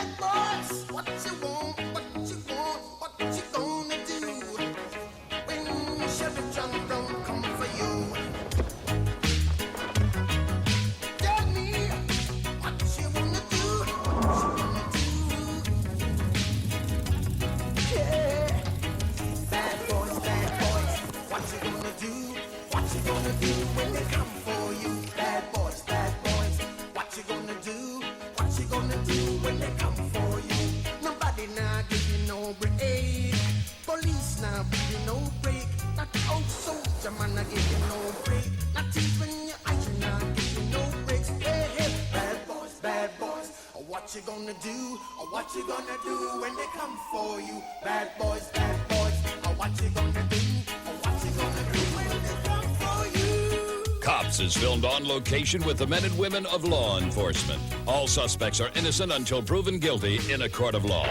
bad boys. What you want, what you want, what you gonna do when Chevy John don't come for you? Tell me what you wanna do, what you wanna do. Yeah, bad boys, what you gonna do? What you gonna do when they come for you? Bad boys, what you gonna do? What you gonna do when they come for you? Nobody now give you no break. Police now give you no break. Not old soldier man now give you no break. Not even your eyes now give you no breaks. Hey, hey, bad boys, what you gonna do? Or what you gonna do when they come for you? Bad boys, or what you gonna do? Or what you gonna do when they come for you? Cops is filmed on location with the men and women of law enforcement. All suspects are innocent until proven guilty in a court of law.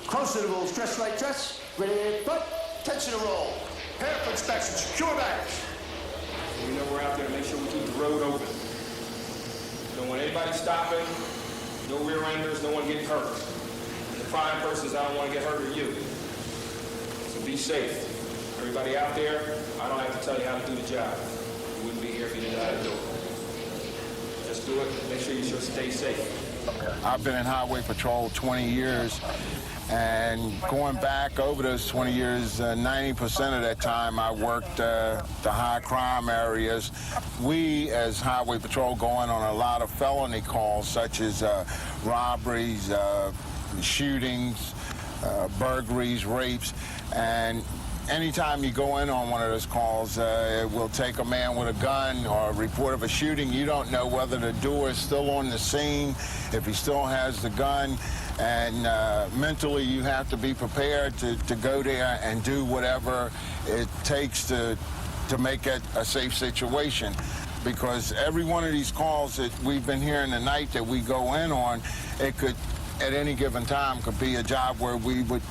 Close to the rules. Dress right dress. Ready, foot. Attention to roll. Prepare for inspection. Secure baggage. We know we're out there to make sure we keep the road open. Don't want anybody stopping, no rear enders, no one getting hurt. And the prime persons, I don't want to get hurt or you. So be safe. Everybody out there, I don't have to tell you how to do the job. You wouldn't be here if you didn't know how to do it. Just do it. Make sure you stay safe. I've been in Highway Patrol 20 years, and going back over those 20 years, 90% of that time I worked the high crime areas. We, as Highway Patrol, go in on a lot of felony calls, such as robberies, shootings, burglaries, rapes, and anytime you go in on one of those calls, it will take a man with a gun or a report of a shooting. You don't know whether the doer is still on the scene, if he still has the gun, and mentally you have to be prepared to go there and do whatever it takes to make it a safe situation. Because every one of these calls that we've been hearing tonight that we go in on, it could, at any given time, could be a job where we would,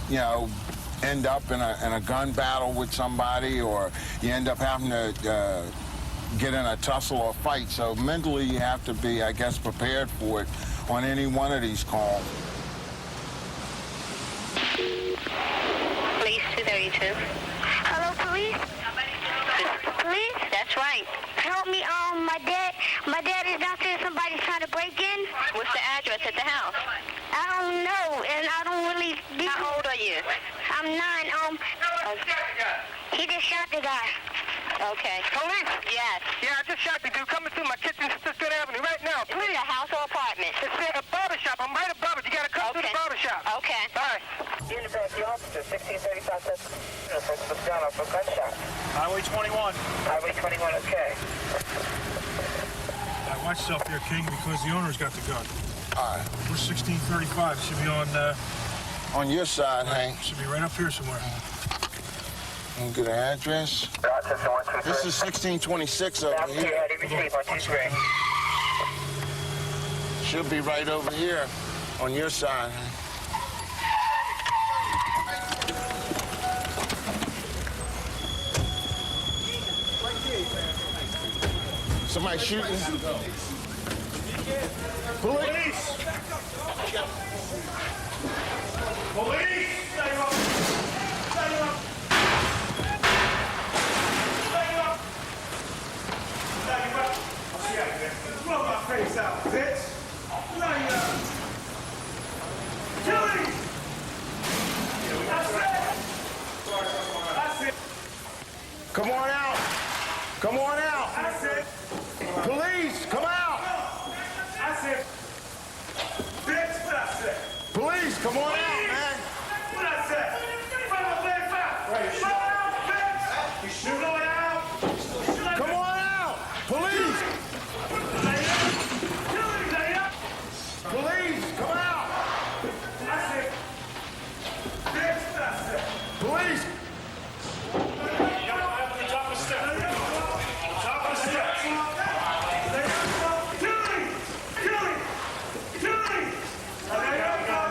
end up in a gun battle with somebody, or you end up having to get in a tussle or fight. So mentally you have to be, I guess, prepared for it on any one of these calls. Police 232. Hello, police? Police? That's right. Help me, my dad is downstairs. Somebody's trying to break in. What's the address at the house? I don't know, and I don't really... How old are you? I'm 9. He just shot the guy. Okay. Police? Yes. Yeah, I just shot the dude coming through my kitchen, Fifth Avenue right now. Is it a house or apartment? It's a barbershop. I'm right above it. You gotta come through the barbershop. Okay. All right. Unit the officer, 1635, that's down off a gunshot. Highway 21. Highway 21, okay. Watch yourself there, King, because the owner's got the gun. All right. We're 1635. Should be on your side, Hank. Should be right up here somewhere. Can you get an address? This is 1626 over here. Should be right over here on your side. Somebody shooting. Police! Police! Stay up! Stay up! Stay up! Stay up! I'll see you out there. Blow my face out, bitch! Stay up! Kill him! That's it! That's it! Come on out! Come on out! That's it! Police, come out! That's it! Bitch, what I said? Police, come on out, man! What I said? Follow that back! Right, follow out, bitch! You shoot on out! Come on out! Police! Police, come out! That's it! Bitch, that's it! Police! Up on the top of the steps. Top of the steps. Kill him! Kill him! Kill him!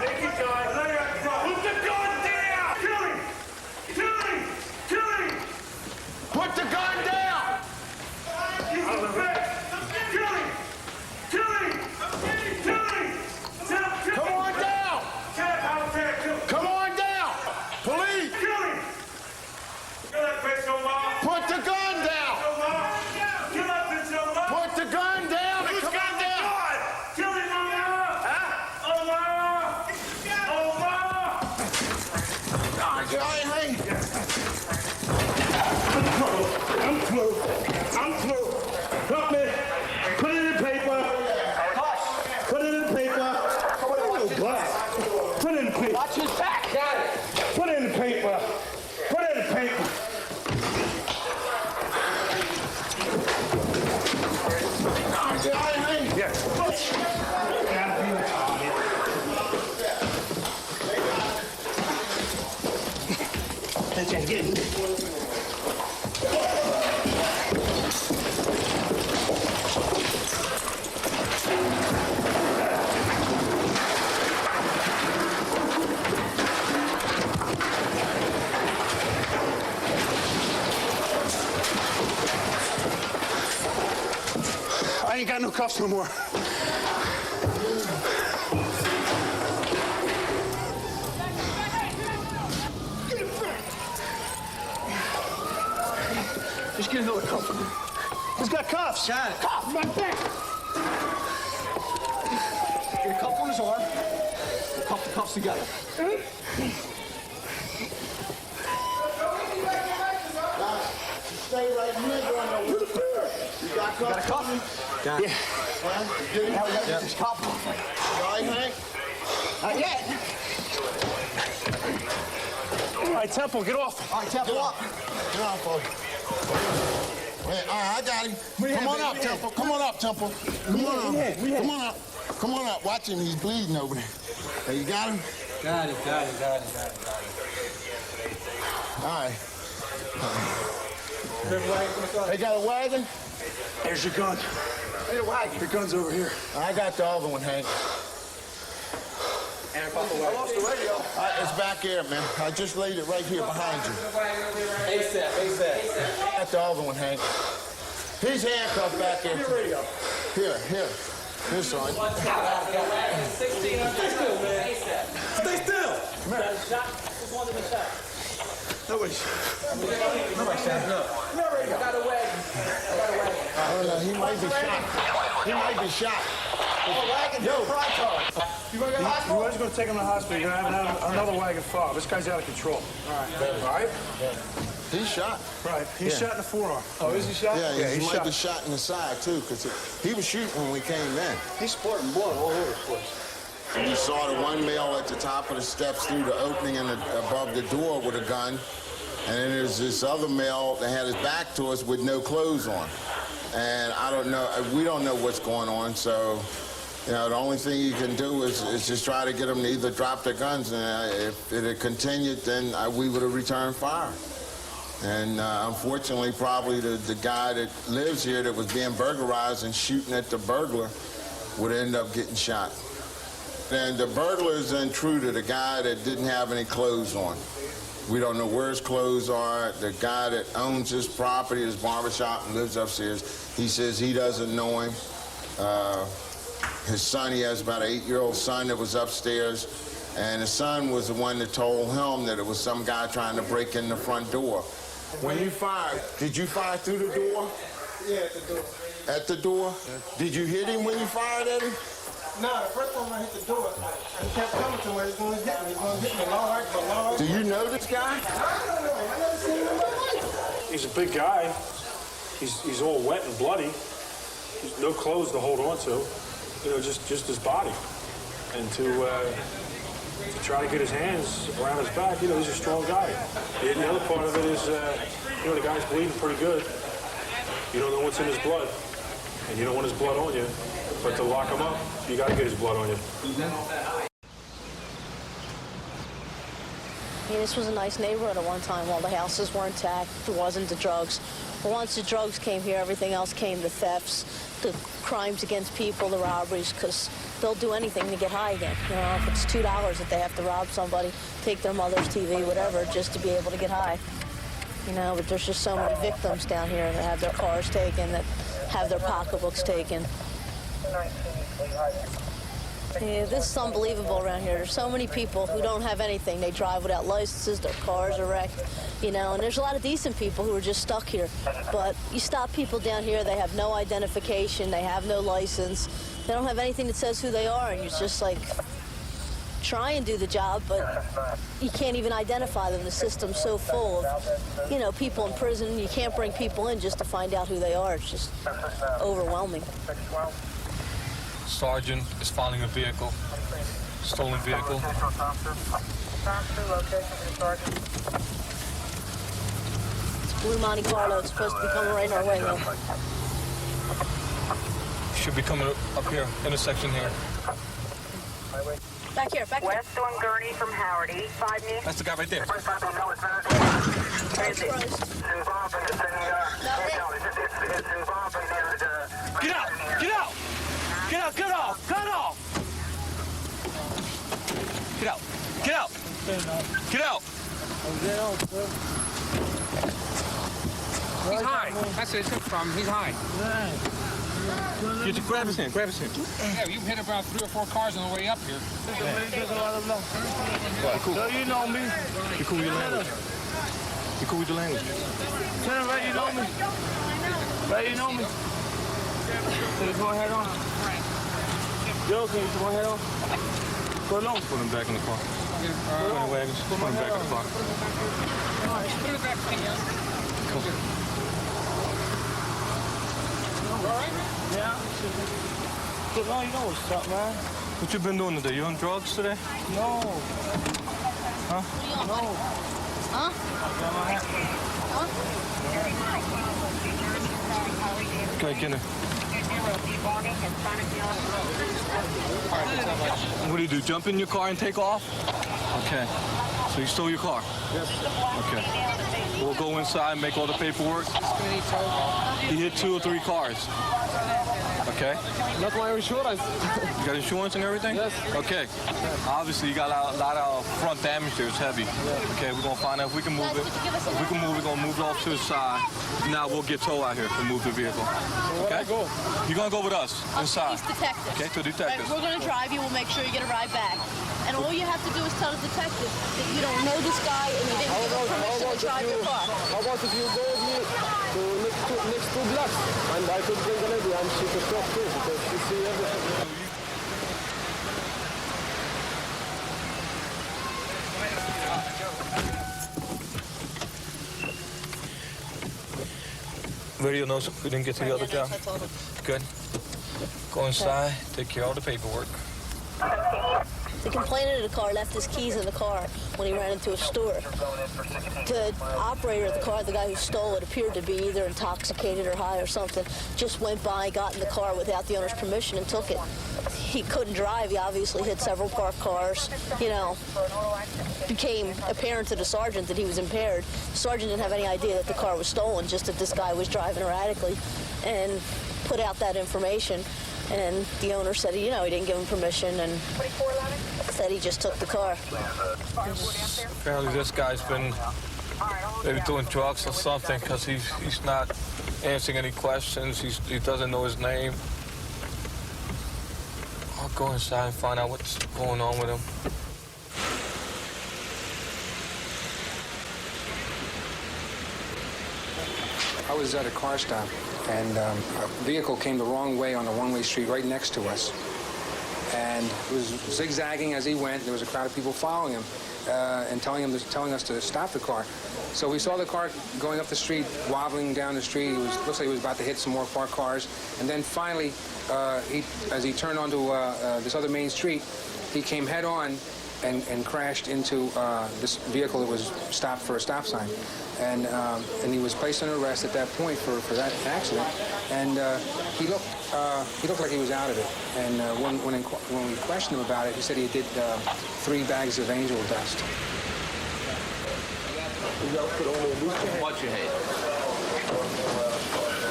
Make it good. I ain't got no cuffs no more. Just get another cuff. He's got cuffs. Got it. Cuff right there. Get a cuff on his arm. We'll cuff the cuffs together. Stay right here, going over. You got Got a cuff? Got it. Yeah. Now we gotta get this cuff off. All right, Hank? Not yet. All right, Temple, get off. All right, Temple, up. Get on, folks. Wait, all right, I got him. Come on up, Temple. Come on up, Temple. Come on up. Come on up. Come on up. Watch him. He's bleeding over there. Hey, you got him? Got it. All right. They got a wagon? There's your gun. Hey, the wagon. Your gun's over here. I got the other one, Hank. I lost the radio. It's back here, man. I just laid it right here behind you. ASAP. I got the other one, Hank. He's handcuffed back there. Here. Here, son. 16, stay still, man. Stay still. Nobody's standing up. I got a wagon. Oh, no, he might be shot. Yo, you guys going to take him to the hospital. You're going to have another wagon fob. This guy's out of control. All right? He's shot. Right. He's shot in the forearm. Oh, is he shot? Yeah, he he's might shot. be shot in the side, too, because he was shooting when we came in. He's sporting blood all over the place. And you saw the one male at the top of the steps through the opening and above the door with a gun. And then there's this other male that had his back to us with no clothes on. And I don't know, we don't know what's going on, so, you know, the only thing you can do is just try to get them to either drop their guns, and if it had continued, then we would have returned fire. And unfortunately, probably the guy that lives here that was being burglarized and shooting at the burglar would end up getting shot. And the burglar is the intruder, the guy that didn't have any clothes on. We don't know where his clothes are. The guy that owns this property, this barbershop, and lives upstairs, he says he doesn't know him. His son, he has about an 8-year-old son that was upstairs, and his son was the one that told him that it was some guy trying to break in the front door. When you fired, did you fire through the door? Yeah, at the door. At the door? Yeah. Did you hit him when you fired at him? No, the first time I hit the door, he kept coming to me. He's going to hit me. He's going to hit me. Long. Do you know this guy? I don't know him. I never seen him in my life. He's a big guy. He's all wet and bloody. He's no clothes to hold on to. You know, just his body. And to try to get his hands around his back, you know, he's a strong guy. And the other part of it is, you know, the guy's bleeding pretty good. You don't know what's in his blood. And you don't want his blood on you. But to lock him up, you got to get his blood on you. Yeah, this was a nice neighborhood at one time. All the houses were intact. There wasn't the drugs. But once the drugs came here, everything else came, the thefts, the crimes against people, the robberies, because they'll do anything to get high again. You know, if it's $2 that they have to rob somebody, take their mother's TV, whatever, just to be able to get high. You know, but there's just so many victims down here that have their cars taken, that have their pocketbooks taken. Yeah, this is unbelievable around here. There's so many people who don't have anything. They drive without licenses, their cars are wrecked, you know, and there's a lot of decent people who are just stuck here. But you stop people down here, they have no identification, they have no license, they don't have anything that says who they are, and you're just like, try and do the job, but you can't even identify them. The system's so full of, you know, people in prison. You can't bring people in just to find out who they are. It's just overwhelming. Sergeant is finding a vehicle, stolen vehicle. It's Blue Monte Carlo. It's supposed to be coming right our way, though. Should be coming up here, intersection here. Back here, back here. West on Gurney from Howard, 85 That's the guy right there. Get out! Get out! Get out! Get off! Cut off! Get out! Get out! Get out! He's high. That's where it took from. He's high. Grab his hand. Grab his hand. Yeah, you hit about 3 or 4 cars on the way up here. So you know me. You cool with your language? You cool with your language? Tell him right, you know me. Right, you know me. So you go ahead on. You okay? You go ahead on. Go along. Put him back in the car. Put him in the wagons. Put him back in the car. Put it back in here. All right? Yeah. Good on, you know what's up, man. What you been doing today? You on drugs today? No. Huh? No. Huh? Okay, get in. What do? Jump in your car and take off? Okay. So you stole your car? Yes. Okay. We'll go inside, make all the paperwork. He hit 2 or 3 cars. Okay? That's my insurance. You got insurance and everything? Yes. Okay. Obviously, you got a lot of front damage there. It's heavy. Okay, we're going to find out if we can move it. If we can move it, we're going to move it off to the side. Now we'll get tow out here to move the vehicle. Okay? You're going to go with us inside. Police detectives. Okay, to detectives. We're going to drive you. We'll make sure you get a ride back. And all you have to do is tell the detective that you don't know this guy and you didn't give him permission to drive your car. How about if you go with me to next 2 blocks and I could bring the lady and she could talk too because she see everything. Radio knows we didn't get to the other job. Good. Go inside, take care of all the paperwork. The complainant of the car left his keys in the car when he ran into a store. The operator of the car, the guy who stole it, appeared to be either intoxicated or high or something, just went by, got in the car without the owner's permission and took it. He couldn't drive. He obviously hit several parked cars. You know, became apparent to the sergeant that he was impaired. The sergeant didn't have any idea that the car was stolen, just that this guy was driving erratically, and put out that information. And the owner said, you know, he didn't give him permission and said he just took the car. Apparently this guy's been maybe doing drugs or something because he's not answering any questions. He doesn't know his name. I'll go inside and find out what's going on with him. I was at a car stop, and a vehicle came the wrong way on a one-way street right next to us. And it was zigzagging as he went. There was a crowd of people following him and telling us to stop the car. So we saw the car going up the street, wobbling down the street. Looks like he was about to hit some more parked cars. And then finally, as he turned onto this other main street, he came head on and crashed into this vehicle that was stopped for a stop sign. And he was placed under arrest at that point for that accident. And he looked like he was out of it. And when we questioned him about it, he said he did 3 bags of angel dust. Watch your head.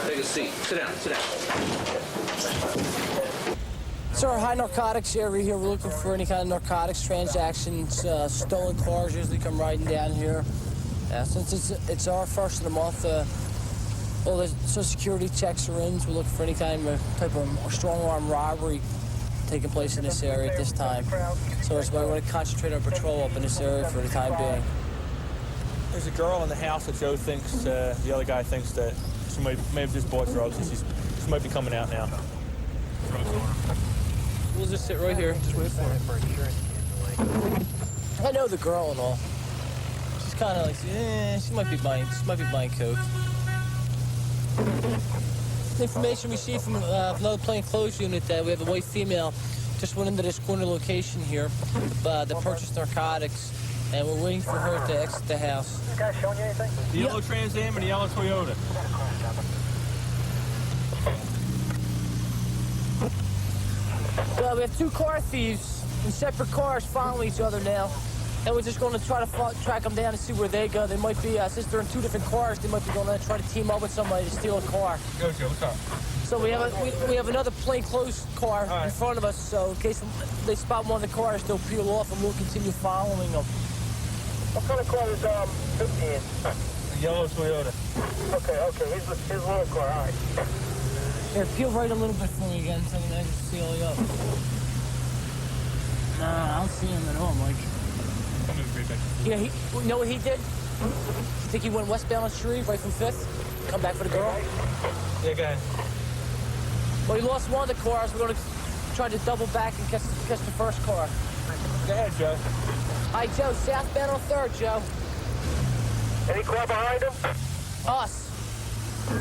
Take a seat. Sit down. Sit down. It's our high narcotics area here. We're looking for any kind of narcotics transactions. Stolen cars usually come riding down here. Since it's our first of the month, all the Social Security checks are in. So we're looking for any kind of type of strong arm robbery taking place in this area at this time. So that's why we want to concentrate our patrol up in this area for the time being. There's a girl in the house that Joe thinks, the other guy thinks that she may have just bought drugs and she might be coming out now. We'll just sit right here. Just wait for her. I know the girl and all. She's kind of like, she might be buying coke. The information we see from another plainclothes unit that we have a white female just went into this corner location here that purchased narcotics, and we're waiting for her to exit the house. This guy showing you anything? The yellow Trans Am and the yellow Toyota. Well, we have 2 car thieves in separate cars following each other now. And we're just going to try to track them down and see where they go. They might be, since they're in two different cars, they might be going to try to team up with somebody to steal a car. Yo, Joe, what's up? So we have another plainclothes car in front of us, so in case they spot one of the cars, they'll peel off and we'll continue following them. What kind of car is 15? Yellow Toyota. Okay, here's little car, all right. Here, peel right a little bit for me again so I can seal you up. Nah, I don't see him at all, Mike. Yeah, you know what he did? You think he went westbound on the street right from 5th? Come back for the girl? Yeah, go ahead. Well, he lost one of the cars. We're going to try to double back and catch the first car. Go ahead, Joe. All right, Joe, southbound on 3rd, Joe. Any car behind him? Us. I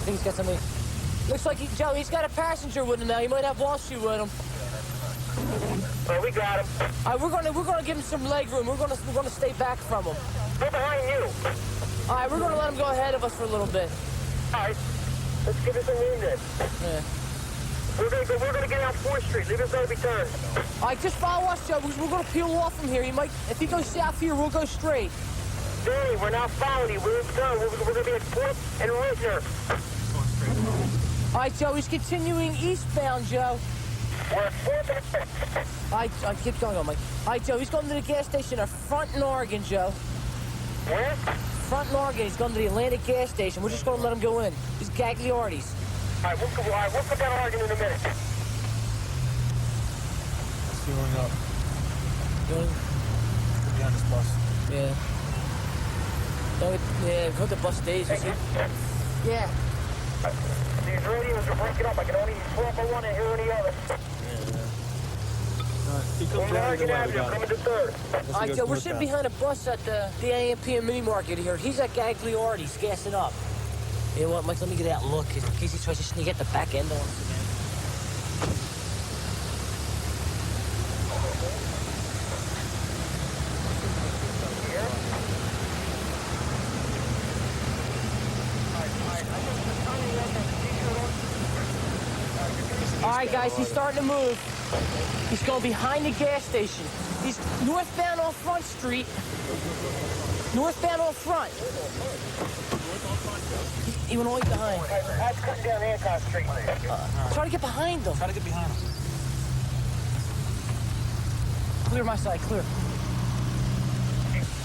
think he's got somebody. Looks like Joe, he's got a passenger with him now. He might have Walshy with him. All right, we got him. All right, we're gonna give him some leg room. We're gonna stay back from him. We're behind you. All right, we're gonna let him go ahead of us for a little bit. All right, let's give it some room then. Yeah. We're gonna get out 4th Street. Leave us every turn. All right, just follow us, Joe. We're gonna peel off from here. If he goes south here, we'll go straight. Danny, we're not following you. We're gonna be at 4th and Rittner. All right, Joe, he's continuing eastbound, Joe. We're at 4th and 5th. All right, keep going on, Mike. All right, Joe, he's going to the gas station at Front and Oregon, Joe. Where? Front and Oregon. He's going to the Atlantic gas station. We're just going to let him go in. He's Gagliardi's. All right, we'll put down Oregon in a minute. Stealing up. Behind this bus. Yeah. Go the bus stays, is it? Yeah. These radios are breaking up. I can only swap for one and hear any other. He comes down, Oregon Avenue, coming to 3rd. All right, Joe, we're sitting behind a bus at the AMP mini market here. He's at Gagliardi's, gassing up. You know what, Mike, let me get out and look in case he tries to sneak at the back end on us again. All right, guys, he's starting to move. He's going behind the gas station. He's northbound on Front Street. Northbound on Front. He went all the way behind. That's cutting down Hancock Street. Try to get behind them. Try to get behind him. Clear my side, clear.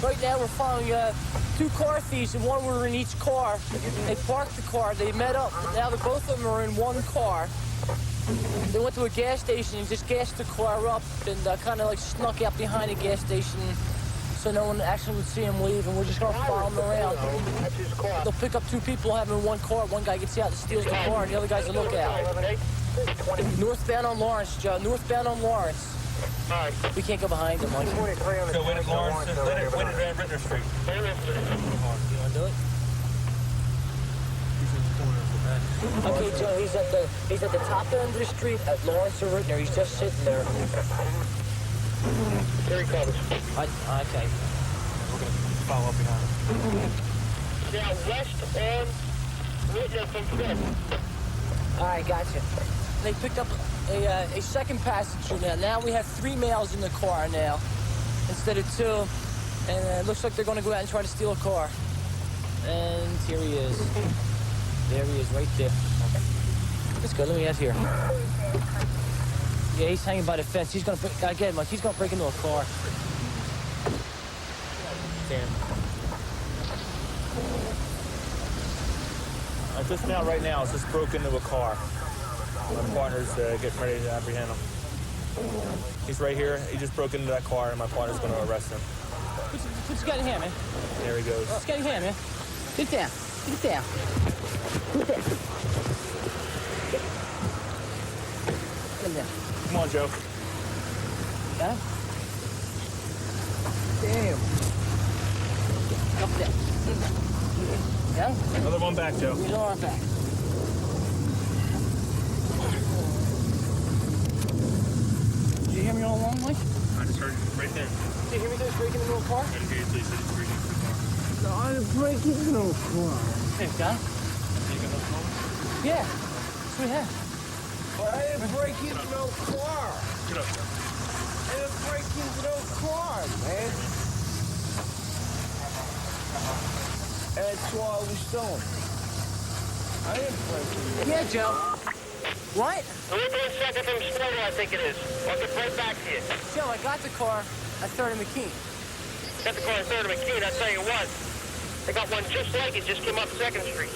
Right now we're following 2 car thieves, and one were in each car. They parked the car, they met up. Now both of them are in one car. They went to a gas station and just gassed the car up and kind of like snuck out behind the gas station so no one actually would see him leave, and we're just going to follow him around. They'll pick up 2 people having one car. One guy gets out and steals the car, and the other guy's a lookout. Northbound on Lawrence, Joe. Northbound on Lawrence. We can't go behind him, Mike. So when at Lawrence and when at Rittner Street. You want to do it? Okay, Joe, he's at the top end of the street at Lawrence or Rittner. He's just sitting there. Here he comes. Okay. We're going to follow up behind him. Now west on Rittner from 5th. All right, gotcha. They picked up a second passenger now. Now we have 3 males in the car now instead of 2. And it looks like they're going to go out and try to steal a car. And here he is. There he is, right there. Let's go. Let me out here. Yeah, he's hanging by the fence. He's going to again, Mike. He's going to break into a car. Damn. Just now, right now, it's just broke into a car. My partner's getting ready to apprehend him. He's right here. He just broke into that car, and my partner's going to arrest him. Put your gun in here, man. There he goes. Put your gun in here, man. Get down. Get down. Get down. Get down. Come on, Joe. Yeah? Damn. Up there. Yeah? Another one back, Joe. He's on our back. Did you hear me all along, Mike? I just heard you right there. Did you hear me just breaking into a car? I didn't hear you till you said he's breaking into the car. No, I didn't break into a car. Hey, John? You got no phone? Yeah. That's what we have. I didn't break into no car. Get up. didn't break into those cars, man. That's why we stole them. I didn't break into. Yeah, Joe. What? We're doing second from Splitter, I think it is. I'll get right back to you. Joe, I got the car at 3rd and McKean. Got the car at 3rd and McKean, I'll tell you what. They got one just like it, just came up 2nd Street.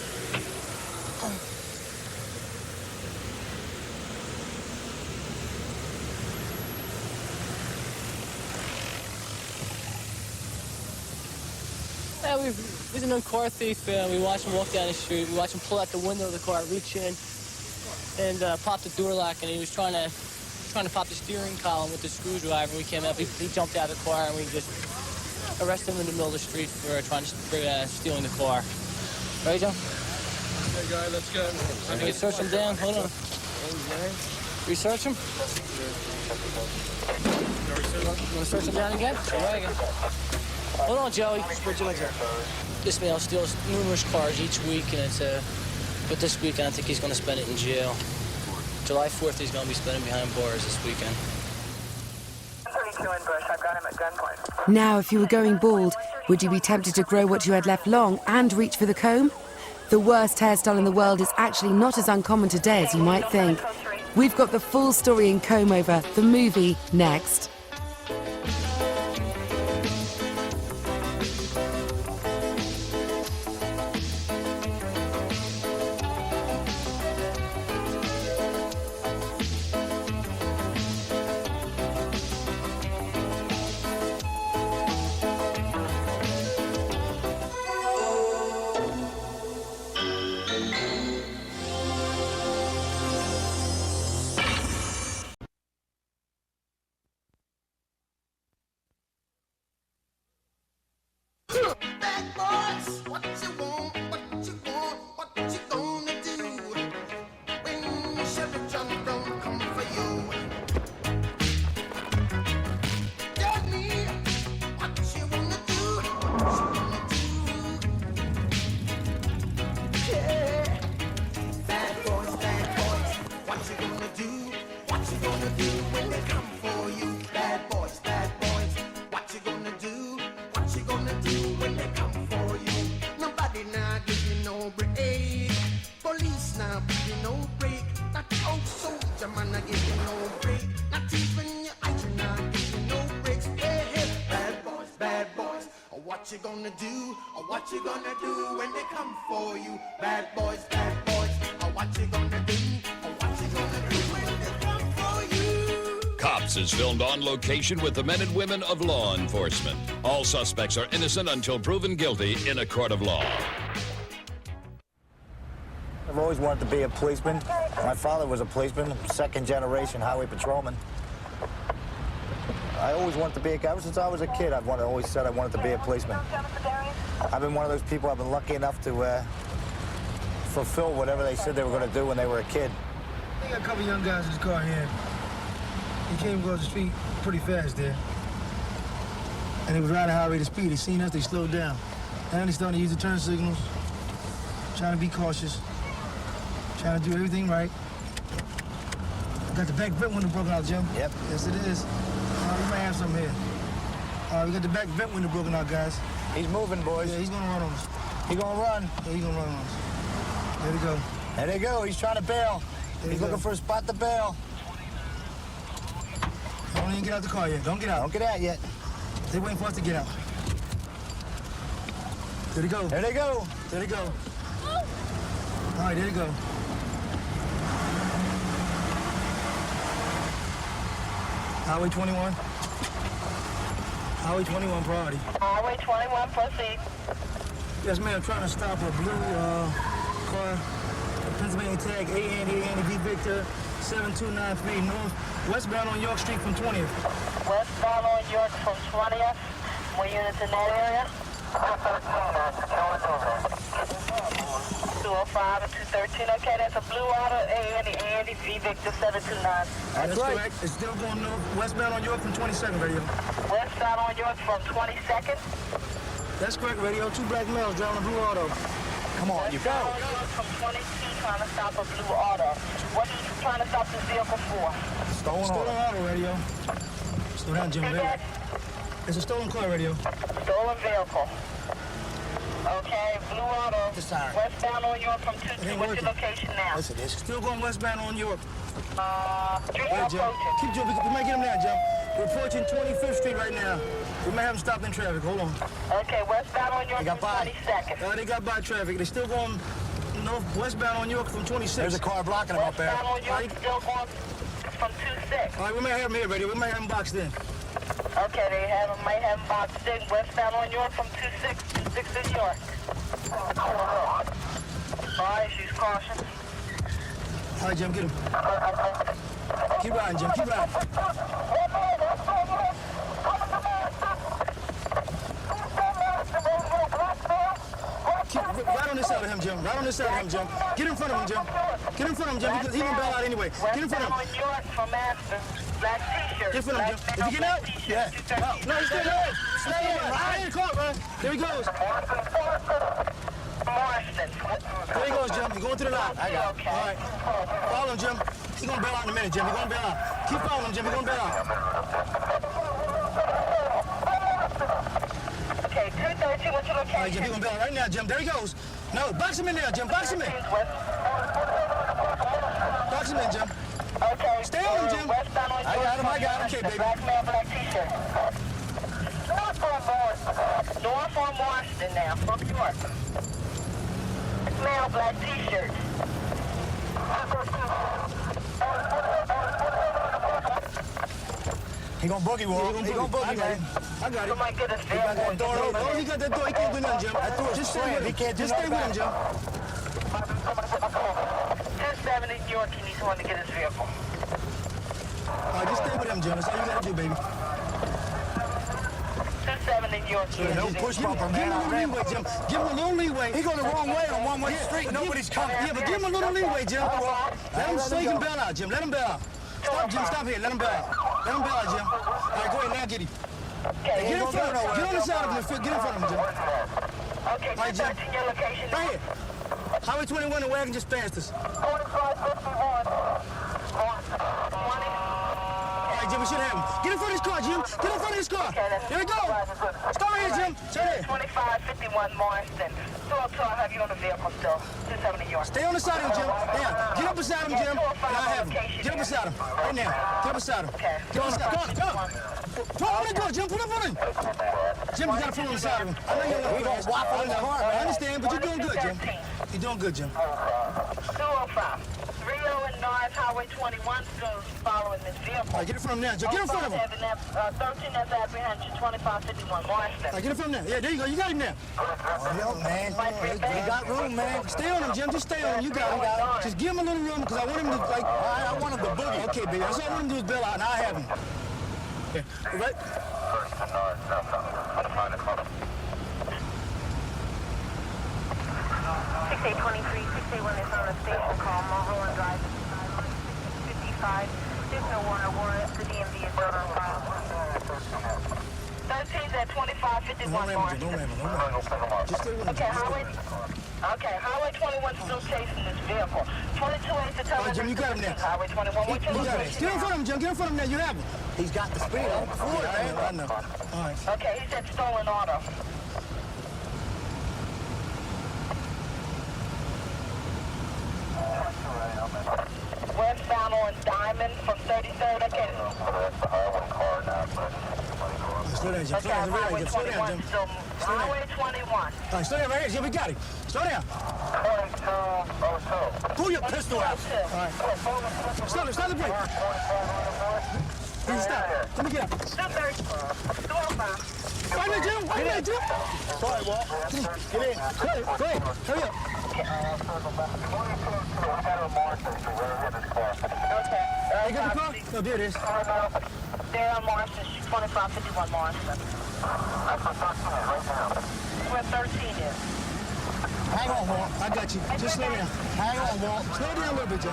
Yeah, we've a known car thief. We watch him walk down the street. We watch him pull out the window of the car, reach in, and pop the door lock. And he was trying to pop the steering column with the screwdriver. We came up. He jumped out of the car, and we just arrested him in the middle of the street for stealing the car. Right, Joe? Okay, guy, let's go. Can we search him down? Hold on. Research him? You want to search him down again? All right, again. Hold on, Joey. Spread your legs out. This man steals numerous cars each week, and but this weekend I think he's going to spend it in jail. July 4th, he's going to be spending behind bars this weekend. 32 in Bush, I've got him at gunpoint. Now, if you were going bald, would you be tempted to grow what you had left long and reach for the comb? The worst hairstyle in the world is actually not as uncommon today as you might think. We've got the full story in Comb Over, the movie, next. Bad boys, what you want, what you want, what you gonna do when Sheriff John don't come for you? Tell me what you wanna do, what you gonna do. Yeah. Bad boys, what you gonna do, what you gonna do when they come for you? Bad boys, what you gonna do, what you gonna do when they come for you? Nobody now give you no break. Police now give you no break. That old soldier man I give you no break. Not even your iron now give you no breaks. Hey, hey, bad boys, what you gonna do? Or what you gonna do when they come for you? Bad boys, or what you gonna do? Or what you gonna do when they come for you? Cops is filmed on location with the men and women of law enforcement. All suspects are innocent until proven guilty in a court of law. I've always wanted to be a policeman. My father was a policeman, second-generation highway patrolman. I always wanted to be a guy. Ever since I was a kid, I've always said I wanted to be a policeman. I've been one of those people, I've been lucky enough to fulfill whatever they said they were going to do when they were a kid. They got a couple young guys in his car here. He came across the street pretty fast there. And he was riding high rate of speed. They seen us, they slowed down. Now they starting to use the turn signals, trying to be cautious, trying to do everything right. Got the back vent window broken out, Jim. Yep. Yes, it is. We might have something here. We got the back vent window broken out, guys. He's moving, boys. Yeah, he's gonna run on us. He gonna run? Yeah, he's gonna run on us. There we go. There they go. He's trying to bail. He's looking for a spot to bail. Don't even get out the car yet. Don't get out. Don't get out yet. They're waiting for us to get out. There they go. There they go. There they go. All right, there they go. Highway 21. Highway 21 priority. Highway 21, proceed. Yes, ma'am. Trying to stop a blue car. Pennsylvania tag A V Victor 7293 north. Westbound on York Street from 20th. Westbound on York from 20th. More units in that area? 205 and 213. Okay, that's a blue auto A V Victor 729. That's right. Correct. It's still going north. Westbound on York from 22nd, radio. Westbound on York from 22nd. That's correct, radio. Two black males driving a blue auto. Come on, you go. From 22, trying to stop a blue auto. What are you trying to stop this vehicle for? Stolen auto, radio. Slow down, Jim. It's a stolen car radio. Stolen vehicle. Okay, blue auto. Westbound on York from 22. What's your location now? Yes, it is. Still going westbound on York. Street Wait, Jim. approaching. Keep Jim. We might get him now, Jim. We're approaching 25th Street right now. We might have him stopped in traffic. Hold on. Okay, westbound on York from 22nd. They got by traffic. They're still going westbound on York from 26. There's a car blocking him up there. Westbound on York still going from 26. All right, we might have him here, radio. We might have him boxed in. Okay, might have him boxed in. Westbound on York from 26. 26 is York. All right, she's caution. All right, Jim, get him. Keep riding, Jim. Keep riding. Right on this side of him, Jim. Right on this side of him, Jim. Get in front of him, Jim. Get in front of him, Jim. He gonna bail out anyway. Get in front of him. York from Aspen. Black t-shirt. Get in front of him, Jim. Is he getting out? Yeah. No, he's still there. Stay in. Stay in the car, man. There he goes. There he goes, Jim. He's going to the lot. I got him. All right. Follow him, Jim. He's going to bail out in a minute, Jim. He's going to bail out. Keep following him, Jim. He's going to bail out. Okay, 213, what's your location? All right, Jim. He's going to bail out right now, Jim. There he goes. No, box him in there, Jim. Box him in. Box him in, Jim. Okay. Stay on him, Jim. I got him. Okay, baby. Black man, black t-shirt. North on Marston now, from York. Male black t-shirt. He gonna boogie walk. He gonna boogie, man. I got it. Oh my goodness, He got that door open. Oh, he got that door. He can't do nothing, Jim. Just stay with him. He can't do Just stay with him, nothing. Jim. 270 York, he needs one to get his vehicle. All right, just stay with him, Jim. That's all you got to do, baby. 270 York. No push bumper, man. Give him a little leeway, Jim. Give him a little leeway. He going the wrong way on one-way street. Nobody's coming. Yeah, but give him a little leeway, Jim. Let him so he can bail out, Jim. Let him bail out. Stop, Jim. Stop here. Let him bail out. Let him bail out, Jim. All right, go ahead. Now get him. Hey, get in front of him. Get on the side of him. Get in front of him, Jim. Okay, All right, Jim. your location. Right here. Highway 21, the wagon just passed us. 2551. All right, Jim, we should have him. Get in front of his car, Jim. Get in front of his car. Here we go. Start right here, Jim. Start here. 2551 Marston. Still up till I have you on the vehicle still. 270 York. Stay on the side of him, Jim. Yeah. Get up beside him, Jim, and I'll have him. Get up beside him. Right now. Get up beside him. Get on the side. Go. Put him on the door, Jim. Put him on him. Jim, you got to put him on the side of him. I know you're going to waffle in the car. I understand, but you're doing good, Jim. You're doing good, Jim. 205. 30 and North Highway 21 still following this vehicle. All right, get in front of him now, Jim. Get in front of him. 13 as apprehension, 2551 Marston. All right, get in front of him now. Yeah, there you go. You got him now. Yo, man. He got room, man. Stay on him, Jim. Just stay on him. You got him. Just give him a little room because I want him to, like, I want him to boogie. Okay, baby. That's all I want him to do is bail out, and I'll have him. Okay. All right? 6823, 681 is on a station call, Mulholland Drive, 55. There's no warrant. The DMV is not on file. 13's at 2551 Marston. Don't ram him. Just stay with him. Highway 21 still chasing this vehicle. 22 to tell All right, Jim, you got him now. Highway 21, what's your You got it. location? Get in front of him, Jim. Get in front of him now. You have him. He's got the speed. I'm cool, man. I know. All right. Okay, he said stolen auto. Westbound on Diamond from 33rd. Okay. Slow down, Jim. Slow down. Highway Slow down, 21 Jim. still. Highway 21. All right, slow down right here, Jim. We got him. Slow down. Pull your pistol out. All right. Stop the brake. Stop. Let me get up. 230. Wait a minute, Jim. Wait a minute, Jim. Sorry, Walt. Get in. Go ahead. Hurry up. Okay. You got the car? Oh, there it is. There on Marston, 2551 Marston. Where 13 is. Hang on, Walt. I got you. Just slow down. Hang on, Walt. Slow down a little bit, Jim.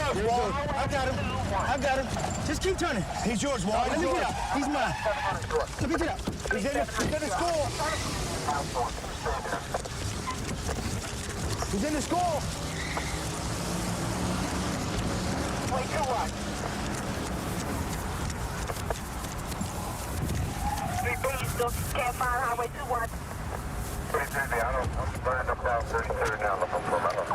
There we go. I got him. Just keep turning. He's yours, Walt. Let me get out. He's mine. Let me get out. He's in the school. He's in the school. Wait, 2-1. Eagle, can't find Highway 21. 33, I'm running up down 33rd now looking for metal.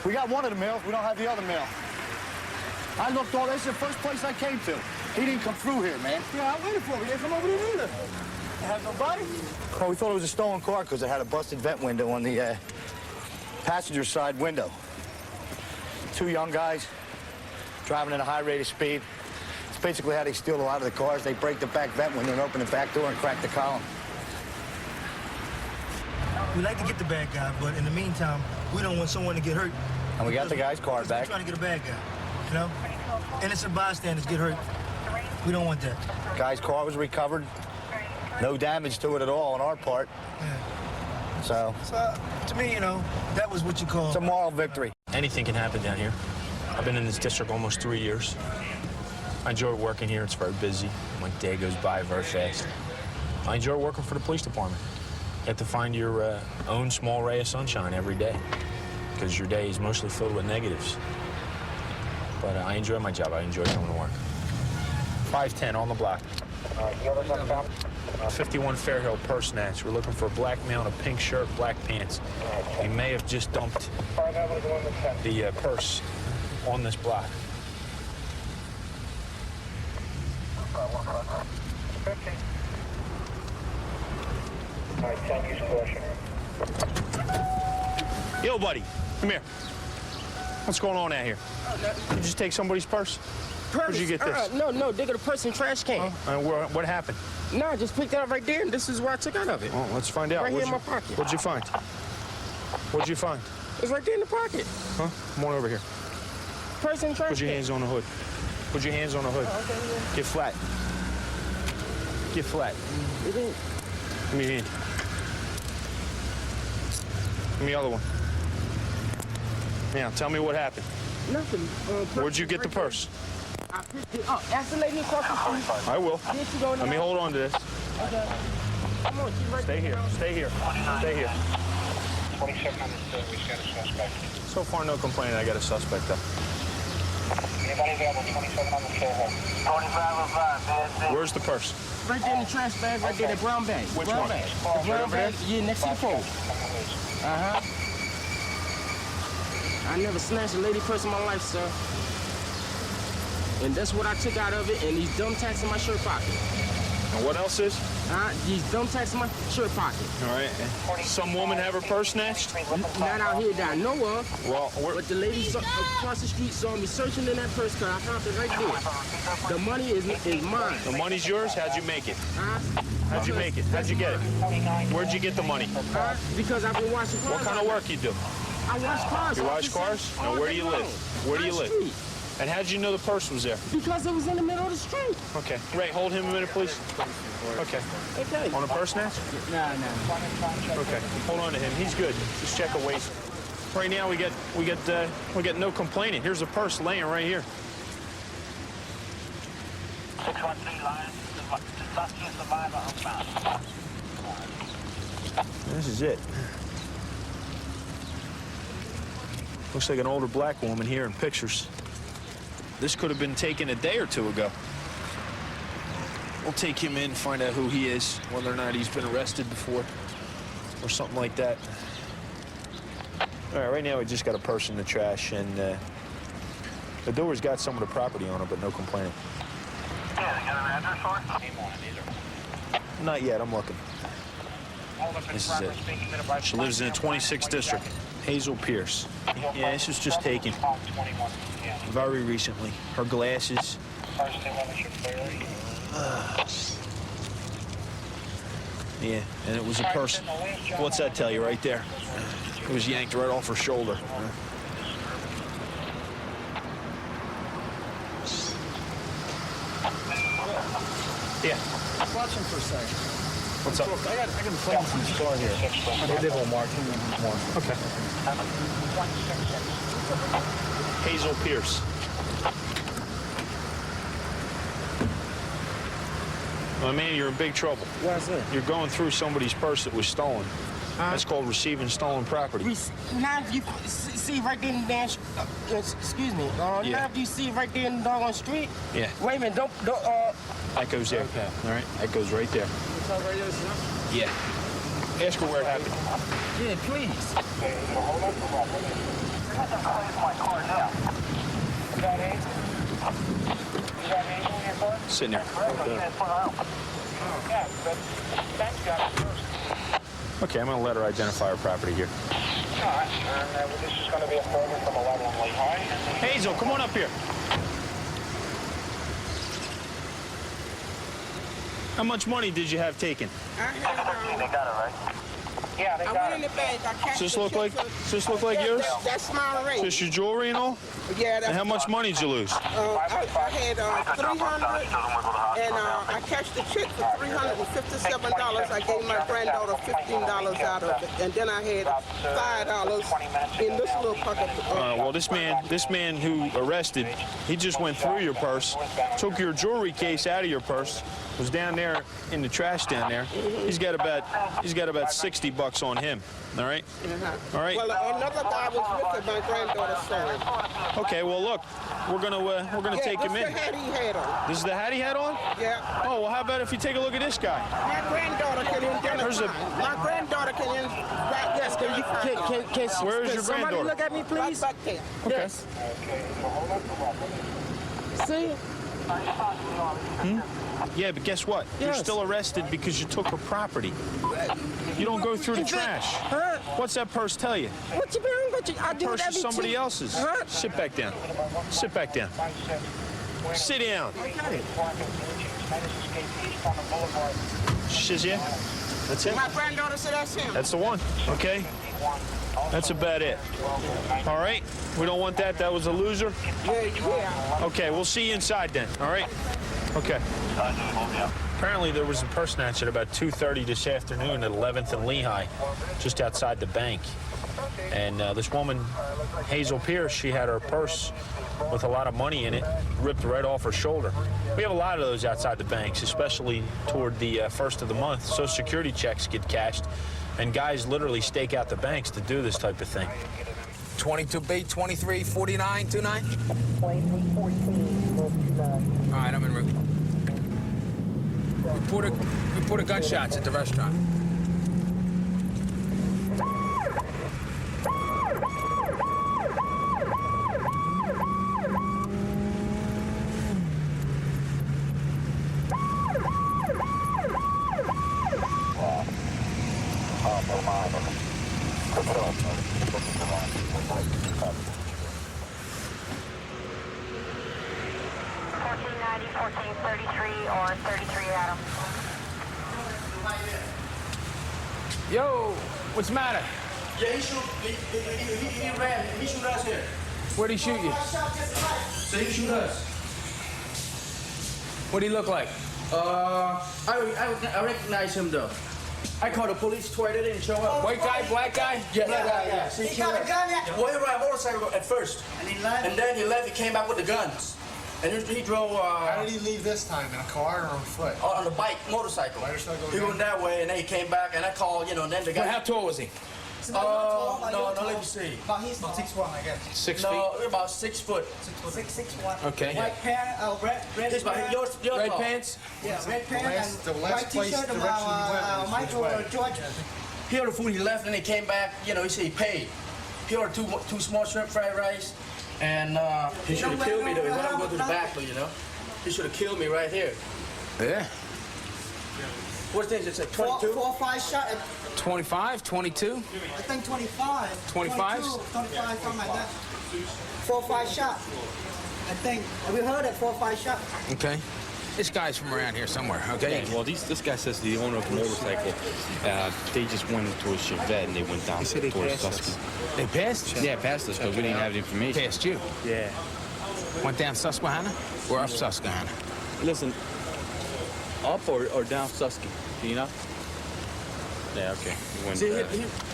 We got one of the mails. We don't have the other mail. I looked all this is the first place I came to. He didn't come through here, man. Yeah, I waited for him. He didn't come over there either. Have nobody? Well, we thought it was a stolen car because it had a busted vent window on the passenger side window. Two young guys driving at a high rate of speed. It's basically how they steal a lot of the cars. They break the back vent window and open the back door and crack the column. We like to get the bad guy, but in the meantime, we don't want someone to get hurt. And we got the guy's car back. We're trying to get a bad guy, you know? Innocent bystanders get hurt. We don't want that. Guy's car was recovered. No damage to it at all on our part. Yeah. So, to me, you know, that was what you call... It's a moral victory. Anything can happen down here. I've been in this district almost 3 years. I enjoy working here. It's very busy. My day goes by very fast. I enjoy working for the police department. You have to find your own small ray of sunshine every day because your day is mostly filled with negatives. But I enjoy my job. I enjoy coming to work. 510 on the block. 51 Fairhill, purse snatch. We're looking for a black male in a pink shirt, black pants. He may have just dumped the purse on this block. Yo, buddy, come here. What's going on out here? You just take somebody's purse? Where'd you get this? No, they got a purse in trash can. What happened? No, I just picked it up right there, and this is where I took out of it. Well, let's find out. Right here in my pocket. What'd you find? What'd you find? It's right there in the pocket. Huh? Come on over here. Purse in trash Put your can. hands on the hood. Put your hands on the hood. Okay. Get flat. Get flat. It ain't. Give me your hand. Give me the other one. Now, tell me what happened. Nothing. Where'd you get the purse? I picked it up. Ask the lady across the street. I will. Here she go in the Let me house. hold on to this. Okay. Come on, she's right Stay there. here. Stay here. Stay here. 2700, we got a suspect. So far, no complaining. I got a suspect up. Anybody available? 2700 Fairhill. 4505, Where's the purse? Right there in the trash bag, right there, the brown bag. Which brown one? Bag. The brown over bag, there? yeah, next to the pole. Uh-huh. I never snatched a lady purse in my life, sir. And that's what I took out of it, and these dumb tacks in my shirt pocket. And what else is? These dumb tacks in my shirt pocket. All right. Some woman have her purse snatched? Not out here that I know of. Well, but the lady across the street saw me searching in that purse because I found it right there. The money is mine. The money's yours? How'd you make it? Huh? How'd you make it? How'd you get it? Where'd you get the money? Because I've been washing cars. What kind of work you do? I wash cars. You wash cars? Now, where do you live? Where do you live? And how'd you know the purse was there? Because it was in the middle of the street. Okay. Ray, hold him a minute, please. Okay. Okay. On a purse snatch? No. Okay. Hold on to him. He's good. Just check a waist. Right now we get no complaining. Here's a purse laying right here. 613 line. Dispatching survivor outbound. This is it. Looks like an older black woman here in pictures. This could have been taken a day or two ago. We'll take him in, find out who he is, whether or not he's been arrested before, or something like that. All right, right now we just got a purse in the trash, and the door's got some of the property on it, but no complaining. Yeah, they got an address for it? Not yet, I'm looking. This is it. She lives in the 26th district. Hazel Pierce. Yeah, this was just taken very recently. Her glasses. Yeah, and it was a purse. What's that tell you right there? It was yanked right off her shoulder. Yeah. Watch him for a second. What's up? I got a plane from the store here. They live on Mark. Okay. Hazel Pierce. Well, man, you're in big trouble. What's that? You're going through somebody's purse that was stolen. That's called receiving stolen property. Now you see right there in the damn, excuse me. Now if you see right there in the doggone street. Yeah. Wait a minute, don't That goes there. Okay. All right, that goes right there. Yeah. Ask her where it happened. Yeah, please. Sitting there. Okay, I'm going to let her identify her property here. All right, and this is going to be a forward from 11 on Lehigh. Hazel, come on up here. How much money did you have taken? They got it, right? Yeah, they got it. I went in the bank. I cashed Does this the look like check. yours? That's my ring. Is this your jewelry and all? Yeah, that's And how much money did you lose? I had 300 and I cashed the check for $357. I gave my granddaughter $15 out of it, and then I had $5 in this little pocket. Well, this man who arrested, he just went through your purse, took your jewelry case out of your purse, was down there in the trash down there. He's got about $60 on him. All right. All right. Well, another guy was with it, my granddaughter saw it. Okay. Well, look, we're gonna take him in. This is the hat he had on. This is the hat he had on? Yeah. Oh, well, how about if you take a look at this guy? My granddaughter can identify. My granddaughter can right. Yes. Where's your somebody granddaughter? look at me, please? Right back there. Okay. Yes. See? Yeah, but guess what? Yes. You're still arrested because you took her property. You don't go through the trash. What's that purse tell you? What you mean? I do Purse it is every somebody two- else's. Huh? Sit back down. Sit back down. Sit down. She's here. That's it. My granddaughter said that's him. That's the one. Okay. That's about it. All right. We don't want that. That was a loser. Yeah. Okay. We'll see you inside then. All right. Okay. Apparently there was a purse snatch at about 2:30 this afternoon at 11th and Lehigh, just outside the bank. And this woman, Hazel Pierce, she had her purse with a lot of money in it, ripped right off her shoulder. We have a lot of those outside the banks, especially toward the first of the month. Social Security checks get cashed, and guys literally stake out the banks to do this type of thing. 22B, 2349, 29? 2314, All right, I'm en route. Reported gunshots at the restaurant. Or 33 Adam. Yo, what's the matter? Yeah, he ran. He shoot us here. Where'd he shoot you? So he shoot us. What'd he look like? I recognize him though. I called the police twice. They didn't show up. White guy, black guy? Yeah, black guy. Yeah. He got a gun at. Well, he rode a motorcycle at first, and then he left. He came back with the guns. And he drove. How did he leave this time? In a car or on foot? On a bike, motorcycle. He went that way, and then he came back, and I called, and then the guy. Well, how tall was he? No, let me see. But he's about 6'1", I guess. 6 feet? No, about 6 foot. 6'1". Okay. White pants, red He's about pants. your Red tall. pants? Yeah, red pants The and last white place t-shirt direction about you went was Michael which way? Georgia. He ordered food, he left, and he came back, he said he paid. He ordered two small shrimp fried rice, and he should have killed me though. He wanted to go to the back, He should have killed me right here. Yeah. What's this? It's like 22? 4 or 5 shot. 25, 22? I think 25. 25? 25, something like that. 4 or 5 shot. I think. We heard it, 4 or 5 shot. Okay. This guy's from around here somewhere, okay? Yeah, well, this guy says the owner of the motorcycle, they just went to a Chevette and they went down towards Susky. They passed? Yeah, passed us, but we didn't have the information. Passed you? Yeah. Went down Susquehanna? Or up Susquehanna? Listen, up or down Susky, do you know? Yeah, okay. We went, See, he down.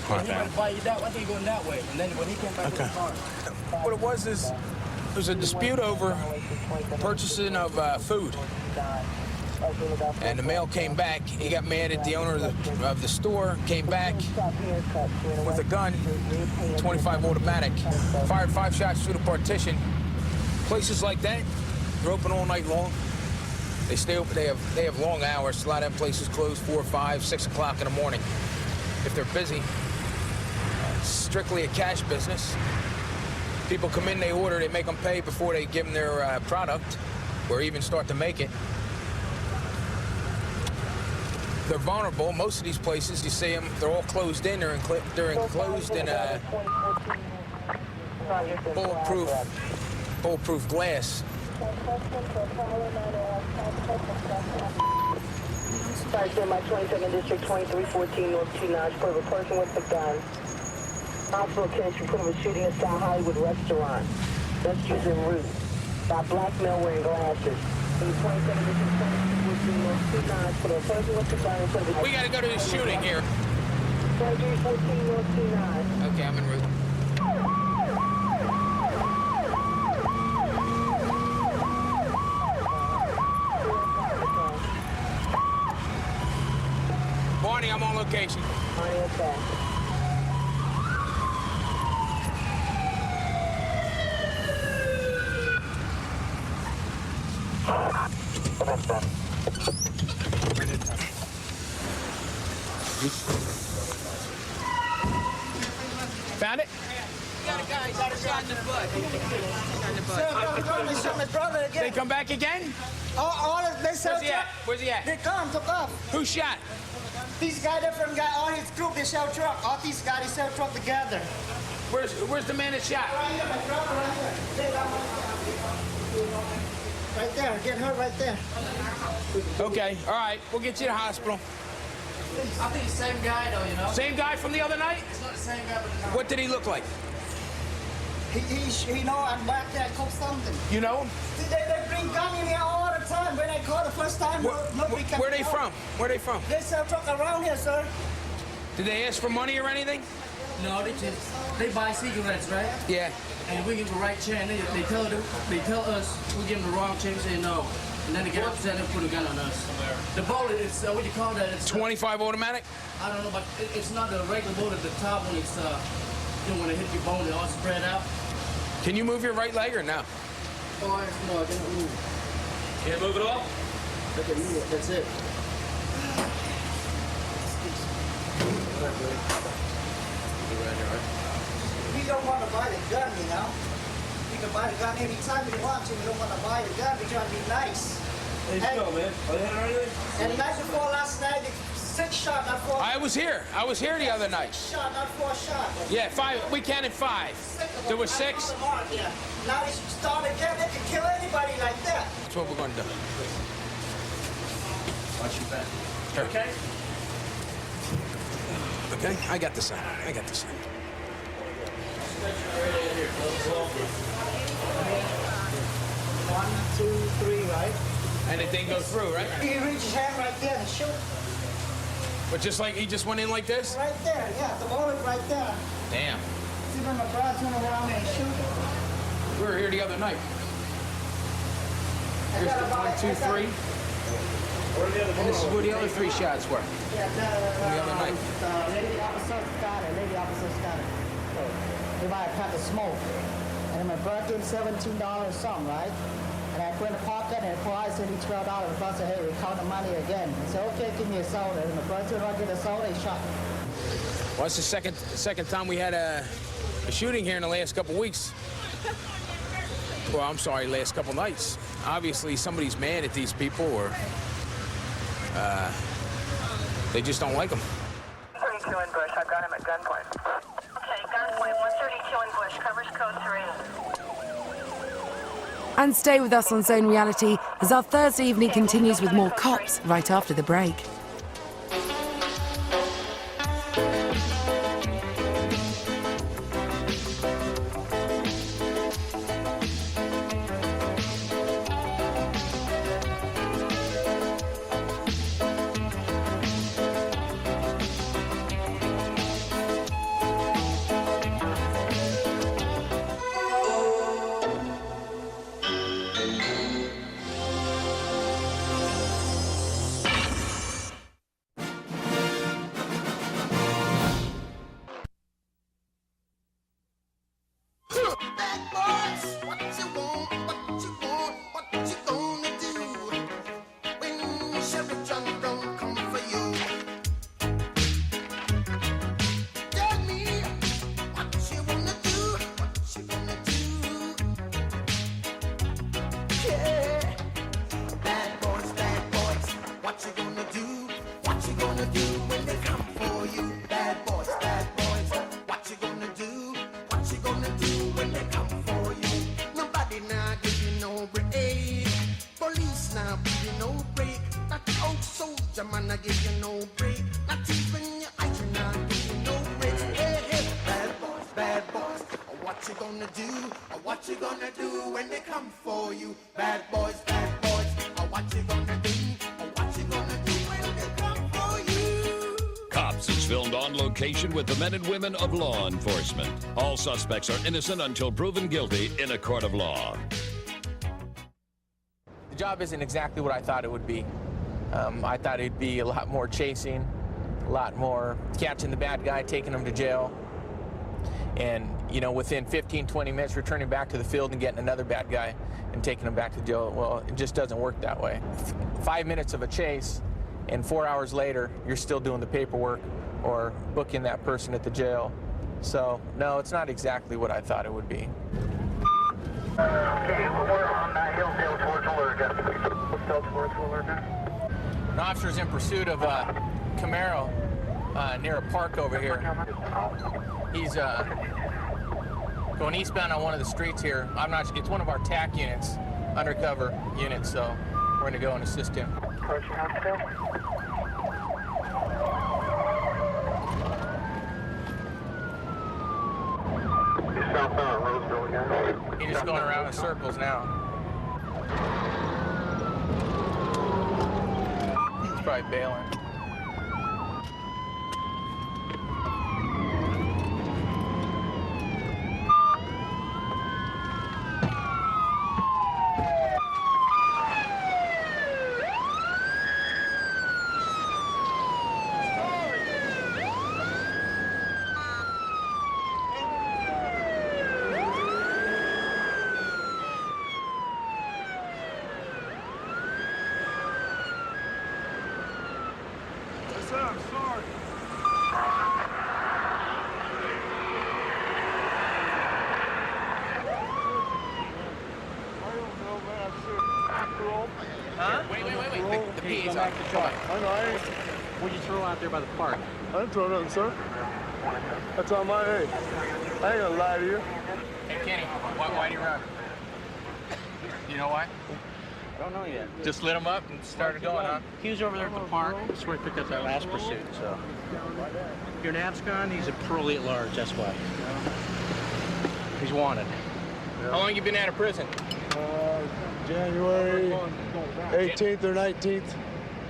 went by you that way, I think going that way. And then when he came back to the car. What it was is, there was a dispute over purchasing of food. And the mail came back. He got mad at the owner of the store, came back with a gun, 25 automatic, fired 5 shots through the partition. Places like that, they're open all night long. They stay open. They have long hours. A lot of them places close 4, 5, 6 o'clock in the morning. If they're busy, it's strictly a cash business. People come in, they order, they make them pay before they give them their product, or even start to make it. They're vulnerable. Most of these places, you see them, they're all closed in. They're enclosed in bulletproof glass. Sergeant, my 22nd District, 2314 North 29, put a person with a gun. Hospital attendants report of a shooting at South Hollywood restaurant. Rescues en route. By black male wearing glasses. In 22nd District, 2314 North 29, put a person with a gun. We got to go to the shooting here. 2314 North 29. Okay, I'm en route. Barney, I'm on location. Barney, okay. Found it? Got a guy, he's got a shot in the butt. They come back again? Where's he at? They come, took off. Who shot? These guys, different guy, all his group, they sell truck. All these guys, they sell truck together. Where's the man that shot? Right here, my brother, right there. Get hurt right there. Okay, all right, we'll get you to the hospital. I think the same guy, though, you know? Same guy from the other night? It's not the same guy, but... What did he look like? He know I'm back there, I cook something. You know him? They bring gun in here all the time. When I call the first time, nobody can. Where they from? Where they from? They sell truck around here, sir. Did they ask for money or anything? No, they buy cigarettes, right? Yeah. And we give the right chain. They tell us we give them the wrong chain, say no. And then they get upset and put a gun on us. The bullet is, what do you call that? It's 25 automatic? I don't know, but it's not the regular bullet. The top one is, when it hit your bone, it all spread out. Can you move your right leg or no? Oh, no, I can't move. Can't move at all? I can move it, that's it. We don't want to buy the gun, you know. You can buy the gun anytime you want to. We don't want to buy the gun. We're trying to be nice. Hey, go, man. Are they hitting anything? And the night before last night, 6 shot, not 4. I was here the other night. 6 shot, not 4 shot. Yeah, 5. We counted 5. There was 6. Yeah. Now they start again. They can kill anybody like that. That's what we're going to do. Watch your back. Okay. Okay, I got the sign. 1, 2, 3, right? And it didn't go through, right? He reached his hand right there and shoot. But just like he just went in like this? Right there, yeah, the bullet right there. Damn. See when my brother turn around and shoot. We were here the other night. Here's the 1, 2, 3. And this is where the other 3 shots were. Yeah, the other night. Lady officer got it. They buy a pack of smoke. And my brother gave $17 some, right? And I put in the pocket and the price said $12. The brother said, hey, we count the money again. He said, okay, give me a soda. And the brother said, I'll get a soda. He shot me. Well, it's the second time we had a shooting here in the last couple weeks. Well, I'm sorry, last couple nights. Obviously, somebody's mad at these people, or they just don't like them. 32 in Bush. I've got him at gunpoint. Okay, gunpoint. 132 in Bush. Covers code 3. And stay with us on Zone Reality as our Thursday evening continues with more cops right after the break. gonna do when they come for you? Bad boys, what you gonna do? What you gonna do when they come for you? Nobody now give you no break. Police now give you no break. Not the old soldier man I give you no break. Not even your eyes now give you no break. Hey, hey, bad boys, what you gonna do? What you gonna do when they come for you? Bad boys, what you gonna do? What you gonna do when they come for you? Cops is filmed on location with the men and women of law enforcement. All suspects are innocent until proven guilty in a court of law. The job isn't exactly what I thought it would be. I thought it'd be a lot more chasing, a lot more catching the bad guy, taking him to jail, and, you know, within 15, 20 minutes returning back to the field and getting another bad guy and taking him back to jail. Well, it just doesn't work that way. 5 minutes of a chase, and 4 hours later, you're still doing the paperwork or booking that person at the jail. So, no, it's not exactly what I thought it would be. Okay, we're on that hill still towards Allerga. Still towards Allerga. An officer's in pursuit of a Camaro near a park over here. He's going eastbound on one of the streets here. It's one of our TAC units, undercover units, so we're going to go and assist him. Approaching on still. He's southbound Roseville again. He's just going around in circles now. He's probably bailing. What'd you throw out there by the park? I didn't throw nothing, sir. That's on my head. I ain't gonna lie to you. Hey, Kenny, why do you run? You know why? I don't know yet. Just lit him up and started going, huh? He was over there at the park. That's where he picked up that last pursuit, so. Your abscond, he's a parolee at large, that's why. He's wanted. How long you been out of prison? January 18th or 19th.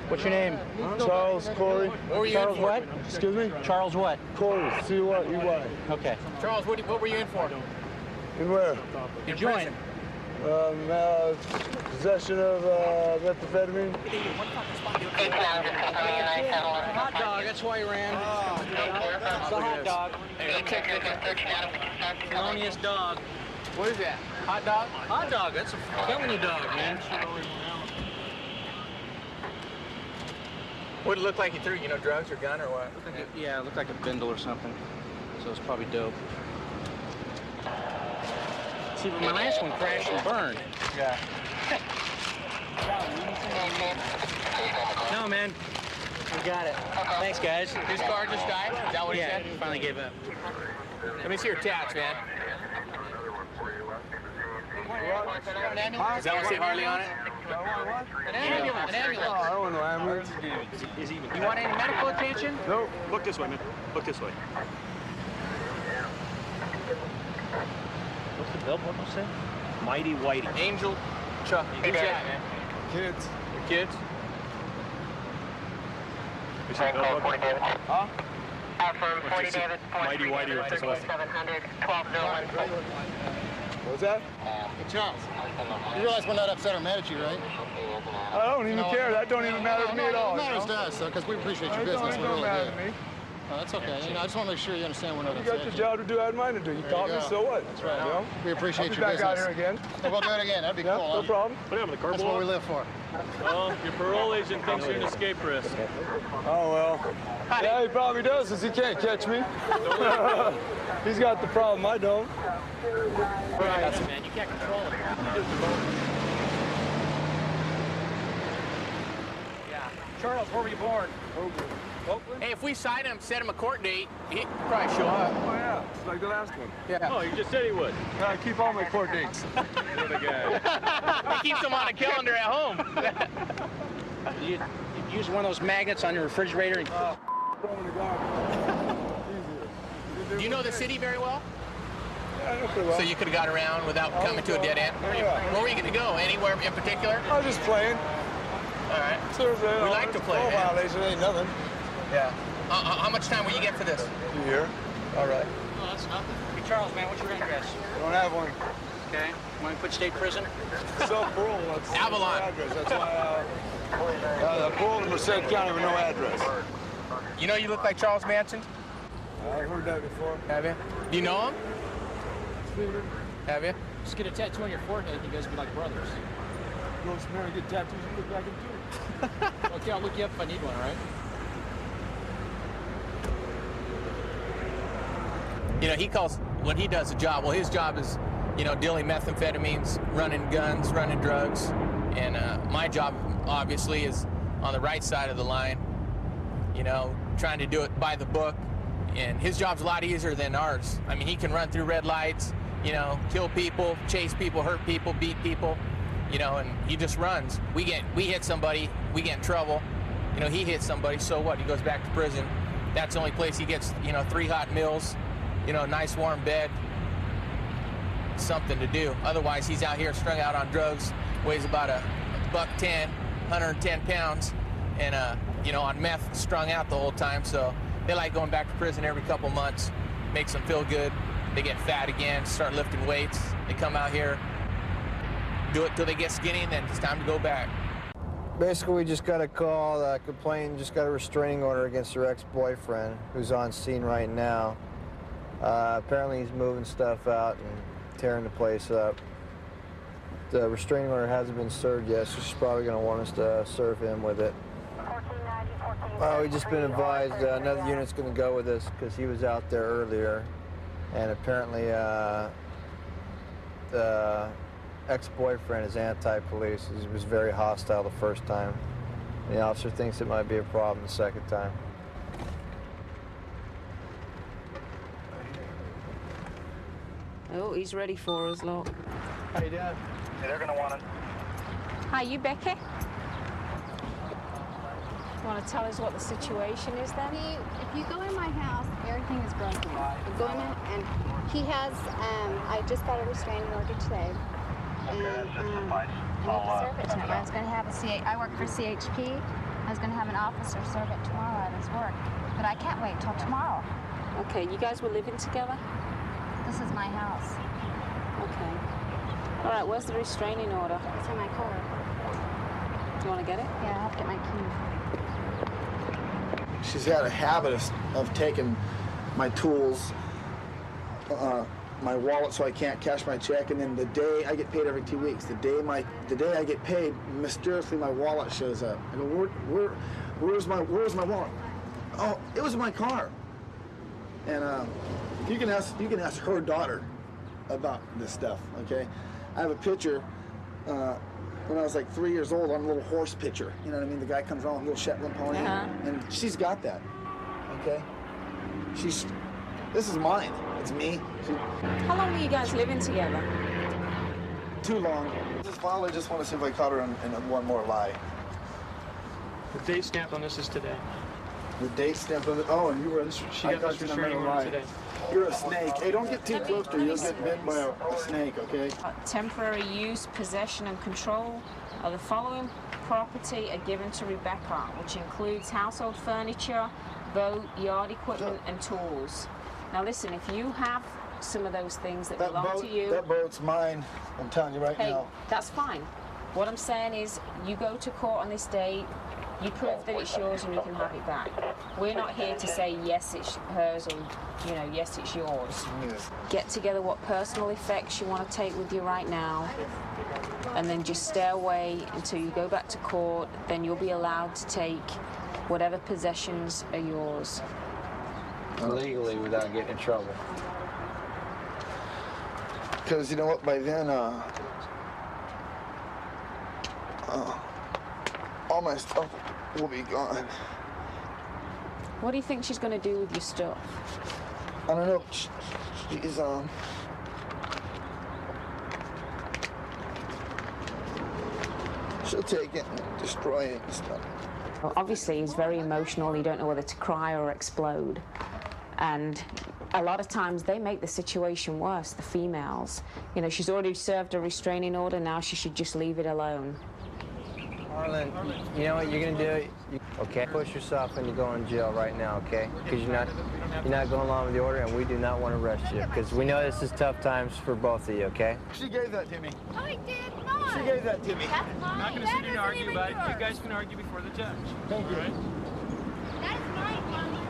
What's your name? Charles Corey. What were you Charles in for? what? Excuse me? Charles what? Corey, C-Y-E-Y. Okay. Charles, what were you in for? In where? In prison. Possession of methamphetamine. Hot dog, that's why he ran. It's a hot dog. Felonious dog. What is that? Hot dog? Hot dog, that's a felony dog, man. What did it look like he threw? You know, drugs or gun or what? Yeah, it looked like a bindle or something. So it's probably dope. See, but my last one crashed and burned. Yeah. No, man. We got it. Thanks, guys. His car just died? Is that what he said? Yeah, finally gave up. Let me see your tats, man. Does that one say Harley on it? An ambulance. An ambulance. Oh, I don't want no ambulance. You want any medical attention? Nope. Look this way, man. Look this way. What's the billboard say? Mighty Whitey. Angel Chuck. Who's that, man? Kids. Your kids? Huh? Affirm 40 David. Mighty Whitey or just 700, 1201. What's that? Hey, Charles, you realize we're not upset or mad at you, right? I don't even care. That don't even matter to me at all. It matters to us, because we appreciate your business. It don't matter to me. No, that's okay. You know, I just want to make sure you understand we're not You upset. got your job to do, I had mine to do. You taught me, so what? That's right. You know? We appreciate your I'll be back business. out here again. Hey, we'll do it again. That'd be cool. No problem. What happened to the That's what we live for. Oh, your parole agent thinks you're an escape risk. Oh, well. Yeah, he probably does, because he can't catch me. He's got the problem, I don't. Right. Man, you can't control it. Yeah. Charles, where were you born? Hey, if we cite him, set him a court date, he'd probably show up. Oh, yeah. It's like the last one. Yeah. Oh, you just said he would. I keep all my court dates. What a guy. He keeps them on a calendar at home. You use one of those magnets on your refrigerator. And... Do you know the city very well? Yeah, I know pretty well. So you could have got around without coming to a dead end? Where were you going to go? Anywhere in particular? I was just playing. All right. We like to play. Violation ain't nothing. Yeah. How much time will you get for this? A year. All right. No, that's nothing. Hey, Charles, man, what's your address? I don't have one. Okay. Want to put state prison? Self-parole. That's Avalon. Address. That's why the parole in Merced County with no address. You know you look like Charles Manson? I've heard that before. Have you? Do you know him? Have you? Just get a tattoo on your forehead. You guys be like brothers. Go somewhere and get tattoos and look back into it. Okay, I'll look you up if I need one, all right? You know, he calls what he does a job. Well, his job is, you know, dealing methamphetamines, running guns, running drugs. And my job, obviously, is on the right side of the line, you know, trying to do it by the book. And his job's a lot easier than ours. I mean, he can run through red lights, you know, kill people, chase people, hurt people, beat people, you know, and he just runs. We hit somebody, we get in trouble. You know, he hits somebody, so what? He goes back to prison. That's the only place he gets, you know, 3 hot meals, you know, a nice warm bed, something to do. Otherwise, he's out here strung out on drugs, weighs about $110, 110 pounds, and, you know, on meth, strung out the whole time. So they like going back to prison every couple months, makes them feel good. They get fat again, start lifting weights. They come out here, do it till they get skinny, and then it's time to go back. Basically, we just got a call, complaint, just got a restraining order against her ex-boyfriend, who's on scene right now. Apparently he's moving stuff out and tearing the place up. The restraining order hasn't been served yet, so she's probably going to want us to serve him with it. We've just been advised another unit's going to go with us because he was out there earlier, and apparently the ex-boyfriend is anti-police. He was very hostile the first time. The officer thinks it might be a problem the second time. Oh, he's ready for us, look. How you doing? Yeah, they're going to want it. Hi, you Becky? Want to tell us what the situation is then? If you go in my house, everything is broken. You go in and he has, I just got a restraining order today. And I need to serve it to him. I was going to have I work for CHP. I was going to have an officer serve it tomorrow at his work. But I can't wait till tomorrow. Okay, you guys were living together? This is my house. Okay. All right, where's the restraining order? It's in my car. Do you want to get it? Yeah, I have to get my key. She's had a habit of taking my tools, my wallet, so I can't cash my check, and then the day I get paid every 2 weeks, the day I get paid, mysteriously my wallet shows up. I go, where's my wallet? Oh, it was in my car. And you can ask her daughter about this stuff. Okay, I have a picture. When I was like 3 years old, on a little horse picture. You know what I mean? The guy comes around with a little Shetland pony, and she's got that. Okay, this is mine. It's me. How long were you guys living together? Too long. I just want to see if I caught her in one more lie. The date stamped on this is today. The date stamped on it. Oh, and you were. She got this restraining order today. You're a snake. Hey, don't get too close to her. You'll get bitten by a snake, okay? Temporary use, possession, and control of the following property are given to Rebecca, which includes household furniture, boat, yard equipment, and tools. Now listen, if you have some of those things that belong to you... That boat's mine. I'm telling you right now. That's fine. What I'm saying is, you go to court on this date, you prove that it's yours and you can have it back. We're not here to say, yes, it's hers, or, you know, yes, it's yours. Yes. Get together what personal effects you want to take with you right now, and then just stay away until you go back to court. Then you'll be allowed to take whatever possessions are yours. Legally, without getting in trouble. Because, you know what, by then, all my stuff will be gone. What do you think she's going to do with your stuff? I don't know. She'll take it and destroy it and stuff. Well, obviously, he's very emotional. You don't know whether to cry or explode. And a lot of times they make the situation worse, the females. You know, she's already served a restraining order, now she should just leave it alone. Harlan, you know what you're gonna do? Okay, push yourself into going to jail right now, okay? Because you're not going along with the order, and we do not want to arrest you. Because we know this is tough times for both of you, okay? She gave that to me. I did not. She gave that to me. That's mine. I'm not going to sit here and argue about it. You guys can argue before the judge. Thank you. All right? That is mine, Mommy.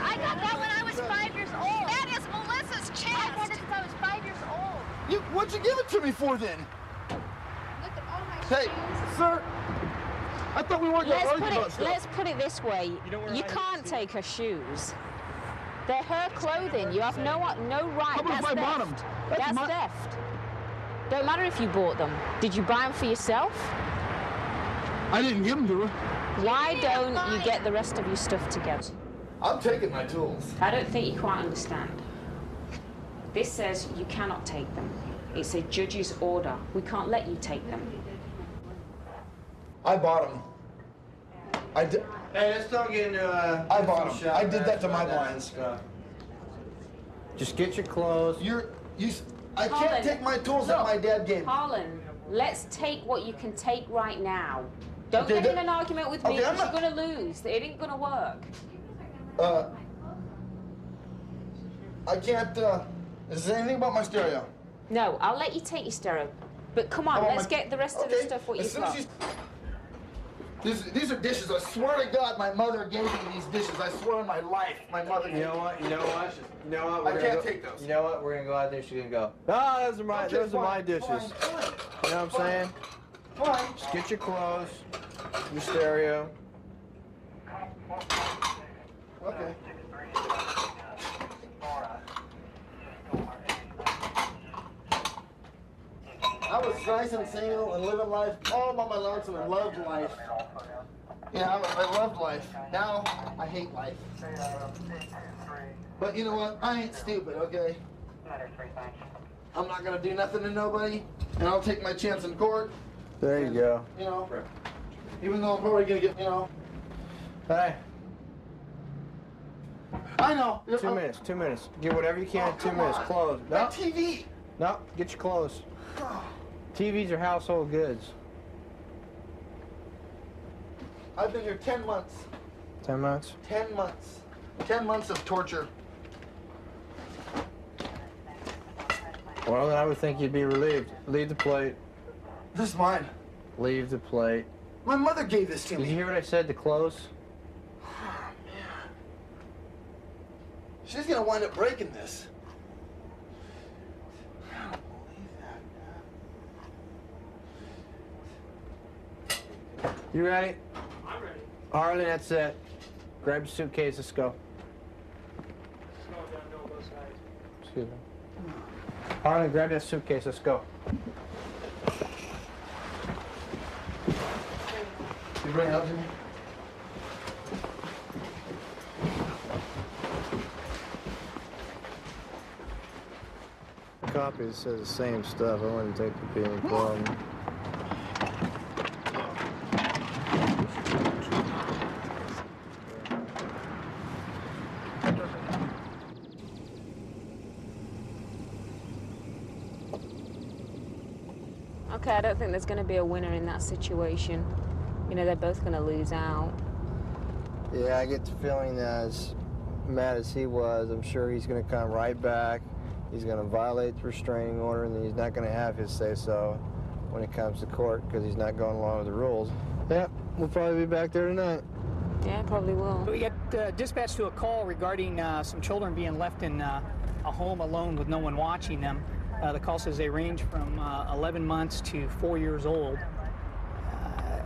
I got that when I was 5 years old. That is Melissa's chest. I had it since I was 5 years old. What'd you give it to me for then? Look at all my Hey, shoes. sir. I thought we weren't going to argue about stuff. Let's put it this way. You can't take her shoes. They're her clothing. You have no right. How about if I bought them? That's theft. Don't matter if you bought them. Did you buy them for yourself? I didn't give them to her. Why don't you get the rest of your stuff together? I'm taking my tools. I don't think you quite understand. This says you cannot take them. It's a judge's order. We can't let you take them. I bought them. I did. Hey, let's don't get into I bought them. I did that to my blinds. Just get your clothes. I can't take my tools that my dad gave me. Harlan, let's take what you can take right now. Don't Okay, get in an argument with me okay, because you're going to lose. It ain't going to work. I can't, is there anything about my stereo? No, I'll let you take your stereo. But come on, let's get the rest of the stuff what you've got. These are dishes. I swear to God, my mother gave me these dishes. I swear on my life, my mother gave me. You know what? I can't take those. You know what? We're gonna go out there. She's gonna go. Ah, those are my dishes. Fine. You know what I'm saying? Fine. Just get your clothes, your stereo. Okay. I was nice and single and living life all by my lonesome and loved life. Yeah, I loved life. Now I hate life. But you know what? I ain't stupid, okay? I'm not gonna do nothing to nobody, and I'll take my chance in court. There you go. You know, even though I'm probably gonna get, you know. Hey. I know. 2 minutes. 2 minutes. Get whatever you can. 2 minutes. Clothes. My No. TV. No. Get your clothes. TVs are household goods. I've been here 10 months. 10 months? 10 months. 10 months of torture. Well, then I would think you'd be relieved. Leave the plate. This is mine. Leave the plate. My mother gave this to me. Did you hear what I said? The clothes? She's gonna wind up breaking this. You ready? I'm ready. Harlan, that's it. Grab your suitcase, let's go. Excuse me. Harlan, grab that suitcase, let's go. You bring it up to me? Copy that says the same stuff. I wouldn't think there'd be any problem. Okay, I don't think there's going to be a winner in that situation. You know, they're both going to lose out. Yeah, I get the feeling that as mad as he was, I'm sure he's going to come right back. He's going to violate the restraining order, and then he's not going to have his say-so when it comes to court because he's not going along with the rules. Yeah, we'll probably be back there tonight. Yeah, probably will. We got dispatched to a call regarding some children being left in a home alone with no one watching them. The call says they range from 11 months to 4 years old.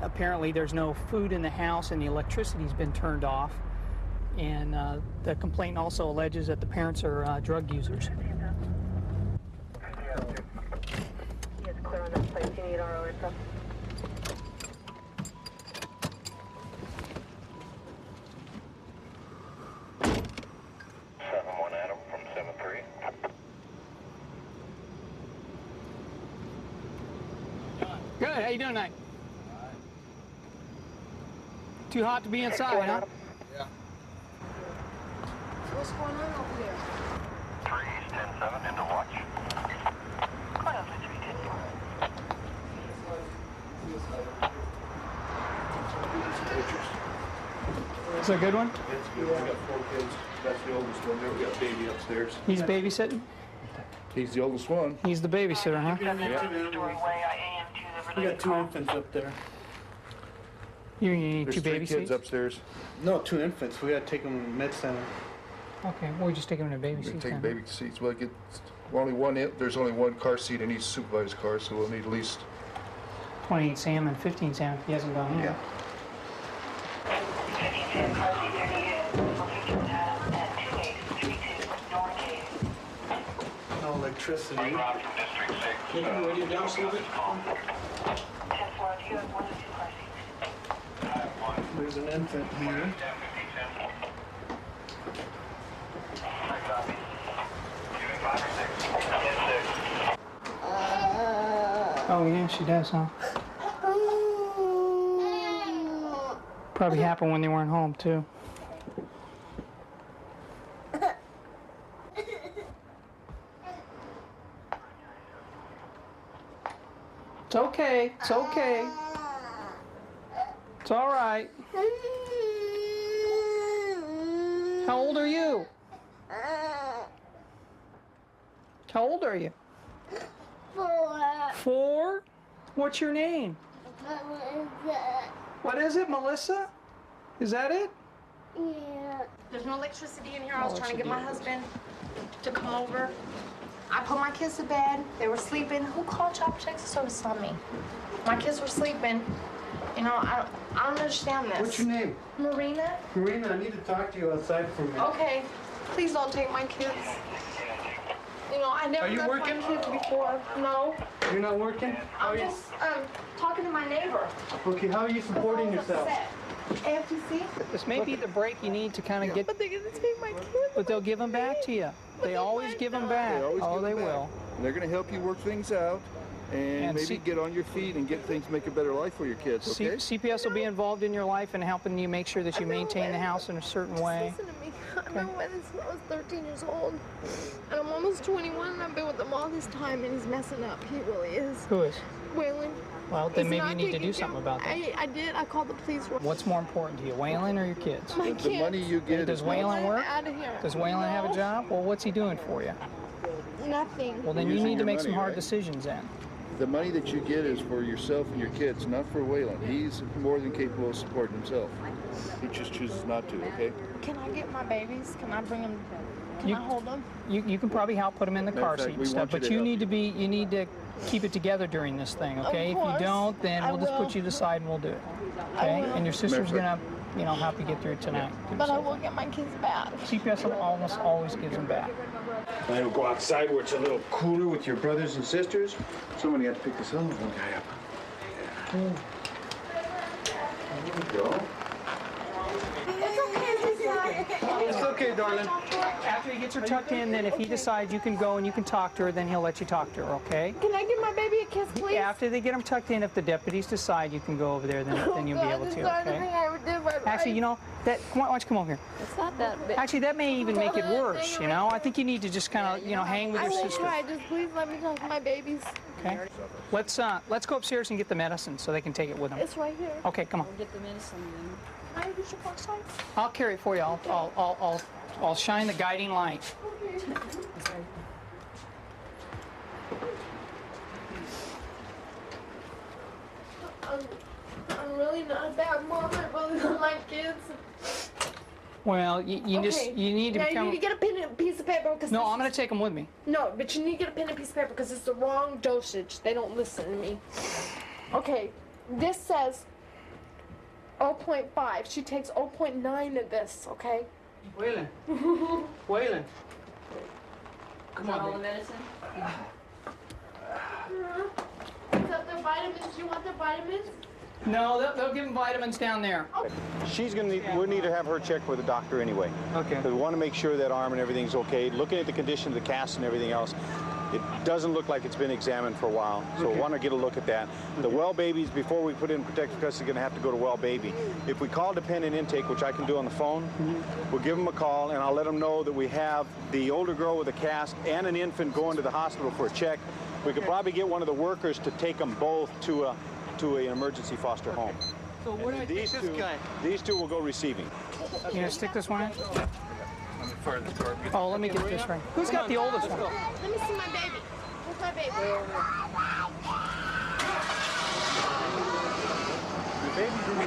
Apparently there's no food in the house and the electricity's been turned off. And the complaint also alleges that the parents are drug users. Yes, clear on that place. You need RO info. Good. How you doing tonight? Too hot to be inside, huh? Yeah. What's going on over there? 3 10-7 into watch. Is that a good one? That's good. We got 4 kids. That's the oldest one there. We got baby upstairs. He's babysitting? He's the oldest one. He's the babysitter, huh? We got 2 infants up there. You need There's 2 3 baby kids seats? upstairs. No, 2 infants. We got to take them to med center. Okay, well, we just take them to baby We seats take then. baby seats. Well, there's only one car seat in each supervisor's car, so we'll need at least 28 Sam and 15 Sam if he hasn't gone in. Yeah. No electricity. Can you radio down a little bit? There's an infant here. Oh, yeah, she does, huh? Probably happened when they weren't home, too. It's okay. It's okay. It's all right. How old are you? How old are you? 4? What's your name? What is it, Melissa? Is that it? Yeah. There's no electricity in here. I was trying to get my husband to come over. I put my kids to bed. They were sleeping. Who called Child Protective Service on me? My kids were sleeping. You know, I don't understand this. What's your name? Marina. Marina, I need to talk to you outside for a minute. Okay. Please don't take my kids. You know, I never Are you left working? my kids before. No. You're not working? I'm just talking to my neighbor. Okay, how are you supporting yourself? AFTC? This may be the break you need to kind of get... But they're going to take my kids. But they'll give them back to you. They always give them back. Oh, they will. And they're going to help you work things out and maybe get on your feet and get things, make a better life for your kids, okay? CPS will be involved in your life and helping you make sure that you maintain the house in a certain way. Listen to me. I remember when I was 13 years old, and I'm almost 21, and I've been with him all this time, and he's messing up. He really is. Who is? Waylon. Well, then He's maybe not you need to taking do something care- about that. I did. I called the police. What's more important to you, Waylon or your kids? My The money you get Does is Waylon work? Out of here. Does Waylon have a No. job? Well, what's he doing for you? Nothing. Well, then you Using need to your make some money, hard right? decisions then. The money that you get is for yourself and your kids, not for Waylon. He's more than capable of supporting himself. He just chooses not to, okay? Can I get my babies? Can I bring them? Can You- I hold them? You can probably help put them in the Matter of car fact, seat we and stuff, want you but to you help. need to keep it together during this thing, okay? If you course. don't, then I we'll just put will. you to the side and we'll do it. I Okay? will. And your sister's Matter gonna, of help you get through it tonight. But I will get my kids back. CPS almost always gives them back. I will go outside where it's a little cooler with your brothers and sisters. Somebody had to pick this other one guy up. There we go. It's okay, darling. After he gets her tucked in, then if he decides you can go and you can talk to her, then he'll let you talk to her, okay? Can I give my baby a kiss, please? After they get them tucked in, if the deputies decide you can go over there, then you'll be able It's to, not anything okay? I ever did by Actually, you know, why don't you come over here? It's not that big. Actually, that may even make it worse, you know? I think you need to just kind of, hang with I your will sister. try. Just please let me talk to my babies. Okay? Let's go upstairs and get the medicine so they can take it with them. It's right here. Okay, come on. Get the medicine then. Can I use your flashlight? I'll carry it for you. I'll shine the guiding light. I'm really not a bad mom. I really love my kids. Well, you need to now become. you need to get a pen and a piece of paper because No, I'm going to take them with me. No, but you need to get a pen and a piece of paper because it's the wrong dosage. They don't listen to me. Okay, this says 0.5. She takes 0.9 of this, okay? Waylon. Waylon. Come on, all baby. the medicine? Is that the vitamins? Do you want the vitamins? No, they'll give them vitamins down there. She's gonna need, we'll need to have her checked with a doctor anyway. Okay. We want to make sure that arm and everything's okay. Looking at the condition of the cast and everything else, It doesn't look like it's been examined for a while, so we want to get a look at that. The well babies, before we put in protective custody, are going to have to go to well baby. If we call dependent intake, which I can do on the phone, we'll give them a call, and I'll let them know that we have the older girl with a cast and an infant going to the hospital for a check. We could probably get one of the workers to take them both to an emergency foster home. So what do I these take two, this guy? These two will go receiving. You gonna stick this one in? Oh, let me get this right. Who's got the oldest one? Let me see my baby. Where's my baby? The baby's in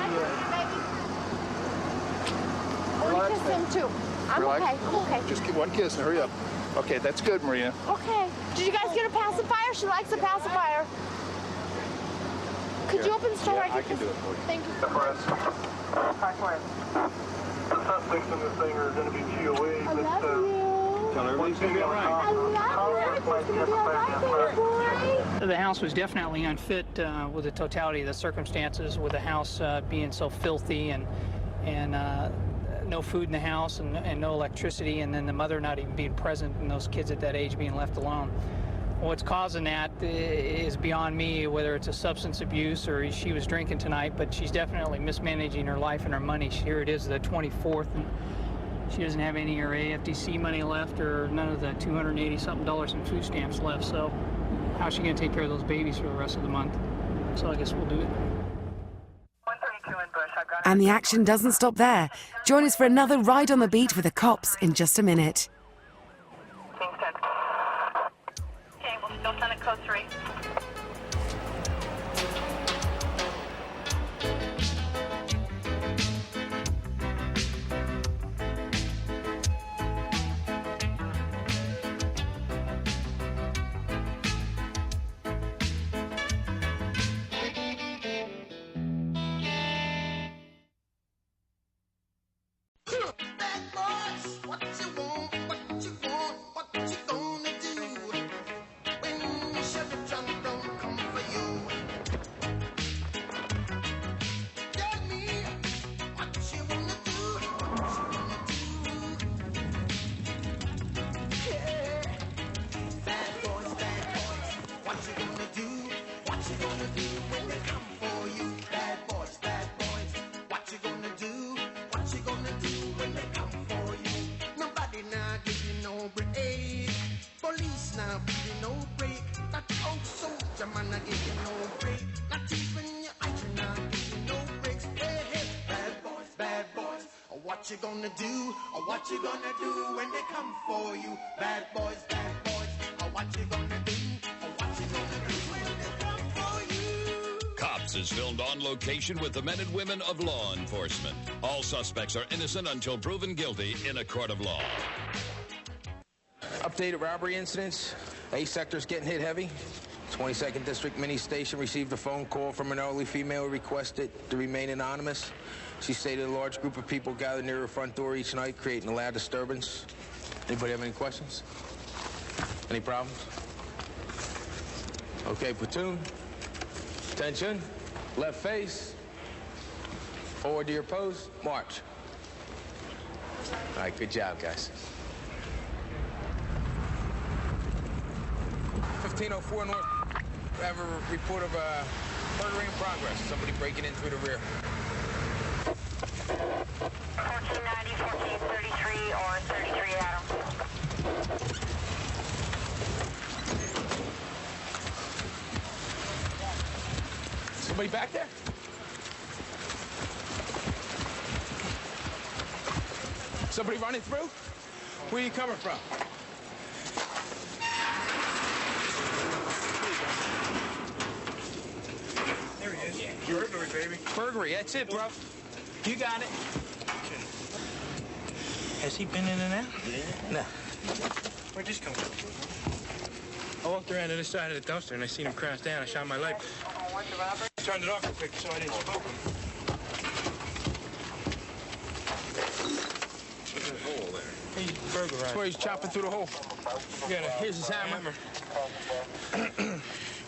I want to kiss him too. I'm Relax. okay. I'm okay. Just give one kiss and hurry up. Okay, that's good, Maria. Okay. Did you guys get a pacifier? She likes a pacifier. Could you open the store? Yeah, I can do it for you. Thank you. The suspects in this thing are going to be GOA. I love you. Tell everybody's going to be all right. I love you. Everything's going to be all right, baby boy. The house was definitely unfit with the totality of the circumstances, with the house being so filthy and no food in the house and no electricity, and then the mother not even being present and those kids at that age being left alone. What's causing that is beyond me, whether it's a substance abuse or she was drinking tonight, but she's definitely mismanaging her life and her money. Here it is, the 24th, and she doesn't have any of her AFDC money left or none of the $280-something in food stamps left, so how's she going to take care of those babies for the rest of the month? So I guess we'll do it. And the action doesn't stop there. Join us for another ride on the beat with the cops in just a minute. Okay, we'll still send it code 3. Bad boys, what you want, what you want, what you gonna do when you shove the drum don't come for you? Tell me what you wanna do, what you gonna do? Yeah, bad boys, what you gonna do, what you gonna do when they come for you? Bad boys, what you gonna do? What you gonna do when they come for you? Nobody now give you no break. Police now give you no break. That old soldier man now give you no break. Not even your iron now give you no breaks. Hey, hey, bad boys, what you gonna do? Or what you gonna do when they come for you? Bad boys, what you gonna do? Or what you gonna do when they come for you? Cops is filmed on location with the men and women of law enforcement. All suspects are innocent until proven guilty in a court of law. Updated robbery incidents. A sector's getting hit heavy. 22nd District Mini Station received a phone call from an elderly female who requested to remain anonymous. She stated a large group of people gathered near her front door each night, creating a loud disturbance. Anybody have any questions? Any problems? Okay, platoon. Attention. Left face. Forward to your post. March. All right, good job, guys. 1504 North. We have a report of burglary in progress. Somebody breaking in through the rear. 1490, 1433, or 33 Adam. Somebody back there? Somebody running through? Where are you coming from? There he is. Burglary, baby. Burglary, that's it, bro. You got it. Has he been in and out? No. Where'd this come from? I walked around to the side of the dumpster and I seen him crash down. I shot my light. Turned it off real quick so I didn't smoke him. There's a hole there. He's burglarized. That's where he's chopping through the hole. Here's his hammer.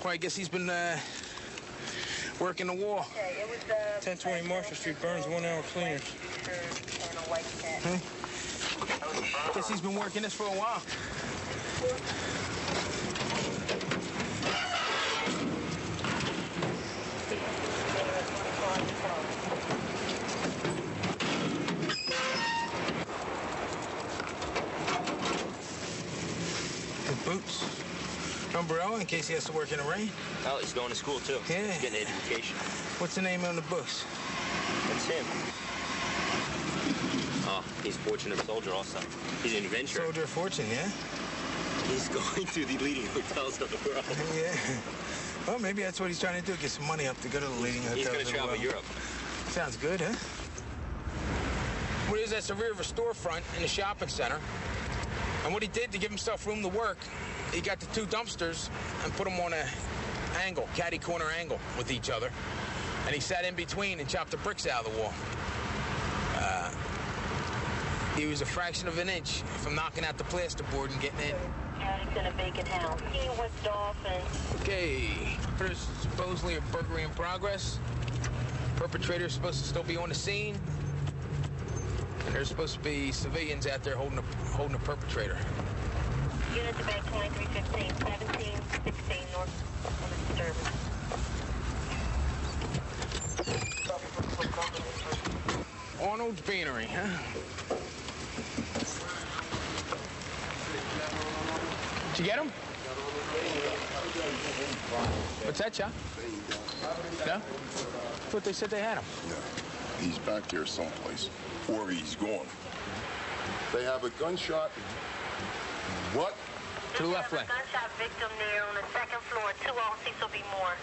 Well, I guess he's been working the wall. 1020 Marshall Street, Burns, 1 hour cleaners. Guess he's been working this for a while. Boots. Umbrella in case he has to work in the rain. Oh, he's going to school too. Yeah. He's getting an education. What's the name on the books? That's him. Oh, he's Fortunate Soldier also. He's an adventurer. Soldier of Fortune, yeah? He's going to the leading hotels of the world. Yeah. Well, maybe that's what he's trying to do, get some money up to go to the leading hotels. He's going to travel Europe. Sounds good, huh? What is that's the rear of a storefront in a shopping center. And what he did to give himself room to work, he got the two dumpsters and put them on an angle, catty corner angle with each other. And he sat in between and chopped the bricks out of the wall. He was a fraction of an inch from knocking out the plasterboard and getting in. He's in a vacant house. He was Dolphins. Okay, there's supposedly a burglary in progress. Perpetrator's supposed to still be on the scene. And there's supposed to be civilians out there holding a perpetrator. Unit to bank 2315, 1716 north on the disturbance. Arnold's Beanery, huh? Did you get him? What's that, Chuck? No? I thought they said they had him. Yeah. He's back there someplace. Or he's gone. They have a gunshot. What? To the left leg. Gunshot victim there on the second floor. 2 officers will be more.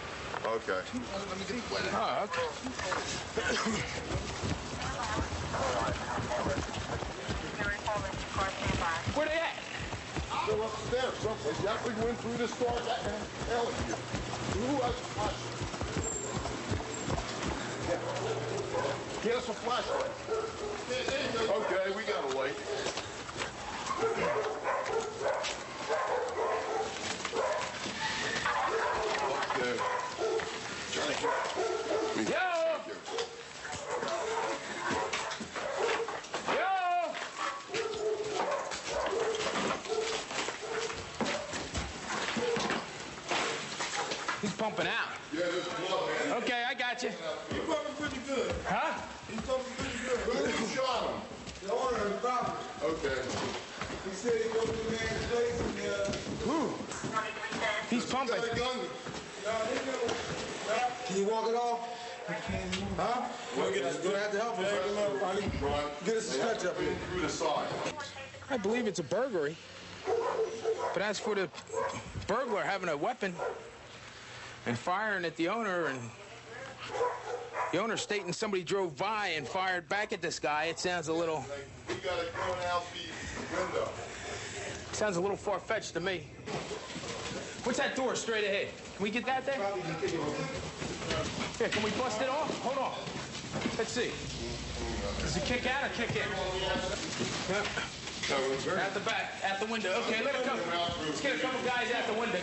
Okay. Oh, okay. Where they at? They're upstairs someplace. You have to went through this door. Hell of you. Who has a flashlight? Get us a flashlight. Okay, we got a light. Upstairs. Johnny. Yo! He's pumping out. Yeah, there's blood, man. Okay, I got you. You're pumping pretty good. Huh? He's pumping pretty good. Who shot him? The owner of the property. Okay. He said he goes to the man's place and Who? He's pumping. got a gun. Can you walk it off? Huh? We'll get this. You're gonna have to help us. Get us a stretch up here. Through the side. I believe it's a burglary. But as for the burglar having a weapon and firing at the owner, and the owner stating somebody drove by and fired back at this guy, it sounds a little... We got it going out the window. Sounds a little far-fetched to me. What's that door straight ahead? Can we get that there? Here, can we bust it off? Hold on. Let's see. Does it kick out or kick in? Yeah. At the back, at the window. Okay, let it go. Let's get a couple guys at the window.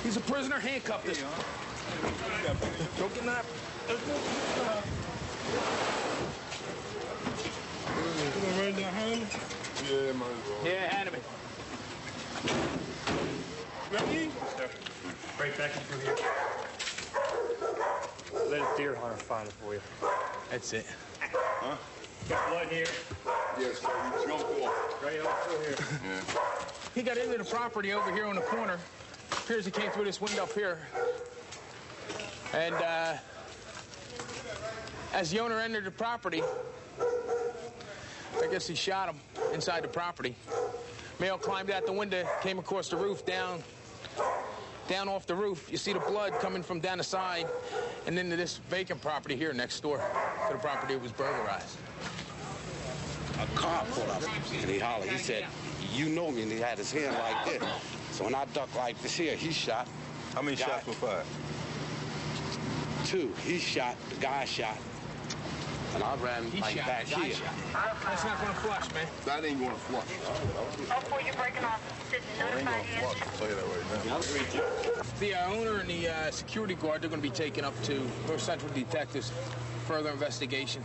He's a prisoner, handcuffed us. Don't get that. Yeah, might as well. Yeah, hand him. Ready? Right back in through here. Let a deer hunter find it for you. That's it. Huh? Got blood here. Yes, so you jump off. Right up through here. Yeah. He got into the property over here on the corner. Appears he came through this window up here. And as the owner entered the property, I guess he shot him inside the property. Male climbed out the window, came across the roof, down off the roof. You see the blood coming from down the side and into this vacant property here next door to the property that was burglarized. A car pulled up and he hollered. He said, "You know me," and he had his hand like this. So when I ducked like this here, he shot. How many shots were fired? 2. He shot, the guy shot. And I ran like back here. That's not going to flush, man. That ain't going to flush. Oh, boy, you're breaking off. Ain't going to flush, I'll tell you that right now. The owner and the security guard, they're going to be taken up to North Central Detectives for further investigation.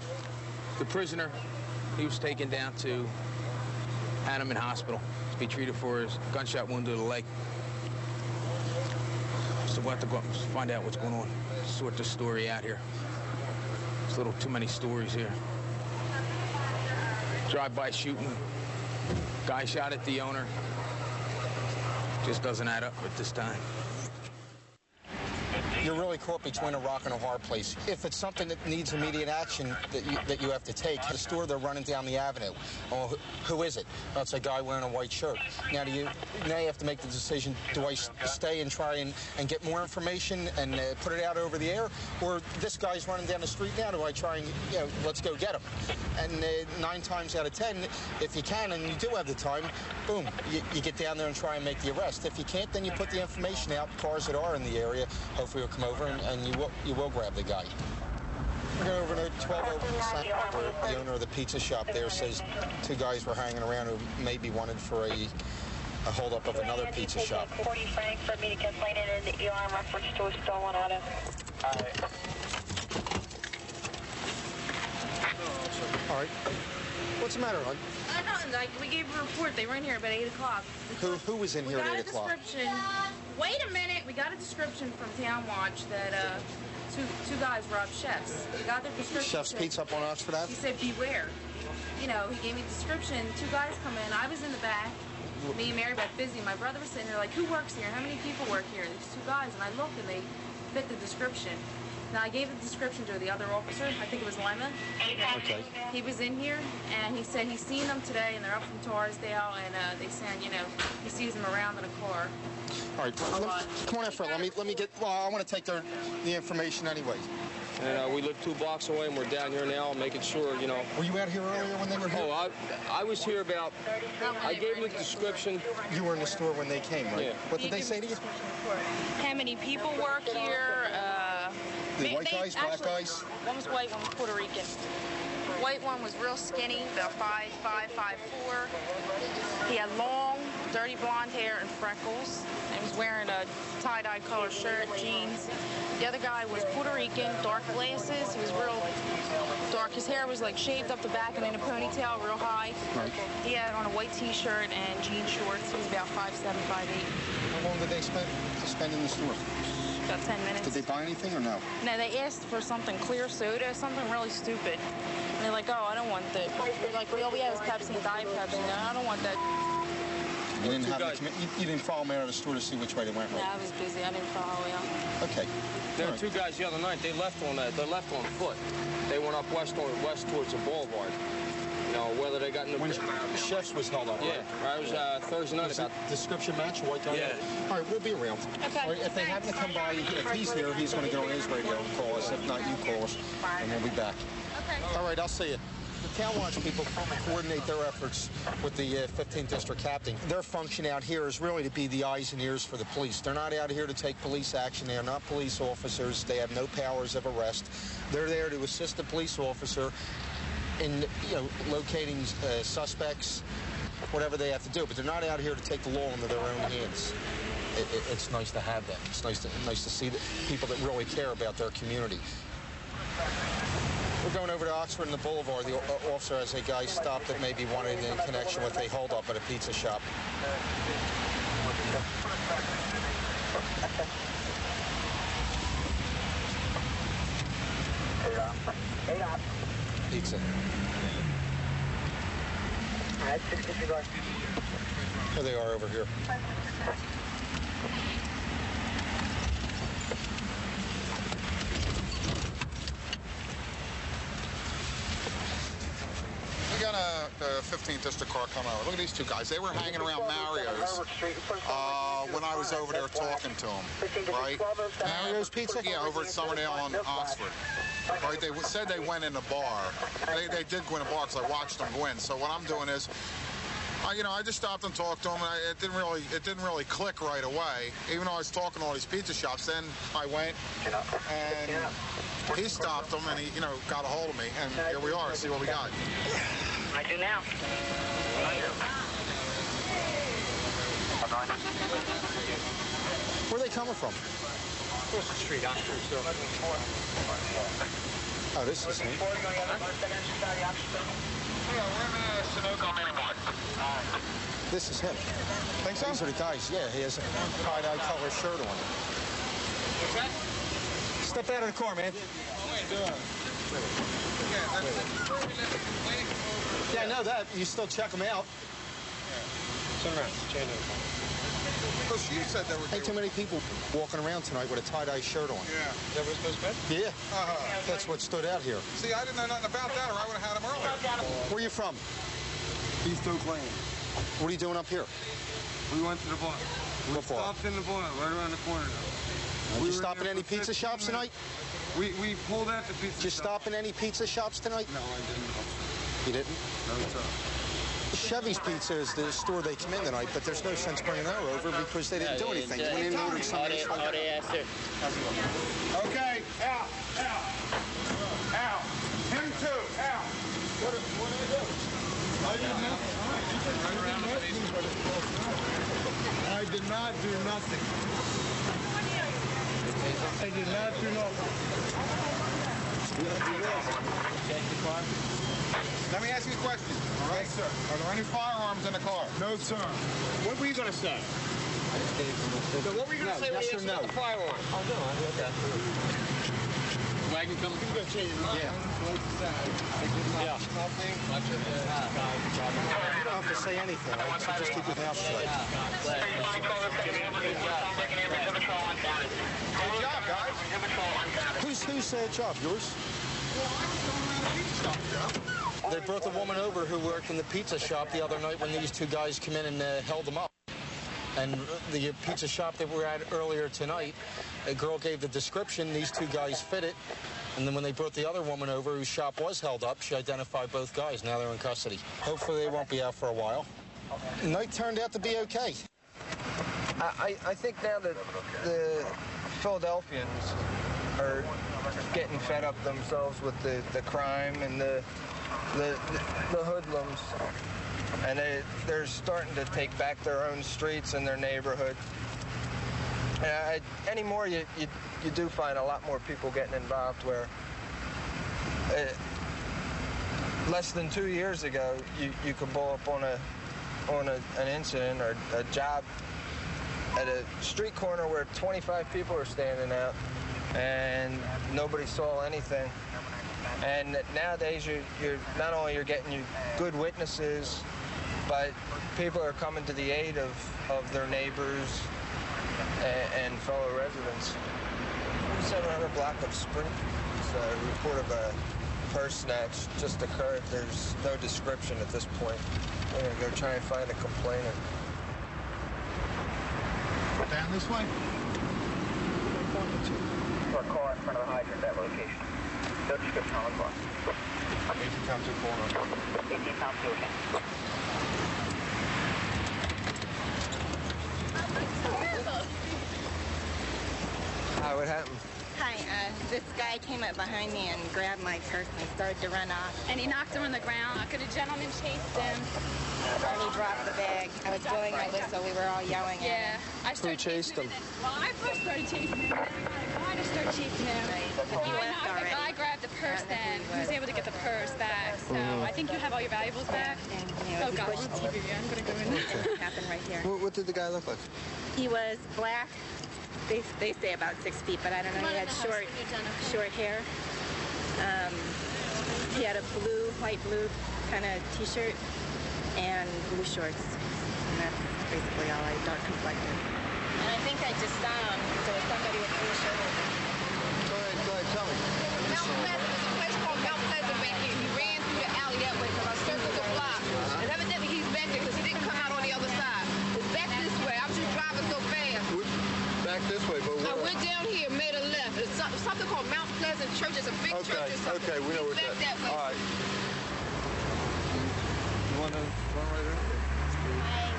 The prisoner, he was taken down to Hanneman Hospital to be treated for his gunshot wound to the leg. So we'll have to go up and find out what's going on, sort this story out here. There's a little too many stories here. Drive-by shooting. Guy shot at the owner. Just doesn't add up at this time. You're really caught between a rock and a hard place. If it's something that needs immediate action that you have to take, the store, they're running down the avenue. Oh, who is it? Oh, it's a guy wearing a white shirt. Now you have to make the decision, do I stay and try and get more information and put it out over the air? Or this guy's running down the street now, do I try and, let's go get him? And 9 times out of 10, if you can and you do have the time, boom, you get down there and try and make the arrest. If you can't, then you put the information out, cars that are in the area, hopefully will come over and you will grab the guy. We're going over to 12 where the owner of the pizza shop there says 2 guys were hanging around who may be wanted for a holdup of another pizza shop. 40 francs for me to complain in the ER in reference to a stolen auto. All right. What's the matter, hon? Nothing. Like, we gave a report. They were in here about 8 o'clock. Who was in here at 8 o'clock? We got a description. Wait a minute. We got a description from Town Watch that two guys robbed chefs. We got their description. Chef's Pizza up on Oxford Ave? He said, beware. He gave me a description. 2 guys come in. I was in the back. Me and Mary got busy. My brother was sitting there like, who works here? How many people work here? These 2 guys. And I looked and they fit the description. Now, I gave the description to the other officer. I think it was Lima. Okay. He was in here, and he said he's seen them today, and they're up from Torresdale, and they said, he sees them around in a car. All right, come on in, Fred. Let me get. Well, I want to take the information anyway. And we live 2 blocks away, and we're down here now, making sure, Were you out here earlier when they were here? Oh, I was here about. I gave them the description. You were in the store when they came, right? Yeah. What did they say to you? How many people work here? The white guys, black guys? One was white, one was Puerto Rican. The white one was real skinny, about 5'5", 5'4". He had long, dirty blonde hair and freckles. And he was wearing a tie-dye color shirt, jeans. The other guy was Puerto Rican, dark glasses. He was real dark. His hair was like shaved up the back and in a ponytail, real high. Right. He had on a white T-shirt and jean shorts. He was about 5'7", 5'8". How long did they spend in the store? About 10 minutes. Did they buy anything or no? No, they asked for something clear soda, something really stupid. And they're like, oh, I don't want that. They're like, well, all we have is Pepsi and Diet Pepsi. No, I don't want that. You didn't you didn't follow me out of the store to see which way they went, right? No, I was busy. I didn't follow you. Okay. There were 2 guys the other night. They left on foot. They went up west towards the boulevard. Whether they got in the... When Chef's was held up, yeah, right? It was Thursday night. About description match, white guy? Yeah. All right, we'll be around. Okay. All right, if they happen to come by, if he's here, he's going to get on his radio and call us. If not, you call us, and we'll be back. Okay. All right, I'll see you. The Town Watch people coordinate their efforts with the 15th District Captain. Their function out here is really to be the eyes and ears for the police. They're not out here to take police action. They are not police officers. They have no powers of arrest. They're there to assist the police officer in locating suspects, whatever they have to do. But they're not out here to take the law into their own hands. It's nice to have that. It's nice to see the people that really care about their community. We're going over to Oxford and the Boulevard. The officer has a guy stopped that maybe wanted in connection with a holdup at a pizza shop. Pizza. All right, 60 cigars. Here they are over here. We got a 15th District car coming over. Look at these 2 guys. They were hanging around Mario's when I was over there talking to them, right? Mario's Pizza? Yeah, over at Summerdale on Oxford. Right, they said they went in a bar. They did go in a bar because I watched them go in. So what I'm doing is, I just stopped and talked to them, and it didn't really click right away. Even though I was talking to all these pizza shops, then I went and he stopped them, and he got a hold of me, and here we are. See what we got. I do now. Where are they coming from? Across the street, Oxford. Oh, this is neat. This is him. Think so? These are the guys. Yeah, he has a tie-dye color shirt on. What's that? Step out of the car, man. What are you doing? Yeah, I know that. You still check them out. Turn around. Change it. Because she said there were... Ain't too many people walking around tonight with a tie-dye shirt on. Yeah. That was supposed to be? Yeah. That's what stood out here. See, I didn't know nothing about that, or I would have had him earlier. Where are you from? East Oak Lane. What are you doing up here? We went to the bar. We stopped in the bar right around the corner now. Did you stop in any pizza shops tonight? We pulled out the pizza Did you stop in any pizza shops tonight? No, I didn't. You didn't? No, sir. Chevy's Pizza is the store they come in tonight, but there's no sense bringing her over because they didn't do anything. You went in and ordered something. Okay, out. Him too, out. What did I do? I did not do nothing. I did not do nothing. Check the car. Let me ask you a question. All right, sir. Are there any firearms in the car? No, sir. What were you going to say? So what were you going to say when you asked about the firearm? Oh, no, I heard that. Wagon coming. He's going to change his mind. Yeah. Yeah. Nothing. You don't have to say anything. Right? So just keep your mouth shut. Good job, guys. Whose job? Yours? They brought the woman over who worked in the pizza shop the other night when these two guys come in and held them up. And the pizza shop that we were at earlier tonight, a girl gave the description, these two guys fit it. And then when they brought the other woman over whose shop was held up, she identified both guys. Now they're in custody. Hopefully they won't be out for a while. The night turned out to be okay. I think now that the Philadelphians are getting fed up themselves with the crime and the hoodlums, and they're starting to take back their own streets and their neighborhood. Anymore, you do find a lot more people getting involved. Where less than 2 years ago, you could blow up on an incident or a job at a street corner where 25 people are standing out and nobody saw anything. And nowadays, you're not only you're getting good witnesses, but people are coming to the aid of their neighbors and fellow residents. 700 block of Spring. It's a report of a purse snatch just occurred. There's no description at this point. We're gonna go try and find a complainant. Down this way? For a car in front of the hydrant at that location. No description on the car. 18 times 2 corner. 18 times 2, okay. Hi, what happened? Hi, this guy came up behind me and grabbed my purse and started to run off. And he knocked him on the ground. Could a gentleman chased him? And he dropped the bag. I was blowing my whistle. We were all yelling at him. Who chased him? Well, I first started chasing him. I tried to start chasing him. But he left The already. guy grabbed the purse then. He was able to get the purse back. So I think you have all your valuables back. Oh, gosh, TV. I'm going to go in. It happened right here. What did the guy look like? He was black. They say about 6 feet, but I don't know. He had short hair. He had a light blue kind of T-shirt and blue shorts. And that's basically all. Dark complected. And I think I just saw him. There was somebody with blue shirt. Go ahead, tell me. Mount Pleasant, there's a place called Mount Pleasant back here. He ran through the alley that way because I circled the block. And evidently he's back there because he didn't come out on the other side. It's back this way. I was just driving so fast. Back this way, but I went down here, made a left. It's something called Mount Pleasant Church. It's a big church or something. Okay, we know where He's back that way. All right. You want to run right there?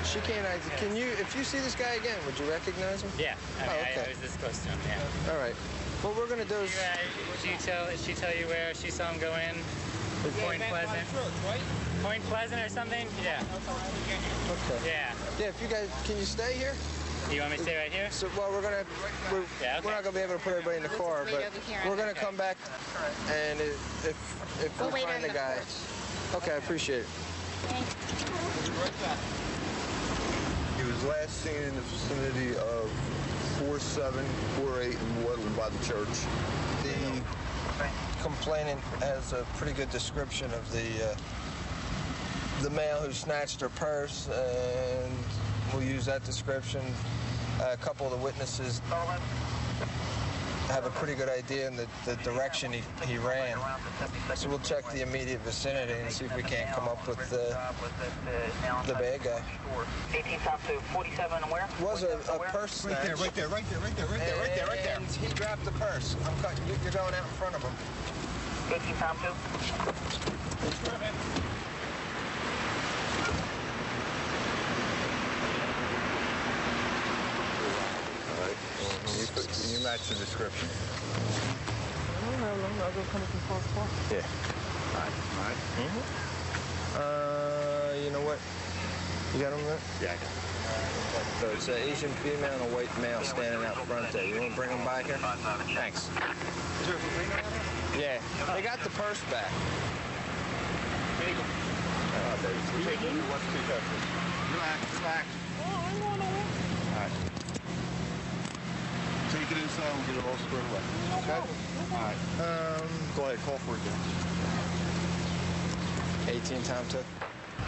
She can't. Can you? If you see this guy again, would you recognize him? Yeah. I okay. was this close to him. Yeah. All right. What we're gonna do is. Did she tell you where she saw him go in? Point Pleasant. Point Pleasant or something? Yeah. Okay. Yeah. Yeah. If you guys, can you stay here? You want me to stay right here? So, well, we're not gonna be able to put everybody in the car, but we're gonna come back, and if we find the guy. Okay, I appreciate it. He was last seen in the vicinity of 4748 and Woodland by the church. The complainant has a pretty good description of the male who snatched her purse, and we'll use that description. A couple of the witnesses have a pretty good idea in the direction he ran. So we'll check the immediate vicinity and see if we can't come up with the bad guy. 18 top to 47 and where? Was a purse snatch. Right there. And he grabbed the purse. You're going out in front of him. 18 top 2. You match the description. I'll go coming from false far. Yeah. All right. You know what? You got them there? Yeah, I got it. So it's an Asian female and a white male standing out front there. You want to bring them by here? Thanks. Yeah. They got the purse back. Relax. Oh, I'm going away. All right. Take it inside and get it all squared away. Okay? All right. Go ahead, call for it again. 18 time took.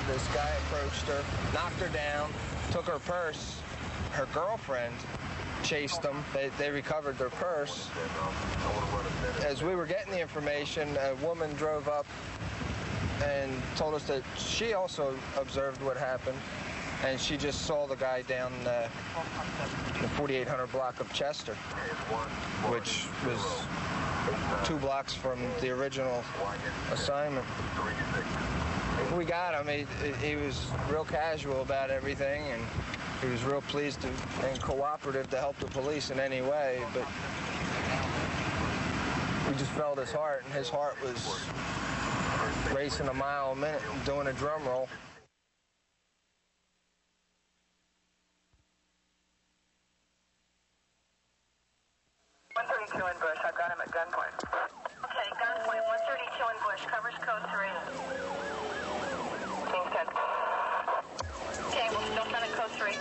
This guy approached her, knocked her down, took her purse. Her girlfriend chased them. They recovered their purse. As we were getting the information, a woman drove up and told us that she also observed what happened, and she just saw the guy down the 4800 block of Chester, which was 2 blocks from the original assignment. We got him. He was real casual about everything, and he was real pleased and cooperative to help the police in any way, but we just felt his heart, and his heart was racing a mile a minute and doing a drum roll. In Bush. I've got him at gunpoint. Okay, gunpoint, 132 in Bush, covers code 3. Team 10. Okay, we're still sending code 3.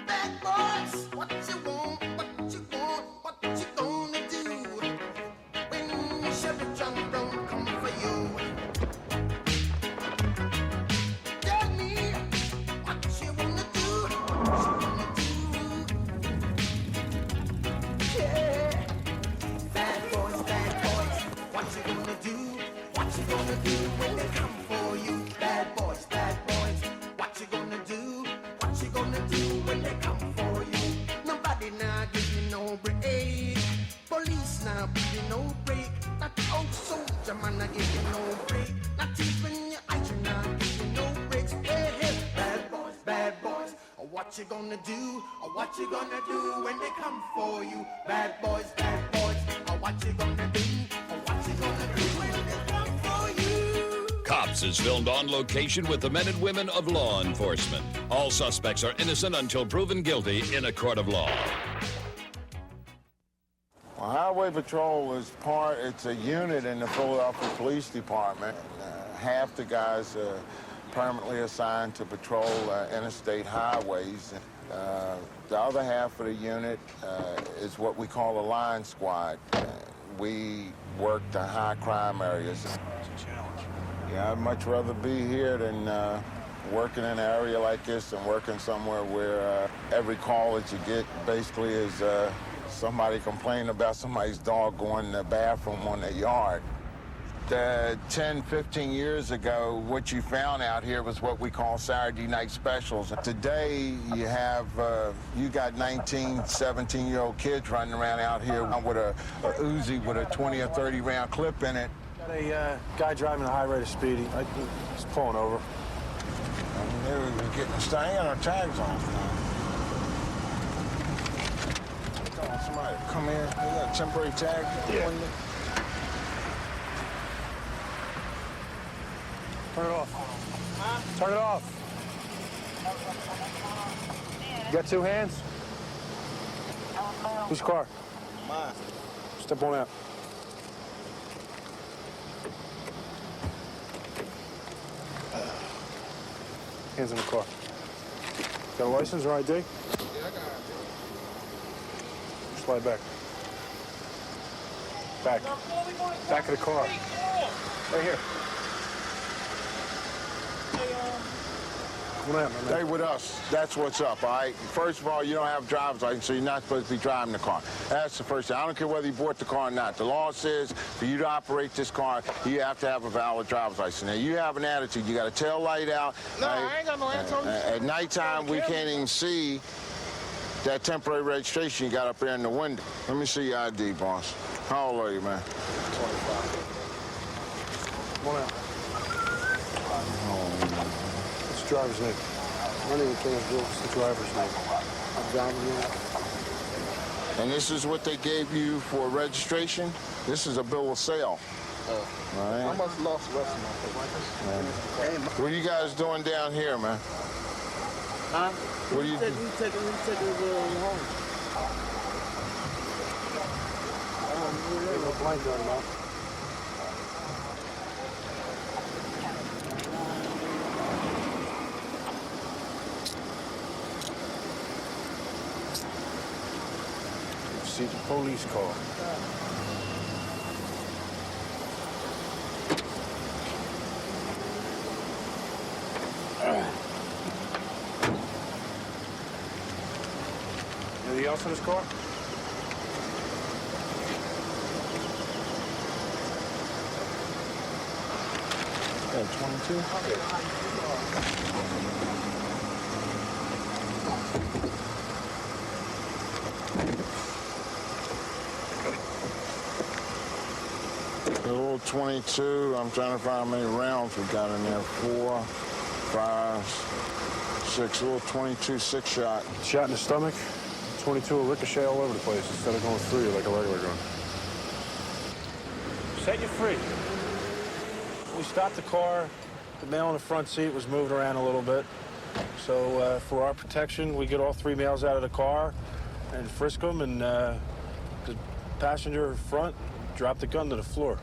Bad boys, what you want, what you gonna do when Chevy John don't come for you? Tell me what you wanna do, yeah. Bad boys, what you gonna do? What you gonna do when they come for you? Bad boys, what you gonna do? What you gonna do when they come for you? Nobody now give you no break. Police now give you no break. That old soldier man now give you no break. Not even your eyes now give you no breaks. Hey, hey, bad boys, what you gonna do? What you gonna do when they come for you? Bad boys, what you gonna do? What you gonna do when they come for you? Cops is filmed on location with the men and women of law enforcement. All suspects are innocent until proven guilty in a court of law. Well, Highway Patrol is it's a unit in the Philadelphia Police Department. Half the guys are permanently assigned to patrol interstate highways. The other half of the unit is what we call a line squad. We work the high crime areas. It's a challenge. Yeah, I'd much rather be here than working in an area like this and working somewhere where every call that you get basically is somebody complaining about somebody's dog going to the bathroom on their yard. 10, 15 years ago, what you found out here was what we call Saturday night specials. Today, you got 19, 17-year-old kids running around out here with a Uzi with a 20 or 30 round clip in it. Got a guy driving a high rate of speed. He's pulling over. They were getting started. Ain't got no tags on. Somebody come here. They got a temporary tag. Yeah. Turn it off. Turn it off. You got two hands? Whose car? Mine. Step on out. Hands in the car. Got a license or ID? Yeah, I got it. Slide back. Back. Back of the car. Right here. Come on out, my man. Stay with us. That's what's up, all right? First of all, you don't have a driver's license, so you're not supposed to be driving the car. That's the first thing. I don't care whether you bought the car or not. The law says for you to operate this car, you have to have a valid driver's license. Now, you have an attitude. You got a tail light out. No, I ain't got no attitude. At nighttime, we can't even see that temporary registration you got up there in the window. Let me see your ID, boss. How old are you, man? 25. Come on out. What's the driver's name? My name is Kenneth Brooks. What's the driver's name? I'm driving here. And this is what they gave you for registration? This is a bill of sale. All right. I must have lost the rest of my papers. What are you guys doing down here, man? Huh? What do you do? We take it home. There's no blank on it, See the police car. Anything else in this car? Yeah, 22. The little 22, I'm trying to find how many rounds we got in there. 4, 5, 6, a little 22 6-shot. Shot in the stomach. 22 will ricochet all over the place instead of going through you like a regular gun. Set you free. We stopped the car. The male in the front seat was moved around a little bit. So for our protection, we get all three males out of the car and frisk them, and the passenger front dropped the gun to the floor.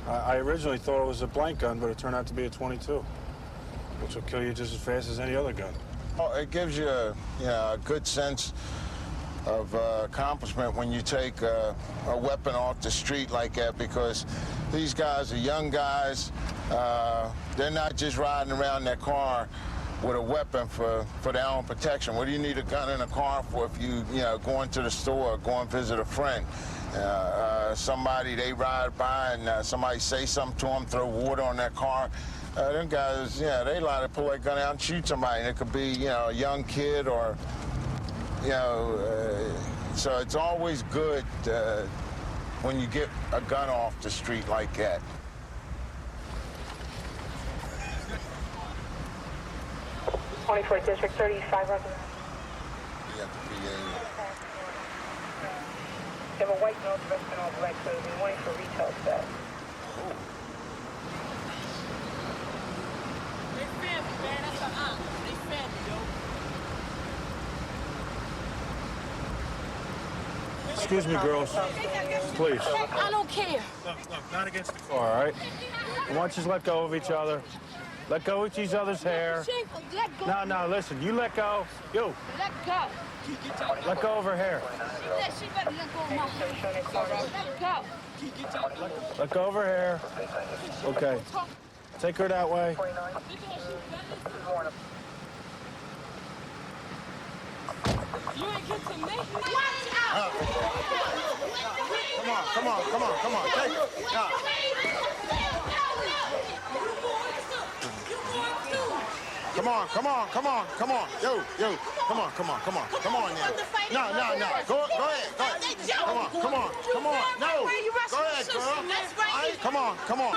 I originally thought it was a blank gun, but it turned out to be a 22, which will kill you just as fast as any other gun. Oh, it gives you a good sense of accomplishment when you take a weapon off the street like that, because these guys are young guys. They're not just riding around their car with a weapon for their own protection. What do you need a gun in a car for if you going to the store or going to visit a friend? Somebody, they ride by and somebody say something to them, throw water on their car. Them guys, they lie to pull their gun out and shoot somebody. And it could be, a young kid or, so it's always good when you get a gun off the street like that. '24th District 35. You got the PA. You have a white nose vest and all black clothing. Warning for retail theft. They family, man. That's an aunt. They family, yo. Excuse me, girls. Please. I don't care. Look, not against the car, all right? I want you to let go of each other. Let go of each other's hair. Let go. No, listen. You let go. You. Let go. Let go of her hair. She better let go of my hair. Let go. Let go of her hair. Okay. Take her that way. You ain't get to me. Watch out! Come on. Take it. Nah. Come on. Yo. Come on now. No. Go ahead. Come on. No. Go ahead, girl. Come on. Come on.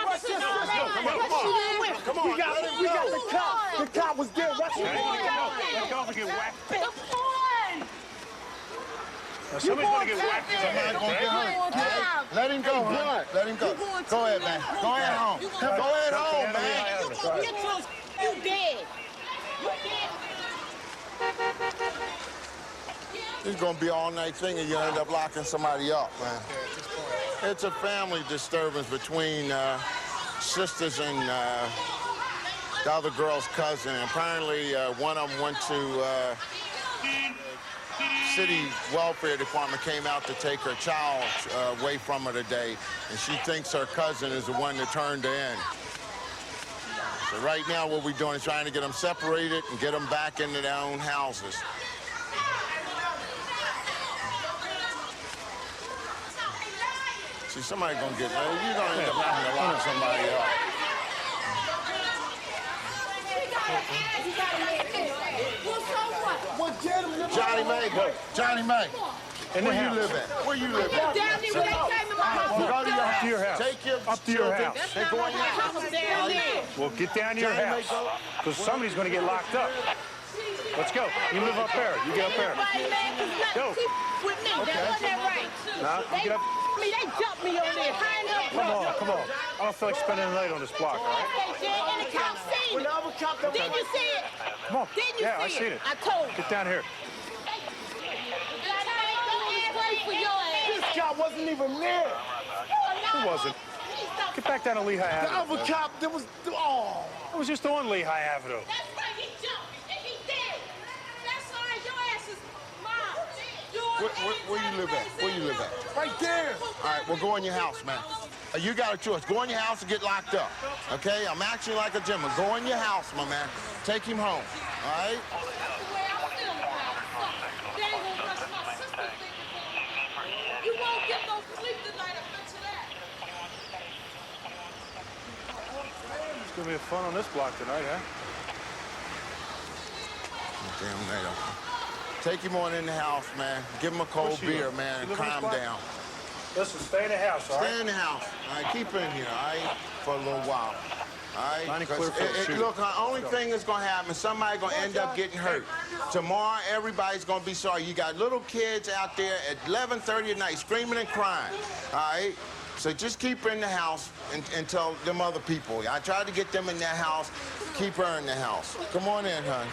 We got the cop. The cop was there. Rush him. Let go and get whacked. The pawn. Somebody's gonna get whacked. Somebody's gonna get hurt. Let him go, huh? Let Let him go. Go ahead, man. Go ahead home. Go ahead home, man. You dead. It's gonna be an all-night thing and you end up locking somebody up, man. It's a family disturbance between sisters and the other girl's cousin. Apparently, one of them went to city welfare department, came out to take her child away from her today, and she thinks her cousin is the one that turned her in. So right now, what we're doing is trying to get them separated and get them back into their own houses. See, somebody's gonna get married. You're gonna end up having to lock somebody up. Johnny May. Johnny May. Where you live at? Where you live at? Down there when they came in my house. Go to your house. To your house. Take your Up to your children. house. They go in your house. Down there. Well, get down to your Johnny May, house. Because somebody's going to get locked up. Let's go. You live up there. You get up there. Go. With me, Okay. that wasn't right. Nah, you get up. They jumped me on there. Come on, come on. I don't feel like spending the night on this block, all right? And the cop seen it. Didn't you see it? Come on. Didn't you Yeah, I see seen it. I told you. Get down here. This guy wasn't even there. Who wasn't? Get back down to Lehigh Avenue. The other cop, there was, it was just on Lehigh Avenue. That's right, he jumped. And he dead. That's all right, your ass is mom. Where you live at? Where you live at? Right there. All right, well, go in your house, man. You got a choice. Go in your house and get locked up. Okay? I'm acting like a gentleman. Go in your house, my man. Take him home. All right? You won't get no sleep tonight, I bet you that. It's going to be fun on this block tonight, huh? Damn NATO. Take him on in the house, man. Give him a cold beer, man, and calm down. Listen, stay in the house, all right? Stay in the house. All right, keep in here, all right, for a little while. All right? 'Cause look, the only thing that's going to happen is somebody's going to end up getting hurt. Tomorrow, everybody's going to be sorry. You got little kids out there at 11:30 at night screaming and crying, all right? So just keep her in the house until them other people. I tried to get them in their house. Keep her in the house. Come on in, hon.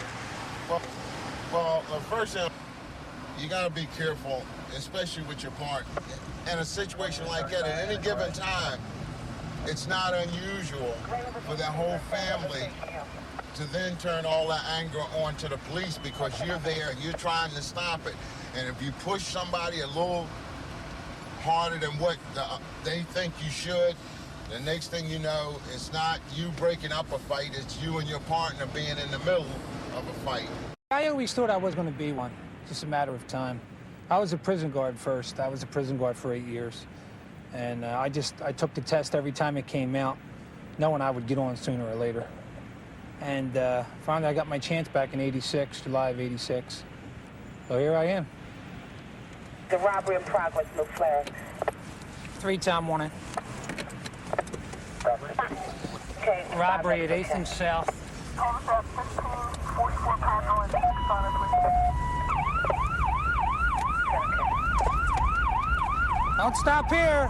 Well, the first thing, you got to be careful, especially with your partner. In a situation like that, at any given time, it's not unusual for that whole family to then turn all that anger onto the police because you're there, you're trying to stop it. And if you push somebody a little harder than what they think you should, the next thing you know, it's not you breaking up a fight, it's you and your partner being in the middle of a fight. I always thought I was going to be one, just a matter of time. I was a prison guard first. I was a prison guard for 8 years. And I took the test every time it came out, knowing I would get on sooner or later. And finally I got my chance back in '86, July of '86. So here I am. The robbery in progress, no flag. 3-time warning. Okay. Robbery at 8th and South. Don't stop here.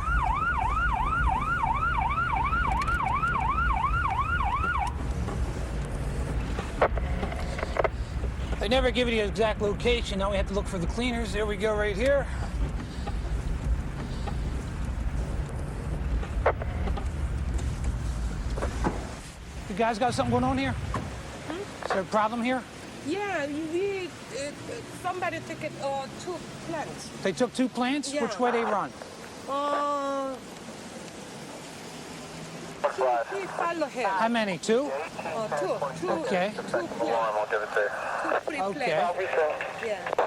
They never give you the exact location. Now we have to look for the cleaners. There we go, right here. You guys got something going on here? Is there a problem here? Yeah, somebody took it, 2 plants. They took 2 plants? Yeah. Which way they run? He followed him. How many? 2? 2. Okay. 2 plants. 2, 3 Okay. plants. Yeah.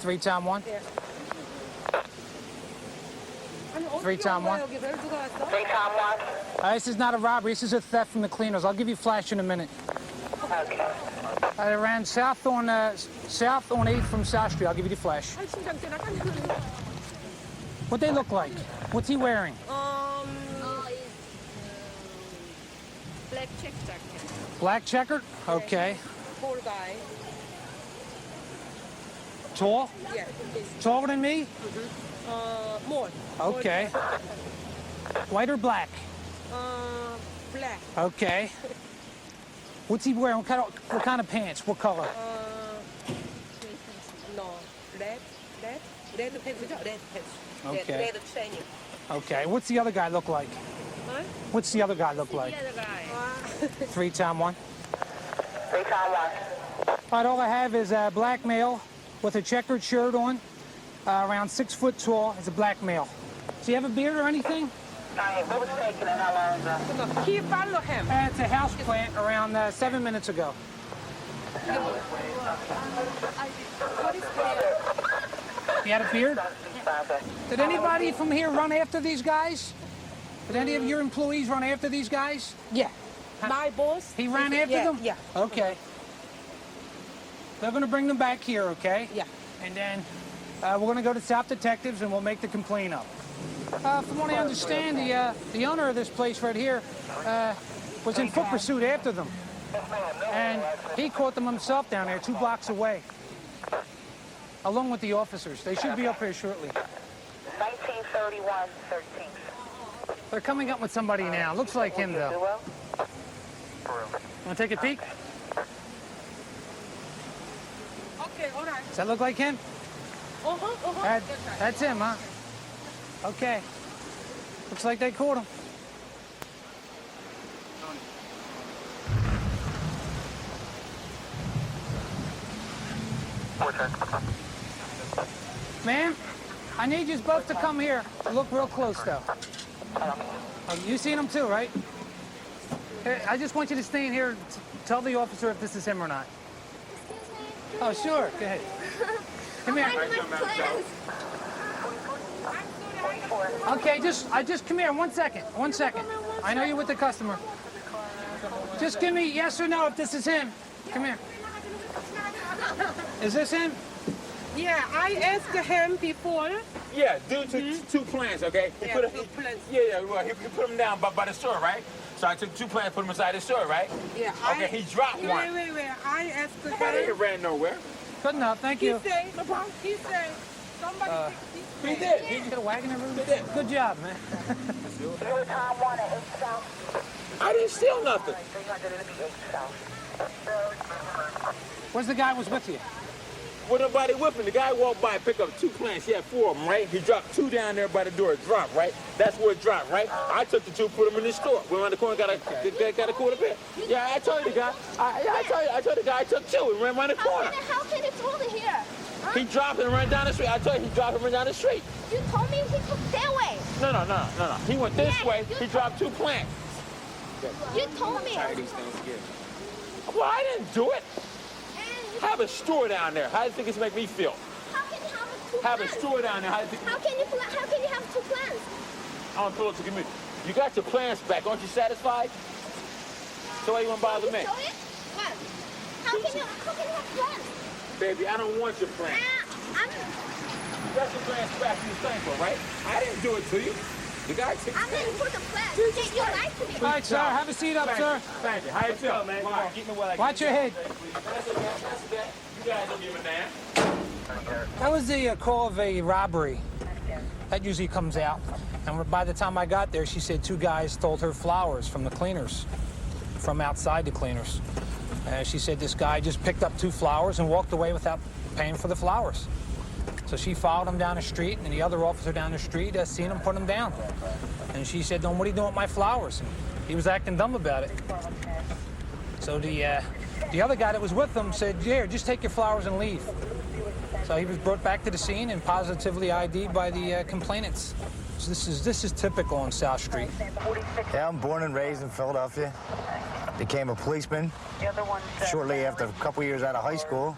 3-time one? Yeah. 3-time one? 3-time one. This is not a robbery. This is a theft from the cleaners. I'll give you flash in a minute. Okay. I ran south on 8th from South Street. I'll give you the flash. What they look like? What's he wearing? Black check jacket. Black checkered? Okay. Tall guy. Tall? Yeah. Taller than me? More. Okay. White or black? Black. Okay. What's he wearing? What kind of pants? What color? No, red pants. Red pants. Okay. Red training. Okay. What's the other guy look like? Huh? What's the other guy look like? The other guy. 3 times 1. 3 times 1. All right, all I have is a black male with a checkered shirt on, around 6 foot tall. He's a black male. Does he have a beard or anything? What was taken and how long ago? He follow him. It's a house plant around 7 minutes ago. He had a beard? Did anybody from here run after these guys? Did any of your employees run after these guys? Yeah. My boss. He ran after them? Yeah. Okay. They're going to bring them back here, okay? Yeah. And then we're going to go to South Detectives and we'll make the complaint up. From what I understand, the owner of this place right here was in foot pursuit after them. And he caught them himself down there 2 blocks away, along with the officers. They should be up here shortly. 1931 13th. They're coming up with somebody now. Looks like him, though. Want to take a peek? Okay, all right. Does that look like him? That's him, huh? Okay. Looks like they caught him. Ma'am, I need you both to come here. Look real close, though. Oh, you seen him too, right? Here, I just want you to stay in here and tell the officer if this is him or not. Oh, sure. Go ahead. Come here. Okay, just come here. 1 second. 1 second. I know you're with the customer. Just give me yes or no if this is him. Come here. Is this him? Yeah, I asked him before. Yeah, due to 2 plants, okay? He Yeah, put 2 plants. Well, he put them down by the store, right? So I took 2 plants, put them inside the store, right? Yeah. Okay, he dropped one. Wait. I asked him. I didn't ran nowhere. Good enough. Thank you. He said, somebody He did. He got a wagon and everything? Good job, man. Time 1 at 8 South. I didn't steal nothing. 388 South. Where's the guy who was with you? With nobody whipping, the guy walked by and picked up 2 plants. He had 4 of them, right? He dropped 2 down there by the door. It dropped, right? That's where it dropped, right? I took the 2, put them in the store. Went around the corner, got a quarter pair. Yeah, I told you the guy. I told the guy I took 2 and ran around the corner. How can you told it here? Huh? He dropped and ran down the street. I told you he dropped and ran down the street. You told me he took that way. No. He went this way. He dropped 2 plants. You told me. Well, I didn't do it. Have a store down there. How do you think it's make me feel? How can you have 2 Have a plants? store down there. How do you think? How can you have 2 plants? I don't feel it to give me. You got your plants back. Aren't you satisfied? So why you want to bother me? Show it? What? How can you have plants? Baby, I don't want your plants. You got your plants back in the thankful, right? I didn't do it to you. The guy took I'm going to put the plants. You like to me. All right, sir. Have a seat up, sir. Thank you. How you feel, man? Watch your head. That's okay. You guys don't give a damn. That was the call of a robbery. That usually comes out. And by the time I got there, she said 2 guys stole her flowers from the cleaners, from outside the cleaners. She said this guy just picked up 2 flowers and walked away without paying for the flowers. So she followed him down the street, and the other officer down the street seen him put him down. And she said, "What are you doing with my flowers?" And he was acting dumb about it. So the other guy that was with him said, "Here, just take your flowers and leave." So he was brought back to the scene and positively ID'd by the complainants. So this is typical on South Street. Yeah, I'm born and raised in Philadelphia. Became a policeman shortly after a couple years out of high school.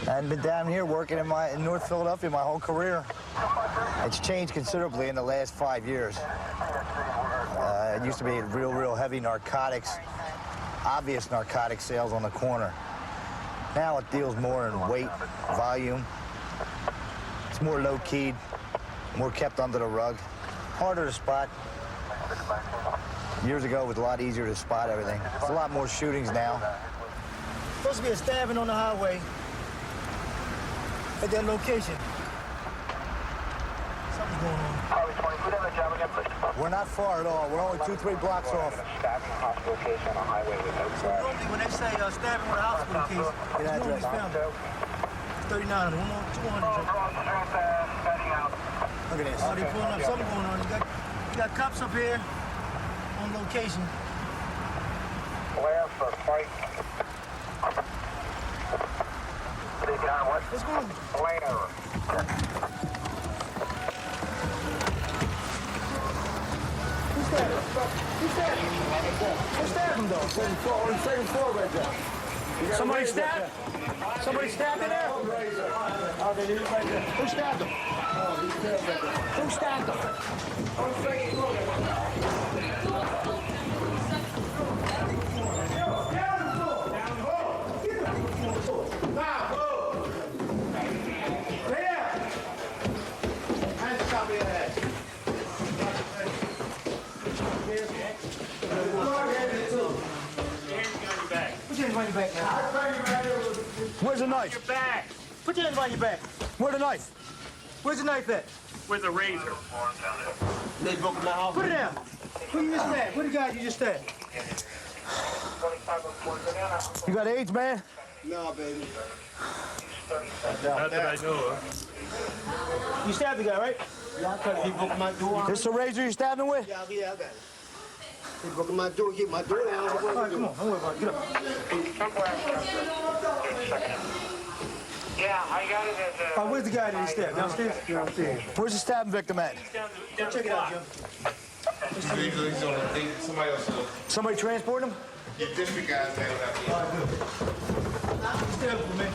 And been down here working in North Philadelphia my whole career. It's changed considerably in the last 5 years. It used to be real heavy narcotics, obvious narcotic sales on the corner. Now it deals more in weight, volume. It's more low-keyed, more kept under the rug, harder to spot. Years ago, it was a lot easier to spot everything. There's a lot more shootings now. Supposed to be a stabbing on the highway at that location. Something's going on. We're not far at all. We're only 2-3 blocks off. Stabbing hospital case on a highway with no So normally when they say stabbing with a hospital case, it's normally found 39, 200. Look at this. Oh, they pulling up something going on. You got cops up here on location. Flare for fight. They got what? What's going on? Flare. Who stabbed him, though? On the second floor right there. Somebody stabbed? Somebody stabbed in there? Oh, they did it right there. Who stabbed him? Who stabbed him? On the second floor. Where's the knife? Your back. Put your hands behind your back. Where's the knife? Where's the knife at? With a razor. They broke my house. Put it down. Who you just stabbed? Where the guy you just stabbed? You got AIDS, man? No, baby. Not that I know of. You stabbed the guy, right? Yeah, because he broke my door. This the razor you're stabbing with? Yeah, I got it. He broke my door, get my door down. All right, come on, don't worry about it. Get up. Yeah, I got it as a... Where's the guy that he stabbed? Downstairs? Downstairs. Where's the stabbing victim at? Check it out, Joe. Somebody else. Somebody transport him? Yeah, different guys that have Stand up, man.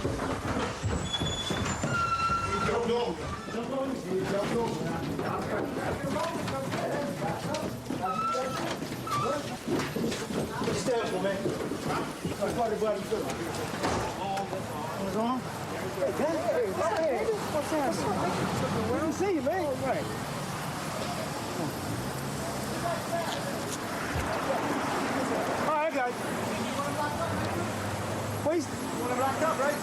Jump over. Jump over. Jump over. Stand up, man. That's part of the body. What's on? Hey, what's up? We didn't see you, man. All right. All right, I got it. Wait, you want to lock up, right?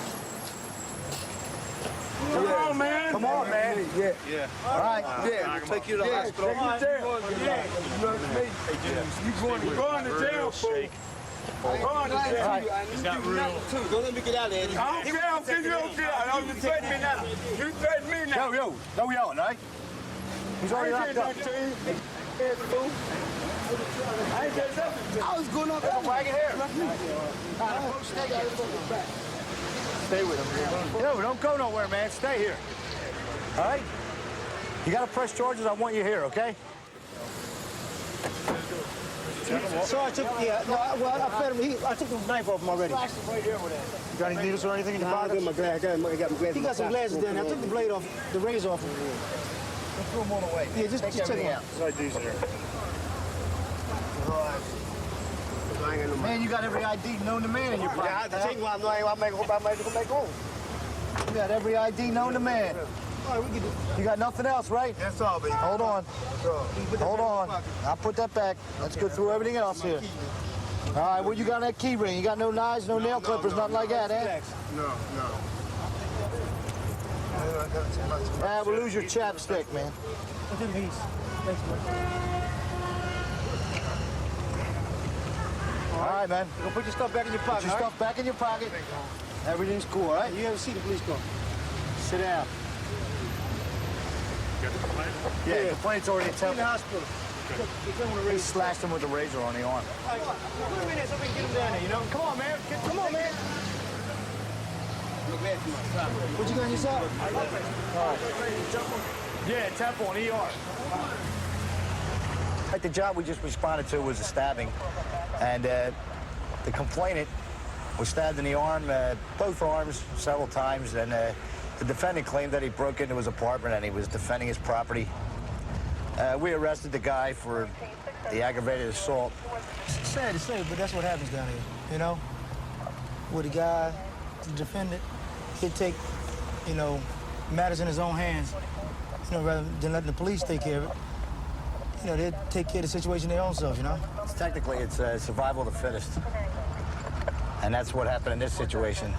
Come on, man. Come on, man. Yeah. All right. Yeah, we'll take you to the hospital. Take you there. You going to jail, fool. Going to jail. It's not real. Don't let me get out of here. I don't care. I don't care. You don't care. I don't. You threaten me now. You threaten me now. Yo, no yelling, all right? He's already locked up. I was going up there. Wagon here. Stay with him. Yo, don't go nowhere, man. Stay here. All right? You got to press charges. I want you here, okay? So I took, I fed him. I took the knife off him already. Right here with it. You got any needles or anything in your pocket? I got my glasses. He got some glasses down there. I took the blade off, the razor off him. Just throw them all away. Yeah, just check them out. Sorry, these here. Man, you got every ID known to man in your pocket. Yeah, I had to take one. I might go back home. You got every ID known to man. All right, we can do. You got nothing else, right? That's all, baby. Hold on. Hold on. I'll put that back. Let's go through everything else here. All right, what you got in that key ring? You got no knives, no nail clippers, nothing like that, eh? No. We'll lose your chapstick, man. All right, man. Go put your stuff back in your pocket. Put your stuff back in your pocket. Everything's cool, all right? You ever see the police car? Sit down. You got the complaint? Yeah, the complaint's already In the attempted. hospital. They slashed him with a razor on the arm. Put him in there so we can get him down there, you know? Come on, man. Come on, man. What you got on your side? Yeah, temple and ER. Like the job we just responded to was a stabbing, and the complainant was stabbed in the arm, both arms, several times, and the defendant claimed that he broke into his apartment and he was defending his property. We arrested the guy for the aggravated assault. It's sad to say, but that's what happens down here, you know? With the guy, the defendant, he'd take, matters in his own hands, rather than letting the police take care of it. They'd take care of the situation their own self, Technically, it's survival of the fittest. And that's what happened in this situation.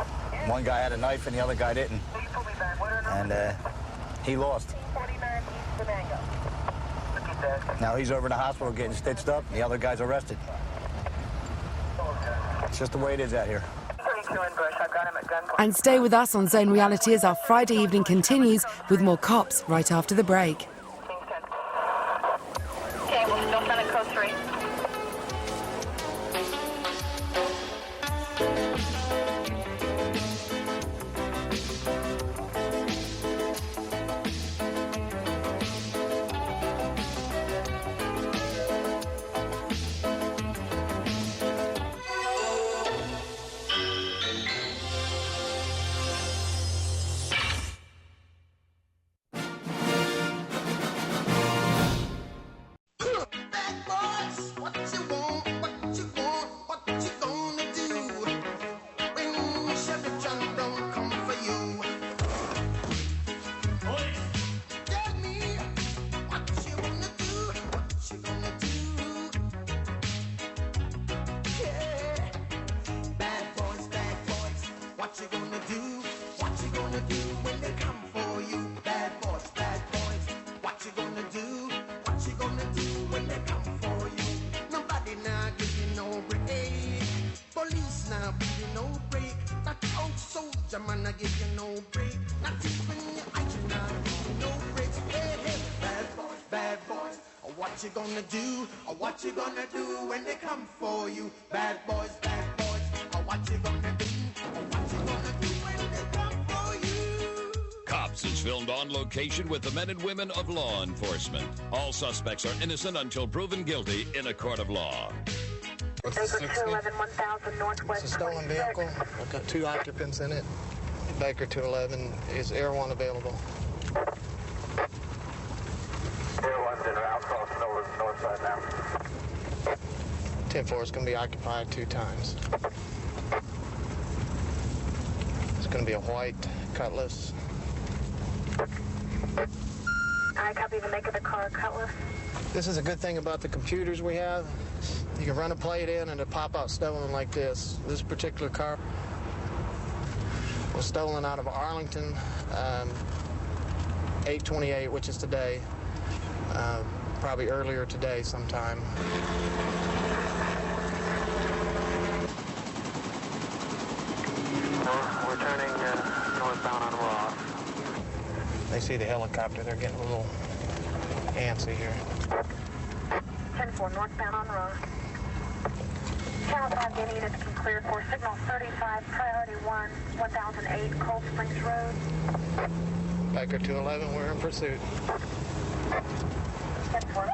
One guy had a knife and the other guy didn't. And he lost. Now he's over in the hospital getting stitched up, and the other guy's arrested. It's just the way it is out here. And stay with us on Zone Reality as our Friday evening continues with more cops right after the break. Okay, we'll still send it code 3. What you gonna do? What you gonna do when they come for you? Bad boys, what you gonna do? What you gonna do when they come for you? Nobody now give you no break. Police now give you no break. That old soldier man I give you no break. Not even your IG now give you no breaks. Hey, hey, bad boys, what you gonna do? What you gonna do when they come for you? Bad boys, what you gonna do? Cops is filmed on location with the men and women of law enforcement. All suspects are innocent until proven guilty in a court of law. It's a stolen vehicle. I've got 2 occupants in it. Baker 211. Is Air 1 available? Air 1's in route cross north side now. 10-4 is going to be occupied 2 times. It's going to be a white Cutlass. I copy the make of the car, Cutlass. This is a good thing about the computers we have. You can run a plate in and it'll pop out stolen like this. This particular car was stolen out of Arlington, 8/28, which is today, probably earlier today sometime. We're turning northbound on Ross. They see the helicopter, they're getting a little antsy here. 10-4 northbound on Ross. Channel 5 Guinea units can clear for signal 35, priority 1, 1008 Cold Springs Road. Baker 211, we're in pursuit. 10-4.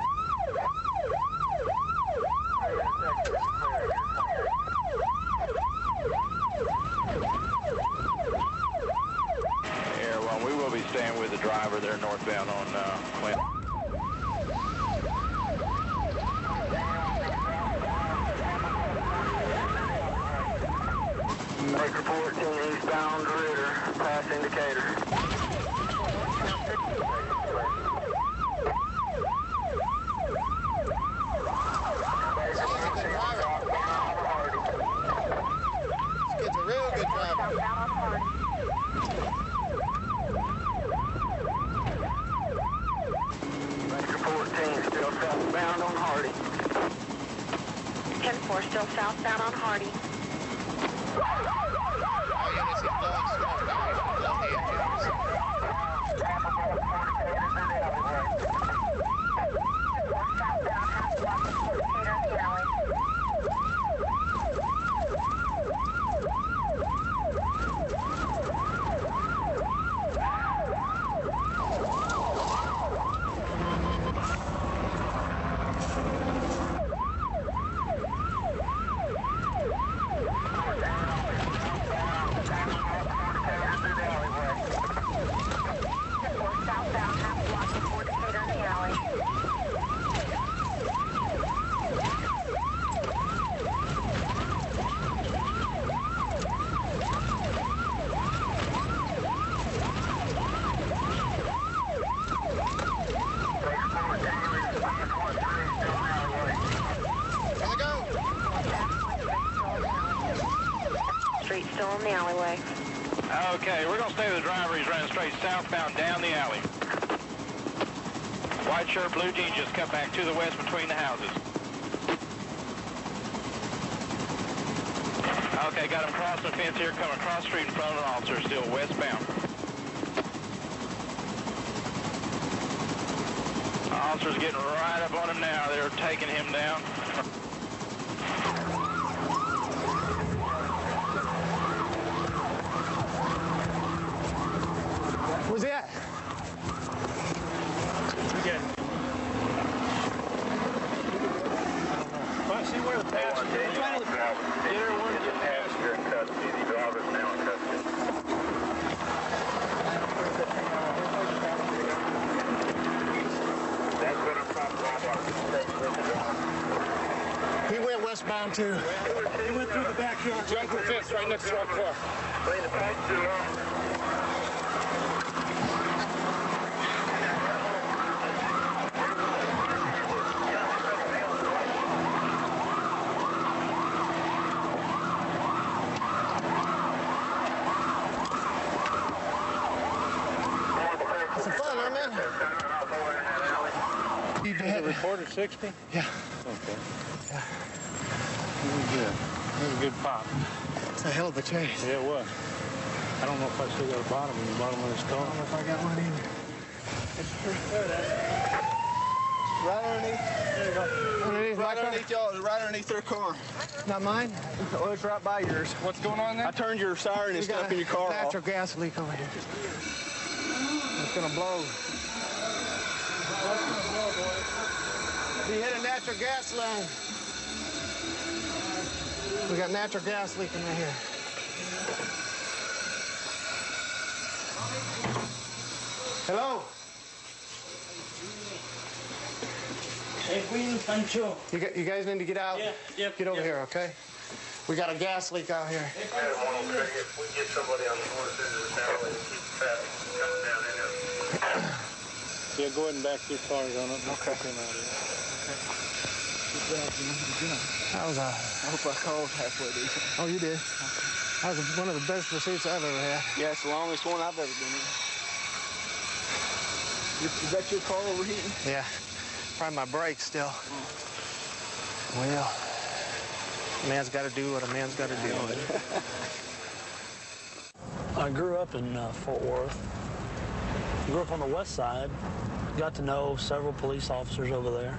Air 1, we will be staying with the driver there northbound on Clinton. Baker 14 eastbound Ritter, pass indicator. This kid's a real good driver. Baker 14 still southbound on Hardy. 10-4 still southbound on Hardy. Street still in the alleyway. Okay, we're going to stay with the driver. He's running straight southbound down the alley. White shirt, blue jeans, just cut back to the west between the houses. Okay, got him crossing the fence here, coming across the street in front of an officer, still westbound. Officer's getting right up on him now. They're taking him down. Where's he at? Again. Well, see where the passenger is. Get everyone to get past. You're in custody. The driver's now in custody. That's what I'm He went westbound too. He went through the backyard. Jumped the fence right next to our car. Bring the passenger on. Reported 60? Yeah. Okay. Yeah. Really good. That was a good pop. It's a hell of a chase. Yeah, it was. I don't know if I still got a bottom in the bottom of this car. I don't know if I got one either. There it is. Right underneath. There you go. Underneath right underneath y'all. Right underneath their car. Not mine? Oh, it's right by yours. What's going on there? I turned your siren and stuff in your car off. Natural gas leak over here. It's gonna blow. We hit a natural gas line. We got natural gas leaking right here. Hello? You guys need to get out? Yeah. Get over here, okay? We got a gas leak out here. If we get somebody on the north end of the town and keep traffic coming down in there. Yeah, go ahead and back your cars on up. Okay. That was I hope I called halfway decent. Oh, you did? That was one of the best pursuits I've ever had. Yeah, it's the longest one I've ever been in. Is that your car overheating? Yeah. Probably my brakes still. Well, a man's got to do what a man's got to do. I grew up in Fort Worth. Grew up on the west side. Got to know several police officers over there.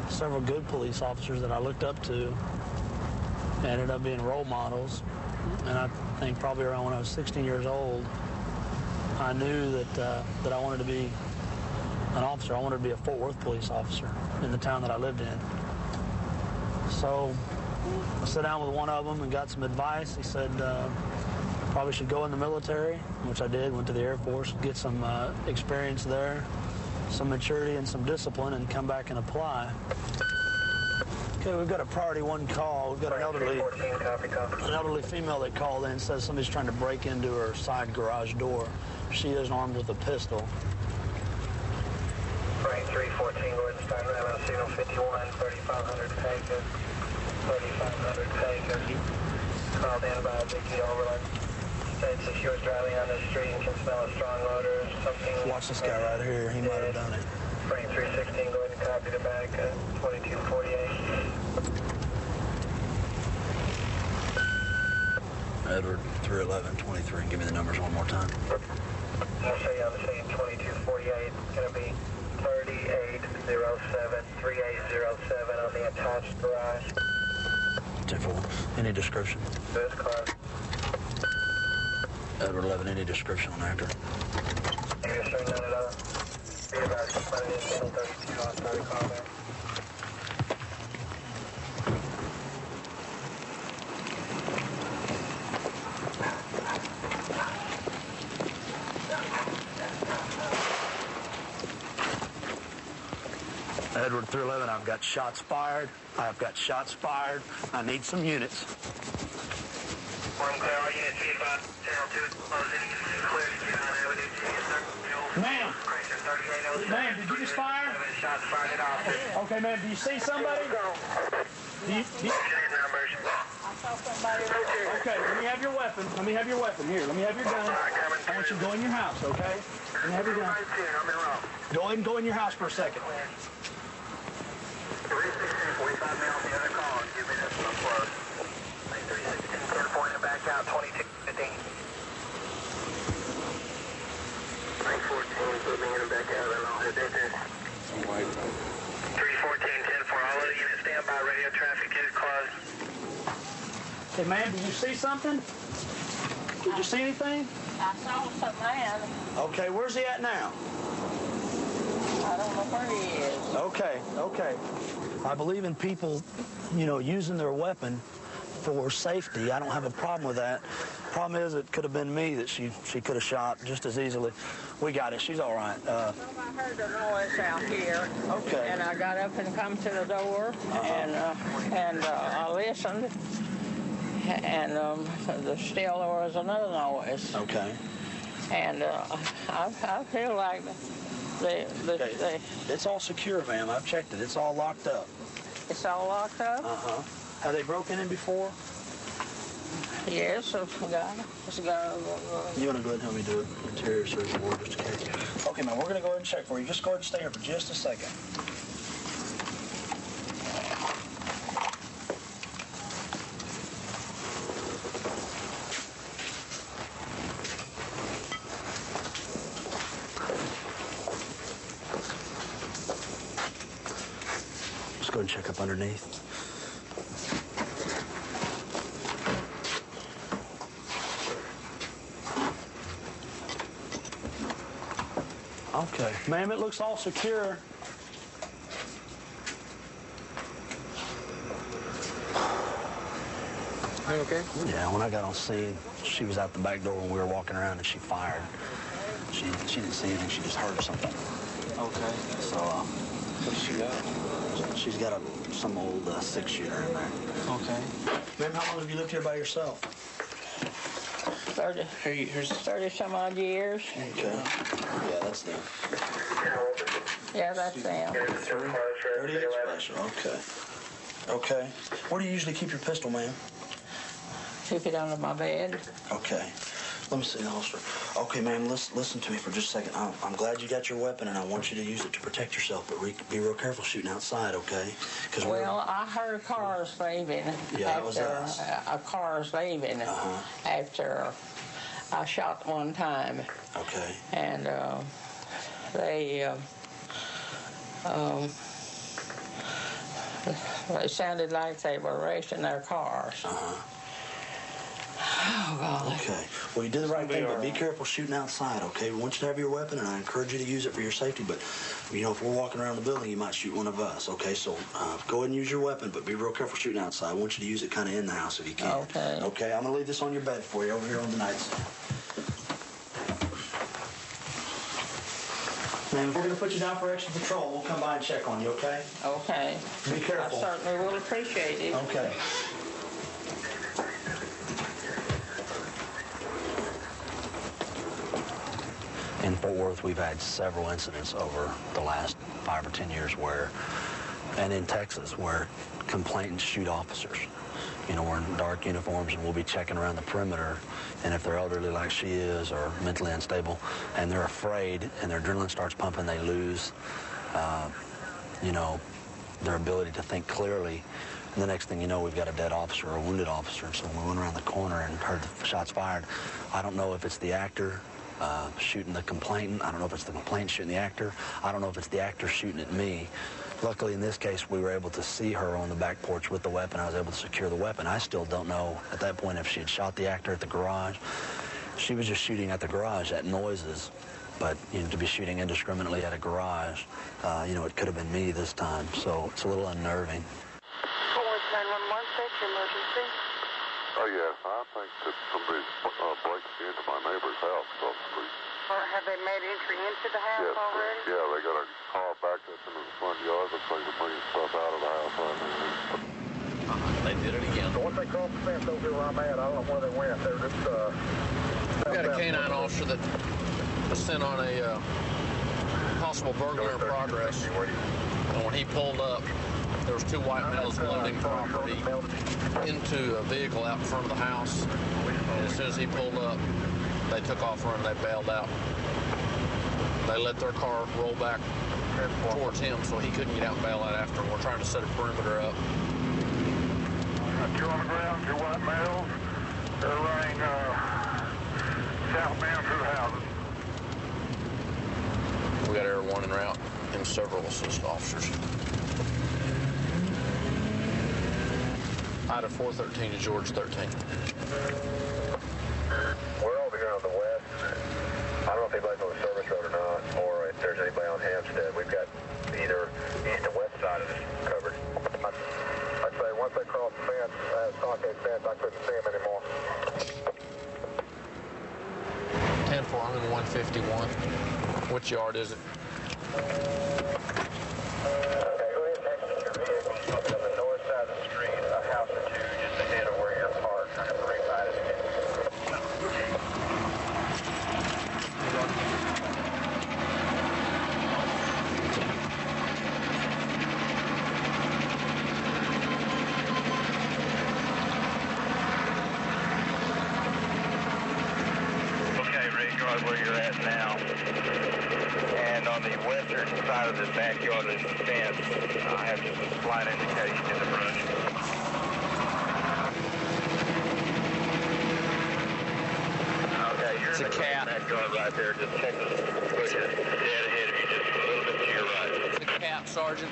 Several good police officers that I looked up to. Ended up being role models. And I think probably around when I was 16 years old, I knew that I wanted to be an officer. I wanted to be a Fort Worth police officer in the town that I lived in. So I sat down with one of them and got some advice. He said, probably should go in the military, which I did. Went to the Air Force, get some experience there, some maturity and some discipline, and come back and apply. Okay, we've got a priority one call. We've got an elderly female that called in and says somebody's trying to break into her side garage door. She is armed with a pistol. Frank 314, go ahead and start around signal 51, 3500 Pecos. 3500 Pecos. Called in by Vicky Overland. States that she was driving on the street and can smell a strong odor. Something. Watch this guy right here. He might have done it. Frank 316, go ahead and copy the back. 2248. Edward 311-23. Give me the numbers one more time. I'll show you on the scene 2248. It's going to be 3807, 3807 on the attached garage. 10-4. Any description? This car. Edward 11. Any description on actor? Yes, sir, none at all. Be about somebody in channel 32 on 30 call there. Edward 311, I've got shots fired. I've got shots fired. I need some units. One clear, unit 35, channel 2, closing, clear to John Avenue, sir. Ma'am. Ma'am, did you just fire? Okay, ma'am, do you see somebody? Do you... Okay, let me have your weapon. Let me have your weapon. Here, let me have your gun. I want you to go in your house, okay? Let me have your gun. Go ahead and go in your house for a second. 45 miles the other car. Give me this one close. 316, 10 pointing back out, 2215. 314, put me in and back out and all the distance. 314, 10 for all of the units, stand by, radio traffic is closed. Hey, ma'am, did you see something? Did you see anything? I saw some man. Okay, where's he at now? I don't know where he is. Okay, okay. I believe in people, you know, using their weapon for safety. I don't have a problem with that. Problem is, it could have been me that she could have shot just as easily. We got it. She's all right. I heard a noise out here. Okay. And I got up and come to the door, and I listened, and still there was another noise. Okay. And I feel like It's all secure, ma'am. I've checked it. It's all locked up. It's all locked up? Uh-huh. Have they broken in before? Yes, it's got. You want to go ahead and help me do it? Interior search warrant, just in case. Okay, man, we're going to go ahead and check for you. Just go ahead and stay here for just a second. Just go ahead and check up underneath. Okay. Ma'am, it looks all secure. Are you okay? Yeah, when I got on scene, she was out the back door when we were walking around and she fired. She didn't see anything, she just heard something. Okay. So, what does she got? She's got some old six-shooter in there. Okay. Ma'am, how long have you lived here by yourself? 30 some odd years. Okay. Yeah, that's them. Yeah, that's them. 38 special. Okay. Okay. Where do you usually keep your pistol, ma'am? Keep it under my bed. Okay. Let me see the holster. Okay, ma'am, listen to me for just a second. I'm glad you got your weapon, and I want you to use it to protect yourself, but be real careful shooting outside, okay? Well, I heard cars leaving. Yeah, that was us. Cars leaving after I shot one time. Okay. And they sounded like they were racing their cars. Oh, God. Okay. Well, you did the right thing, but be careful shooting outside, okay? We want you to have your weapon, and I encourage you to use it for your safety, but, you know, if we're walking around the building, you might shoot one of us, okay? So go ahead and use your weapon, but be real careful shooting outside. I want you to use it kind of in the house if you can. Okay. Okay, I'm going to leave this on your bed for you over here on the nightstand. Ma'am, we're going to put you down for extra patrol. We'll come by and check on you, okay? Okay. Be careful. I certainly will appreciate it. Okay. In Fort Worth, we've had several incidents over the last 5 or 10 years and in Texas, where complainants shoot officers. You know, we're in dark uniforms and we'll be checking around the perimeter, and if they're elderly like she is or mentally unstable and they're afraid and their adrenaline starts pumping, they lose, you know, their ability to think clearly. And the next thing you know, we've got a dead officer or a wounded officer. So when we went around the corner and heard the shots fired, I don't know if it's the actor shooting the complainant. I don't know if it's the complainant shooting the actor. I don't know if it's the actor shooting at me. Luckily, in this case, we were able to see her on the back porch with the weapon. I was able to secure the weapon. I still don't know at that point if she had shot the actor at the garage. She was just shooting at the garage at noises. But, you know, to be shooting indiscriminately at a garage, you know, it could have been me this time. So it's a little unnerving. 911, emergency. Oh, yeah, I think that somebody's breaking into my neighbor's house across the street. Or have they made entry into the house already? Yeah, they got a car backed up into the front yard. Looks like they're bringing stuff out of the house right now. They did it again. So once they crossed the fence over here where I'm at, I don't know where they went. They're just... We've got a canine officer that was sent on a possible burglary in progress. And when he pulled up, there was two white males loading property into a vehicle out in front of the house. And as soon as he pulled up, they took off running. They bailed out. They let their car roll back towards him so he couldn't get out and bail out after him. We're trying to set a perimeter up. Two on the ground, two white males. They're running southbound through houses. We got Air 1 en route and several assist officers. Out of 413 to George 13. We're over here on the west. I don't know if anybody's on the service road or not, or if there's anybody on Hampstead. We've got either east and west side of this covered. I'd say once they cross the fence, stockade fence, I couldn't see them anymore. 10-4, I'm in 151. Which yard is it? Where you're at now, and on the western side of this backyard is the fence. I have just a slight indication in the brush. Okay, you're in the backyard right there. Just check the bushes dead ahead of you, just a little bit to your right. It's a cat, Sergeant.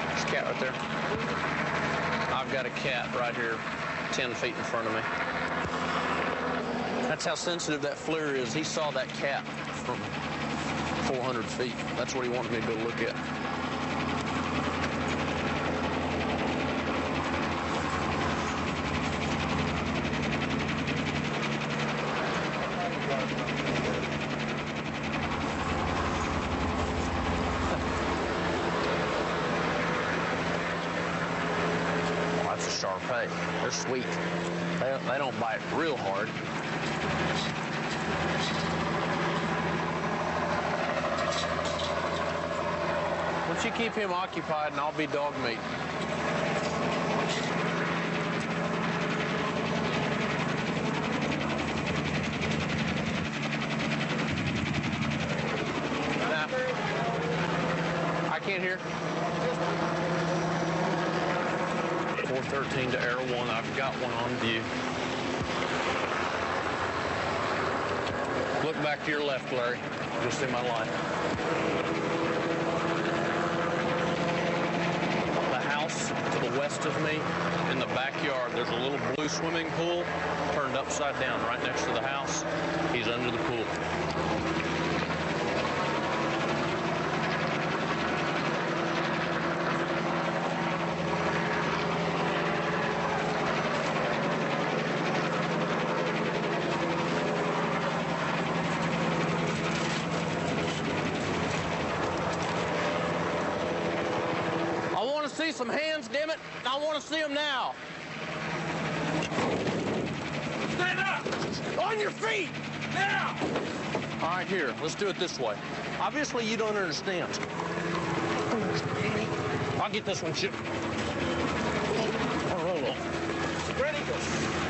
There's a cat right there. I've got a cat right here, 10 feet in front of me. That's how sensitive that FLIR is. He saw that cat from 400 feet. That's what he wanted me to go look at. Well, that's a Shar-Pei. They're sweet. They don't bite real hard. Once you keep him occupied, and I'll be dog meat. Nah. I can't hear. 413 to Air 1. I've got one on view. Look back to your left, Larry. You'll see my line. The house to the west of me, in the backyard, there's a little blue swimming pool turned upside down right next to the house. He's under the pool. See some hands, damn it. I want to see them now. Stand up! On your feet! Now! All right, here. Let's do it this way. Obviously, you don't understand. I'll get this one, Chip. Ready?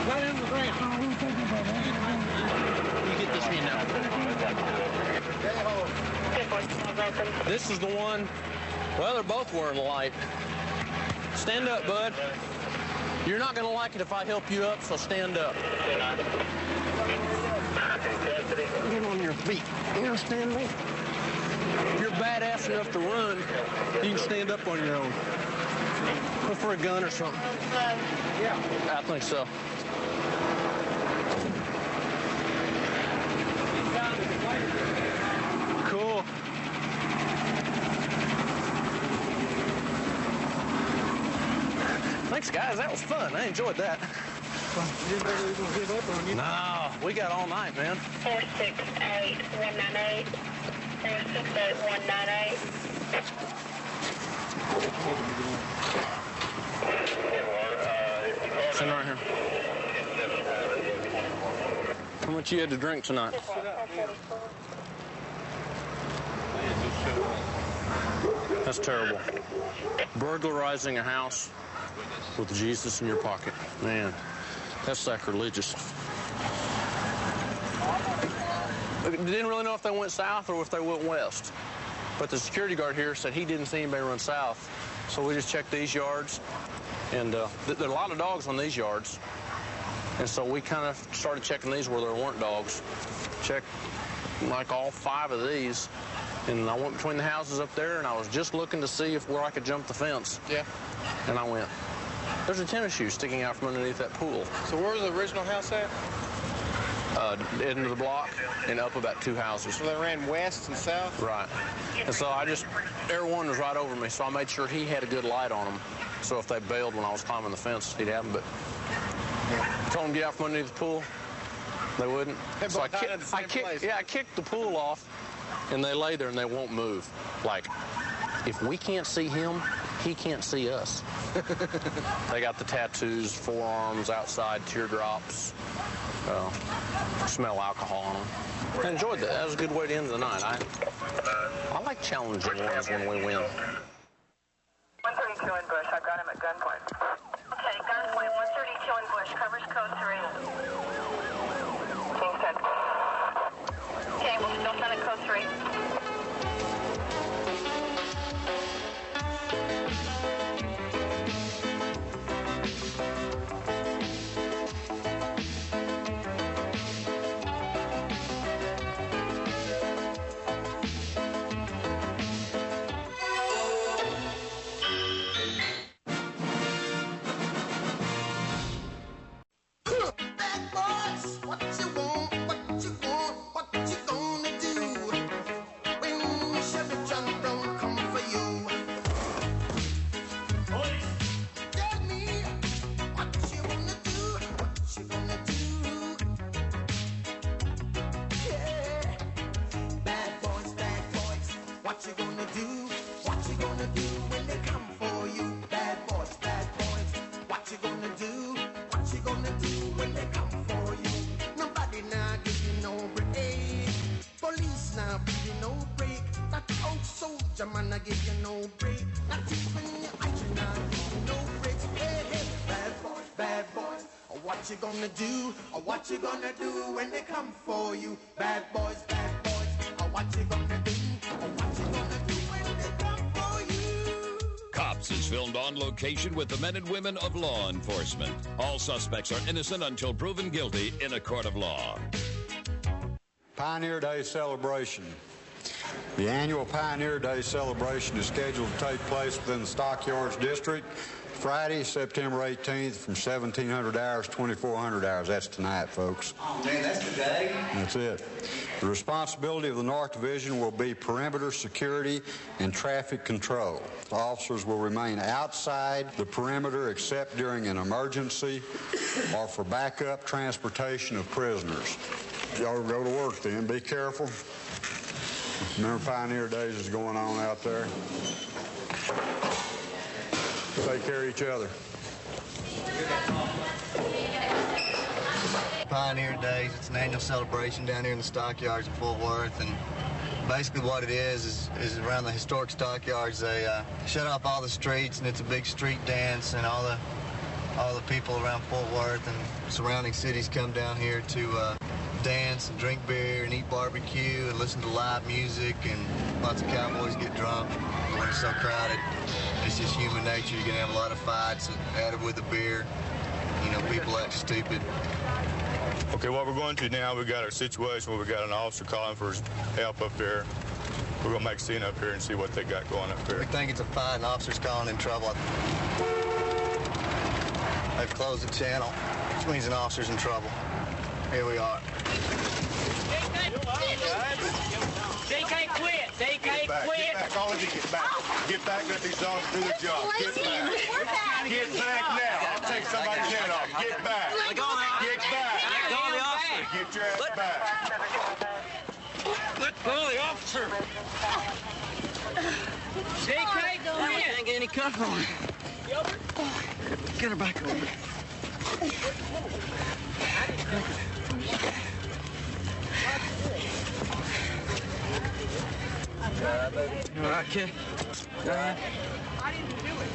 Right in the ground. You get this hand now. This is the one. Well, they're both wearing the light. Stand up, bud. You're not going to like it if I help you up, so stand up. Get on your feet. You understand me? If you're badass enough to run, you can stand up on your own. Look for a gun or something. Yeah. I think so. Cool. Thanks, guys. That was fun. I enjoyed that. No, we got all night, man. 468-198. 468-198. Sitting right here. How much you had to drink tonight? That's terrible. Burglarizing a house with Jesus in your pocket. Man, that's sacrilegious. Didn't really know if they went south or if they went west. But the security guard here said he didn't see anybody run south. So we just checked these yards. And there are a lot of dogs on these yards. And so we kind of started checking these where there weren't dogs. Checked like all 5 of these. And I went between the houses up there, and I was just looking to see where I could jump the fence. Yeah. And I went. There's a tennis shoe sticking out from underneath that pool. So where was the original house at? Into the block and up about 2 houses. So they ran west and south? Right. And so everyone was right over me, so I made sure he had a good light on him. So if they bailed when I was climbing the fence, he'd have them. But I told them to get out from underneath the pool. They wouldn't. So I kicked the pool off, and they lay there and they won't move. Like, if we can't see him, he can't see us. They got the tattoos, forearms, outside teardrops, smell alcohol on them. I enjoyed that. That was a good way to end the night. I like challenging ones when we win. 132 in Bush. I've got him at gunpoint. Okay, gunpoint. 132 in Bush. Covers code 3. Team 10. Okay, we'll still send it code 3. Man, I give you no break. Not even your eyes, and I give you no breaks. Hey, hey, bad boys. What you gonna do? What you gonna do when they come for you? Bad boys. What you gonna do? What you gonna do when they come for you? Cops is filmed on location with the men and women of law enforcement. All suspects are innocent until proven guilty in a court of law. Pioneer Day celebration. The annual Pioneer Day celebration is scheduled to take place within the Stockyards District Friday, September 18th from 1700 hours, 2400 hours. That's tonight, folks. Oh, man, that's today? That's it. The responsibility of the North Division will be perimeter security and traffic control. The officers will remain outside the perimeter except during an emergency or for backup transportation of prisoners. Y'all go to work then. Be careful. Remember Pioneer Days is going on out there. Take care of each other. Pioneer Days, it's an annual celebration down here in the Stockyards in Fort Worth, and basically what it is around the historic stockyards, they shut off all the streets, and it's a big street dance, and all the people around Fort Worth and surrounding cities come down here to dance and drink beer and eat barbecue and listen to live music, and lots of cowboys get drunk when it's so crowded. It's just human nature. You're gonna have a lot of fights added with the beer. You know, people act stupid. Okay, what we're going to now, we got our situation where we got an officer calling for help up here. We're gonna make a scene up here and see what they got going up here. We think it's a fight, and officer's calling in trouble. They've closed the channel, which means an officer's in trouble. Here we are. They can't quit. They can't quit. Get back. All of you get back. Get back. Let these dogs do their job. Get back. Get back now. I'll take somebody's head off. Get back. Get back. Get your ass back. Let go of the officer. They can't quit. Can't get any cover on her. Get her back over. All right, kid. All right. I didn't do it.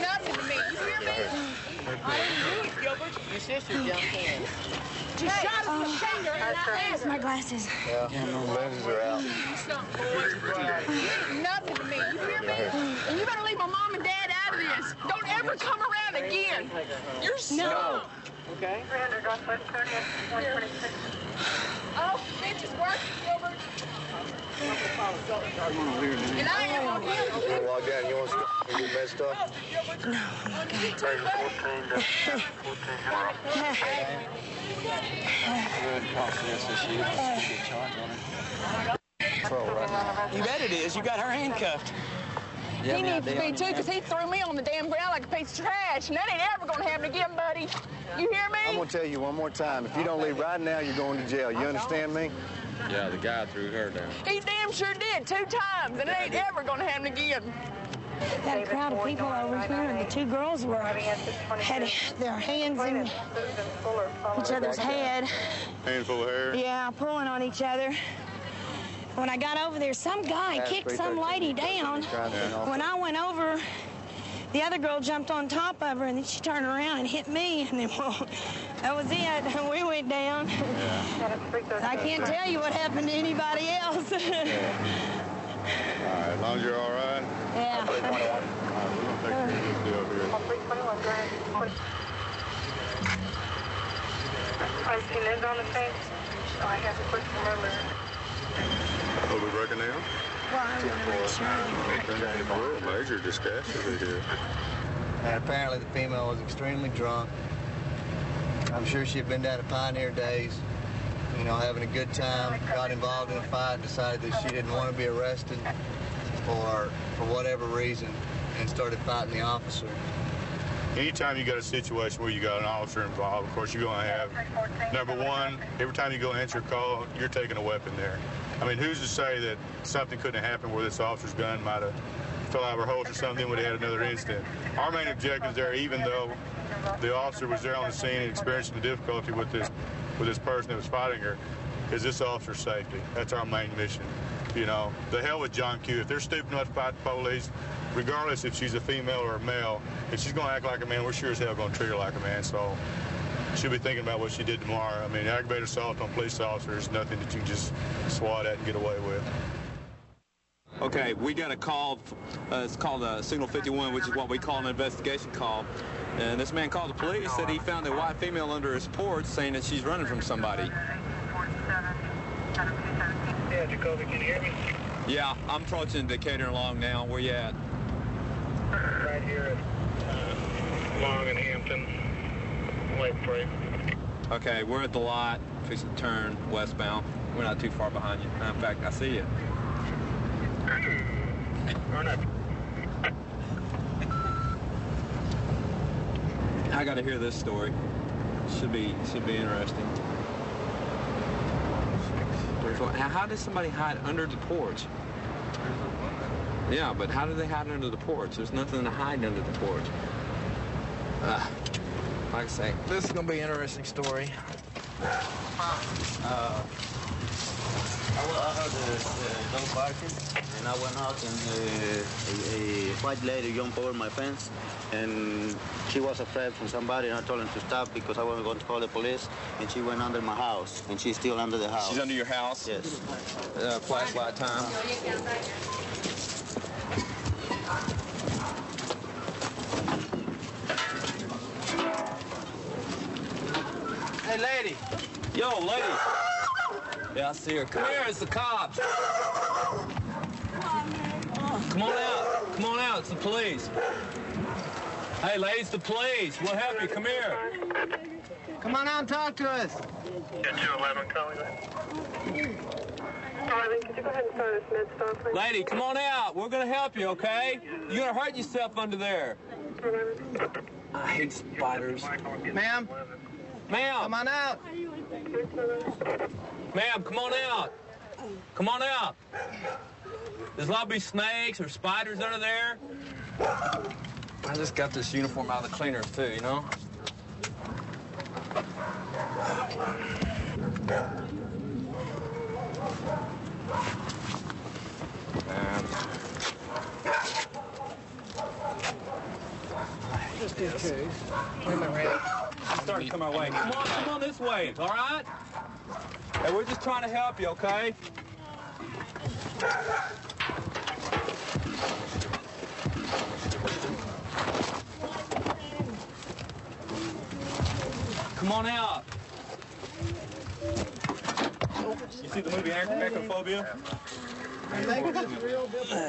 Nothing to me. You hear me? I didn't do it, Gilbert. Your sister jumped in. She shot us in the shoulder and I asked My glasses. Yeah, lenses are out. Nothing to me. You hear me? And you better leave my mom and dad out of this. Don't ever come around again. You're so. Okay. 300 on 130, 126. Oh, bitch is working, Gilbert. And I am on him. You want to walk down? You want to get messed up? No, I'm okay. Good process issue. Get charged on it. You bet it is. You got her handcuffed. Yeah, He needs to be too, because he threw me on the damn ground like a piece of trash, and that ain't ever gonna happen again, buddy. You hear me? I'm going to tell you one more time. If you don't leave right now, you're going to jail. You understand me? Yeah, the guy threw her down. He damn sure did 2 times, and it ain't ever gonna happen again. Got a crowd of people over here, and the 2 girls had their hands in each other's head. Handful of hair? Yeah, pulling on each other. When I got over there, some guy kicked some lady down. When I went over, the other girl jumped on top of her, and then she turned around and hit me, and then, well, that was it. We went down. Yeah. I can't tell you what happened to anybody else. All right, as long as you're all right. Yeah. All right, we're going to take care of this deal here. 321, go ahead. Are you named on the thing? Oh, I have to put some number. Are we breaking down? Well, I want to make sure. Major discussion here. And apparently the female was extremely drunk. I'm sure she had been down to Pioneer Days, you know, having a good time, got involved in a fight, decided that she didn't want to be arrested or for whatever reason, and started fighting the officer. Anytime you got a situation where you got an officer involved, of course, you're going to have, number one, every time you go answer a call, you're taking a weapon there. I mean, who's to say that something couldn't have happened where this officer's gun might have fell out of her holster or something, would have had another incident. Our main objective there, even though the officer was there on the scene and experiencing the difficulty with this person that was fighting her, is this officer's safety. That's our main mission. You know, the hell with John Q. If they're stupid enough to fight the police, regardless if she's a female or a male, if she's going to act like a man, we're sure as hell going to treat her like a man. So she'll be thinking about what she did tomorrow. I mean, aggravated assault on police officers is nothing that you can just swat at and get away with. Okay, we got a call. It's called Signal 51, which is what we call an investigation call. And this man called the police, said he found a white female under his porch saying that she's running from somebody. Yeah, Jacoby, can you hear me? Yeah, I'm approaching Decatur and Long now. Where you at? Right here at Long and Hampton, Lake Freight. Okay, we're at the lot, fixing to turn westbound. We're not too far behind you. In fact, I see you. I got to hear this story. Should be interesting. How does somebody hide under the porch? Yeah, but how do they hide under the porch? There's nothing to hide under the porch. Like I say, this is gonna be an interesting story. I heard the dog barking, and I went out, and a white lady jumped over my fence, and she was afraid from somebody, and I told him to stop because I was going to call the police, and she went under my house, and she's still under the house. She's under your house? Yes. Flashlight time. Hey, lady. Yo, lady. Yeah, I see her. Come here, it's the cops. Come on out. Come on out, it's the police. Hey, lady, it's the police. We'll help you. Come here. Come on out and talk to us. Get 211 calling Darling, could you go ahead and start us mid-stop, please? Lady, come on out. We're going to help you, okay? You're going to hurt yourself under there. I hate spiders. Ma'am? Ma'am. Come on out. Ma'am, come on out. Come on out. There's liable to be snakes or spiders under there. I just got this uniform out of the cleaners, too, you know? Just in case. Wait a minute, Randy. Start to come our way. Come on this way, all right? Hey, we're just trying to help you, okay? Come on out. You see the movie Acrophobia?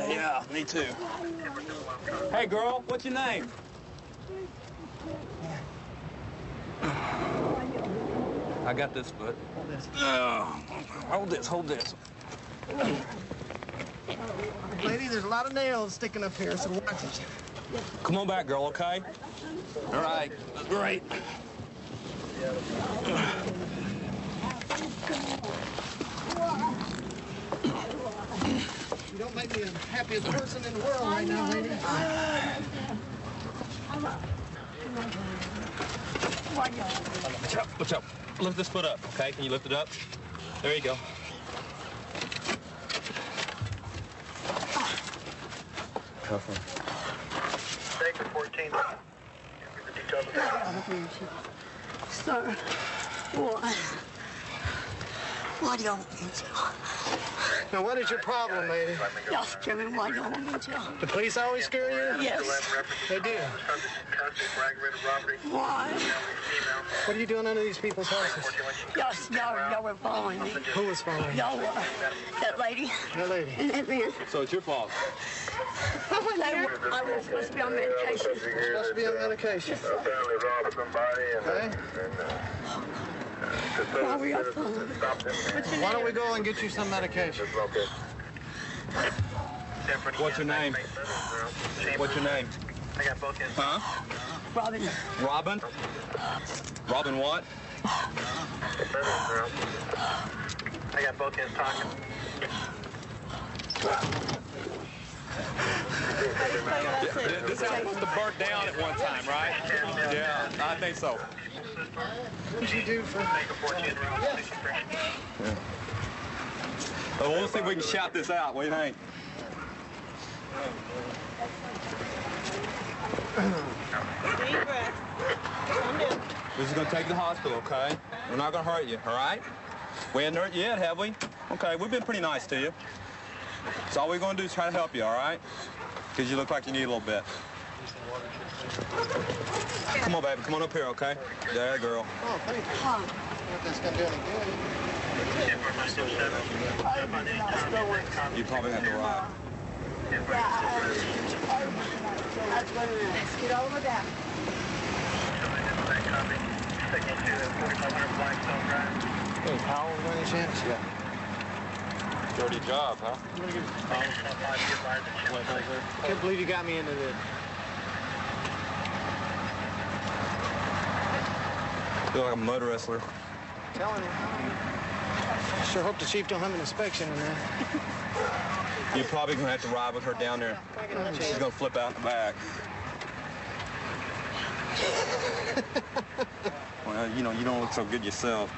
Yeah, me too. Hey, girl, what's your name? I got this foot. Hold this, hold this. Lady, there's a lot of nails sticking up here, so watch it. Come on back, girl, okay? All right, that's great. You don't make me the happiest person in the world right now, lady. Watch out, watch out. Lift this foot up, okay? Can you lift it up? There you go. Cuff her. Take 14. Sir, why do y'all want me in jail? Now, what is your problem, lady? Y'all scare me. Why do y'all want me in jail? The police always scare you? Yes. They do. Why? What are you doing under these people's houses? Y'all were following me. Who was following? Y'all were. That lady. That lady. And that man. So it's your fault. I was supposed to be on medication. Supposed to be on medication. Okay? Why were y'all following me? Why don't we go and get you some medication? What's your name? What's your name? I got both in. Huh? Robin. Robin? Robin what? I got both ends talking. This house must have burnt down at one time, right? Yeah, I think so. What'd you do for... Yeah. Well, we'll see if we can shout this out. What do you think? We're just going to take you to the hospital, okay? We're not going to hurt you, all right? We haven't hurt you yet, have we? Okay, we've been pretty nice to you. So all we're going to do is try to help you, all right? Because you look like you need a little bit. Come on, baby. Come on up here, okay? There, girl. Oh, thank you. I don't think that's going to do any good. You probably have to ride. Let's get all of that. Hey, Powell, by any chance? Yeah. Dirty job, huh? I can't believe you got me into this. You look like a mud wrestler. Telling you. I sure hope the chief don't have an inspection in there. You're probably going to have to ride with her down there. She's going to flip out in the back. Well, you know, you don't look so good yourself.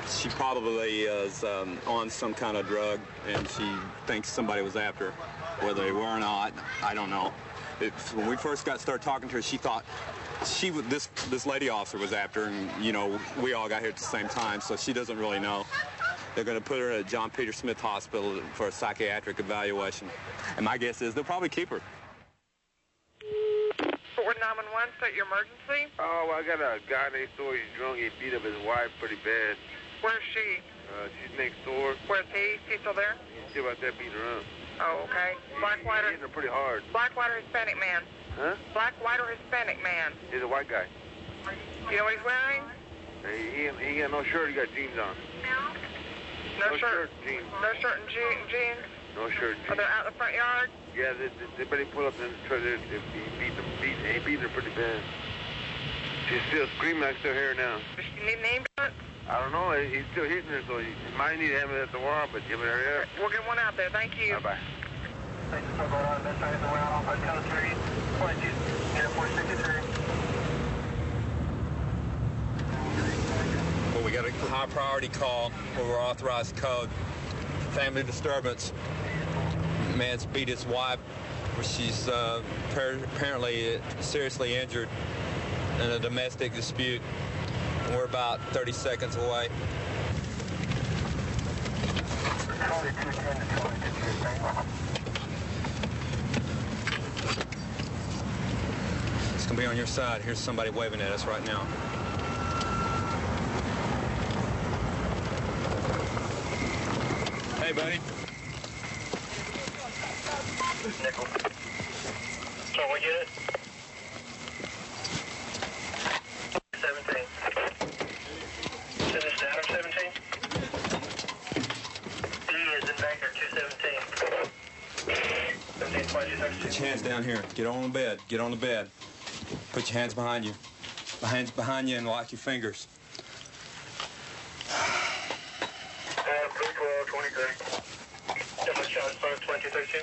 She probably is on some kind of drug, and she thinks somebody was after her. Whether they were or not, I don't know. When we first started talking to her, she thought this lady officer was after her, and, you know, we all got here at the same time, so she doesn't really know. They're going to put her at John Peter Smith Hospital for a psychiatric evaluation. And my guess is they'll probably keep her. Fort 911, state your emergency. Oh, I got a guy next door. He's drunk. He beat up his wife pretty bad. Where's she? She's next door. Where's he? Is he still there? He's still out there beating her up. Oh, okay. Black, white, or... He's hitting her pretty hard. Black, white, or Hispanic man? Huh? Black, white, or Hispanic man? He's a white guy. You know what he's wearing? He got no shirt. He got jeans on. No shirt. Jeans. No shirt and jeans? No shirt. Jeans. Are they out in the front yard? Yeah, they better pull up and try to he beating her pretty bad. She's still screaming. I can still hear her now. Does she need name it? I don't know. He's still hitting her, so he might need to have it at the wall, but give it her up. We'll get one out there. Thank you. Bye-bye. What we got a high priority call over authorized code. Family disturbance. Man's beat his wife. She's apparently seriously injured in a domestic dispute. We're about 30 seconds away. It's gonna be on your side. Here's somebody waving at us right now. Hey, buddy. Nickel. Can we get it? 17. Finish down 17. D is in Banker 217. 17, 22, Put your hands down here. Get on the bed. Get on the bed. Put your hands behind you. Hands behind you and lock your fingers. 312, 23. Double shot, 520, 13.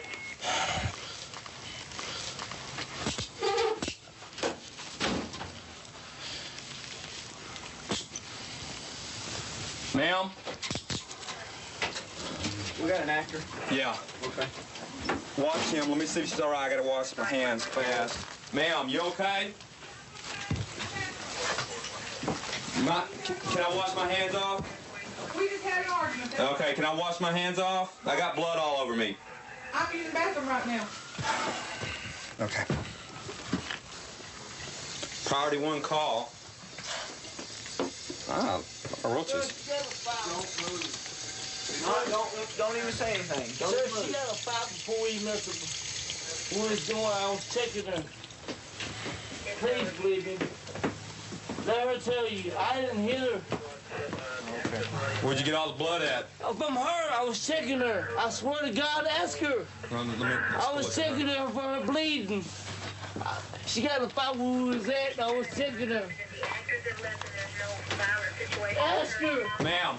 Ma'am? We got an actor. Yeah. Okay. Watch him. Let me see if she's all right. I gotta wash my hands fast. Ma'am, you okay? Can I wash my hands off? We just had an argument. Okay, can I wash my hands off? I got blood all over me. I'm in the bathroom right now. Okay. Priority 1 call. Ah, roaches. Don't even say anything. Sir, she had a fight before we left the woman's door. I was checking her. Please believe me. Let her tell you, I didn't hit her. Okay. Where'd you get all the blood at? From her, I was checking her. I swear to God, ask her. I was checking her for her bleeding. She got a fight where we was at, and I was checking her. Ask her. Ma'am,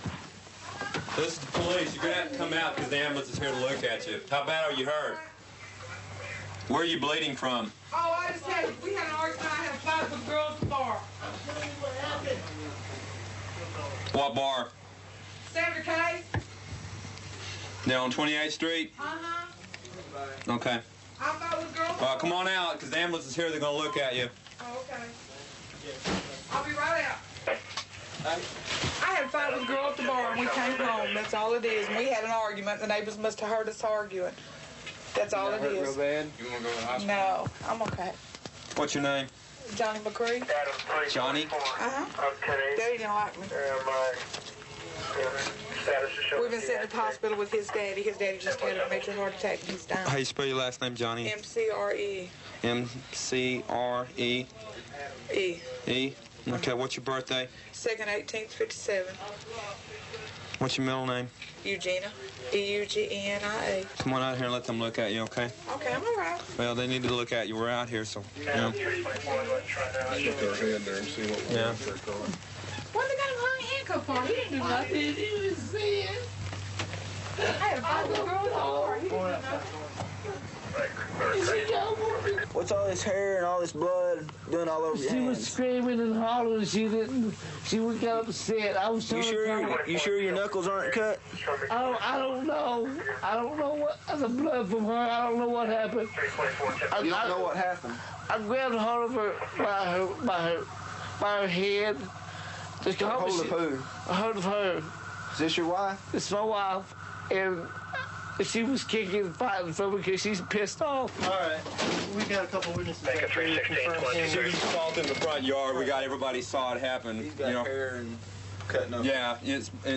this is the police. You're gonna have to come out because the ambulance is here to look at you. How bad are you hurt? Where are you bleeding from? Oh, I just had, we had an argument. I had a fight with girls at the bar. What bar? Sandra K. Down on 28th Street? Uh-huh. Okay. I fought with girls. Come on out because the ambulance is here. They're gonna look at you. Oh, okay. I'll be right out. I had a fight with a girl at the bar and we came home. That's all it is. And we had an argument. The neighbors must have heard us arguing. That's all it is. Real bad? You want to go to the hospital? No, I'm okay. What's your name? Johnny McCree. Johnny? Uh-huh. Daddy didn't like me. We've been sent to the hospital with his daddy. His daddy just had a major heart attack and he's dying. How you spell your last name, Johnny? M-C-R-E. M-C-R-E? E. E? Okay, what's your birthday? 2nd, 18th, 57. What's your middle name? Eugenia. E-U-G-E-N-I-A. Come on out here and let them look at you, okay? Okay, I'm all right. Well, they need to look at you. We're out here, so, you know. Stick our head there and see what we Yeah. What they got him hung handcuffed for? He didn't do nothing. He was saying. I had a fight with a girl at the bar. He didn't do nothing. What's all this hair and all this blood doing all over your She was hands? screaming and hollering. She didn't. She got upset. I was. You sure your knuckles aren't cut? I don't know. I don't know what the blood from her. I don't know what happened. You don't know what happened? I grabbed hold of her by her head. Hold of who? Hold of her. Is this your wife? It's my wife, and she was kicking and fighting for me because she's pissed off. All right, we got a couple witnesses. Make a 316, She was assaulted in the front yard. We got everybody saw it happen. He's got hair and cutting up. Yeah,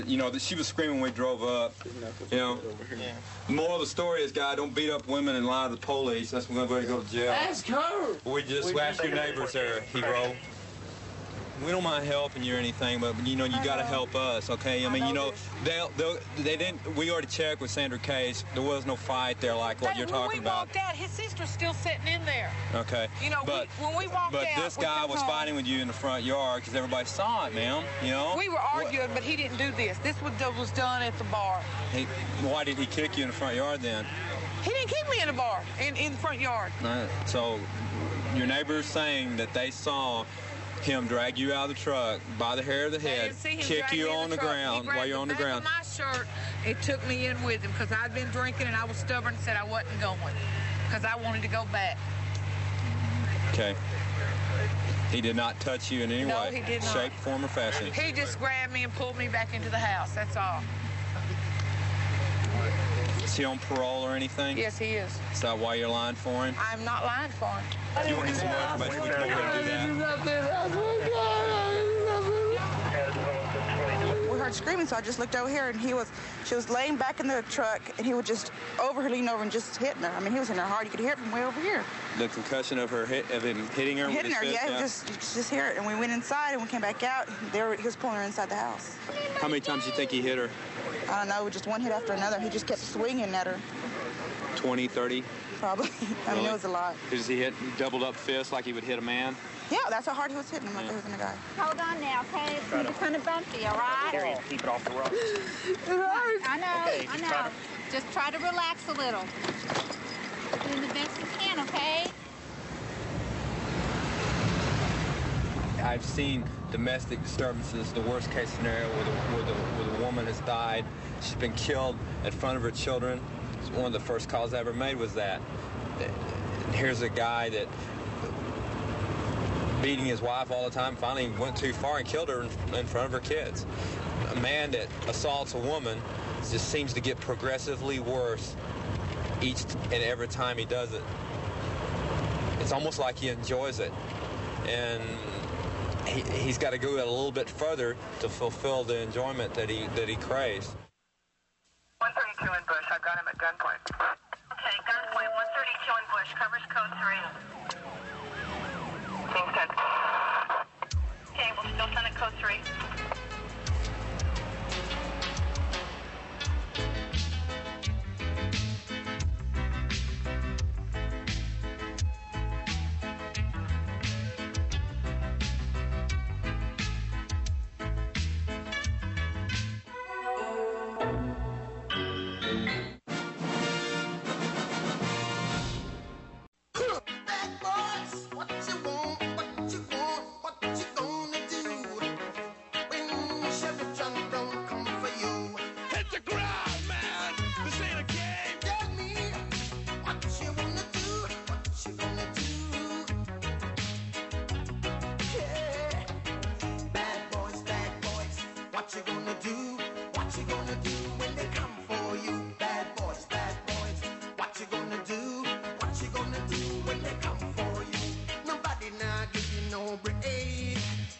you know, she was screaming when we drove up. You know, the moral of the story is, guy, don't beat up women and lie to the police. That's when we're going to go to jail. Ask her. We ask your neighbors there, hero. We don't mind helping you or anything, but you know you got to help us, okay? I mean, you know, they didn't. We already checked with Sandra Case. There was no fight there like what you're talking about. When we walked out, his sister's still sitting in there. Okay. You know, when we walked out, but this guy was fighting with you in the front yard because everybody saw it, ma'am. You know. We were arguing, but he didn't do this. This was done at the bar. Why did he kick you in the front yard then? He didn't kick me in the bar, in the front yard. So, your neighbor's saying that they saw him drag you out of the truck by the hair of the head, kick you on the ground while you're on the ground. He grabbed the back of my shirt and took me in with him because I'd been drinking and I was stubborn and said I wasn't going because I wanted to go back. Okay. He did not touch you in any way, he did not. shape, form, or fashion. He just grabbed me and pulled me back into the house. That's all. Is he on parole or anything? Yes, he is. Is that why you're lying for him? I'm not lying for him. You want to get some more information? We can go ahead and do that. We heard screaming, so I just looked over here, and she was laying back in the truck, and he would just lean over and just hitting her. I mean, he was in her hard. You could hear it from way over here. The concussion of him hitting her? Hitting her, yeah. Just hear it. And we went inside, and we came back out. He was pulling her inside the house. How many times do you think he hit her? I don't know, just one hit after another. He just kept swinging at her. 20, 30? Probably. I mean, it was a lot. Does he hit doubled up fists like he would hit a man? Yeah, that's how hard he was hitting him, like he was in a guy. Hold on now, okay? It's going to be kind of bumpy, all right? Keep it off the road. I know, Okay, I know. Just try to relax a little. Doing the best you can, okay? I've seen domestic disturbances, the worst case scenario where the woman has died. She's been killed in front of her children. One of the first calls I ever made was that. Here's a guy that beating his wife all the time, finally went too far and killed her in front of her kids. A man that assaults a woman just seems to get progressively worse each and every time he does it. It's almost like he enjoys it. And he's got to go a little bit further to fulfill the enjoyment that he craves. 132 in Bush. I've got him at gunpoint. Okay, gunpoint 132 in Bush. Covers code 3. Team 10. Okay, we'll still send it code 3. What you gonna do? What you gonna do when they come for you? Bad boys, what you gonna do? What you gonna do when they come for you? Nobody now give you no break.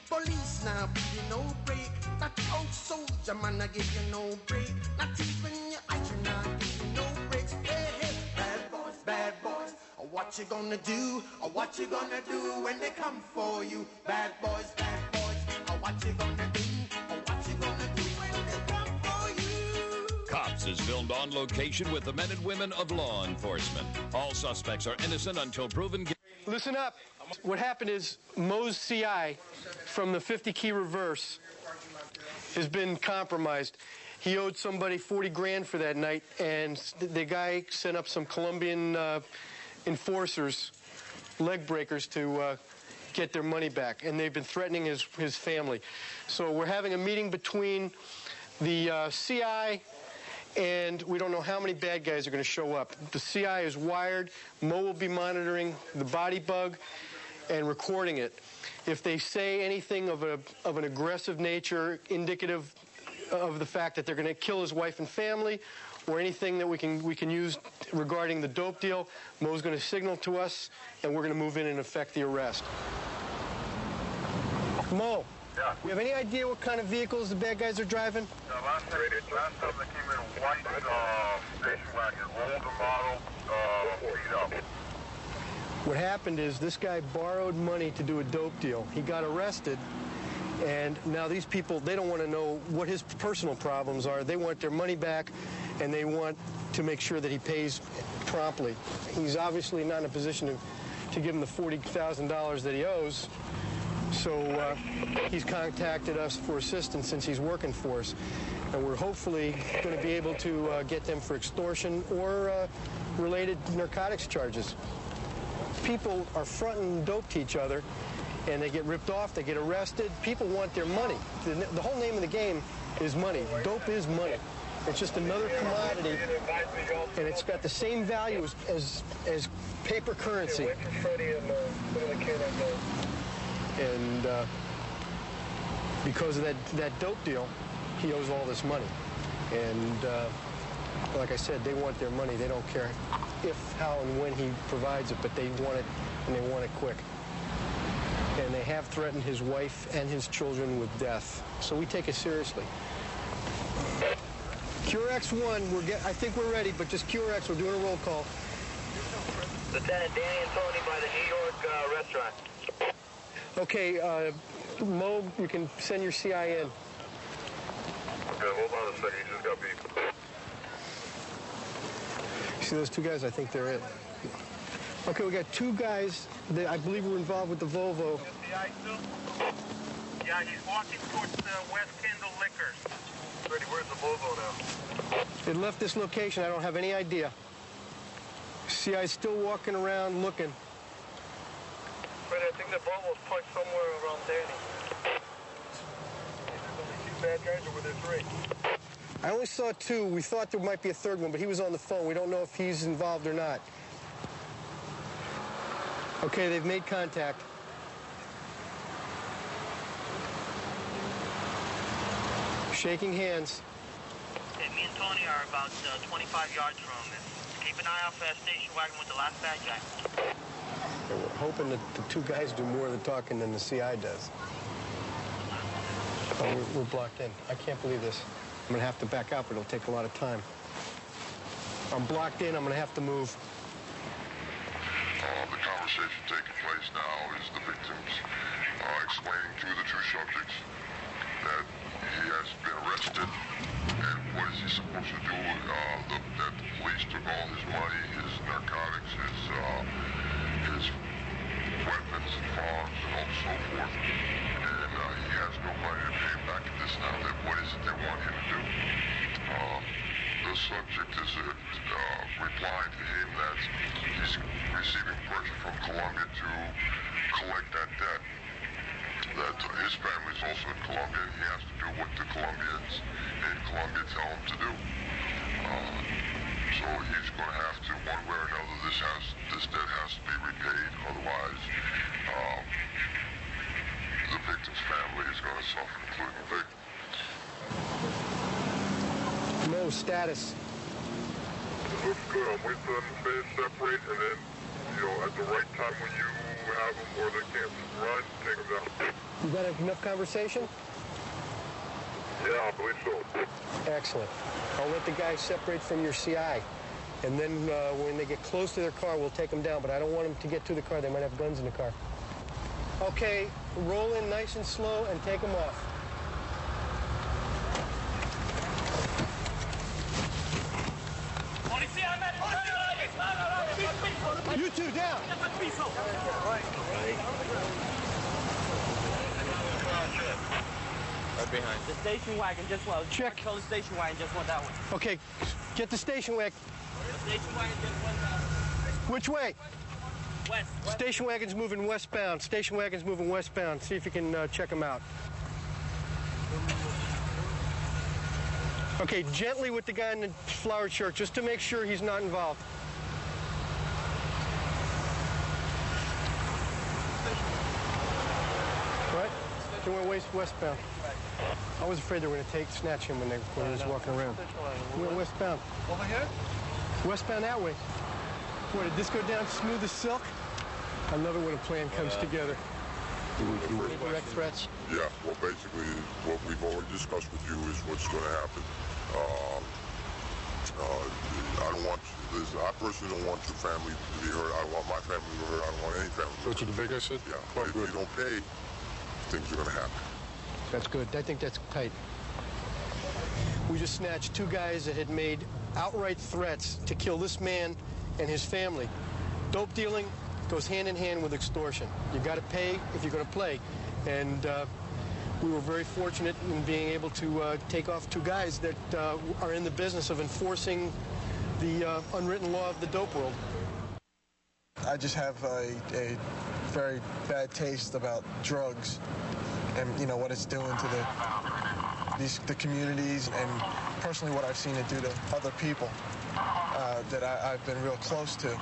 Police now give you no break. That old soldier man now give you no break. Not even your eyes now give you no breaks. Hey, hey, bad boys, what you gonna do? Or what you gonna do when they come for you? Bad boys, or what you gonna do? Cops is filmed on location with the men and women of law enforcement. All suspects are innocent until proven guilty. Listen up. What happened is Mo's CI from the 50 key reverse has been compromised. He owed somebody 40 grand for that night, and the guy sent up some Colombian enforcers, leg breakers, to get their money back, and they've been threatening his family. So we're having a meeting between the CI, and we don't know how many bad guys are going to show up. The CI is wired. Mo will be monitoring the body bug and recording it. If they say anything of an aggressive nature, indicative of the fact that they're going to kill his wife and family, or anything that we can use regarding the dope deal, Mo's going to signal to us, and we're going to move in and effect the arrest. Mo, you have any idea what kind of vehicles the bad guys are driving? Last time they came in white station wagon, older model, beat up. What happened is this guy borrowed money to do a dope deal. He got arrested, and now these people, they don't want to know what his personal problems are. They want their money back, and they want to make sure that he pays promptly. He's obviously not in a position to give him the $40,000 that he owes. So he's contacted us for assistance since he's working for us. And we're hopefully going to be able to get them for extortion or related narcotics charges. People are fronting dope to each other, and they get ripped off, they get arrested. People want their money. The whole name of the game is money. Dope is money. It's just another commodity, and it's got the same value as paper currency. And because of that dope deal, he owes all this money. And like I said, they want their money. They don't care if, how, and when he provides it, but they want it, and they want it quick. And they have threatened his wife and his children with death. So we take it seriously. QRX-1, I think we're ready, but just QRX, we're doing a roll call. Lieutenant Danny and Tony by the New York restaurant. Okay, Mo, you can send your CI in. Okay, hold on a second, you just got beat. See those two guys? I think they're it. Okay, we got two guys that I believe were involved with the Volvo. Yeah, he's walking towards West Kendall Liquors. Freddie, where's the Volvo now? It left this location. I don't have any idea. CI's still walking around looking. Freddie, I think the Volvo's parked somewhere around Danny. Two bad guys, or were there three? I only saw two. We thought there might be a third one, but he was on the phone. We don't know if he's involved or not. Okay, they've made contact. Shaking hands. Hey, me and Tony are about 25 yards from him. Keep an eye out for that station wagon with the last bad guy. We're hoping that the two guys do more of the talking than the CI does. Oh, we're blocked in. I can't believe this. I'm going to have to back out, but it'll take a lot of time. I'm blocked in. I'm going to have to move. The conversation taking place now is the victims explaining to the two subjects that he has been arrested, and what is he supposed to do? That the police took all his money, his narcotics, his weapons and farms, and all so forth, and he has no money to pay back at this now. That what is it they want him to do? The subject is replying to him that he's receiving pressure from Colombia to collect that debt. That his family is also in Colombia, and he has to do what the Colombians in Colombia tell him to do. So he's going to have to, one way or another, this debt has to be repaid. Otherwise, the victim's family is going to suffer, including the victim. No status. Looks good. I'm waiting for them to finish separate, and then, at the right time when you have them or they can't run, take them down. You got enough conversation? Yeah, I believe so. Excellent. I'll let the guys separate from your CI. And then when they get close to their car, we'll take them down. But I don't want them to get to the car. They might have guns in the car. Okay, roll in nice and slow and take them off. You two down. Right behind. The station wagon just went. Check. The station wagon just went that way. Okay, get the station wagon. The station wagon just went that way. Which way? West. Station wagon's moving westbound. Station wagon's moving westbound. See if you can check them out. Okay, gently with the guy in the flowered shirt, just to make sure he's not involved. What? They went westbound. I was afraid they were going to snatch him when he was walking around. We went westbound. Over here? Westbound that way. What, did this go down smooth as silk? I love it when a plan comes together. Direct threats? Yeah, well, basically, what we've already discussed with you is what's going to happen. I personally don't want your family to be hurt. I don't want my family to be hurt. I don't want any family to be hurt. What you think I said? Yeah, but if you don't pay, things are going to happen. That's good. I think that's tight. We just snatched two guys that had made outright threats to kill this man and his family. Dope dealing goes hand in hand with extortion. You got to pay if you're going to play. And we were very fortunate in being able to take off two guys that are in the business of enforcing the unwritten law of the dope world. I just have a very bad taste about drugs and, you know, what it's doing to the communities and personally what I've seen it do to other people that I've been real close to.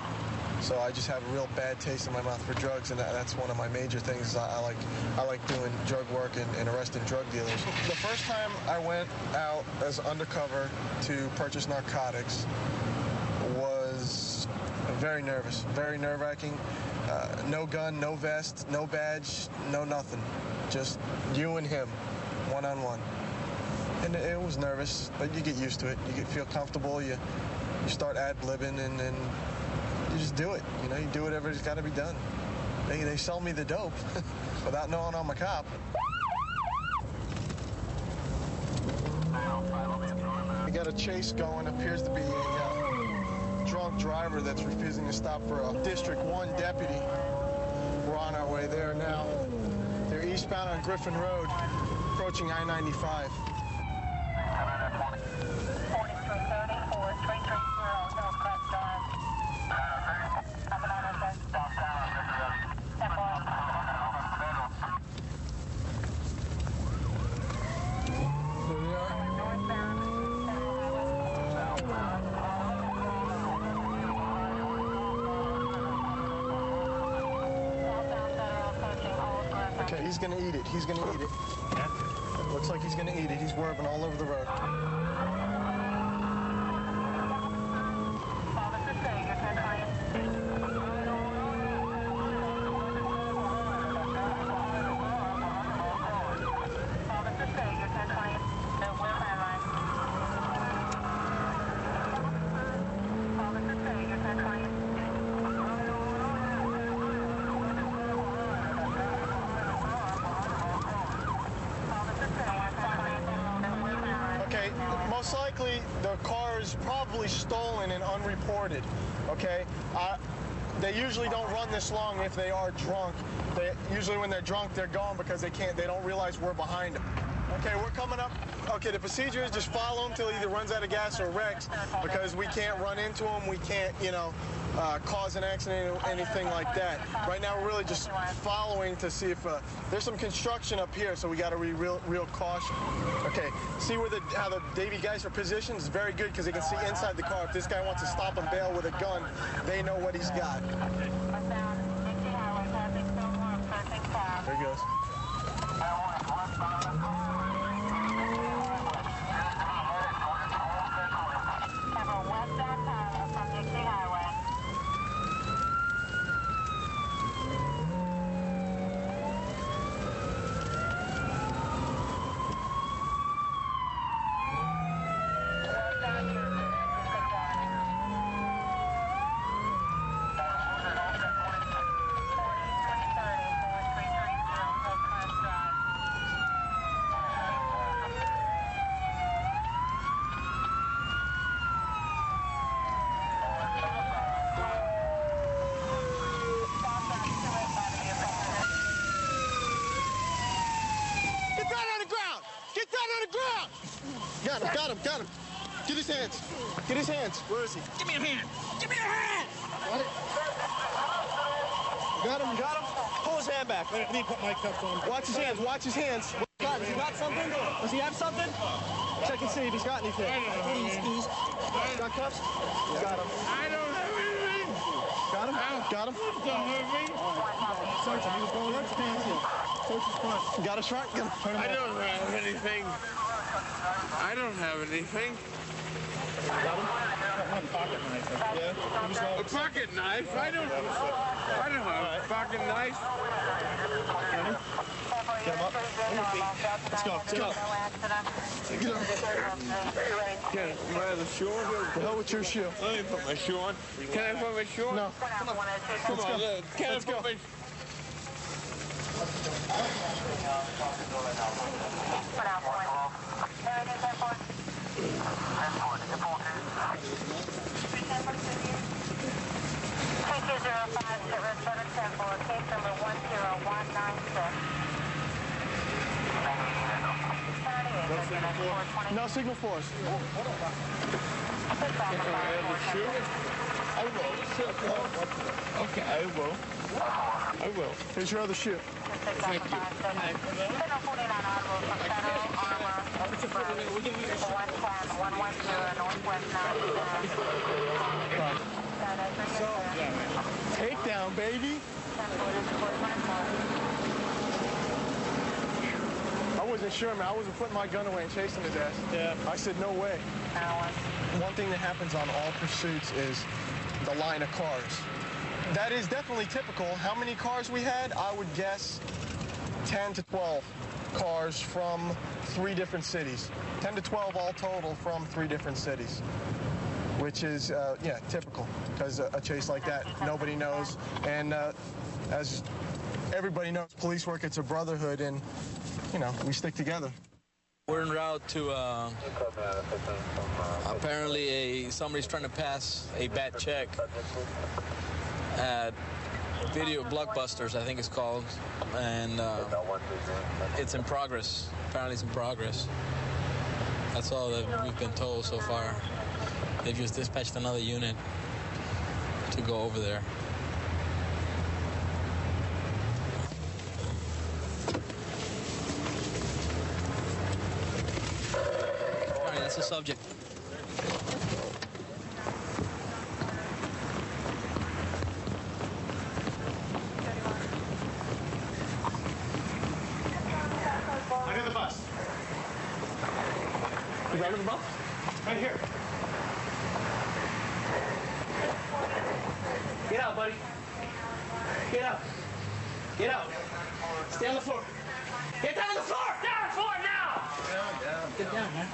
So I just have a real bad taste in my mouth for drugs, and that's one of my major things. I like doing drug work and arresting drug dealers. The first time I went out as undercover to purchase narcotics was very nervous, very nerve-wracking. No gun, no vest, no badge, no nothing. Just you and him, one-on-one. And it was nervous, but you get used to it. You feel comfortable. You start ad-libbing, and then you just do it. You know, you do whatever's got to be done. They sell me the dope without knowing I'm a cop. We got a chase going. Appears to be a drunk driver that's refusing to stop for a District 1 deputy. We're on our way there now. They're eastbound on Griffin Road, approaching I-95. Okay, he's gonna eat it. He's gonna eat it. Looks like he's gonna eat it. He's swerving all over the road. Most likely, the car is probably stolen and unreported, okay? They usually don't run this long if they are drunk. Usually when they're drunk, they're gone because they don't realize we're behind them. Okay, we're coming up. Okay, the procedure is just follow him till he either runs out of gas or wrecks, because we can't run into him. We can't, you know, cause an accident or anything like that. Right now, we're really just following to see if there's some construction up here, so we got to be real cautious. Okay, see where how the Davy guys are positioned? It's very good because they can see inside the car. If this guy wants to stop and bail with a gun, they know what he's got. There he goes. Got him. Get his hands. Get his hands. Where is he? Give me a hand. Give me a hand. Got him. Pull his hand back. Let me put my cuffs on. Watch his hands. Watch his hands. Has he got something? Does he have something? Check and see if he's got anything. He's got cuffs? Got him. I don't have anything. Got him? Got him? Don't hurt me. Search him. He was going to search his pants. Search his front. Got his front? I don't have anything. I don't have anything. One pocket knife. Yeah. A pocket knife? I don't have a pocket knife. Get him up. Let's go. Get up. Can I have the shoe on? The hell with your shoe. Let me put my shoe on. Can I put my shoe on? No. Come on. Come on. Can I put my... No signal for us. Can I have the shoe? I will. Okay, I will. I will. Here's your other shoe. Thank you. Takedown, baby. I wasn't sure, man. I wasn't putting my gun away and chasing his ass. Yeah. I said, no way. One thing that happens on all pursuits is the line of cars. That is definitely typical. How many cars we had? I would guess 10 to 12 cars from 3 different cities. 10 to 12 all total from 3 different cities, which is, yeah, typical, because a chase like that, nobody knows. And as everybody knows, police work, it's a brotherhood, and, you know, we stick together. We're en route to, apparently somebody's trying to pass a bad check at Video Blockbusters, I think it's called, and it's in progress. Apparently it's in progress. That's all that we've been told so far. They've just dispatched another unit to go over there. All right, that's the subject. Under the bus. He's under the bus? Right here. Get out, buddy. Get out. Get out. Stay on the floor. Get down on the floor! Down on the floor now! Down. Get down, man.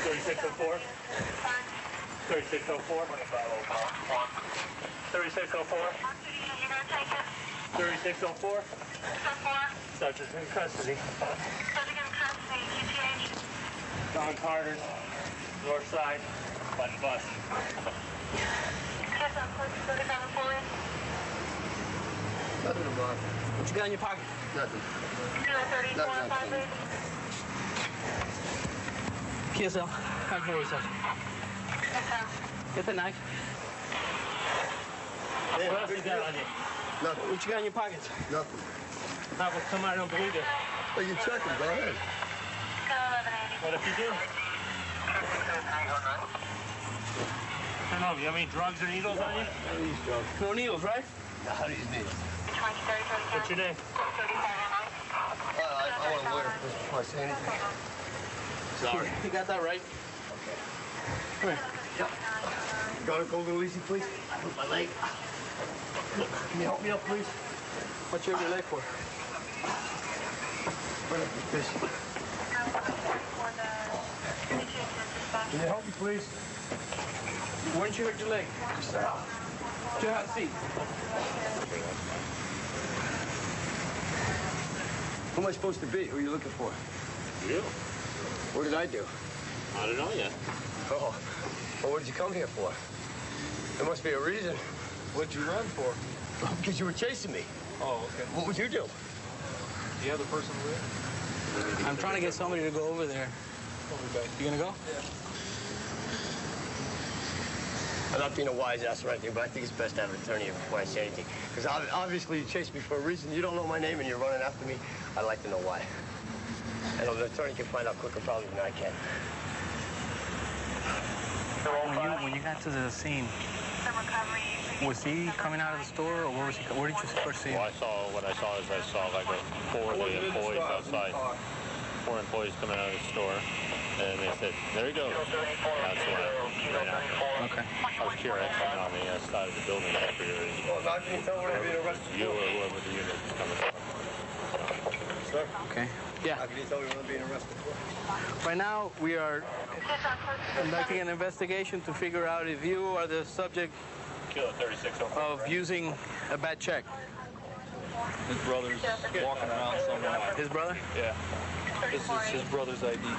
3604. 3604. 3604. 3604. Subject in custody. Don Carter's, north side, by the bus. Nothing to block. What you got in your pocket? Nothing. Nothing. PSL, come forward, Sergeant. Get the knife. Yeah, What else you got on you? Nothing. What you got in your pockets? Nothing. How will come out? I don't believe it. Well, you check them, go ahead. What if you do? I don't know. You have any drugs or needles on you? These drugs. No needles, right? No, these needles. What's your name? I want to wear it before I say anything. Sorry. You got that right? Come here. Yep. Gotta go a little easy, please. I hurt my leg. Can you help me up, please? What you have your leg for? Right up with this. Can you help me, please? Where'd you hurt your leg? Just out. Just have a seat. Who am I supposed to be? Who are you looking for? You? What did I do? I don't know yet. Oh. Well, what did you come here for? There must be a reason. What'd you run for? Because you were chasing me. Oh, okay. What would you do? The other person with? I'm trying to get somebody to go over there. You gonna go? Yeah. I'm not being a wise ass or anything, but I think it's best to have an attorney here before I say anything. Because obviously you chased me for a reason. You don't know my name and you're running after me. I'd like to know why. And an attorney can find out quicker probably than I can. When you got to the scene, was he coming out of the store, or where did you first see him? Well, what I saw is I saw like 4 of the employees outside. 4 employees coming out of the store, and they said, "There he goes." That's when I ran out. Okay. I was TRXing on the side of the building. I figured Well, now can you tell where I'm being arrested? you or whoever the unit is coming from. Sir? Okay. Yeah. How can you tell where I'm being arrested for? Right now, we are conducting an investigation to figure out if you are the subject Kilo 3604. of using a bad check. His brother's walking around somewhere. His brother? Yeah. This is his brother's ID. This is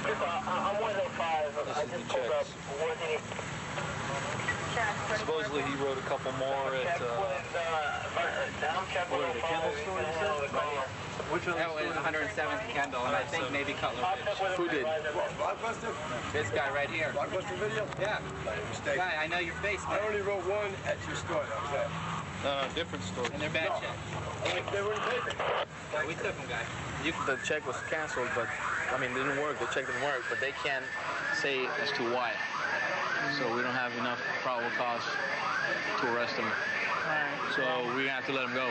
the checks. Supposedly he wrote a couple more at, what are the chemical store, you said? Which one? That was 107th and Kendall, and I think maybe Cutler Ridge. Who did? Blockbuster? This guy right here. Blockbuster video? Yeah. Mistake. Guy, I know your face, I man. only wrote one at your store. That was that. No, different story. And they're bad checks. They wouldn't take it. Yeah, we took them, guy. The check was canceled, but I mean, it didn't work. The check didn't work, but they can't say as to why. So we don't have enough probable cause to arrest him. So we're gonna have to let him go.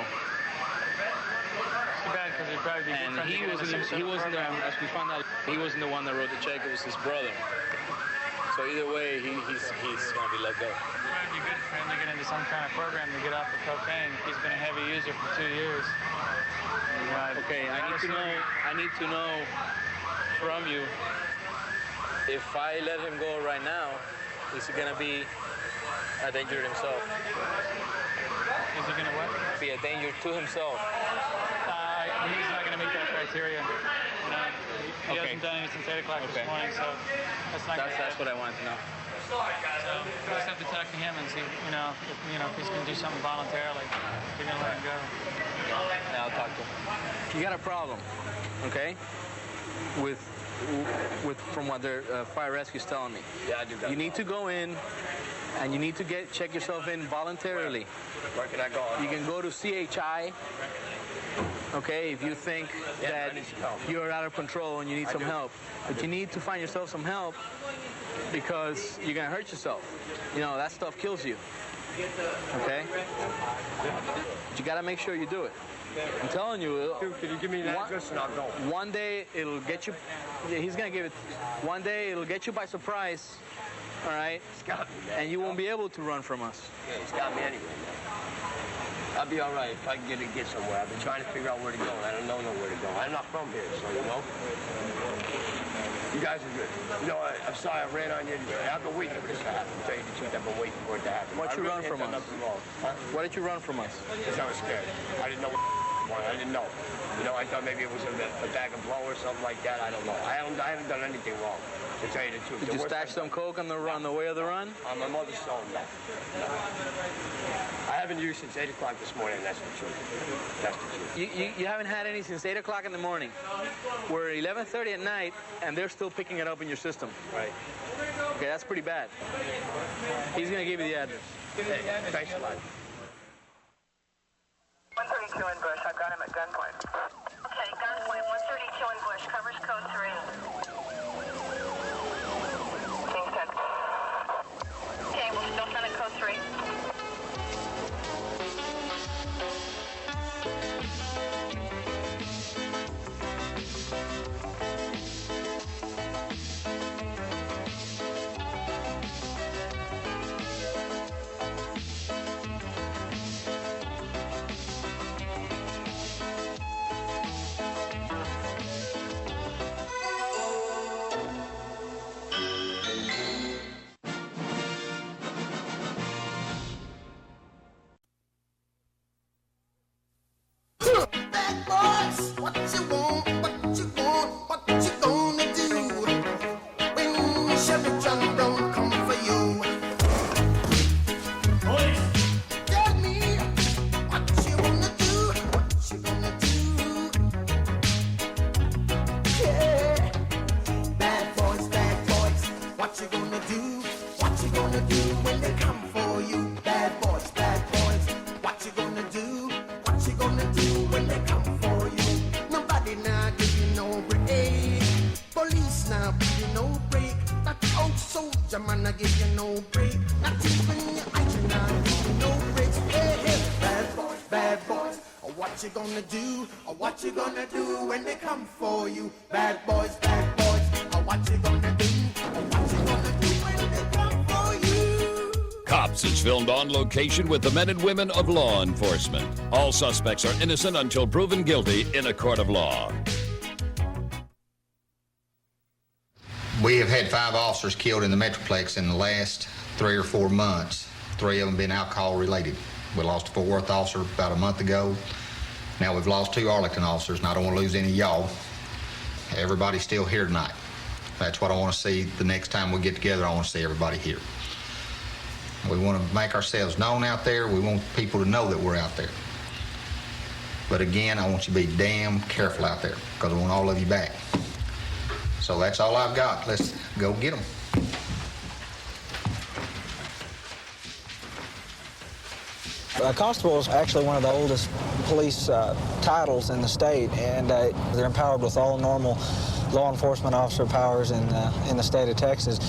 Too bad, because he'd probably be And he wasn't the, as we found out, he wasn't the one that wrote the check. It was his brother. So either way, he's gonna be let go. It would be good for him to get into some kind of program to get off the cocaine. He's been a heavy user for 2 years. Okay, I need to know from you, if I let him go right now, is he gonna be a danger to himself? Is he gonna what? Be a danger to himself. He's not gonna meet that criteria. He hasn't done any since 8 o'clock this morning, so that's not gonna That's what I wanted to know. So we'll just have to talk to him and see, if he's gonna do something voluntarily. We're gonna let him go. Yeah, I'll talk to him. You got a problem, okay? With from what their fire rescue's telling me. Yeah, I do that. You need to go in, and you need to check yourself in voluntarily. Where can I go? You can go to CHI. Okay, if you think that you're out of control and you need some help. But you need to find yourself some help because you're going to hurt yourself. That stuff kills you. Okay? But you got to make sure you do it. I'm telling you. Can you give me that address and I'll go? One day it'll get you. He's going to give it. One day it'll get you by surprise. All right? And you won't be able to run from us. Yeah, he's got me anyway. I'll be all right if I can get somewhere. I've been trying to figure out where to go. I don't know where to go. I'm not from here, so You guys are good. I'm sorry I ran on you. I've been waiting for this to happen. To tell you the truth, I've been waiting for it to happen. Why'd you run from us? Huh? Why did you run from us? Because I was scared. I didn't know what I didn't know. I thought maybe it was a bag of blow or something like that. I don't know. I haven't done anything wrong, to tell you the truth. Did you stash some coke on the way of the run? On my mother's stone, no. I haven't used since 8 o'clock this morning, that's the truth. That's the truth. You haven't had any since 8 o'clock in the morning. We're 11:30 at night, and they're still picking it up in your system. Right. Okay, that's pretty bad. He's going to give you the address. Hey, thanks a lot. 132 in Bush. I've got him at gunpoint. Okay, gunpoint 132 in Bush. Covers code 3. Kingston. Okay, we'll still send it code 3. Bad boys, what you want, what you want, what you gonna do when Chevy John don't come for you? Tell me what you wanna do, what you gonna do? Yeah, bad boys, what you gonna do? What you gonna do when they come for you? Bad boys, what you gonna do? What you gonna do when they come for you? Nobody now give you no break. Police now give you no break. That old soldier man I give you no break. Not even your iron now give you no breaks. Hey, bad boys, what you gonna do? What you gonna do when they come for you? Bad boys, what you gonna do? What you gonna do when they come for you? Cops is filmed on location with the men and women of law enforcement. All suspects are innocent until proven guilty in a court of law. We have had 5 officers killed in the Metroplex in the last 3 or 4 months. 3 of them been alcohol related. We lost a Fort Worth officer about a month ago. Now we've lost 2 Arlington officers, and I don't want to lose any of y'all. Everybody's still here tonight. That's what I want to see the next time we get together. I want to see everybody here. We want to make ourselves known out there. We want people to know that we're out there. But again, I want you to be damn careful out there because I want all of you back. So that's all I've got. Let's go get them. Constable is actually one of the oldest police titles in the state, and they're empowered with all normal law enforcement officer powers in the state of Texas.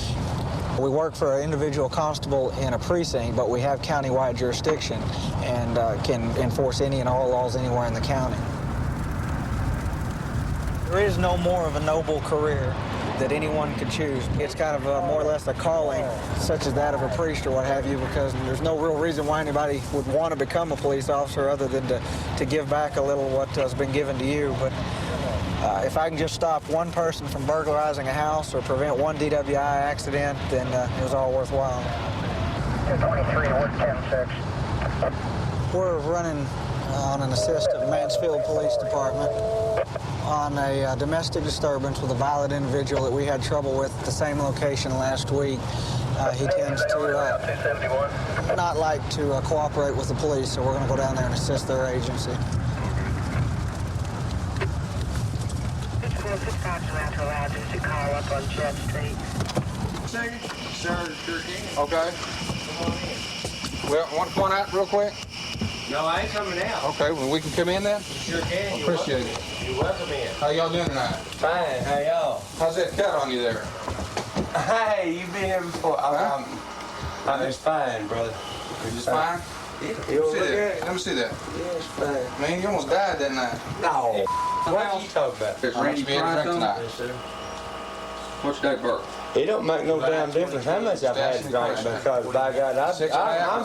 We work for an individual constable in a precinct, but we have county-wide jurisdiction and can enforce any and all laws anywhere in the county. There is no more of a noble career that anyone could choose. It's kind of more or less a calling, such as that of a priest or what have you, because there's no real reason why anybody would want to become a police officer other than to give back a little what has been given to you. But if I can just stop one person from burglarizing a house or prevent one DWI accident, then it was all worthwhile. 23, 110-6. We're running on an assist at Mansfield Police Department on a domestic disturbance with a violent individual that we had trouble with at the same location last week. He tends to not like to cooperate with the police, so we're going to go down there and assist their agency. Call up on Jet Street. Okay. Well, want to point out real quick? No, I ain't coming out. Okay, well, we can come in then? Sure can. Appreciate it. You're welcome in. How y'all doing tonight? Fine. How y'all? How's that cut on you there? Hey, you been here before? It's fine, brother. You just fine? Let me see that. Yeah, it's fine. Man, you almost died that night. No. What you talking about? There's Randy drink tonight. Yes, sir. What's your date birth? It don't make no damn difference how much I've had to drink because, by God, I'm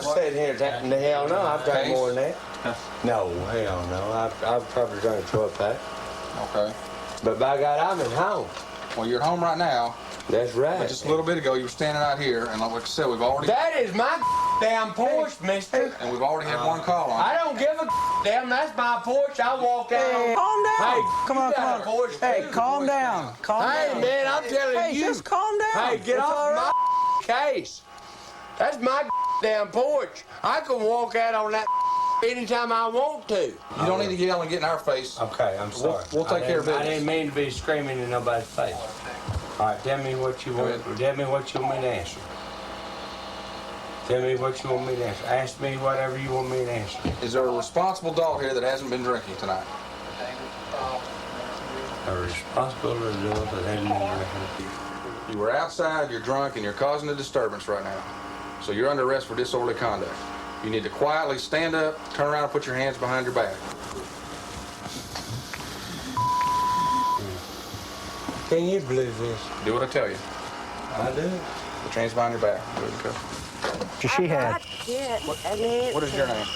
sitting here tapping the hell no, I've drank more than that. No, hell no. I've probably drank a 12-pack. Okay. But by God, I'm at home. Well, you're at home right now. That's right. But just a little bit ago, you were standing out here, and like I said, we've already... That is my damn porch, mister. And we've already had one call on it. I don't give a damn. That's my porch. I walk out. Hey, calm down. Hey, come on, come on. Porch Hey, too. calm down. Calm hey, down. man, I'm telling you. Hey, just calm down. Hey, get it's off my case. That's my damn porch. I can walk out on that anytime I want to. You don't need to yell and get in our face. Okay, I'm sorry. We'll take care of it. I didn't mean to be screaming in nobody's face. All right, tell me what you want. Tell me what you want me to answer. Tell me what you want me to answer. Ask me whatever you want me to answer. Is there a responsible adult here that hasn't been drinking tonight? A responsible adult that hasn't been drinking. You were outside, you're drunk, and you're causing a disturbance right now. So you're under arrest for disorderly conduct. You need to quietly stand up, turn around, and put your hands behind your back. Can you believe this? Do what I tell you. I do. Put your hands behind your back. Good to go. She had. What is your name?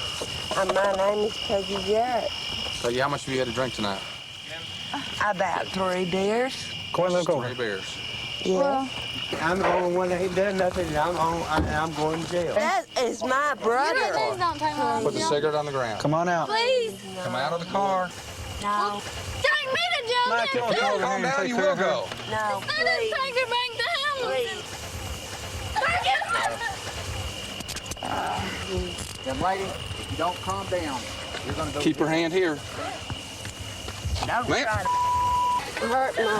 My name is Peggy Garrett. Peggy, how much have you had to drink tonight? About 3 beers. Corn, let's go. 3 beers. Yeah. I'm the only one that ain't done nothing, and I'm going to jail. That is my brother. Please don't take my Put the cigarette on the ground. Come on out. Please. Come out of the car. No. Take me to jail. Mike, then. you Calm down, you will go. No, I didn't take her back to Hamilton. Young lady, if you don't calm down, you're going to go... Keep your hand here. Don't Man. try to hurt my arm.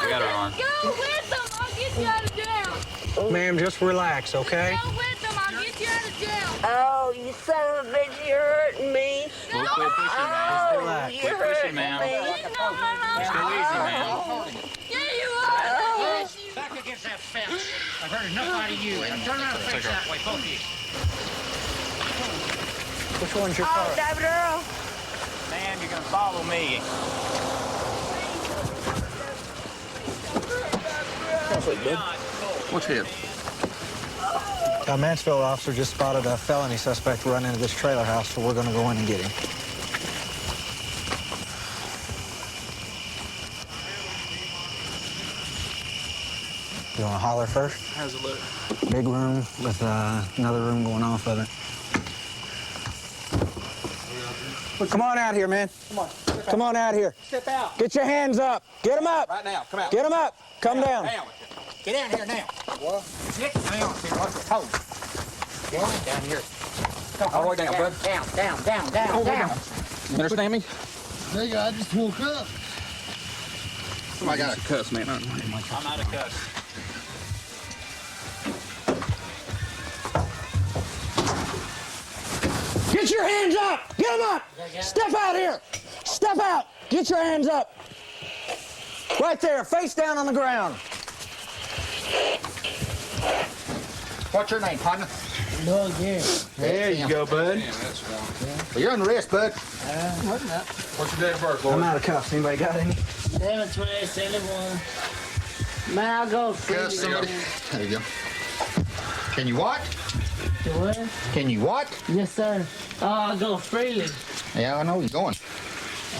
I got her on. Go with them. I'll get you out of jail. Ma'am, just relax, okay? Go with them. I'll get you out of jail. Oh, you son of a bitch, you're hurting me. No. Oh, Relax. you're hurting me. No. Just go easy, man. Yeah, you are. Back against that fence. I've heard enough out of you. And turn around and face that way, both of you. Which one's your Oh, car? David Earl. Man, you're going to follow me. What's his? A Mansfield officer just spotted a felony suspect run into this trailer house, so we're going to go in and get him. You want to holler first? How's it look? Big room with another room going off of it. Come on out here, man. Come on. Come on out here. Step out. Get your hands up. Get them up. Right now. Come out. Get them up. Come down. Down. Get down here now. What? Sit down here. What's the pose? Get down here. All the way down, bud. Down. You understand me? Nigga, I just woke up. Somebody got a cuss, man. I'm out of cuss. Get your hands up! Get them up! Step out here! Step out! Get your hands up! Right there, face down on the ground. What's your name, partner? Doug, yeah. There you go, bud. Damn, that's one. Well, you're on the wrist, bud. What's your date of birth, Lord? I'm out of cuffs. Anybody got any? 7/28/71. Man, I'll go Cuss somebody. There you go. Can you what? The what? Can you what? Yes, sir. Oh, I'll go freely. Yeah, I know you're going.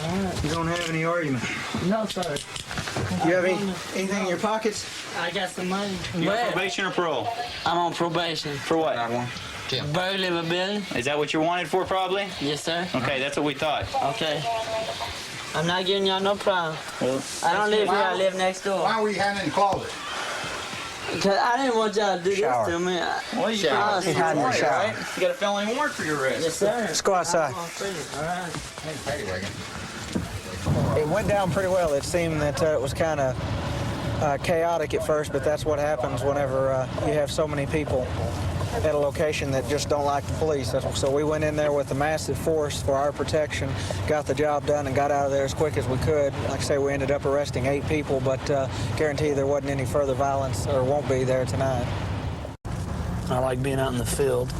All right. You don't have any argument. No, sir. You have anything in your pockets? I got some money. You on probation or parole? I'm on probation. For what? Bird livability. Is that what you're wanted for, probably? Yes, sir. Okay, that's what we thought. Okay. I'm not giving y'all no problem. Well, I don't live here. I live next door. Why were you hiding in the closet? Because I didn't want y'all to do Shower. this to me. well, you Shower. He's hiding in the shower. right? You got a felony warrant for your arrest. Yes, sir. Let's go outside. All right. Hey, wagon. It went down pretty well. It seemed that it was kind of chaotic at first, but that's what happens whenever you have so many people at a location that just don't like the police. So we went in there with a massive force for our protection, got the job done, and got out of there as quick as we could. Like I say, we ended up arresting 8 people, but guarantee you there wasn't any further violence, or won't be there tonight. I like being out in the field.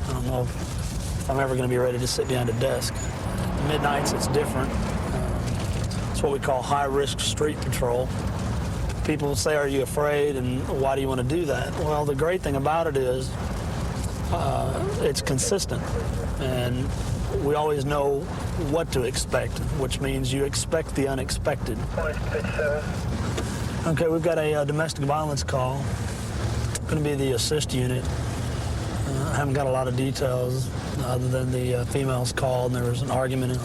I don't know if I'm ever going to be ready to sit behind a desk. Midnights, it's different. It's what we call high-risk street patrol. People say, are you afraid, and why do you want to do that? Well, the great thing about it is it's consistent, and we always know what to expect, which means you expect the unexpected. Okay, we've got a domestic violence call. Going to be the assist unit. I haven't got a lot of details other than the females called, and there was an argument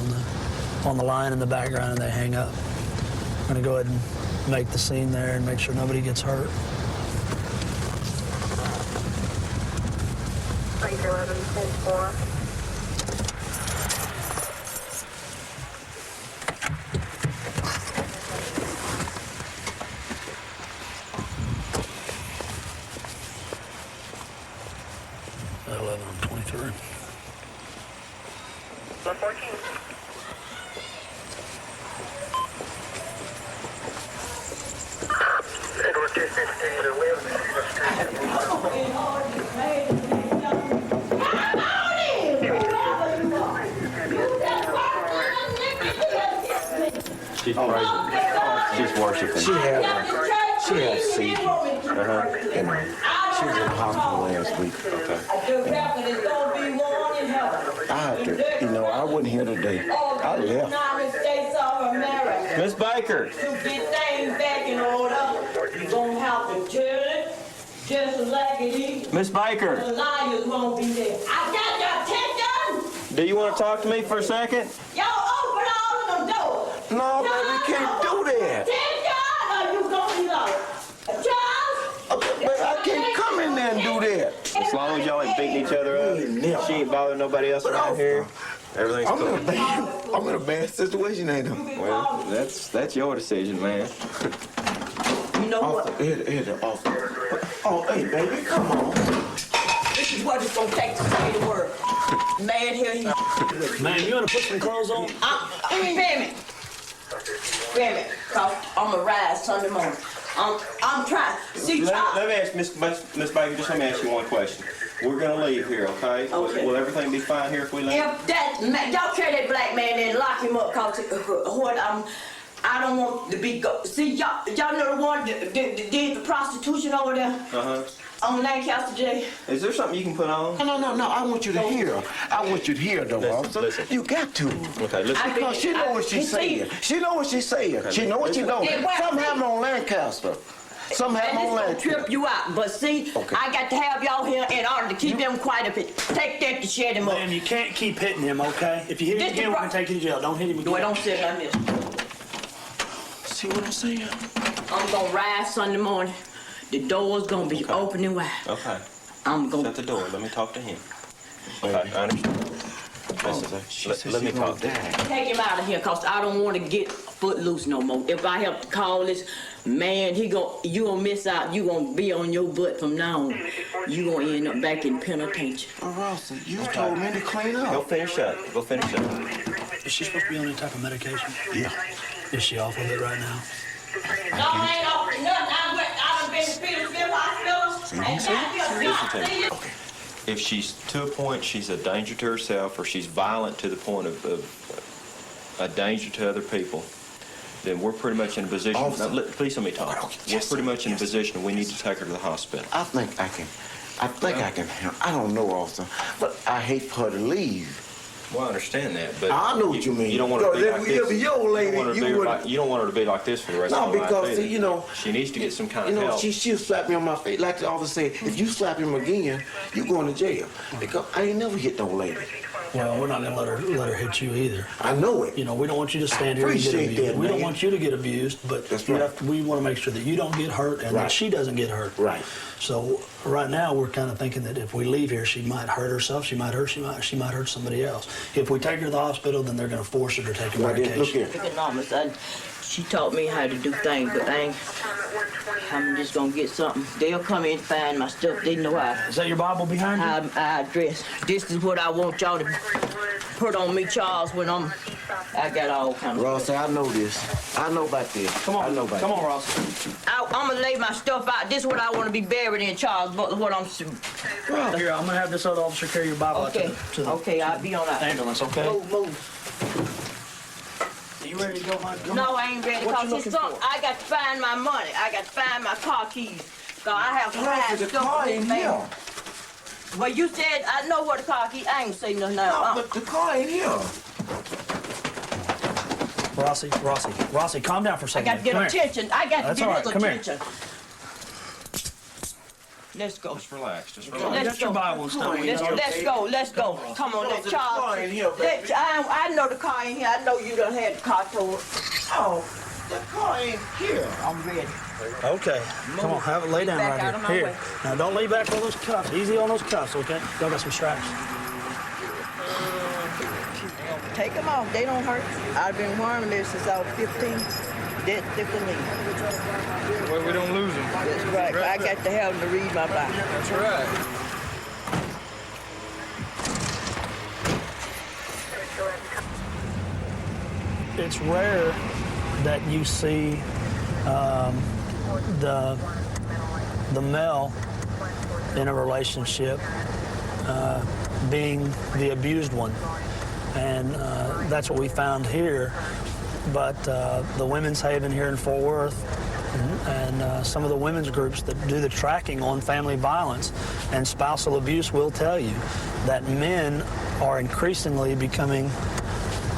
on the line in the background, and they hang up. I'm going to go ahead and make the scene there and make sure nobody gets hurt. 11-10-4. She's praising. She's worshiping. She had seizures. And she was in the hospital last week. Okay. I had to, I wasn't here today. I left. Miss Baker. To get things back in order, you're going to have to tell it just like it is. Miss Baker. The liars won't be there. I got your attention. Do you want to talk to me for a second? Y'all open all of them doors. No, baby, we can't do that. Attention, or you going to be lost. Charles? But I can't come in there and do that. As long as y'all ain't beating each other up, she ain't bothering nobody else around here. Everything's cool. I'm in a bad situation, ain't I? Well, that's your decision, man. You know what? Here the officer. Oh, hey, baby, come on. This is what it's going to take to say the word. Man, here he... Man, you want to put some clothes on? Spam it, cause I'm going to rise Sunday morning. I'm trying. See, Let me ask Miss Baker, just let me ask you one question. We're gonna leave here, okay? Will everything be fine here if we leave? If that man, y'all carry that black man and lock him up, cause I don't want to be see y'all know the one that did the prostitution over there on Lancaster J. Is there something you can put on? No. I want you to hear. I want you to hear, though, officer. Listen. You got to. Okay, listen. Because she know what she's saying. She know what she's saying. Okay, She know what she don't. Yeah, Something happened on Lancaster. Something happened on And Lancaster. it's gonna trip you out, but see, I got to have y'all here in order to keep them quiet up here. Take that to shut him up. Ma'am, you can't keep hitting him, okay? If you hit him This again, the we're going to take you to jail. Don't hit him again. Boy, don't sit like this. See what I'm saying? I'm gonna rise Sunday morning. The door's gonna be open and wide. Okay. I'm gonna shut the door. Let me talk to him. I understand. Listen, let me talk to him. Take him out of here, cause I don't want to get footloose no more. If I have to call this man, you gonna miss out. You gonna be on your butt from now on. You gonna end up back in penitentiary. Oh, Rossi, you told me to clean up. Go finish up. Go finish up. Is she supposed to be on any type of medication? Yeah. Is she off of it right now? No, I ain't off of nothing. I done been to Petersville Hospital. Listen to me. Okay. If she's to a point she's a danger to herself or she's violent to the point of a danger to other people, then we're pretty much in a position. Now, please let me talk. Okay, we're pretty much in a position we need to take her to the hospital. I think I can handle. I don't know, also, but I hate for her to leave. Well, I understand that, but I know what you mean. You don't want her to be like this. Your lady, you don't want her to be like this for the rest of her life. No, because see, you know, she needs to get some kind of help. She'll slap me on my face. Like the officer said, if you slap him again, you going to jail. Because I ain't never hit no lady. Well, we're not gonna let her hit you either. I know it. You know, we don't want you to stand here and get appreciate abused. that, We don't man. want you to get abused, but That's right. we want to make sure that you don't get hurt and that she doesn't get hurt. Right. So right now we're kind of thinking that if we leave here, she might hurt herself. She might hurt somebody else. If we take her to the hospital, then they're going to force her to take a medication. Look here. She taught me how to do things, but I'm just gonna get something. They'll come in and find my stuff. They know how. Is that your Bible behind you? I dress. This is what I want y'all to put on me, Charles, when I got all kind of Ross, I know this. I know about this. Come on, Ross. I'm gonna lay my stuff out. This is what I want to be buried in, Charles Butler. What I'm. Here, I'm gonna have this other officer carry your Bible out to the I'll be on that ambulance. Okay. Move. Are you ready to go, Mike? No, I ain't ready. Cause it's something. I got to find my money. I got to find my car keys. Cause I have to hide the stuff car in ain't this here. van. Well, you said I know where the car keys. I ain't say nothing now. No, but the car ain't here. Rossi, calm down for a I second. got to get attention. I got to get his Come attention. Let's go. Just relax. Just You relax. got your Bible and stuff. Let's go. Come on, let Charles. I know the car ain't here. I know you done had the car towed. Oh, the car ain't here. I'm ready. Okay, come on, lay down Back out right of my here. way. Now don't lay back on those cuffs. Easy on those cuffs, okay? Y'all got some straps. Take them off. They don't hurt. I've been wearing this since I was 15. Dead thick of me. Well, we don't lose them. That's right. I got to have them to read my Bible. That's right. It's rare that you see the male in a relationship being the abused one, and that's what we found here. But the Women's Haven here in Fort Worth and some of the women's groups that do the tracking on family violence and spousal abuse will tell you that men are increasingly becoming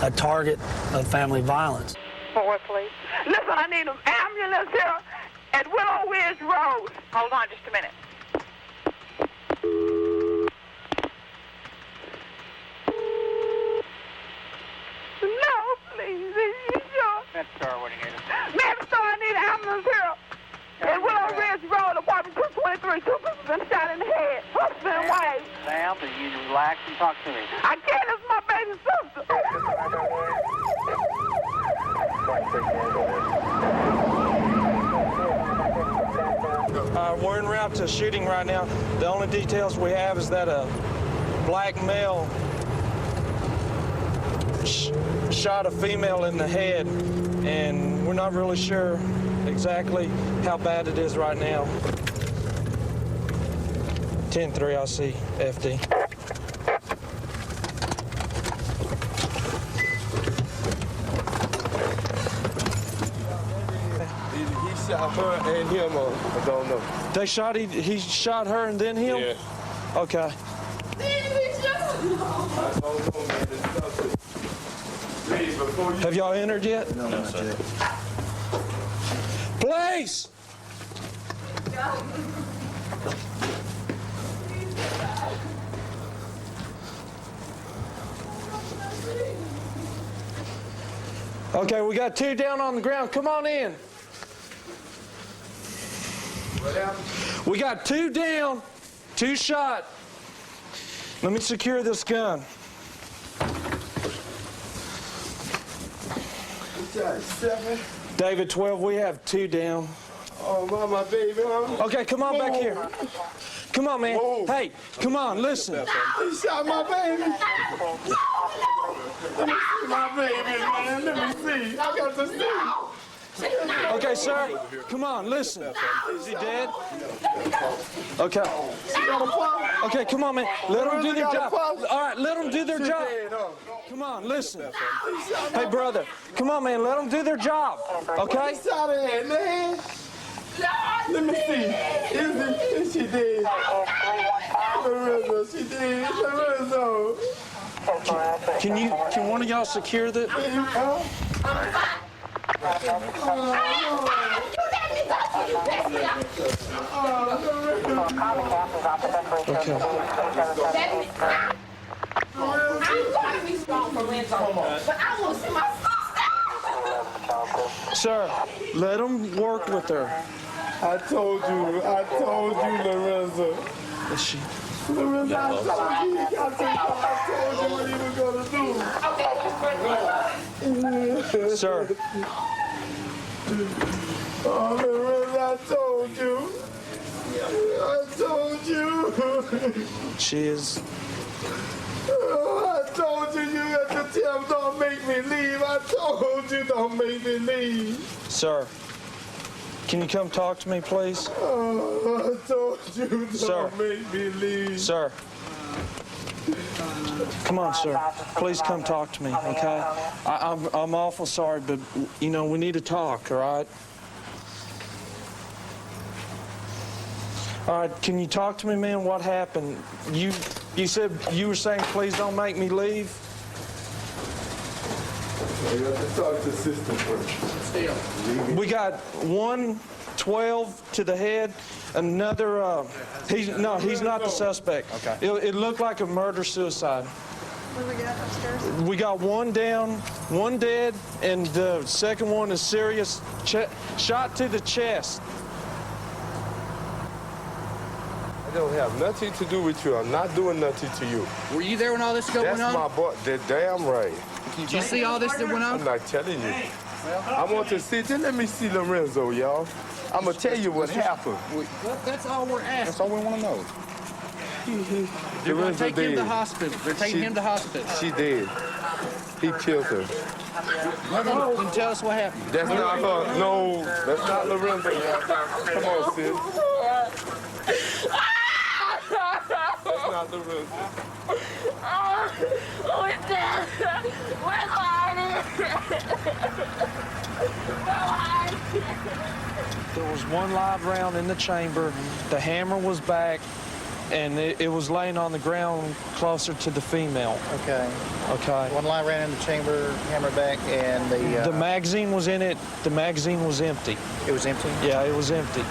a target of family violence. Fort Worth Police. Listen, I need an ambulance here at Willow Ridge Road. Hold on just a minute. No, please. Is you sure? Star, what do you need? Ma'am, Star, I need an ambulance here at Willow Ridge Road, apartment 223. Two people been shot in the head. Husband and wife. Sam, you relax and talk to me. I can't. It's my baby sister. We're en route to shooting right now. The only details we have is that a black male shot a female in the head, and we're not really sure exactly how bad it is right now. 10-3, I see FD. He shot her and him, I don't know. They shot, he shot her and then him? Yeah. Okay. Have y'all entered yet? No, sir. Police! Okay, we got two down on the ground. Come on in. We got two down, two shot. Let me secure this gun. David 12, we have 2 down. Oh, my baby. Okay, come on back here. Come on, man. Hey, come on, listen. He shot my baby. Let me see my baby, man. Let me see. I got to see. Okay, sir. Come on, listen. Is he dead? Okay. Okay, come on, man. Let them do their job. All right, let them do their job. Come on, listen. Hey, brother. Come on, man. Let them do their job. Okay? Shot her head, man. Let me see. Is she dead? Lorenzo, she dead. Lorenzo. Can one of y'all secure the? Okay. Sir, let him work with her. I told you, Lorenzo. Is she? Lorenzo, I told you what he was gonna do. Sir. Oh, Lorenzo, I told you. I told you. She is. Oh, I told you had to tell him don't make me leave. I told you don't make me leave. Sir, can you come talk to me, please? Oh, I told you don't make me leave. Sir. Come on, sir. Please come talk to me, okay? I'm awful sorry, but, you know, we need to talk, all right? All right, can you talk to me, man? What happened? You said you were saying, please don't make me leave? You have to talk to the system first. We got 112 to the head, another, he's not the suspect. Okay. It looked like a murder-suicide. What do we got upstairs? We got 1 down, 1 dead, and the second one is serious, shot to the chest. I don't have nothing to do with you. I'm not doing nothing to you. Were you there when all this going on? That's my boy. They're damn right. Did you see all this that went on? I'm not telling you. I want to see. Just let me see Lorenzo, y'all. I'm going to tell you what happened. That's all we're asking. That's all we want to know. They're going to take him to hospital. They're taking him to hospital. She dead. He killed her. Well, then tell us what happened. That's not her. No, that's not Lorenzo. Come on, sis. That's not Lorenzo. Where's Dad? Where's There was 1 live round in the chamber. The hammer was back, and it was laying on the ground closer to the female. Okay. Okay. 1 live round in the chamber, hammer back, and the magazine was in it. The magazine was empty. It was empty? Yeah, it was empty.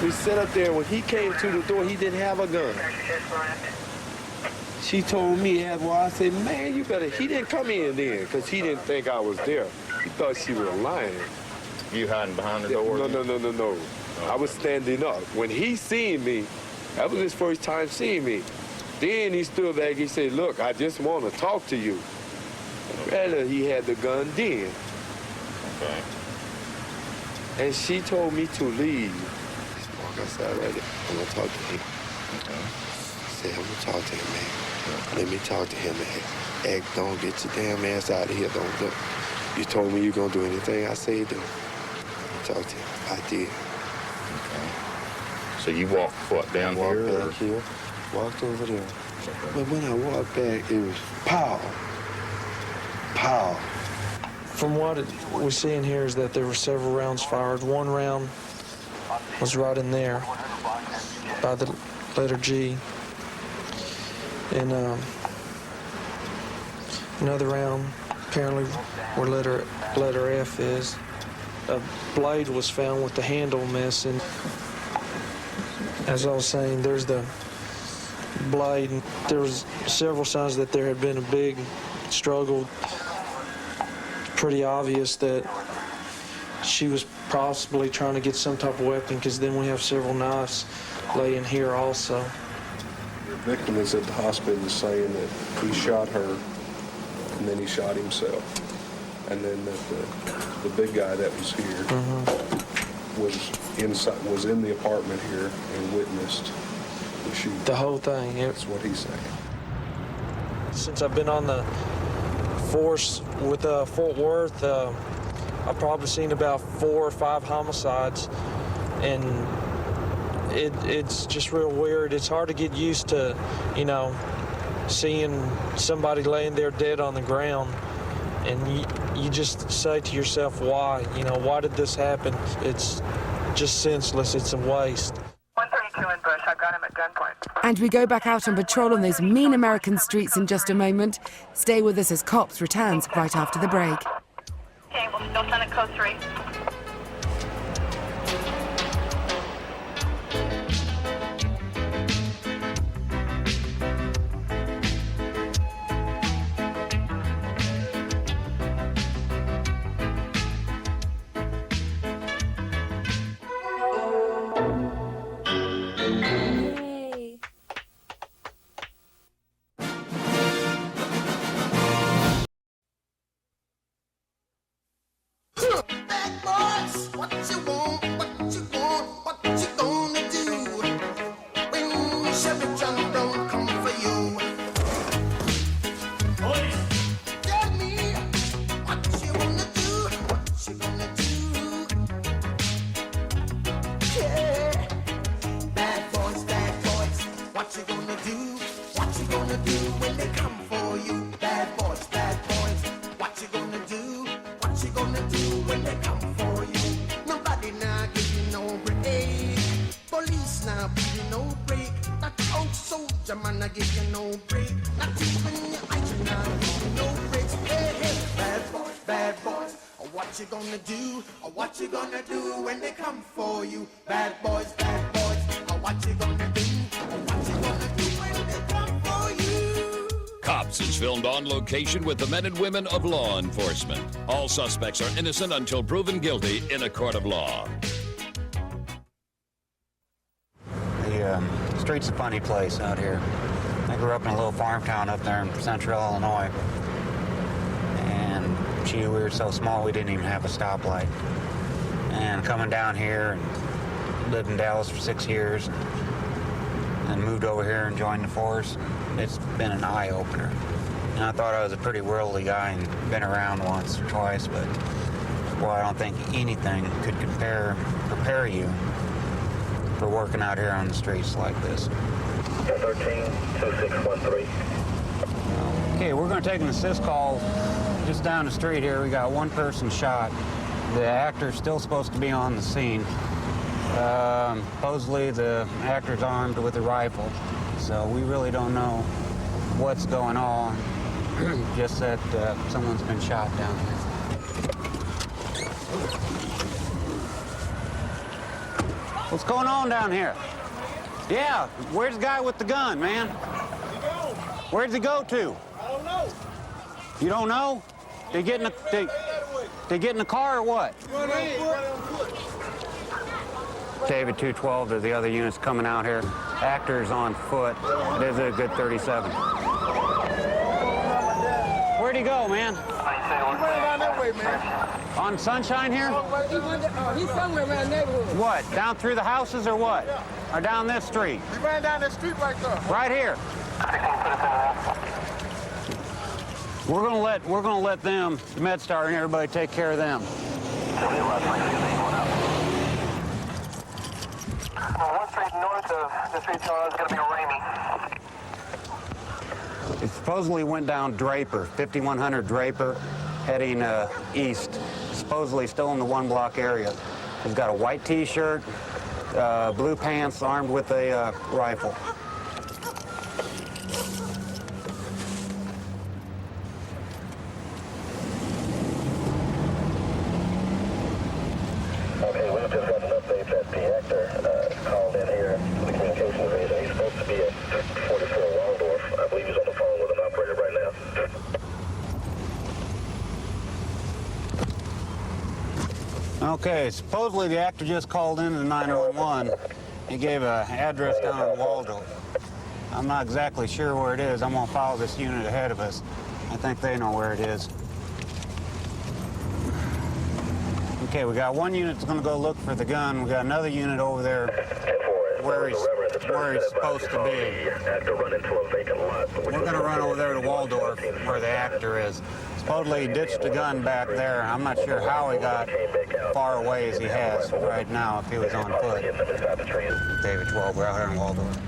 We sat up there. When he came to the door, he didn't have a gun. She told me, well, I said, man, you better. He didn't come in then because he didn't think I was there. He thought she was lying. You hiding behind the door? No. I was standing up. When he seen me, that was his first time seeing me. Then he stood back. He said, look, I just want to talk to you. Rather, he had the gun then. Okay. And she told me to leave. Walk outside right there. I'm going to talk to him. Okay. I said, I'm going to talk to him, man. Let me talk to him, man. Egg, don't get your damn ass out of here. Don't look. You told me you're going to do anything I say do. Talk to him. I did. Okay. So you walked, what, down here? Walked back here. Walked over there. But when I walked back, it was pow. Pow. From what we see in here is that there were several rounds fired. 1 round was right in there by the letter G. And another round, apparently where letter F is. A blade was found with the handle missing. As I was saying, there's the blade. There was several signs that there had been a big struggle. It's pretty obvious that she was possibly trying to get some type of weapon, because then we have several knives laying here also. The victim is at the hospital saying that he shot her and then he shot himself. And then that the big guy that was here was in the apartment here and witnessed the shooting. The whole thing, yeah. That's what he's saying. Since I've been on the force with Fort Worth, I've probably seen about 4 or 5 homicides, and it's just real weird. It's hard to get used to, you know, seeing somebody laying there dead on the ground, and you just say to yourself, why? You know, why did this happen? It's just senseless. It's a waste. 132 in Bush. I've got him at gunpoint. And we go back out on patrol on those mean American streets in just a moment. Stay with us as Cops returns right after the break. Okay, we'll still send it code 3. Cops is filmed on location with the men and women of law enforcement. All suspects are innocent until proven guilty in a court of law. The street's a funny place out here. I grew up in a little farm town up there in central Illinois. And gee, we were so small we didn't even have a stoplight. And coming down here and lived in Dallas for 6 years and moved over here and joined the force, it's been an eye-opener. And I thought I was a pretty worldly guy and been around once or twice, but well, I don't think anything could prepare you for working out here on the streets like this. 13-2613. Okay, we're going to take an assist call just down the street here. We got one person shot. The actor's still supposed to be on the scene. Supposedly the actor's armed with a rifle, so we really don't know what's going on. Just that someone's been shot down here. What's going on down here? Yeah, where's the guy with the gun, man? Where'd he go to? I don't know. You don't know? They get in the car or what? David 212 to the other units coming out here. Actors on foot. It is a good 37. Where'd he go, man? He went around that way, man. On Sunshine here? He's somewhere around that neighborhood. What? Down through the houses or what? Or down this street? He ran down that street right there. Right here. We're gonna let them, the MedStar and everybody, take care of them. 1 street north of the street is going to be Ramey. It supposedly went down Draper, 5100 Draper, heading east. Supposedly still in the 1 block area. He's got a white T-shirt, blue pants, armed with a rifle. Okay, we've just got an update that the actor called in here to the communications reason. He's supposed to be at 44 Waldorf. I believe he's on the phone with an operator right now. Okay, supposedly the actor just called in to 911. He gave an address down in Waldo. I'm not exactly sure where it is. I'm gonna follow this unit ahead of us. I think they know where it is. Okay, we got one unit that's gonna go look for the gun. We got another unit over there where he's supposed to be. We're gonna run over there to Waldorf where the actor is. Supposedly he ditched the gun back there. I'm not sure how he got far away as he has right now, if he was on foot. David 12, we're out here in Waldorf.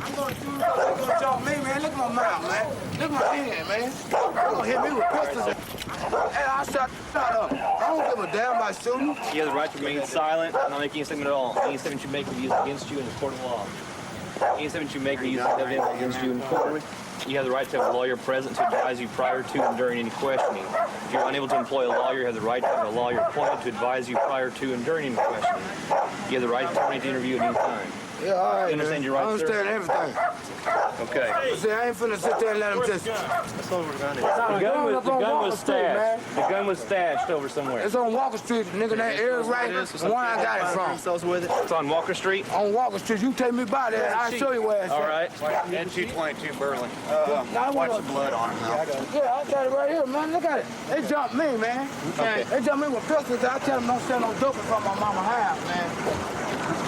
I'm gonna shoot you. They're gonna jump me, man. Look at my mouth, man. Look at my hand, man. They're gonna hit me with pistols. Hey, I shot up. I don't give a damn about shooting. You have the right to remain silent and not make any statement at all. Any statement you make will be used against you in the court of law. Any statement you make will be used as evidence against you in court. You have the right to have a lawyer present to advise you prior to and during any questioning. If you're unable to employ a lawyer, you have the right to have a lawyer appointed to advise you prior to and during any questioning. You have the right to terminate the interview at any time. Yeah, all right, You understand your rights, I understand everything. Okay. See, I ain't finna sit there and let them just... That's over the gun. The gun was stashed. The gun was stashed over somewhere. It's on Walker Street, nigga. That air's right. One I got it from. It's on Walker Street? On Walker Street. You take me by there, I'll show you where it's All at. right. And 222 Berlin. Now, Watch the blood on him now. Yeah, I got it right here, man. Look at it. They jumped me, man. Okay. They jumped me with pistols. I tell them don't sell no dope from my mama house, man.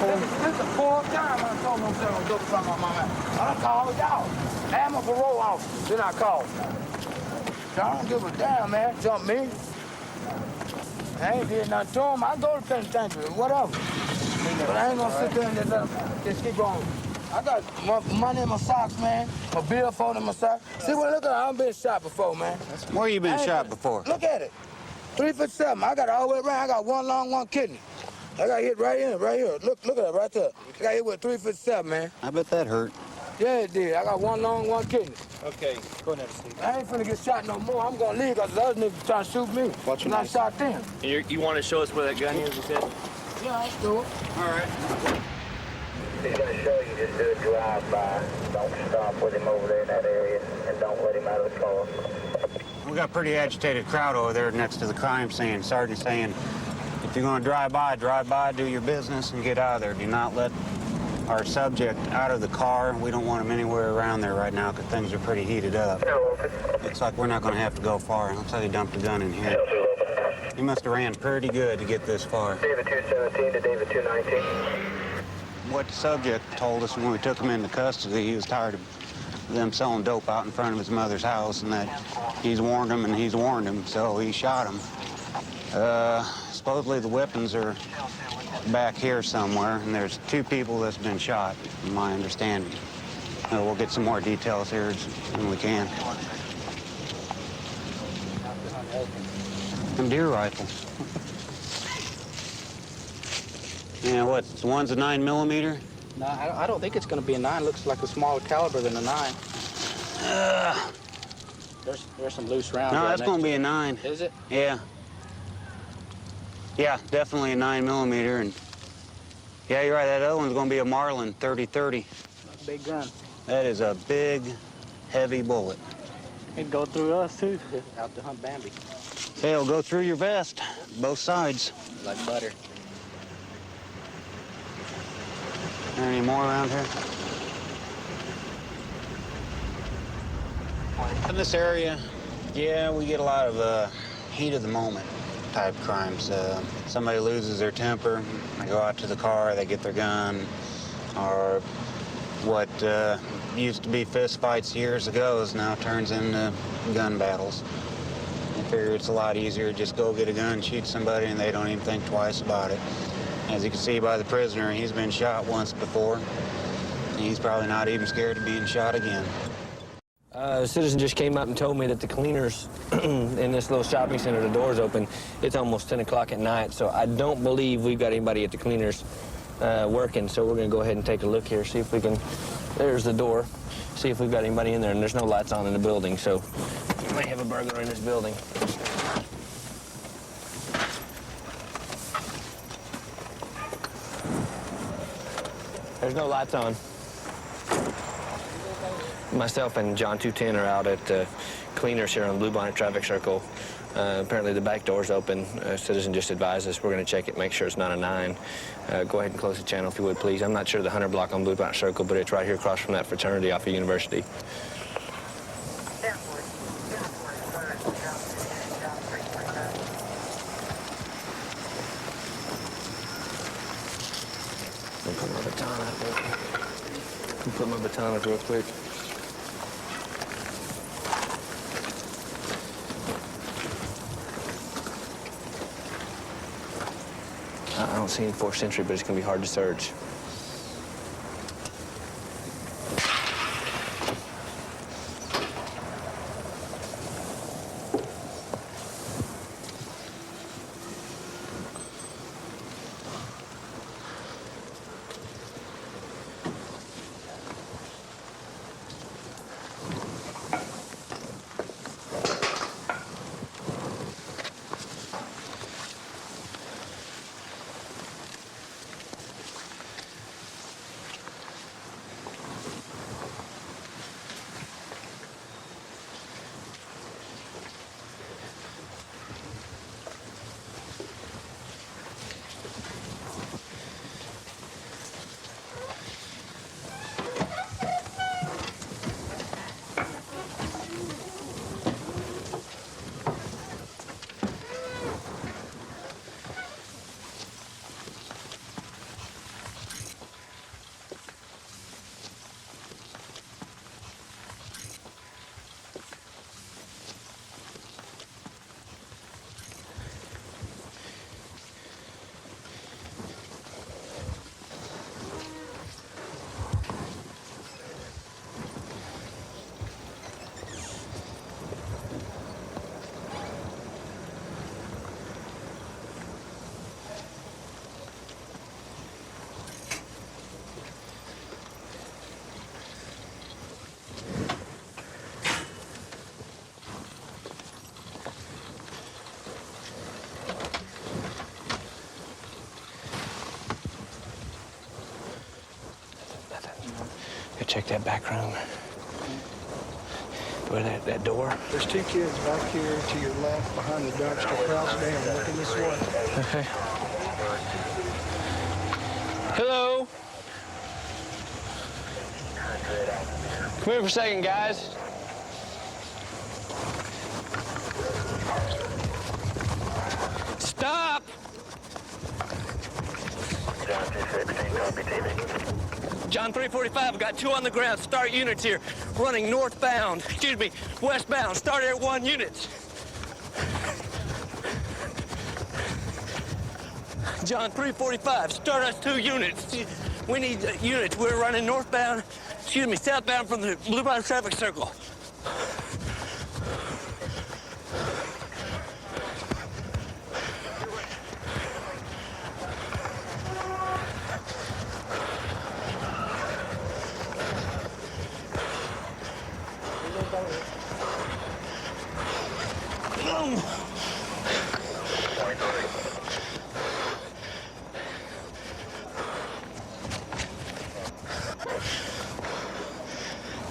This is the fourth time I told them don't sell no dope from my mama house. I called y'all. I'm a parole officer. Then I called. Y'all don't give a damn, man. Jump me. I ain't did nothing to them. I go to penitentiary, whatever. But I ain't gonna sit there and just let them just keep going. I got my money in my socks, man. My billfold in my socks. See, well, look at it. I've been shot before, man. Where you been shot before? Look at it. 3'7". I got it all the way around. I got one lung, one kidney. I got hit right here, right here. Look at it right there. I got hit with 3'7", man. I bet that hurt. Yeah, it did. I got one lung, one kidney. Okay, go ahead, Steve. I ain't finna get shot no more. I'm gonna leave because the other niggas trying to shoot me. Watch your I knife. shot them. You want to show us where that gun is, you said? Yeah, let's do it. All right. He's going to show you, just do a drive-by. Don't stop with him over there in that area, and don't let him out of the car. We got a pretty agitated crowd over there next to the crime scene. Sergeant saying, if you're going to drive by, do your business and get out of there. Do not let our subject out of the car. We don't want him anywhere around there right now because things are pretty heated up. Looks like we're not going to have to go far. Looks like he dumped a gun in here. He must have ran pretty good to get this far. David 217 to David 219. What the subject told us when we took him into custody, he was tired of them selling dope out in front of his mother's house and that he's warned him and he's warned him, so he shot him. Supposedly the weapons are back here somewhere, and there's 2 people that's been shot, in my understanding. We'll get some more details here when we can. Some deer rifles. Yeah, what, one's a 9mm? No, I don't think it's going to be a 9. Looks like a smaller caliber than a 9. There's some loose rounds. No, right that's going to be a 9. Is it? Yeah. Yeah, definitely a 9mm. And yeah, you're right. That other one's going to be a Marlin 30-30. Big gun. That is a big, heavy bullet. It'd go through us too. Out to hunt Bambi. Hey, it'll go through your vest, both sides. Like butter. Are there any more around here? In this area, yeah, we get a lot of heat of the moment type crimes. Somebody loses their temper, they go out to the car, they get their gun, or what used to be fist fights years ago is now turns into gun battles. I figure it's a lot easier to just go get a gun, shoot somebody, and they don't even think twice about it. As you can see by the prisoner, he's been shot once before. He's probably not even scared of being shot again. A citizen just came up and told me that the cleaners in this little shopping center, the door's open. It's almost 10 o'clock at night, so I don't believe we've got anybody at the cleaners working. So we're going to go ahead and take a look here, see if we can. There's the door. See if we've got anybody in there, and there's no lights on in the building, so we might have a burglar in this building. There's no lights on. Myself and John 210 are out at cleaners here on Blue Bonnet Traffic Circle. Apparently the back door's open. A citizen just advised us. We're going to check it, make sure it's not a 9. Go ahead and close the channel if you would, please. I'm not sure the 100 block on Blue Bonnet Circle, but it's right here across from that fraternity off of University. I'll put my baton up. I'll put my baton up real quick. I don't see any 4th century, but it's going to be hard to search. Check that back room. Where that door? There's 2 kids back here to your left behind the dumpster, crouched down, looking this way. Okay. Hello? Come here for a second, guys. Stop! John 216, copy TV. John 345, got 2 on the ground. Start units here. Running northbound, westbound. Start at 1 unit. John 345, start us 2 units. We need units. We're running northbound, southbound from the Blue Bonnet Traffic Circle.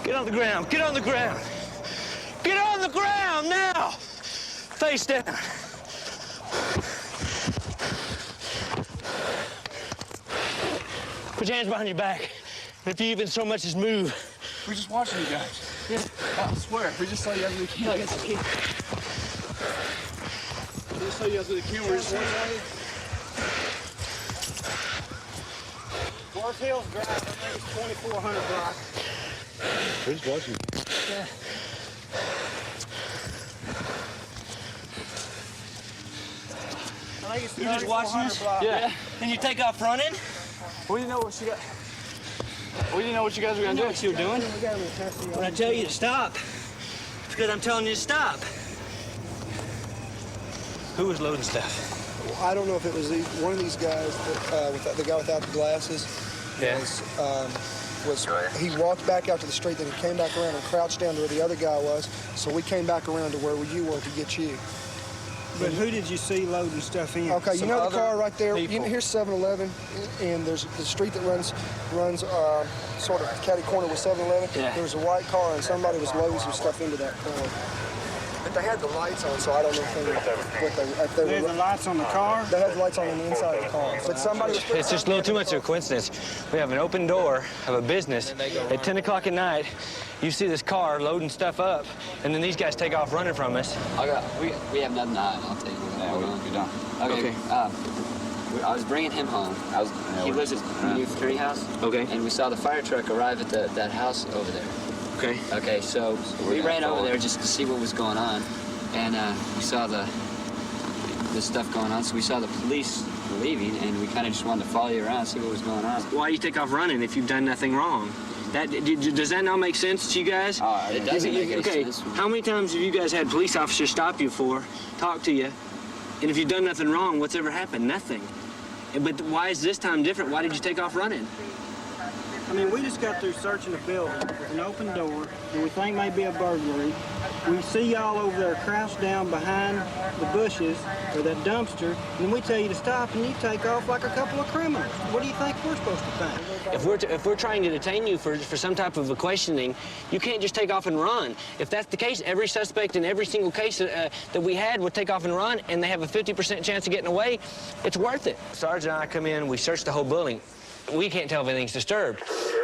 Get on the ground, get on the ground. Get on the ground now! Face down. Put your hands behind your back. And if you even so much as move. We're just watching you guys. Yeah. I swear, we just saw you guys with the camera. We just saw you guys with the camera. We're just watching you. Forest Hills Drive, I think it's 2400 block. We're just watching. Yeah. I think it's You're just watching us? block. Yeah. And you take off running? We didn't know what you got. We didn't know what you guys were gonna do. What you were doing? When I tell you to stop, it's because I'm telling you to stop. Who was loading stuff? I don't know if it was one of these guys, that, the guy without the glasses. Yeah. He walked back out to the street, then he came back around and crouched down to where the other guy was. So we came back around to where you were to get you. But who did you see loading stuff in? Okay, you know the car right there. people. Here's 7-Eleven, and there's the street that runs sort of catty corner with 7-Eleven. Yeah. There was a white car, and somebody was loading some stuff into that car. But they had the lights on, so I don't know if they There's were. the lights on the car? They had lights on the inside of the car. But somebody was. It's just a little too much of a coincidence. We have an open door of a business at 10 o'clock at night. You see this car loading stuff up, and then these guys take off running from us. We have nothing to hide, I'll tell you. Yeah, we don't. Okay. I was bringing him home. He lives at the new security house. Okay. And we saw the fire truck arrive at that house over there. Okay. Okay, so we ran over there just to see what was going on, and we saw the stuff going on. So we saw the police leaving, and we kind of just wanted to follow you around, see what was going on. Why do you take off running if you've done nothing wrong? Does that not make sense to you guys? It doesn't make any sense. How many times have you guys had police officers stop you talk to you, and if you've done nothing wrong, what's ever happened? Nothing. But why is this time different? Why did you take off running? I mean, we just got through searching the building. It's an open door, and we think maybe a burglary. We see y'all over there crouched down behind the bushes or that dumpster, and then we tell you to stop, and you take off like a couple of criminals. What do you think we're supposed to think? If we're trying to detain you for some type of a questioning, you can't just take off and run. If that's the case, every suspect in every single case that we had would take off and run, and they have a 50% chance of getting away. It's worth it. Sergeant and I come in, we search the whole building. We can't tell if anything's disturbed.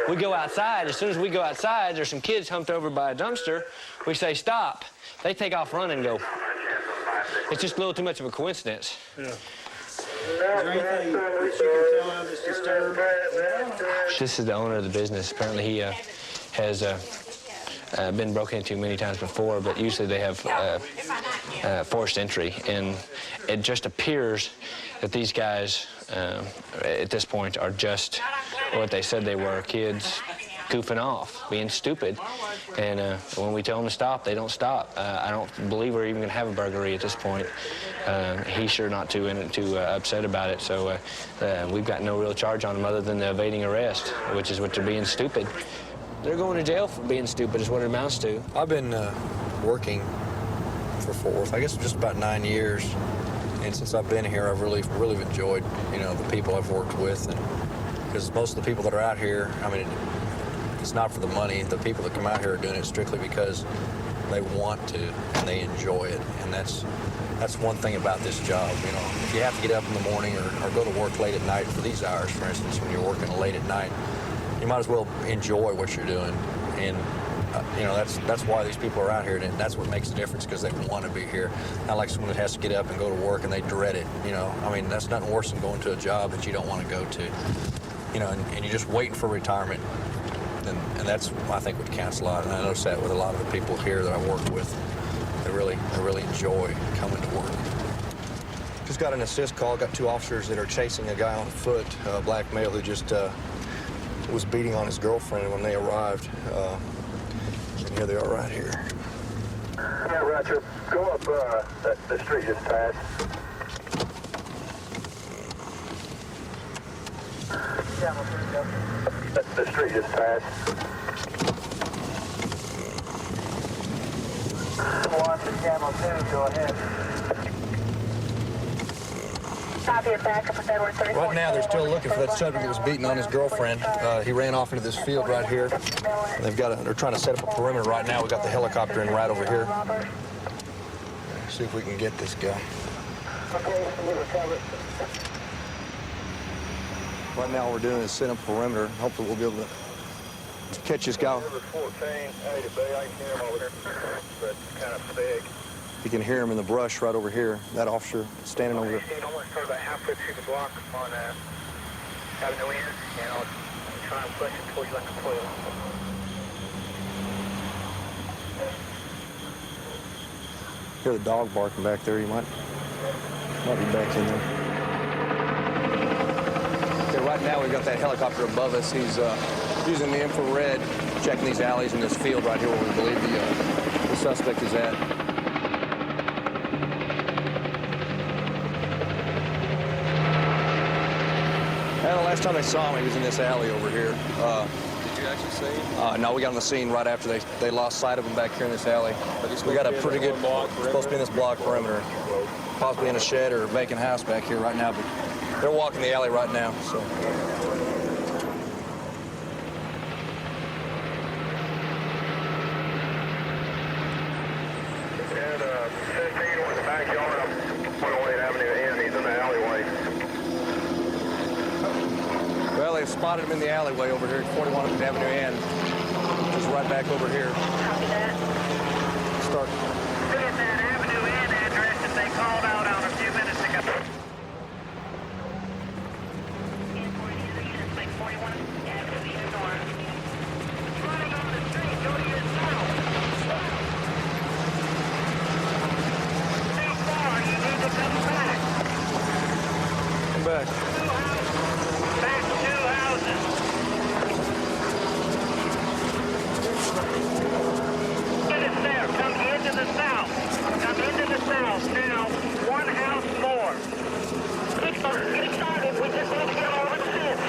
We go outside. As soon as we go outside, there's some kids humped over by a dumpster. We say, stop. They take off running and go. It's just a little too much of a coincidence. Yeah. Is there anything that you can tell of that's disturbed? This is the owner of the business. Apparently he has been broken into many times before, but usually they have forced entry. And it just appears that these guys at this point are just what they said they were, kids goofing off, being stupid. And when we tell them to stop, they don't stop. I don't believe we're even going to have a burglary at this point. He's sure not too upset about it, so we've got no real charge on them other than the evading arrest, which is what they're being stupid. They're going to jail for being stupid is what it amounts to. I've been working for I guess just about 9 years. And since I've been here, I've really enjoyed, the people I've worked with. And because most of the people that are out here, I mean, it's not for the money. The people that come out here are doing it strictly because they want to and they enjoy it. And that's one thing about this job. If you have to get up in the morning or go to work late at night for these hours, for instance, when you're working late at night, you might as well enjoy what you're doing. And that's why these people are out here, and that's what makes the difference, because they want to be here. Not like someone that has to get up and go to work and they dread it. I mean, that's nothing worse than going to a job that you don't want to go to. And you're just waiting for retirement. And that's, I think, what counts a lot. And I notice that with a lot of the people here that I work with. They really enjoy coming to work. Just got an assist call. Got 2 officers that are chasing a guy on foot, a black male who just was beating on his girlfriend when they arrived. And here they are right here. Yeah, Roger. Go up the street just passed. The street just passed. One to Camel 2, go ahead. Right now, they're still looking for that subject that was beating on his girlfriend. He ran off into this field right here. They're trying to set up a perimeter right now. We got the helicopter in right over here. See if we can get this guy. Right now, all we're doing is setting up a perimeter. Hopefully, we'll be able to catch this guy. Number 14, A to B, I can hear him over here, but kind of big. You can hear him in the brush right over here. That officer standing over there. I want to start about halfway through the block on Avenue N, and I'll try and push it towards like a 12. Hear the dog barking back there. You might be back in there. Okay, right now we've got that helicopter above us. He's using the infrared, checking these alleys in this field right here where we believe the suspect is at. Well, the last time they saw him, he was in this alley over here. Did you actually see him? No, we got on the scene right after they lost sight of him back here in this alley. We got a pretty good, supposed to be in this block perimeter. possibly in a shed or a vacant house back here right now, but they're walking the alley right now, so. And 15 was the backyard of 108 Avenue N. He's in the alleyway. Well, they spotted him in the alleyway over here at 41 Avenue N, just right back over here. Copy that. Start. Look at that Avenue N address that they called out on a few minutes ago. Come back. Back 2 houses. Get it there. Come into the south. Come into the south. Now, 1 house more. Get started. We just need to get over the fence.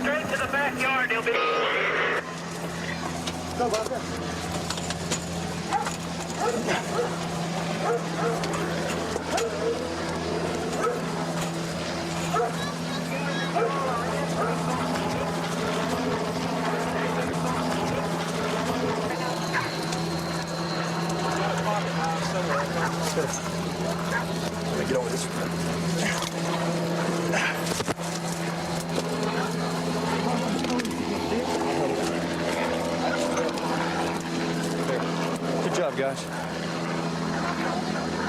Straight to the backyard. He'll be... Go, Buster. Let me get over this. Good job, guys.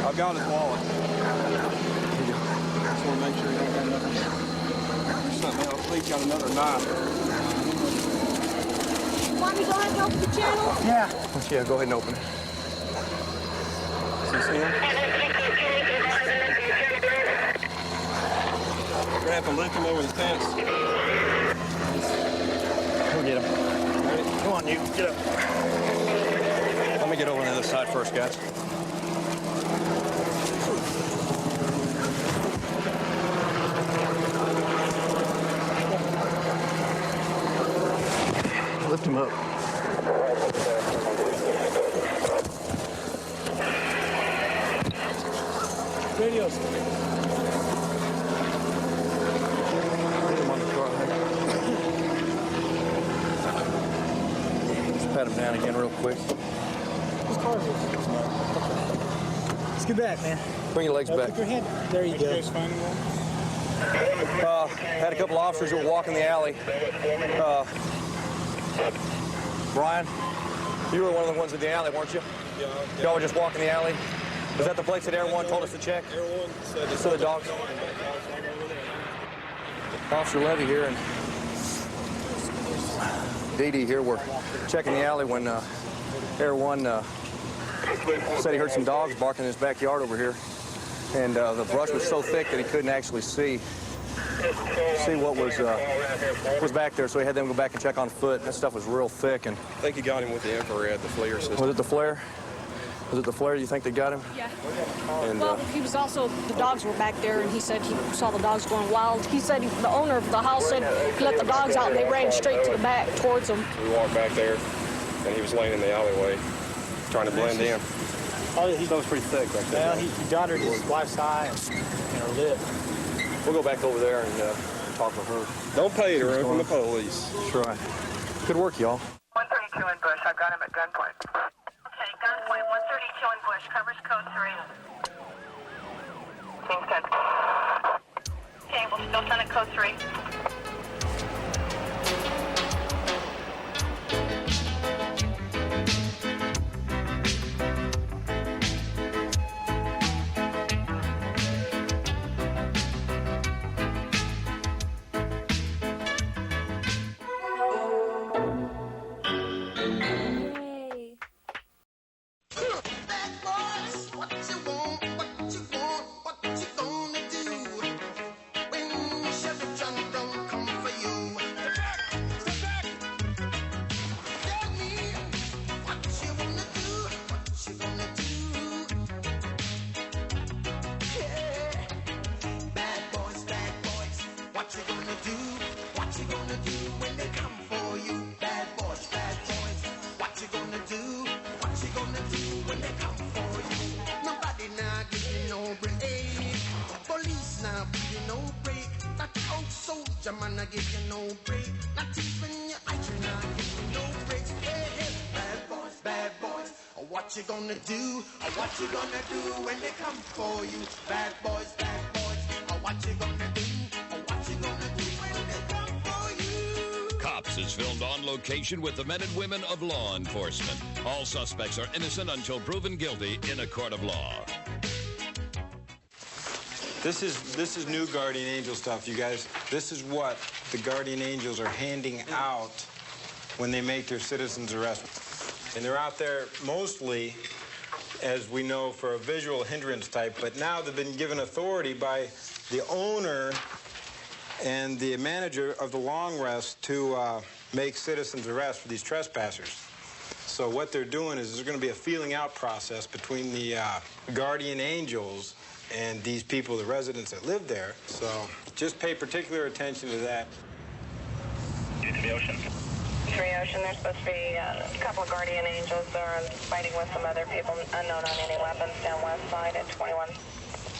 I've got his wallet. Here you go. Just want to make sure you don't got nothing. There's something else. He's got another knife. Want me to go ahead and open the channel? Yeah, go ahead and open it. Is this him? We're gonna have to lift him over the fence. We'll get him. Ready? Come on, you. Get up. Let me get over on the other side first, guys. Lift him up. Radios. Put him on the car. Just pat him down again real quick. Whose car is this? Let's get back, man. Bring your legs back. Put your hand. There you go. Had a couple officers who were walking the alley. Brian, you were one of the ones in the alley, weren't you? Yeah. Y'all were just walking the alley? Was that the place that Air One told us to check? Air One said So the dogs? Officer Levy here and Dee Dee here were checking the alley when Air One said he heard some dogs barking in his backyard over here. And the brush was so thick that he couldn't actually see what was back there, so he had them go back and check on foot. That stuff was real thick. And I think he got him with the infrared, the FLIR system. was it the flare? Was it the flare? You think they got him? Yeah. And, Well, he was also, the dogs were back there, and he said he saw the dogs going wild. He said the owner of the house said he let the dogs out, and they ran straight to the back towards him. We walked back there, and he was laying in the alleyway, trying to blend in. Oh, That was pretty thick back there. Well, he dotted his wife's eye and her lip. We'll go back over there and talk with her. Don't pay to run from the police. That's right. Good work, y'all. 132 in Bush. I got him at gunpoint. Okay, gunpoint. 132 in Bush. Covers code 3. Team 10. Okay, we'll still send it code 3. What you gonna do when you shut the trunk door? I'm gonna give you no break. Not even your eyes, you're not giving no breaks. Hey, hey, bad boys, what you gonna do? What you gonna do when they come for you? Bad boys, what you gonna do? What you gonna do when they come for you? Cops is filmed on location with the men and women of law enforcement. All suspects are innocent until proven guilty in a court of law. This is new Guardian Angel stuff, you guys. This is what the Guardian Angels are handing out when they make their citizens arrest. And they're out there mostly, as we know, for a visual hindrance type, but now they've been given authority by the owner and the manager of the long rest to make citizens arrest for these trespassers. So what they're doing is there's going to be a feeling out process between the Guardian Angels and these people, the residents that live there. So just pay particular attention to that. 3 Ocean. 3 Ocean, there's supposed to be a couple of Guardian Angels that are fighting with some other people unknown on any weapons down west side at 21.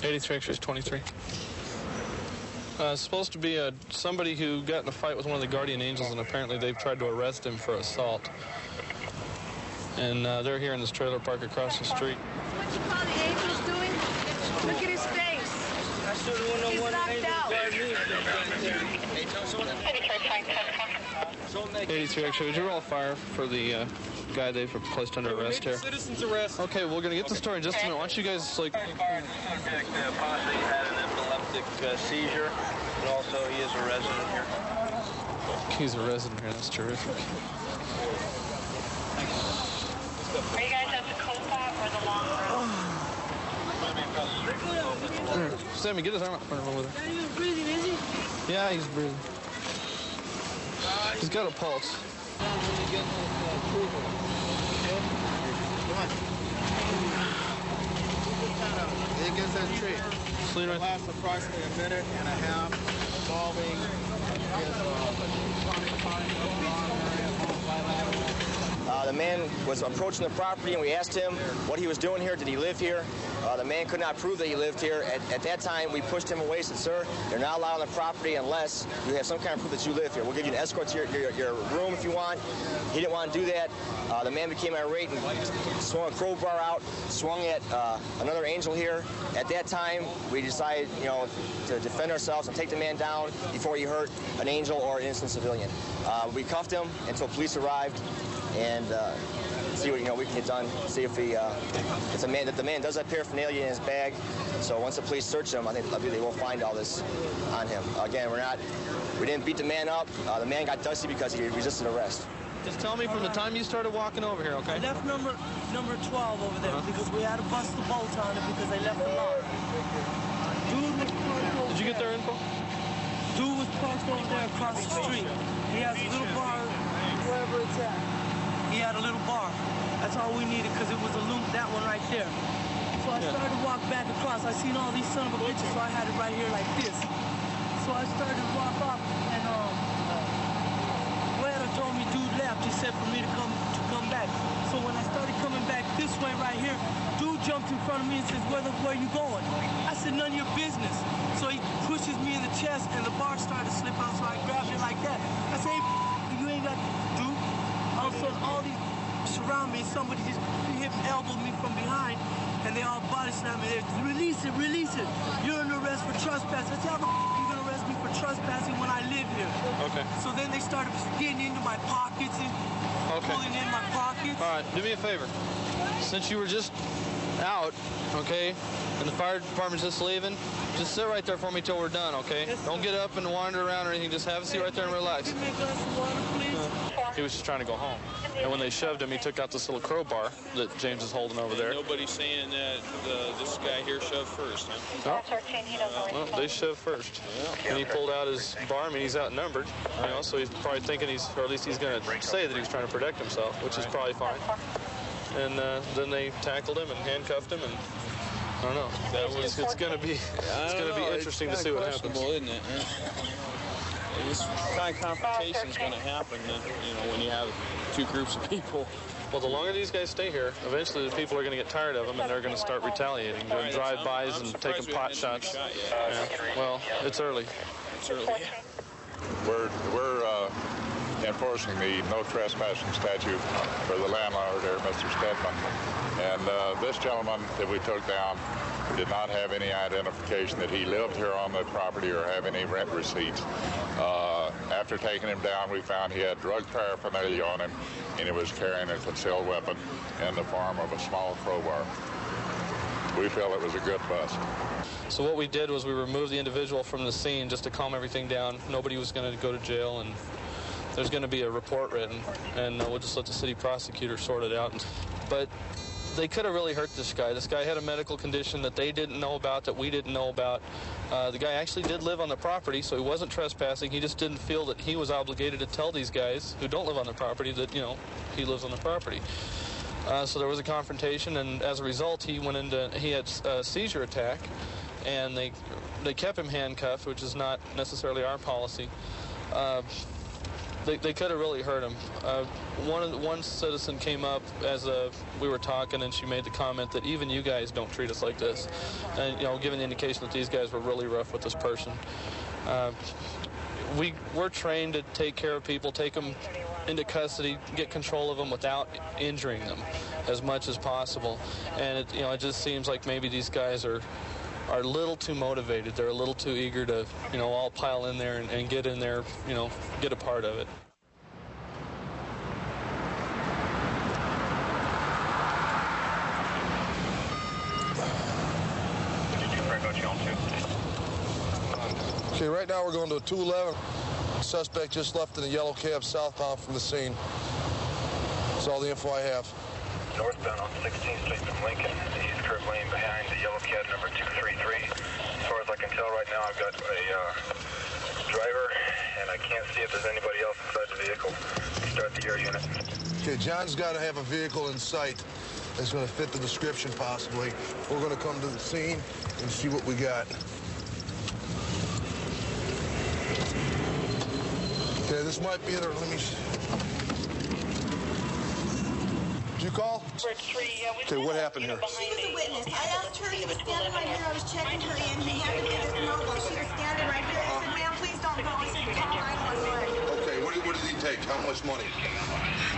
83 Extras 23. It's supposed to be somebody who got in a fight with one of the Guardian Angels, and apparently they've tried to arrest him for assault. And they're here in this trailer park across the street. What you call the Angels doing? Look at his face. He's knocked out. 83 Extra, would you roll fire for the guy they've placed under arrest here? Citizens arrest. Okay, we're going to get the story in just a minute. Why don't you guys, like... Suspect had an epileptic seizure, and also he is a resident here. He's a resident here. That's terrific. Are you guys at the co-op or the long road? Sammy, get his arm out front of him with her. Not even breathing, is he? Yeah, he's breathing. He's got a pulse. It gets that tree. It lasts approximately a minute and a half, involving The man was approaching the property, and we asked him what he was doing here. Did he live here? The man could not prove that he lived here. At that time, we pushed him away and said, sir, you're not allowed on the property unless you have some kind of proof that you live here. We'll give you an escort to your room if you want. He didn't want to do that. The man became irate and swung a crowbar out, swung at another angel here. At that time, we decided, to defend ourselves and take the man down before he hurt an angel or an innocent civilian. We cuffed him until police arrived, and see what we can get done. See if the man does have paraphernalia in his bag. So once the police search him, I think they will find all this on him. Again, we didn't beat the man up. The man got dusty because he resisted arrest. Just tell me from the time you started walking over here, okay? I left number 12 over there because we had to bust the bolt on it because they left the lot. Dude was parked over. Did you get their info? Dude was parked over there across the street. He has a little bar wherever it's at. He had a little bar. That's all we needed because it was that one right there. So I started to walk back across. I seen all these son of a bitches, so I had it right here like this. So I started to walk off, and Lana told me dude left. He said for me to come back. So when I started coming back this way right here, dude jumped in front of me and says, where are you going? I said, none of your business. So he pushes me in the chest, and the bar started to slip out, so I grabbed it like that. I said, hey, you ain't got dude. Also, all these surround me. Somebody just hit and elbowed me from behind, and they all body slammed me. Release it, release it. You're under arrest for trespassing. I said, how the you gonna arrest me for trespassing when I live here? Okay. So then they started getting into my pockets and pulling in my pockets. All right, do me a favor. Since you were just out, okay, and the fire department's just leaving, just sit right there for me till we're done, okay? Yes, don't get up and wander around or anything. Just have a seat right there and relax. Give me a glass of water, please. He was just trying to go home. And when they shoved him, he took out this little crowbar that James is holding over there. Nobody's saying that this guy here shoved first, huh? Well, they shoved first. And he pulled out his bar. I mean, he's outnumbered, so he's probably thinking or at least he's going to say that he's trying to protect himself, which is probably fine. And then they tackled him and handcuffed him, and I don't know. It's going to be interesting to see what happens. Isn't it? This kind of confrontation is going to happen, when you have two groups of people. Well, the longer these guys stay here, eventually the people are going to get tired of them, and they're going to start retaliating, doing drive-bys and taking pot shots. Yeah. Well, it's early. It's early. We're enforcing the no trespassing statute for the landlord there, Mr. Stedman. And this gentleman that we took down did not have any identification that he lived here on the property or have any rent receipts. After taking him down, we found he had drug paraphernalia on him, and he was carrying a concealed weapon in the form of a small crowbar. We feel it was a good bust. So what we did was we removed the individual from the scene just to calm everything down. Nobody was going to go to jail, and there's going to be a report written, and we'll just let the city prosecutor sort it out. But they could have really hurt this guy. This guy had a medical condition that they didn't know about, that we didn't know about. The guy actually did live on the property, so he wasn't trespassing. He just didn't feel that he was obligated to tell these guys who don't live on the property that, you know, he lives on the property. So there was a confrontation, and as a result, he had a seizure attack, and they kept him handcuffed, which is not necessarily our policy. They could have really hurt him. One citizen came up as we were talking, and she made the comment that even you guys don't treat us like this, and giving the indication that these guys were really rough with this person. We're trained to take care of people, take them into custody, get control of them without injuring them as much as possible. And it just seems like maybe these guys are a little too motivated. They're a little too eager to, all pile in there and get in there, get a part of it. Okay, right now we're going to 211. Suspect just left in a yellow cab southbound from the scene. That's all the info I have. Northbound on 16th Street from Lincoln, the east curve lane behind the yellow cab number 233. As far as I can tell right now, I've got a driver, and I can't see if there's anybody else inside the vehicle. Start the air unit. Okay, John's got to have a vehicle in sight that's going to fit the description possibly. We're going to come to the scene and see what we got. Okay, this might be there. Let me... Did you call? Okay, what happened here? She was a witness. I asked her, he was standing right here. I was checking her in. He handed me this note while she was standing right here. I said, ma'am, please don't go. I said, call 911. Okay, what did he take? How much money?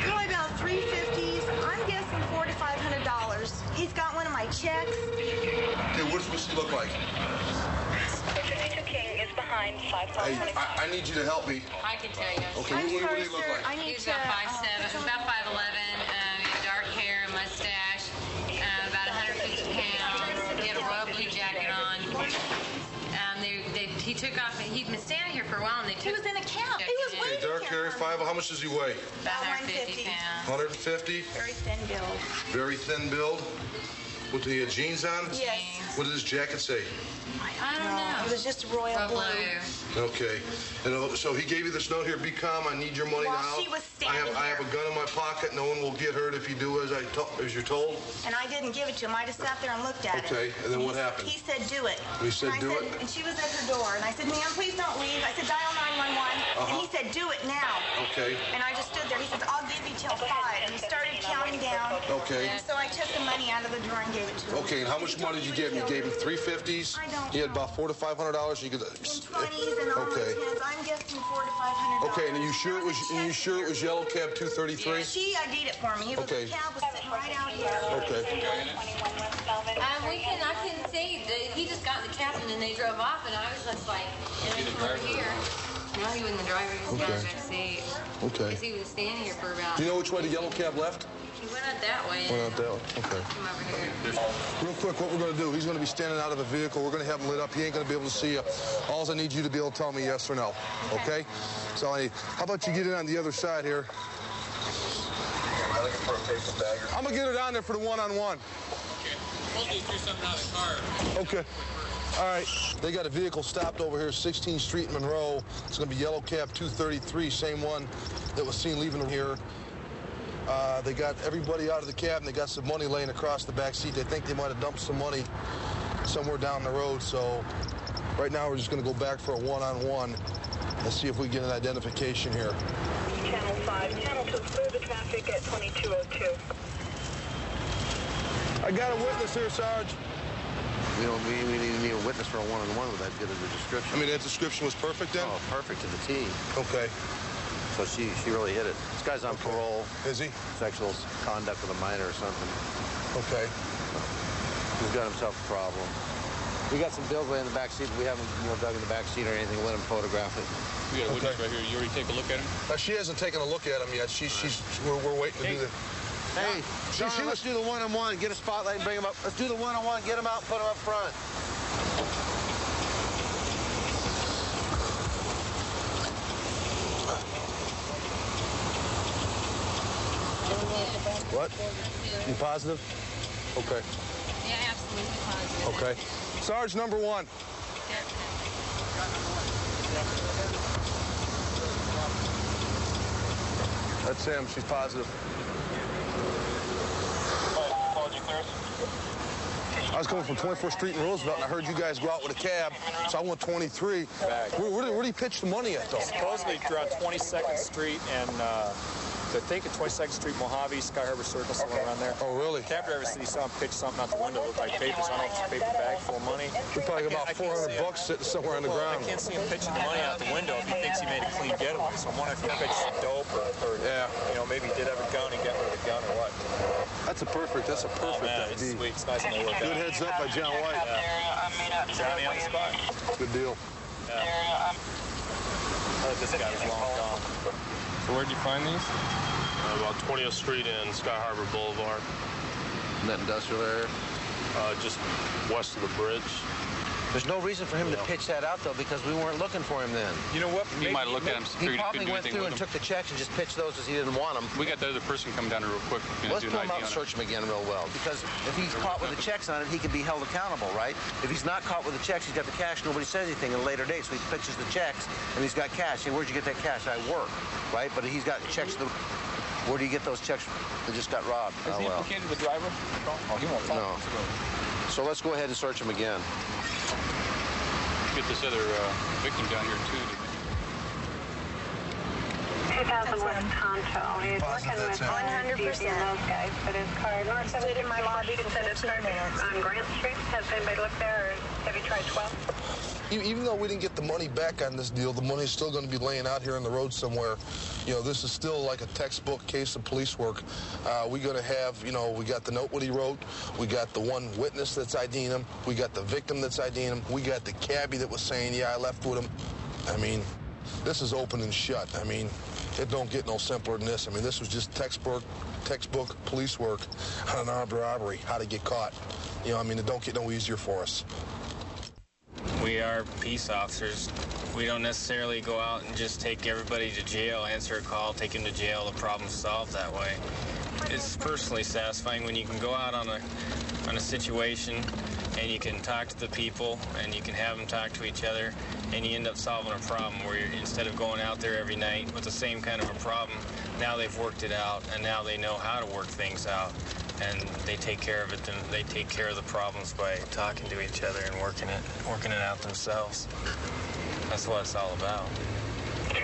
Probably about $350. I'm guessing $400 to $500. He's got one of my checks. Okay, what's he look like? King is behind 5,000. Hey, I need you to help me. I can tell you. Okay, what do he look like? He's about 5'7", about 5'11", dark hair, mustache, about 150 pounds. He had a royal blue jacket on. He took off, he'd been standing here for a while, and he was in a cab. He was waiting. Dark hair, how much does he weigh? About 150 pounds. 150? Very thin build. Very thin build? With the jeans on? Yes. What did his jacket say? I don't know. It was just royal blue. Okay. And so he gave you this note here, be calm, I need your money now. While she was standing I have a gun in my pocket, no one will get hurt if you do as you're told. And I didn't give it to him. I just sat there and looked at it. Okay, and then what happened? He said, do it. He said, do it? And she was at her door, and I said, ma'am, please don't leave. I said, dial 911. And he said, do it now. Okay. And I just stood there. He said, I'll give you till 5. And he started counting down. Okay. And so I took the money out of the drawer and gave it to him. Okay, and how much money did you give him? You gave him $350s? I don't He had about $400 to $500. You could. In 20s and all my Okay. tens, I'm guessing $400 to $500. Okay, and you sure it was yellow cab 233? She ID'd it for me. He was Okay. the cab was sitting right out here. Okay. I couldn't see. He just got in the cab, and then they drove off, and I was just like, over here. No, he wasn't the driver. He was Okay. in the back seat. Okay. Because he was standing here for about... Do you know which way the yellow cab left? He went out that way. Went out that way. Okay. Come over here. Real quick, what we're going to do, he's going to be standing out of a vehicle. We're going to have him lit up. He ain't going to be able to see you. All I need you to be able to tell me yes or no. Okay? So I need. How about you get in on the other side here? Am I looking for a paper bag? I'm going to get it on there for the one-on-one. Hopefully you threw something out of the car. Okay. All right. They got a vehicle stopped over here, 16th Street, Monroe. It's going to be yellow cab 233, same one that was seen leaving here. They got everybody out of the cab, and they got some money laying across the back seat. They think they might have dumped some money somewhere down the road. So right now we're just going to go back for a one-on-one and see if we get an identification here. Channel 5, Channel 2, clear the traffic at 2202. I got a witness here, Sarge. We need a witness for a one-on-one with that good of a description. I mean, that description was perfect then? Oh, perfect to the T. Okay. So she really hit it. This guy's on parole. Is he? Sexual conduct with a minor or something. Okay. He's got himself a problem. We got some bills laying in the back seat. We haven't, dug in the back seat or anything. Let him photograph it. We got a witness right here. You already take a look at him? She hasn't taken a look at him yet. We're waiting to do the... Hey, John, let's do the one-on-one. Get a spotlight and bring him up. Let's do the one-on-one. Get him out and put him up front. What? You positive? Okay. Yeah, absolutely positive. Okay. Sarge number 1. That's him. She's positive. I was coming from 21st Street and Roosevelt, and I heard you guys go out with a cab, so I went 23. Where do you pitch the money at, though? Supposedly throughout 22nd Street and I think at 22nd Street, Mojave, Sky Harbor Circle, somewhere around there. Oh, really? Cab driver said he saw him pitch something out the window, looked like papers. I don't know if it's a paper bag full of money. We probably got about 400 bucks sitting somewhere on the ground. I can't see him pitching the money out the window if he thinks he made a clean getaway. So I'm wondering if he pitched some dope or maybe he did have a gun and got rid of the gun or what. That's a perfect It's ID. sweet. It's nice and they work out. Good heads up by John White. Johnny on the spot. Good deal. Yeah. This guy was long gone. So where'd you find these? About 20th Street and Sky Harbor Boulevard. In that industrial area? Just west of the bridge. There's no reason for him to pitch that out, though, because we weren't looking for him then. You know what? He might have looked at him. He probably went through and took the checks and just pitched those as he didn't want them. We got the other person coming down here real quick. Let's pull him out and search him again real well, because if he's caught with the checks on it, he can be held accountable, right? If he's not caught with the checks, he's got the cash, nobody says anything in a later date, so he pitches the checks, and he's got cash. Hey, where'd you get that cash? I work, right? But he's got checks. Where do you get those checks that just got robbed? Has he implicated the driver? Oh, he won't talk. No. So let's go ahead and search him again. Get this other victim down here, too. 2001 Tonto. He's working with 100% those guys, but his car north of in my lobby can send his car on Grant Street. Has anybody looked there, or have you tried 12? Even though we didn't get the money back on this deal, the money's still going to be laying out here on the road somewhere. This is still like a textbook case of police work. We're going to have, we got the note what he wrote. We got the one witness that's IDing him. We got the victim that's IDing him. We got the cabbie that was saying, yeah, I left with him. I mean, this is open and shut. I mean, it don't get no simpler than this. I mean, this was just textbook police work on an armed robbery, how to get caught. It don't get no easier for us. We are peace officers. We don't necessarily go out and just take everybody to jail, answer a call, take them to jail, the problem's solved that way. It's personally satisfying when you can go out on a situation and you can talk to the people and you can have them talk to each other and you end up solving a problem where instead of going out there every night with the same kind of a problem, now they've worked it out and now they know how to work things out. And they take care of it. And they take care of the problems by talking to each other and working it out themselves. That's what it's all about.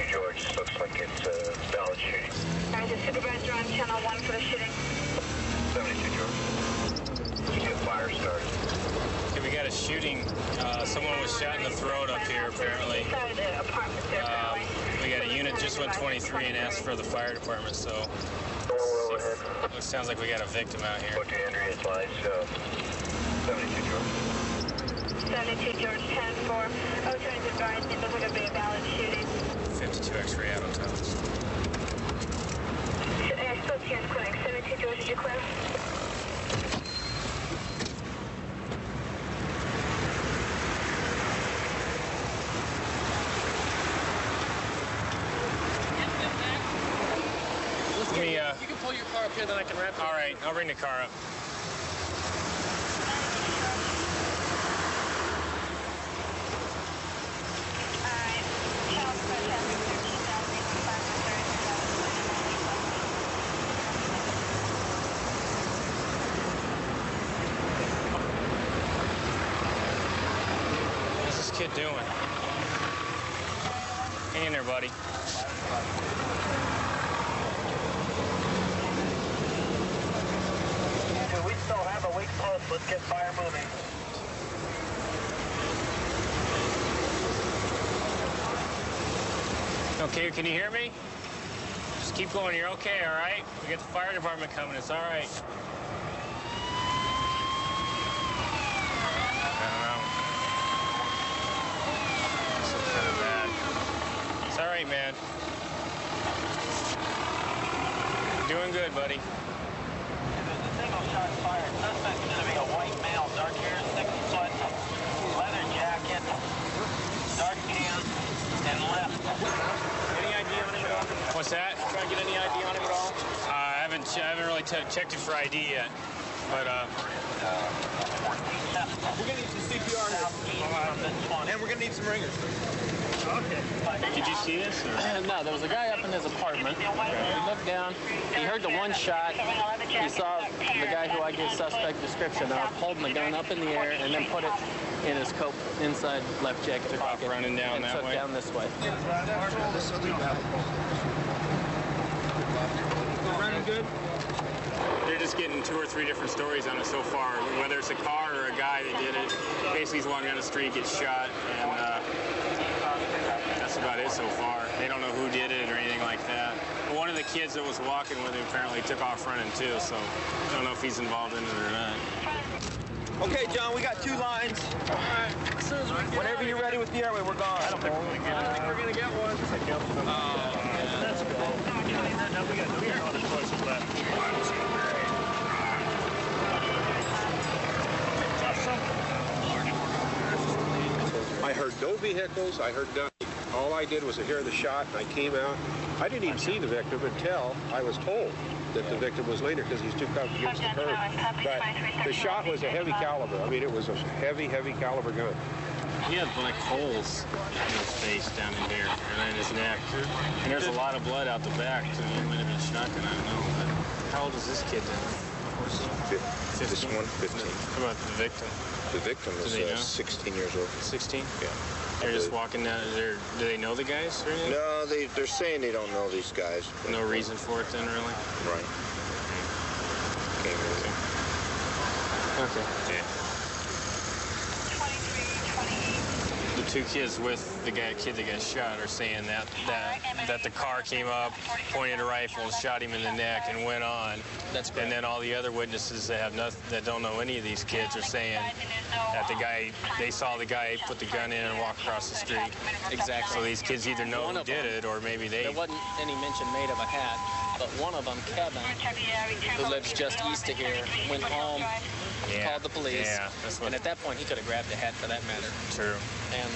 George, looks like it's a valid shooting. The supervisor on channel 1 for the shooting. 72, George. Let's get fire started. Okay, we got a shooting. Someone was shot in the throat up here, apparently. We got a unit just went 23 and asked for the fire department, so. It sounds like we got a victim out here. Okay, Andrea, slides. 72, George. 72, George, 10-4. Oh, turns advised, it looks like it'll be a valid shooting. 52 X-ray out on top. I spoke to your clinic. 72, George, did you clear? You can pull your car up here, then I can wrap it. All right, I'll bring the car up. What's this kid doing? Hang in there, buddy. We still have a weak pulse. Let's get fire moving. Okay, can you hear me? Just keep going. You're okay, all right? We got the fire department coming. It's all right. I don't know. This is kind of bad. It's all right, man. Doing good, buddy. Single shot fired. Suspect's going to be a white male, dark hair, 6 foot, leather jacket, dark pants, and left. Any ID on him at all? What's that? Try to get any ID on him at all? I haven't really checked it for ID yet, but We're gonna need some CPR here. And we're gonna need some ringers. Okay. Did you see this? No, there was a guy up in his apartment. He looked down. He heard the one shot. He saw the guy who I gave suspect description of holding the gun up in the air and then put it in his coat inside left jacket pocket. Running down and that took way? down this way. Running good? They're just getting 2 or 3 different stories on it so far. Whether it's a car or a guy that did it. Basically, he's walking down the street, gets shot, and that's about it so far. They don't know who did it or anything like that. But one of the kids that was walking with him apparently took off running too, so I don't know if he's involved in it or not. Okay, John, we got 2 lines. All right. Whenever you're ready with the airway, we're gone. I don't think we're going to get one. That's cool. We got other choices left. I heard no vehicles. I heard nothing. All I did was hear the shot, and I came out. I didn't even see the victim until I was told that the victim was later because he's too close against the curb. But the shot was a heavy caliber. I mean, it was a heavy caliber gun. He had black holes in his face down in here and in his neck. And there's a lot of blood out the back, so he might have been shotgun, I don't know. But how old is this kid then? 15. This one, 15. How about the victim? The victim is 16 years old. 16? Yeah. They're just walking down there. Do they know the guys or anything? No, they're saying they don't know these guys. No reason for it then, really? Right. Okay. Yeah. The 2 kids with the kid that got shot are saying that the car came up, pointed a rifle, and shot him in the neck, and went on. That's correct. And then all the other witnesses that have nothing, that don't know any of these kids, are saying that they saw the guy put the gun in and walk across the street. Exactly. So these kids either know who did it, or maybe they. There wasn't any mention made of a hat, but one of them, Kevin, who lives just east of here, went home. Yeah. Called the police. Yeah, and at that point, he could have grabbed a hat for that matter. True. And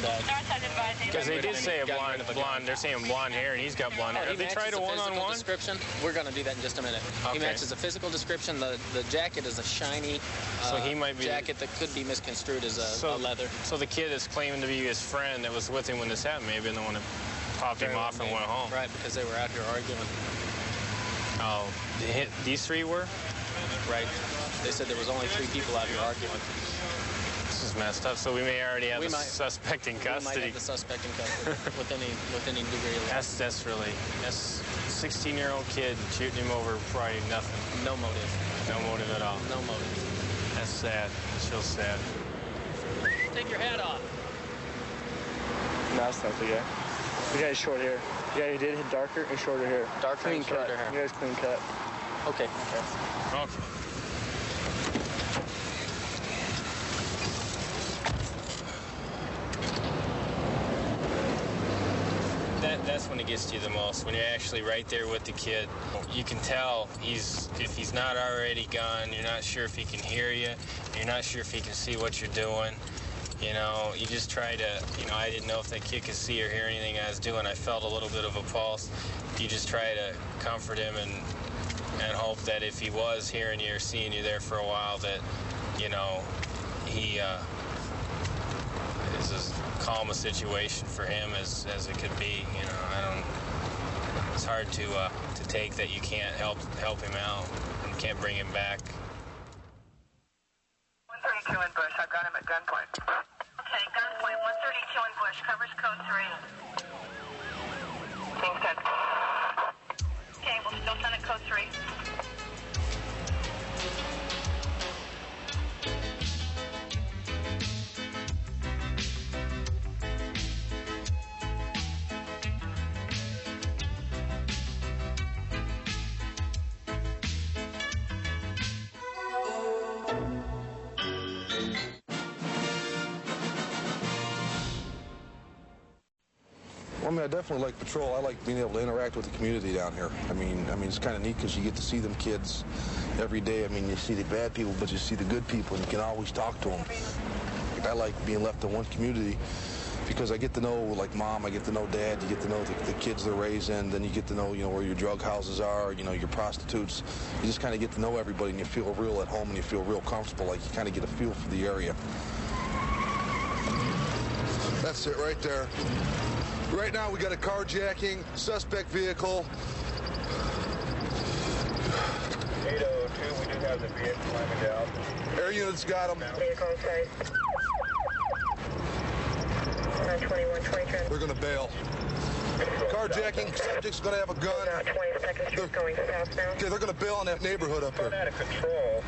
because they did say a blonde. They're saying blonde hair, and he's got blonde hair. Have they tried a one-on-one description? We're going to do that in just a minute. Okay. He matches a physical description. The jacket is a shiny so he might be jacket that could be misconstrued as a leather. So the kid that's claiming to be his friend that was with him when this happened may have been the one that popped him off and went home. Right, because they were out here arguing. Oh, these 3 were? Right. They said there was only 3 people out here arguing. This is messed up. So we may already have the suspect in custody. We might have the suspect in custody with any degree of that's 16-year-old kid shooting him over probably nothing. No motive. No motive at all. No motive. That's sad. It's real sad. Take your hat off. No, that's not the guy. The guy's short hair. The guy who did hit darker and shorter hair. Darker clean and shorter cut. hair. The guy's clean cut. Okay. Okay. That's when it gets to you the most, when you're actually right there with the kid. You can tell if he's not already gone, you're not sure if he can hear you, you're not sure if he can see what you're doing. You know, you just try to, I didn't know if that kid could see or hear anything I was doing. I felt a little bit of a pulse. You just try to comfort him and hope that if he was hearing you or seeing you there for a while, that, he is as calm a situation for him as it could be. It's hard to take that you can't help him out and can't bring him back. 132 in Bush. I've got him at gunpoint. Okay, gunpoint. 132 in Bush. Covers code 3. Being sent. Okay, we'll still send it code 3. I mean, I definitely like patrol. I like being able to interact with the community down here. I mean, it's kind of neat because you get to see them kids every day. I mean, you see the bad people, but you see the good people, and you can always talk to them. I like being left in one community because I get to know, like, Mom, I get to know Dad, you get to know the kids they're raising, then you get to know, where your drug houses are, your prostitutes. You just kind of get to know everybody, and you feel real at home, and you feel real comfortable, like you kind of get a feel for the area. That's it right there. Right now we got a carjacking, suspect vehicle. 802, we do have the vehicle climbing down. Air units got them. Vehicle on site. 2120 They're going to bail. Carjacking, subject's going to have a gun. 22nd Street going southbound. Okay, they're going to bail in that neighborhood up here. Out of control,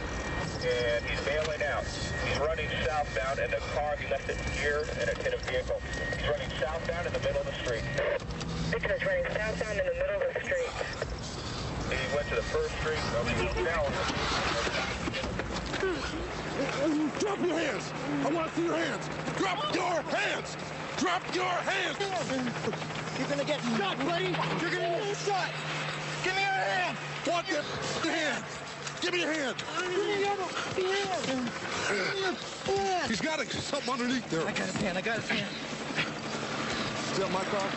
and he's bailing out. He's running southbound in the car. He left it geared and it hit a vehicle. He's running southbound in the middle of the street. Victim is running southbound in the middle of the street. He went to the first street. Drop your hands. I want to see your hands. Drop your hands. Drop your hands. You're gonna get shot, buddy. You're gonna get shot. Give me your hand. What the hand? Give me your hand. Give me your hand. He's got something underneath there. I got his hand. I got his hand. Is that my car?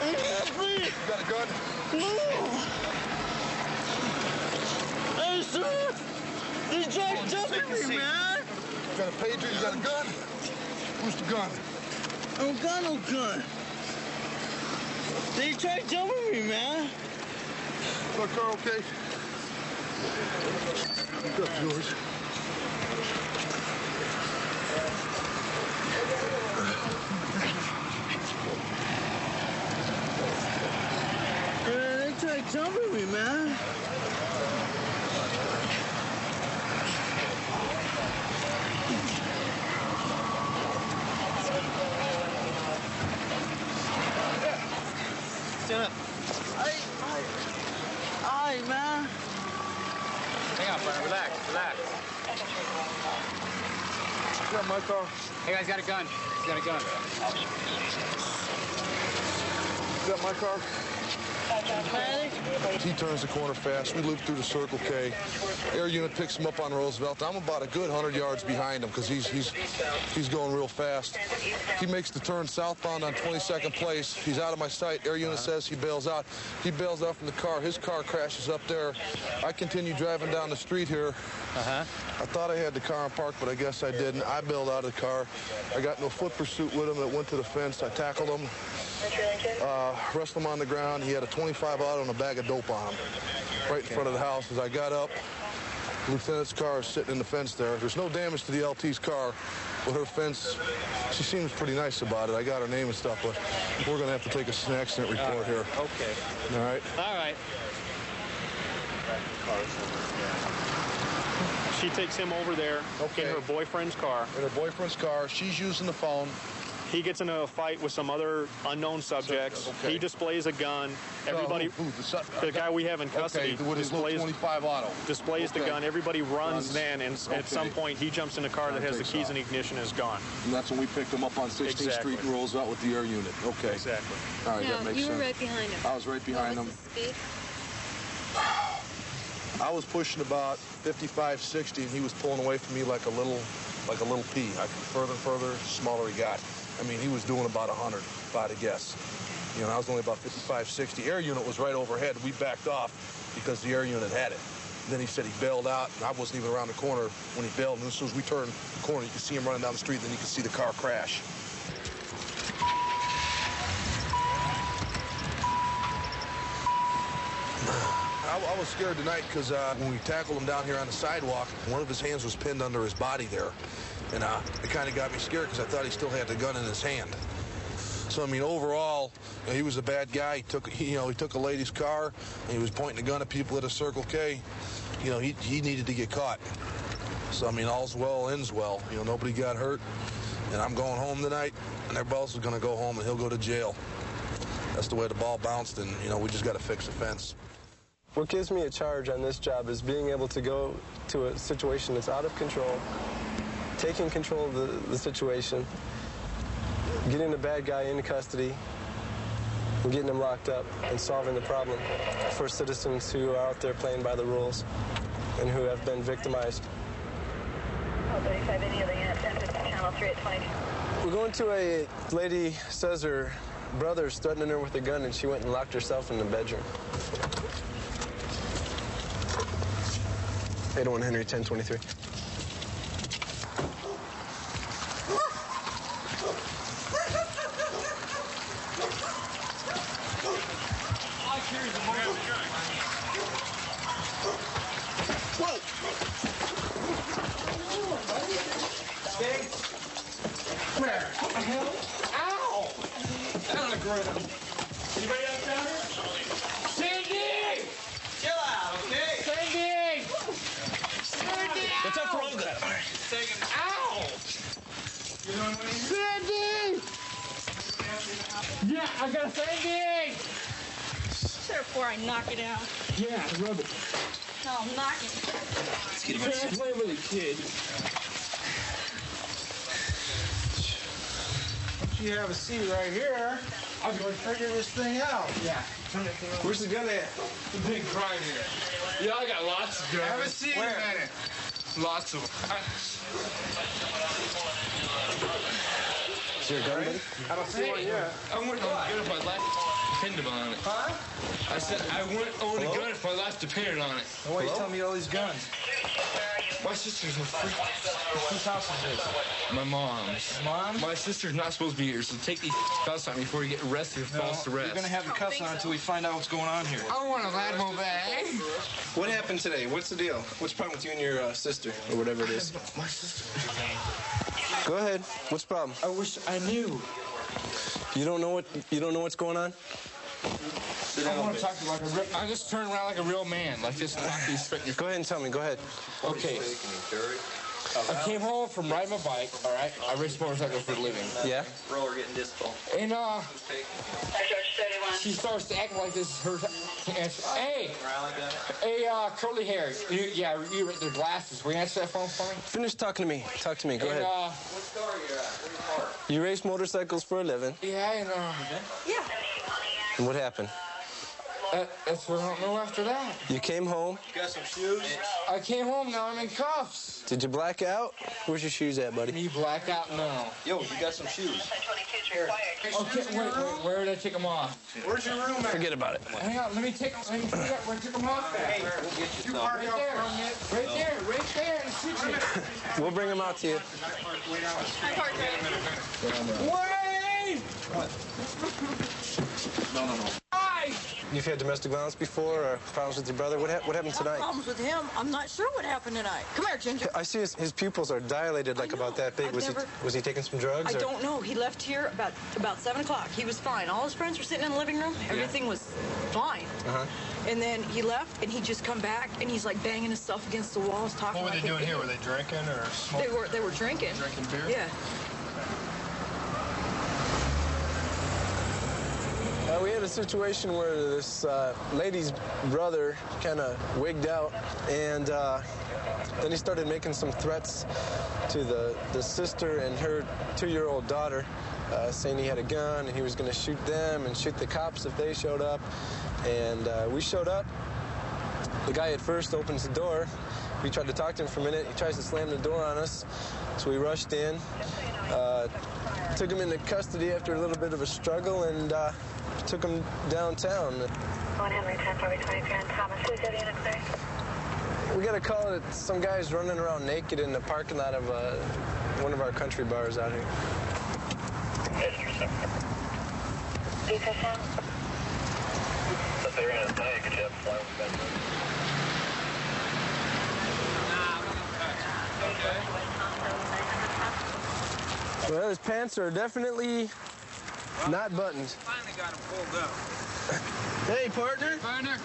You got a gun? No. Hey, sir. These guys jumping me, man. You got a pager? You got a gun? Who's the gun? I don't got no gun. They tried jumping me, man. Is my car okay? What's up, George? They tried jumping me, man. Stand up. Aye, man. Hang on, partner. Relax, relax. Is that my car? Hey, guys, got a gun. He's got a gun. Is that my car? He turns the corner fast. We loop through the Circle K. Air unit picks him up on Roosevelt. I'm about a good 100 yards behind him because he's going real fast. He makes the turn southbound on 22nd place. He's out of my sight. Air unit says he bails out. He bails out from the car. His car crashes up there. I continue driving down the street here. I thought I had the car in park, but I guess I didn't. I bailed out of the car. I got into a foot pursuit with him that went to the fence. I tackled him. Wrestled him on the ground. He had a 25 auto and a bag of dope on him right in front of the house. As I got up, Lieutenant's car is sitting in the fence there. There's no damage to the LT's car, but her fence, she seems pretty nice about it. I got her name and stuff, but we're going to have to take an accident report here. Okay. All right? All right. She takes him over there in her boyfriend's car. In her boyfriend's car. She's using the phone. He gets into a fight with some other unknown subjects. Okay. He displays a gun. Everybody, the guy we have in custody, with his little 25 auto. displays the gun. Everybody runs then, and at some point he jumps in a car that has the keys and ignition and is gone. And that's when we picked him up on 16th Street and rolls out with the air unit. Okay. Exactly. All right, No, that makes you were sense. right behind him. I was right behind What him. was the speed? I was pushing about 55, 60, and he was pulling away from me like a little pea. Further and further, smaller he got. I mean, he was doing about 100, if I had to guess. I was only about 55, 60. Air unit was right overhead. We backed off because the air unit had it. Then he said he bailed out, and I wasn't even around the corner when he bailed. And as soon as we turned the corner, you could see him running down the street, then you could see the car crash. I was scared tonight because when we tackled him down here on the sidewalk, one of his hands was pinned under his body there. And it kind of got me scared because I thought he still had the gun in his hand. So, I mean, overall, he was a bad guy. He took a lady's car, and he was pointing a gun at people at a Circle K. He needed to get caught. So, I mean, all's well ends well. Nobody got hurt. And I'm going home tonight, and everybody else is going to go home, and he'll go to jail. That's the way the ball bounced, and, we just got to fix the fence. What gives me a charge on this job is being able to go to a situation that's out of control taking control of the situation, getting the bad guy into custody, and getting him locked up and solving the problem for citizens who are out there playing by the rules and who have been victimized. 35 video, they got 10 channel 3 at 22. We're going to a lady says her brother's threatening her with a gun and she went and locked herself in the bedroom. 801 Henry 1023. Come here. What the hell? Ow! Down on the ground. Anybody else down here? Sandy! Chill out, okay? Sandy! Sandy! What's up, wrong guy? Take him. Ow! You know what I mean? Sandy! Yeah, I got a Sandy! Before I knock it out. Yeah, rub it. No, knock it. Let's get him. Can't play with a kid. You have a seat right here. I'm going to figure this thing out. Yeah. Where's the gun at? The big right here. Yeah, I got lots of guns. Have a seat a minute. Lots of them. Is there a gun, buddy? I don't see one yet. I wouldn't own a gun if my life depended on it. Huh? I said I wouldn't own a gun if my life depended on it. Why are you telling me all these guns? My sister's a freak. Whose house is this? My mom's. Mom? My sister's not supposed to be here, so take these cuffs on me before you get arrested for false arrest. You're going to have the cuffs on until we find out what's going on here. I want a Latimo bag. What happened today? What's the deal? What's the problem with you and your sister, or whatever it is? My sister. Go ahead. What's the problem? I wish I knew. You don't know what's going on? I want to talk to you like a real... I just turn around like a real man, like this. Go ahead and tell me. Go ahead. Okay. I came home from riding my bike, all right? I race motorcycles for a living. Yeah? Roller getting distal. And, she starts to act like this is her... Hey! Hey, curly hair. You with their glasses. Will you answer that phone for me? Finish talking to me. Talk to me. Go ahead. What store are you at? You race motorcycles for a living. Yeah, and, Yeah. And what happened? That's what I don't know after that. You came home. You got some shoes? I came home, now I'm in cuffs. Did you black out? Where's your shoes at, buddy? Me black out? No. Yo, you got some shoes. Here. Okay, wait, where did I take them off? Where's your room at? Forget about it. Hang on, let me figure out where I took them off at. Hey, we'll get you some. Right there, in the kitchen. We'll bring them out to you. Wait! No. You've had domestic violence before, or problems with your brother? What happened tonight? Problems with him. I'm not sure what happened tonight. Come here, Ginger. I see his pupils are dilated, like about that big. Was he taking some drugs? I don't know. He left here about 7 o'clock. He was fine. All his friends were sitting in the living room. Everything was fine. And then he left, and he just come back, and he's like banging his stuff against the walls, talking. What were they doing here? Were they drinking or smoking? They were drinking. Drinking beer? Yeah. We had a situation where this lady's brother kind of wigged out, and then he started making some threats to the sister and her 2-year-old daughter, saying he had a gun and he was going to shoot them and shoot the cops if they showed up. And we showed up. The guy at first opens the door. We tried to talk to him for a minute. He tries to slam the door on us, so we rushed in, took him into custody after a little bit of a struggle, and took him downtown. 1 Henry 10, 23, Thomas, who's that in a clear? We got a call that some guy's running around naked in the parking lot of one of our country bars out here. Well, his pants are definitely not buttoned. Finally got him pulled up. Hey, partner. Partner,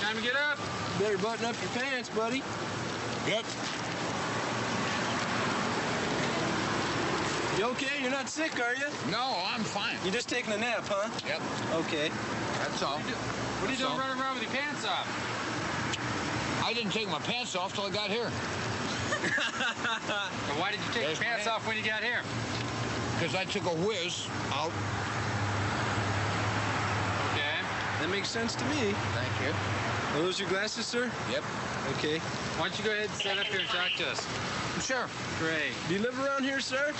time to get up. Better button up your pants, buddy. Yep. You okay? You're not sick, are you? No, I'm fine. You just taking a nap, huh? Yep. Okay. That's all. What are you doing running around with your pants off? I didn't take my pants off till I got here. So why did you take your pants off when you got here? Because I took a whiz out. Okay. That makes sense to me. Thank you. Are those your glasses, sir? Yep. Okay. Why don't you go ahead and sit up here and talk to us? Sure. Great. Do you live around here, sir?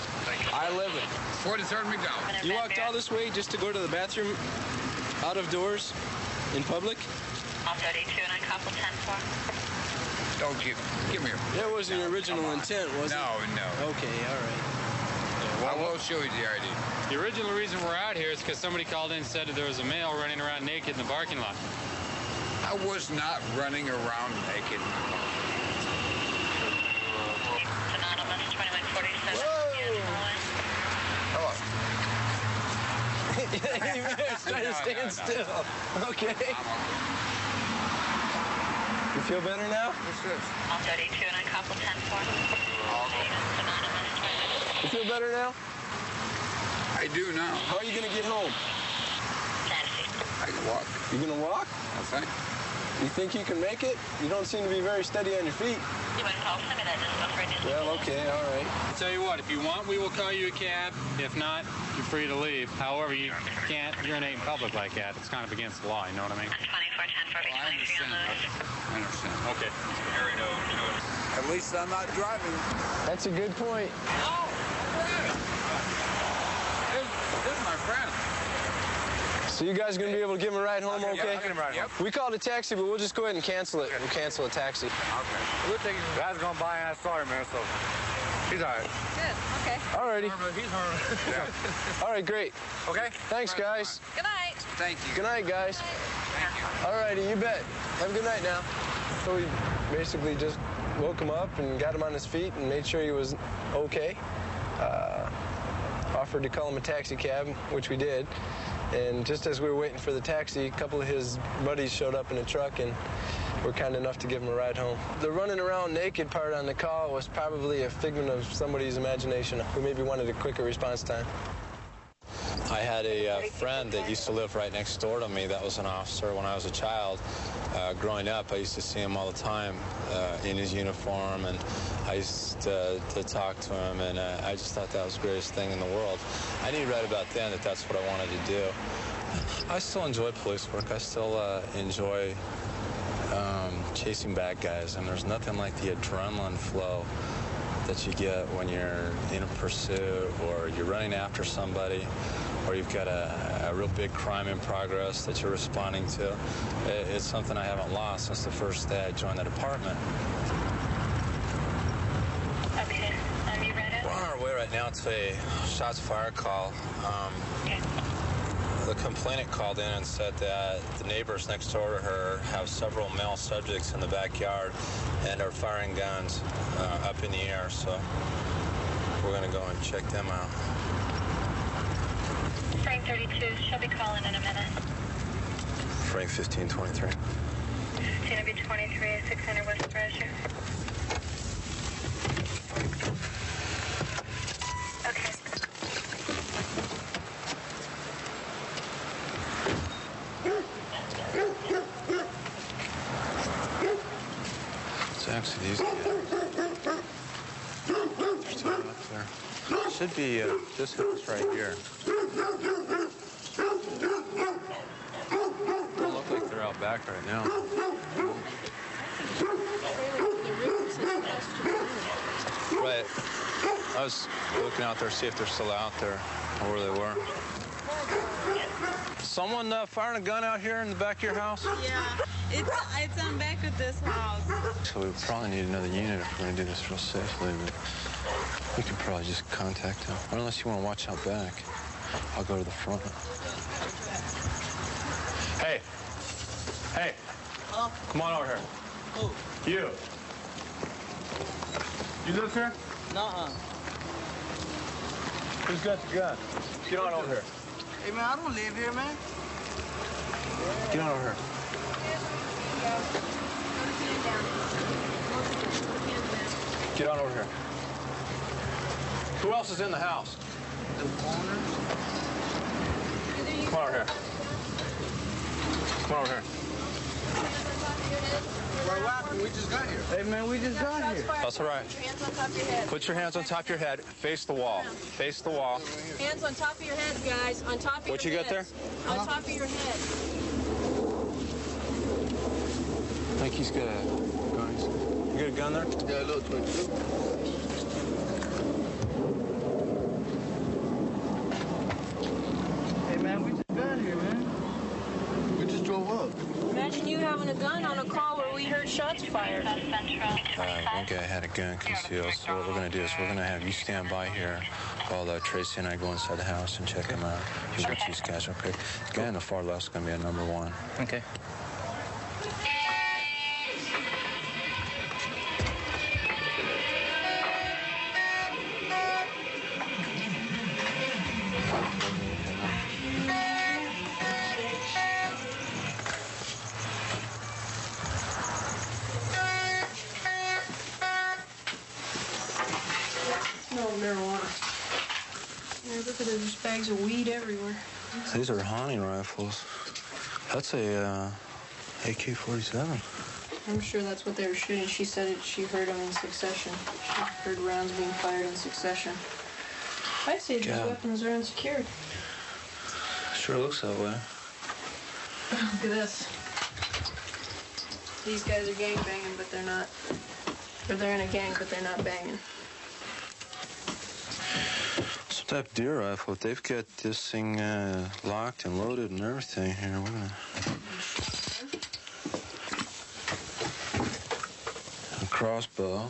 I live at 43rd McDowell. You walked all this way just to go to the bathroom out of doors in public? All 32 and I couple 10-4. Don't give me a... That wasn't your original intent, was it? No. Okay, all right. I will show you the ID. The original reason we're out here is because somebody called in and said that there was a male running around naked in the parking lot. I was not running around naked. Anonymous 2147. Hello. He's trying to stand still. Okay. You feel better now? All 32 and I couple 10-4. Anonymous 21. You feel better now? I do now. How are you going to get home? I can walk. You going to walk? I think. You think you can make it? You don't seem to be very steady on your feet. You want to call some of that just right now? Well, okay, all right. I'll tell you what, if you want, we will call you a cab. If not, you're free to leave. However, you can't urinate in public like that. It's kind of against the law, you know what I mean? 24-10-4, be 23 on those. I understand. Okay. At least I'm not driving. That's a good point. Oh, this is my friend. So you guys going to be able to give him a ride home, okay? Yeah, I'll get him a ride home. We called a taxi, but we'll just go ahead and cancel it. We'll cancel a taxi. Okay. We'll take you. Guy's going by and I saw him, man, so he's all right. Good. Okay. All righty. He's harmless. Yeah. All right, great. Okay. Thanks, guys. Good night. Thank you. Good night, guys. All righty, you bet. Have a good night now. So we basically just woke him up and got him on his feet and made sure he was okay. Offered to call him a taxi cab, which we did. And just as we were waiting for the taxi, a couple of his buddies showed up in a truck and were kind enough to give him a ride home. The running around naked part on the call was probably a figment of somebody's imagination who maybe wanted a quicker response time. I had a friend that used to live right next door to me that was an officer when I was a child. Growing up, I used to see him all the time in his uniform, and I used to talk to him, and I just thought that was the greatest thing in the world. I knew right about then that that's what I wanted to do. I still enjoy police work. I still enjoy chasing bad guys, and there's nothing like the adrenaline flow that you get when you're in a pursuit or you're running after somebody or you've got a real big crime in progress that you're responding to. It's something I haven't lost since the first day I joined the department. Okay. You ready? We're on our way right now to a shots fired call. The complainant called in and said that the neighbors next door to her have several male subjects in the backyard and are firing guns up in the air, so we're going to go and check them out. Frank 32, she'll be calling in a minute. Frank 1523. It's going to be 23, 600 West Brazier. Okay. It's actually these guys. They're still up there. Should be this house right here. They look like they're out back right now. Right. I was looking out there to see if they're still out there or where they were. Someone firing a gun out here in the back of your house? Yeah, it's on back of this house. So we probably need another unit if we're going to do this real safely, but we could probably just contact them. Or unless you want to watch out back, I'll go to the front. Hey. Hey. Oh. Come on over here. Who? You. You live here? Nuh-uh. Who's got the gun? Get on over here. Hey, man, I don't live here, man. Get on over here. Get on over here. Who else is in the house? The owners. Come on over here. Come on over here. what happened? We just got here. Hey, man, we just got here. That's all right. Put your hands on top of your head. Put your hands on top of your head. Face the wall. Face the wall. Hands on top of your heads, guys. On top of What your you got there? On top of your head. I think he's got a gun. You got a gun there? Yeah, a little 22. Hey, man, we just got here, man. We just drove up. Imagine you having a gun on a call where we heard shots fired. One guy had a gun concealed, so what we're going to do is we're going to have you stand by here while Tracy and I go inside the house and check him out. You watch these guys, okay? The guy on the far left is going to be a number one. Okay. No marijuana. Yeah, look at it. There's bags of weed everywhere. These are hunting rifles. That's a AK-47. I'm sure that's what they were shooting. She said she heard them in succession. She heard rounds being fired in succession. I say these weapons are unsecured. Sure looks that way. Look at this. These guys are gang banging, but they're not. Or they're in a gang, but they're not banging. Some type of deer rifle. They've got this thing locked and loaded and everything here. We're gonna. A crossbow.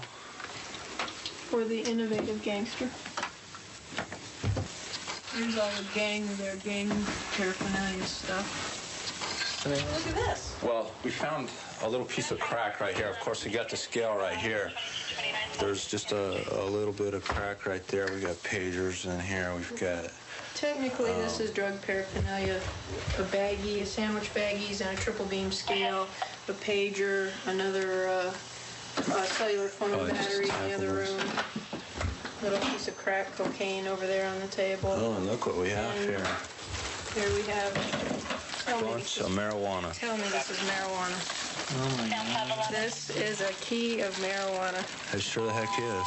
For the innovative gangster. Here's all their gang paraphernalia stuff. Look at this. Well, we found a little piece of crack right here. Of course, we got the scale right here. There's just a little bit of crack right there. We got pagers in here. We've got... Technically, this is drug paraphernalia. A baggie, a sandwich baggies, and a triple beam scale, a pager, another cellular phone battery in the other room. Little piece of crack cocaine over there on the table. Oh, and look what we have here. Here we have... Bunch of marijuana. Tell me this is marijuana. Oh, my God. This is a key of marijuana. It sure the heck is.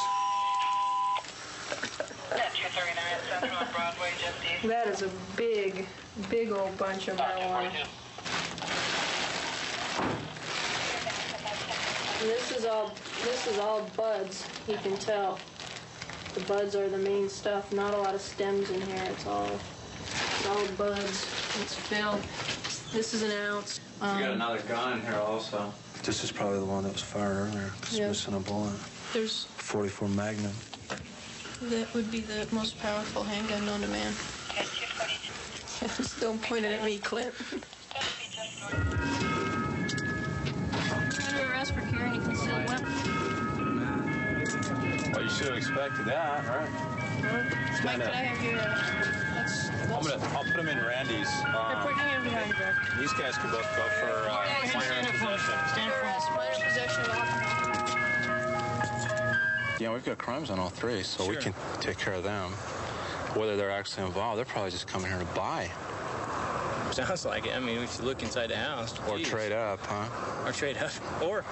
That is a big, big old bunch of marijuana. And this is all buds, you can tell. The buds are the main stuff. Not a lot of stems in here. It's all buds. It's filled. This is an ounce. We got another gun in here also. This is probably the one that was fired earlier because it's missing a bullet. There's 44 Magnum. That would be the most powerful handgun known to man. Just don't point it at me, Clint. Under arrest for carrying a concealed weapon. Well, you should have expected that, right? Mike, can I have your... I'll put them in Randy's. Put him behind your back. These guys can both go for minor in possession. Stand for us. Minor possession of alcohol. Yeah, we've got crimes on all three, so we can take care of them. Whether they're actually involved, they're probably just coming here to buy. Sounds like it. I mean, we should look inside the house. Or trade up, huh? Or trade up. Or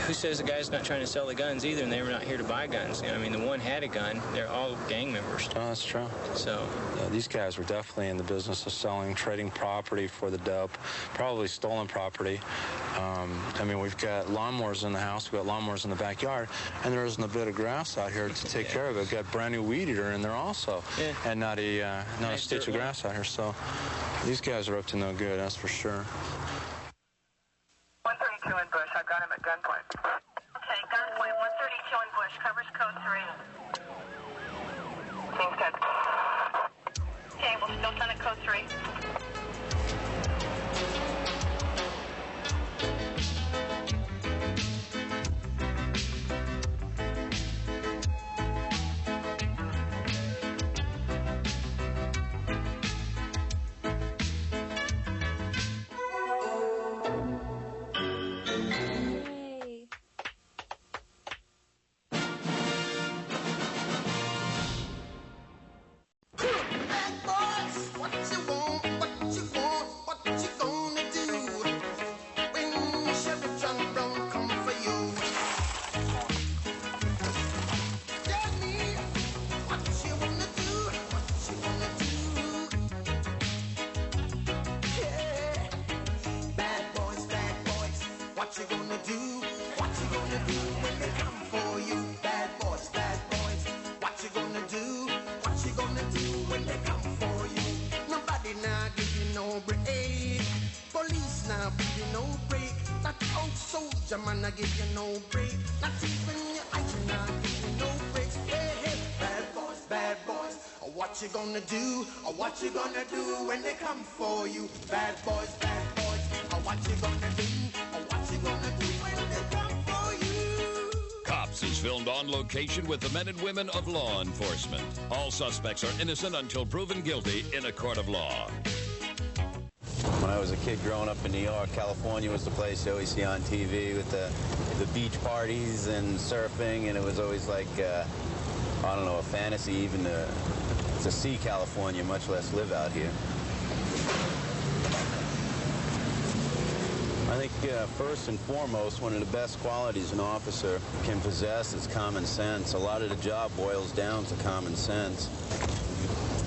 who says the guy's not trying to sell the guns either and they were not here to buy guns? You know, I mean, the one had a gun. They're all gang members. Oh, that's true. So yeah, these guys were definitely in the business of selling, trading property for the dope, probably stolen property. I mean, we've got lawnmowers in the house, we've got lawnmowers in the backyard, and there isn't a bit of grass out here to take care of it. We've got brand new weed eater in there also, and not a stitch of grass out here. So these guys are up to no good, that's for sure. 132 in Bush. I've got him at gunpoint. Okay, gunpoint. 132 in Bush. Covers code 3. Team 10. Okay, we'll still send it code 3. no break. Police now give you no break. That old soldier man I give you no break. Not even your eyes now give you no breaks. Hey, bad boys, what you gonna do? What you gonna do when they come for you? Bad boys, what you gonna do? What you gonna do when they come for you? Cops is filmed on location with the men and women of law enforcement. All suspects are innocent until proven guilty in a court of law. When I was a kid growing up in New York, California was the place you always see on TV with the beach parties and surfing, and it was always like, I don't know, a fantasy even to see California, much less live out here. I think first and foremost, one of the best qualities an officer can possess is common sense. A lot of the job boils down to common sense.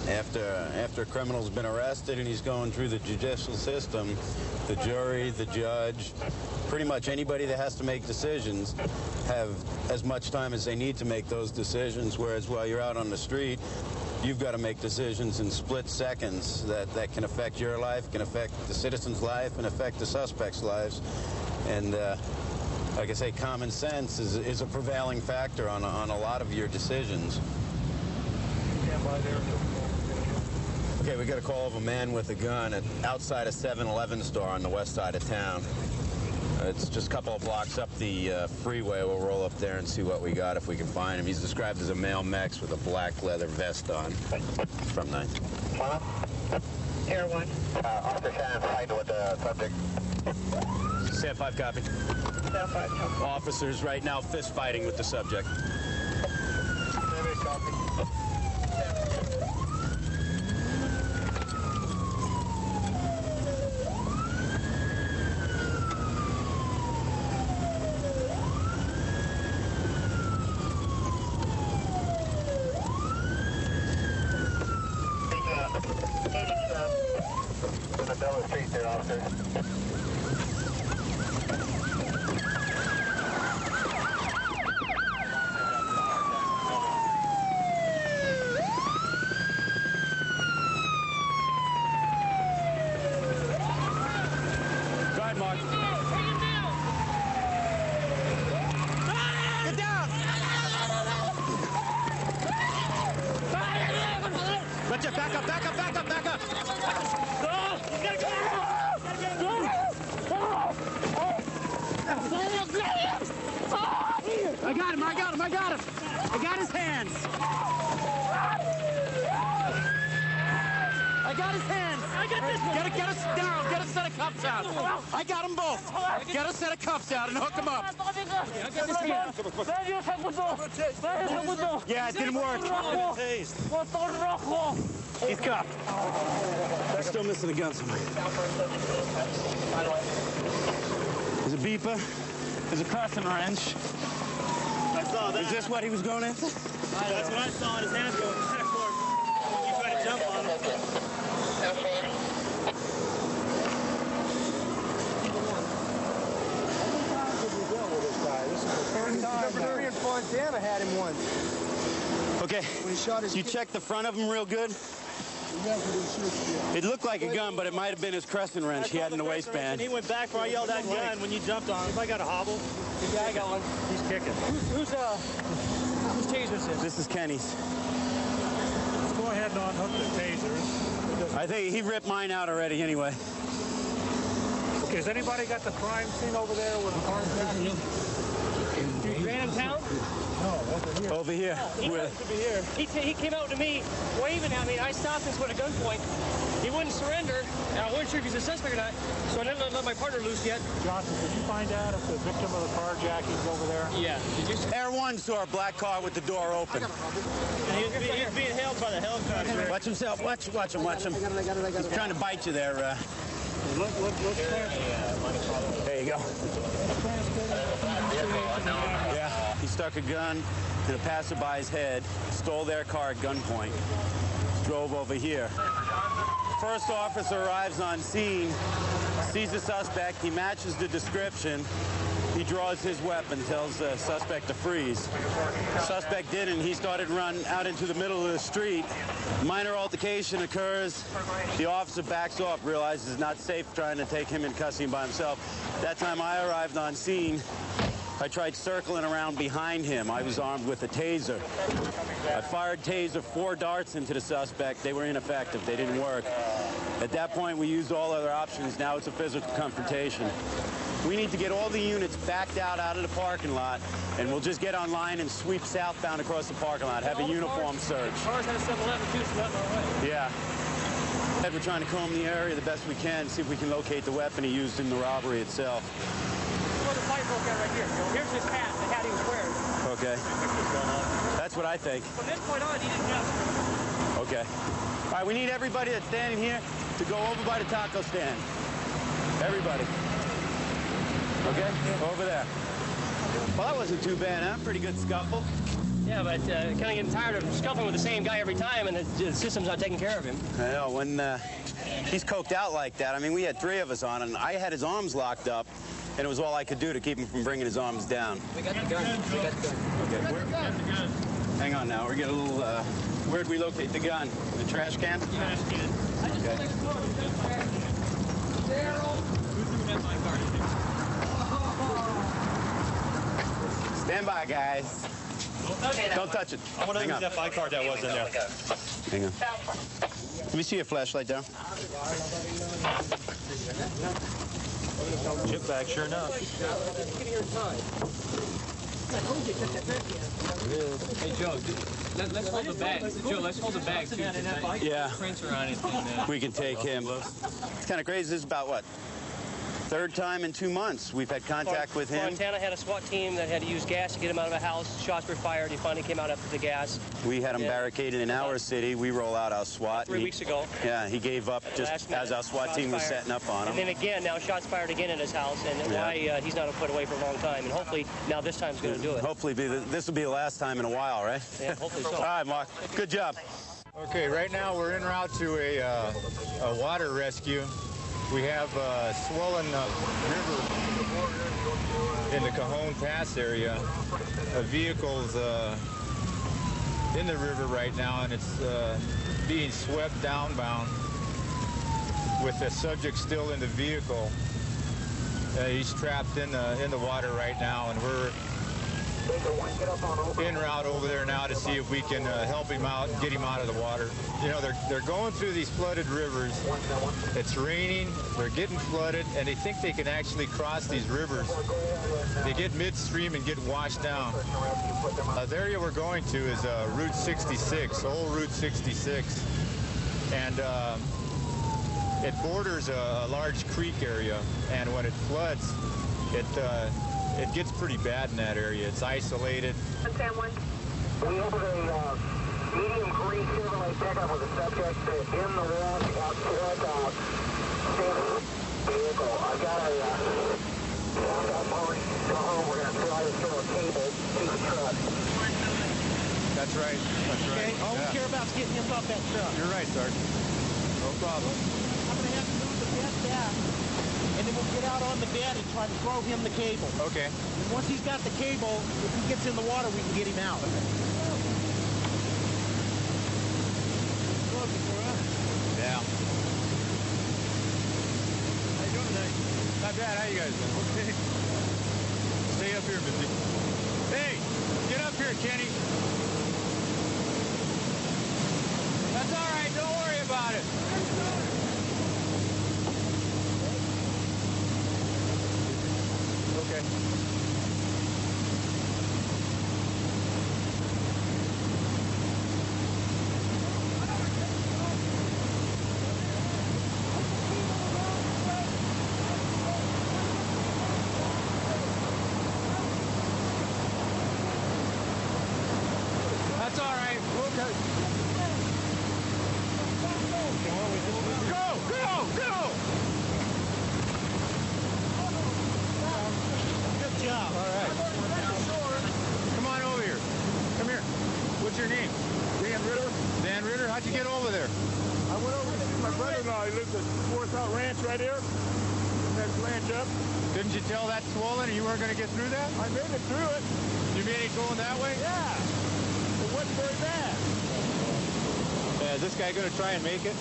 After a criminal's been arrested and he's going through the judicial system, the jury, the judge, pretty much anybody that has to make decisions have as much time as they need to make those decisions, whereas while you're out on the street, you've got to make decisions in split seconds that can affect your life, can affect the citizen's life, and affect the suspect's lives. And like I say, common sense is a prevailing factor on a lot of your decisions. Okay, we got a call of a man with a gun outside a 7-Eleven store on the west side of town. It's just a couple of blocks up the freeway. We'll roll up there and see what we got if we can find him. He's described as a male Mex with a black leather vest on. From 9. Air 1. Officer Shannon fighting with the subject. Stand 5 copy. Stand 5. Officers right now fist fighting with the subject. Stand 8 copy. Street there, officer. Go ahead, Mark. Get down! Let's back up, back up, back up, back up! I got him, I got him, I got him! I got his hands! I got his hands! I got this one! Get us down, get a set of cuffs out! I got them both! Get a set of cuffs out and hook them up! Yeah, it didn't work. He's cuffed. They're still missing a gun somewhere. There's a beeper. There's a crescent wrench. I saw that. Is this what he was going into? That's what I saw in his hands going back forward when you tried to jump on him. Number 3 in Fontana had him once. Okay. When he shot his you checked the front of him real good? It looked like a gun, but it might have been his crescent wrench he had in the waistband. He went back before I yelled that gun when you jumped on him. If I got a hobble. Yeah, I got one. He's kicking. Whose taser is this? This is Kenny's. Let's go ahead and unhook the taser. I think he ripped mine out already anyway. Okay, has anybody got the crime scene over there with the car? You ran in town? No, over here. He has to be here. He came out to me, waving at me. I stopped him at a gunpoint. He wouldn't surrender, and I wasn't sure if he's a suspect or not, so I didn't let my partner loose yet. Johnson, did you find out if the victim of the carjacking is over there? Yeah. Did you? Air 1 saw a black car with the door open. And he was being hailed by the helicopter. Watch himself. Watch him. He's trying to bite you there. There you go. Yeah, he stuck a gun in a passerby's head, stole their car at gunpoint, drove over here. First officer arrives on scene, sees the suspect, he matches the description, He draws his weapon, tells the suspect to freeze. Suspect didn't. He started to run out into the middle of the street. Minor altercation occurs. The officer backs off, realizes it's not safe trying to take him in custody by himself. That time I arrived on scene. I tried circling around behind him. I was armed with a taser. I fired taser 4 darts into the suspect. They were ineffective. They didn't work. At that point, we used all other options. Now it's a physical confrontation. We need to get all the units backed out of the parking lot, and we'll just get online and sweep southbound across the parking lot. Have a uniform search. Cars had a 7-Eleven too, so that's our way. Yeah. We're trying to comb the area the best we can, see if we can locate the weapon he used in the robbery itself. Well, the fight broke out right here. So here's his hat, the hat he was wearing. Okay. That's what I think. From this point on, he didn't know. Okay. All right, we need everybody that's standing here to go over by the taco stand. Everybody. Okay? Over there. Well, that wasn't too bad, huh? Pretty good scuffle. Yeah, but kind of getting tired of scuffling with the same guy every time, and the system's not taking care of him. I know. When he's coked out like that, I mean, we had 3 of us on, and I had his arms locked up, and it was all I could do to keep him from bringing his arms down. We got the gun. We got the gun. Okay. We got the gun. Hang on now. We're getting a little... where'd we locate the gun? The trash can? Trash can. Okay. Stand by, guys. Don't touch it. I want to use that 5 card that was in there. Hang on. Let me see your flashlight down. Chip bag, sure enough. Hey, Joe, let's hold the bag. Joe, let's hold the bag, too. Yeah. Prints are on it. We can take him. It's kind of crazy. This is about, what, 3rd time in 2 months we've had contact with him. Montana had a SWAT team that had to use gas to get him out of a house. Shots were fired. He finally came out after the gas. We had him barricaded in our city. We roll out our SWAT. 3 weeks ago. Yeah, he gave up just as our SWAT team was setting up on him. And then again, now shots fired again in his house, and why he's not put away for a long time. And hopefully now this time's going to do it. Hopefully this will be the last time in a while, right? Yeah, hopefully so. All right, Mark. Good job. Okay, right now we're en route to a water rescue. We have a swollen river in the Cajon Pass area. A vehicle's in the river right now, and it's being swept downbound with the subject still in the vehicle. He's trapped in the water right now, and we're en route over there now to see if we can help him out and get him out of the water. You know, they're going through these flooded rivers. It's raining, they're getting flooded, and they think they can actually cross these rivers. They get midstream and get washed down. The area we're going to is Route 66, old Route 66. And it borders a large creek area, and when it floods, it gets pretty bad in that area. It's isolated. We have a medium green Chevrolet pickup with a subject in the wash outside standing vehicle. I've got Marty to home. We're going to try to throw a cable to the truck. That's right. That's right. Okay, all we care about is getting him off that truck. You're right, Sergeant. No problem. I'm going to have to move the bed back, and then we'll get out on the bed and try to throw him the cable. Okay. And once he's got the cable, if he gets in the water, we can get him out. Yeah. How you doing tonight? Not bad. How you guys doing? Okay. Stay up here, Missy. Hey, get up here, Kenny. That's all right. Don't worry about it. Okay. That's all right. Okay. Go! Go! Go! Good job. All right. Come on over here. Come here. What's your name? Dan Ritter. Dan Ritter? How'd you get over there? I went over to see my brother-in-law. He lives at Forest Out Ranch right here. And that flange up. Didn't you tell that swollen and you weren't going to get through that? I made it through it. You made it going that way? Yeah. It wasn't very bad. Is this guy going to try and make it?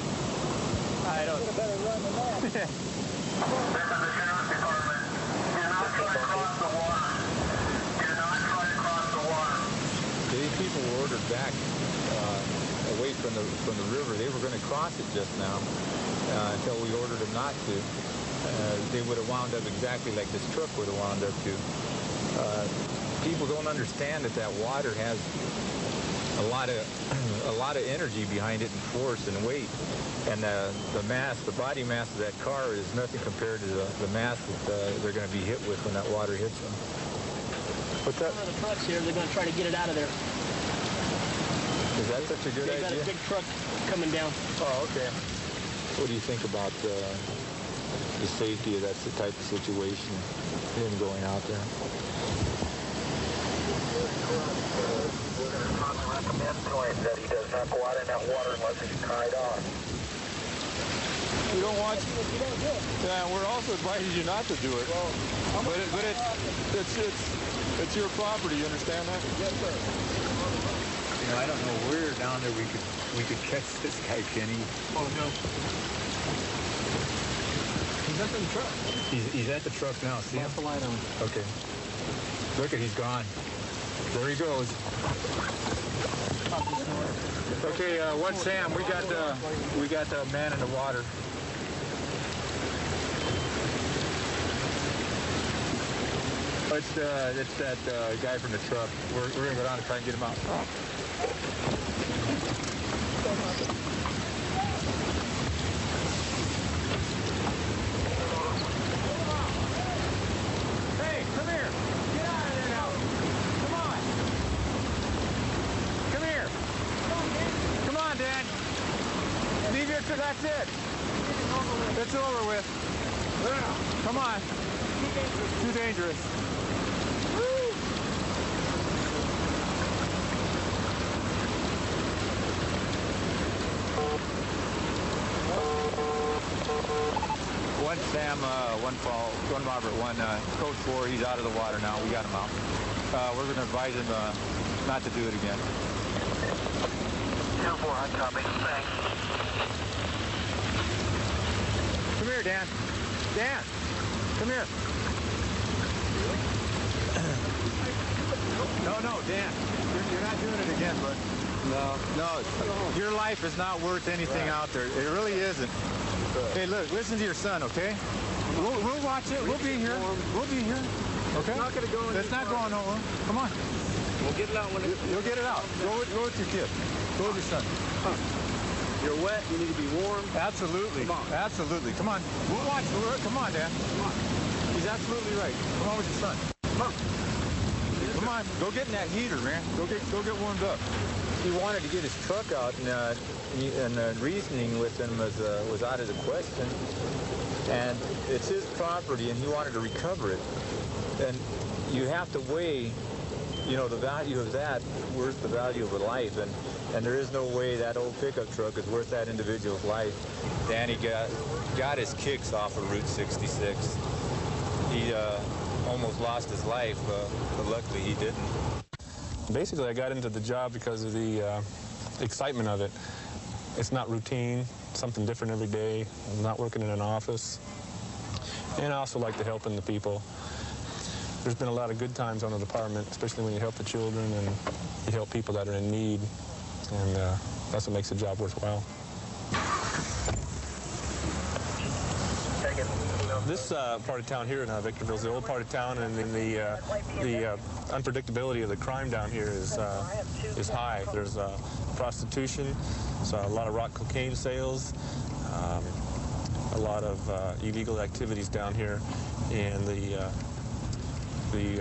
I don't know. Better run than that. This is the Sheriff's Department. Do not try to cross the water. Do not try to cross the water. These people were ordered back away from the river. They were going to cross it just now until we ordered them not to. They would have wound up exactly like this truck would have wound up to. People don't understand that water has a lot of energy behind it and force and weight, and the body mass of that car is nothing compared to the mass that they're going to be hit with when that water hits them. What's that? One of the trucks here, they're going to try to get it out of there. Is that such a good idea? They've got a big truck coming down. Oh, okay. What do you think about the safety of that type of situation, him going out there? We're going to recommend to him that he does not go out in that water unless he's tied on. You don't want. Yeah, we're also advising you not to do it. But it's your property. You understand that? Yes, sir. You know, I don't know where down there we could catch this guy, Kenny. Oh no. He's at the truck. He's at the truck now. See him? That's the light on. Okay. Look at, he's gone. There he goes. Okay, what's Sam? We got the man in the water. It's that guy from the truck. We're gonna go down and try and get him out. Hey, come here. Get out of there now. Come on. Come here. Come on, Dan. Leave your truck. That's it. It's over with. Come on. Too dangerous. One Sam, one Robert, one Code 4. He's out of the water now. We got him out. We're going to advise him not to do it again. 2-4, hot copy. Thanks. Come here, Dan. Dan, come here. No, Dan. You're not doing it again, bud. No. Your life is not worth anything out there. It really isn't. Hey, look, listen to your son, okay? We'll watch it. We'll be here. We'll be here. Okay? It's not going to go in. It's not going nowhere. Come on. We'll get it out when You'll get it out. Go with your kid. Go with your son. You're wet. You need to be warm. Absolutely. Come on. Absolutely. Come on. We'll watch. Come on, Dan. Come on. He's absolutely right. Come on with your son. Come on. Come on. Go get in that heater, man. Go get warmed up. He wanted to get his truck out, and reasoning with him was out of the question. And it's his property, and he wanted to recover it. And you have to weigh, the value of that worth the value of a life. And there is no way that old pickup truck is worth that individual's life. Danny got his kicks off of Route 66. He almost lost his life, but luckily he didn't. Basically, I got into the job because of the excitement of it. It's not routine, something different every day. I'm not working in an office. And I also like to help the people. There's been a lot of good times on the department, especially when you help the children and you help people that are in need. And that's what makes the job worthwhile. This part of town here in Victorville is the old part of town, and the unpredictability of the crime down here is high. There's prostitution, so a lot of rock cocaine sales, a lot of illegal activities down here, and hang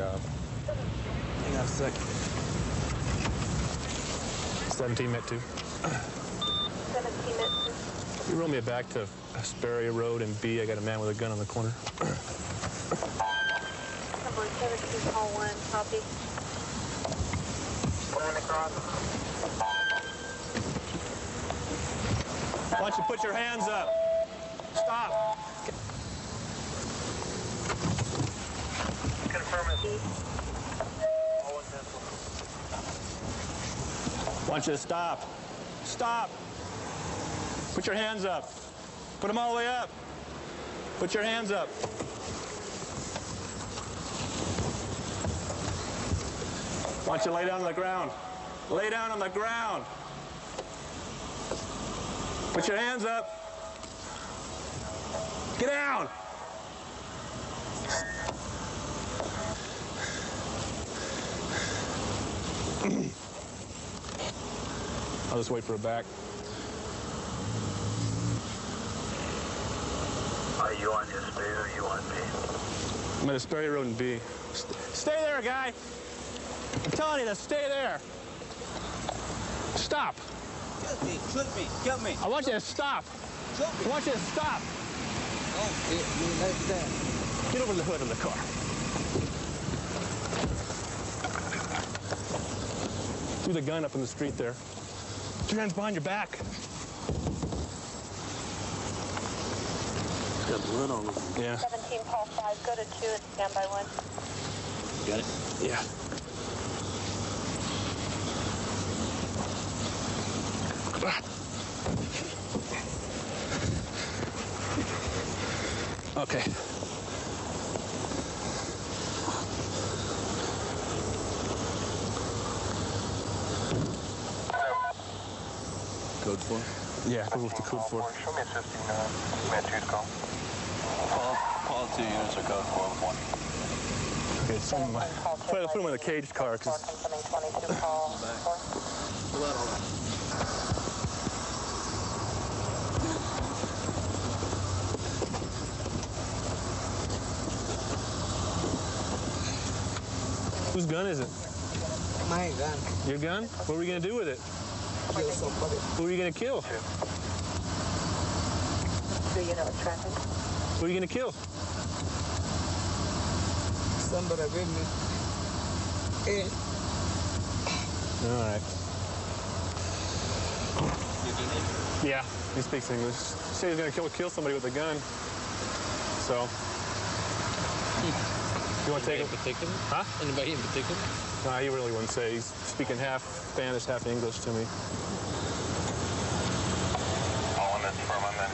on a second. 17 met 2. 17 met 2. You roll me back to Hesperia Road and B. I got a man with a gun on the corner. Number 17, call 1, copy. Going across. Why don't you put your hands up? Stop. I want you to stop. Stop. Put your hands up. Put them all the way up. Put your hands up. I want you to lay down on the ground. Lay down on the ground. Put your hands up. Get down. I'll just wait for it back. Are you on your speed or you on B? I'm at Asperia Road in B. Stay there, guy. I'm telling you to stay there. Stop. Shoot me, kill me. I want you to stop. I want you to stop. Oh, like that. Get over the hood of the car. Do the gun up in the street there. Put your hands behind your back. Got blood on them. Yeah. 17, call 5, go to 2 and stand by 1. Got it? Yeah. Okay. Code 4? Yeah, we'll move to code 4. Show me a 15, Matthews call. Call 2 units are code 4 1. Okay, put him in a caged car, because... Whose gun is it? My gun. Your gun? What are we going to do with it? Kill somebody. Who are you going to kill? Do you know what's traffic? Who are you going to kill? Somebody with me. Yeah. All right. Yeah, he speaks English. He said he's going to kill somebody with a gun. So... You want to take him? In particular? Huh? Anybody in particular? No, he really wouldn't say. He's speaking half Spanish, half English to me. All in this for my men.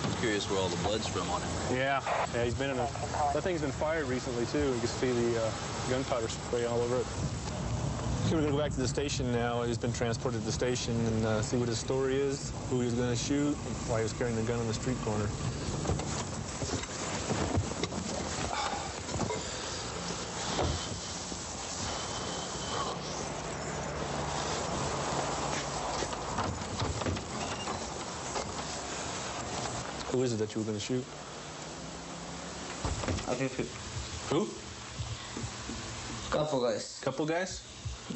I'm curious where all the blood's from on him. Yeah, he's been in a... That thing's been fired recently, too. You can see the gunpowder spray all over it. Okay, we're going to go back to the station now. He's been transported to the station and see what his story is, who he was going to shoot, why he was carrying the gun on the street corner. Who is it that you were going to shoot? Who? Couple guys. Couple guys?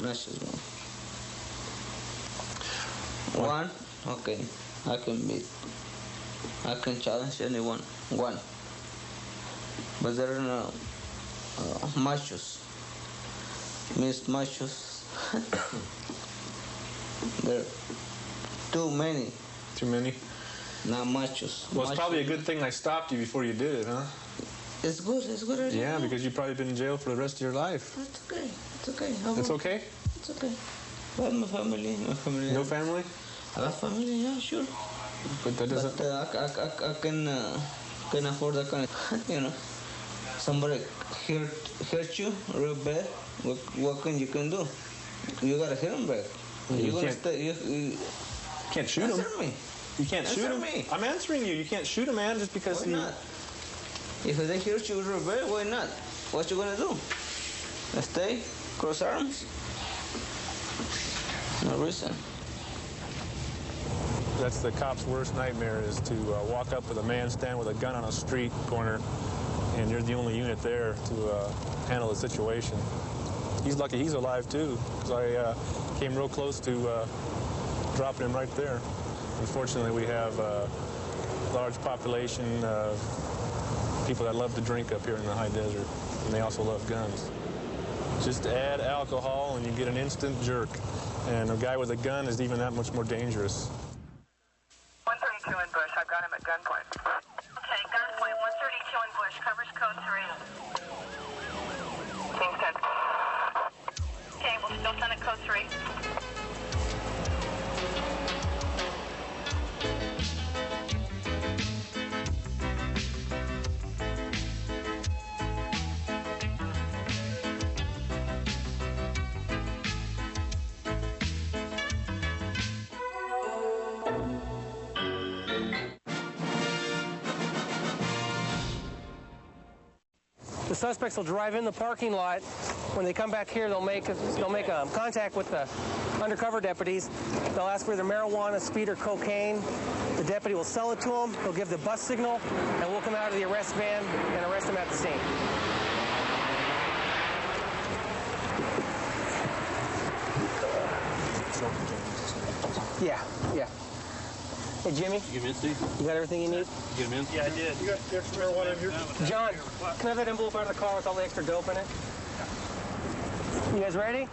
That's just one. Okay. I can challenge anyone. One. But there are no machos. Means machos. There are too many. Too many? Not machos. Well, it's probably a good thing I stopped you before you did it, huh? It's good already. Yeah, because you've probably been in jail for the rest of your life. It's okay. It's okay. It's okay? It's okay. But my family. No family? I got family, yeah, sure. But that doesn't... But I can afford that kind of, you know. Somebody hurt you real bad. What can you do? You gotta hit him back. You gonna can't- stay. You Can't shoot him. answer me. You can't shoot him. Me. I'm answering you. You can't shoot a man just because Why not? If they hurt you real bad, why not? What you gonna do? Stay? Cross arms? No reason. That's the cop's worst nightmare, is to walk up with a man stand with a gun on a street corner, and you're the only unit there to handle the situation. He's lucky he's alive, too, because I came real close to dropping him right there. Unfortunately, we have a large population of people that love to drink up here in the high desert, and they also love guns. Just add alcohol and you get an instant jerk, and a guy with a gun is even that much more dangerous. 132 in Bush, I've got him at gunpoint. Okay, gunpoint, 132 in Bush, covers code 3. King's we'll still send it code 3. The suspects will drive in the parking lot. When they come back here, they'll make contact with the undercover deputies. They'll ask for either marijuana, speed, or cocaine. The deputy will sell it to them. He'll give the bus signal, and we'll come out of the arrest van and arrest them at the scene. Yeah. Hey, Jimmy. You get him in, Steve? You got everything you need? You get him in? Yeah, I did. You got the extra marijuana in here? John, can I have that envelope out of the car with all the extra dope in it? You guys ready?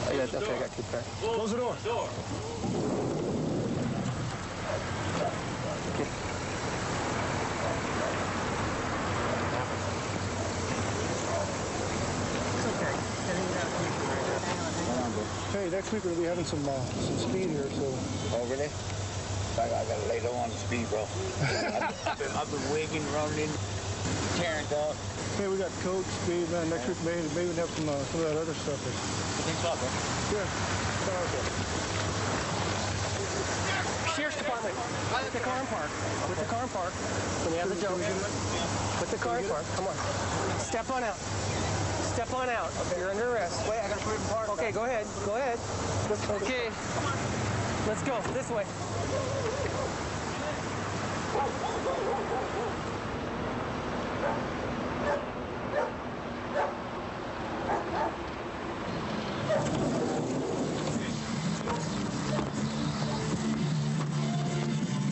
I got 2 pairs. Close the door. Hey, next week we're gonna be having some speed here, so. Oh, really? I gotta lay low on the speed, bro. I've been wigging, running, tearing up. Hey, we got coke, speed, man. Next week maybe we have some of that other stuff. Thanks a lot, bro. Yeah. Okay. Sheriff's Department, with the car and park. With the car and park. When you have the dope. With the car and park. Come on. Step on out. Step on out. Okay. You're under arrest. Wait, I gotta put it in park. Okay, go ahead. Go ahead. Okay. Let's go. This way.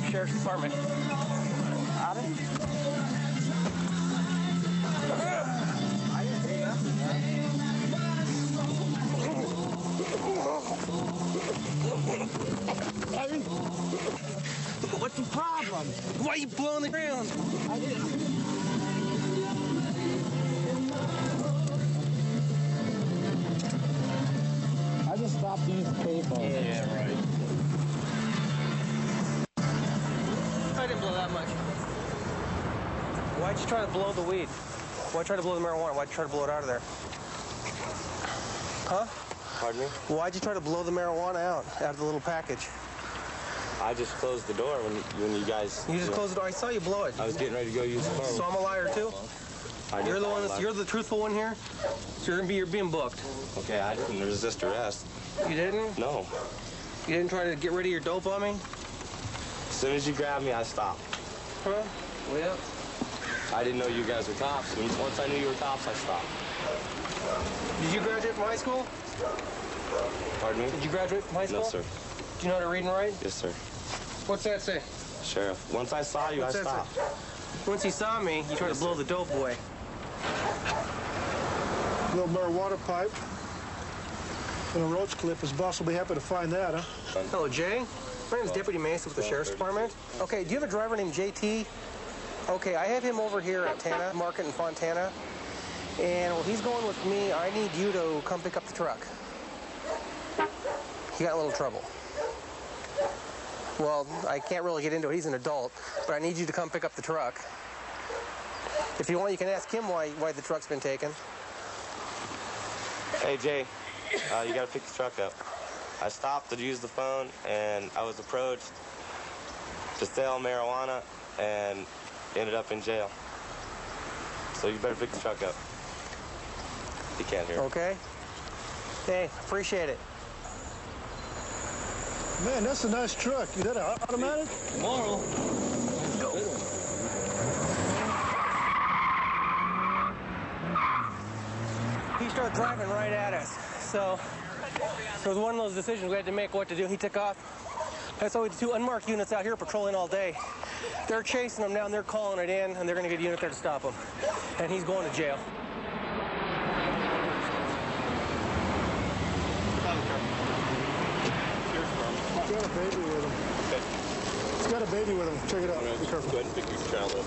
Sheriff's Department. What's the problem? Why are you blowing the ground? I just stopped to use the payphone. Yeah, right. I didn't blow that much. Why'd you try to blow the weed? Why'd you try to blow the marijuana? Why'd you try to blow it out of there? Huh? Pardon me? Why'd you try to blow the marijuana out of the little package? I just closed the door when you guys... You just closed the door? I saw you blow it. I was getting ready to go use the phone. So I'm a liar too? You're the one you're the truthful one here? So you're being booked. Okay, I didn't resist arrest. You didn't? No. You didn't try to get rid of your dope on me? As soon as you grabbed me, I stopped. Huh? Well... I didn't know you guys were cops. Once I knew you were cops, I stopped. Did you graduate from high school? Pardon me? Did you graduate from high school? No, sir. Do you know how to read and write? Yes, sir. What's that say? Sheriff, once I saw you, I stopped. Once you saw me, you tried to blow the dope away. A little marijuana pipe and a roach clip. His boss will be happy to find that, huh? Hello, Jay. My name's Deputy Mason with the Sheriff's Department. Okay, do you have a driver named JT? Okay, I have him over here at Tana Market in Fontana. And while he's going with me, I need you to come pick up the truck. He got a little trouble. Well, I can't really get into it. He's an adult, but I need you to come pick up the truck. If you want, you can ask him why the truck's been taken. Hey, Jay, you gotta pick the truck up. I stopped to use the phone, and I was approached to sell marijuana, and ended up in jail. So you better pick the truck up. You can't hear. Okay. Hey, appreciate it. Man, that's a nice truck. Is that an automatic? Tomorrow. Go. He started driving right at us. So it was one of those decisions we had to make what to do. He took off. That's why we had 2 unmarked units out here patrolling all day. They're chasing him down, they're calling it in, and they're going to get a unit there to stop him. And he's going to jail. Got a baby with him. He's got a baby with him. Check it out. Be careful. Go ahead and pick your child up.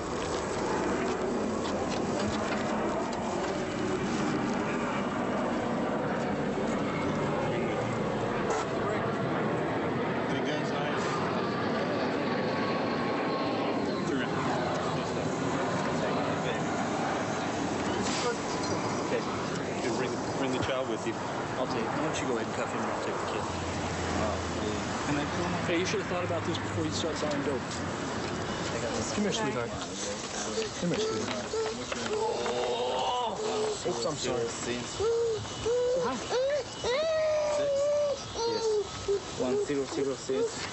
Bring the child with you. I'll take it. Why don't you go ahead and cuff him and I'll take the kid. Hey, you should have thought about this before you start selling dope. Come here, sweetheart. Come here, sweetheart. Oops, I'm sorry. Yes. 1006.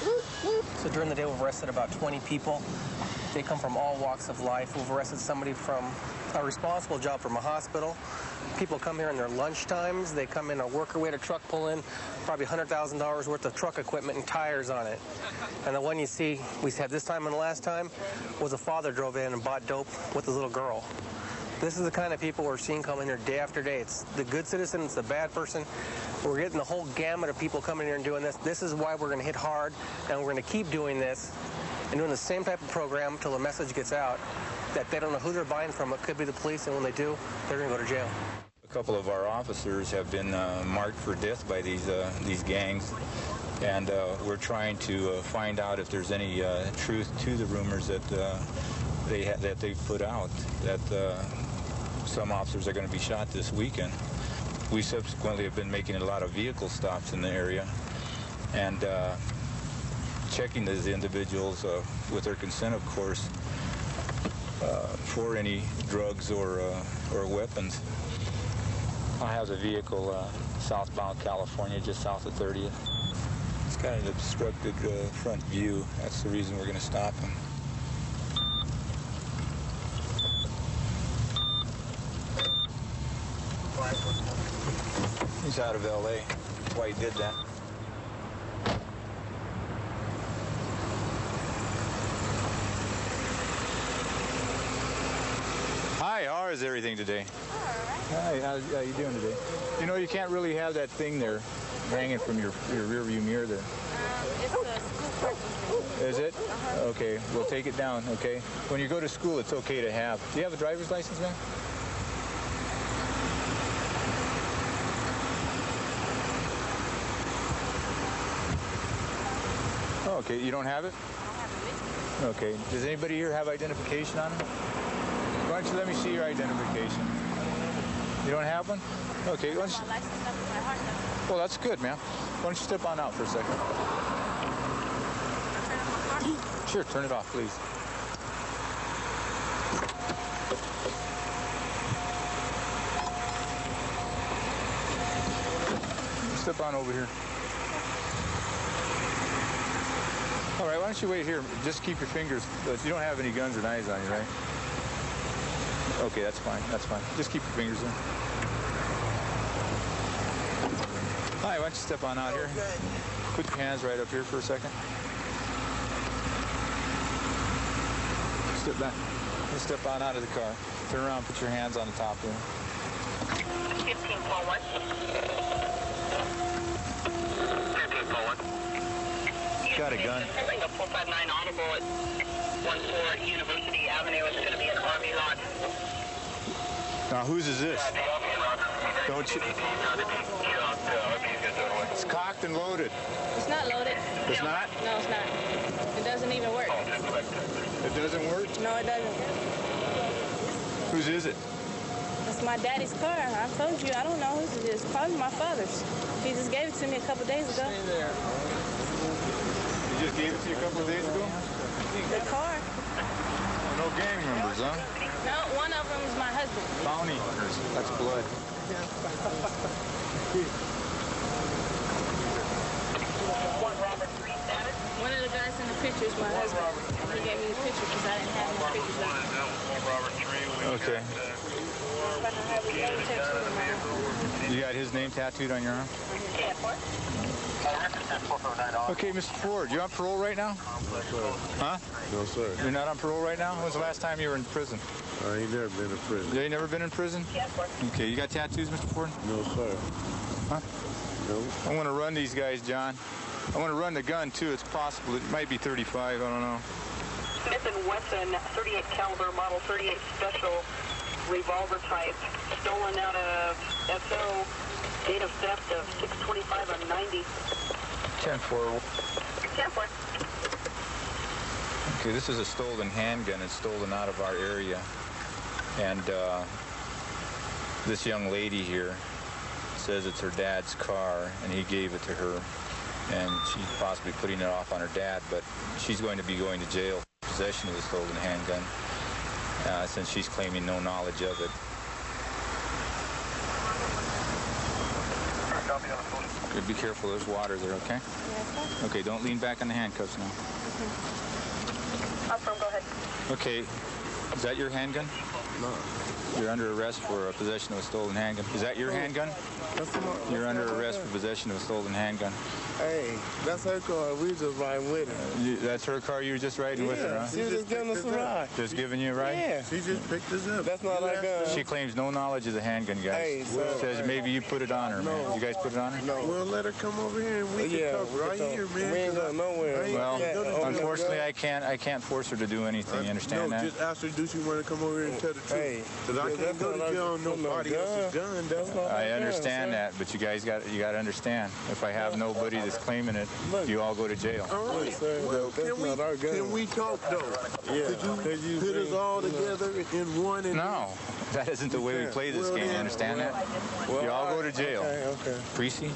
So during the day, we've arrested about 20 people. They come from all walks of life. We've arrested somebody from a responsible job from a hospital. People come here in their lunch times. They come in a worker. We had a truck pull in probably $100,000 worth of truck equipment and tires on it. And the one you see we had this time and the last time was a father drove in and bought dope with his little girl. This is the kind of people we're seeing coming here day after day. It's the good citizen, it's the bad person. We're getting the whole gamut of people coming here and doing this. This is why we're going to hit hard, and we're going to keep doing this and doing the same type of program until the message gets out that they don't know who they're buying from. It could be the police, and when they do, they're going to go to jail. A couple of our officers have been marked for death by these gangs, and we're trying to find out if there's any truth to the rumors that they've put out that some officers are going to be shot this weekend. We subsequently have been making a lot of vehicle stops in the area and checking these individuals with their consent, of course, for any drugs or weapons. I have the vehicle southbound California, just south of 30th. It's got an obstructed front view. That's the reason we're going to stop him. He's out of L.A. That's why he did that. Hi, how is everything today? Hi, how you doing today? You know, you can't really have that thing there hanging from your rear view mirror there. It's the school parking. Is it? Okay, we'll take it down, okay? When you go to school, it's okay to have. Do you have a driver's license, man? Oh, okay, you don't have it? Okay, does anybody here have identification on them? Why don't you let me see your identification? You don't have one? Okay, why don't you... Well, that's good, man. Why don't you step on out for a second? Sure, turn it off, please. Step on over here. All right, why don't you wait here? Just keep your fingers. You don't have any guns or knives on you, right? Okay, that's fine. That's fine. Just keep your fingers in. Hi, why don't you step on out here? Put your hands right up here for a second. Step back. Just step on out of the car. Turn around, put your hands on the top there. 15.1. 15.1. Got a gun. 459 Audible at 14 University Avenue. It's going to be an Army lot. Now, whose is this? Don't you? It's cocked and loaded. It's not loaded. It's not? No, it's not. It doesn't even work. It doesn't work? No, it doesn't. Whose is it? It's my daddy's car. I told you, I don't know whose it is. Probably my father's. He just gave it to me a couple days ago. He just gave it to you a couple of days ago? The car. No gang members, huh? No, one of them is my husband. Bounty hunters. That's blood. One of the guys in the picture is my husband. He gave me the picture because I didn't have any pictures of him. Okay. You got his name tattooed on your arm? Okay, Mr. Ford, you on parole right now? Huh? No, sir. You're not on parole right now? When was the last time you were in prison? I ain't never been in prison. You ain't never been in prison? Okay, you got tattoos, Mr. Ford? No, sir. Huh? No. I'm going to run these guys, John. I want to run the gun, too. It's possible. It might be 35. I don't know. Smith & Wesson 38 caliber model 38 special revolver type, stolen out of SO, date of theft of 6/25/90. 10-4. 10-4. Okay, this is a stolen handgun. It's stolen out of our area. And this young lady here says it's her dad's car, and he gave it to her. And she's possibly putting it off on her dad, but she's going to be going to jail for possession of the stolen handgun, since she's claiming no knowledge of it. Okay, be careful, there's water there, okay? Yes, sir. Okay, don't lean back on the handcuffs now. Up from, go ahead. Okay, is that your handgun? No. You're under arrest for possession of a stolen handgun. Is that your handgun? You're under arrest for possession of a stolen handgun. Hey, that's her car. We just riding with her. That's her car you were just riding with her, huh? She was just giving us a ride. Just giving you a ride? Yeah. She just picked us up. That's not our gun. She claims no knowledge of the handgun, guys. Hey, Says maybe you put it on her, man. You guys put it on her? No. We'll let her come over here and we can talk right here, man. We ain't going nowhere. Well, unfortunately, I can't force her to do anything. You understand that? No, just ask her, do she want to come over here and tell the truth? Because I can't go to jail on nobody else's gun, though. I understand that, but you guys got to understand. If I have nobody that's claiming it, you all go to jail. All right, sir. Well, can we talk, though? Yeah. Could you put us all together in one? No, that isn't the way we play this game. You understand that? You all go to jail. Okay. Creasy?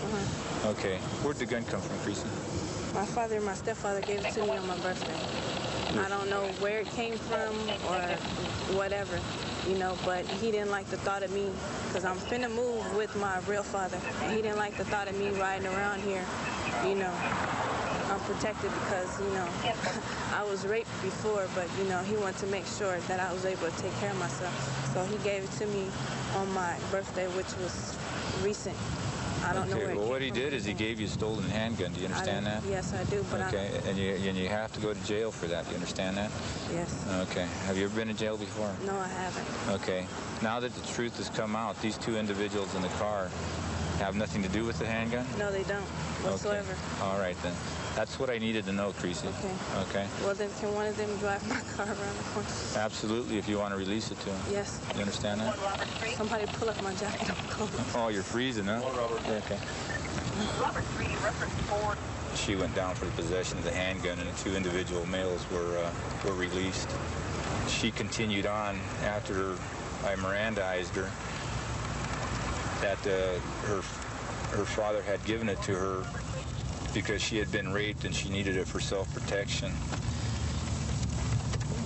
Okay. Where'd the gun come from, Creasy? My father and my stepfather gave it to me on my birthday. I don't know where it came from or whatever, you know, but he didn't like the thought of me, because I'm finna move with my real father, and he didn't like the thought of me riding around here, you know, unprotected, because, you know, I was raped before, but, you know, he wanted to make sure that I was able to take care of myself. So he gave it to me on my birthday, which was recent. I don't know where it came what he from. did is he gave you a stolen handgun. Do you understand that? Yes, I do, but okay, and you have to go to jail for that. Do you understand that? Yes. Okay. Have you ever been in jail before? No, I haven't. Okay. Now that the truth has come out, these two individuals in the car have nothing to do with the handgun? No, they don't whatsoever. Okay. All right, then. That's what I needed to know, Creasy. Okay. Okay. Well, then can one of them drive my car around the corner? Absolutely, if you want to release it to him. Yes. You understand that? Somebody pull up my jacket. I'm cold. Oh, you're freezing, huh? Okay. Robert 3, reference 4. She went down for the possession of the handgun, and the two individual males were released. She continued on after I Mirandized her that her father had given it to her because she had been raped and she needed it for self-protection.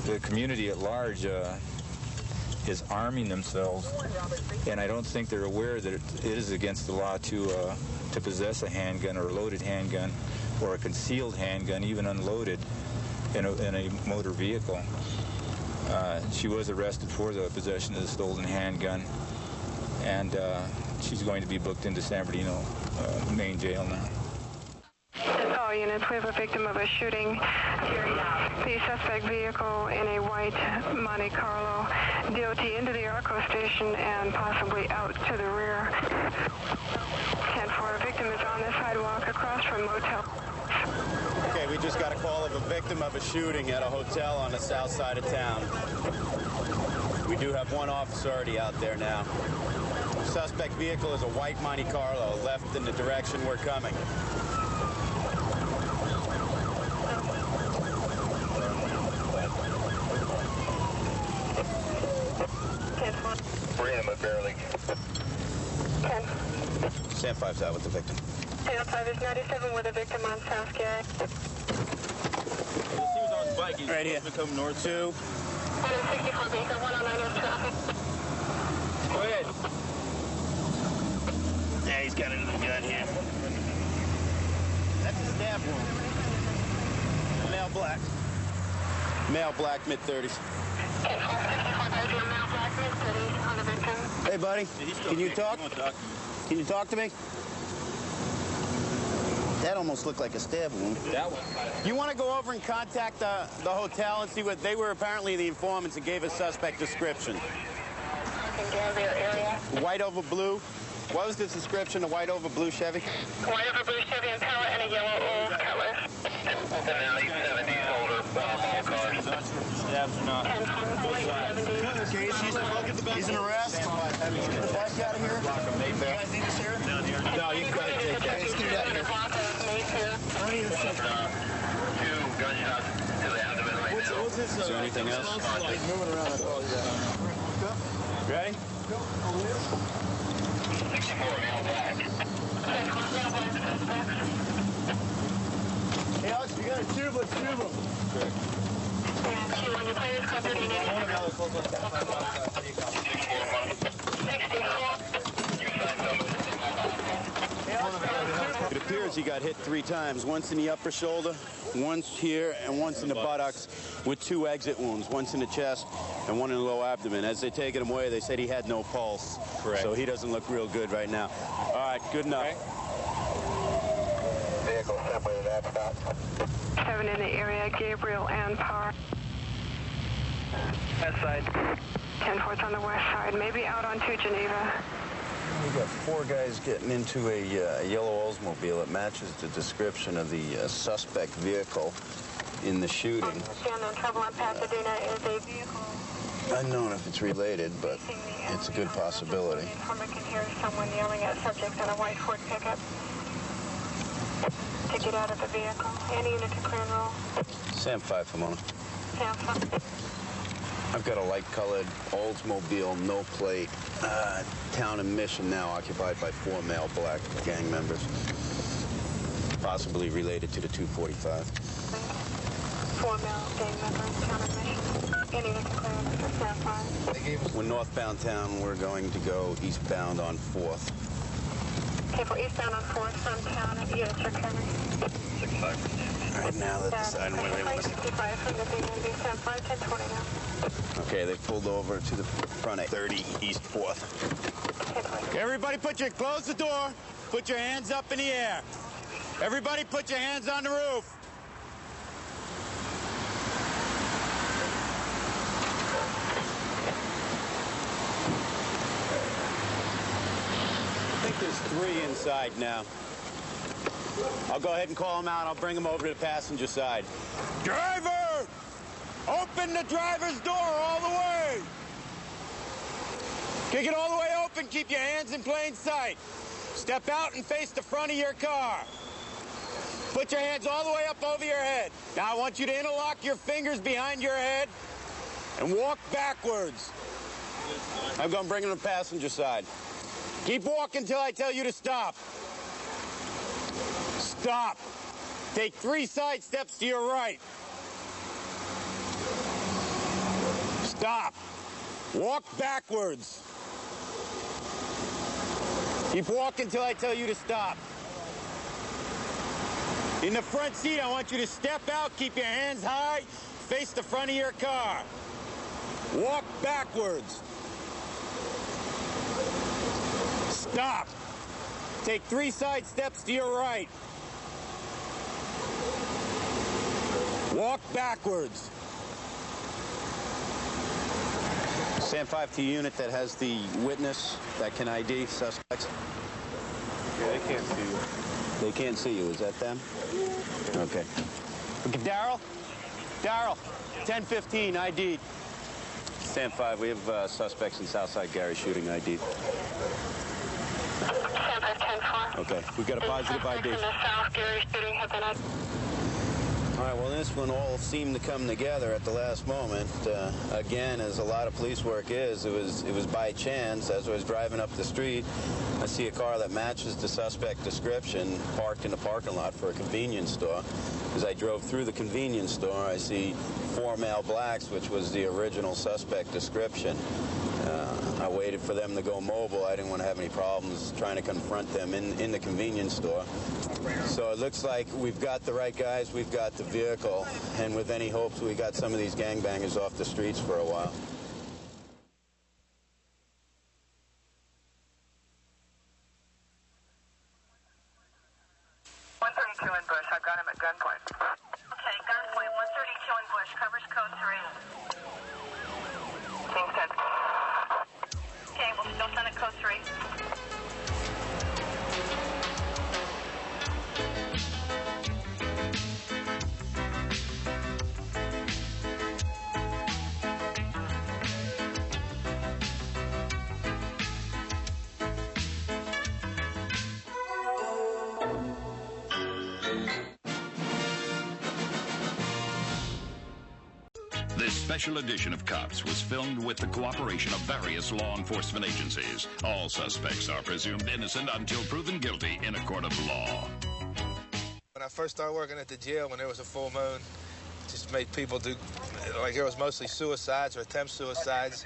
The community at large is arming themselves, and I don't think they're aware that it is against the law to possess a handgun or a loaded handgun or a concealed handgun, even unloaded, in a motor vehicle. She was arrested for the possession of the stolen handgun, and she's going to be booked into San Bernardino main jail now. All units, we have a victim of a shooting. The suspect vehicle in a white Monte Carlo. DOT into the ARCO station and possibly out to the rear. 10-4, a victim is on the sidewalk across from motel. Okay, we just got a call of a victim of a shooting at a hotel on the south side of town. We do have one officer already out there now. Suspect vehicle is a white Monte Carlo, left in the direction we're coming. Freedom but barely. 10. Stand 5's out with the victim. Stand 5 is 97 with a victim on South Gary. He was on his bike. He's right here. Come north 2. 164 Baker, 109 traffic. Go ahead. Yeah, he's got another gun here. That's a stab wound. Male black. Male black, mid-30s. Hey, buddy. Can you talk? Can you talk to me? That almost looked like a stab wound. That one. You want to go over and contact the hotel and see what they were apparently the informants and gave a suspect description. White over blue. What was the description? A white over blue Chevy? White over blue Chevy Impala and a yellow old Stabs or not. He's in arrest. Get the bike out of here. You guys need us here? No, you can go ahead and take that. Let's get it out of here. Two gunshots to the abdomen right now. Is there anything else? He's moving around. Ready? 64 male black. Hey, Alex, we got a tube. Let's tube him. It appears he got hit 3 times, once in the upper shoulder, once here, and once in the buttocks with 2 exit wounds, once in the chest and 1 in the low abdomen. As they taken him away, they said he had no pulse. Correct. So he doesn't look real good right now. All right, good enough. Okay. Vehicle separated at stop. 7 in the area, Gabriel and Parr. West side. 10-4 on the west side, maybe out onto Geneva. We got 4 guys getting into a yellow Oldsmobile that matches the description of the suspect vehicle in the shooting. Stand in trouble on Pasadena is a vehicle. Unknown if it's related, but it's a good possibility. Informer can hear someone yelling at subjects in a white Ford pickup. To get out of the vehicle. Any unit to clear and roll. Sam 5 for moment. Sam 5. I've got a light-colored Oldsmobile, no plate, town and mission now occupied by 4 male black gang members, possibly related to the 245. 4 male gang members, town and mission. Any unit to clear and roll. Sam 5. We're northbound town. We're going to go eastbound on 4th. Okay, for eastbound on 4th from town, units are covering. 6-5. All right, now they're deciding where they want to... 65 from the BNB, Sam 5, 1020 now. Okay, they pulled over to the front at 30 East 4th. Everybody close the door. Put your hands up in the air. Everybody put your hands on the roof. I think there's 3 inside now. I'll go ahead and call them out. I'll bring them over to the passenger side. Driver! Open the driver's door all the way! Kick it all the way open. Keep your hands in plain sight. Step out and face the front of your car. Put your hands all the way up over your head. Now I want you to interlock your fingers behind your head and walk backwards. I'm going to bring them to the passenger side. Keep walking till I tell you to stop. Stop. Take 3 side steps to your right. Stop. Walk backwards. Keep walking till I tell you to stop. In the front seat, I want you to step out, keep your hands high, face the front of your car. Walk backwards. Stop. Take 3 side steps to your right. Walk backwards. Stand 5 to unit that has the witness that can ID suspects. Yeah, they can't see you. They can't see you. Is that them? Okay. Okay, Daryl? Daryl, 1015 ID'd. Stand 5, we have suspects in Southside Gary shooting ID'd. Stand 5, 10-4. Okay, we got a positive ID. In the South Gary shooting have been All right, well, this one all seemed to come together at the last moment. Again, as a lot of police work is, it was by chance. As I was driving up the street, I see a car that matches the suspect description parked in the parking lot for a convenience store. As I drove through the convenience store, I see 4 male blacks, which was the original suspect description. I waited for them to go mobile. I didn't want to have any problems trying to confront them in the convenience store. So it looks like we've got the right guys, we've got the vehicle, and with any hopes, we got some of these gangbangers off the streets for a while. in Bush. I've got him at gunpoint. Okay, gunpoint, 132 in Bush. Covers code 3. Being sent. Okay, we'll still send it code 3. special edition of Cops was filmed with the cooperation of various law enforcement agencies. All suspects are presumed innocent until proven guilty in a court of law. When I first started working at the jail, when there was a full moon, it just made people do, like there was mostly suicides or attempt suicides.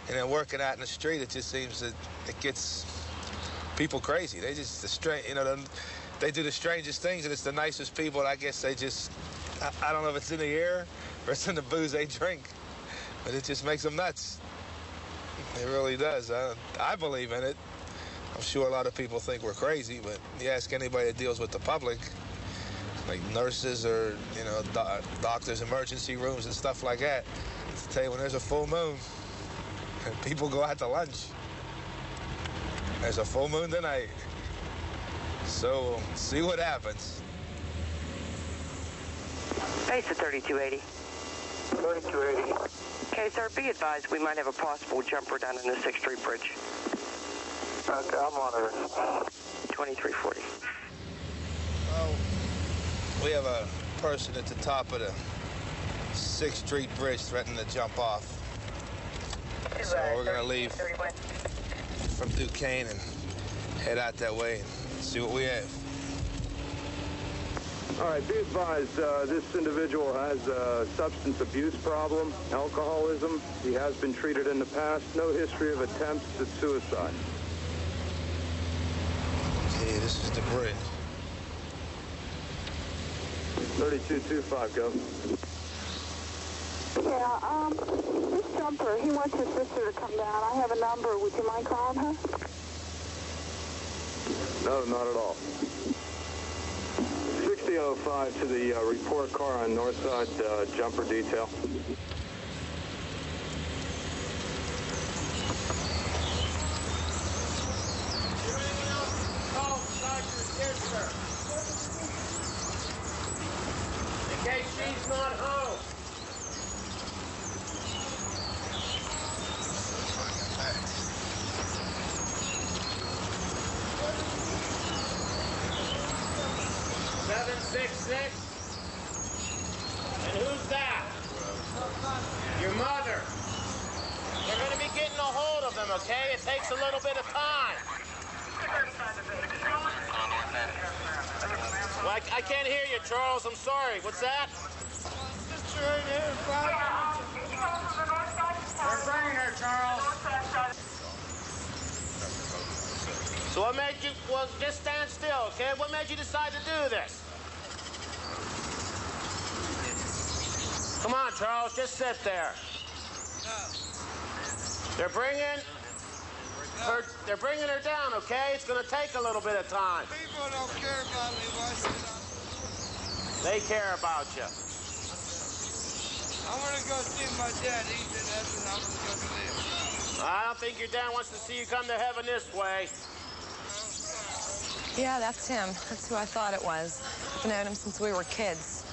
And then working out in the street, it just seems that it gets people crazy. They just, they do the strangest things, and it's the nicest people. And I guess they just, I don't know if it's in the air or it's in the booze they drink, but it just makes them nuts. It really does. I believe in it. I'm sure a lot of people think we're crazy, but you ask anybody that deals with the public, like nurses or, doctors, emergency rooms and stuff like that, to tell you when there's a full moon and people go out to lunch, there's a full moon tonight. So, see what happens. Base at 3280. 3280. Okay, sir, be advised we might have a possible jumper down in the 6th Street Bridge. Okay, I'm on it. 2340. Well, we have a person at the top of the 6th Street Bridge threatening to jump off. So we're going to leave from Duquesne and head out that way and see what we have. All right, be advised, this individual has a substance abuse problem, alcoholism. He has been treated in the past. No history of attempts at suicide. Okay, this is the bridge. 3225, go. Yeah, this jumper, he wants his sister to come down. I have a number. Would you mind calling her? No, not at all. 6005 to the report car on north side jumper detail. In case she's not home. And who's that? Your mother. You're going to be getting a hold of them, okay? It takes a little bit of time. Well, I can't hear you, Charles. I'm sorry. What's that? Sister right here. We're bringing her, Charles. So what made you, well, just stand still, okay? What made you decide to do this? Come on, Charles, just sit there. They're bringing her down, okay? It's gonna take a little bit of time. People don't care about me. Why should I? They care about you. I want to go see my dad. He's in heaven. I'm going to go see him. I don't think your dad wants to see you come to heaven this way. Yeah, that's him. That's who I thought it was. I've known him since we were kids.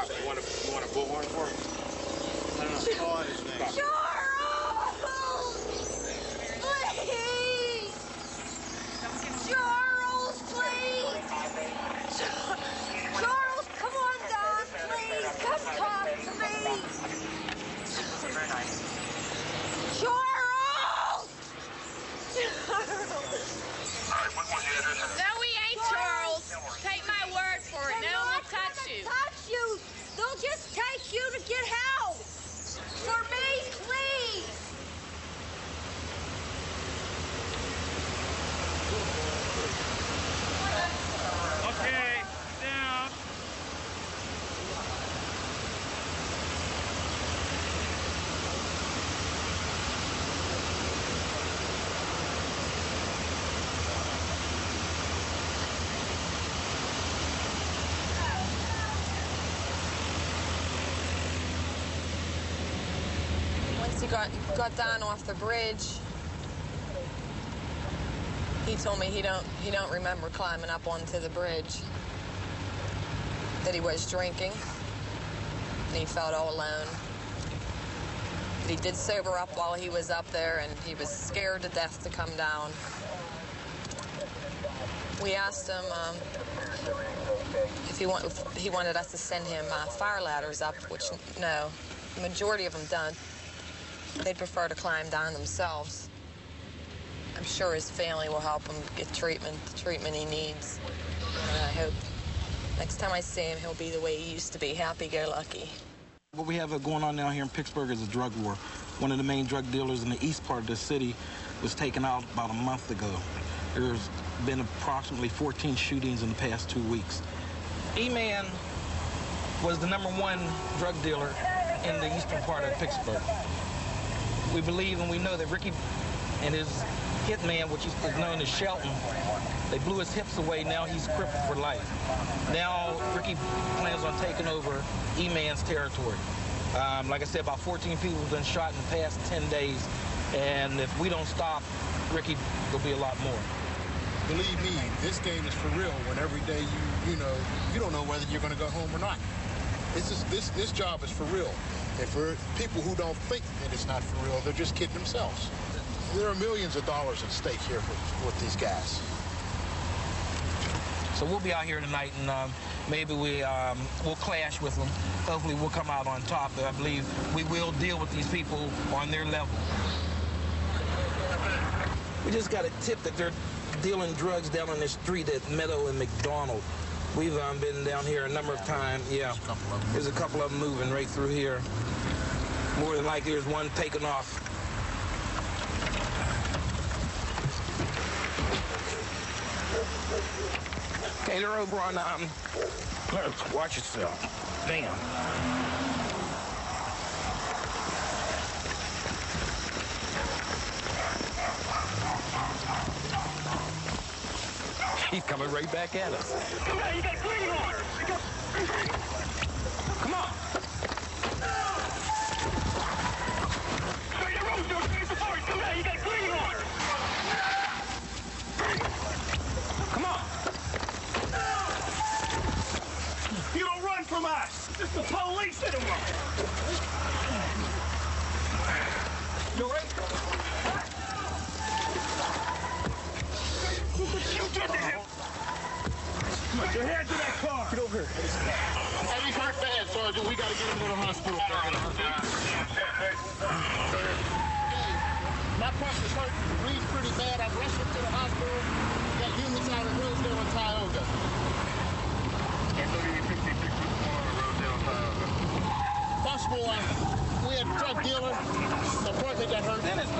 You want a bullhorn for him? I don't know. Call out his name. Charles! Please! Charles, please! Charles, come on down, please! Come talk to me! Charles! No, we ain't, Charles. Take my word for it. No one will touch you. Touch you! They'll just take you to get help! For me, please! Okay, down. Once he got down off the bridge, he told me he don't remember climbing up onto the bridge. That he was drinking, and he felt all alone. But he did sober up while he was up there, and he was scared to death to come down. We asked him if he wanted us to send him fire ladders up, which no, the majority of them don't. They'd prefer to climb down themselves. I'm sure his family will help him get the treatment he needs. And I hope next time I see him, he'll be the way he used to be, happy-go-lucky. What we have going on now here in Pittsburgh is a drug war. One of the main drug dealers in the east part of the city was taken out about a month ago. There's been approximately 14 shootings in the past 2 weeks. E-Man was the #1 drug dealer in the eastern part of Pittsburgh. We believe and we know that Ricky and his hitman, which is known as Shelton, they blew his hips away. Now he's crippled for life. Now Ricky plans on taking over E-Man's territory. Like I said, about 14 people have been shot in the past 10 days. And if we don't stop, Ricky, there'll be a lot more. Believe me, this game is for real. When every day you don't know whether you're going to go home or not. This job is for real. And for people who don't think that it's not for real, they're just kidding themselves. There are millions of dollars at stake here with these guys. So we'll be out here tonight, and maybe we'll clash with them. Hopefully we'll come out on top. I believe we will deal with these people on their level. We just got a tip that they're dealing drugs down on the street at Meadow and McDonald. We've been down here a number of times. Yeah, there's a couple of them moving right through here. More than likely, there's one taking off. Okay, they're over on, watch yourself. Damn. He's coming right back at us. Hey, you got cleaning water. Come on. Straight the road, dude. Straight the forest. Come down. You got cleaning water. Come on. You don't run from us. It's the police that run. You all right? You get to him. Put your hands in that car. Get over here. Hey, he's hurt bad, Sergeant. We got to get him to the hospital. My pump is hurt. Bleeds pretty bad. I've rushed him to the hospital. Got units out of Rosedale and Tioga. Possible, we had a drug dealer. The partner got hurt. Then it's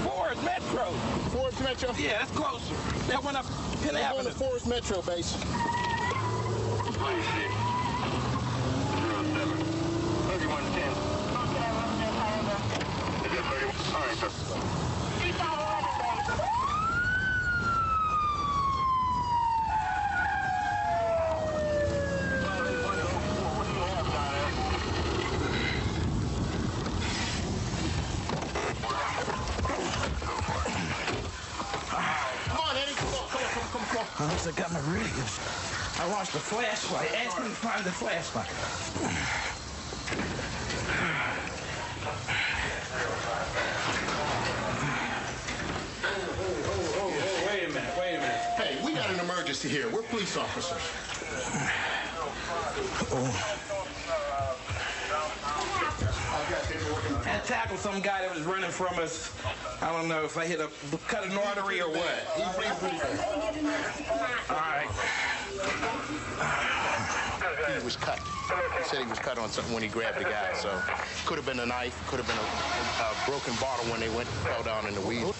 Forest Metro. Forest Metro? Yeah, that's closer. That went up Penn Avenue. Avenue. On the Forest Metro base. 07. 3110. Is it 31? All right, sir. I got my radios. I lost the flashlight. Ask me to find the flashlight. Wait a minute. Hey, we got an emergency here. We're police officers. I tackled some guy that was running from us. I don't know if I cut an artery or what. He's bleeding pretty bad. All right. He was cut. He said he was cut on something when he grabbed the guy. So could have been a knife, could have been a broken bottle when they fell down in the weeds.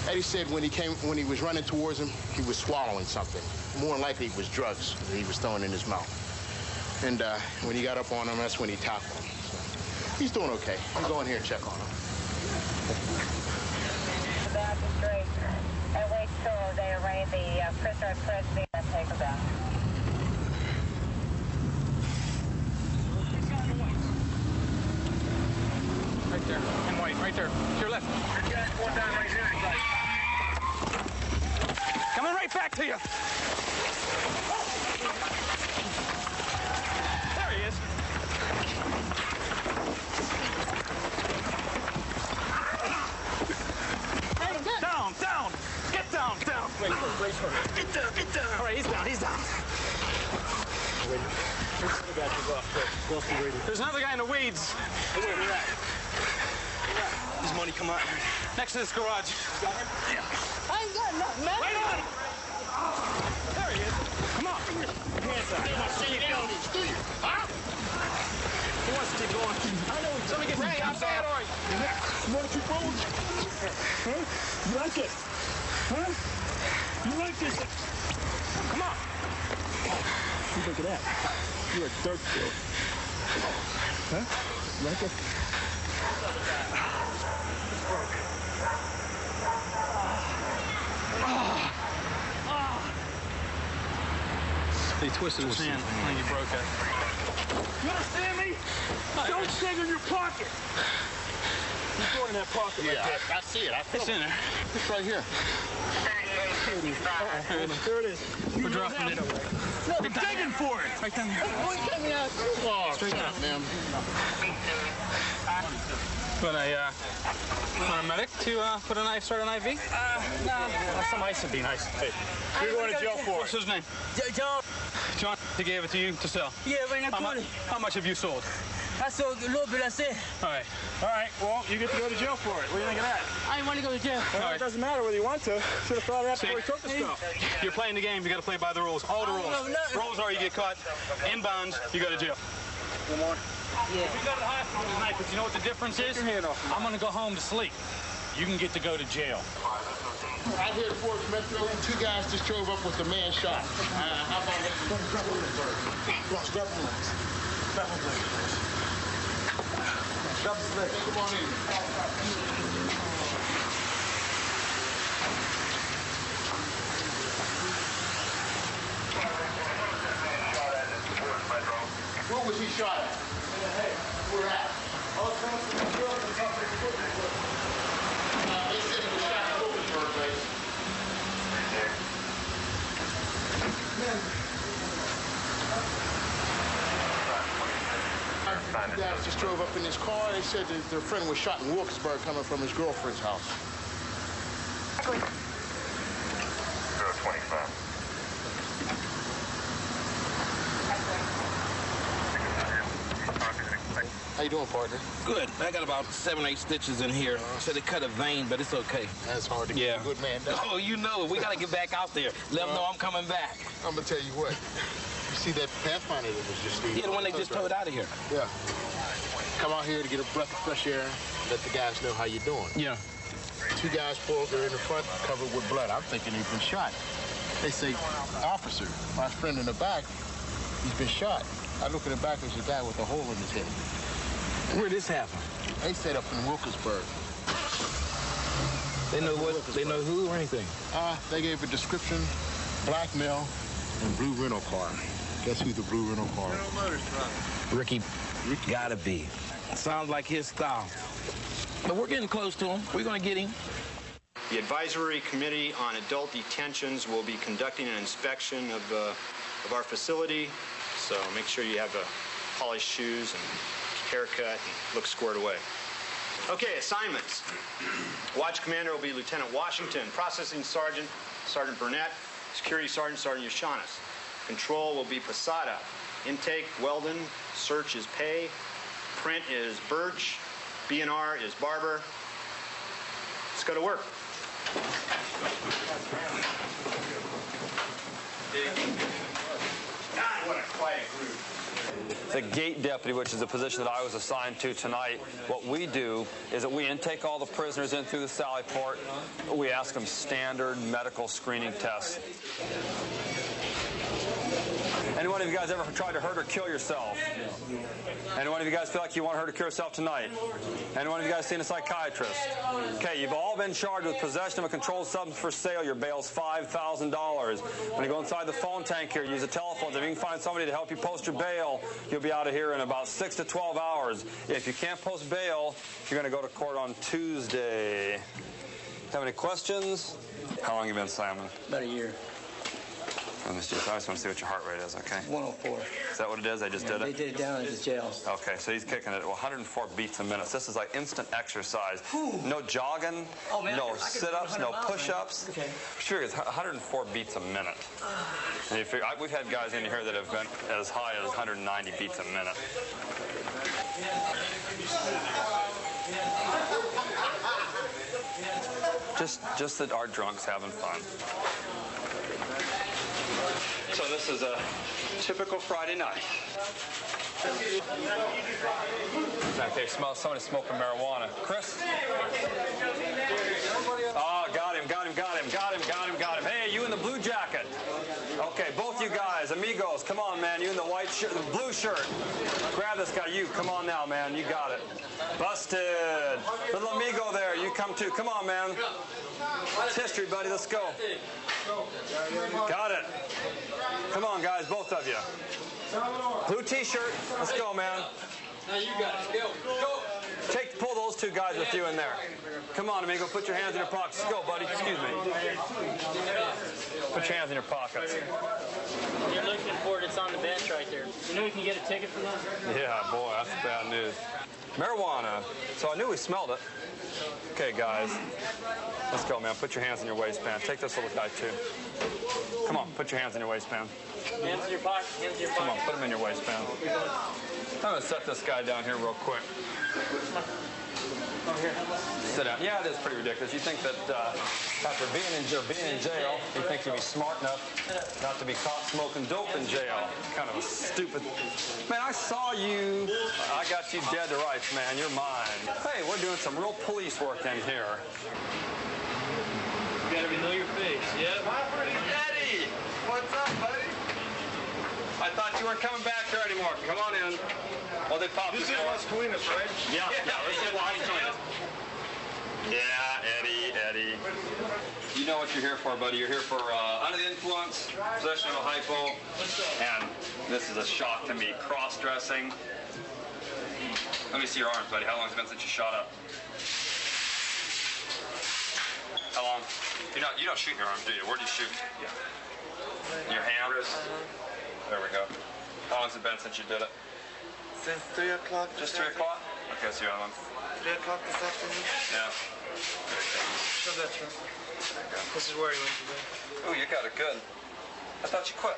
Eddie said when he was running towards him, he was swallowing something. More than likely it was drugs that he was throwing in his mouth. And when he got up on him, that's when he tackled him. So he's doing okay. We'll go in here and check on him. Back straight and wait till they arrange the prisoner at Presby and take him back. Right there, in white, right there. To your left. Coming right back to you. There he is. Down. Get down. Brace for it. Get down. All right, he's down. There's another guy in the weeds. His money come out next to this garage. Yeah. I ain't got nothing, man. Wait a minute. There he is. Come on. Hands up. Huh? He wants to keep going. I know. Somebody get ready outside, or you want to keep going? Huh? You like it? Huh? You like this? Come on. Look at that. You're a dirt boy. Huh? You like it? He twisted his hand. I think he broke it. You understand me? Don't dig in your pocket. You throw it in that pocket right there. I see it. It's in there. It's right here. There it is. We're dropping it. No, we're digging for it. Right down there. Oh, straight down, man. Want a medic to put an IV, start an IV? No. Some ice would be nice to take. You're going to jail for it. What's his name? John. John, he gave it to you to sell. Yeah, right now. How much have you sold? I sold a little bit, that's it. All right. All right, well, you get to go to jail for it. What do you think of that? I didn't want to go to jail. Well, it doesn't matter whether you want to. Should have thought of that before you took the stuff. You're playing the game. You got to play by the rules. All the rules. Rules are you get caught in bounds, you go to jail. Come on. Yeah. We go to the hospital tonight, but you know what the difference is? I'm going to go home to sleep. You can get to go to jail. Right here at Fort Metro, two guys just drove up with a man shot. How about that? Grab him. Grab him. Come on in. Where was he shot at? Where at? They said he was shot at Wilkinsburg, base. The guys just drove up in his car. They said that their friend was shot in Wilkinsburg coming from his girlfriend's house. 025. How you doing, partner? Good. I got about 7 or 8 stitches in here. So they cut a vein, but it's okay. That's hard to get a good man done. Oh, you know it. We got to get back out there. Let them know I'm coming back. I'm going to tell you what. You see that Pathfinder that was just leaving? Yeah, the one they just towed out of here. Yeah. Come out here to get a breath of fresh air. Let the guys know how you're doing. Yeah. Two guys pulled her in the front, covered with blood. I'm thinking he's been shot. They say, officer, my friend in the back, he's been shot. I look in the back, there's a guy with a hole in his head. Where'd this happen? They set up in Wilkinsburg. They know what? They know who or anything? They gave a description, black male and blue rental car. Guess who the blue rental car is? Ricky. Gotta be. Sounds like his style. But we're getting close to him. We're going to get him. The Advisory Committee on Adult Detentions will be conducting an inspection of our facility. So make sure you have polished shoes and haircut and look squared away. Okay, assignments. Watch commander will be Lieutenant Washington. Processing Sergeant, Sergeant Burnett. Security Sergeant, Sergeant Yashanis. Control will be Posada. Intake, Weldon. Search is Pay. Print is Birch. B&R is Barber. Let's go to work. God, what a quiet group. The gate deputy, which is the position that I was assigned to tonight, what we do is that we intake all the prisoners in through the Sally Port. We ask them standard medical screening tests. Any one of you guys ever tried to hurt or kill yourself? Any one of you guys feel like you want to hurt or kill yourself tonight? Any one of you guys seen a psychiatrist? Okay, you've all been charged with possession of a controlled substance for sale. Your bail's $5,000. When you go inside the phone tank here, use the telephones. If you can find somebody to help you post your bail, you'll be out of here in about 6 to 12 hours. If you can't post bail, you're going to go to court on Tuesday. Have any questions? How long have you been, Simon? About a year. Let me see. I just want to see what your heart rate is, okay? 104. Is that what it is? They just did it? They did it down at the jail. Okay, so he's kicking it at 104 beats a minute. This is like instant exercise. No jogging, no sit-ups, no push-ups. Okay. Sure, it's 104 beats a minute. And you figure, we've had guys in here that have been as high as 190 beats a minute. Just that our drunks having fun. So this is a typical Friday night. Okay, somebody smoking marijuana. Chris? Oh, got him. Hey, you in the blue jacket. Okay, both you guys, amigos, come on, man. You in the white shirt, the blue shirt. Grab this guy. You, come on now, man. You got it. Busted. Little amigo there, you come too. Come on, man. It's history, buddy. Let's go. Got it. Come on, guys, both of you. Blue T-shirt. Let's go, man. Now you got it. Go. Pull those two guys with you in there. Come on, amigo. Put your hands in your pockets. Go, buddy. Excuse me. Put your hands in your pockets. You're looking for it. It's on the bench right there. You know you can get a ticket for that? Yeah, boy, that's bad news. Marijuana. So I knew we smelled it. Okay, guys. Let's go, man. Put your hands in your waistband. Take this little guy, too. Come on, put your hands in your waistband. Hands in your pocket. Come on, put them in your waistband. I'm going to set this guy down here real quick. Sit down. Yeah, it is pretty ridiculous. You think that after being in jail, you think you'd be smart enough not to be caught smoking dope in jail. Kind of a stupid... Man, I saw you. I got you dead to rights, man. You're mine. Hey, we're doing some real police work in here. You gotta know your face, yeah? My friend Eddie! What's up, buddy? I thought you weren't coming back here anymore. Come on in. Oh, they popped This is Las Colinas, right? Yeah, this is Las Colinas. Yeah, Eddie. You know what you're here for, buddy. You're here for under the influence, possession of a hypo, and this is a shock to me, cross-dressing. Let me see your arms, buddy. How long has it been since you shot up? How long? You don't shoot in your arms, do you? Where do you shoot? In your hand? There we go. How long has it been since you did it? Since 3 o'clock. Just 3 o'clock? Okay, so you're on 3 o'clock this afternoon? Yeah. So that's right. This is where you went to bed. Oh, you got it good. I thought you quit.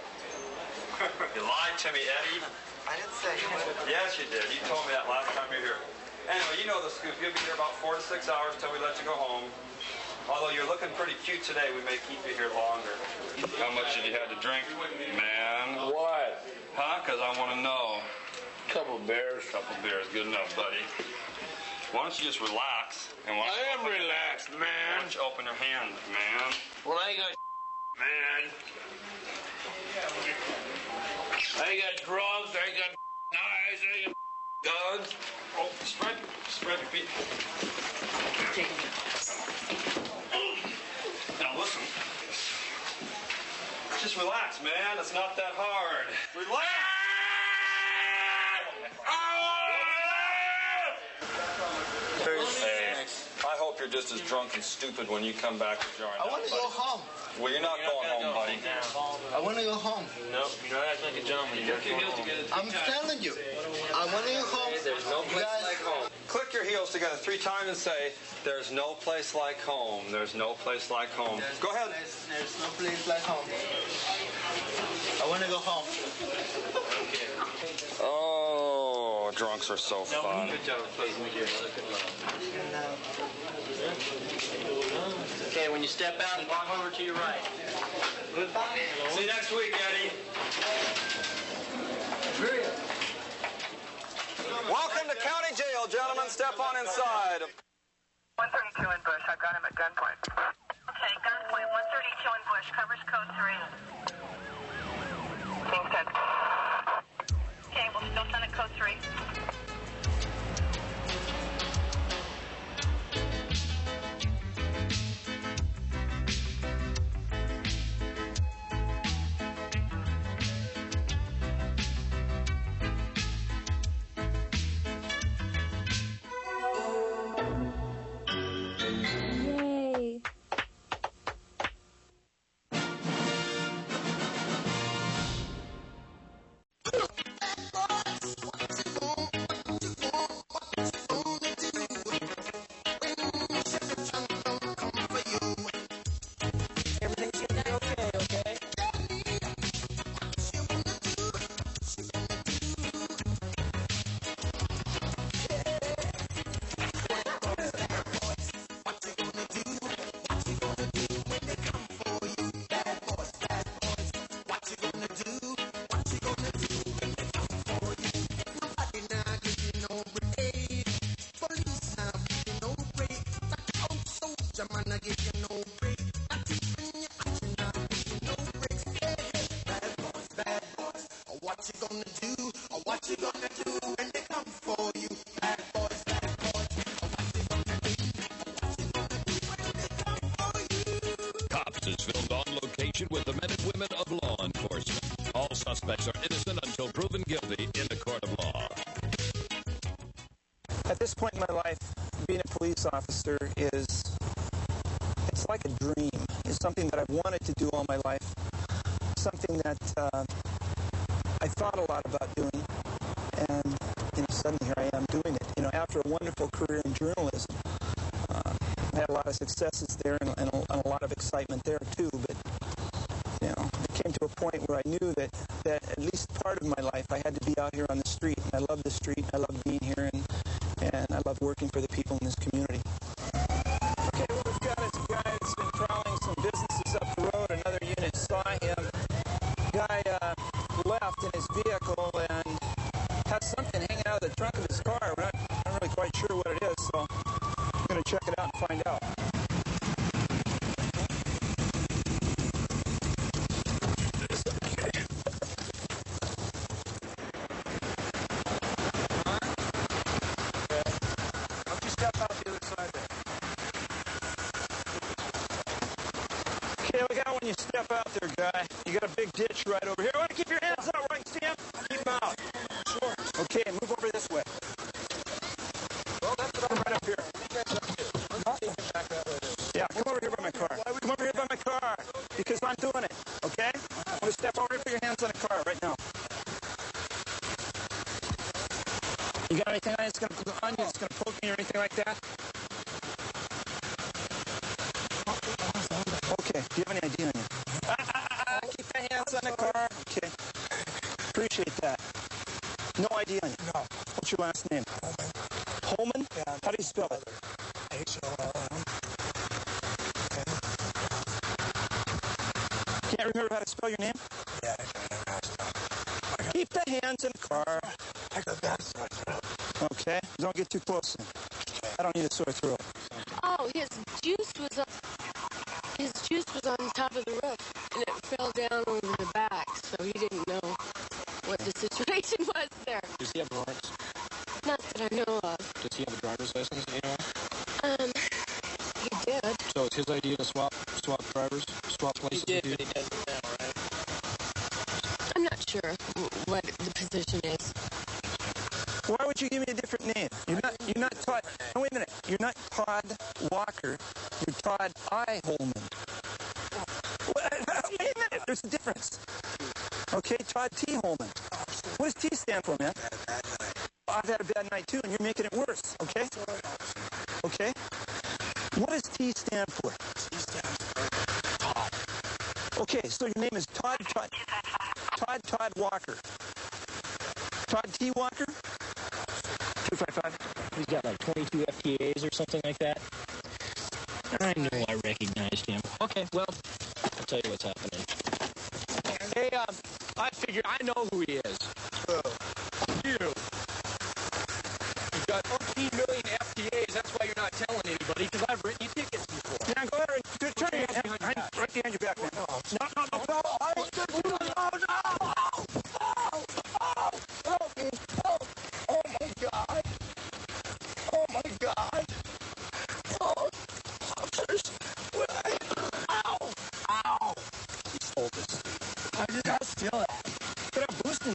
You lied to me, Eddie. I didn't say you would. Yes, you did. You told me that last time you were here. Anyway, you know the scoop. You'll be here about 4 to 6 hours till we let you go home. Although you're looking pretty cute today, we may keep you here longer. How much have you had to drink, man? What? Huh? Because I want to know. Couple beers. Good enough, buddy. Why don't you just relax? I am relaxed, man. Why don't you open your hand, man? Well, I ain't got man. I ain't got drugs, I ain't got knives, I ain't got guns. Oh, spread your feet. Now listen. Just relax, man. It's not that hard. Relax! Hey, I hope you're just as drunk and stupid when you come back to join us. I want to go home. Well, you're not going home, buddy. I want to go home. Nope, you're not acting like a gentleman. You're I'm telling you. I want to go home. There's no place like home. Click your heels together 3 times and say, there's no place like home. There's no place like home. Go ahead. There's no place like home. I want to go home. Oh, drunks are so fun. Good job, please. Okay, when you step out, walk over to your right. Goodbye. See you next week, Eddie. Welcome to county jail, gentlemen. Step on inside. 132 in Bush. I've got him at gunpoint. Okay, gunpoint. 132 in Bush. Covers code 3. King 10. Okay, we'll still send it code 3. Yay. Cops is filmed on location with the men and women of law enforcement. All suspects are innocent until proven guilty in the court of law. At this point in my life, being a police officer it's like a dream. It's something that I've wanted to do all my life. Something that I thought a lot about doing. And, suddenly here I am doing it. After a wonderful career in journalism, I had a lot of successes there and a lot of excitement there too. But, it came to a point where I knew that at least part of my life I had to be out here on the street. And I love the street. I love being here. And I love working for the people in this community. Okay, what we've got is a guy that's been prowling some businesses up the road. Another unit saw him. Guy left in his vehicle and has something hanging out of the trunk of his car. We're not really quite sure what it is, so I'm going to check it out and find out. You step out there, guy. You got a big ditch right over here. I want to keep your hands out, right, Sam? Keep them out. Sure. Okay, move over this way. Well, that's what I'm right up here. Yeah, come over here by my car. Come over here by my car, because I'm doing it, okay? I'm going to step over and put your hands on the car right now. You got anything that's going to go on you that's going to poke me or anything like that? Okay, do you have any idea on you? Keep your hands on the car. Okay. Appreciate that. No idea on you? No. What's your last name? Holman. Holman? Yeah. How do you spell it? H-O-L-M. Can't remember how to spell your name? Yeah, I can't. Keep the hands in the car. I got that sore throat. Okay. Don't get too close. I don't need a sore throat. Oh, his juice was up. His juice was on top of the roof, and it fell down over the back, so he didn't know what the situation was there. Does he have warrants? Not that I know of. Does he have a driver's license that you know of? He did. So it's his idea to swap drivers, swap places? He did, but he doesn't now, right? I'm not sure what the position is. Why would you give me a different name? You're not Todd. No, wait a minute. You're not Todd Walker. You're Todd I. Holman. Wait a minute. There's a difference. Okay, Todd T. Holman. What does T stand for, man? I've had a bad night too, and you're making it worse. Okay. Okay. What does T stand for? T stands for Todd. Okay, so your name is Todd Walker. Todd T. Walker? 255. He's got like 22 FTAs or something like that. I knew I recognized him. Okay, well, I'll tell you what's happening. Hey, I figured I know who he is. You. You've got 13 million FTAs. That's why you're not telling anybody, because I've written you tickets before. Yeah, go ahead and turn your hand right behind your back, man. No.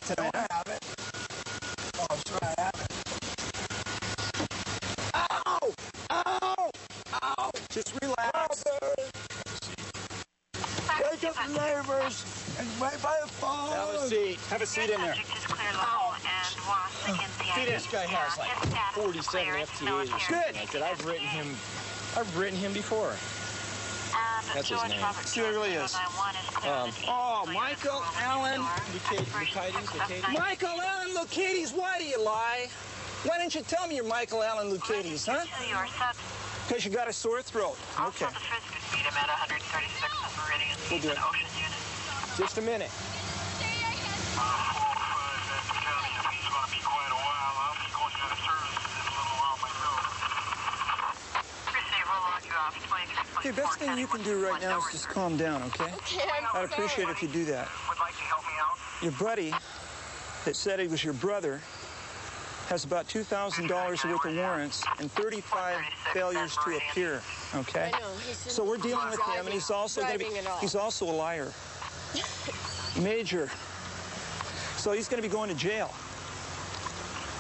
Tonight. I have it. Oh, I'm sure I have it. Ow! Ow! Ow! Just relax. Wake up the neighbors and wait by the phone. Have a seat in there. This guy has like 47 FTAs or something like that. I've written him before. That's his name. See what it really is. Michael Allen Lucades. Michael Allen Lucades, why do you lie? Why didn't you tell me you're Michael Allen Lucades, huh? Because you got a sore throat. Okay. We'll do it. Just a minute. Okay, best thing you can do right now is just calm down, okay? Okay, I'd appreciate it if you do that. Your buddy that said he was your brother has about $2,000 worth of warrants and 35 failures to appear, okay? I know. So we're dealing with him, and he's also going to be, he's also a liar. Major. So he's going to be going to jail.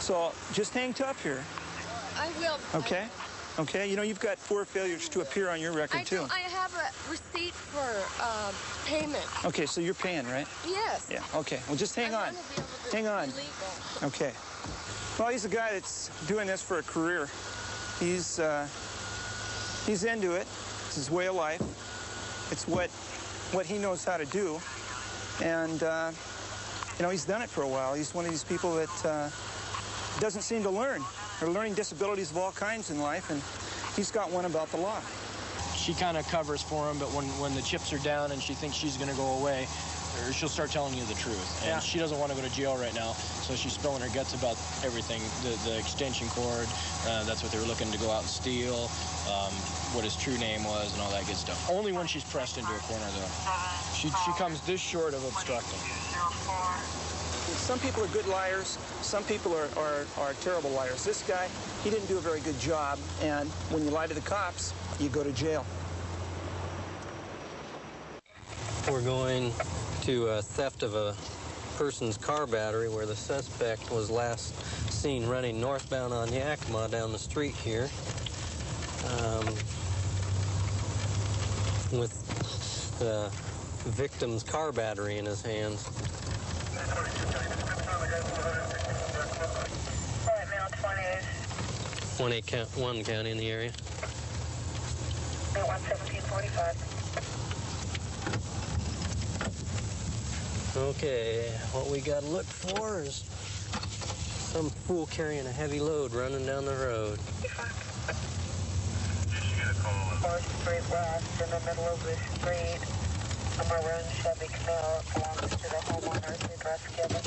So just hang tough here. I will. Okay? Okay, you know, you've got 4 failures to appear on your record, too. I have a receipt for payment. Okay, so you're paying, right? Yes. Yeah, okay. Well, just hang on. Hang on. Okay. Well, he's a guy that's doing this for a career. He's into it. It's his way of life. It's what he knows how to do. And, you know, he's done it for a while. He's one of these people that doesn't seem to learn. They're learning disabilities of all kinds in life, and he's got one about the law. She kind of covers for him, but when the chips are down and she thinks she's going to go away, she'll start telling you the truth. And she doesn't want to go to jail right now, so she's spilling her guts about everything. The extension cord, that's what they were looking to go out and steal, what his true name was, and all that good stuff. Only when she's pressed into a corner, though. She comes this short of obstructing. Some people are good liars. Some people are terrible liars. This guy, he didn't do a very good job, and when you lie to the cops, you go to jail. We're going to a theft of a person's car battery where the suspect was last seen running northbound on Yakima down the street here with the victim's car battery in his hands. 1 county in the area. 11745. Okay, what we got to look for is some fool carrying a heavy load running down the road. 4th Street West, in the middle of the street, a maroon Chevy Camaro belongs to the homeowner's address given.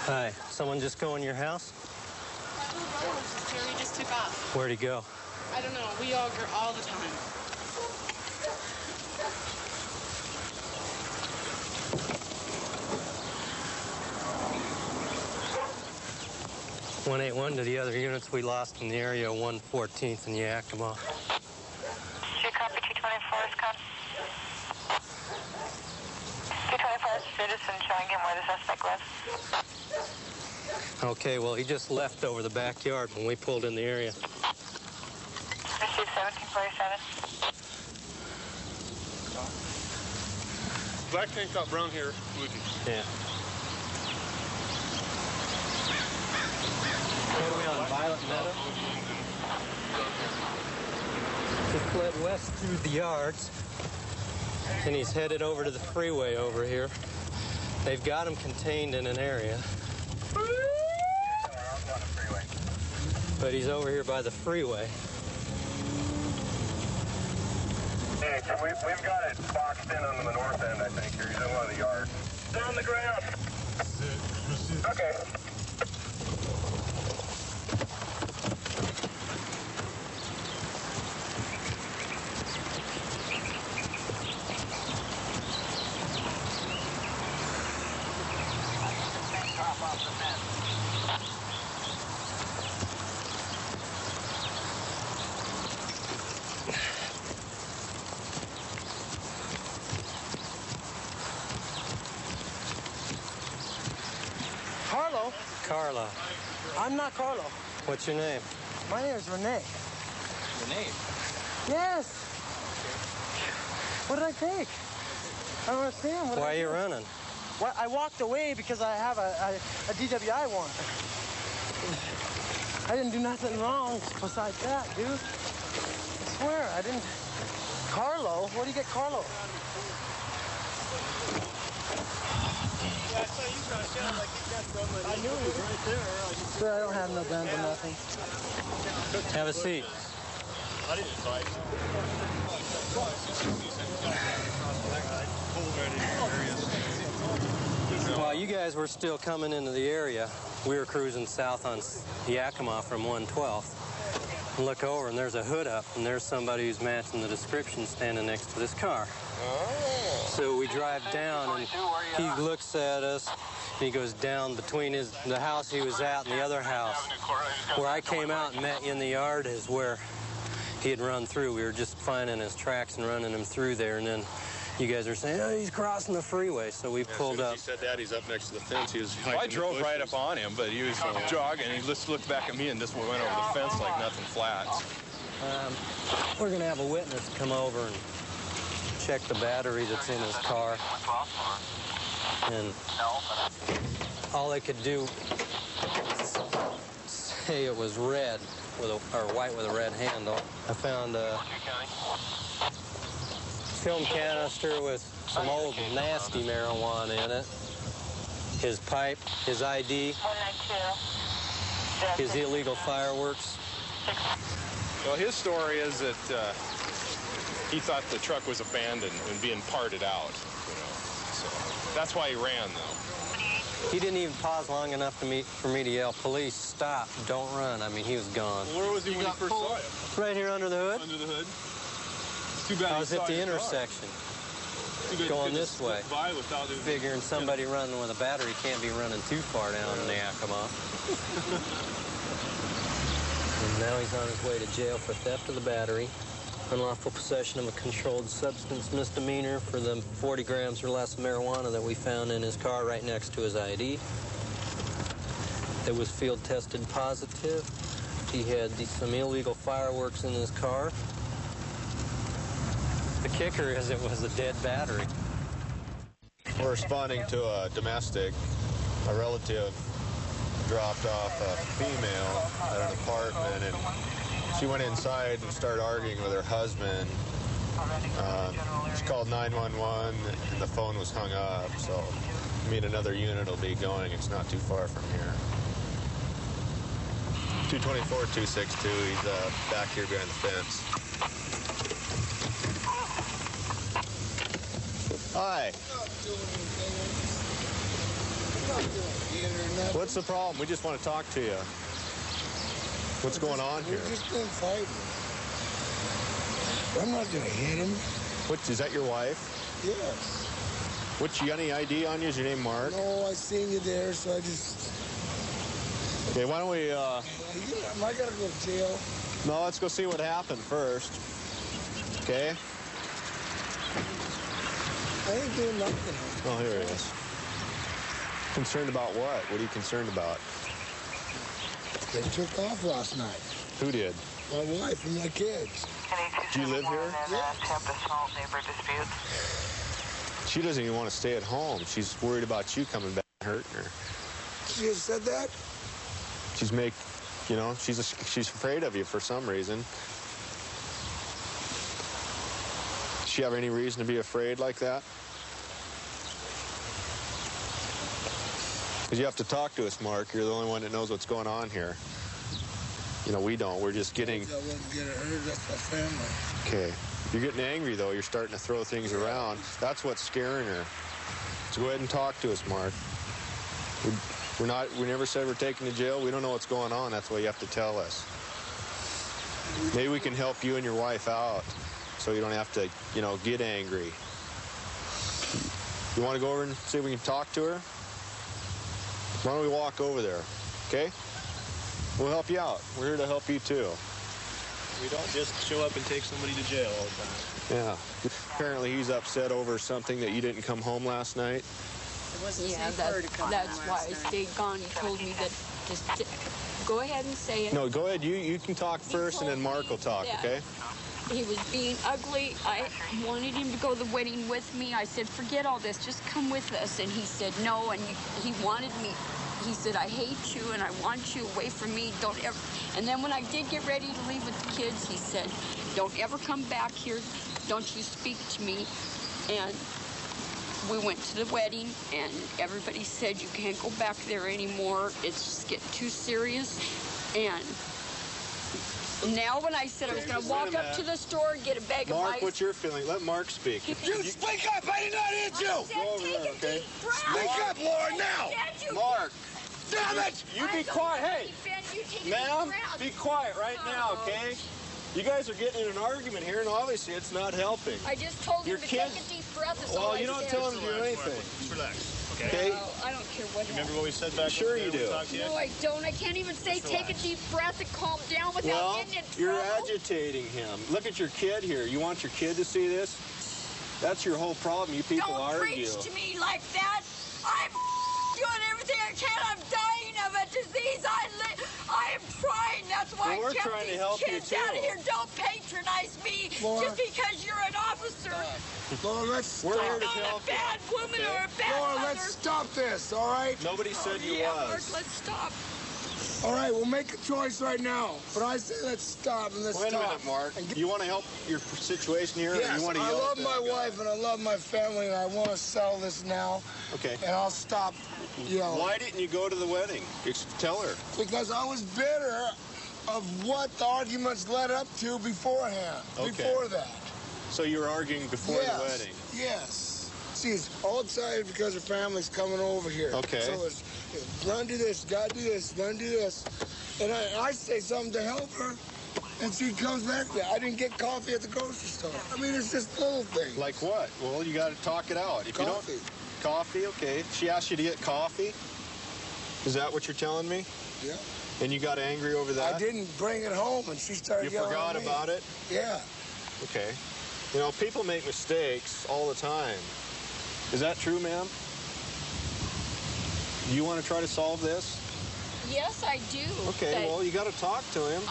Hi, someone just go in your house? Jerry just took off. Where'd he go? I don't know. We all go all the time. .181 to the other units we lost in the area, 114th and Yakima. Should copy 224 is come. 224 is a citizen showing him where the suspect lives. Okay, well, he just left over the backyard when we pulled in the area. Receive 1747. Black tank top, brown hair, Luigi. Yeah. What are we on, Violet Meadow? He fled west through the yards, and he's headed over to the freeway over here. They've got him contained in an area. But he's over here by the freeway. Hey, we've got it boxed in on the north end, I think. He's in one of the yards. It's on the ground. Okay. Carlo? Carla. I'm not Carlo. What's your name? My name is Renee. Renee? Yes. What did I take? I don't understand. What Why are you running? Well, I walked away because I have a DWI warrant. I didn't do nothing wrong besides that, dude. I swear, I didn't. Carlo? Where do you get Carlo? I saw you rush out like you got somebody. I knew he was right there. Sir, I don't have no guns or nothing. Have a seat. I didn't fight. While you guys were still coming into the area, we were cruising south on Yakima from 112th. And look over, and there's a hood up, and there's somebody who's matching the description standing next to this car. Oh. So we drive down, and he looks at us, and he goes down between the house he was at and the other house. Where I came out and met you in the yard is where he had run through. We were just finding his tracks and running him through there, and then you guys are saying, oh, he's crossing the freeway, so we pulled up. He said that, he's up next to the fence. He was I drove right up on him, but he was jogging, and he just looked back at me and just went over the fence like nothing flat. We're going to have a witness come over and check the battery that's in his car. And all they could do say it was red, or white with a red handle. I found a film canister with some old nasty marijuana in it, his pipe, his ID, his illegal fireworks. Well, his story is that he thought the truck was abandoned and being parted out, you know. So that's why he ran, though. He didn't even pause long enough for me to yell, police, stop, don't run. I mean, he was gone. Well, where was he when you first saw him? Right here under the hood. Under the hood? Too bad I was at the intersection, going this way, figuring somebody running with a battery can't be running too far down in the Yakima. And now he's on his way to jail for theft of the battery, unlawful possession of a controlled substance misdemeanor for the 40 grams or less of marijuana that we found in his car right next to his ID. It was field tested positive. He had some illegal fireworks in his car. The kicker is it was a dead battery. We're responding to a domestic. A relative dropped off a female at an apartment, and she went inside and started arguing with her husband. She called 911, and the phone was hung up, so I mean, another unit will be going. It's not too far from here. 224-262, he's back here behind the fence. Hi. What's the problem? We just want to talk to you. What's going on here? We're just been fighting. I'm not going to hit him. Is that your wife? Yes. You got any ID on you? Is your name Mark? No, I seen you there, so I just... Okay, why don't we... I got to go to jail. No, let's go see what happened first. Okay? I ain't doing nothing. Oh, here it is. Concerned about what? What are you concerned about? They took off last night. Who did? My wife and my kids. Do you live here? Yeah. She doesn't even want to stay at home. She's worried about you coming back and hurting her. She just said that? She's afraid of you for some reason. Does she have any reason to be afraid like that? Because you have to talk to us, Mark. You're the only one that knows what's going on here. You know, we don't. We're just getting... I wouldn't get her hurt. That's my family. Okay. You're getting angry, though. You're starting to throw things around. That's what's scaring her. So go ahead and talk to us, Mark. We never said we're taking you to jail. We don't know what's going on. That's why you have to tell us. Maybe we can help you and your wife out so you don't have to, get angry. You want to go over and see if we can talk to her? Why don't we walk over there, okay? We'll help you out. We're here to help you, too. We don't just show up and take somebody to jail all the time. Yeah. Apparently he's upset over something that you didn't come home last night. It wasn't safe for her to come that's home why I stayed gone. He told me that just go ahead and say it. No, go ahead. You can talk first, and then Mark will talk, okay? He was being ugly. I wanted him to go to the wedding with me. I said, forget all this. Just come with us. And he said no, and he wanted me. He said, I hate you, and I want you away from me. Don't ever... And then when I did get ready to leave with the kids, he said, don't ever come back here. Don't you speak to me. And we went to the wedding, and everybody said you can't go back there anymore. It's just getting too serious. And now when I said I was going to walk up to the store and get a bag of ice. Mark, what's your feeling? Let Mark speak. You speak up! I did not hit you! Go over there, okay? Speak up, Laura, now! Mark! Damn it! You be quiet. Hey, ma'am, be quiet right now, okay? You guys are getting in an argument here, and obviously it's not helping. I just told him to take a deep breath. Well, you don't tell him to do anything. Just relax. Okay? No, I don't care what. Remember what we said back? Sure you do. No, I don't. I can't even say take a deep breath and calm down without Well, getting in trouble. you're agitating him. Look at your kid here. You want your kid to see this? That's your whole problem. You people Don't argue. preach to me like that. I'm doing everything I can. I'm dying of a disease. I am trying. That's why Well, we're I kept trying to these help you, kids too. out of here. Don't patronize me Laura. just because you're an officer. Laura, let's We're stop. here to I'm not help a bad woman Okay. or a bad Laura, mother. let's stop this, all right? Nobody said you Yeah, Mark, was. let's stop. All right, we'll make a choice right now. But I say let's stop and let's Wait a stop. minute, Mark. You want to help your situation here, or Yes, you want to I yell love at my that guy? wife and I love my family and I want to settle this now. Okay. And I'll stop yelling. Why didn't you go to the wedding? Tell her. Because I was bitter of what the arguments led up to beforehand. Okay. Before that. So you were arguing before Yes, the wedding. Yes. She's all excited because her family's coming over here. Okay. So it's run do this, gotta do this, run do this. And I say something to help her, and she comes back there. I didn't get coffee at the grocery store. I mean, it's just little things. Like what? Well, you got to talk it out. If Coffee. you don't, coffee, okay. She asked you to get coffee. Is that what you're telling me? Yeah. And you got angry over that? I didn't bring it home, and she started You yelling forgot at me. about it? Yeah. Okay. You know, people make mistakes all the time. Is that true, ma'am? Do you want to try to solve this? Yes, I do. Okay, well, you got to talk to him.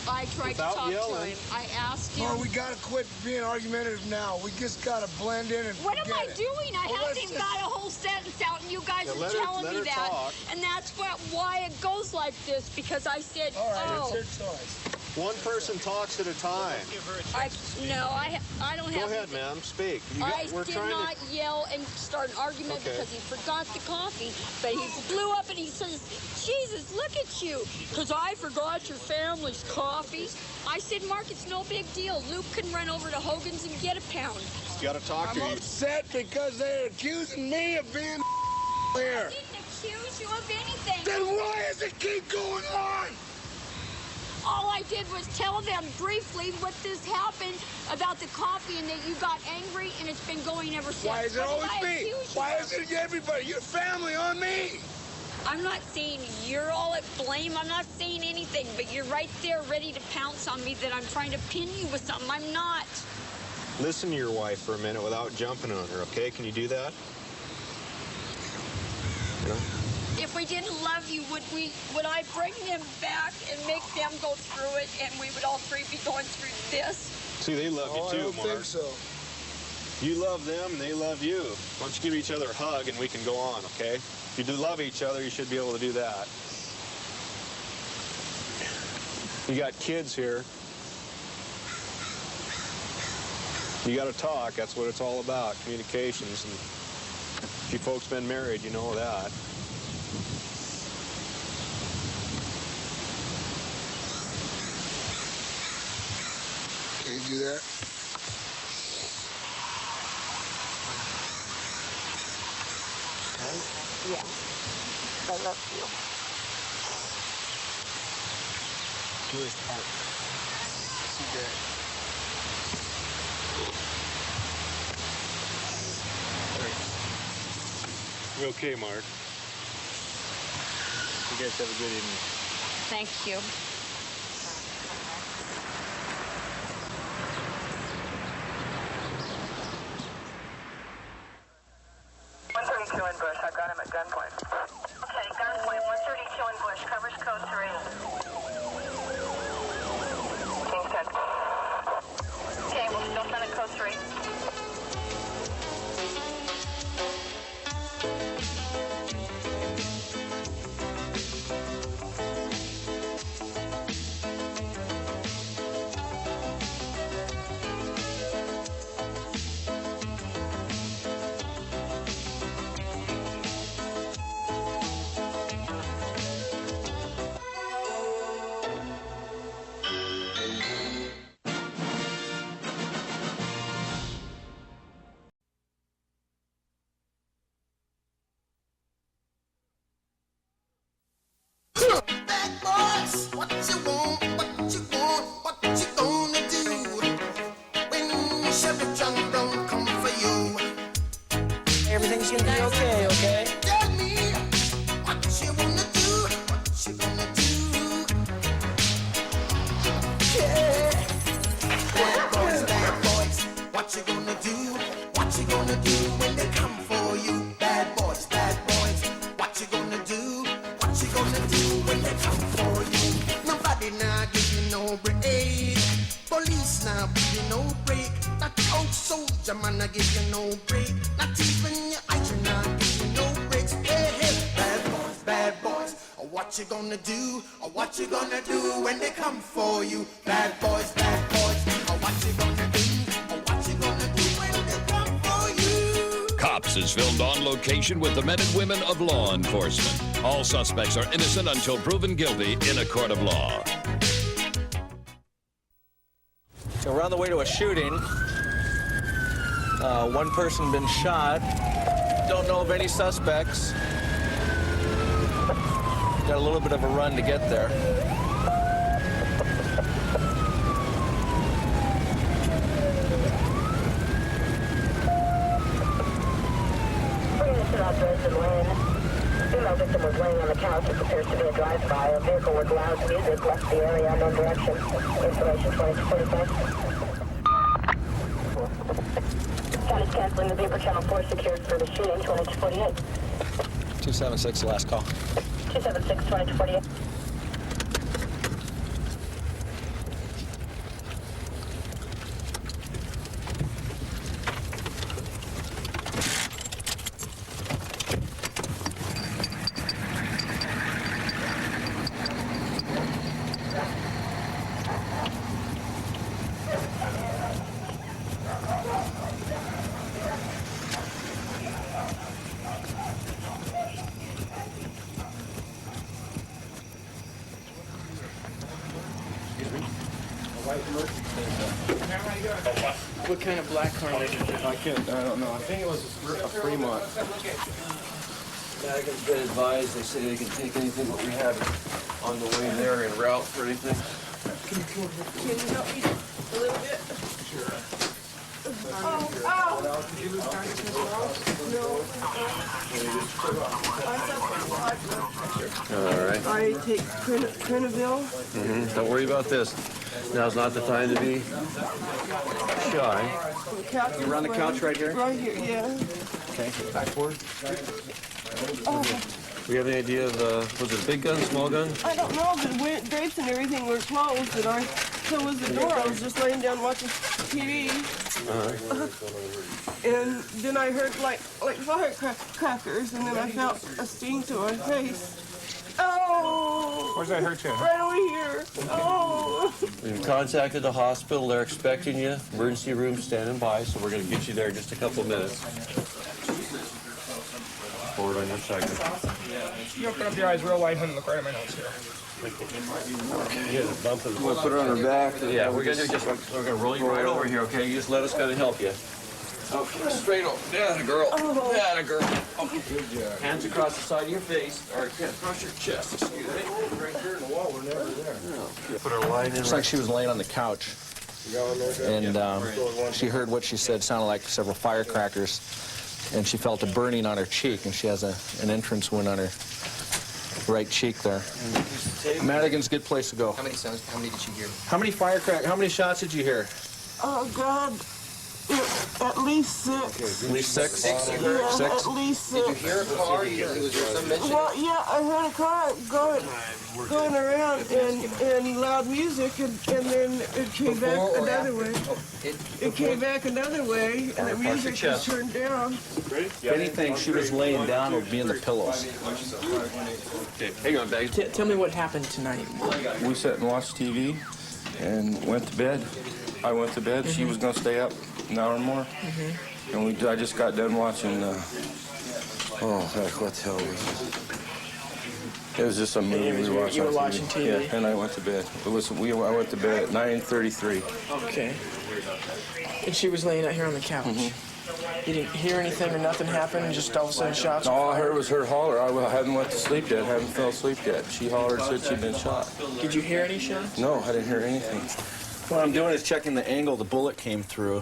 I tried Without to talk yelling. to him. I asked him. Well, we gotta quit being argumentative now. We just gotta blend in and What am forget I it. doing? I Well, haven't let's even just- got a whole sentence out, and you guys Yeah, are let her- telling let me her that. talk. And that's why it goes like this, because I said, All right, oh. it's your choice. One person talks at a time. I don't Go have. ahead, ma'am. Speak. We're did trying not yell and start an argument Okay. because he forgot the coffee, but he blew up and he says, Jesus, look at you, because I forgot your family's coffee. I said, Mark, it's no big deal. Luke can run over to Hogan's and get a pound. You got to talk I'm to her. upset because they're accusing me of being there. I didn't accuse you of anything. Then why does it keep going on? All I did was tell them briefly what this happened about the coffee and that you got angry, and it's been going ever since. Why is it What always did I me? accuse you Why of? is it everybody? Your family on me. I'm not saying you're all at blame. I'm not saying anything, but you're right there ready to pounce on me that I'm trying to pin you with something. I'm not. Listen to your wife for a minute without jumping on her, okay? Can you do that? You know? If we didn't love you, would I bring them back and make them go through it, and we would all three be going through this? See, they love you Oh, too, I don't Mark. think so. You love them, and they love you. Why don't you give each other a hug, and we can go on, okay? If you do love each other, you should be able to do that. You got kids here. You got to talk. That's what it's all about, communications. And if you folks been married, you know that. Can you do that? Yeah. I love you. Jewish part. See that? You're okay, Mark. You guys have a good evening. Thank you. In Bush, I've got him at gunpoint. Okay, gunpoint, 132 in Bush, covers code 3. King's 10. Okay, we'll still send it code 3. what you want, what you want, what you gonna do when Sheriff John Brown come for you? Everything's gonna be okay, okay? Tell me what you wanna do, what you gonna do. Yeah. Bad boys, what you gonna do? What you gonna do when they come for you? Bad boys, what you gonna do? What you gonna do when they come for you? Nobody now give you no break. Police now give you no break. That old soldier man now give you no break. Not even your eyes now give you no breaks. Hey, hey, bad boys, what you gonna do? Or what you gonna do when they come for you? Bad boys, or what you gonna do? Or what you gonna do when they come for you? Cops is filmed on location with the men and women of law enforcement. All suspects are innocent until proven guilty in a court of law. So we're on the way to a shooting. One person been shot. Don't know of any suspects. Got a little bit of a run to get there. Female victim was laying on the couch. It appears to be a drive-by. A vehicle with loud music left the area, unknown direction. Information 2045. County's canceling the Beaver Channel 4 secured for the shooting, 2248. 276, the last call. 276, 2248. What kind of black car did it? I don't know. I think it was a Fremont. Madigan's been advised. They say they can take anything that we have on the way there en route for anything. Can you help me a little bit? Sure. All right. I take Crenaville. Don't worry about this. Now's not the time to be shy. You're on the couch right here? Right here, yeah. Okay, back forward. Oh. Do you have any idea of, was it a big gun, small gun? I don't know, the drapes and everything were closed, and so was the door. I was just laying down watching TV. And then I heard like firecrackers, and then I felt a sting to my face. Oh! Where's that hurt you? Right over here. Oh! We've contacted the hospital. They're expecting you. Emergency room standing by, so we're going to get you there in just a couple of minutes. Forward on your second. You open up your eyes real wide and look right at my nose here. We'll put her on her back. Yeah, we're going to roll you right over here, okay? You just let us kind of help you. Okay, straight over. That a girl. That a girl. Okay. Good job. Hands across the side of your face, or across your chest. Excuse me. Right here in the wall, we're never there. No. Put her line in. Looks like she was laying on the couch, and she heard what she said sounded like several firecrackers, and she felt a burning on her cheek, and she has an entrance wound on her right cheek there. Madigan's a good place to go. How many did she hear? How many shots did you hear? Oh, God. At least 6. At least 6? Yeah, 6? at least 6. Did you hear a car? Was there some mention? Well, yeah, I heard a car going around and loud music, and then it came back another way. It came back another way, and the music was turned down. If anything, she was laying down or being the pillows. Okay, hang on, babe. Tell me what happened tonight. We sat and watched TV and went to bed. I went to bed. She was going to stay up an hour more. And I just got done watching, oh, heck, what the hell was it? It was just a movie we watched. You were watching TV? Yeah, and I went to bed. I went to bed at 9:33. Okay. And she was laying out here on the couch? You didn't hear anything or nothing happen? Just all of a sudden shots? All I heard was her holler. I hadn't went to sleep yet. Hadn't fell asleep yet. She hollered, said she'd been shot. Did you hear any shots? No, I didn't hear anything. What I'm doing is checking the angle the bullet came through.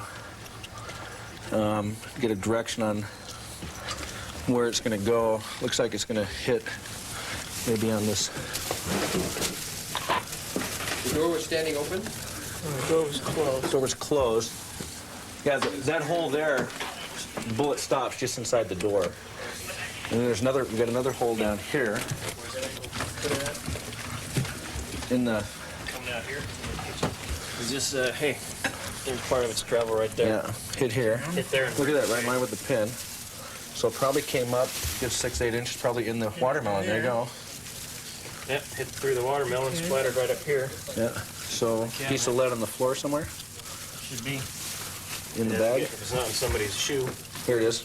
Get a direction on where it's going to go. Looks like it's going to hit maybe on this. The door was standing open? The door was closed. The door was closed. Yeah, that hole there, the bullet stops just inside the door. And then there's another, we got another hole down here. In the... Coming out here. Is this, hey, there's part of its travel right there. Yeah, hit here. Hit there. Look at that, right in line with the pin. So it probably came up, good 6-8 inches, probably in the watermelon. There you go. Yep, hit through the watermelon, splattered right up here. Yeah, so piece of lead on the floor somewhere? Should be. In the bag? If it's not in somebody's shoe. Here it is.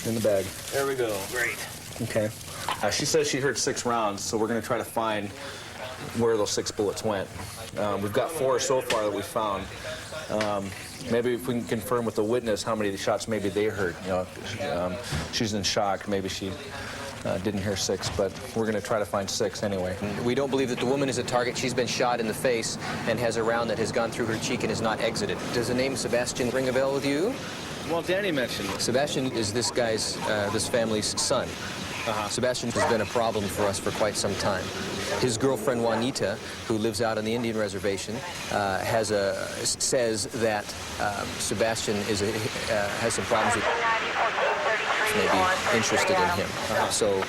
In the bag. There we go. Great. Okay. She says she heard 6 rounds, so we're going to try to find where those 6 bullets went. We've got 4 so far that we found. Maybe if we can confirm with the witness how many of the shots maybe they heard. You know, she's in shock. Maybe she didn't hear 6, but we're going to try to find 6 anyway. We don't believe that the woman is a target. She's been shot in the face and has a round that has gone through her cheek and is not exited. Does the name Sebastian ring a bell with you? Well, Danny mentioned it. Sebastian is this guy's, this family's son. Sebastian has been a problem for us for quite some time. His girlfriend Juanita, who lives out on the Indian reservation, says that Sebastian has some problems with maybe interested in him. So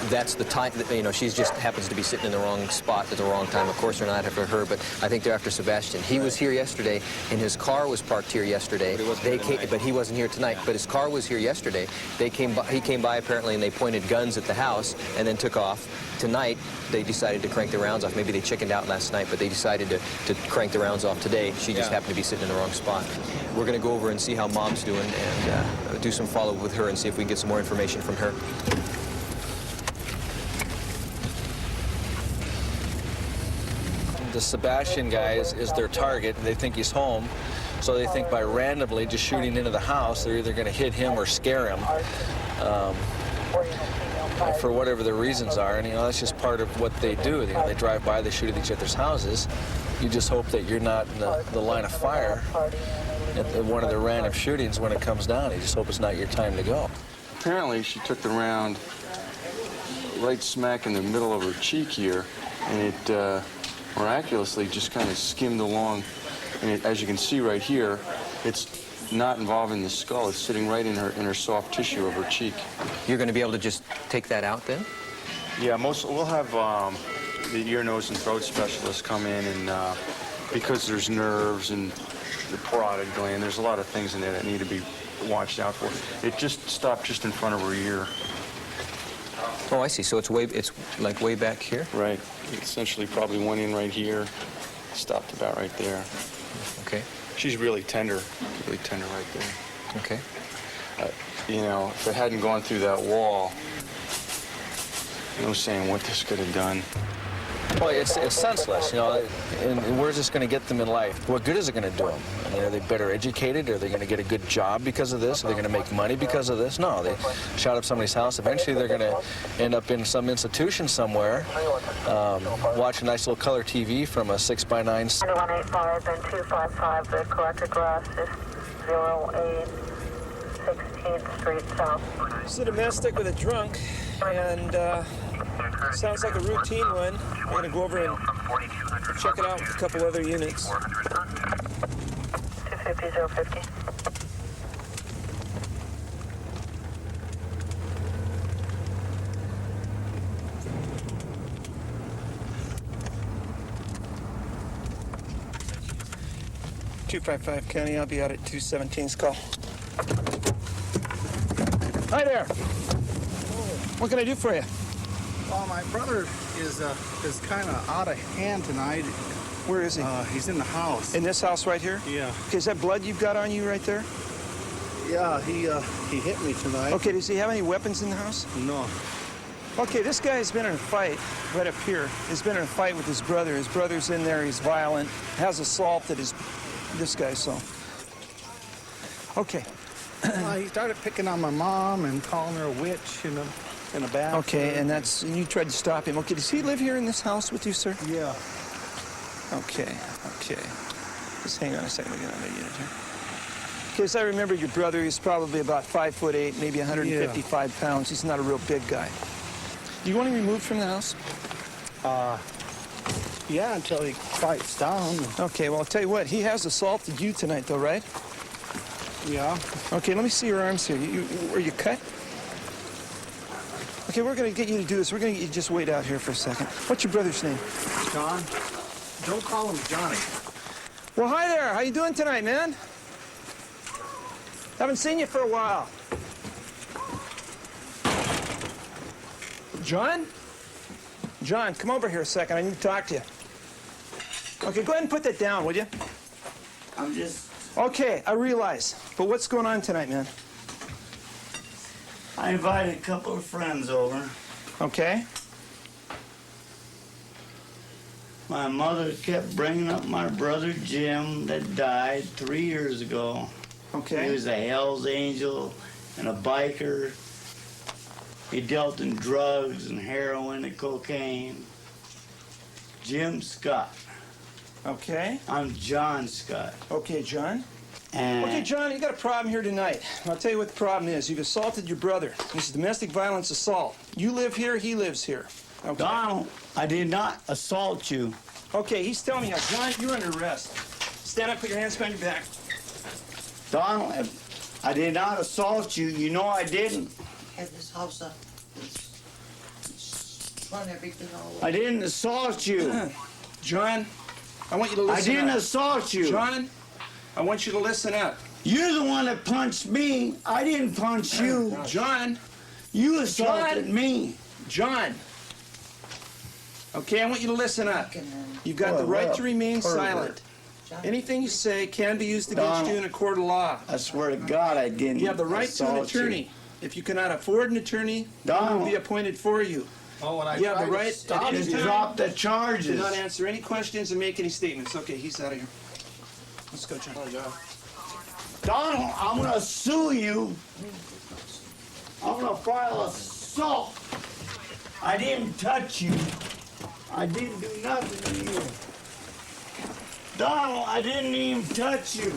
that's the time that, you know, she just happens to be sitting in the wrong spot at the wrong time. Of course, they're not after her, but I think they're after Sebastian. He was here yesterday, and his car was parked here yesterday. But he wasn't here tonight. But his car was here yesterday. He came by apparently, and they pointed guns at the house and then took off. Tonight, they decided to crank the rounds off. Maybe they chickened out last night, but they decided to crank the rounds off today. She just happened to be sitting in the wrong spot. We're going to go over and see how Mom's doing and do some follow-up with her and see if we can get some more information from her. The Sebastian guy is their target, and they think he's home. So they think by randomly just shooting into the house, they're either going to hit him or scare him. For whatever the reasons are, and you know, that's just part of what they do. You know, they drive by, they shoot at each other's houses. You just hope that you're not in the line of fire at one of the random shootings when it comes down. You just hope it's not your time to go. Apparently, she took the round right smack in the middle of her cheek here, and it miraculously just kind of skimmed along. And as you can see right here, it's not involving the skull. It's sitting right in her soft tissue of her cheek. You're going to be able to just take that out then? Yeah, we'll have the ear, nose, and throat specialist come in, and because there's nerves and the parotid gland, there's a lot of things in there that need to be watched out for. It just stopped just in front of her ear. Oh, I see. So it's like way back here? Right. It essentially probably went in right here, stopped about right there. Okay. She's really tender right there. Okay. You know, if it hadn't gone through that wall, no saying what this could have done. Well, it's senseless, you know, and where's this going to get them in life? What good is it going to do them? I mean, are they better educated? Are they going to get a good job because of this? Are they going to make money because of this? No, they shot up somebody's house. Eventually, they're going to end up in some institution somewhere, watch a nice little color TV from a 6x9. 185 and 255, the correct address is 08 16th Street South. It's a domestic with a drunk, and sounds like a routine one. We're going to go over and check it out with a couple other units. 250 050. .255 County, I'll be out at 217's call. Hi there. What can I do for you? Well, my brother is kind of out of hand tonight. Where is he? He's in the house. In this house right here? Yeah. Okay, is that blood you've got on you right there? Yeah, he hit me tonight. Okay, does he have any weapons in the house? No. Okay, this guy's been in a fight right up here. He's been in a fight with his brother. His brother's in there, he's violent, has assaulted this guy, so. Okay. He started picking on my mom and calling her a witch in a bathroom. Okay, and you tried to stop him. Okay, does he live here in this house with you, sir? Yeah. Okay. Just hang on a second. We're getting on the unit here. Okay, as I remember, your brother is probably about 5'8", maybe 155 pounds. He's not a real big guy. Do you want him removed from the house? Yeah, until he quiets down. Okay, well, I'll tell you what. He has assaulted you tonight, though, right? Yeah. Okay, let me see your arms here. Are you cut? Okay, we're going to get you to do this. We're going to get you to just wait out here for a second. What's your brother's name? John. Don't call him Johnny. Well, hi there. How you doing tonight, man? Haven't seen you for a while. John? John, come over here a second. I need to talk to you. Okay, go ahead and put that down, will you? I'm just... Okay, I realize. But what's going on tonight, man? I invited a couple of friends over. Okay. My mother kept bringing up my brother Jim that died 3 years ago. Okay. He was a Hell's Angel and a biker. He dealt in drugs and heroin and cocaine. Jim Scott. Okay. I'm John Scott. Okay, John. And Okay, John, you got a problem here tonight. I'll tell you what the problem is. You've assaulted your brother. This is domestic violence assault. You live here, he lives here. Okay. Donald, I did not assault you. Okay, he's telling me how. John, you're under arrest. Stand up, put your hands behind your back. Donald, I did not assault you. You know I didn't. At this house, it's run everything all over. I didn't assault you. John, I want you to listen I didn't up. assault you. John, I want you to listen up. You're the one that punched me. I didn't punch you. John. You assaulted me. John. Okay, I want you to listen up. You've got the right to remain silent. Anything you say can be used against you in a court of law. I swear to God I didn't. You have the right to an assault you. attorney. If you cannot afford an attorney, one will be appointed for you. Oh, and I You have the tried to right stop at any Just time drop the to charges. not answer any questions and make any statements. Okay, he's out of here. Let's go, John. Donald, I'm gonna sue you. I'm gonna file assault. I didn't touch you. I didn't do nothing to you. Donald, I didn't even touch you.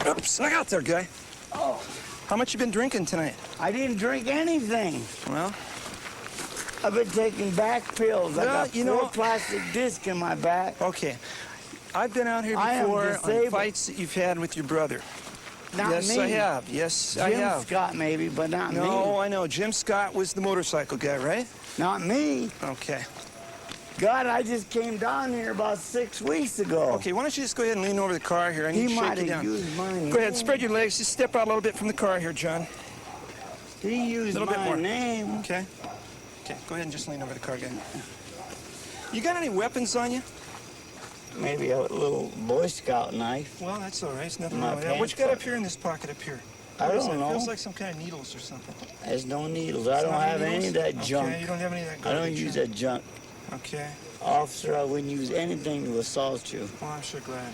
Oops, look out there, guy. Oh, How much you been drinking tonight? I didn't drink anything. Well, I've been taking back pills. I Well, got you four know- plastic discs in my back. okay. I've been out here I am before on disabled. fights that you've had with your brother. Not yes, me. I have. Yes, I Jim have. Scott maybe, but not me. No, I know. Jim Scott was the motorcycle guy, right? Not me. Okay. God, I just came down here about 6 weeks ago. Okay, why don't you just go ahead and lean over the car here? I need He to shake might you have down. used my name. Go ahead, spread your legs. Just step out a little bit from the car here, John. He used A little bit my more. name. Okay. Okay, go ahead and just lean over the car again. You got any weapons on you? Maybe a little Boy Scout knife. Well, that's all right. It's nothing My wrong with that. What you got pants up here in this pocket up here? I What is don't that? know. Feels like some kind of needles or something. There's no needles. I It's don't not have needles? any of that Okay, junk. you don't have any of that I garbage. don't use huh? that junk. Okay. Officer, I wouldn't use anything to assault you. Well, I'm sure glad.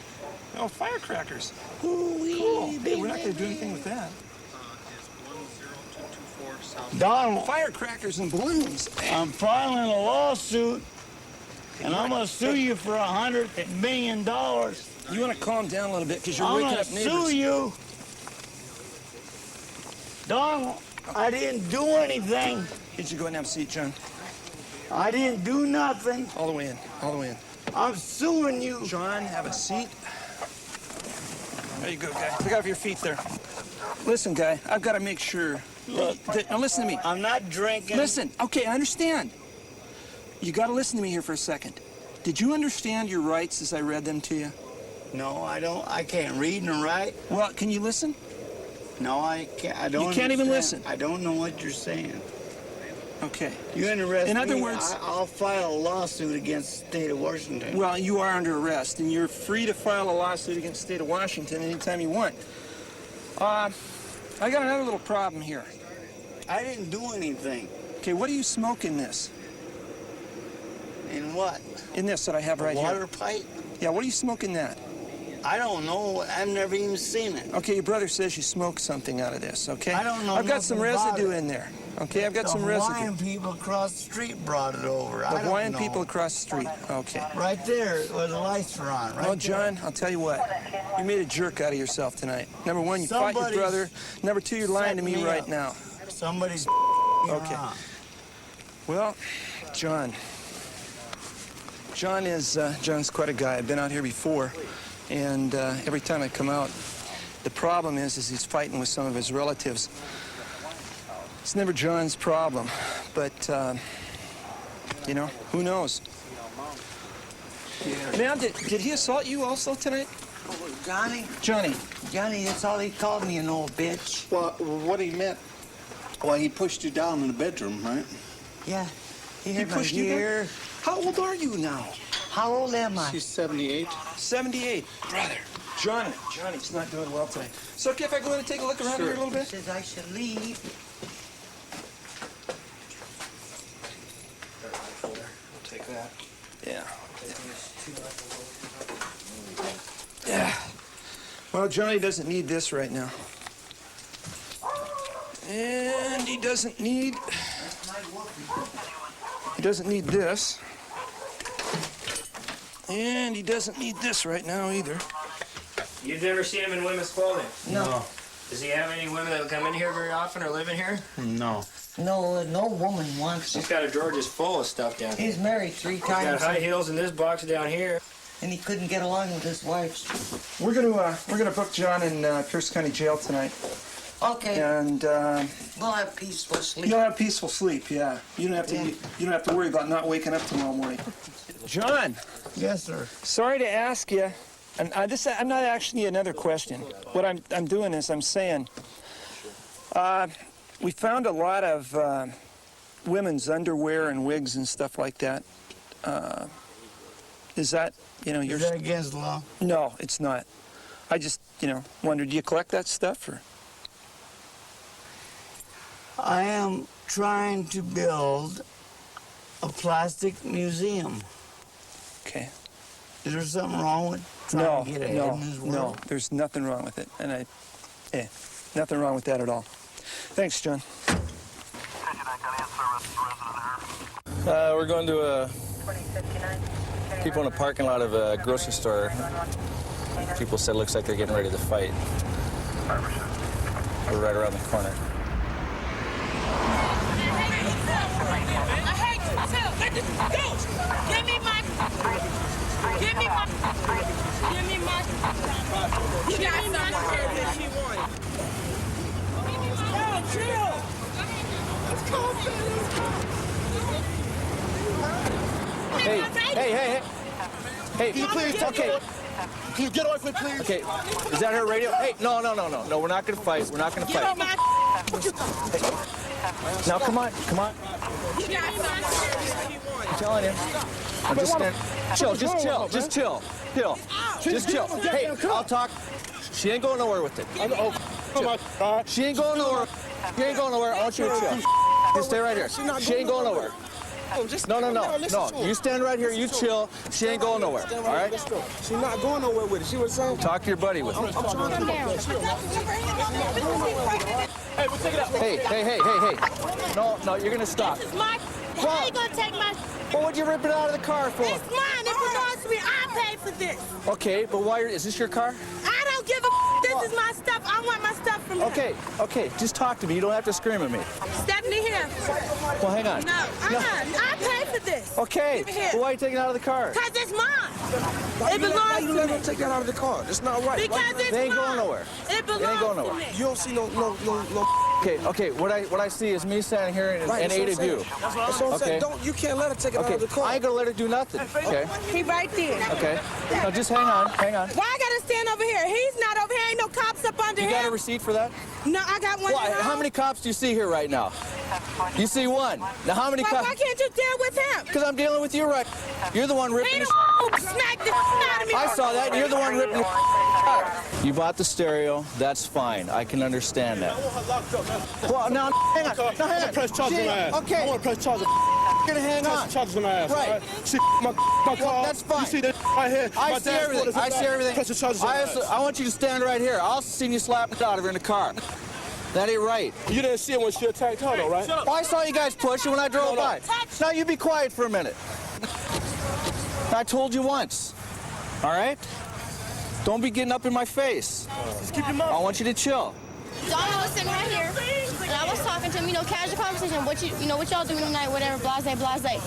Oh, firecrackers. Ooh-wee, Cool. Hey, baby, we're not going to do baby. anything with that. Donald, Firecrackers and balloons. I'm filing a lawsuit, and I'm gonna sue you for $100 million. You want to calm down a little bit because you're I'm waking gonna up neighbors. sue you. Donald, I didn't do anything. Did you go and have a seat, John? I didn't do nothing. All the way in. All the way in. I'm suing you. John, have a seat. There you go, guy. Look out for your feet there. Listen, guy, I've got to make sure. Look, Now listen to me. I'm not drinking. Listen, okay, I understand. You got to listen to me here for a second. Did you understand your rights as I read them to you? No, I don't. I can't read and write. Well, can you listen? No, I can't. I don't. You can't even understand. listen. I don't know what you're saying. Okay. You interested? In other words, I'll file a lawsuit against the state of Washington. well, you are under arrest, and you're free to file a lawsuit against the state of Washington anytime you want. I got another little problem here. I didn't do anything. Okay, what do you smoke in this? In what? In this that I have right A water here. pipe? Yeah, what do you smoke in that? I don't know. I've never even seen it. Okay, your brother says you smoked something out of this, okay? I don't know I've got some nothing about residue it. in there, okay? I've got some The residue. Hawaiian people across the street brought it over. The I don't Hawaiian know. people across the street, okay. Right there where the lights are on, right Well, John, I'll tell you what. You made a jerk out of yourself tonight. Number one, you fought your Somebody's brother. Number two, you're lying to me setting me right up. now. Somebody's Okay. Well, John is, John's quite a guy. I've been out here before, and every time I come out, the problem is he's fighting with some of his relatives. It's never John's problem, but, you know, who knows? Ma'am, did he assault you also tonight? Johnny? Johnny, that's all he called me, an old bitch. Well, what he meant, well, he pushed you down in the bedroom, right? Yeah. he pushed you there? How old are you now? How old am I? She's 78. 78. Brother, Johnny's not doing well today. So, okay, if I go in and take a look around here a little bit? He says I should leave. Take that. Yeah. Yeah. Well, Johnny doesn't need this right now. And he doesn't need this. And he doesn't need this right now either. You've never seen him in women's clothing? No. Does he have any women that come in here very often or live in here? No. No woman wants He's got a drawer just full of stuff down here. He's married 3 He's times. got high heels in this box down here. And he couldn't get along with his wife. We're gonna book John in Pierce County Jail tonight. Okay. And we'll have peaceful sleep. you'll have peaceful sleep. Yeah. You don't have to worry about not waking up tomorrow morning. John. Yes, sir. Sorry to ask you, and I'm not asking you another question. What I'm doing is I'm saying, we found a lot of women's underwear and wigs and stuff like that. Is that, you know, Is that against the law? No, it's not. I just, wondered, do you collect that stuff or? I am trying to build a plastic museum. Okay. Is there something wrong with trying to get ahead in this world? No, there's nothing wrong with it. And nothing wrong with that at all. Thanks, John. We're going to people in a parking lot of a grocery store. People said it looks like they're getting ready to fight. We're right around the corner. Hey, can you please talk? Okay. Can you get away from me, please? Okay. Is that her radio? Hey, no, we're not gonna fight. We're not gonna fight. Hey. Now, come on. I'm telling you. I'm just stand. Chill. Just chill. Hey, I'll talk. She ain't going nowhere with it. She ain't going nowhere. I want you to chill. Just stay right here. She ain't going nowhere. No. You stand right here. You chill. She ain't going nowhere. All right? She's not going nowhere with it. See what I'm saying? Talk to your buddy with me. I'm trying to Hey, we'll take it out. Hey. No, you're gonna stop. This is my. How you gonna take my? Well, what'd you rip it out of the car for? It's mine. It belongs to me. I paid for this. Okay, but why is this your car? I don't give a. This is my stuff. I want my stuff from here. Okay. Just talk to me. You don't have to scream at me. Stephanie here. Well, hang on. No. I paid for this. Okay. Give it here. Well, why are you taking it out of the car? Because it's mine. It belongs Why to you me. let them take that out of the car? That's not right. Because it's They ain't mine. going nowhere. It belongs They ain't going to nowhere. me. You don't see no. Okay. What I see is me standing here and 8 of you. That's what I'm saying. You can't let her take it out of the car. I ain't gonna let her do nothing. Okay. He right there. Okay. No, just hang on. Why I gotta stand over here? He's not over here. Ain't no cops up under You here. got a receipt for that? No, I got one. Why? How many cops do you see here right now? You see one. Now how many cops? Why can't you deal with him? Because I'm dealing with you right. You're the one ripping the smack the out of me. I saw that. You're the one ripping the out. You bought the stereo. That's fine. I can understand that. Well, now hang on. I want to press charges on her ass. Okay. I want to press charges. gonna hang on. Charges on my ass. Right. See my car. Well, that's fine. You see that right here? I see everything. I see everything. Press the charges on my ass. I want you to stand right here. I'll see you slap it out of her in the car. That ain't right. You didn't see it when she attacked her, though, right? Well, I saw you guys push it when I drove by. Now you be quiet for a minute. I told you once. All right? Don't be getting up in my face. Just keep your mouth. I want you to chill. Donna was sitting right here, and I was talking to him, casual conversation. What y'all doing tonight? Whatever, blase, blase.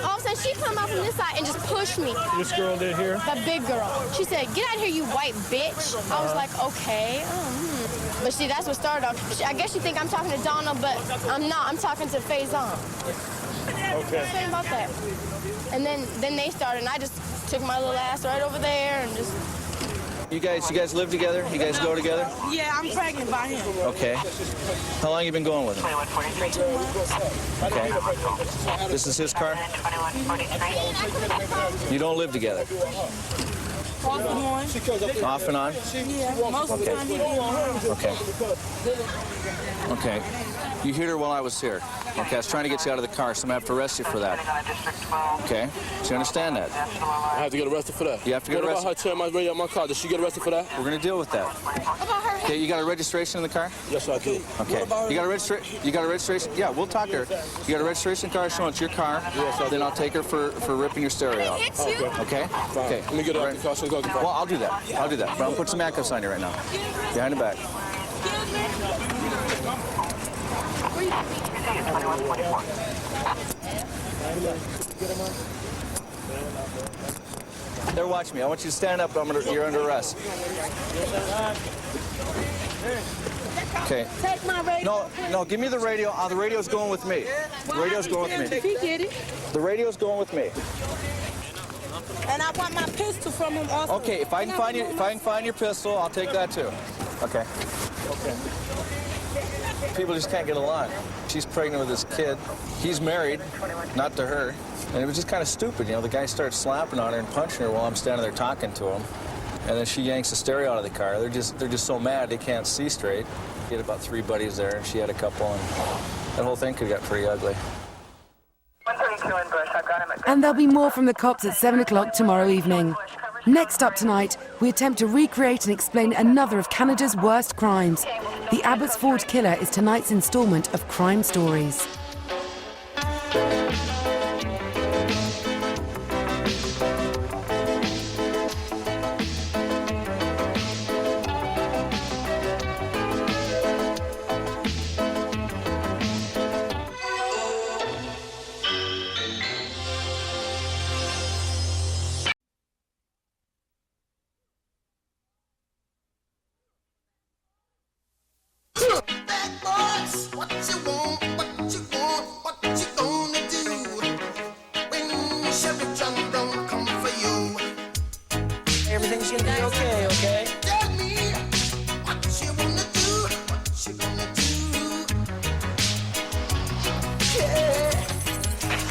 All of a sudden, she come out from this side and just pushed me. This girl did here? The big girl. She said, "Get out of here, you white bitch." I was like, okay. But see, that's what started off. I guess you think I'm talking to Donna, but I'm not. I'm talking to Faison. Okay. Saying about that. And then they started, and I just took my little ass right over there and just. You guys live together? You guys go together? Yeah, I'm pregnant by him. Okay. How long you been going with him? 2 months. Okay. This is his car? You don't live together? Off and on. Off and on? Yeah, most of the time he be on her. Okay. Okay. You hit her while I was here. Okay, I was trying to get you out of the car, so I'm going to have to arrest you for that. Okay? So you understand that? I have to get arrested for that. You have to get arrested? What about her tearing my radio out my car? Does she get arrested for that? We're going to deal with that. Okay, you got a registration in the car? Yes, I do. Okay. You got a registration? Yeah, we'll talk to her. You got a registration card showing it's your car? Yes, I do. Then I'll take her for ripping your stereo out. Okay? Okay. Let me get her out the car so go. Well, I'll do that. I'll do that. But I'll put some handcuffs on you right now. Behind the back. They're watching me. I want you to stand up. You're under arrest. Okay. Take my radio. No, give me the radio. The radio's going with me. The radio's going with me. If he get it. The radio's going with me. And I want my pistol from him also. Okay, if I can find your pistol, I'll take that too. Okay. Okay. People just can't get along. She's pregnant with this kid. He's married, not to her. And it was just kind of stupid, The guy starts slapping on her and punching her while I'm standing there talking to him. And then she yanks the stereo out of the car. They're just so mad they can't see straight. He had about 3 buddies there, and she had a couple, and that whole thing could have got pretty ugly. 132 in Bush. I've got him at And there'll be more from the cops at 7 o'clock tomorrow evening. Next up tonight, we attempt to recreate and explain another of Canada's worst crimes. The Abbotsford Killer is tonight's instalment of Crime Stories. Everything's gonna be okay, okay? Tell me what you wanna do, what you gonna do. Yeah.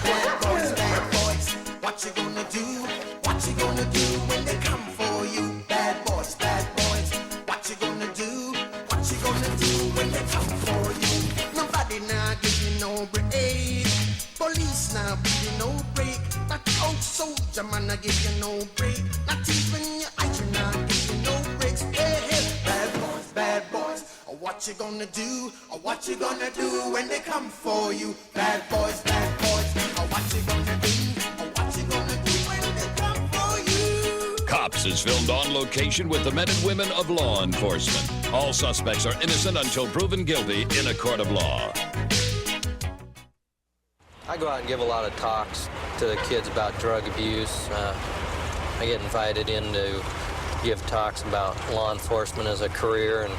Bad boys, what you gonna do? What you gonna do when they come for you? Bad boys, what you gonna do? What you gonna do when they come for you? Nobody now give you no break. Police now give you no break. That old soldier man I give you no break. Not even your eyes now give you no breaks. Hey, hey, bad boys, what you gonna do? Or what you gonna do when they come for you? Bad boys, or what you gonna do? Or what you gonna do when they come for you? Cops is filmed on location with the men and women of law enforcement. All suspects are innocent until proven guilty in a court of law. I go out and give a lot of talks to the kids about drug abuse. I get invited in to give talks about law enforcement as a career, and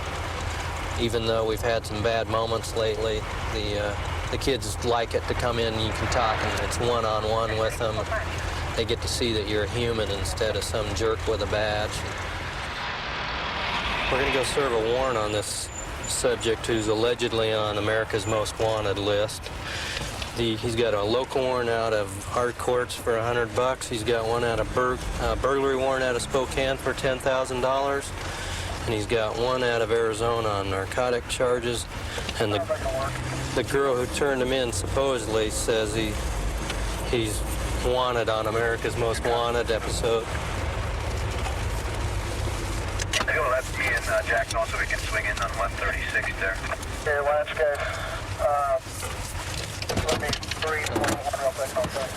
even though we've had some bad moments lately, the kids like it to come in and you can talk, and it's one-on-one with them. They get to see that you're a human instead of some jerk with a badge. We're going to go serve a warrant on this subject who's allegedly on America's Most Wanted list. He's got a local warrant out of our courts for $100. He's got one out of burglary warrant out of Spokane for $10,000. And he's got one out of Arizona on narcotic charges. And The girl who turned him in supposedly says he's wanted on America's Most Wanted episode. Hey, well, that's me and Jack know, so we can swing in on 136 there. Here, watch, guys. Let me breathe one real quick, okay?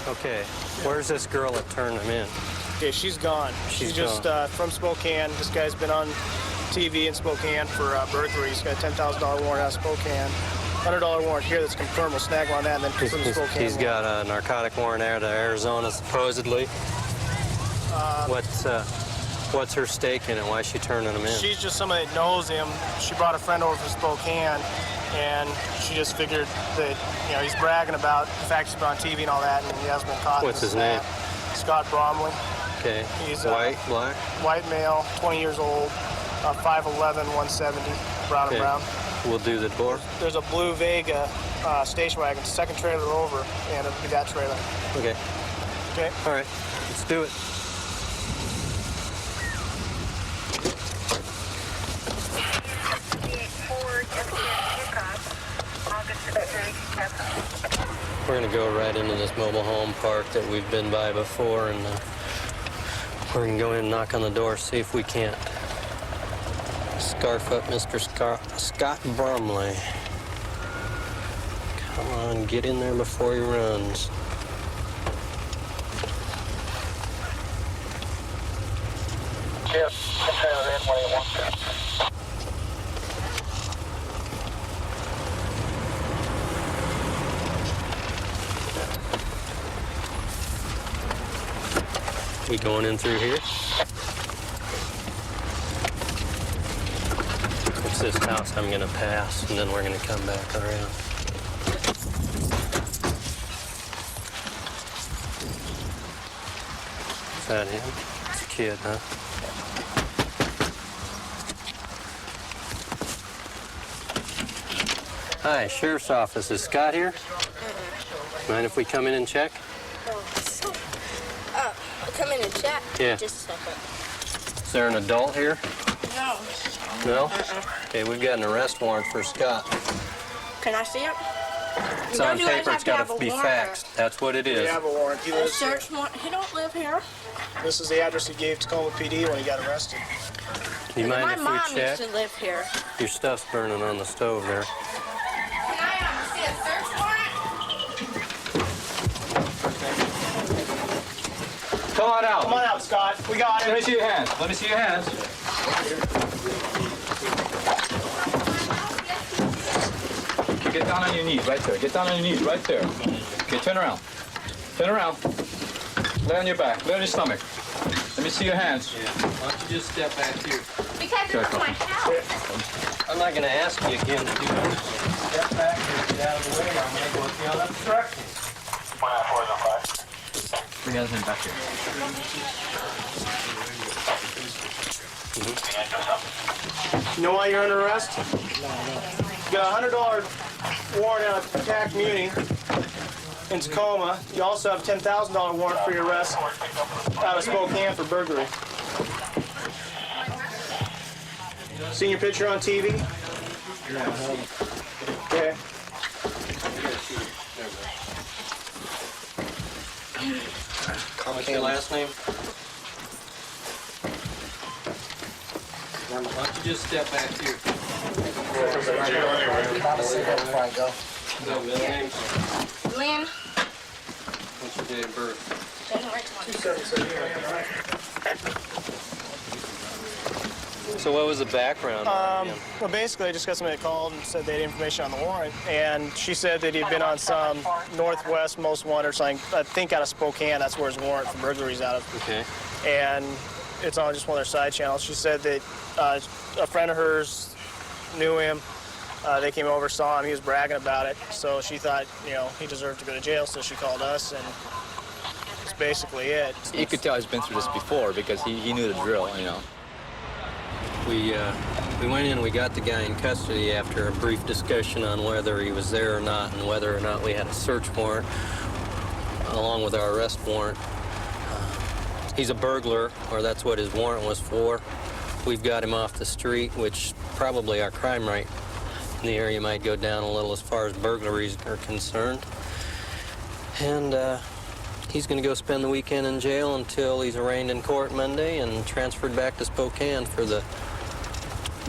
Okay, where's this girl that turned him in? Okay, she's gone. She's just from Spokane. This guy's been on TV in Spokane for burglary. He's got a $10,000 warrant out of Spokane. $100 warrant here that's confirmed. We'll snag one on that and then confirm the Spokane He's got a narcotic warrant out of Arizona, supposedly. What's her stake in it? Why is she turning him in? She's just somebody that knows him. She brought a friend over from Spokane, and she just figured that, you know, he's bragging about the fact he's been on TV and all that, and he hasn't been caught. What's his name? Scott Bromley. Okay. He's white, black? White male, 20 years old, 5'11", 170, brown and brown. We'll do the door. There's a blue Vega station wagon, second trailer over, and it'll be that trailer. Okay. Okay. All right, let's do it. We're going to go right into this mobile home park that we've been by before, and we're going to go in and knock on the door, see if we can't scarf up Mr. Scott Bromley. Come on, get in there before he runs. Yes, trailer in when he wants to. We going in through here? It's this house I'm gonna pass, and then we're gonna come back around. Is that him? It's a kid, huh? Hi, Sheriff's Office. Is Scott here? Mind if we come in and check? Come in and chat. Yeah. Just a second. Is there an adult here? No. No? Okay, we've got an arrest warrant for Scott. Can I see it? It's on paper. It's got to be faxed. That's what it We is. have a warrant. He lives here. Search warrant. He don't live here. This is the address he gave Tacoma PD when he got arrested. You mind My if mom we check? used to live here. Your stuff's burning on the stove there. Can I see a search warrant? Come on out. Come on out, Scott. We got it. Let me see your hands. Let me see your hands. Get down on your knees right there. Get down on your knees right there. Okay, turn around. Turn around. Lay on your back. Lay on your stomach. Let me see your hands. Yeah. Why don't you just step back here? Because it's my house. I'm not going to ask you again to do that. Step back here. Get out of the way. I'm going to go with you on obstruction. 194 Bring everything back here. You know why you're under arrest? You got a $100 warrant out of attack Muni in Tacoma. You also have a $10,000 warrant for your arrest out of Spokane for burglary. Seen your picture on TV? Okay. What's your last name? Why don't you just step back here? No middle name? Lynn. What's your date of birth? January 20. So what was the background? Well, basically, I just got somebody that called and said they had information on the warrant, and she said that he'd been on some Northwest Most Wanted or something, I think out of Spokane. That's where his warrant for burglary's out of. Okay. And it's on just one of their side channels. She said that a friend of hers knew him. They came over, saw him. He was bragging about it. So she thought, you know, he deserved to go to jail. So she called us, and that's basically it. You could tell he's been through this before because he knew the drill, you know. We went in and we got the guy in custody after a brief discussion on whether he was there or not and whether or not we had a search warrant along with our arrest warrant. He's a burglar, or that's what his warrant was for. We've got him off the street, which probably our crime rate the area might go down a little as far as burglaries are concerned. And he's going to go spend the weekend in jail until he's arraigned in court Monday and transferred back to Spokane for the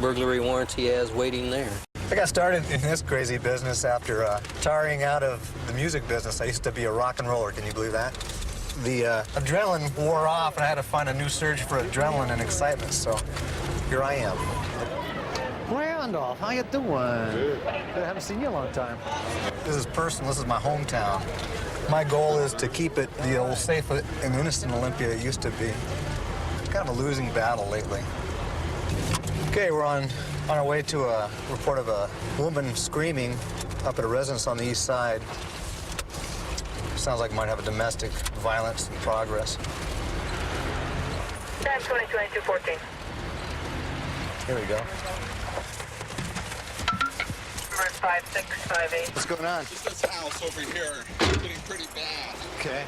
burglary warrants he has waiting there. I got started in this crazy business after tiring out of the music business. I used to be a rock and roller, can you believe that? The adrenaline wore off and I had to find a new surge for adrenaline and excitement, so here I am. Randolph, how you doing? Good. I haven't seen you in a long time. This is personal, this is my hometown. My goal is to keep it the old safe and innocent Olympia it used to be. It's kind of a losing battle lately. Okay, we're on our way to a report of a woman screaming up at a residence on the east side. Sounds like it might have a domestic violence in progress. 10-20-22-14. Here we go. Number 5658. What's going on? Just this house over here, getting pretty bad. Okay.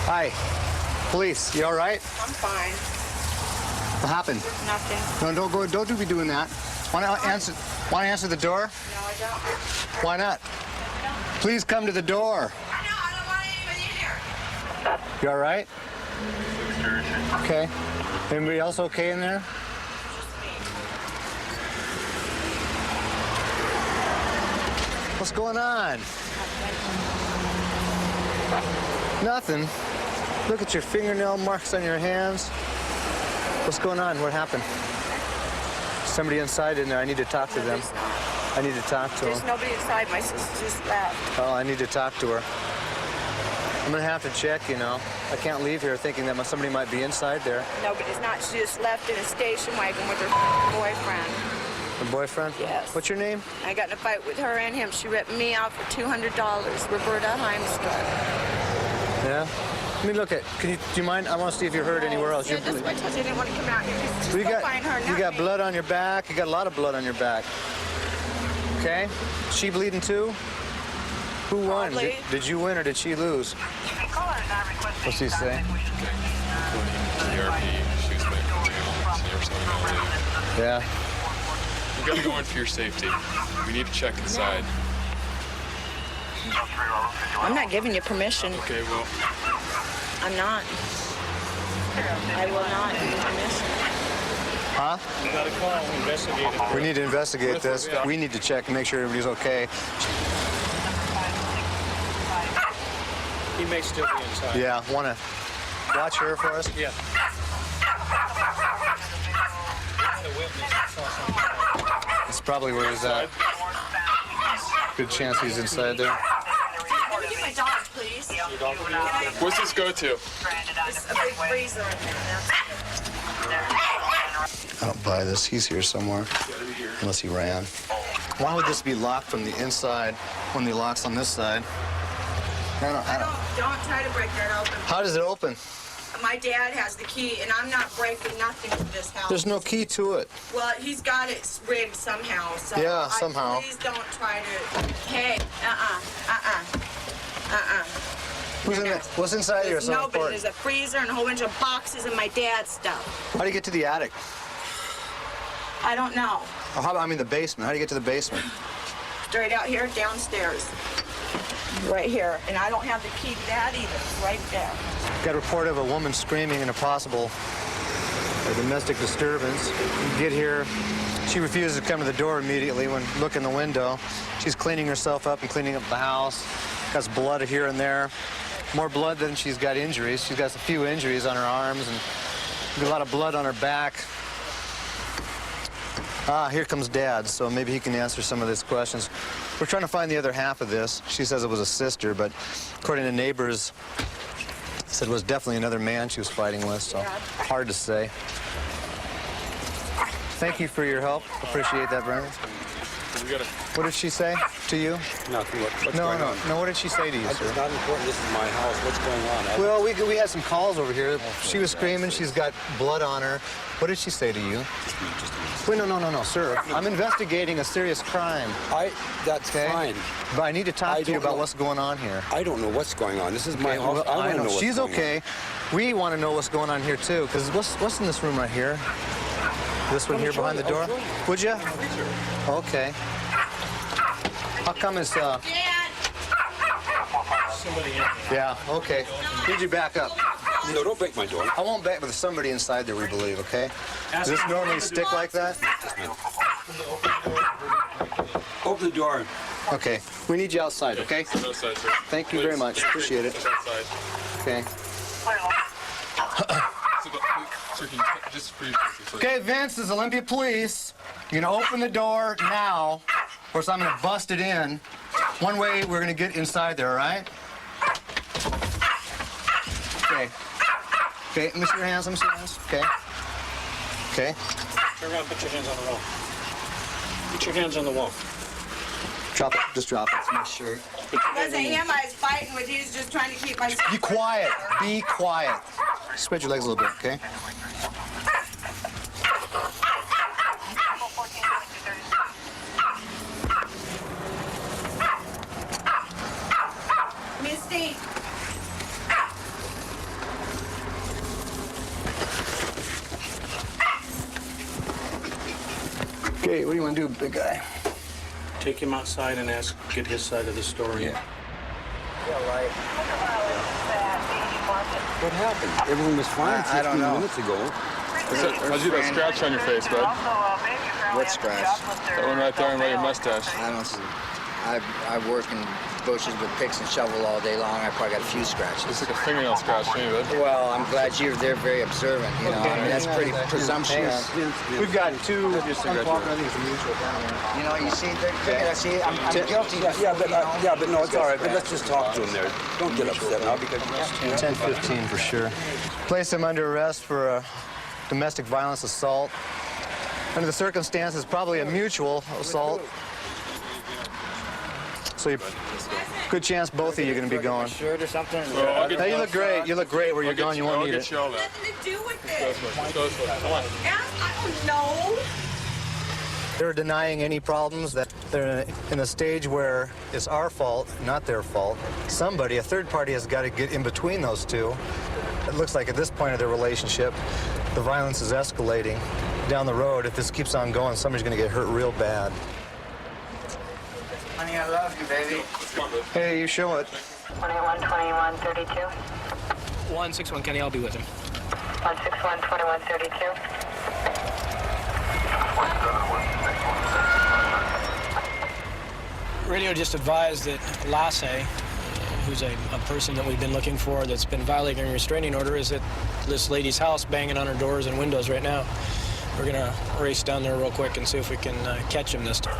Hi, police. You all right? I'm fine. What happened? Nothing. No, don't be doing that. Want to answer the door? No, I don't. Why not? Please come to the door. I don't want anybody in here. You all right? Okay. Anybody else okay in there? What's going on? Nothing. Look at your fingernail marks on your hands. What's going on? What happened? Somebody inside in there. I need to talk to them. I need to talk to There's them. nobody inside. My sister just left. Oh, I need to talk to her. I'm gonna have to check, you know. I can't leave here thinking that somebody might be inside there. Nobody's not. She just left in a station wagon with her boyfriend. Her boyfriend? Yes. What's your name? I got in a fight with her and him. She ripped me out for $200. Roberta Heimstruck. Yeah? Let me look at. Do you mind? I want to see if you're hurt anywhere else. Yeah, that's why I told you I didn't want to come out here. Just You go got, find her. you not got me. blood on your back. You got a lot of blood on your back. Okay? She bleeding too? Who won? Probably. Did you win or did she lose? What's he say? Yeah. We gotta go in for your safety. We need to check inside. I'm not giving you permission. Okay, well. I'm not. I will not give you permission. Huh? You got to call and investigate it. We need to investigate this. We need to check and make sure everybody's okay. He may still be inside. Yeah, want to watch her for us? Yeah. It's probably where he's at. Good chance he's inside there. Let me get my dog, please. What's this go to? There's a big freezer in there. I don't buy this. He's here somewhere. Unless he ran. Why would this be locked from the inside when the lock's on this side? I Don't try to break that open. How does it open? My dad has the key, and I'm not breaking nothing to this house. There's no key to it. Well, he's got it rigged somehow. So Yeah, somehow. Please don't try to. Hey, What's inside here? There's So nobody. important. There's a freezer and a whole bunch of boxes and my dad's stuff. How do you get to the attic? I don't know. Oh, I mean the basement. How do you get to the basement? Straight out here, downstairs. Right here. And I don't have the key to that either. It's right there. Got a report of a woman screaming in a possible domestic disturbance. You get here. She refuses to come to the door immediately when look in the window. She's cleaning herself up and cleaning up the house. Got some blood here and there. More blood than she's got injuries. She's got a few injuries on her arms and a lot of blood on her back. Here comes Dad, so maybe he can answer some of these questions. We're trying to find the other half of this. She says it was a sister, but according to neighbors, said it was definitely another man she was fighting with, so hard to say. Thank you for your help. Appreciate that very much. We gotta... What did she say to you? Nothing. What's No, going no, on? no. What did she say to you, sir? It's not important. This is my house. What's going on? Well, we had some calls over here. She was screaming. She's got blood on her. What did she say to you? Just a minute. Wait, no, sir. I'm investigating a serious crime. That's fine. But I need to talk to you about what's going on here. I don't know what's going on. This is my house. Well, I want to know what's She's going okay. We want to know what's going on here, too. Because what's in this room right here? This one here behind the door? Would you? Okay. How come it's, Yeah, okay. Need you back up. No, don't break my door. I won't back, but there's somebody inside there, we believe, okay? Does this normally stick like that? Open the door. Okay. We need you outside, okay? Outside, sir. Thank you very much. Appreciate it. Outside. Okay. Sir, can you just briefly, please? Okay, Vince, this is Olympia Police. You're gonna open the door now, or else I'm gonna bust it in. One way, we're gonna get inside there, all right? Okay. Okay, let me see your hands, Okay. Okay. Turn around, put your hands on the wall. Put your hands on the wall. Drop it, just drop it. It's my shirt. It wasn't him I was fighting with. He was just trying to keep my... Be quiet, be quiet. Spread your legs a little bit, okay? Misty. Okay, what do you want to do, big guy? Take him outside and get his side of the story. Yeah. What happened? Everyone was fine 15 minutes ago. How'd you get that scratch on your face, bud? What scratch? That one right there and by your mustache. I don't see. I work in bushes with picks and shovel all day long. I probably got a few scratches. It's like a fingernail scratch to me, bud. Well, I'm glad they're very observant. You know, I mean, that's pretty presumptuous. We've got two uncooperative, You know, you see, I'm guilty. Yeah, but no, it's all right. But let's just talk to him there. Don't get upset now because 10-15 for sure. Place him under arrest for domestic violence assault. Under the circumstances, probably a mutual assault. So good chance both of you are going to be going. Shirt or something? Hey, you look great. You look great where you're going. You won't need it. Nothing to do with it. I don't know. They're denying any problems, that they're in a stage where it's our fault, not their fault. Somebody, a third party, has got to get in between those two. It looks like at this point of their relationship, the violence is escalating. Down the road, if this keeps on going, somebody's going to get hurt real bad. Honey, I love you, baby. Hey, you show it. 21, 21, 32. 161, Kenny, I'll be with him. 161, 21, 32. Radio just advised that Lasse, who's a person that we've been looking for that's been violating a restraining order, is at this lady's house banging on her doors and windows right now. We're gonna race down there real quick and see if we can catch him this time.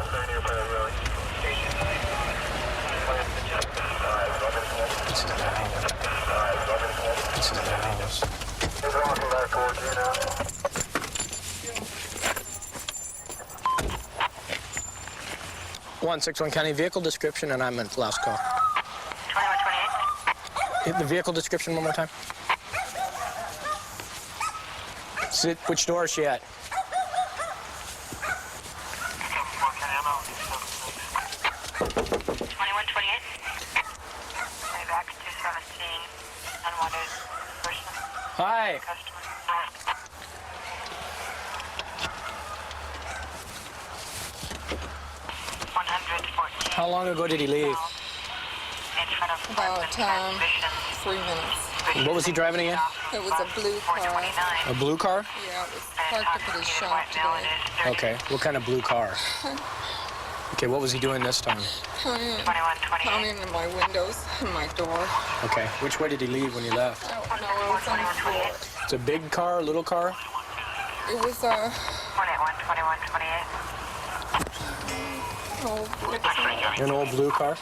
This is the house. This is the house. 161 County, vehicle description, and I'm in last call. 2128. The vehicle description one more time. Which door is she at? 2128. Back to 217. Unwanted person. Hi. Customer. How long ago did he leave? About 3 minutes. What was he driving again? It was a blue car. A blue car? Yeah, it was parked up at his shop today. Okay. What kind of blue car? Okay, what was he doing this time? Pounding in my windows and my door. Okay. Which way did he leave when he left? I don't know, I was on the floor. It's a big car, a little car? It was a... 2128. An old blue car? It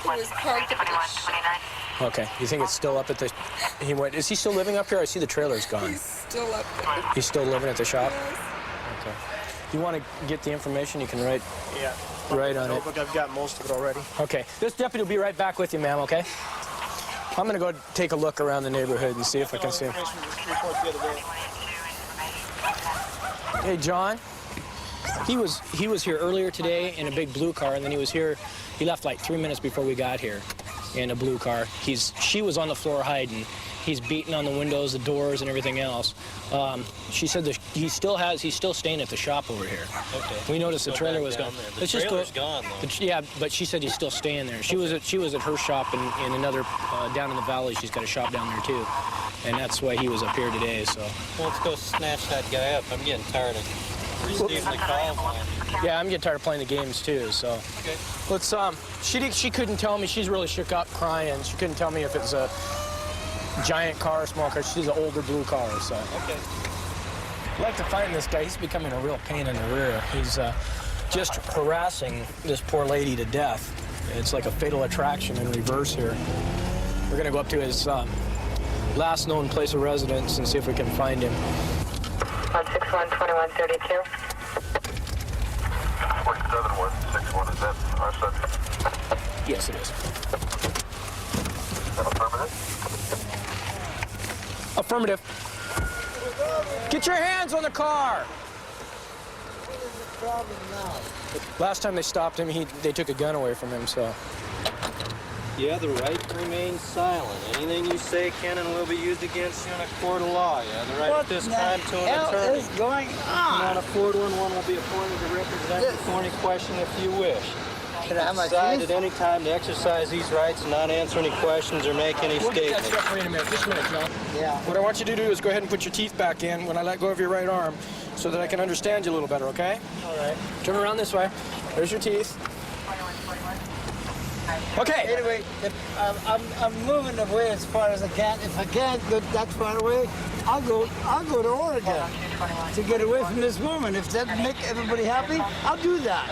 was parked up at his shop. Okay. You think it's still up at the... He went... Is he still living up here? I see the trailer's gone. He's still up there. He's still living at the shop? Yes. Okay. You want to get the information, you can write on it. I've got most of it already. Okay. This deputy will be right back with you, ma'am, okay? I'm going to go take a look around the neighborhood and see if I can see him. Hey, John. He was here earlier today in a big blue car, and then he was here. He left like 3 minutes before we got here in a blue car. She was on the floor hiding. He's beating on the windows, the doors, and everything else. She said that he's still staying at the shop over here. Okay. We noticed the trailer was gone. The trailer's gone, though. Yeah, but she said he's still staying there. She was at her shop in another down in the valley. She's got a shop down there too, and that's why he was up here today. So. Well, let's go snatch that guy up. I'm getting tired of receiving the calls. Yeah, I'm getting tired of playing the games too. So. Okay. Let's. She couldn't tell me. She's really shook up, crying. She couldn't tell me if it's a giant car or small car. She's an older blue car, so. Okay. I'd like to find this guy. He's becoming a real pain in the rear. He's just harassing this poor lady to death. It's like a fatal attraction in reverse here. We're gonna go up to his last known place of residence and see if we can find him. 161-2132. 47161, is that our subject? Yes, it is. Affirmative? Affirmative. Get your hands on the car! Last time they stopped him, they took a gun away from him, so. You have the right to remain silent. Anything you say can and will be used against you in a court of law. You have the right at this time to an attorney. What is going on? Not afford one will be appointed to represent you for any question if you wish. Can I have my Decide keys? at any time to exercise these rights and not answer any questions or make any statements. Wait a minute, just a minute, John. Yeah. What I want you to do is go ahead and put your teeth back in when I let go of your right arm so that I can understand you a little better, okay? All right. Turn around this way. There's your teeth. Okay. Anyway, if I'm moving away as far as I can. If I can't go that far away, I'll go to Oregon to get away from this woman. If that make everybody happy, I'll do that.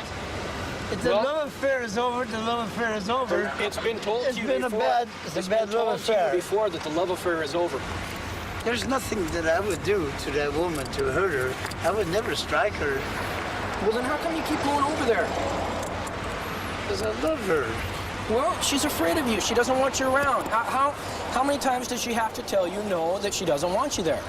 If the love affair is over, the love affair is over. It's been told to you before. It's a bad love affair. Before that the love affair is over. There's nothing that I would do to that woman to hurt her. I would never strike her. Well, then how come you keep going over there? Because I love her. Well, she's afraid of you. She doesn't want you around. How many times does she have to tell you no, that she doesn't want you there?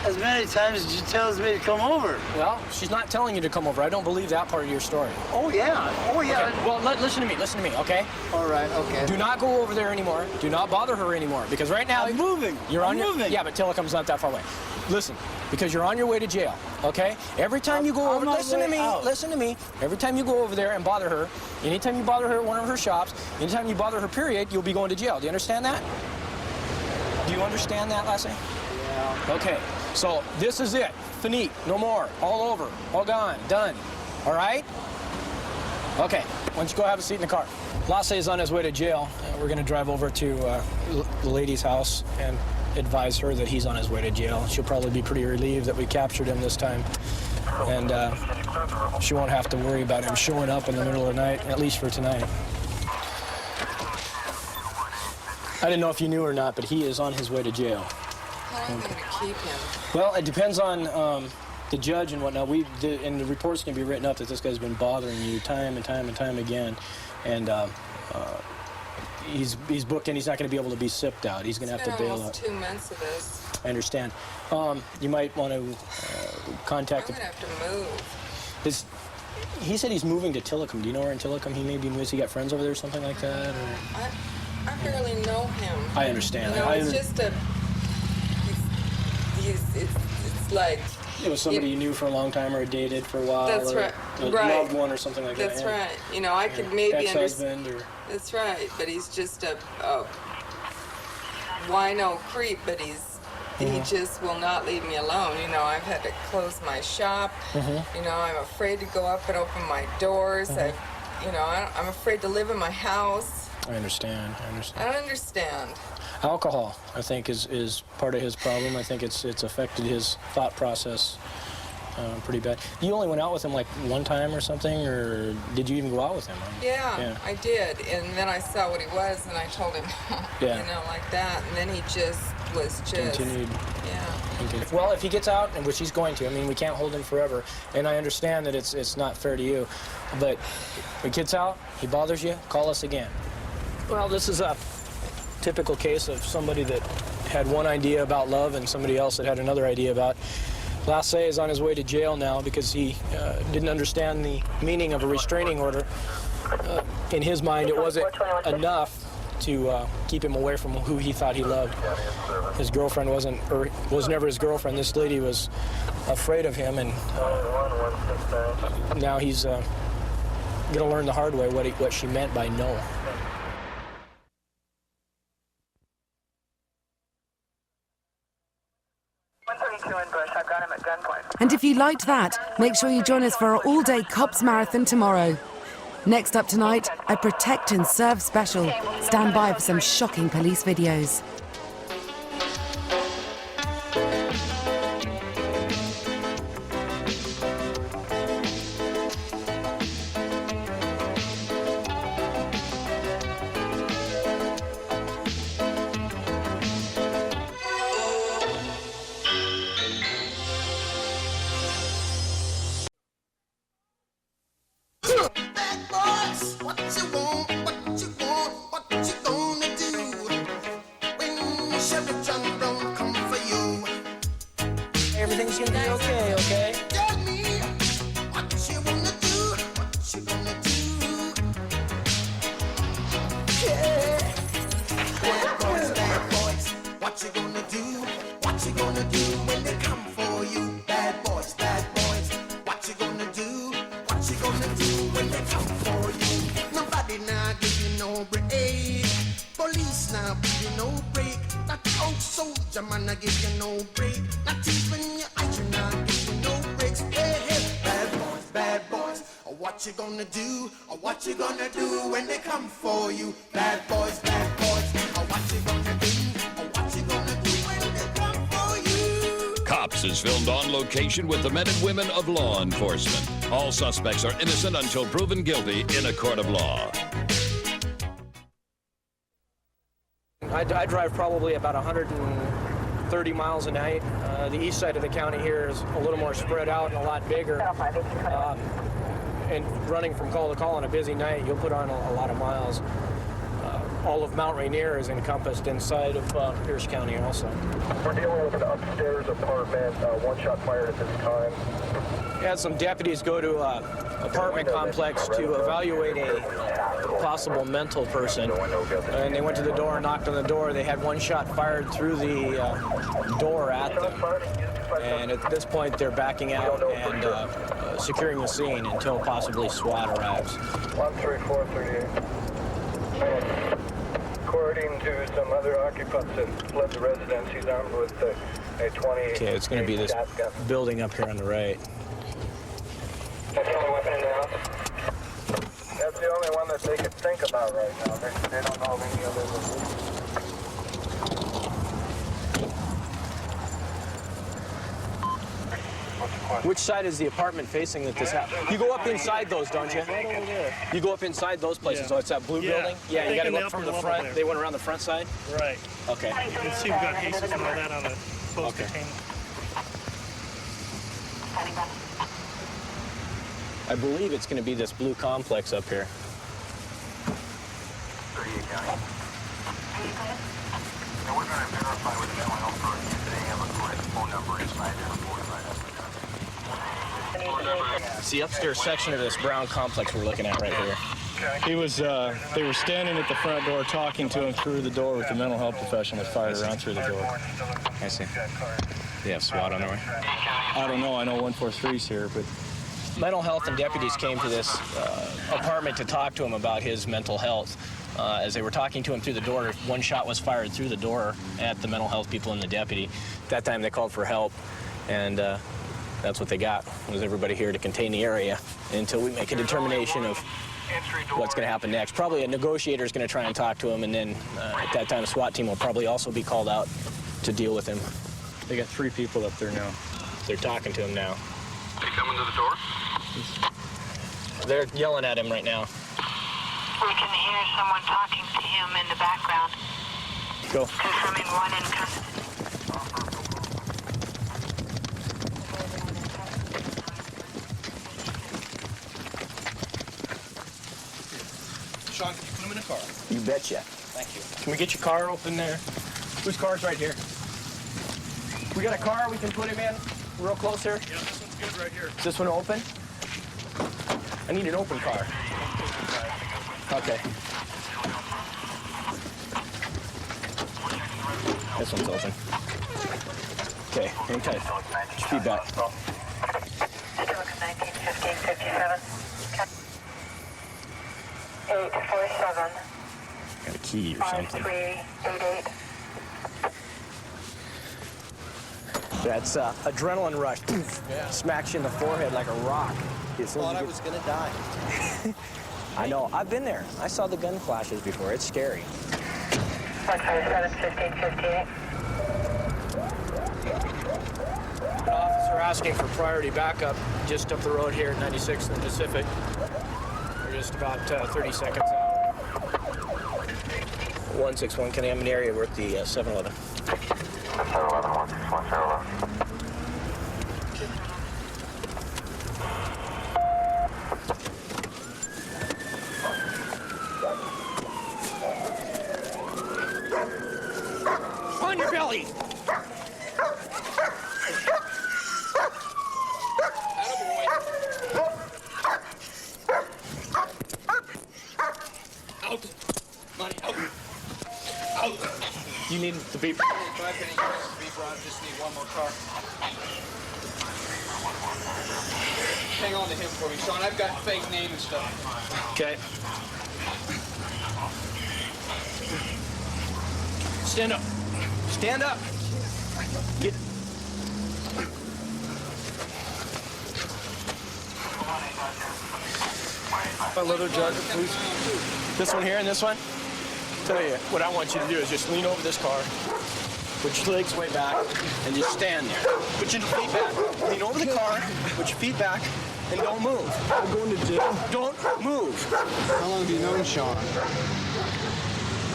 As many times as she tells me to come over. Well, she's not telling you to come over. I don't believe that part of your story. Oh, yeah. Oh, yeah. Okay. Well, listen to me, okay? All right, okay. Do not go over there anymore. Do not bother her anymore, because right now... I'm moving. You're moving. Yeah, but Tillicum's not that far away. Listen, because you're on your way to jail, okay? Every time you go over... Listen to me. Every time you go over there and bother her, anytime you bother her at one of her shops, anytime you bother her, period, you'll be going to jail. Do you understand that? Do you understand that, Lassie? Yeah. Okay. So this is it. Finite. No more. All over. All gone. Done. All right? Okay. Why don't you go have a seat in the car? Lasse is on his way to jail. We're going to drive over to the lady's house and advise her that he's on his way to jail. She'll probably be pretty relieved that we captured him this time. And she won't have to worry about him showing up in the middle of the night, at least for tonight. I didn't know if you knew or not, but he is on his way to jail. How long are you going to keep him? Well, it depends on the judge and whatnot. And the report's going to be written up that this guy's been bothering you time and time and time again. And he's booked in. He's not going to be able to be sipped out. He's going to have to bail out. It's been almost 2 months of this. I understand. You might want to contact... I'm going to have to move. He said he's moving to Tillicum. Do you know where in Tillicum he may be moving? Has he got friends over there or something like that? Or? I barely know him. I understand. You know, it's just a... It's like... It was somebody you knew for a long time or dated for a while. That's or right. A loved one or something like that. That's right. You know, I could maybe ex-husband or... That's right, but he's just a wino creep, but he just will not leave me alone. You know, I've had to close my shop. You know, I'm afraid to go up and open my doors. I'm afraid to live in my house. I understand. I don't understand. Alcohol, I think, is part of his problem. I think it's affected his thought process. pretty bad. You only went out with him like one time or something, or did you even go out with him? Yeah, I did. And then I saw what he was, and I told him, you know, like that. And then he just was Continued. Yeah. Well, if he gets out, and which he's going to, I mean, we can't hold him forever. And I understand that it's not fair to you. But when he gets out, he bothers you, call us again. Well, this is a typical case of somebody that had one idea about love and somebody else that had another idea about. Lasse is on his way to jail now because he didn't understand the meaning of a restraining order. In his mind, it wasn't enough to keep him away from who he thought he loved. His girlfriend was never his girlfriend. This lady was afraid of him, and now he's going to learn the hard way what she meant by no. And if you liked that, make sure you join us for our all-day Cops Marathon tomorrow. Next up tonight, a Protect and Serve special. Stand by for some shocking police videos. Everything's gonna be okay, okay? Tell me what you wanna do, what you gonna do. Yeah. Bad boys, what you gonna do? What you gonna do when they come for you? Bad boys, what you gonna do? What you gonna do when they come for you? Nobody now give you no break. Police now give you no break. That old soldier man now give you no break. Not even your eyes now give you no breaks. Hey, hey, bad boys, what you gonna do? What you gonna do when they come for you? Bad boys, what you gonna do? What you gonna do when they come for you? Cops is filmed on location with the men and women of law enforcement. All suspects are innocent until proven guilty in a court of law. I drive probably about 130 miles a night. The east side of the county here is a little more spread out and a lot bigger. And running from call to call on a busy night, you'll put on a lot of miles. All of Mount Rainier is encompassed inside of Pierce County also. We're dealing with an upstairs apartment, one shot fired at this time. Had some deputies go to an apartment complex to evaluate a possible mental person. And they went to the door and knocked on the door. They had one shot fired through the door at them. And at this point, they're backing out and securing the scene until possibly SWAT arrives. 13438. According to some other occupants that fled the residence, he's armed with a 20. Okay, it's going to be this building up here on the right. That's the only weapon in the house? That's the only one that they could think about right now. They don't know of any other. Which side is the apartment facing that this happened? You go up inside those, don't you? Right over there. You go up inside those places. Yeah. So it's that blue building? Yeah, you got to go up from the front. They went around the front side? Right. Okay. You can see we've got cases and all that on the post containment. I believe it's going to be this blue complex up here. 38 County. Now we're going to verify with the mental health person today and look for his phone number inside there. It's the upstairs section of this brown complex we're looking at right here. He was, they were standing at the front door talking to him through the door with the mental health professional that fired around through the door. I see. They have SWAT on their way? I don't know. I know 143's here, but... Mental health and deputies came to this apartment to talk to him about his mental health. As they were talking to him through the door, one shot was fired through the door at the mental health people and the deputy. At that time, they called for help, and that's what they got, was everybody here to contain the area until we make a determination of what's going to happen next. Probably a negotiator is going to try and talk to him, and then at that time, a SWAT team will probably also be called out to deal with him. They got 3 people up there now. They're talking to him now. He coming to the door? They're yelling at him right now. We can hear someone talking to him in the background. Go. Confirming one in custody. Sean, can you put him in a car? You betcha. Thank you. Can we get your car open there? Whose car's right here? We got a car we can put him in real close here? Yeah, this one's good right here. Is this one open? I need an open car. Okay. This one's open. Okay, hang tight. Put your feet back. 847. Got a key or something. 5388. That's adrenaline rush. Yeah. Smacks you in the forehead like a rock. I thought I was gonna die. I know. I've been there. I saw the gun flashes before. It's scary. 127, 1558. An officer asking for priority backup just up the road here at 96th and Pacific. We're just about 30 seconds out. 161, can I have an area? We're at the 7-Eleven. 7-Eleven, 161, 7-Eleven. On your belly! Out. Money, out. Out. You need to be... But I think it has to be brought. I just need one more car. Hang on to him for me, Sean. I've got fake name and stuff. Okay. Stand up. Stand up. Get... A little jug, please. This one here and this one? Tell you, what I want you to do is just lean over this car, put your legs way back, and just stand there. Put your feet back. Lean over the car, put your feet back, and don't move. I'm going to jail. Don't move. How long have you known Sean?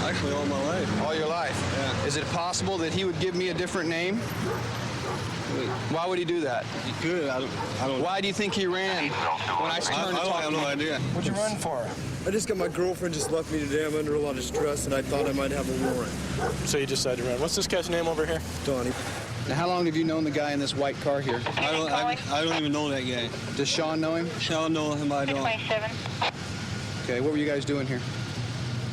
Actually, all my life. All your life? Yeah. Is it possible that he would give me a different name? Why would he do that? He could. I don't. Why do you think he ran when I turned to talk? I have no idea. What'd you run for? I just got my girlfriend just left me today. I'm under a lot of stress, and I thought I might have a warrant. So you decided to run. What's this guy's name over here? Donnie. Now, how long have you known the guy in this white car here? I don't even know that guy. Does Sean know him? Sean knows him. I don't. 27. Okay, what were you guys doing here?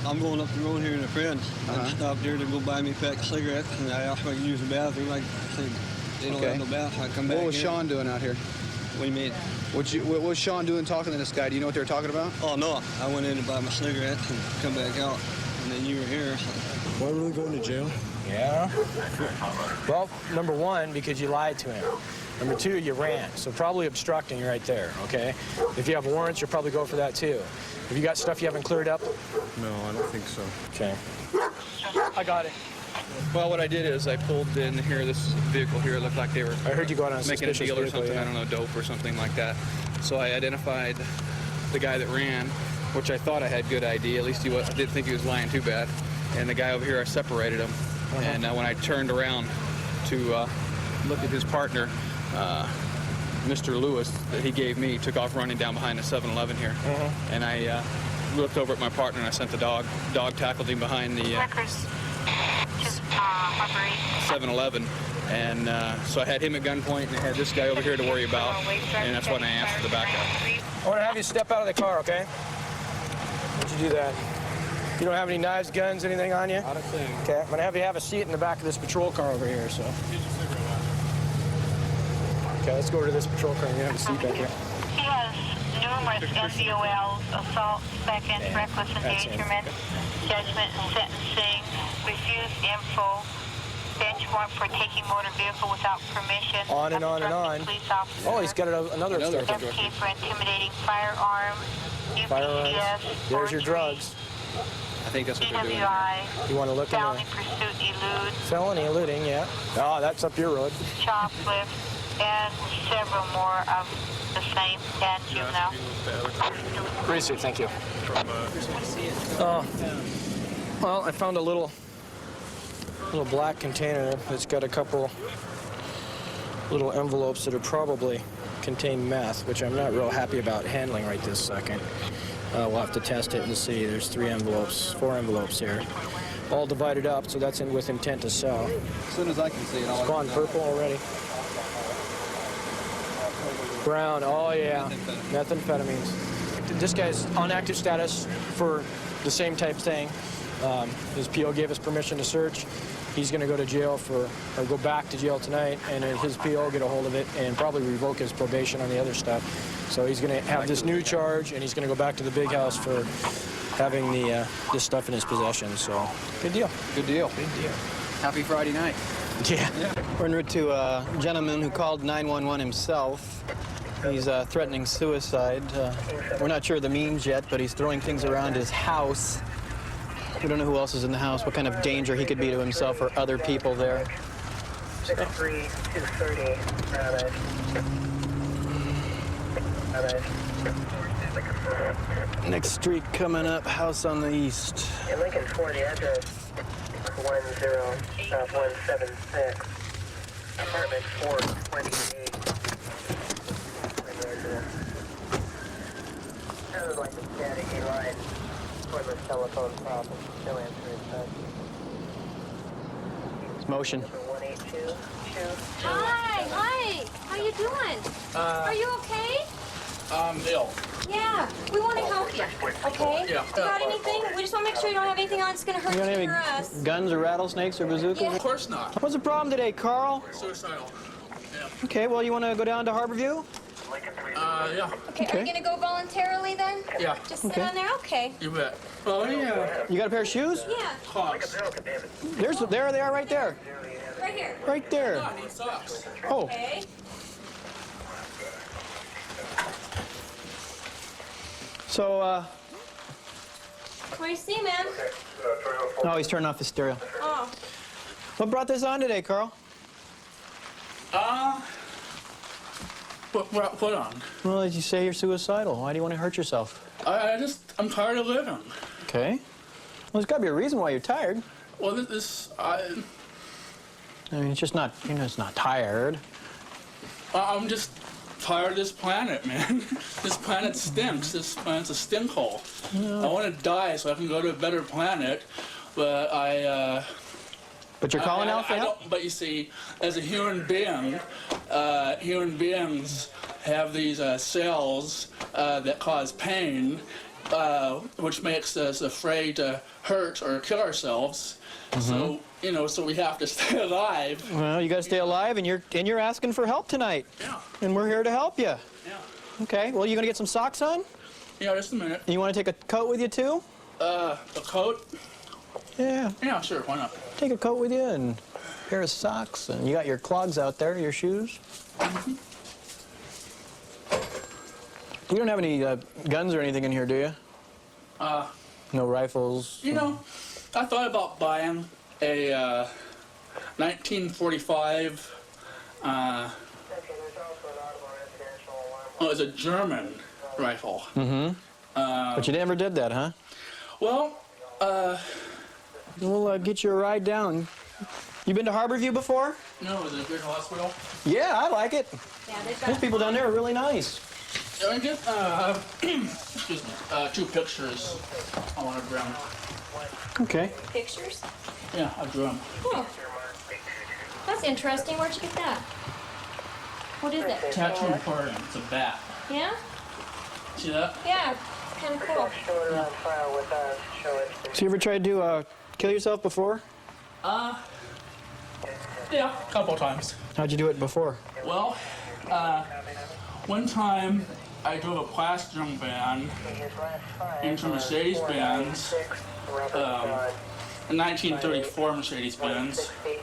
I'm going up the road here with a friend. I stopped there to go buy me a pack of cigarettes, and I asked if I could use the bathroom. I said, they don't have no bathroom. I come back. What was in. Sean doing out here? What do you mean? What was Sean doing talking to this guy? Do you know what they were talking about? Oh, no. I went in to buy my cigarettes and come back out, and then you were here. Am I really going to jail? Yeah. Well, number one, because you lied to him. Number two, you ran. So probably obstructing right there, okay? If you have warrants, you'll probably go for that too. Have you got stuff you haven't cleared up? No, I don't think so. Okay. I got it. Well, what I did is I pulled in here, this vehicle here, it looked like they were I heard you go on a making a suspicious deal or vehicle, something, yeah. I don't know, dope or something like that. So I identified the guy that ran, which I thought I had good ID, at least I didn't think he was lying too bad. And the guy over here, I separated him. And when I turned around to look at his partner, Mr. Lewis, that he gave me, took off running down behind the 7-Eleven here. And I looked over at my partner and I sent the dog. Dog tackled him behind the 7-Eleven. And so I had him at gunpoint and I had this guy over here to worry about. And that's when I asked for the backup. I want to have you step out of the car, okay? Why'd you do that? You don't have any knives, guns, anything on you? Not a thing. Okay, I'm going to have you have a seat in the back of this patrol car over here, so. Okay, let's go over to this patrol car and you have a seat back here. He has numerous MVOLs, assault, second, reckless endangerment, judgment and sentencing, refused info, bench warrant for taking motor vehicle without permission. On and on and on. Oh, he's got another obstruction. FK for intimidating firearm, UPCS, There's your drugs. I think that's what they're doing. DWI, You want to look in felony there? pursuit, elude, Felony eluding, yeah. Oh, that's up your road. shoplift, and several more of the same and juvenile. Appreciate it, thank you. Well, I found a little black container that's got a couple little envelopes that are probably contain meth, which I'm not real happy about handling right this second. We'll have to test it and see. There's 4 envelopes here, all divided up, so that's with intent to sell. As soon as I can see it, It's gone purple already. Brown, oh yeah, methamphetamines. This guy's on active status for the same type thing. His PO gave us permission to search. He's going to go to jail or go back to jail tonight, and his PO will get a hold of it and probably revoke his probation on the other stuff. So he's going to have this new charge, and he's going to go back to the big house for having this stuff in his possession. So good deal. Good deal. Good deal. Happy Friday night. Yeah. We're en route to a gentleman who called 911 himself. He's threatening suicide. We're not sure of the means yet, but he's throwing things around his house. We don't know who else is in the house, what kind of danger he could be to himself or other people there. 63230. Next street coming up, house on the east. In Lincoln 4, the address 10176. Apartment 428. Sounded like a static line. Cordless telephone problem. Still answering that. It's motion. 1822. Hi. How you doing? Are you okay? I'm ill. Yeah, we want to help you, okay? Yeah. You got anything? We just want to make sure you don't have anything on that's going to hurt You got you any or us. guns or rattlesnakes or bazookas? Yeah. Of course not. What's the problem today, Carl? Suicidal. Yeah. Okay, well, you want to go down to Yeah. Harborview? Okay, are you going to go voluntarily then? Yeah. Just sit Okay. on there? Okay. You bet. Oh, yeah. You got a pair of shoes? Yeah, Clogs. There they are right there. right here. Right there. I need socks. Oh. Okay. So, What do you see, man? oh, he's turning off his stereo. Oh. What brought this on today, Carl? Put on. Well, as you say, you're suicidal. Why do you want to hurt yourself? I'm tired of living. Okay. Well, there's got to be a reason why you're tired. Well, I mean, it's just not, it's not tired. I'm just tired of this planet, man. This planet stinks. This planet's a stink hole. Yeah. I want to die so I can go to a better planet, but But you're calling out for help? But you see, as a human being, human beings have these cells that cause pain, which makes us afraid to hurt or kill ourselves. So, so we have to stay alive. Well, you got to stay alive, and you're asking for help tonight. Yeah. And we're here to help you. Yeah. Okay. Well, you gonna get some socks on? Yeah, just a minute. And you want to take a coat with you too? A coat? Yeah. Yeah, sure. Why not? Take a coat with you and a pair of socks, and you got your clogs out there, your shoes. You don't have any guns or anything in here, do you? No rifles? I thought about buying a 1945, it's a German rifle. Mm-hmm. But you never did that, huh? Well, we'll get you a ride down. You been to Harborview before? No, is it a good hospital? Yeah, I like it. Yeah, they've got Those people down there are really nice. I get, excuse me, 2 pictures I want to draw. Okay. Pictures? Yeah, I drew them. Oh. That's interesting. Where'd you get that? What is it? Tattoo party. It's a bat. Yeah? See that? Yeah. Kind of cool. So you ever tried to kill yourself before? Yeah, a couple times. How'd you do it before? Well, one time I drove a plastering van into Mercedes-Benz, a 1934 Mercedes-Benz. It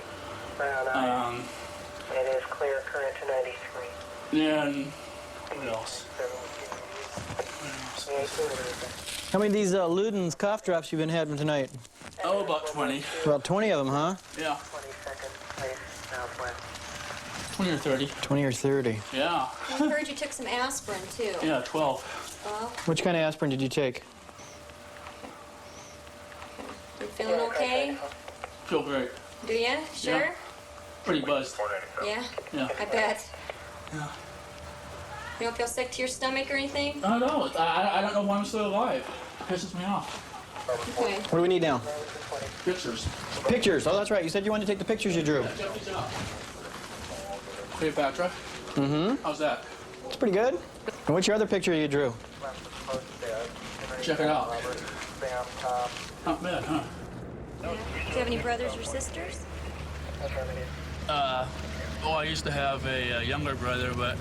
is clear current to 93. And what else? How many of these Luden's cough drops you've been having tonight? Oh, about 20. About 20 of them, huh? Yeah. 20 or 30. 20 or 30. Yeah. I heard you took some aspirin, too. Yeah, 12. Well, Which kind of aspirin did you take? you feeling okay? Feel great. Do you? Sure? Yeah. Pretty buzzed. Yeah? Yeah. I bet. Yeah. You don't feel sick to your stomach or anything? I don't know. I don't know why I'm still alive. It pisses me off. Okay. What do we need now? Pictures. Pictures. Oh, that's right. You said you wanted to take the pictures you drew. Cleopatra. Mm-hmm. How's that? It's pretty good. And what's your other picture you drew? Check it out. Not bad, huh? Do you have any brothers or sisters? Well, I used to have a younger brother, but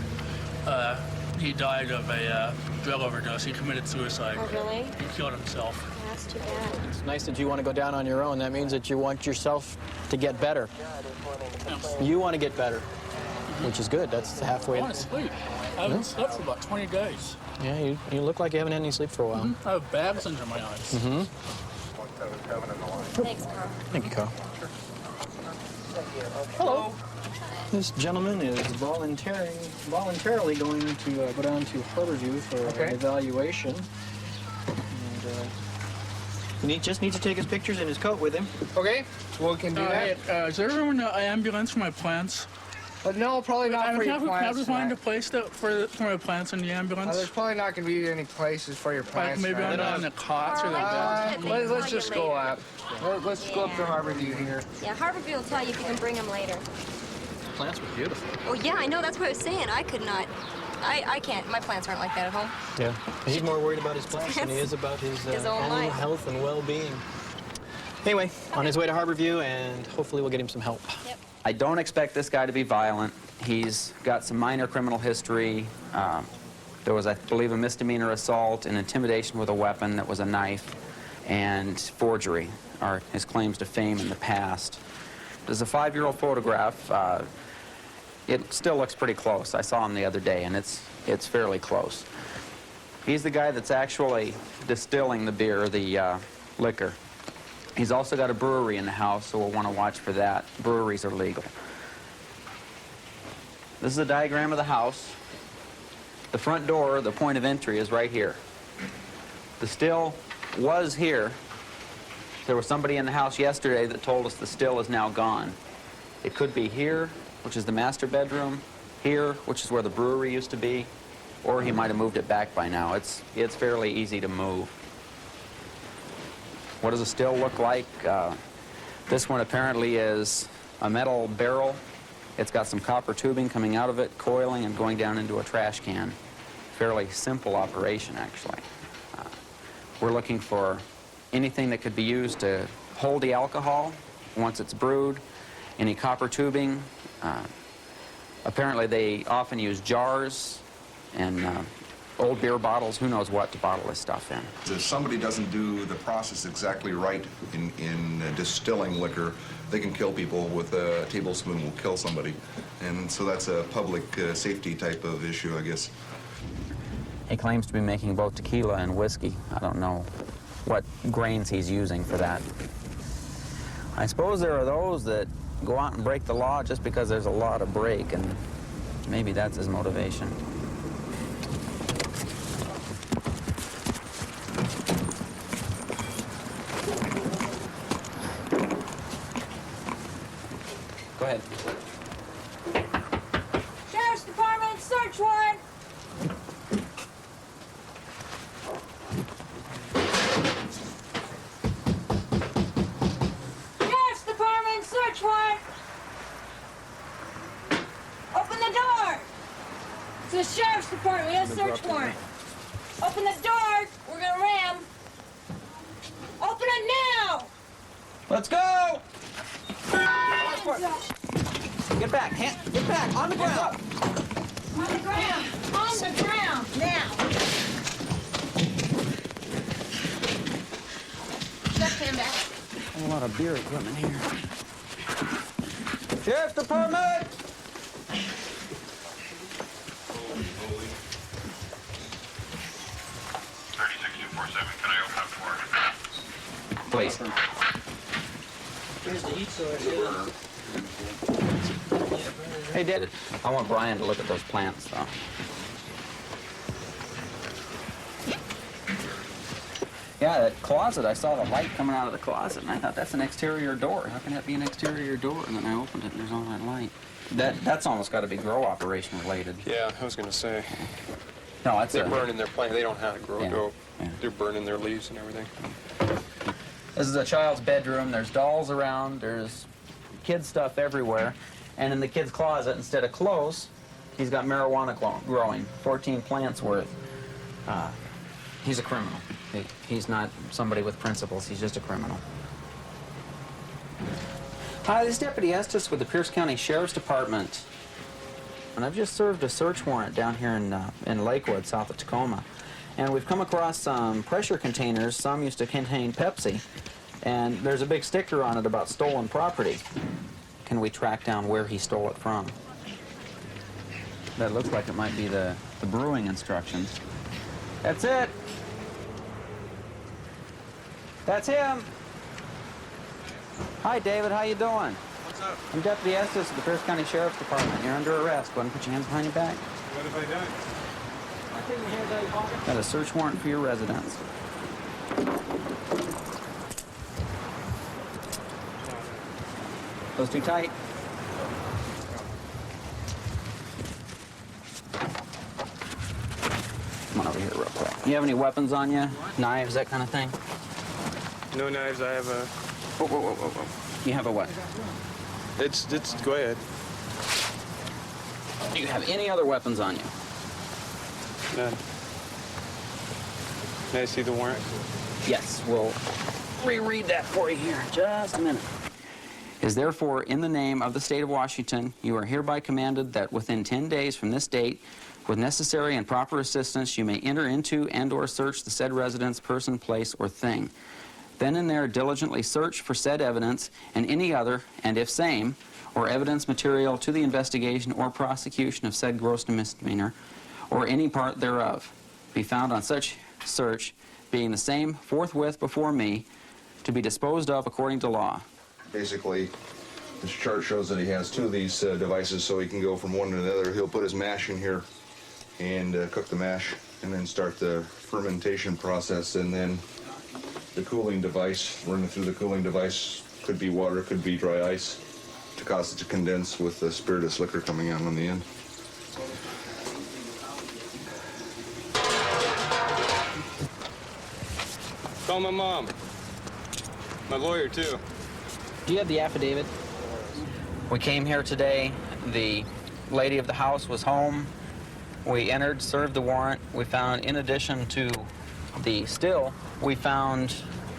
he died of a drug overdose. He committed suicide. Oh, really? He killed himself. Oh, that's too bad. It's nice that you want to go down on your own. That means that you want yourself to get better. You want to get better, which is good. That's halfway. I want to sleep. I haven't slept for about 20 days. Yeah, you look like you haven't had any sleep for a while. I have bags under my eyes. Mm-hmm. Thanks, Carl. Thank you, Carl. Hello. This gentleman is voluntarily going to go down to Harborview for an evaluation. And he just needs to take his pictures in his coat with him. Okay, well, we can do that. Hey, is there an ambulance for my plants? No, probably not for your plants. Can we find a place for my plants in the ambulance? There's probably not going to be any places for your plants. Maybe on the cots or the beds. Let's just go up. Let's go up to Harborview here. Yeah, Harborview will tell you if you can bring them later. Plants were beautiful. Oh, yeah, I know. That's what I was saying. I could not. I can't. My plants aren't like that at home. Yeah. He's more worried about his plants than he is about his own own life. health and well-being. Anyway, on his way to Harborview, and hopefully we'll get him some help. Yep. I don't expect this guy to be violent. He's got some minor criminal history. There was, I believe, a misdemeanor assault and intimidation with a weapon that was a knife, and forgery are his claims to fame in the past. There's a 5-year-old photograph. It still looks pretty close. I saw him the other day, and it's fairly close. He's the guy that's actually distilling the beer, the liquor. He's also got a brewery in the house, so we'll want to watch for that. Breweries are legal. This is a diagram of the house. The front door, the point of entry, is right here. The still was here. There was somebody in the house yesterday that told us the still is now gone. It could be here, which is the master bedroom, here, which is where the brewery used to be, or he might have moved it back by now. It's fairly easy to move. What does a still look like? This one apparently is a metal barrel. It's got some copper tubing coming out of it, coiling and going down into a trash can. Fairly simple operation, actually. We're looking for anything that could be used to hold the alcohol once it's brewed, any copper tubing. Apparently they often use jars and old beer bottles, who knows what to bottle this stuff in. If somebody doesn't do the process exactly right in distilling liquor, they can kill people. With a tablespoon will kill somebody. And so that's a public safety type of issue, I guess. He claims to be making both tequila and whiskey. I don't know what grains he's using for that. I suppose there are those that go out and break the law just because there's a law to break, and maybe that's his motivation. Go ahead. Sheriff's Department, search warrant! Sheriff's Department, search warrant! Open the door! It's the Sheriff's Department, we have a search warrant. Open the door, we're gonna ram. Open it now! Let's go! Hands up. Get back, get back, on the ground. On the ground, on the ground, now. Left hand back. A lot of beer equipment here. Sheriff's Department! 36247, can I open up for? Please. Here's the heat source, yeah. Hey, David, I want Brian to look at those plants, though. Yeah, that closet, I saw the light coming out of the closet, and I thought, that's an exterior door. How can that be an exterior door? And then I opened it, and there's all that light. That's almost got to be grow operation related. Yeah, I was going to say. No, it's They're burning their plant. They don't have to grow Yeah, dope. yeah. They're burning their leaves and everything. This is a child's bedroom. There's dolls around. There's kid stuff everywhere. And in the kid's closet, instead of clothes, he's got marijuana growing, 14 plants worth. He's a criminal. He's not somebody with principles. He's just a criminal. Hi, this is Deputy Estes with the Pierce County Sheriff's Department. And I've just served a search warrant down here in Lakewood, south of Tacoma. And we've come across some pressure containers. Some used to contain Pepsi. And there's a big sticker on it about stolen property. Can we track down where he stole it from? That looks like it might be the brewing instructions. That's it. That's him. Hi, David. How you doing? What's up? I'm Deputy Estes of the Pierce County Sheriff's Department. You're under arrest. Go ahead and put your hands behind your back. What have I done? Take your hands out of your pocket. Got a search warrant for your residence. Those too tight. Come on over here real quick. You have any weapons on you? Knives, that kind of thing? No knives. I have a... Whoa, whoa, whoa, whoa, whoa. You have a what? It's... Go ahead. Do you have any other weapons on you? None. May I see the warrant? Yes, we'll reread that for you here in just a minute. Is therefore, in the name of the state of Washington, you are hereby commanded that within 10 days from this date, with necessary and proper assistance, you may enter into and or search the said residence, person, place, or thing. Then and there diligently search for said evidence and any other, and if same, or evidence material to the investigation or prosecution of said gross misdemeanor, or any part thereof, be found on such search, being the same forthwith before me, to be disposed of according to law. Basically, this chart shows that he has two of these devices, so he can go from one to another. He'll put his mash in here and cook the mash, and then start the fermentation process, and then the cooling device, running through the cooling device, could be water, could be dry ice, to cause it to condense with the spirituous liquor coming out on the end. Call my mom. My lawyer, too. Do you have the affidavit? We came here today. The lady of the house was home. We entered, served the warrant. We found, in addition to the still, we found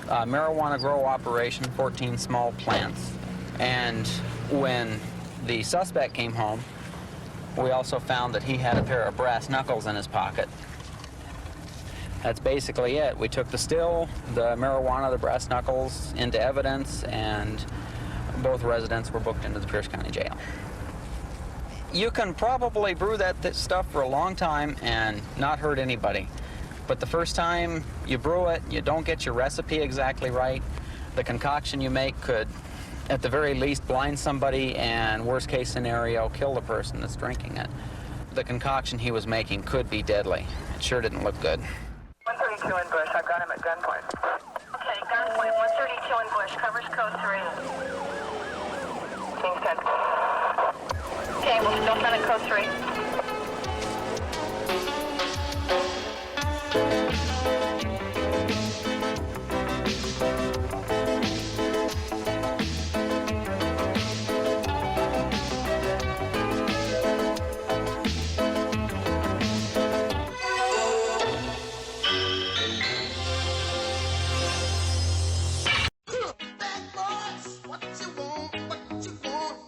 marijuana grow operation, 14 small plants. And when the suspect came home, we also found that he had a pair of brass knuckles in his pocket. That's basically it. We took the still, the marijuana, the brass knuckles into evidence, and both residents were booked into the Pierce County Jail. You can probably brew that stuff for a long time and not hurt anybody. But the first time you brew it, you don't get your recipe exactly right. The concoction you make could, at the very least, blind somebody and, worst case scenario, kill the person that's drinking it. The concoction he was making could be deadly. It sure didn't look good. 132 in Bush. I've got him at gunpoint. Okay, gunpoint. 132 in Bush. Covers code 3. Being sent. Okay, we'll still send it code 3.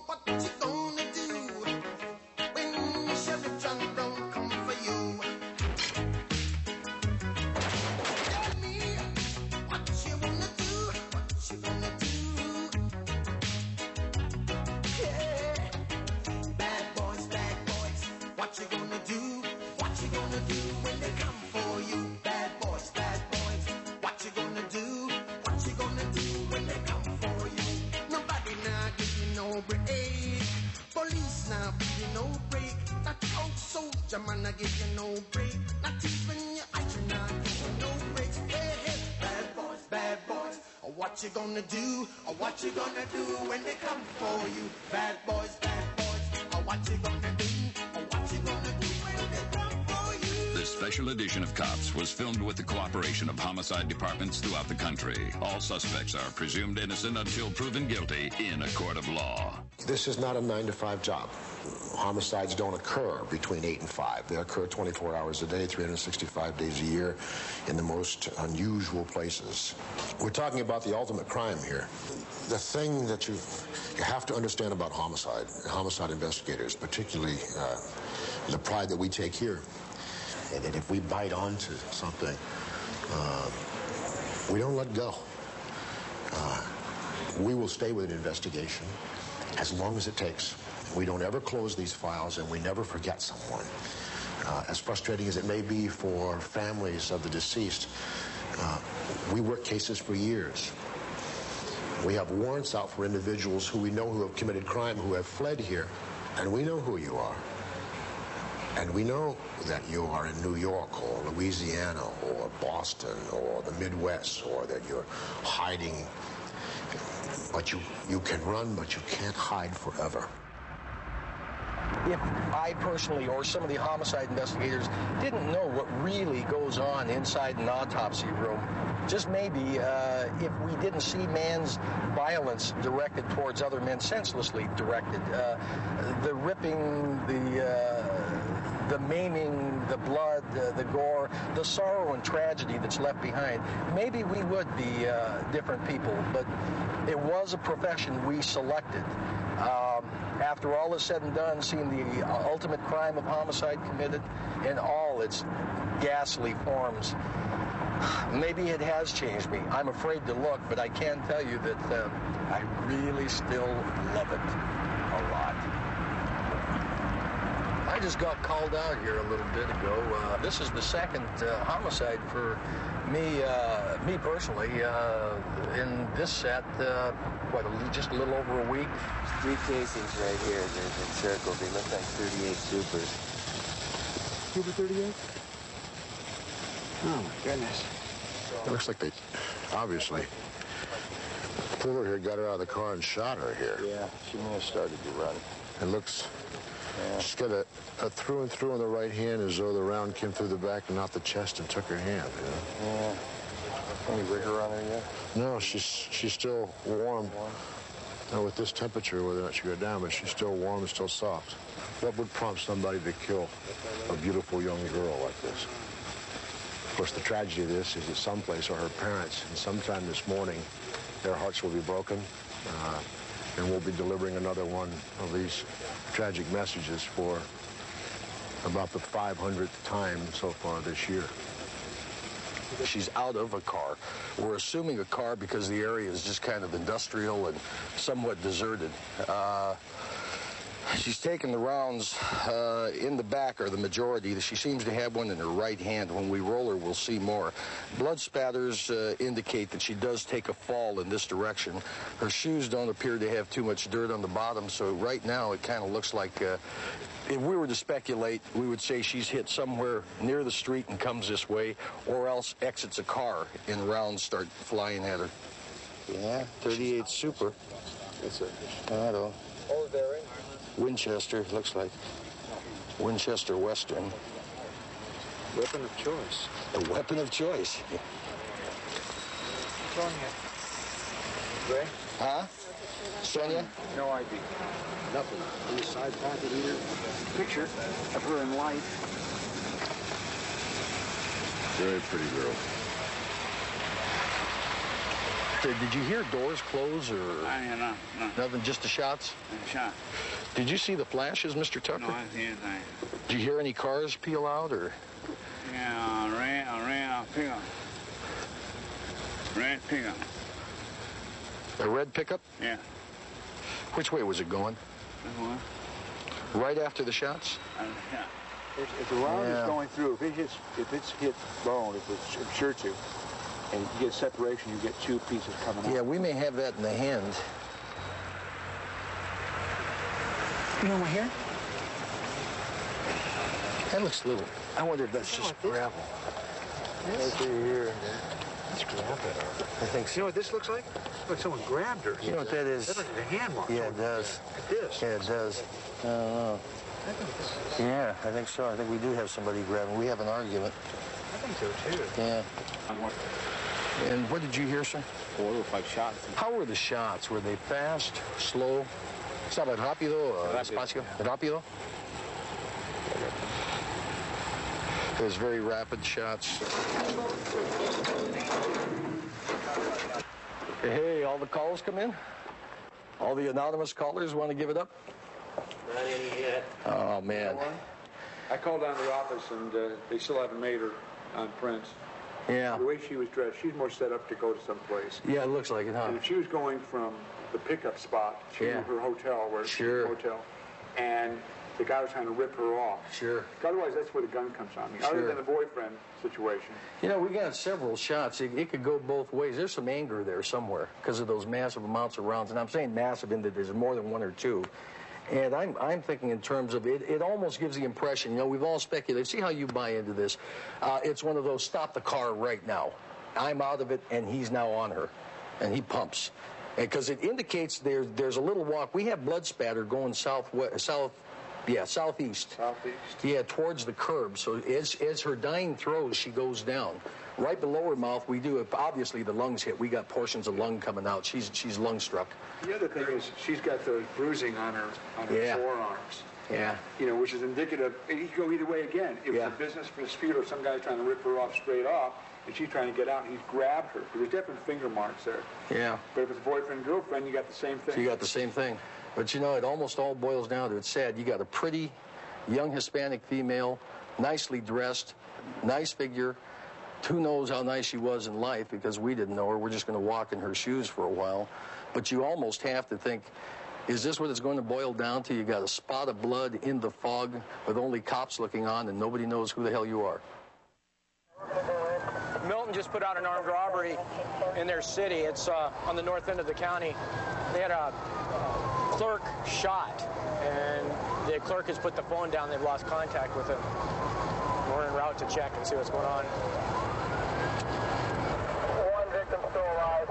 What you gonna do when no break. Police now give you no break. That old soldier man I give you no break. Not even your eyes now give you no break. Hey, bad boys, what you gonna do? What you gonna do when they come for you? Bad boys, what you gonna do? What you gonna do when they come for you? This special edition of Cops was filmed with the cooperation of homicide departments throughout the country. All suspects are presumed innocent until proven guilty in a court of law. This is not a 9-to-5 job. Homicides don't occur between 8 and 5. They occur 24 hours a day, 365 days a year, in the most unusual places. We're talking about the ultimate crime here. The thing that you have to understand about homicide investigators, particularly the pride that we take here, and that if we bite onto something, we don't let go. We will stay with an investigation as long as it takes. We don't ever close these files, and we never forget someone. As frustrating as it may be for families of the deceased, we work cases for years. We have warrants out for individuals who we know who have committed crime, who have fled here, and we know who you are. And we know that you are in New York or Louisiana or Boston or the Midwest, or that you're hiding. But you can run, but you can't hide forever. If I personally or some of the homicide investigators didn't know what really goes on inside an autopsy room, just maybe if we didn't see man's violence directed towards other men, senselessly directed, the ripping, the maiming, the blood, the gore, the sorrow and tragedy that's left behind, maybe we would be different people. But it was a profession we selected. After all is said and done, seeing the ultimate crime of homicide committed in all its ghastly forms, maybe it has changed me. I'm afraid to look, but I can tell you that I really still love it a lot. I just got called out here a little bit ago. This is the second homicide for me personally, in this set, just a little over a week. 3 casings right here. They're encircled. They look like 38 Supers. Super 38? Oh, my goodness. It looks like they, obviously, pulled her here, got her out of the car, and shot her here. Yeah, she may have started to run. It looks, she's got a through and through on the right hand, as though the round came through the back and not the chest and took her hand. You know? Yeah. Any rigor on her yet? No, she's still warm. Now, with this temperature, whether or not she go down, but she's still warm and still soft. What would prompt somebody to kill a beautiful young girl like this? Of course, the tragedy of this is that someplace are her parents, and sometime this morning, their hearts will be broken, and we'll be delivering another one of these tragic messages for about the 500th time so far this year. She's out of a car. We're assuming a car because the area is just kind of industrial and somewhat deserted. She's taken the rounds in the back, or the majority. She seems to have one in her right hand. When we roll her, we'll see more. Blood spatters indicate that she does take a fall in this direction. Her shoes don't appear to have too much dirt on the bottom, so right now it kind of looks like, if we were to speculate, we would say she's hit somewhere near the street and comes this way, or else exits a car and rounds start flying at her. Yeah, 38 Super. It's a auto. Oh, they're in. Winchester, looks like. Winchester Western. Weapon of choice. A weapon of choice. Sonia. Ray? Huh? Sonia? No ID. Nothing. In the side pocket either. Picture of her in light. Very pretty girl. Did you hear doors close, or No. nothing? Just the shots? Shot. Did you see the flashes, Mr. Tucker? No, I didn't see anything. Did you hear any cars peel out, or? Yeah, I ran a pickup. Red pickup. A red pickup? Yeah. Which way was it going? Right after the shots? Yeah. If the round is going through, if it's hit bone, if it's sure to, and you get separation, you get 2 pieces coming out. Yeah, we may have that in the hand. You know my hair? That looks little. I wonder if that's just gravel. Right through here. Let's grab it. I think so. You know what this looks like? Like someone grabbed her. You know what that is? That looks like a hand mark. Yeah, it does. It is. Yeah, it does. I don't know. I think this is... Yeah, I think so. I think we do have somebody grabbing. We have an argument. I think so, too. Yeah. And what did you hear, sir? 4 or 5 shots. How were the shots? Were they fast, slow? ¿Estaba rápido, despacio? Rápido? It was very rapid shots. Hey, all the calls come in? All the anonymous callers want to give it up? Not any yet. Oh, man. I called down to the office, and they still haven't made her on Prince. Yeah. The way she was dressed, she's more set up to go to some place. Yeah, it looks like it, huh? And if she was going from the pickup spot to her hotel, where sure. hotel, and the guy was trying to rip her off. Sure. Otherwise, that's where the gun comes on me. Sure. Other than the boyfriend situation. You know, we got several shots. It could go both ways. There's some anger there somewhere because of those massive amounts of rounds. And I'm saying massive in that there's more than 1 or 2. And I'm thinking in terms of it almost gives the impression, you know, we've all speculated. See how you buy into this. It's one of those stop the car right now. I'm out of it, and he's now on her. And he pumps. Because it indicates there's a little walk. We have blood spatter going southeast. Southeast. Yeah, towards the curb. So as her dying throws, she goes down. Right below her mouth, we do, obviously the lungs hit. We got portions of lung coming out. She's lung struck. The other thing is she's got the bruising on her forearms. Yeah. You know, which is indicative. It could go either way again. If it's a business dispute or some guy's trying to rip her off straight off, and she's trying to get out, and he's grabbed her. There's definite finger marks there. Yeah. But if it's boyfriend, girlfriend, you got the same thing. So you got the same thing. But you know, it almost all boils down to, it's sad, you got a pretty young Hispanic female, nicely dressed, nice figure. Who knows how nice she was in life, because we didn't know her. We're just going to walk in her shoes for a while. But you almost have to think, is this what it's going to boil down to? You got a spot of blood in the fog with only cops looking on, and nobody knows who the hell you are. Milton just put out an armed robbery in their city. It's on the north end of the county. They had a clerk shot, and the clerk has put the phone down. They've lost contact with him. We're en route to check and see what's going on. 1 victim still alive.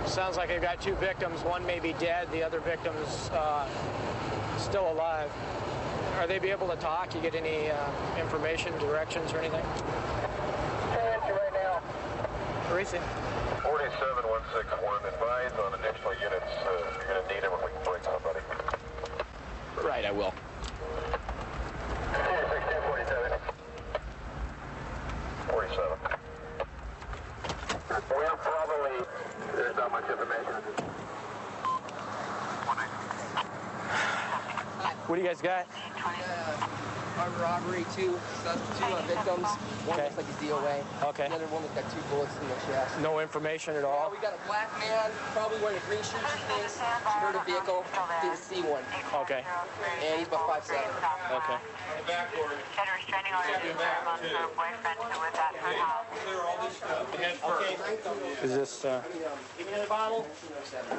Sounds like they've got 2 victims. One may be dead. The other victim's still alive. Are they be able to talk? You get any information, directions, or anything? Right now. Teresa. 47161, advise on additional units. You're going to need them when we can bring somebody. Right, I will. 1647. 47. We're probably, there's not much information. What do you guys got? Armed robbery, 2 victims. One looks like he's DOA. Okay. The other one has got 2 bullets in the chest. No information at all? We got a black man, probably wearing a green shirt and things. She heard a vehicle, didn't see one. Okay. And he's about 5'7". Okay. Is this, Give me another bottle.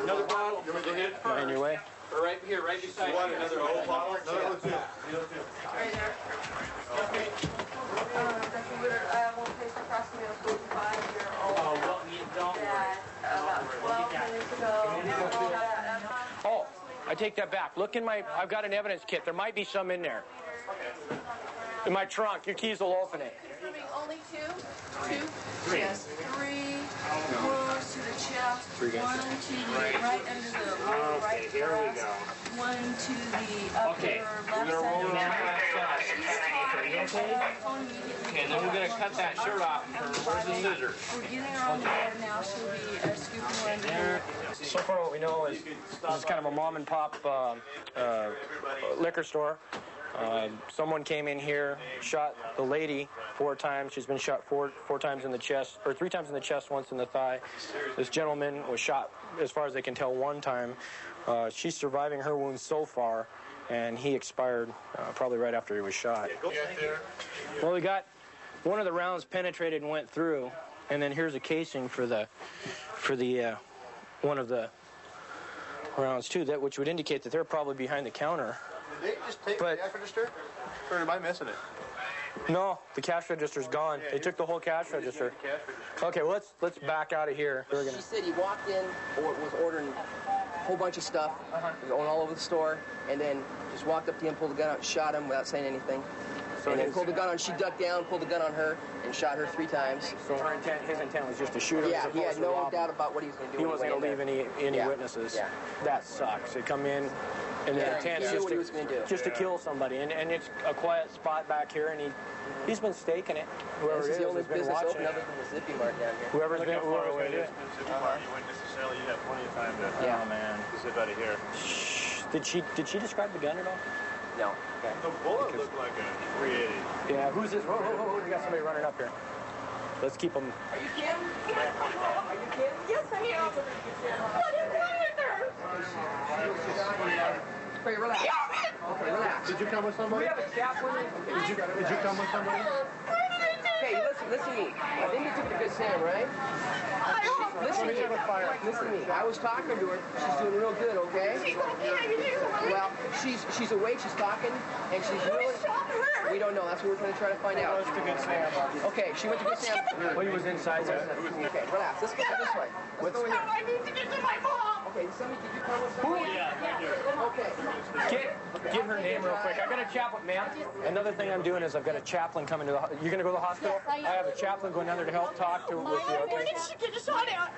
Another bottle. on your way? Right here, right beside you. Another old bottle? Another one, too. Right there. Okay. One patient across the middle, 45-year-old. Oh, well, you don't worry. About 12 minutes ago. Oh, I take that back. Look in my, I've got an evidence kit. There might be some in there. In my trunk. Your keys will open it. Only 2? 2? Yes. 3 wounds to the chest. 1 to the right under the lower right breast. 1 to the upper left side. Okay, and then we're going to cut that shirt off of her. Where's the scissors? We're getting her on the bed now. She'll be scooping her under there. So far what we know is this is kind of a mom and pop liquor store. Someone came in here, shot the lady 4 times. She's been shot four times in the chest, or 3 times in the chest, once in the thigh. This gentleman was shot, as far as they can tell, 1 time. She's surviving her wounds so far, and he expired probably right after he was shot. Well, we got one of the rounds penetrated and went through, and then here's a casing for the one of the rounds too, which would indicate that they're probably behind the counter. Did they just take the cash register? Or am I missing it? No, the cash register's gone. They took the whole cash register. Okay, well, let's back out of here. She said he walked in, or was ordering a whole bunch of stuff, going all over the store, and then just walked up to him, pulled the gun out, and shot him without saying anything. And then pulled the gun on. She ducked down, pulled the gun on her, and shot her 3 times. So his intent was just to shoot him. Yeah, he had no doubt about what he was going to do. He wasn't going to leave any witnesses. Yeah. That sucks. They come in, and the intent is just to kill somebody. And it's a quiet spot back here, and he's been staking it. Whoever this it is the only has been business watching open it. other than the Zippy Mart down here. Whoever's been away this Zippy Mart, you wouldn't necessarily. You'd have plenty of time to. Yeah, man. To zip out of here. Shh. Did she describe the gun at all? No. Okay. The bullet looked like a 380. Yeah. Who's this? Whoa! We got somebody running up here. Let's keep them. Are you Kim? Are you Kim? Yes, I am. What is wrong with her? Hey, relax. Okay, relax. Did you come with somebody? We have a chaplain. Did you come with somebody? Hey, listen to me. I think you took the good Sam, right? Listen to me. Listen to me. I was talking to her. She's doing real good, okay? She's okay. Well, she's awake. She's talking, and she's really. We don't know. That's what we're going to try to find out. What's the good Sam? Okay, she went to good Sam. Well, he was inside there. Okay, relax. Let's go this way. Let's go in here. I need to get to my mom. Okay, somebody, did you come with somebody? Yeah. Okay. Get her name real quick. I got a chaplain, ma'am. Another thing I'm doing is I've got a chaplain coming to the. You're going to go to the hospital? Yes, I am. I have a chaplain going down there to help talk to with you. Where Okay? did she get a shot at?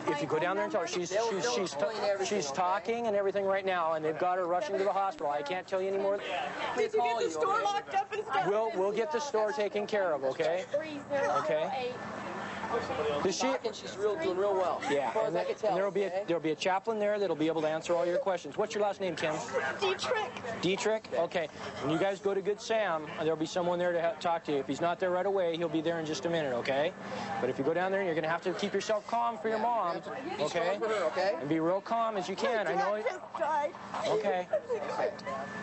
If you go down there and tell her she's talking and everything right now, and they've got her rushing to the hospital. I can't tell you anymore. Did you get the store locked up and stuff? We'll get the store taken care of. Okay. Okay. She's doing real well. Yeah, As far as I can tell. there'll be a chaplain there that'll be able to answer all your questions. What's your last name, Kim? Dietrich. Dietrich? Okay. When you guys go to Good Sam, there'll be someone there to talk to you. If he's not there right away, he'll be there in just a minute, okay? But if you go down there, you're going to have to keep yourself calm for your mom, okay? And be real calm as you can. I know it. Okay.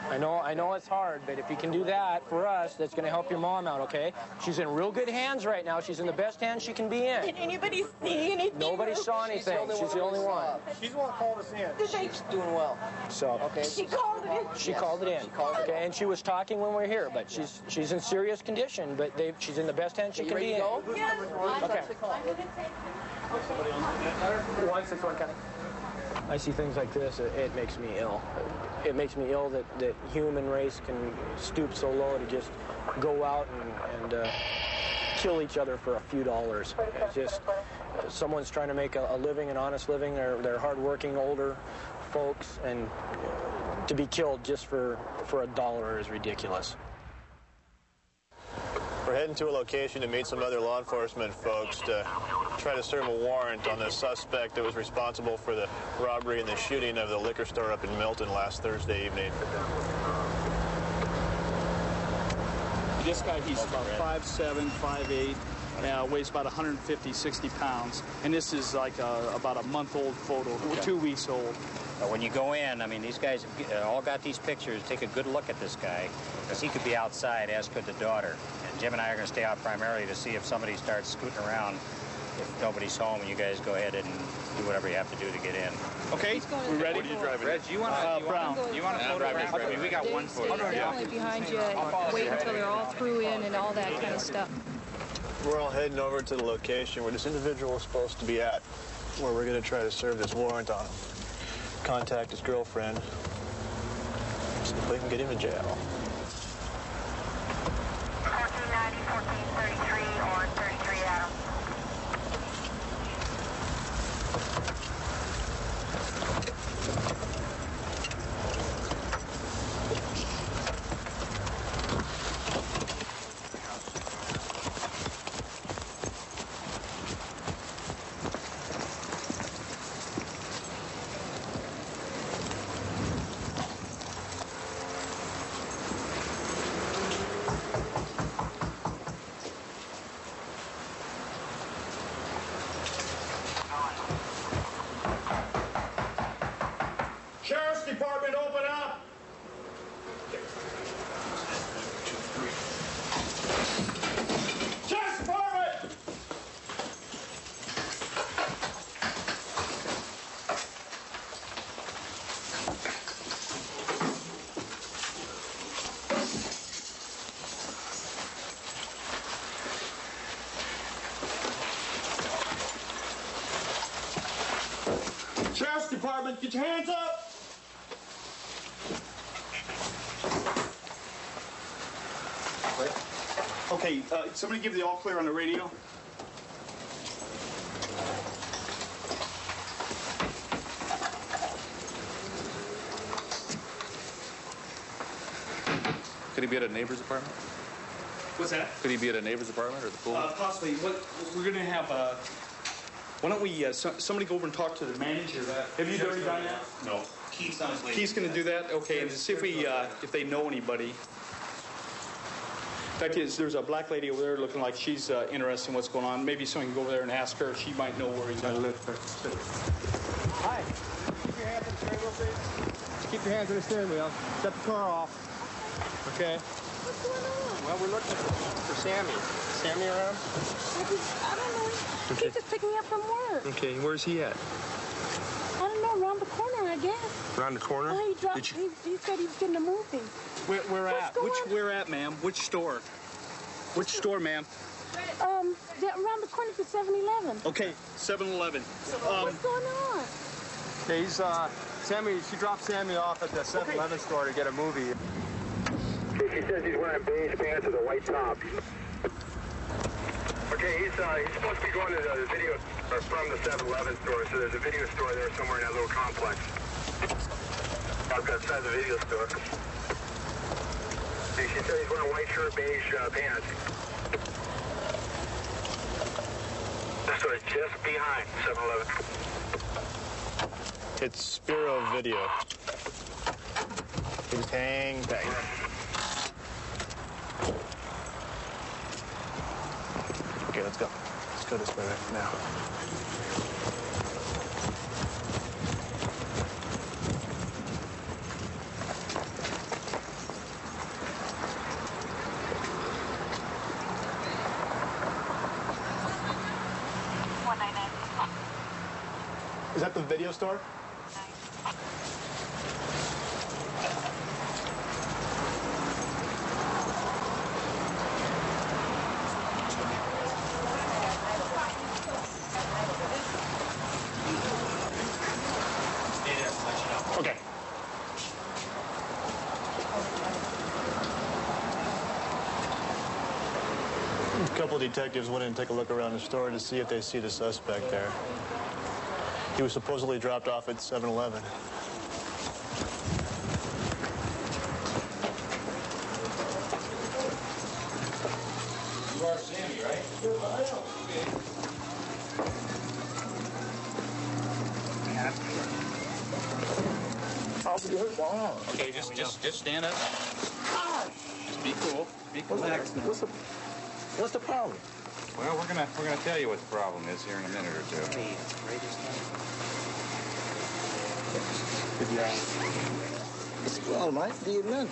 I know it's hard, but if you can do that for us, that's going to help your mom out, okay? She's in real good hands right now. She's in the best hands she can be in. Did anybody see anything? Nobody saw anything. She's the only one. She's the one that called us in. She's doing well. So okay. She called it in. She called it in. Okay, and she was talking when we were here, but she's in serious condition, but she's in the best hands she can be in. Yes. Okay. 161 County. I see things like this, it makes me ill. It makes me ill that the human race can stoop so low to just go out and kill each other for a few dollars. It's just someone's trying to make a living, an honest living. They're hardworking older folks, and to be killed just for $1 is ridiculous. We're heading to a location to meet some other law enforcement folks to try to serve a warrant on the suspect that was responsible for the robbery and the shooting of the liquor store up in Milton last Thursday evening. This guy, he's about 5'7", 5'8", weighs about 150, 60 pounds. And this is like about a month-old photo, 2 weeks old. When you go in, I mean, these guys have all got these pictures. Take a good look at this guy, because he could be outside, as could the daughter. And Jim and I are going to stay out primarily to see if somebody starts scooting around. If nobody's home, you guys go ahead and do whatever you have to do to get in. Okay, we ready? What are you driving? Reg, you want to Brown? You want to photograph? I mean, we got one photo. Definitely behind you. Wait until they're all through in and all that kind of stuff. We're all heading over to the location where this individual is supposed to be at, where we're going to try to serve this warrant on him. Contact his girlfriend, see if we can get him to jail. 1490, 1433, or 33 Adam. Sheriff's Department, open up! Sheriff's Department! get your hands up! Okay, somebody give the all clear on the radio. Could he be at a neighbor's apartment? What's that? Could he be at a neighbor's apartment or the pool? Possibly. What we're gonna have? Why don't we? Somebody go over and talk to the manager. Have you already done that? No. Keith's on his way. Keith's gonna do that. Okay, and see if they know anybody. In fact, there's a black lady over there looking like she's interested in what's going on. Maybe someone can go over there and ask her. She might know where he's at. Hi. Keep your hands on the steering wheel, please. Keep your hands on the steering wheel. Shut the car off. Okay. What's going on? Well, we're looking for Sammy. Sammy around? I don't know. Okay. He just picked me up from work. Okay, where's he at? I don't know, around the corner, I guess. Around the corner? Oh, he dropped. He said he was getting a movie. Where at? Where at, ma'am? Which store? Which store, ma'am? Around the corner for 7-Eleven. Okay, 7-Eleven. What's going on? Okay, Sammy, she dropped Sammy off at the 7-Eleven store to get a movie. Okay, she says he's wearing beige pants with a white top. Okay, he's supposed to be going to the video from the 7-Eleven store, so there's a video store there somewhere in that little complex. Outside the video store. Okay, she said he's wearing a white shirt, beige pants. So it's just behind 7-Eleven. It's Spiro Video. Just hang tight. Okay, let's go. Let's go this way right now. Is that the video store? Okay. A couple of detectives went in and took a look around the store to see if they see the suspect there. He was supposedly dropped off at 7-Eleven. You are Sammy, right? Okay, just stand up. Just be cool. Be cool. What's the problem? Well, we're gonna tell you what the problem is here in a minute or two. Well, might be a minute.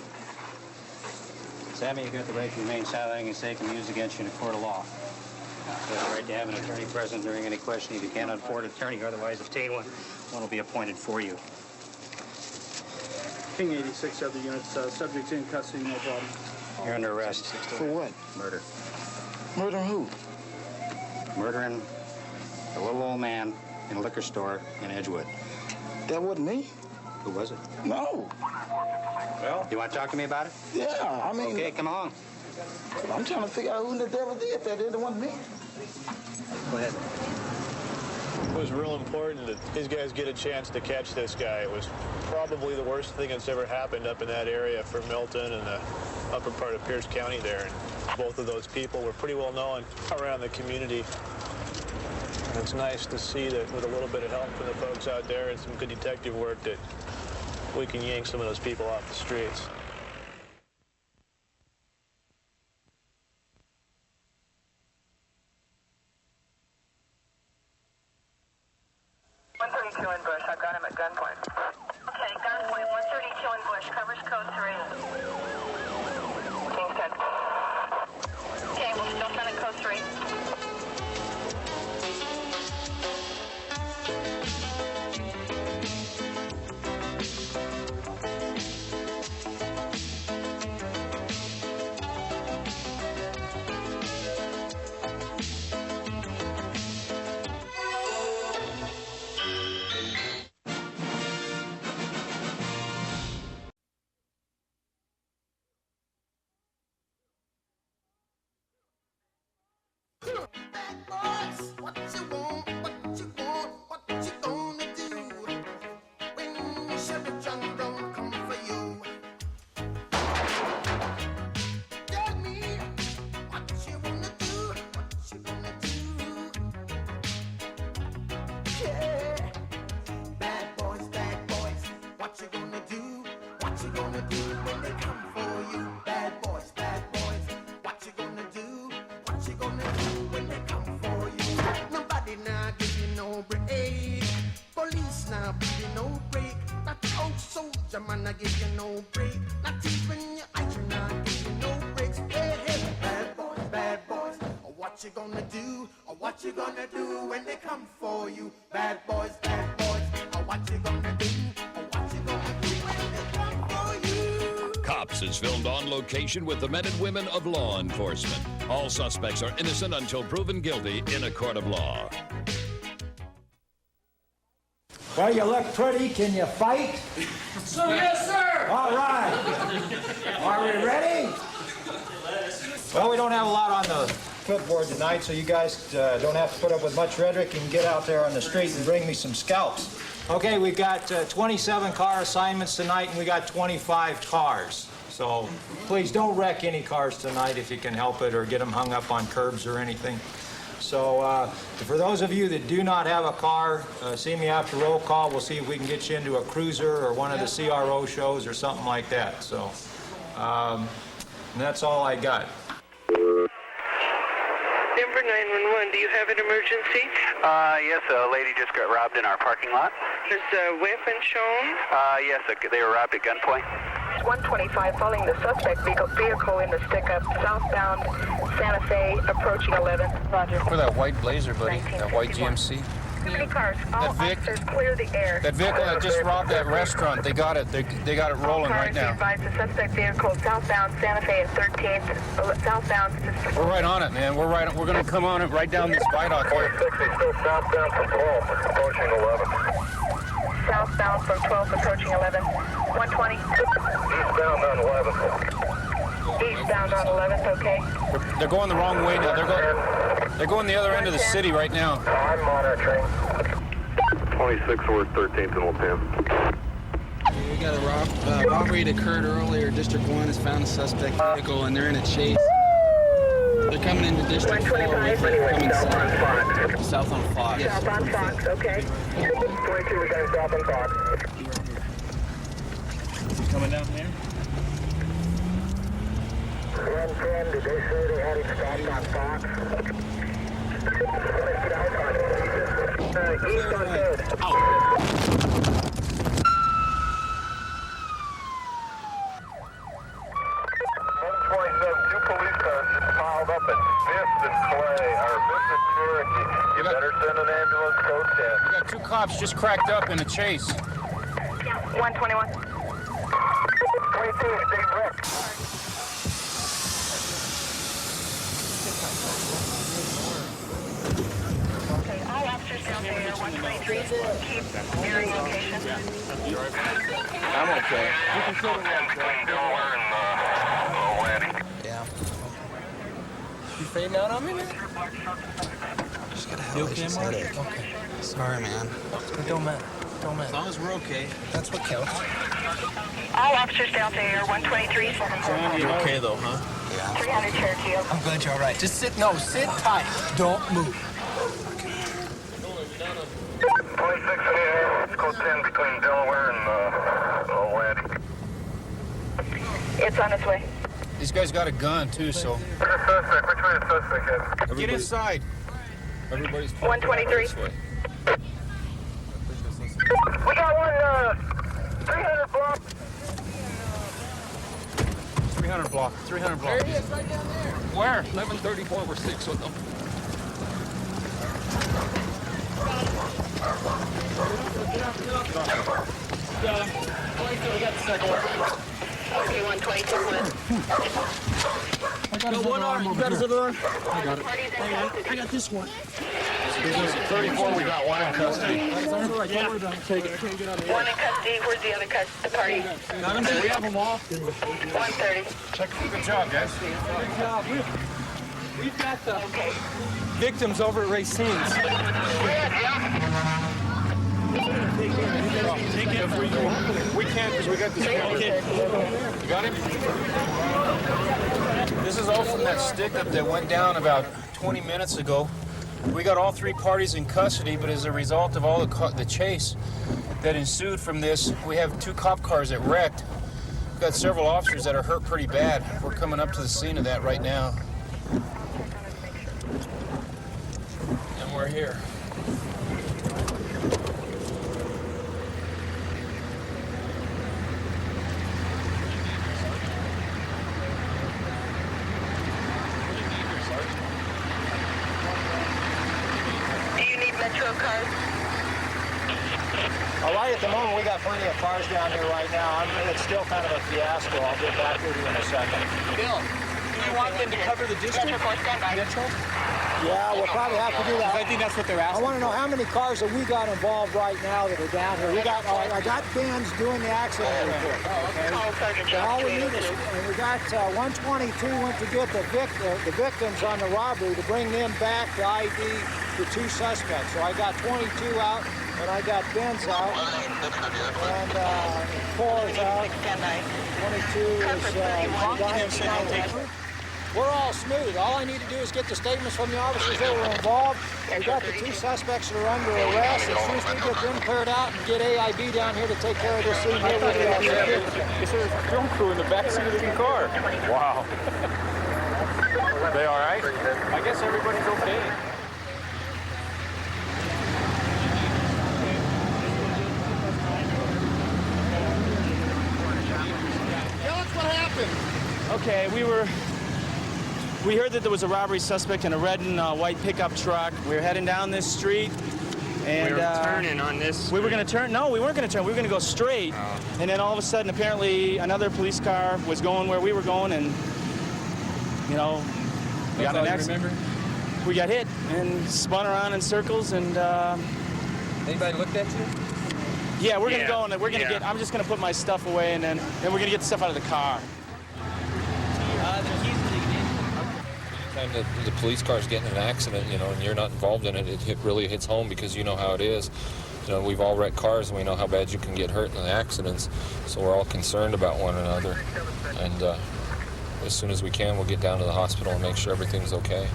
Sammy, you got the right to remain silent. Anything you say can be used against you in a court of law. You have the right to have an attorney present during any questioning. If you cannot afford an attorney or otherwise obtain one, one will be appointed for you. King 86 other units, subjects in custody, no problem. You're under arrest. For what? Murder. Murder who? Murdering a little old man in a liquor store in Edgewood. That wasn't me. Who was it? No. Well, you want to talk to me about it? Yeah, I mean... Okay, come on. I'm trying to figure out who the devil did that. It wasn't me. Go ahead. It was real important that these guys get a chance to catch this guy. It was probably the worst thing that's ever happened up in that area for Milton and the upper part of Pierce County there. And both of those people were pretty well known around the community. And it's nice to see that with a little bit of help from the folks out there and some good detective work that we can yank some of those people off the streets. In Bush, I've got him at gunpoint. Okay, gunpoint, 132 in Bush, covers code 3. King 10. Okay, we'll still send it code 3. Man, I give you no break. Not even your eyes, not give you no breaks. Hey, hey, bad boys, what you gonna do? Or what you gonna do when they come for you? Bad boys, or what you gonna do? Or what you gonna do when they come for you? Cops is filmed on location with the men and women of law enforcement. All suspects are innocent until proven guilty in a court of law. Well, you look pretty. Can you fight? So, yes, sir. All right. Are we ready? Well, we don't have a lot on the clipboard tonight, so you guys don't have to put up with much rhetoric. You can get out there on the street and bring me some scalps. Okay, we've got 27 car assignments tonight, and we got 25 cars. So please don't wreck any cars tonight if you can help it, or get them hung up on curbs or anything. So for those of you that do not have a car, see me after roll call. We'll see if we can get you into a cruiser or one of the CRO shows or something like that. So and that's all I got. Number 911, do you have an emergency? Yes, a lady just got robbed in our parking lot. Is a weapon shown? Yes, they were robbed at gunpoint. 125 following the suspect vehicle in the stick-up southbound Santa Fe approaching 11th. Roger. For that white Blazer, buddy, that white GMC. Many cars. All officers clear the air. That vehicle that just robbed that restaurant, they got it. They got it rolling right now. Advise the suspect vehicle southbound Santa Fe and 13th. Southbound. We're right on it, man. We're gonna come on it right down this viaduct here. 60 still southbound from 12, approaching 11. Southbound from 12, approaching 11. 120. Eastbound on 11. Eastbound on 11th, okay. They're going the wrong way now. They're going the other end of the city right now. I'm monitoring. 26 worth 13th and 10. We got a robbery that occurred earlier. District 1 has found a suspect vehicle, and they're in a chase. They're coming into District 4. Coming south on Fox. South on Fox, okay. 22, we're going south on Fox. Coming down here? 110, did they say they had him stopped on Fox? East on 3rd. Out. 127, 2 police cars just piled up at 5th and Clay, or 5th and Cherokee. You better send an ambulance, code 10. We got 2 cops just cracked up in a chase. 121. 22, stay wrecked. Okay, all officers down there, 123, keep nearing location. I'm okay. You can still between Delaware and Yeah. You fading out on me, man? Just got a hellacious headache. Okay. Sorry, man. It don't matter. Don't matter. As long as we're okay. That's what counts. All officers down there, 123. You're okay, though, huh? Yeah. 300 Cherokee. I'm glad you're all right. Just sit tight. Don't move. 26 in the air, it's code 10 between Delaware and Atlantic. It's on its way. These guys got a gun, too, so... Where's the suspect? Which way is the suspect headed? Get inside. Everybody's 123. We got one, 300 block. 300 block. 300 block. There he is, right down there. Where? 1134. We're 6 with them. We got the second one. Okay, 122. I got one arm. You got his other arm? I got it. I got this one. 34, we got one in custody. Yeah. Take it. One in custody. Where's the other the party? Got him? We have them all. 130. Good job, guys. Good job. We've got the... Okay. victims over at Racine's. We can't because we got this kid. You got him? This is all from that stick-up that went down about 20 minutes ago. We got all 3 parties in custody, but as a result of all the chase that ensued from this, we have 2 cop cars that wrecked. We've got several officers that are hurt pretty bad. We're coming up to the scene of that right now. And we're here. All right, at the moment, we got plenty of cars down here right now. It's still kind of a fiasco. I'll get back with you in a second. Bill, do you want them to cover the district? Metro? Yeah, we'll probably have to do that. I think that's what they're asking. I want to know how many cars that we got involved right now that are down here. We got, I got Ben's doing the accident report. Okay? All we need is, and we got 122 went to get the victims on the robbery to bring them back to ID the 2 suspects. So I got 22 out, and I got Ben's out, and 4 is out. 22 is we're all smooth. All I need to do is get the statements from the officers that were involved. We got the 2 suspects that are under arrest. As soon as we get them cleared out and get AIB down here to take care of this scene here, we'll be all set. There's a film crew in the back seat of the car. Wow. They all right? I guess everybody's okay. Tell us what happened. Okay, we heard that there was a robbery suspect in a red and white pickup truck. We were heading down this street, and we were turning on this. We were going to turn. No, we weren't going to turn. We were going to go straight. Oh. And then all of a sudden, apparently, another police car was going where we were going, and we got an accident. We got hit and spun around in circles, and. Anybody looked at you? Yeah, we're going to go, and we're going to get. I'm just going to put my stuff away, and then we're going to get the stuff out of the car. Anytime the police car's getting in an accident, and you're not involved in it, it really hits home because you know how it is. We've all wrecked cars and we know how bad you can get hurt in the accidents, so we're all concerned about one another. And as soon as we can, we'll get down to the hospital and make sure everything's okay.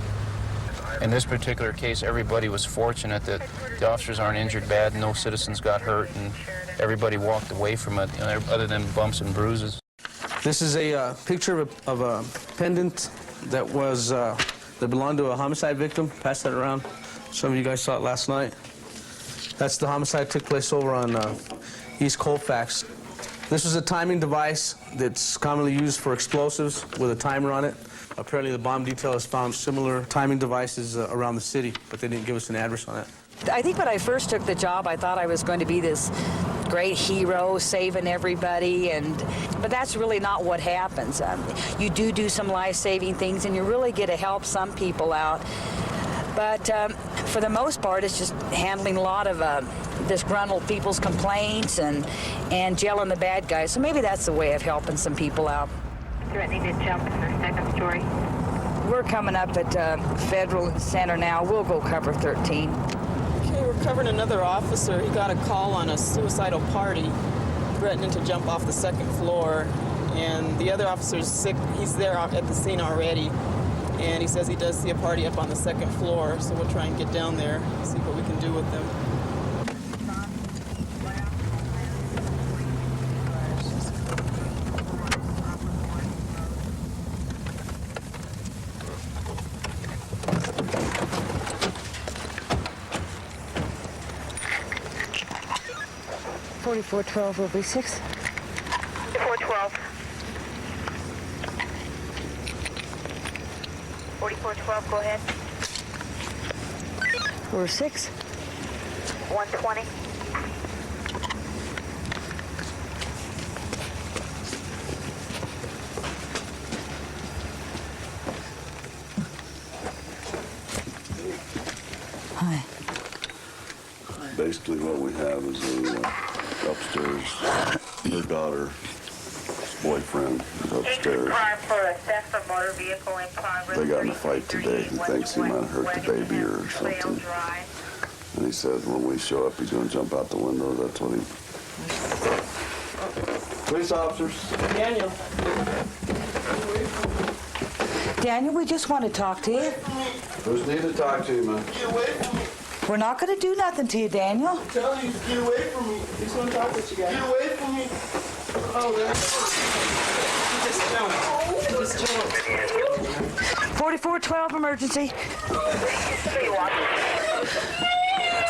In this particular case, everybody was fortunate that the officers aren't injured bad, no citizens got hurt, and everybody walked away from it, other than bumps and bruises. This is a picture of a pendant that belonged to a homicide victim. Pass that around. Some of you guys saw it last night. That's the homicide took place over on East Colfax. This was a timing device that's commonly used for explosives with a timer on it. Apparently the bomb detail has found similar timing devices around the city, but they didn't give us an address on it. I think when I first took the job, I thought I was going to be this great hero saving everybody, but that's really not what happens. You do some life-saving things, and you really get to help some people out. But for the most part, it's just handling a lot of disgruntled people's complaints and jailing the bad guys. So maybe that's the way of helping some people out. Threatening to jump in the second story. We're coming up at Federal Center now. We'll go cover 13. Okay, we're covering another officer. He got a call on a suicidal party, threatening to jump off the 2nd floor. And the other officer's sick. He's there at the scene already. And he says he does see a party up on the 2nd floor. So we'll try and get down there, see what we can do with them. .4412 will be 6. 4412. 4412, go ahead. We're 6. 120. Hi. Basically what we have is a upstairs, her daughter boyfriend is upstairs. They got in a fight today. He thinks he might have hurt the baby or something. And he says when we show up, he's going to jump out the window. That's what he... Police officers. Daniel. Daniel, we just want to talk to you. Who's need to talk to you, man? Get away from me. We're not going to do nothing to you, Daniel. I'm telling you, get away from me. He's going to talk with you guys. Get away from me. Oh, that's... 4412 emergency.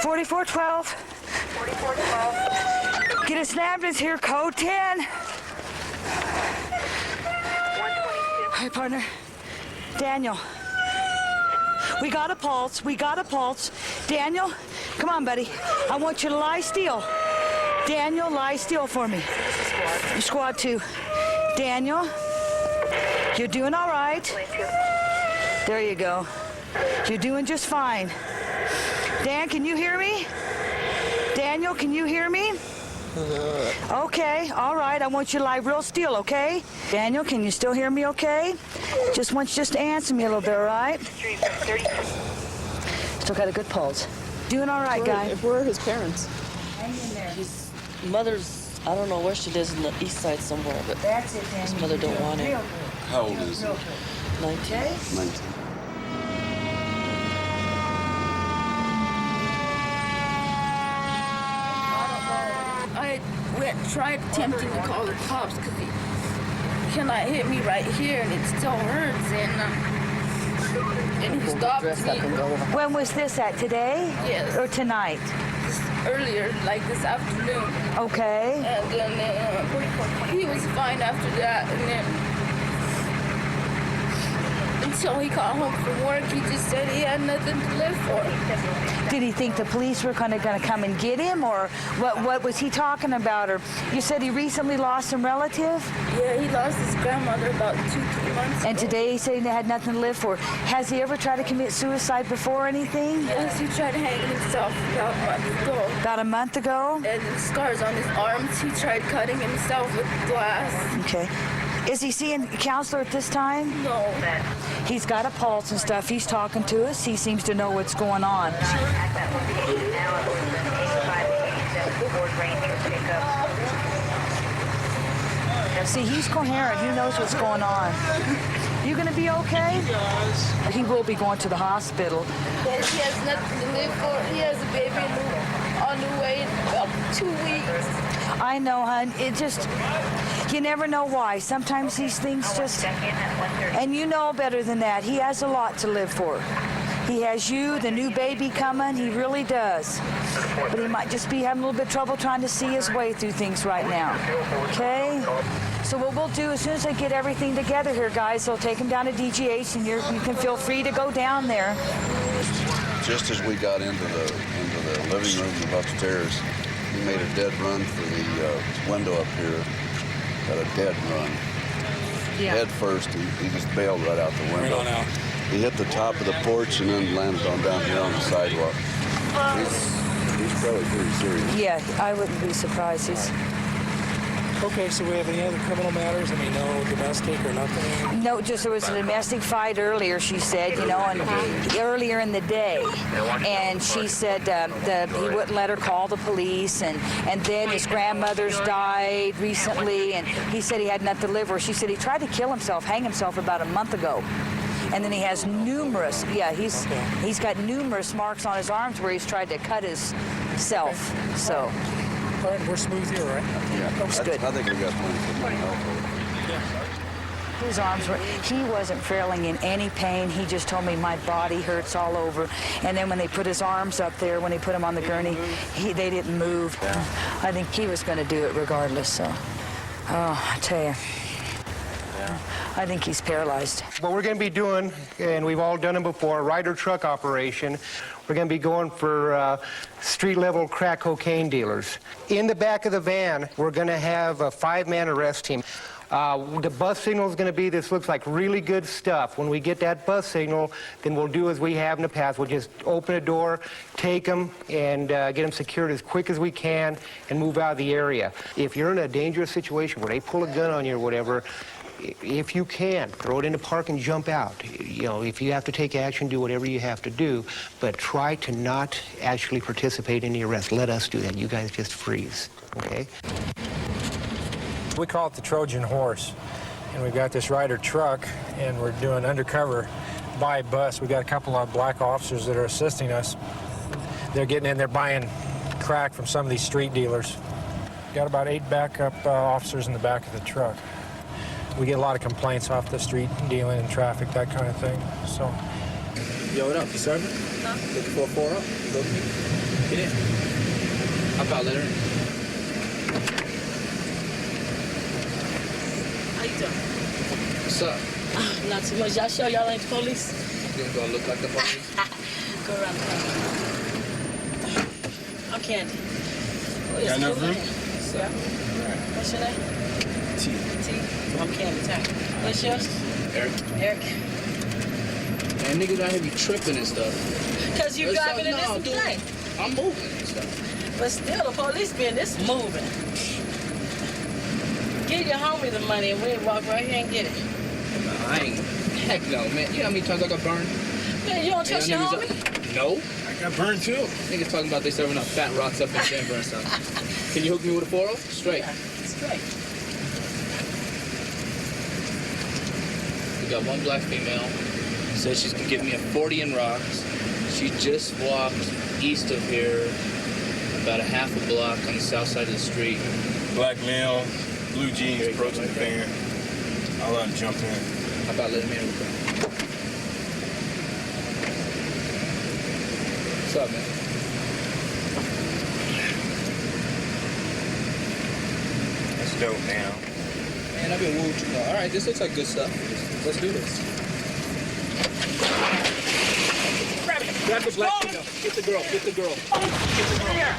4412. 4412. Get us an ambulance here, code 10. Hi, partner. Daniel. We got a pulse. We got a pulse. Daniel, come on, buddy. I want you to lie still. Daniel, lie still for me. Squad 2. Daniel, you're doing all right. There you go. You're doing just fine. Dan, can you hear me? Daniel, can you hear me? Okay, all right. I want you to lie real still, okay? Daniel, can you still hear me okay? Just want you just to answer me a little bit, all right? Still got a good pulse. Doing all right, guy. Where are his parents? Hang in there. His mother's, I don't know where she lives, in the east side somewhere, but that's it, his mother don't want it. How old is he? 19. 19. I tried attempting to call the cops because he cannot hit me right here and it still hurts and he stopped me. When was this at? Today? Yes. Or tonight? Earlier, like this afternoon. Okay. And then he was fine after that, and then until he got home from work, he just said he had nothing to live for. Did he think the police were kind of going to come and get him, or what was he talking about? Or you said he recently lost some relative? Yeah, he lost his grandmother about 2-3 months ago. And today he said he had nothing to live for. Has he ever tried to commit suicide before or anything? Yes, he tried hanging himself about a month ago. About a month ago? And the scars on his arms, he tried cutting himself with glass. Okay. Is he seeing a counselor at this time? No. He's got a pulse and stuff. He's talking to us. He seems to know what's going on. See, he's coherent. He knows what's going on. You gonna be okay? He will be going to the hospital. Yes, he has nothing to live for. He has a baby on the way in about 2 weeks. I know, hon. It just, you never know why. Sometimes these things just, and you know better than that. He has a lot to live for. He has you, the new baby coming. He really does. But he might just be having a little bit of trouble trying to see his way through things right now. Okay? So what we'll do, as soon as I get everything together here, guys, they'll take him down to DGH, and you can feel free to go down there. Just as we got into the living room upstairs, he made a dead run for the window up here. Got a dead run. Yeah. Head first, he just bailed right out the window. He hit the top of the porch and then landed on down here on the sidewalk. He's probably pretty serious. Yeah, I wouldn't be surprised. He's... Okay, so we have any other criminal matters? I mean, no domestic or nothing? No, just there was a domestic fight earlier, she said, you know, and earlier in the day. And she said he wouldn't let her call the police, and then his grandmother's died recently, and he said he had nothing to live for. She said he tried to kill himself, hang himself about a month ago. And then he has numerous, he's got numerous marks on his arms where he's tried to cut himself, so. All right, we're smooth here, right? Yeah, looks good. I think we got plenty of help. His arms were, he wasn't feeling in any pain. He just told me my body hurts all over. And then when they put his arms up there, when they put him on the gurney, they didn't move. Yeah. I think he was going to do it regardless, so. Oh, I tell you. Yeah. I think he's paralyzed. What we're going to be doing, and we've all done it before, a rider truck operation. We're going to be going for street-level crack cocaine dealers. In the back of the van, we're going to have a 5-man arrest team. The bus signal is going to be, this looks like really good stuff. When we get that bus signal, then we'll do as we have in the past. We'll just open a door, take them, and get them secured as quick as we can and move out of the area. If you're in a dangerous situation where they pull a gun on you or whatever, if you can, throw it in the park and jump out. You know, if you have to take action, do whatever you have to do, but try to not actually participate in the arrest. Let us do that. You guys just freeze, okay? We call it the Trojan horse, and we've got this Ryder truck, and we're doing undercover by bus. We've got a couple of black officers that are assisting us. They're getting in there buying crack from some of these street dealers. Got about 8 backup officers in the back of the truck. We get a lot of complaints off the street dealing and traffic, that kind of thing. So, Yo, what up? You serving? No. Looking for a 4-up? Go with me. Get in. How about let her in? How you doing? What's up? Not too much. Y'all sure y'all ain't the police? You gonna look like the police? Go around the corner. I'm Candy. Got enough room? Yeah. What's your name? T. I'm Candy. What's yours? Eric. Man, niggas out here be tripping and stuff. Because you driving in this dude, thing. I'm moving and stuff. But still, the police be in this moving. Give your homie the money and we'll walk right here and get it. Nah, I ain't. Heck no, man. You know how many times I got burned? Man, you don't trust your homie? No. I got burned too. Niggas talking about they serving up fat rocks up in Denver and stuff. Can you hook me with a 4-0? Straight. Yeah, straight. We got one black female. Says she's gonna give me a 40 in rocks. She just walked east of here about a half a block on the south side of the street. Black male, blue jeans, approaching the van. I'll let him jump in. How about letting me in real quick? What's up, man? That's dope now. Man, I've been wooed you know. All right, this looks like good stuff. Let's do this. Grab it. Grab the black female. Get the girl. Get the girl. Get the girl.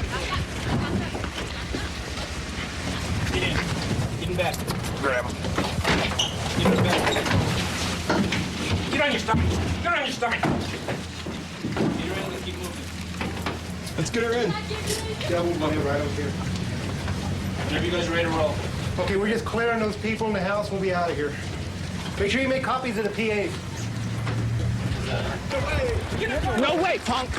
Get in. Get him back. Grab him. Get him back. Get on your stomach. Get on your stomach. Get her in. Let's keep moving. Let's get her in. Yeah, we'll move right over here. Whenever you guys are ready to roll. Okay, we're just clearing those people in the house. We'll be out of here. Make sure you make copies of the PAs. No way, punk!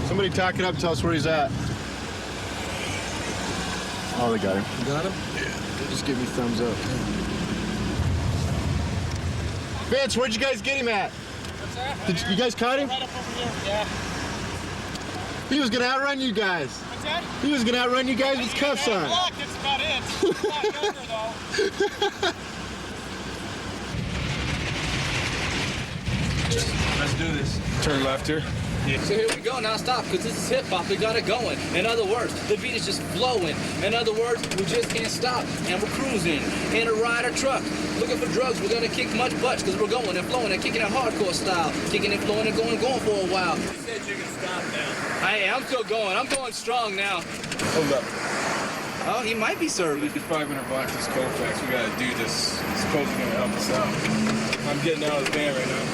Somebody talk it up, tell us where he's at. Oh, they got him. You got him? Yeah. Just give me thumbs up. Vince, where'd you guys get him at? What's that? Did you guys caught him? Right up over here. Yeah. He was gonna outrun you guys. What's that? He was gonna outrun you guys with cuffs on. Block, that's about it. It's not over, though. Let's do this. Turn left here. Yeah. So here we go, now stop, because this is hip-hop, we got it going. In other words, the beat is just flowing. In other words, we just can't stop, and we're cruising in a Ryder truck. Looking for drugs, we're gonna kick much butts, because we're going and flowing and kicking it hardcore style. Kicking and flowing and going for a while. You said you can stop now. I'm still going, I'm going strong now. Hold up. Oh, he might be serving. $500 is Colfax. We gotta do this. It's supposed to help us out. I'm getting out of the van right now.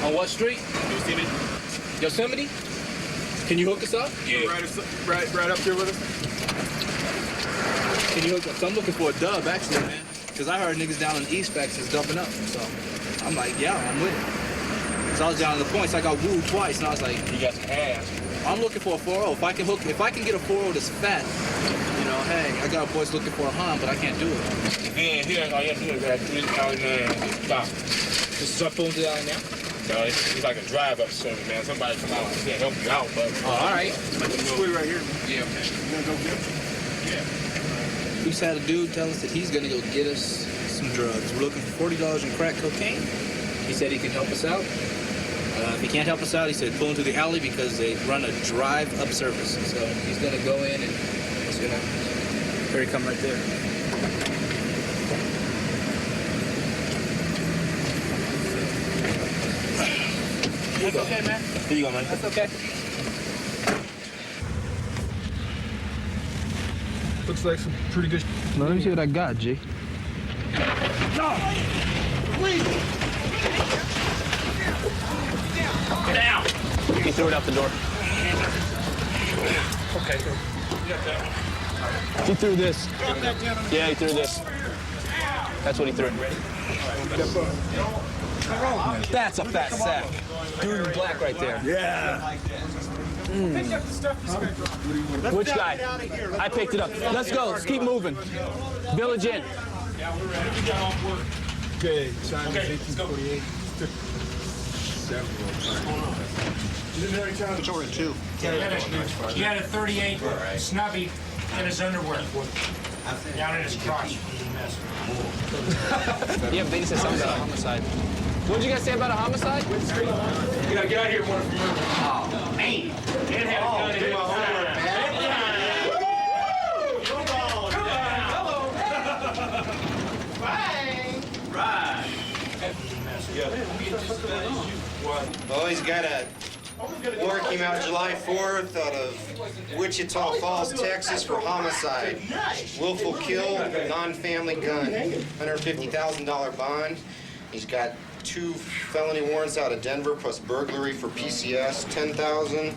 On what street? Yosemite. Yosemite? Can you hook us up? Yeah. Right up here with us. Can you hook us? So I'm looking for a dub, actually, man. Because I heard niggas down in East Fax is dumping up. So I'm like, yeah, I'm with it. So I was down in the points. I got wooed twice, and I was like, you got some ass. I'm looking for a 4-0. If I can get a 4-0 that's fat, you know, hey, I got boys looking for a hum, but I can't do it. Yeah, here, all you have to do is stop. Just start pulling it out now? No, it's like a drive-up service, man. Somebody come out and help you out, but... all right. Put it right here. Yeah, okay. You gonna go get it? Yeah. We just had a dude tell us that he's gonna go get us some drugs. We're looking for $40 in crack cocaine. He said he can help us out. If he can't help us out, he said pull into the alley because they run a drive-up service. So he's going to go in and he's going to... Here he come right there. Here you go. Okay, man. Here you go, man. That's okay. Looks like some pretty good. Let me see what I got, G. No! Please! Down! He threw it out the door. Okay. He threw this. Yeah, he threw this. That's what he threw. That's a fat sack. Dude in black right there. Yeah. Which guy? I picked it up. Let's go. Let's keep moving. Village in. Okay, time is 1848. It's over at 2. He had a 38 snubby in his underwear. Down in his crotch. Yeah, but they said something about a homicide. What did you guys say about a homicide? You gotta get out of here, one from murder. Oh, man. Didn't have a gun in his Well, he's got a warrant came out July 4th out of Wichita Falls, Texas for homicide. Willful kill, non-family gun, $150,000 bond. He's got 2 felony warrants out of Denver plus burglary for PCS, $10,000.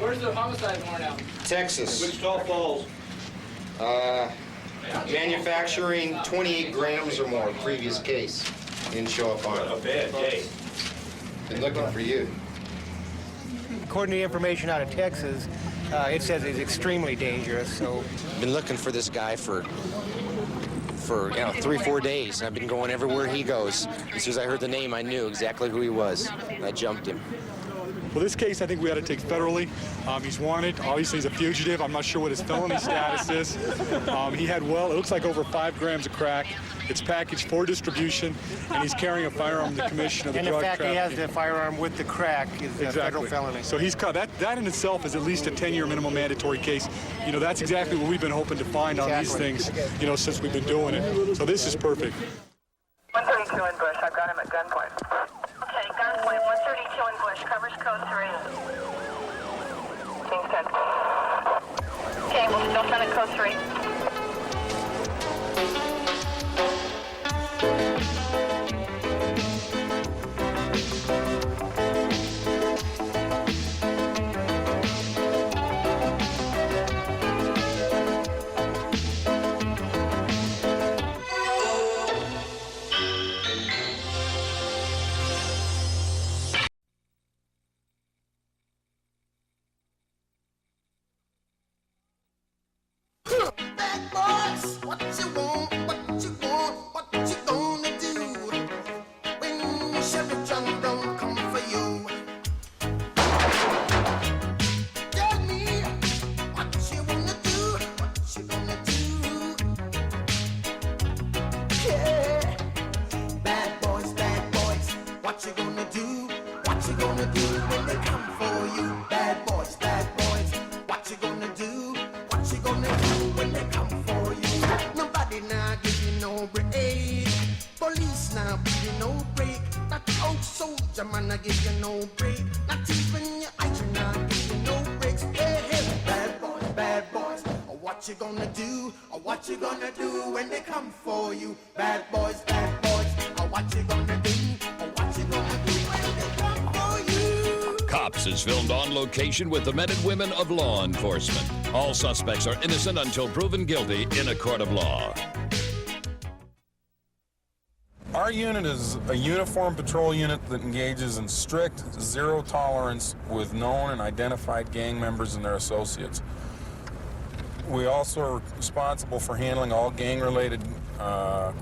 Where's the homicide warrant out? Texas. Wichita Falls. Manufacturing 28 grams or more, previous case. Didn't show up on it. A bad day. Been looking for you. According to the information out of Texas, it says he's extremely dangerous, so... Been looking for this guy for 3-4 days. I've been going everywhere he goes. As soon as I heard the name, I knew exactly who he was. I jumped him. Well, this case I think we ought to take federally. He's wanted. Obviously, he's a fugitive. I'm not sure what his felony status is. He had, it looks like over 5 grams of crack. It's packaged for distribution, and he's carrying a firearm in the commission of the drug trafficking. And the fact he has the firearm with the crack is a federal felony. So he's that in itself is at least a 10-year minimum mandatory case. You know, that's exactly what we've been hoping to find on these things, you know, since we've been doing it. So this is perfect. 132 in Bush. I've got him at gunpoint. Okay, gunpoint 132 in Bush. Covers code 3. King's 10. Okay, we'll still send it code 3. Is filmed on location with the men and women of law enforcement. All suspects are innocent until proven guilty in a court of law. Our unit is a uniform patrol unit that engages in strict zero tolerance with known and identified gang members and their associates. We also are responsible for handling all gang-related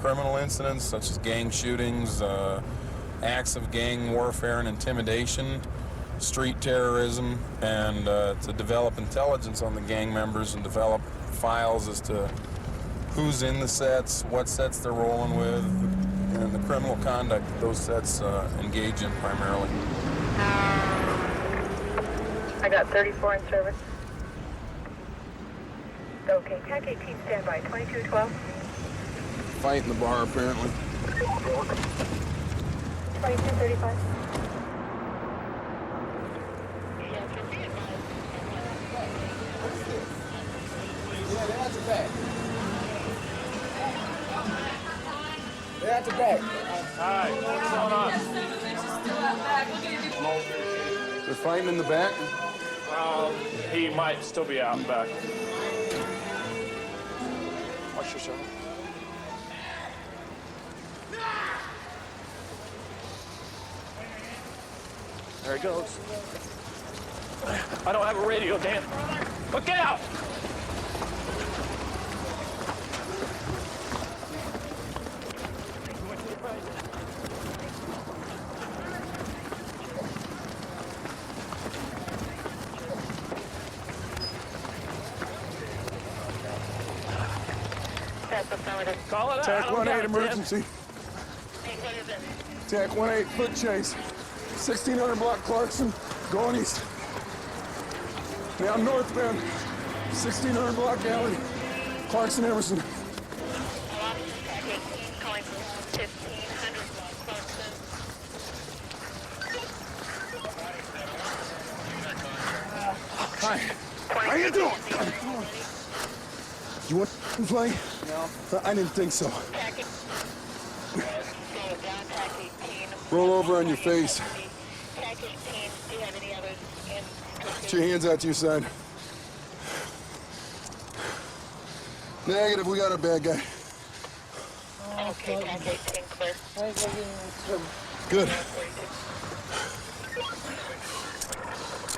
criminal incidents such as gang shootings, acts of gang warfare and intimidation, street terrorism, and to develop intelligence on the gang members and develop files as to who's in the sets, what sets they're rolling with, and the criminal conduct that those sets engage in primarily. I got 34 in service. Okay, TAC 18 standby, 2212. Fight in the bar, apparently. 2235. Yeah, they're at the back. They're at the back. Hi, what's going on? They're fighting in the back? He might still be out and back. Watch yourself. There he goes. I don't have a radio, Dan. Look out! Call it TAC out. 1-8 emergency. TAC 1-8 foot chase. 1600 block Clarkson, going east. Now northbound. 1600 block alley. Clarkson Emerson. Hi. How you doing? You want to play? No. I didn't think so. Roll over on your face. Put your hands out to your side. Negative, we got a bad guy. Okay, TAC 18 clear. Good.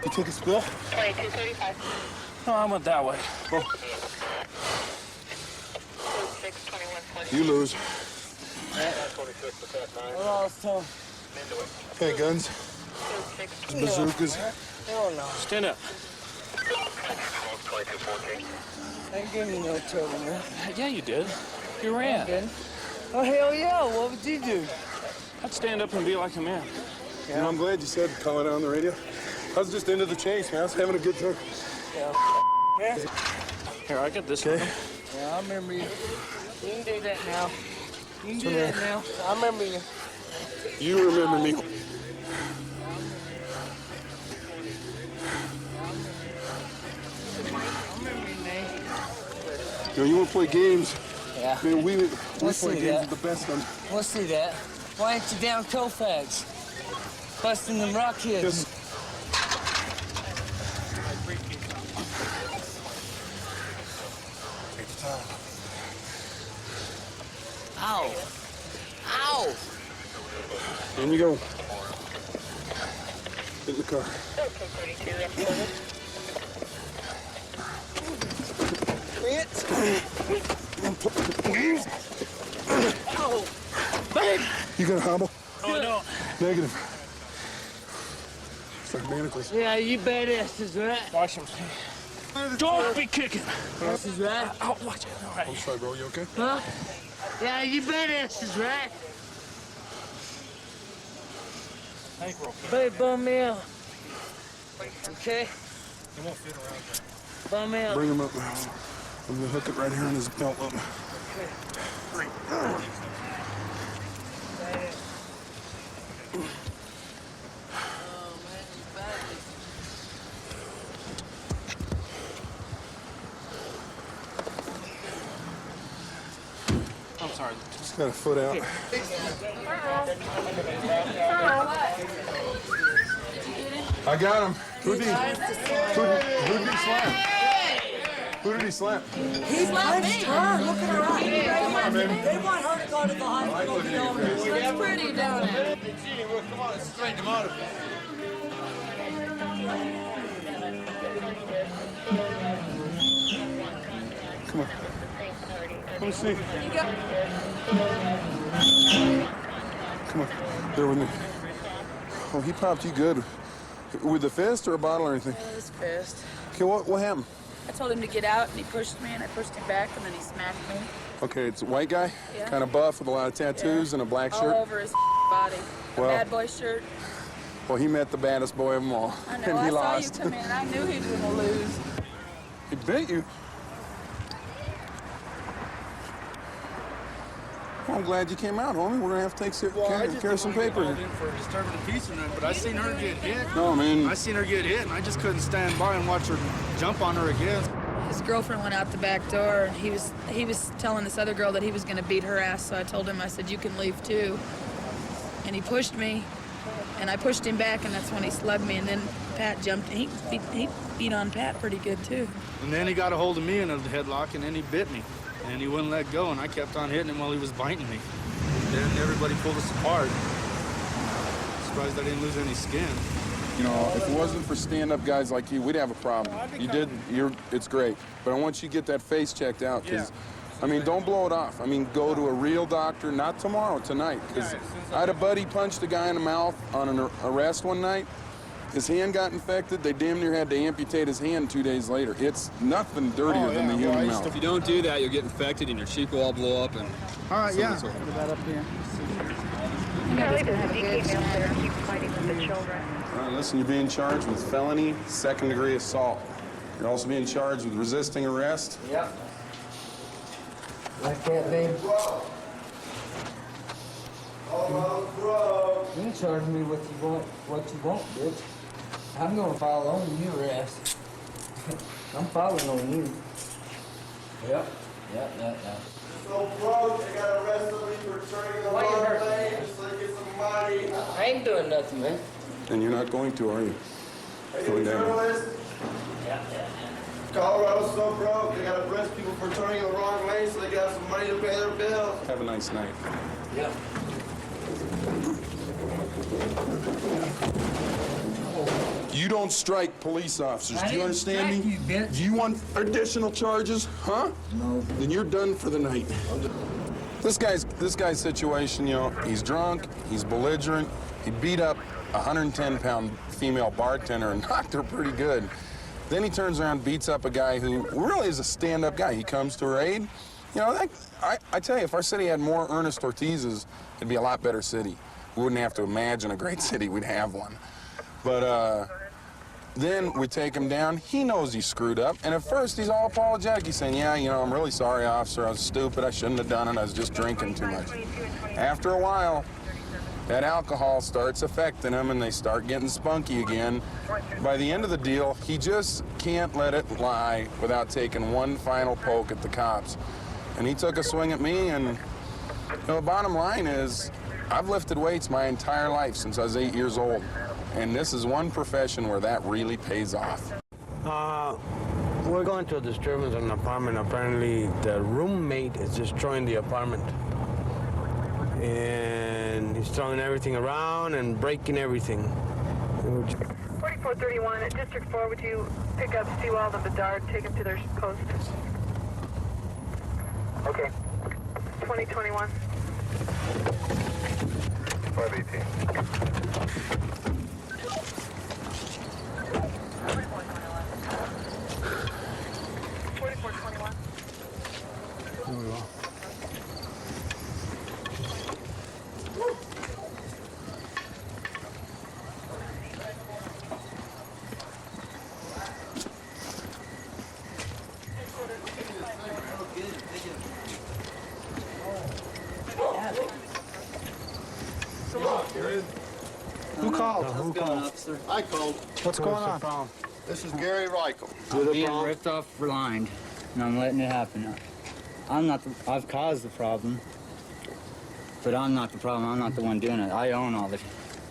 You take a spill? 2235. No, I went that way. Oh. You lose. Okay, guns. Bazookas. Hell no. Stand up. I ain't giving you no trouble, man. Yeah, you did. You ran. Oh, hell yeah. What would you do? I'd stand up and be like a man. You know, I'm glad you said call it out on the radio. I was just into the chase, man. I was having a good time. Yeah. Here, I get this. Okay. Yeah, I remember you. You can do that now. You can do that now. I remember you. You remember me. You know, you want to play games? Yeah. Man, we Let's play see games that. with the best of them. Let's see that. Why ain't you down Colfax? Busting them rock kids. Ow. Ow. In you go. Get in the car. Oh, babe. You got a hobble? No, I don't. Negative. It's like manacles. Yeah, you badasses, right? Watch him. Don't be kicking. This is right. Oh, watch it. All right. I'm sorry, bro. You okay? Huh? Yeah, you badasses, right? I think we're okay. Babe, bum me out. Okay? It won't fit around there. Bum me out. Bring him up. I'm gonna hook it right here on his belt loop. I'm sorry. Just got a foot out. I got him. Who did he slam? Who did he slam? He slapped me. Her. Look at her eyes. They want her to go to the hospital. That's pretty, don't it? Come on, let's straighten him out a bit. Come on. Let me see. Come on. There with me. Oh, he popped you good. With the fist or a bottle or anything? It was pissed. Okay, what happened? I told him to get out, and he pushed me, and I pushed him back, and then he smacked me. Okay, it's a white guy, Yeah. kind of buff with a lot of tattoos and a black shirt. All over his body. A Well- bad boy shirt. Well, he met the baddest boy of them all, I know, and he I lost. saw you come in. I knew he was going to lose. He beat you. Well, I'm glad you came out, homie. We're gonna have to take care of some papers. For disturbing the peace tonight, but I seen her get hit. No, man. I seen her get hit, and I just couldn't stand by and watch her jump on her again. His girlfriend went out the back door, and he was telling this other girl that he was going to beat her ass, so I told him, I said, you can leave too. And he pushed me, and I pushed him back, and that's when he slugged me, and then Pat jumped. He beat on Pat pretty good too. And then he got a hold of me in a headlock, and then he bit me. And he wouldn't let go, and I kept on hitting him while he was biting me. Then everybody pulled us apart. Surprised I didn't lose any skin. You know, if it wasn't for stand-up guys like you, we'd have a problem. It's great. But I want you to get that face checked out, because, I mean, don't blow it off. I mean, go to a real doctor, not tomorrow, tonight. Because I had a buddy punched a guy in the mouth on an arrest one night. His hand got infected. They damn near had to amputate his hand 2 days later. It's nothing dirtier than the human mouth. If you don't do that, you'll get infected and your cheek will all blow up. And all right, yeah. Put that up here. Keep fighting with the children. All right, listen, you're being charged with felony second-degree assault. You're also being charged with resisting arrest. Yep. Like that, babe. You can charge me what you want, bitch. I'm gonna file on you, arrest. I'm filing on you. Yep. So broke, they gotta arrest somebody for turning the wrong lane so they get some money. I ain't doing nothing, man. And you're not going to, are you? Are you a journalist? Yeah. Colorado's so broke, they gotta arrest people for turning the wrong lane so they can have some money to pay their bills. Have a nice night. Yeah. You don't strike police officers. Do you understand me? You, bitch. Do you want additional charges? Huh? No. Then you're done for the night. This guy's situation, you know, he's drunk, he's belligerent, he beat up a 110-pound female bartender and knocked her pretty good. Then he turns around and beats up a guy who really is a stand-up guy. He comes to her aid. You know, I tell you, if our city had more Ernest Ortizes, it'd be a lot better city. We wouldn't have to imagine a great city, we'd have one. But then we take him down. He knows he screwed up, and at first he's all apologetic. He's saying, yeah, you know, I'm really sorry, officer. I was stupid. I shouldn't have done it. I was just drinking too much. After a while, that alcohol starts affecting him, and they start getting spunky again. By the end of the deal, he just can't let it lie without taking one final poke at the cops. And he took a swing at me, and you know, the bottom line is, I've lifted weights my entire life since I was 8 years old. And this is one profession where that really pays off. We're going to a disturbance in an apartment. Apparently, the roommate is destroying the apartment. And he's throwing everything around and breaking everything. 4431 at District 4, would you pick up Sewald and Bedard, take them to their post? Okay. 2021. 518. Here we go. Who called? Who called? I called. What's going on? This is Gary Reichel. I'm being ripped off blind, and I'm letting it happen. I've caused the problem, but I'm not the problem. I'm not the one doing it. I own all the.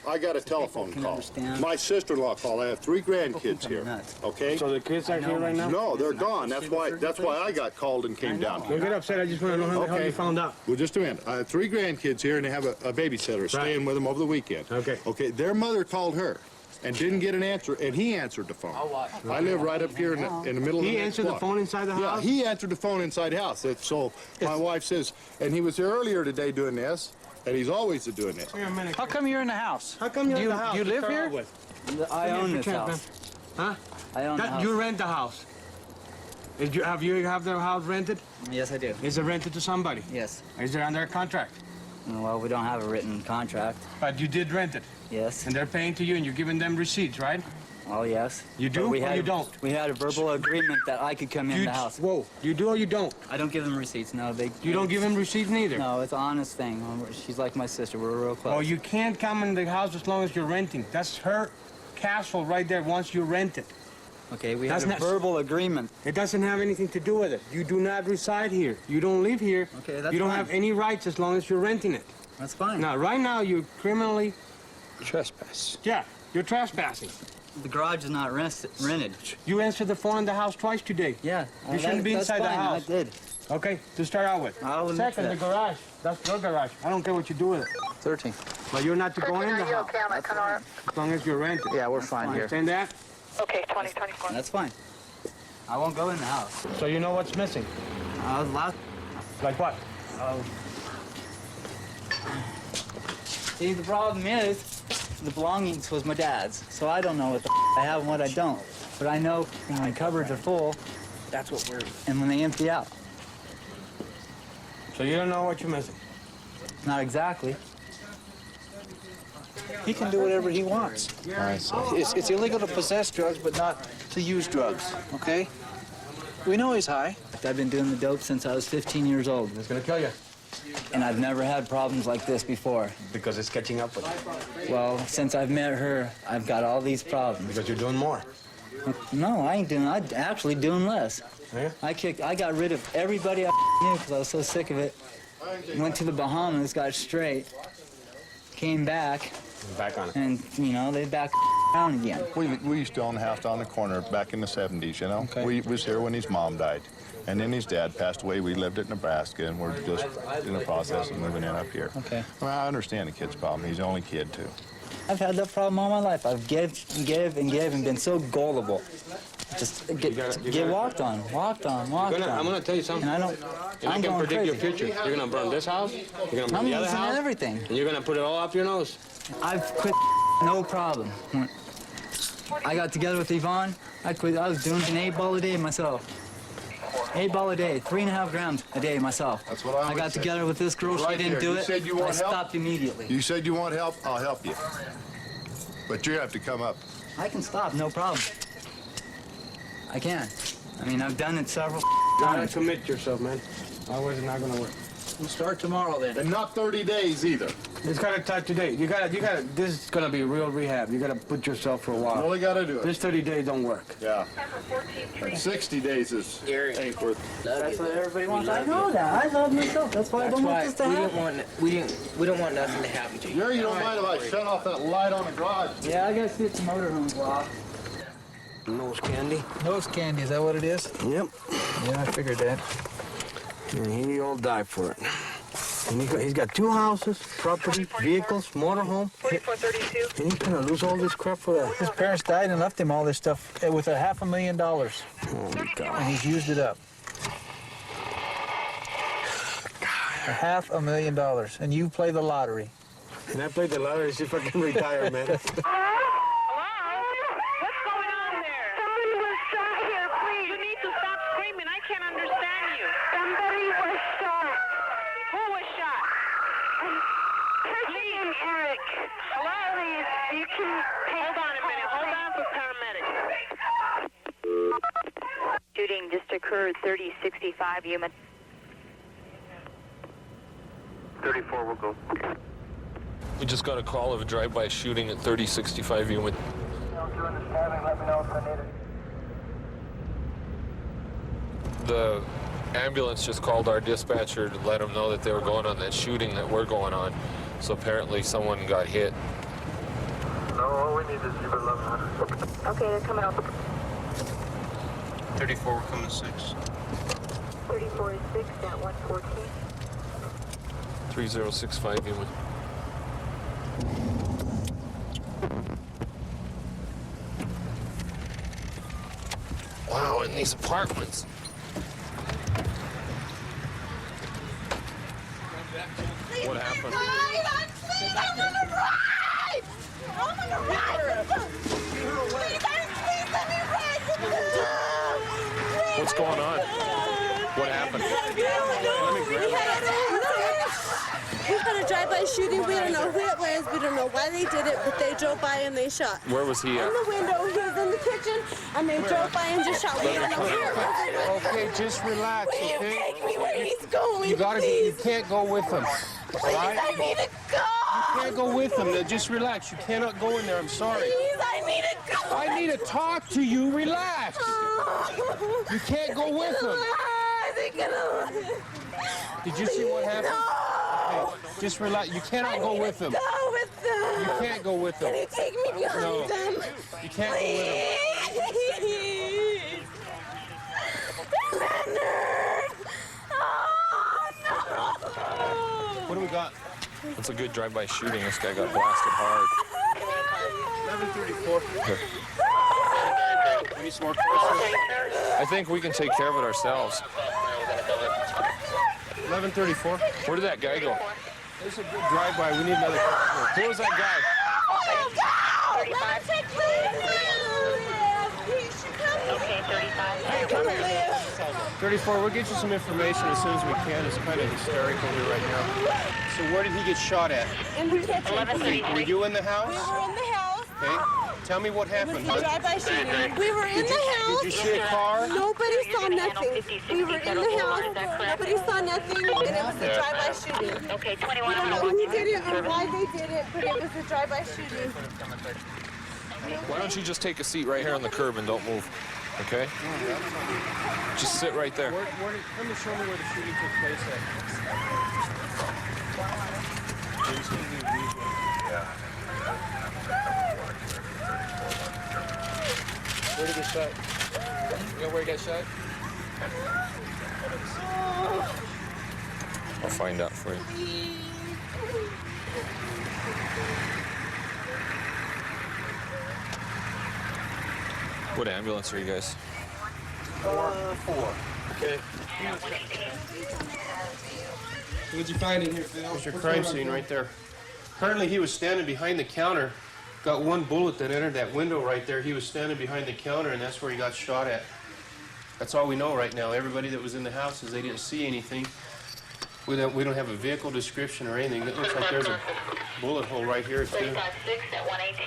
I got a telephone call. My sister-in-law called. I have 3 grandkids here. Okay. So the kids aren't here right now? No, they're gone. That's why I got called and came down. Don't get upset. I just want to know how you found out. Well, just a minute. I have 3 grandkids here, and they have a babysitter staying with them over the weekend. Okay. Okay. Their mother called her and didn't get an answer, and he answered the phone. I live right up here in the middle of the He next answered the block. phone inside the house? Yeah, he answered the phone inside the house. So my wife says, and he was here earlier today doing this, and he's always doing this. How come you're in the house? How come you're in the house? You live here? I own this Pretend, house. Huh? I own the house. You rent the house. Have you the house rented? Yes, I do. Is it rented to somebody? Yes. Is it under a contract? Well, we don't have a written contract. But you did rent it? Yes. And they're paying to you and you're giving them receipts, right? Oh, yes. You do or you don't? We had a verbal agreement that I could come in the house. Whoa, you do or you don't? I don't give them receipts, no. You don't give them receipts neither? No, it's an honest thing. She's like my sister. We're real close. Oh, you can't come in the house as long as you're renting. That's her castle right there once you rent it. Okay, we have a verbal agreement. It doesn't have anything to do with it. You do not reside here. You don't live here. Okay, that's You don't fine. have any rights as long as you're renting it. That's fine. Now, right now, you're criminally... Trespass. Yeah, you're trespassing. The garage is not rented. You answered the phone in the house twice today. Yeah. You shouldn't be that's inside the fine, house. I did. Okay, to start out with. I'll admit Second, that. the garage. That's your garage. I don't care what you do with it. 13. But you're not to go in the house as long as you're renting. Yeah, we're fine here. Understand that? Okay, 2024. That's fine. I won't go in the house. So you know what's missing? Like what? See, the problem is, the belongings was my dad's, so I don't know what the I have and what I don't. But I know when my cupboards are full, that's what we're... And when they empty out. So you don't know what you're missing? Not exactly. He can do whatever he wants. It's illegal to possess drugs, but not to use drugs, okay? We know he's high. I've been doing the dope since I was 15 years old. It's gonna kill you. And I've never had problems like this before. Because it's catching up with you. Well, since I've met her, I've got all these problems. Because you're doing more. No, I ain't doing. I'm actually doing less. Yeah? I got rid of everybody I knew because I was so sick of it. Went to the Bahamas, got straight, came back. Back on it. And, you know, they back down again. We used to own a house on the corner back in the 70s, you know? Okay. We was here when his mom died. And then his dad passed away. We lived at Nebraska, and we're just in the process of moving in up here. Okay. Well, I understand the kid's problem. He's the only kid, too. I've had that problem all my life. I've give and been so gullible. Just get walked on. I'm gonna tell you something. And I can predict your crazy. future. You're gonna burn this house. You're gonna burn the other losing house. everything. And you're gonna put it all up your nose. I've quit no problem. When I got together with Yvonne, I quit. I was doing an 8-ball a day myself. 8-ball a day, 3.5 grams a day myself. That's what I got say. together with this girl, Right she didn't here. do You it. said you want I help? stopped immediately. You said you want help? I'll help you. But you have to come up. I can stop, no problem. I can. I mean, I've done it several You gotta times. commit yourself, man. Otherwise, it's not gonna work. We'll start tomorrow then. And not 30 days either. It's gotta start today. You gotta. This is gonna be real rehab. You gotta put yourself for a while. You only gotta do it. This 30 days don't work. Yeah. But 60 days is ain't worth. That's what everybody wants. I know that. I love myself. That's why I don't want this to happen. We don't want nothing to happen to you. Jerry, you don't mind if I shut off that light on the garage? Yeah, I gotta see if the motorhome's locked. Nose candy. Nose candy, is that what it is? Yep. Yeah, I figured that. And he'll die for it. And he's got 2 houses, property, vehicles, motorhome. 4432. And he's gonna lose all this crap for that. His parents died and left him all this stuff with $500,000. Holy cow. And he's used it up. $500,000. And you play the lottery. And I played the lottery, see if I can retire, man. What's going on there? Somebody was shot here, please. You need to stop screaming. I can't understand you. Somebody was shot. Who was shot? Please, Eric. Hello? Please, you can... Hold on a minute. Hold on for paramedics. Shooting just occurred, 3065 human. 34 will go. We just got a call of a drive-by shooting at 3065 Human. The ambulance just called our dispatcher to let them know that they were going on that shooting that we're going on. So apparently someone got hit. No, all we need is you 1100. Okay, they're coming up. 34, we're coming 6. 34 is 6 at 114. 3065 Human. Wow, in these apartments. What happened? I'm gonna ride! I'm gonna ride! Please let me ride! What's going on? What happened? We had a drive-by shooting. We don't know who it was. We don't know why they did it, but they drove by and they shot. Where was he at? In the window. He was in the kitchen, and they drove by and just shot. We don't know where it was. Okay, just relax, Will you okay? take me where he's going, You gotta please? you can't go with him. Please, All right? I need to go. You can't go with him. Now, just relax. You cannot go in there. I'm sorry. Please, I need to go. I need to talk to you. Relax. You can't go with him. Did you see what happened? No. Okay, just relax. You cannot go with him. Go with them. You can't go with him. Can you take me behind No. them? You can't go with him. Please. Leonard. Oh, no. What do we got? That's a good drive-by shooting. This guy got blasted hard. 1134. Here. We need some more questions. I think we can take care of it ourselves. 1134. Where did that guy go? There's a good drive-by. We need another. Who was that guy? Okay, 35. Come here. 34, we'll get you some information as soon as we can. It's kind of hysterical here right now. So where did he get shot at? In the kitchen. Were you in the house? We were in the house. Okay. Tell me what It was happened, a hon. drive-by shooting. We were in the house. Did you see a car? Nobody saw nothing. We were in the house. Nobody saw nothing, and it was a drive-by shooting. Okay, We 21 don't on know the who did it or why they did it, but it was a drive-by shooting. Why don't you just take a seat right here on the curb and don't move, okay? Just sit right there. Come and show me where the shooting took place Where did he get shot? You know where he got shot? I'll find out for you. What ambulance are you guys? 4. Okay. What'd you find in here, Phil? There's your crime scene right there. Apparently he was standing behind the counter, got one bullet that entered that window right there. He was standing behind the counter, and that's where he got shot at. That's all we know right now. Everybody that was in the house says they didn't see anything. We don't have a vehicle description or anything. It looks like there's a bullet hole right here, too. 35-6 at 118.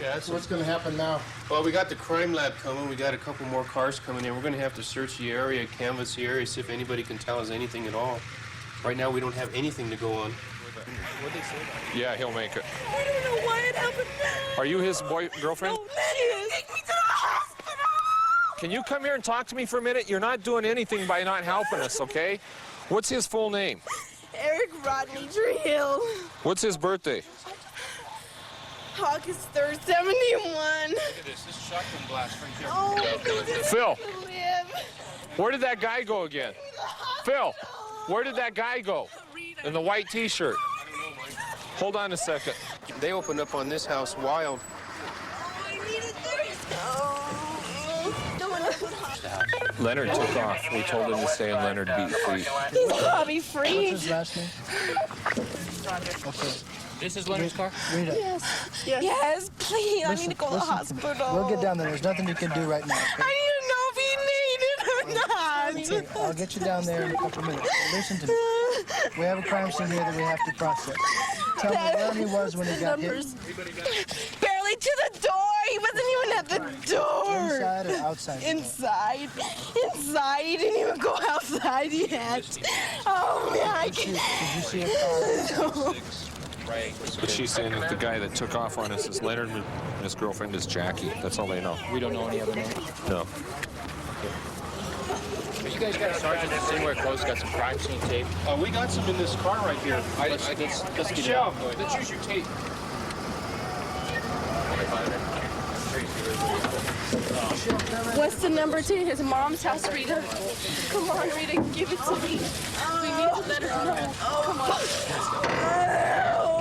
Yeah, that's What's going to happen now? Well, we got the crime lab coming. We got a couple more cars coming in. We're going to have to search the area, canvass the area, see if anybody can tell us anything at all. Right now, we don't have anything to go on. What'd they say about it? Yeah, he'll make it. I don't know why it happened now. Are you his girlfriend? No, Leonard, take me to the hospital. Can you come here and talk to me for a minute? You're not doing anything by not helping us, okay? What's his full name? Eric Rodney Treehill. What's his birthday? August 3rd, 71. Look at this. This is shotgun blast right here. Oh, Phil, live. where did that guy go again? Phil, where did that guy go? In the white t-shirt. Hold on a second. They opened up on this house wild. Leonard took off. We told him to stay in Leonard Beat Street. He's probably free. What's his last name? Okay. This is Leonard's car? Rita. Yes. Yes, please. I need to go to the listen to me. hospital. We'll get down there. There's nothing you can do right now. Okay? I need to know if he needed or not. Okay, I'll get you down there in a couple minutes. Listen to me. We have a crime scene here that we have to process. Tell me where he was when he got hit. Barely to the door. He wasn't even at the door. Inside or outside? Inside. Inside. He didn't even go outside yet. Oh, man. I Did you see a car? But she's saying that the guy that took off on us is Leonard and his girlfriend is Jackie. That's all they know. We don't know any other name? No. You guys got a sergeant that's anywhere close, got some crime scene tape? We got some in this car right here. Let's get it Michelle, out. let's use your tape. What's the number to his mom's house, Rita? Come on, Rita, give it to me. We need to let her know. Come on.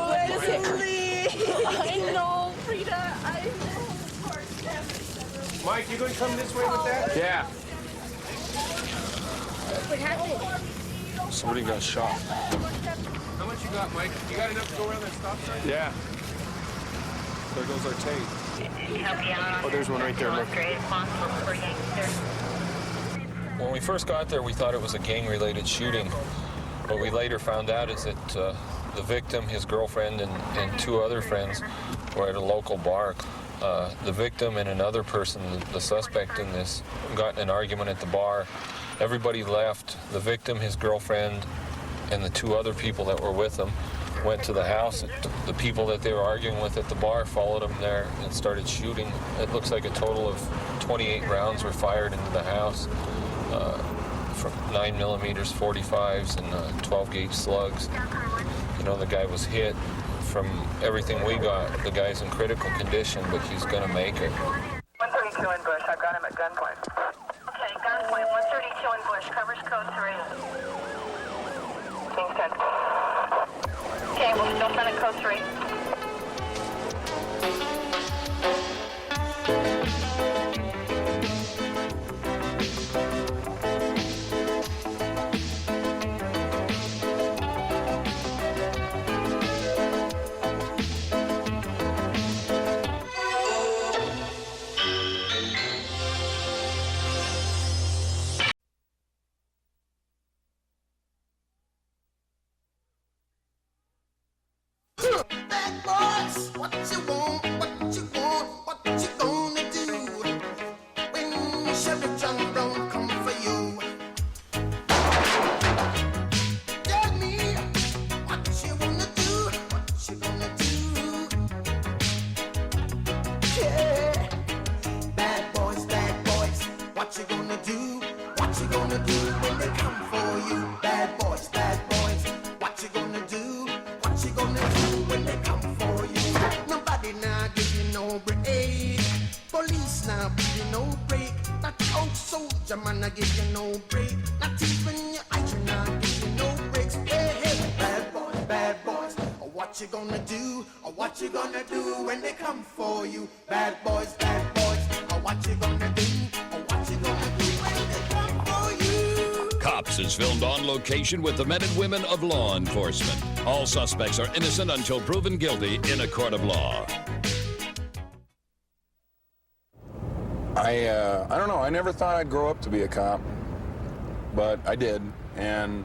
What is it, please? I know, Rita. I know. Mike, you going to come this way with that? Yeah. What happened? Somebody got shot. How much you got, Mike? You got enough to go around that stop sign? Yeah. There goes our tape. Help you out. Oh, there's one right there. Look. Great responsible for you, sir. When we first got there, we thought it was a gang-related shooting. What we later found out is that the victim, his girlfriend, and two other friends were at a local bar. The victim and another person, the suspect in this, got in an argument at the bar. Everybody left. The victim, his girlfriend, and the two other people that were with them went to the house. The people that they were arguing with at the bar followed them there and started shooting. It looks like a total of 28 rounds were fired into the house. From 9mm, 45s, and 12-gauge slugs. You know, the guy was hit. From everything we got, the guy's in critical condition, but he's going to make it. 132 in Bush. I've got him at gunpoint. Okay, gunpoint. 132 in Bush. Covers code 3. Being sent. Okay, we'll still send it code 3. Is filmed on location with the men and women of law enforcement. All suspects are innocent until proven guilty in a court of law. I don't know. I never thought I'd grow up to be a cop, but I did. And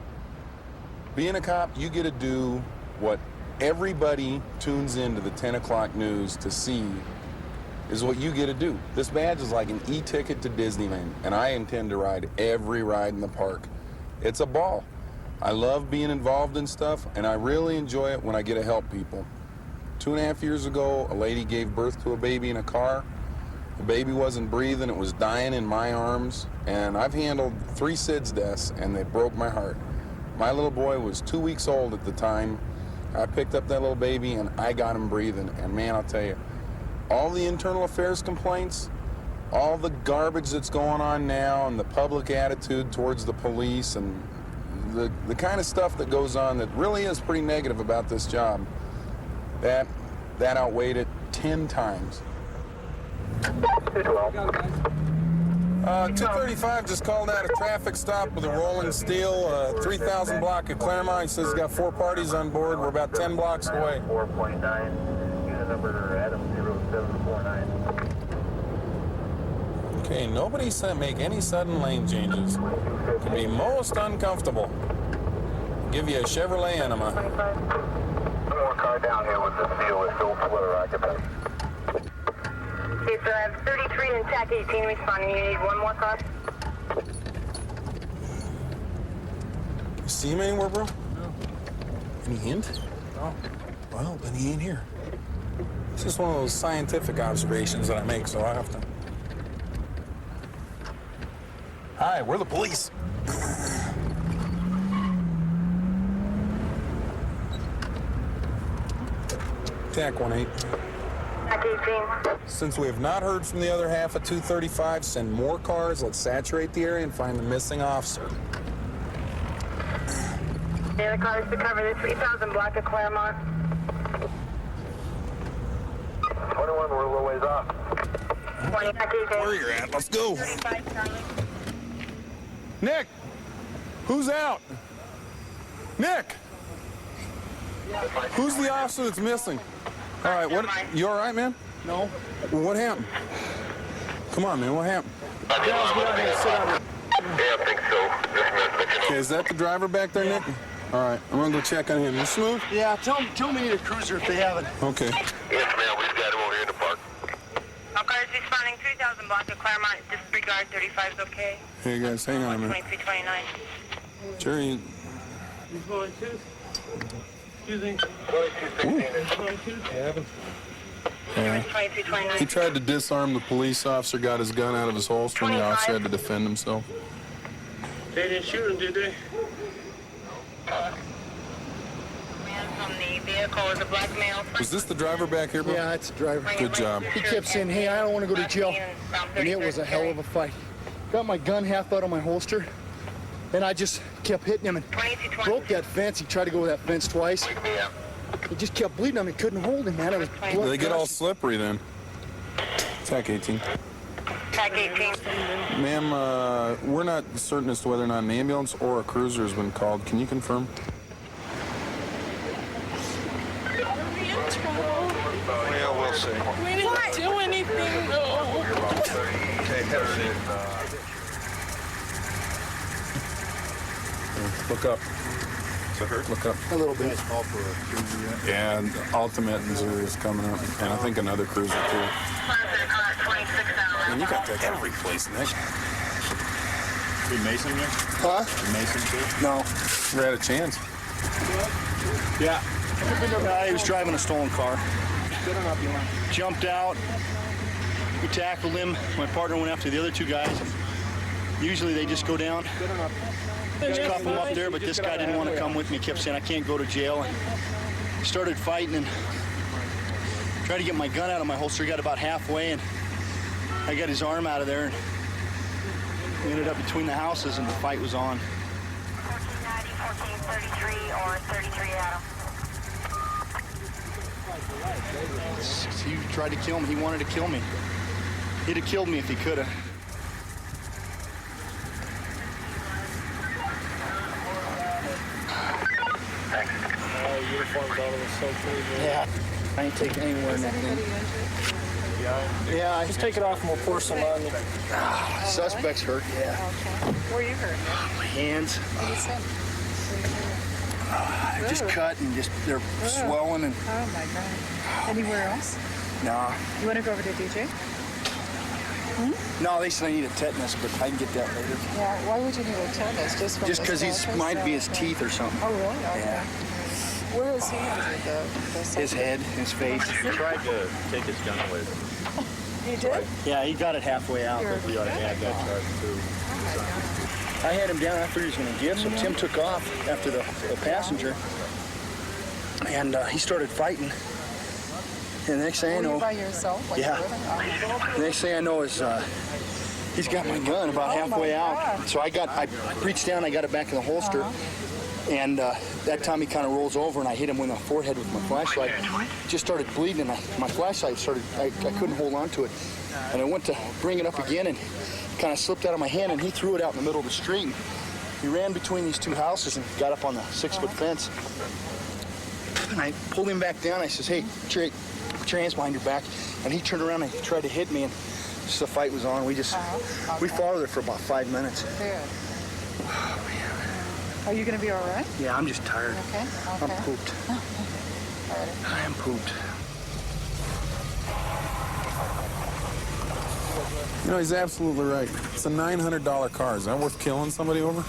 being a cop, you get to do what everybody tunes into the 10 o'clock news to see is what you get to do. This badge is like an e-ticket to Disneyland, and I intend to ride every ride in the park. It's a ball. I love being involved in stuff, and I really enjoy it when I get to help people. 2.5 years ago, a lady gave birth to a baby in a car. The baby wasn't breathing, it was dying in my arms, and I've handled 3 SIDS deaths, and they broke my heart. My little boy was 2 weeks old at the time. I picked up that little baby, and I got him breathing, and man, I'll tell you, all the internal affairs complaints, all the garbage that's going on now and the public attitude towards the police and the kind of stuff that goes on that really is pretty negative about this job, that outweighed it 10 times. 235 just called out a traffic stop with a rolling steel, 3000 block of Claremont. He says he's got 4 parties on board. We're about 10 blocks away. 4.9. Unit number Adam 0749. Okay, nobody make any sudden lane changes. It can be most uncomfortable. Give you a Chevrolet Enema. One more car down here with this deal with Phil Twitter occupancy. Okay, sir, I have 33 and TAC 18 responding. You need one more car? You see him anywhere, bro? No. Any hint? No. Well, then he ain't here. It's just one of those scientific observations that I make, so I have to. Hi, we're the police. TAC 18. TAC 18. Since we have not heard from the other half of 235, send more cars. Let's saturate the area and find the missing officer. The other cars to cover the 3000 block of Claremont. 21, we're a little ways off. 20 TAC 18. Where you're at, let's go. Nick, who's out? Nick, who's the officer that's missing? All right, what? You all right, man? No. Well, what happened? Come on, man, what happened? Get out here, sit down here. Yeah, I think so. Okay, is that the driver back there, Nick? All right, I'm gonna go check on him. You smooth? Yeah, tell me need a cruiser if they haven't. Okay. Yes, ma'am, we've got him over here in the park. All cars responding 3000 block of Claremont. Disregard 35 is okay. Hey guys, hang on a minute. 2329. Jerry. He's going too. Excuse me. 2216. Yeah. 2329. He tried to disarm the police officer, got his gun out of his holster, and the officer had to defend himself. They didn't shoot him, did they? Man from the vehicle is a black male. Was this the driver back here, bro? Yeah, that's the driver. Good job. He kept saying, hey, I don't want to go to jail. And it was a hell of a fight. Got my gun half out of my holster, and I just kept hitting him and broke that fence. He tried to go over that fence twice. He just kept bleeding on me. Couldn't hold him, man. It was blood They get all gushing. slippery then. TAC 18. TAC 18. Ma'am, we're not certain as to whether or not an ambulance or a cruiser has been called. Can you confirm? Well, we'll see. We didn't do anything, though. Okay, have a seat. Look up. Is it hurt? Look up. A little bit. Yeah, and Ultimate is coming up, and I think another cruiser too. Man, you got that every place, Nick. Did Mason here? Huh? Did Mason too? No. Never had a chance. Yeah. He was driving a stolen car. Jumped out. We tackled him. My partner went after the other two guys. Usually they just go down. Just cuff him up there, but this guy didn't want to come with me. Kept saying, I can't go to jail. And started fighting and tried to get my gun out of my holster. Got about halfway, and I got his arm out of there. And we ended up between the houses, and the fight was on. 1490, 1433, or 33 Adam. He tried to kill me. He wanted to kill me. He'd have killed me if he could have. Uniforms all of us so cool. Yeah. I ain't taking anywhere nothing. Yeah, just take it off and we'll pour some on you. Suspect's hurt, yeah. Okay. Where are you hurt? My hands. What is that? They're just cut and just, they're swelling and... Oh my God. Anywhere else? Nah. You want to go over to DJ? No, they said I need a tetanus, but I can get that later. Yeah, why would you need a tetanus? Just from Just the because he scratches? might be his teeth or something. Oh, really? Okay. Yeah. Where is he injured, though? His head, his face. He tried to take his gun away. You did? Yeah, he got it halfway out. You're- We ought to add that charge too. I had him down after he was going to give, so Tim took off after the passenger. And he started fighting. And the next thing I Were know... you by yourself? Like Yeah. living? The next thing I know is he's got my gun about halfway out. So I reached down, I got it back in the holster. And that time he kind of rolls over and I hit him in the forehead with my flashlight. Just started bleeding and my flashlight I couldn't hold on to it. And I went to bring it up again and kind of slipped out of my hand and he threw it out in the middle of the street. He ran between these two houses and got up on the 6-foot fence. And I pulled him back down. I says, hey, put your hands behind your back. And he turned around and he tried to hit me and just the fight was on. We followed it for about 5 minutes. Good. Are you going to be all right? Yeah, I'm just tired. Okay. I'm pooped. I am pooped. You know, he's absolutely right. It's a $900 car. Is that worth killing somebody over?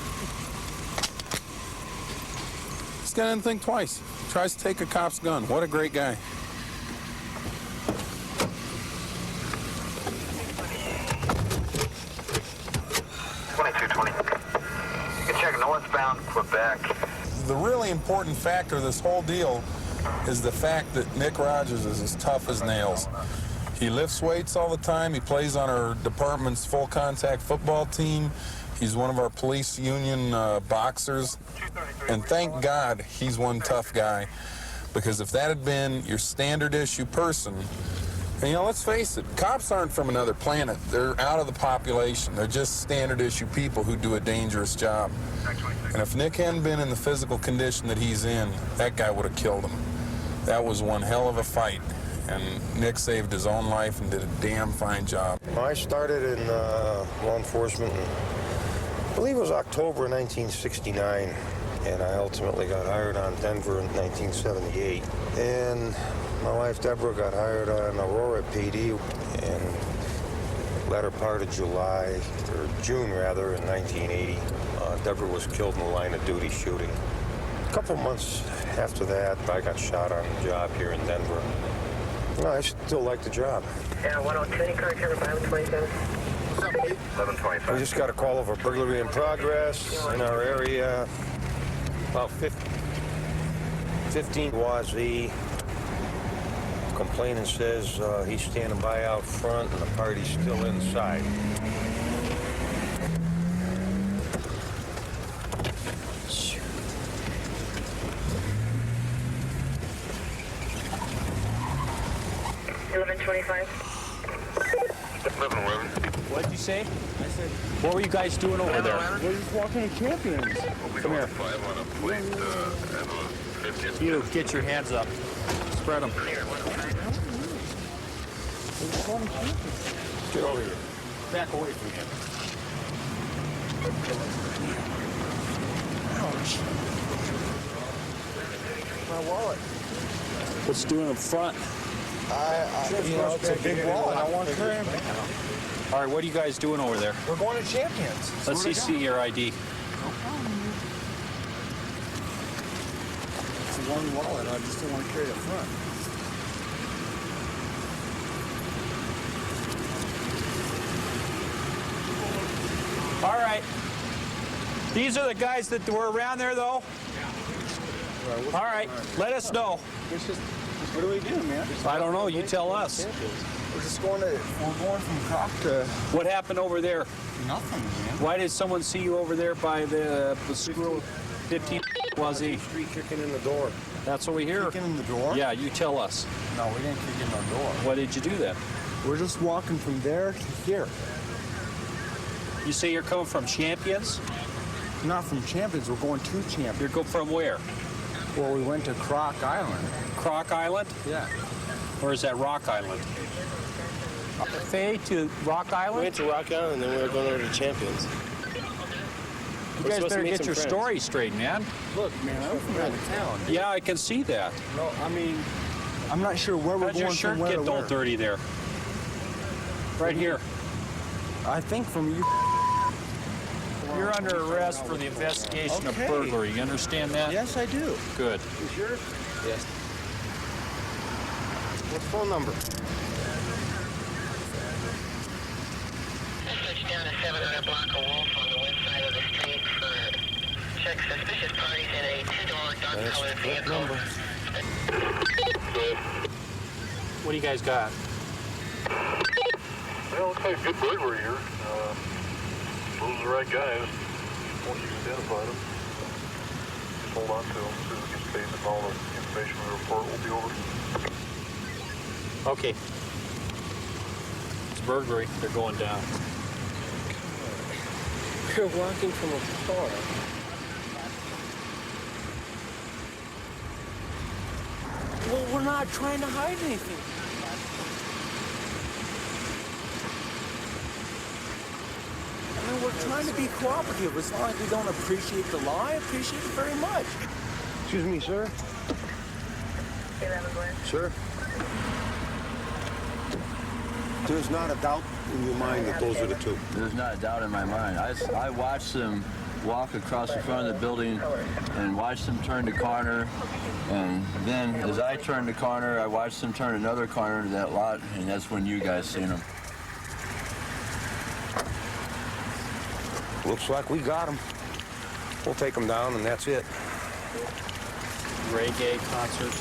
This guy didn't think twice. Tries to take a cop's gun. What a great guy. Northbound Quebec. The really important factor of this whole deal is the fact that Nick Rogers is as tough as nails. He lifts weights all the time. He plays on our department's full contact football team. He's one of our police union boxers. And thank God he's one tough guy, because if that had been your standard issue person, and, you know, let's face it, cops aren't from another planet. They're out of the population. They're just standard issue people who do a dangerous job. And if Nick hadn't been in the physical condition that he's in, that guy would have killed him. That was one hell of a fight. And Nick saved his own life and did a damn fine job. I started in law enforcement in believe it was October 1969, and I ultimately got hired on Denver in 1978. And my wife Deborah got hired on Aurora PD in latter part of July, or June rather, in 1980. Deborah was killed in the line of duty shooting. A couple months after that, I got shot on the job here in Denver. No, I still like the job. Yeah, 102, any car cover 527? 1125. We just got a call of a burglary in progress in our area. About 15 Wazee. Complainant says he's standing by out front and the party's still inside. Shoot. 1125. 1111. What did you say? I said, what were you guys doing over there? We're just walking to Champions. Come here. You, get your hands up. Spread them. Get over here. Back away from him. Ouch. My wallet. What's doing in front? It's a big wallet. I want to carry him. All right, what are you guys doing over there? We're going to Champions. Let's see your ID. It's one wallet. I just don't want to carry it up front. All right. These are the guys that were around there, though? All right, let us know. What do we do, man? I don't know. You tell us. We're just going to, we're going from Croc to... What happened over there? Nothing, man. Why did someone see you over there by the school? 15 Wazee. Street kicking in the door. That's what we hear. Kicking in the door? Yeah, you tell us. No, we didn't kick in the door. What did you do then? We're just walking from there to here. You say you're coming from Champions? Not from Champions. We're going to Champions. You're going from where? Well, we went to Croc Island. Croc Island? Yeah. Or is that Rock Island? Faye to Rock Island? We went to Rock Island and then we were going over to Champions. You guys better get your story straight, man. Look, man, I'm from out of town. Yeah, I can see that. No, I mean, I'm not sure where we're How'd going your shirt from where get to all where. dirty there? Right here. I think from you. You're under arrest for the investigation of burglary. You understand that? Yes, I do. Good. Is yours? Yes. What phone number? Switch down to 700 block of Wolf on the west side of the street for check suspicious parties in a two-door dark-colored vehicle. What do you guys got? Well, looks like a good burglary here. Those are the right guys. Once you identify them, just hold on to them. As soon as it gets paid, and all the information in the report will be over. Okay. It's burglary. They're going down. You're walking from a car. Well, we're not trying to hide anything. I mean, we're trying to be cooperative. It's not like we don't appreciate the law. I appreciate it very much. Excuse me, sir. 11 Sir? There's not a doubt in your mind that those are the two. There's not a doubt in my mind. I watched them walk across the front of the building and watched them turn the corner. And then as I turned the corner, I watched them turn another corner to that lot, and that's when you guys seen them. Looks like we got them. We'll take them down, and that's it. Reggae concert.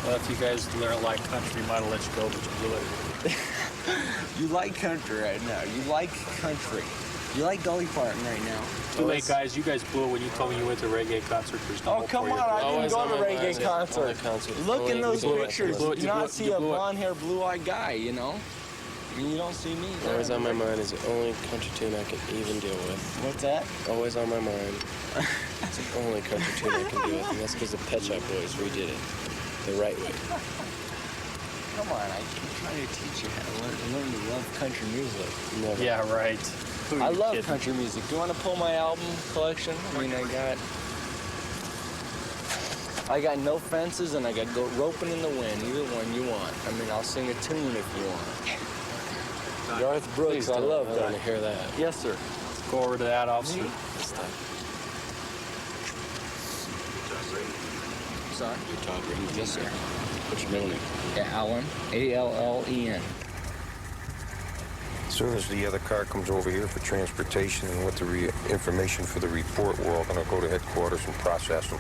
Well, if you guys don't like country, might have let you go, but you blew it. You like country right now. You like country. You like Dolly Parton right now. Too late, guys. You guys blew it when you told me you went to a reggae concert. There's no Oh, come on. I didn't go to a reggae concert. Look in those pictures. You do not see a blonde-haired, blue-eyed guy, you know? I mean, you don't see me. Always on my mind is the only country tune I can even deal with. What's that? Always on my mind. It's the only country tune I can deal with, and that's because the Pet Shop Boys redid it the right way. Come on, I'm trying to teach you how to learn to love country music. Never. Yeah, right. I love country music. Do you want to pull my album collection? I mean, I got No Fences and I got Go Roping in the Wind. Either one you want. I mean, I'll sing a tune if you want. Garth Brooks, I love to hear that. Yes, sir. Let's go over to that officer. Sorry? You're talking. Yes, sir. What's your middle name? Yeah, Allen. A-L-L-E-N. As soon as the other car comes over here for transportation and with the information for the report, we're all going to go to headquarters and process them.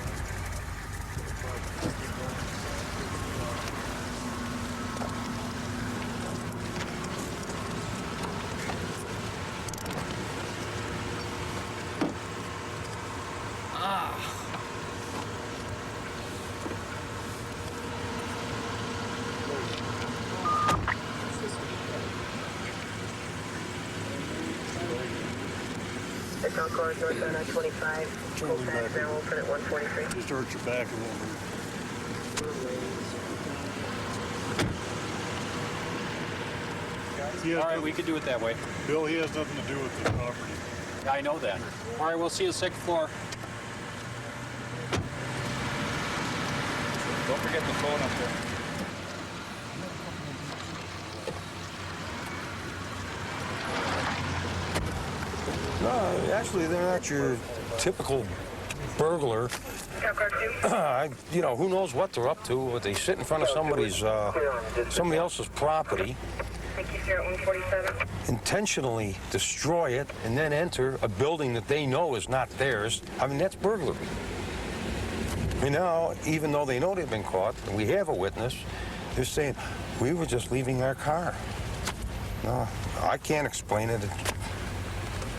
It's on course northbound on 25. Full pass now open at 143. Just hurt your back a little bit. All right, we could do it that way. Bill, he has nothing to do with the property. I know that. All right, we'll see you second floor. Don't forget the phone up there. No, actually, they're not your typical burglar. You know, who knows what they're up to? They sit in front of somebody else's property, intentionally destroy it, and then enter a building that they know is not theirs. I mean, that's burglary. And now, even though they know they've been caught, and we have a witness, they're saying, we were just leaving our car. No, I can't explain it.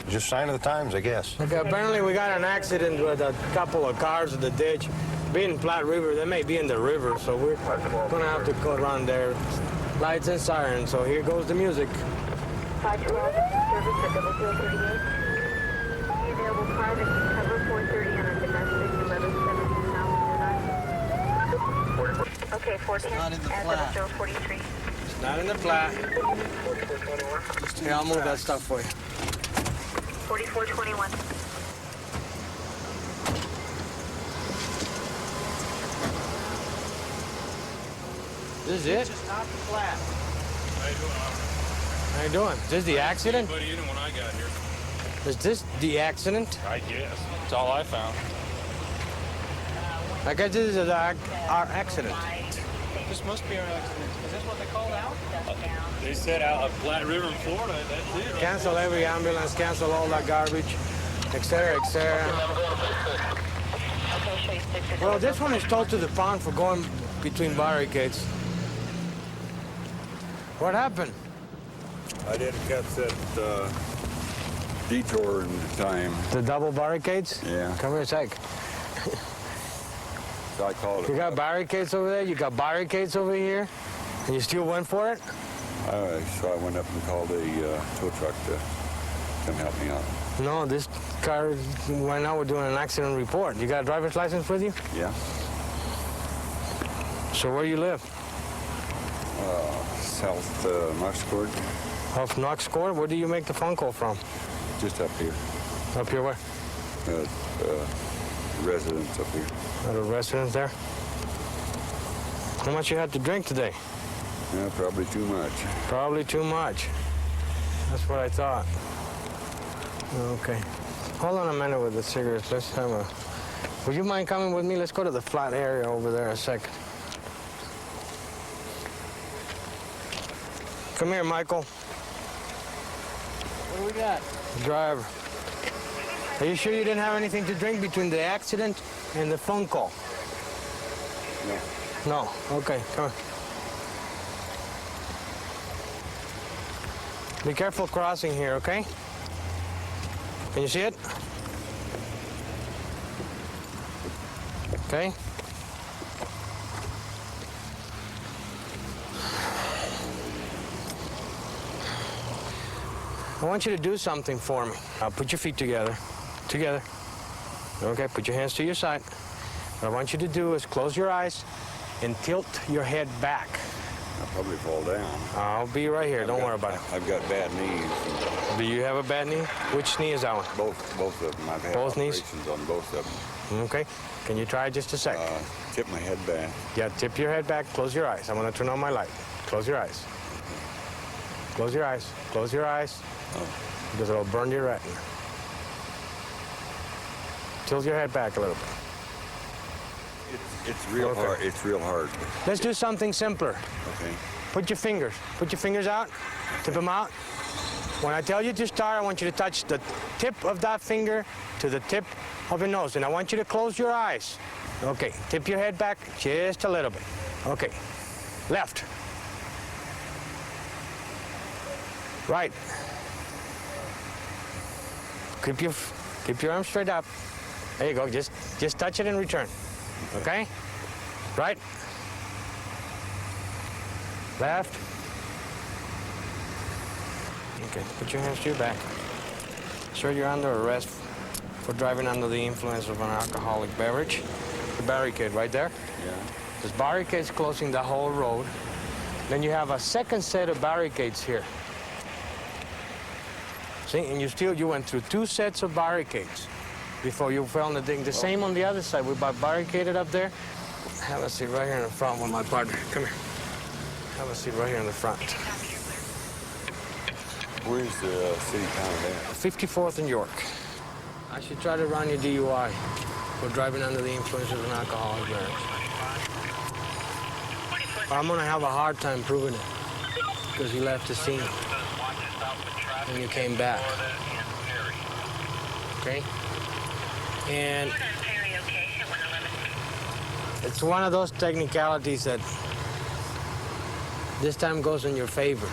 Just sign of the times, I guess. Okay, apparently we got an accident with a couple of cars in the ditch. Being Platte River, they may be in the river, so we're gonna have to go around there. Lights and sirens, so here goes the music. 512, service at 0038. Available car that can cover 430 on a domestic 1170 South. Okay, 410 at 0043. It's not in the flat. Here, I'll move that stuff for you. 4421. This is it? Just not the flat. How you doing? Is this the accident? Anybody in when I got here? Is this the accident? I guess. That's all I found. I guess this is our accident. This must be our accident. Is this what they called out? They said out of Platte River in Florida. That's it. Cancel every ambulance, cancel all that garbage, etc., etc. Well, this one is towed to the pond for going between barricades. What happened? I didn't catch that detour in time. The double barricades? Yeah. Come here a sec. So I called it. You got barricades over there, you got barricades over here, and you still went for it? So I went up and called a tow truck to come help me out. No, this car, right now we're doing an accident report. You got a driver's license with you? Yeah. So where you live? South Knox Court. Off Knox Court? Where do you make the phone call from? Just up here. Up here where? Residence up here. At a residence there? How much you had to drink today? Yeah, probably too much. Probably too much. That's what I thought. Okay. Hold on a minute with the cigarettes. Let's have a... Would you mind coming with me? Let's go to the flat area over there a second. Come here, Michael. What do we got? Driver. Are you sure you didn't have anything to drink between the accident and the phone call? No. No? Okay, come on. Be careful crossing here, okay? Can you see it? Okay. I want you to do something for me. Put your feet together. Together. Okay, put your hands to your side. What I want you to do is close your eyes and tilt your head back. I'll probably fall down. I'll be right here. Don't worry about it. I've got bad knees. Do you have a bad knee? Which knee is that one? Both of them. I've had both knees? operations on both of them. Okay. Can you try just a sec? Tip my head back. Yeah, tip your head back. Close your eyes. I'm going to turn on my light. Close your eyes. Close your eyes. Close your eyes. Because it'll burn your retina. Tilt your head back a little bit. It's real hard. It's real hard. Let's do something simpler. Okay. Put your fingers out. Tip them out. When I tell you to start, I want you to touch the tip of that finger to the tip of your nose. And I want you to close your eyes. Okay, tip your head back just a little bit. Okay, left. Right. Keep your arm straight up. There you go, just touch it and return. Okay? Right. Left. Okay, put your hands to your back. Sir, you're under arrest for driving under the influence of an alcoholic beverage. The barricade right there. Yeah. This barricade is closing the whole road. Then you have a second set of barricades here. See, and you went through 2 sets of barricades before you found the thing. The same on the other side. We barricaded up there. Have a seat right here in the front with my partner. Come here. Have a seat right here in the front. Where's the city town at? 54th and York. I should try to run your DUI for driving under the influence of an alcoholic beverage. I'm going to have a hard time proving it because you left the scene and you came back. Okay? And it's one of those technicalities that this time goes in your favor.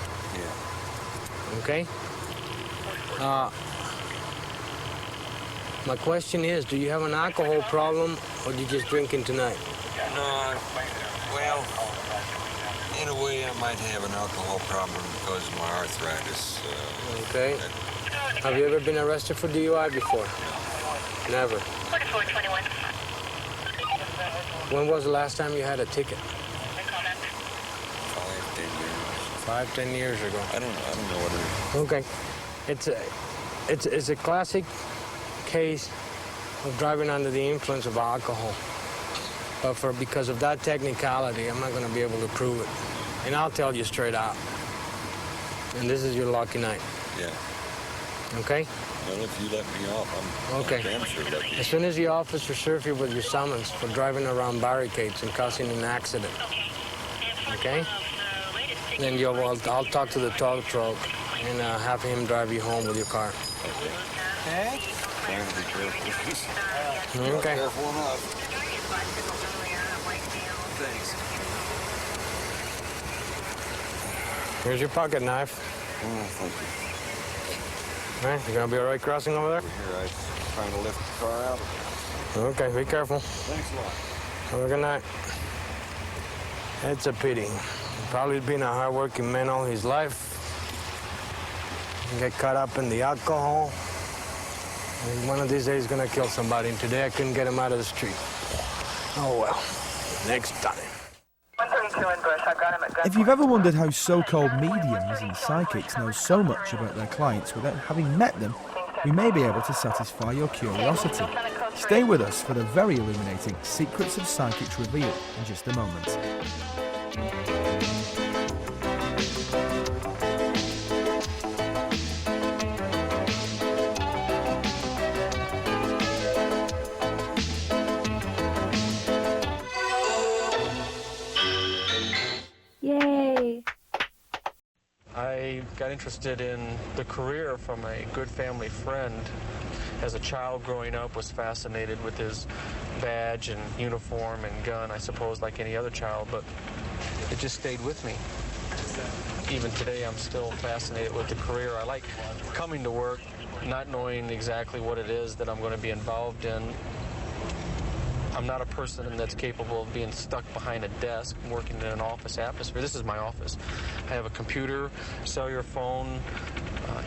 Okay? My question is, do you have an alcohol problem or are you just drinking tonight? No, well, in a way I might have an alcohol problem because of my arthritis. Okay. Have you ever been arrested for DUI before? Never. 4421. When was the last time you had a ticket? 5-10 years ago. I don't know what it is. Okay. It's a classic case of driving under the influence of alcohol. But because of that technicality, I'm not going to be able to prove it. And I'll tell you straight out. And this is your lucky night. Yeah. Okay? Well, if you let me off, I'm damn sure lucky. As soon as the officer serves you with your summons for driving around barricades and causing an accident. Okay? Then I'll talk to the tow truck and have him drive you home with your car. Okay. Trying to be careful. Okay. Careful enough. Thanks. Here's your pocket knife. Oh, thank you. All right, you gonna be all right crossing over there? Here, I'm trying to lift the car out. Okay, be careful. Thanks a lot. Have a good night. It's a pity. Probably been a hard-working man all his life. Get caught up in the alcohol. And one of these days he's gonna kill somebody. And today I couldn't get him out of the street. Oh well, next time. 132 in Bush, I've got him at gunpoint. If you've ever wondered how so-called mediums and psychics know so much about their clients without having met them, we may be able to satisfy your curiosity. Stay with us for the very illuminating Secrets of Psychics revealed in just a moment. Yay! I got interested in the career from a good family friend. As a child growing up, was fascinated with his badge and uniform and gun, I suppose, like any other child, but it just stayed with me. Even today, I'm still fascinated with the career. I like coming to work, not knowing exactly what it is that I'm going to be involved in. I'm not a person that's capable of being stuck behind a desk, working in an office atmosphere. This is my office. I have a computer, cellular phone,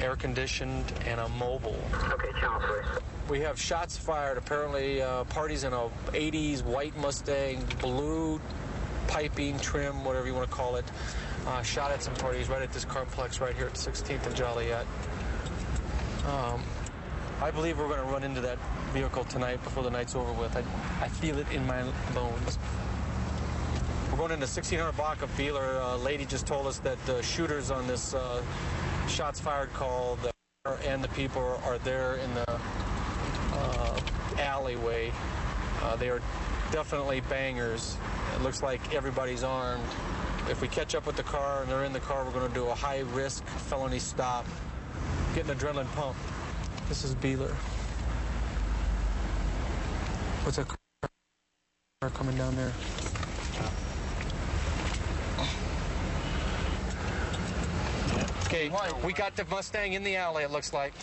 air-conditioned, and I'm mobile. Okay, channel 3. We have shots fired, apparently parties in a 80s white Mustang, blue piping, trim, whatever you want to call it. shot at some parties right at this complex right here at 16th and Joliet. I believe we're going to run into that vehicle tonight before the night's over with. I feel it in my bones. We're going into 1600 block of Beeler. A lady just told us that the shooters on this shots fired call and the people are there in the alleyway. They are definitely bangers. It looks like everybody's armed. If we catch up with the car and they're in the car, we're going to do a high-risk felony stop. Get an adrenaline pump. This is Beeler. What's that car coming down there? Okay, we got the Mustang in the alley, it looks like.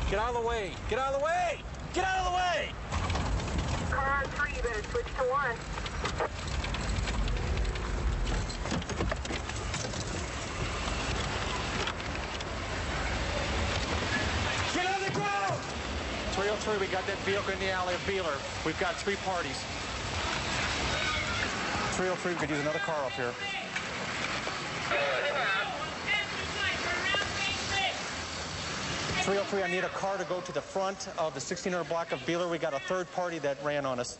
Get out of the way! Get out of the way! Get out of the way! Car on 3, you better switch to 1. Get on the ground! 303, we got that vehicle in the alley of Beeler. We've got 3 parties. 303, we could use another car up here. 303, I need a car to go to the front of the 1600 block of Beeler. We got a third party that ran on us.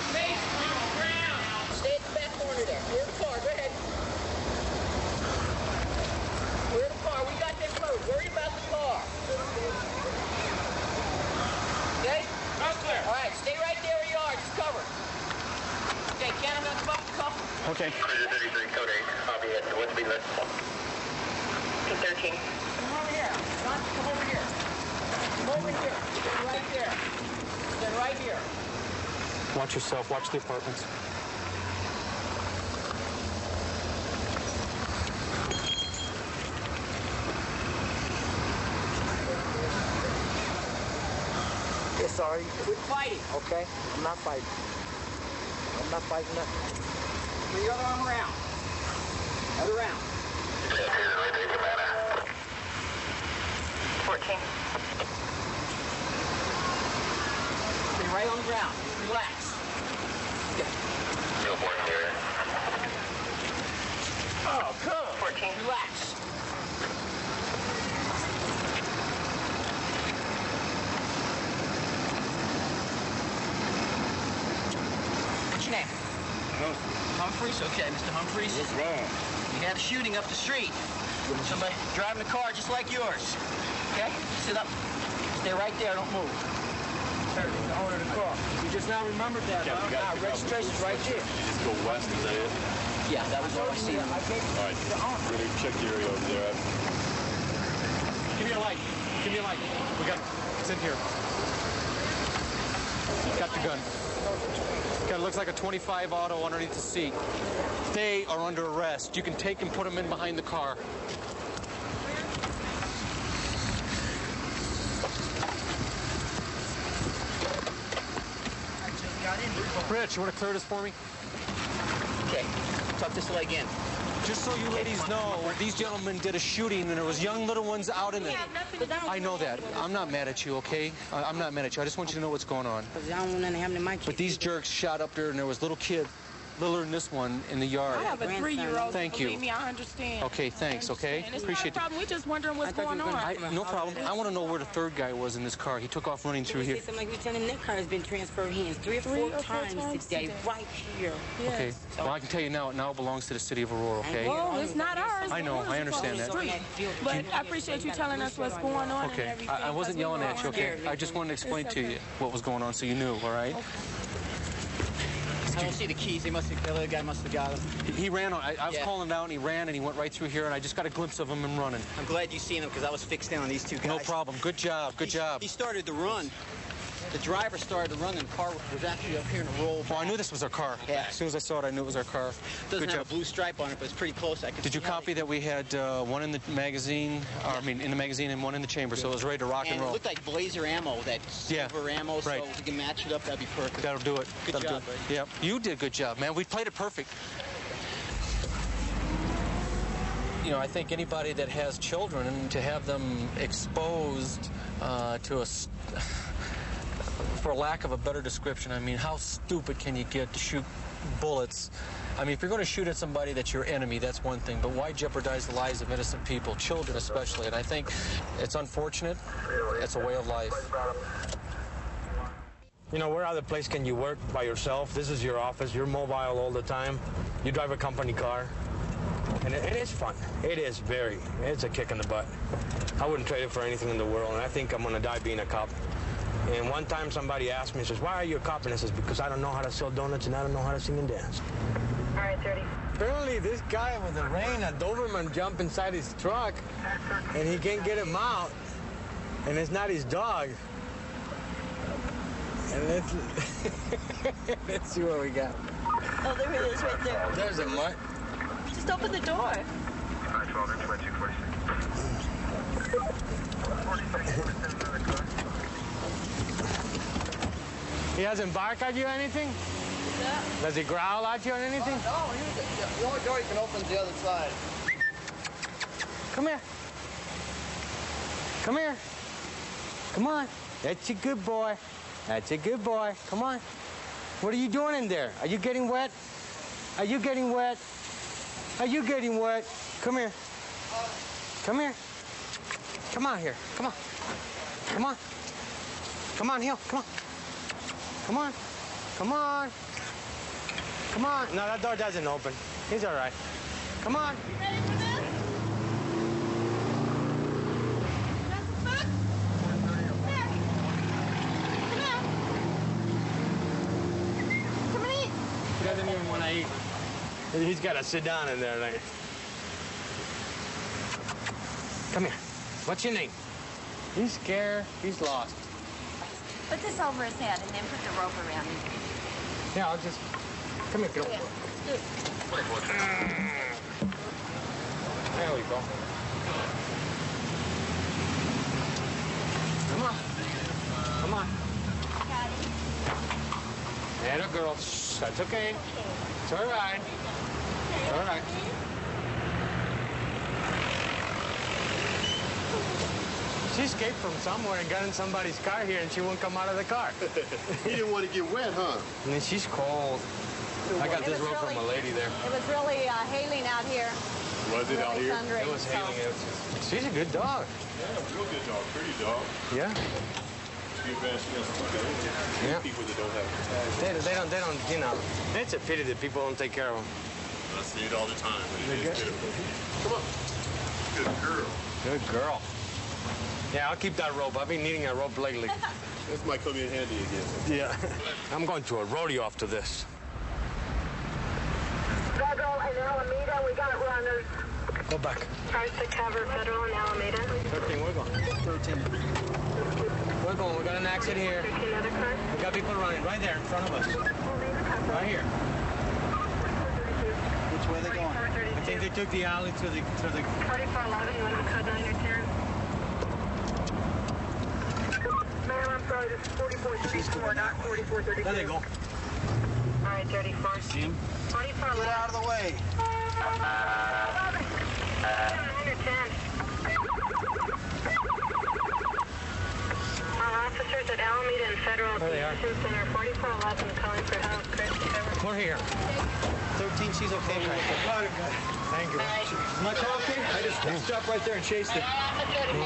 Stay at the back corner there. Clear the car. Go ahead. Clear the car. We got this load. Worry about the car. Okay? Clear. All right. Stay right there where you are. Just cover. Okay. Cannon on the button. Cuff. Okay. Cruiser 33, code 8. I'll be at what's the list? 213. Come over here. John, come over here. Come over here. Stand right there. Stand right here. Watch yourself. Watch the apartments. Okay, sorry. Quit fighting. Okay? I'm not fighting. I'm not fighting nothing. Bring your other arm around. Other round. 14. Stay right on the ground. Relax. Okay. Oh, come. 14. Relax. What's your name? Humphreys? Okay, Mr. Humphreys. What's wrong? We had a shooting up the street. Somebody driving a car just like yours. Okay? Sit up. Stay right there. Don't move. Sir, the owner of the car. You just now remembered that, huh? Now, registration's right there. You just go west, is that it? Yeah, that was all I see. All right, we're going to check the area over there. Give me a light. Give me a light. We got it. It's in here. Got the gun. Got it looks like a 25 auto underneath the seat. They are under arrest. You can take and put them in behind the car. Rich, you want to clear this for me? Okay. Tuck this leg in. Just so you ladies know, these gentlemen did a shooting and there was young little ones out in the... I know that. I'm not mad at you, okay? I'm not mad at you. I just want you to know what's going on. Because I don't want nothing to happen to my kids. But these jerks shot up there and there was little kids, littler than this one, in the yard. I have a 3-year-old. Thank you. Believe me, I understand. Okay, thanks, okay? And it's Appreciate not a problem. We're just wondering what's going on. No problem. I want to know where the third guy was in this car. He took off running through here. Something like we telling him that car has been transferred hands three or four times today, right here. Yes. Okay. Well, I can tell you now, it now belongs to the city of Aurora, okay? Well, it's not ours. I know. I understand that. But I appreciate you telling us what's going on. Okay. And everything, I wasn't yelling at you, okay? I just wanted to explain to you what was going on so you knew, all right? I don't see the keys. The other guy must have got them. He ran on. I was calling him out, and he ran, and he went right through here, and I just got a glimpse of him and running. I'm glad you seen him because I was fixed in on these two guys. No problem. Good job. Good job. He started to run. The driver started to run, and the car was actually up here in a roll. Oh, I knew this was our car. Yeah. As soon as I saw it, I knew it was our car. Doesn't have a blue stripe on it, but it's pretty close. Did you copy that we had one in the magazine, in the magazine and one in the chamber, so it was ready to rock and roll? It looked like Blazer ammo, that silver ammo, right. So if we can match it up, that'd be perfect. That'll do it. Good job, buddy. Yep. You did a good job, man. We played it perfect. You know, I think anybody that has children, to have them exposed to a For lack of a better description, I mean, how stupid can you get to shoot bullets? I mean, if you're going to shoot at somebody that's your enemy, that's one thing, but why jeopardize the lives of innocent people, children especially? And I think it's unfortunate. It's a way of life. You know, where other place can you work by yourself? This is your office. You're mobile all the time. You drive a company car. And it is fun. It is it's a kick in the butt. I wouldn't trade it for anything in the world, and I think I'm going to die being a cop. And one time somebody asked me, says, why are you a cop? And I says, because I don't know how to sell donuts and I don't know how to sing and dance. All right, 30. Apparently this guy with the rain, a Doberman, jumped inside his truck, and he can't get him out, and it's not his dog. And let's see what we got. Oh, there it is right there. There's a mutt. Just open the door. He doesn't bark at you or anything? Yeah. Does he growl at you or anything? No, the only door you can open is the other side. Come here. Come here. Come on. That's a good boy. That's a good boy. Come on. What are you doing in there? Are you getting wet? Are you getting wet? Are you getting wet? Come here. Come here. Come on here. Come on. Come on. Come on, Hill. Come on. Come on. Come on. Come on. No, that door doesn't open. He's all right. Come on. You ready for this? He doesn't even want to eat. He's got to sit down in there. Like. Come here. What's your name? He's scared. He's lost. Put this over his head and then put the rope around him. Yeah, I'll just... Come here, Phil. Yeah. There we go. Come on. Come on. And a girl. Shh, that's okay. It's all right. It's all right. She escaped from somewhere and got in somebody's car here, and she won't come out of the car. He didn't want to get wet, huh? And then she's cold. I got this rope from a lady there. It was really hailing out here. Was it out here? Thundering, It was hailing. She's a good dog. Yeah, real good dog. Pretty dog. Yeah. Good advantage against people that don't have They don't, you know. It's a pity that people don't take care of them. I see it all the time. They're good. Come on. Good girl. Good girl. Yeah, I'll keep that rope. I've been needing a rope lately. This might come in handy again. Yeah. I'm going to a rodeo after this. Federal and Alameda, we got runners. Go back. Charge to cover Federal and Alameda. 13, we're going. 13. We're going. We got an accident here. We got people running right there in front of us. Right here. Which way are they going? I think they took the alley to the... 4411, you want to code 9 or 10? Ma'am, I'm sorry, this is 4434, not 4432. There they go. All right, 34. See him? 4411. Get out of the way. 9 or 10. Officers at Alameda and Federal There they are. Detention Center, 4411, calling for help. Chris, We're here. 13, she's okay. Thank you. Am I okay? I just stopped right there and chased it.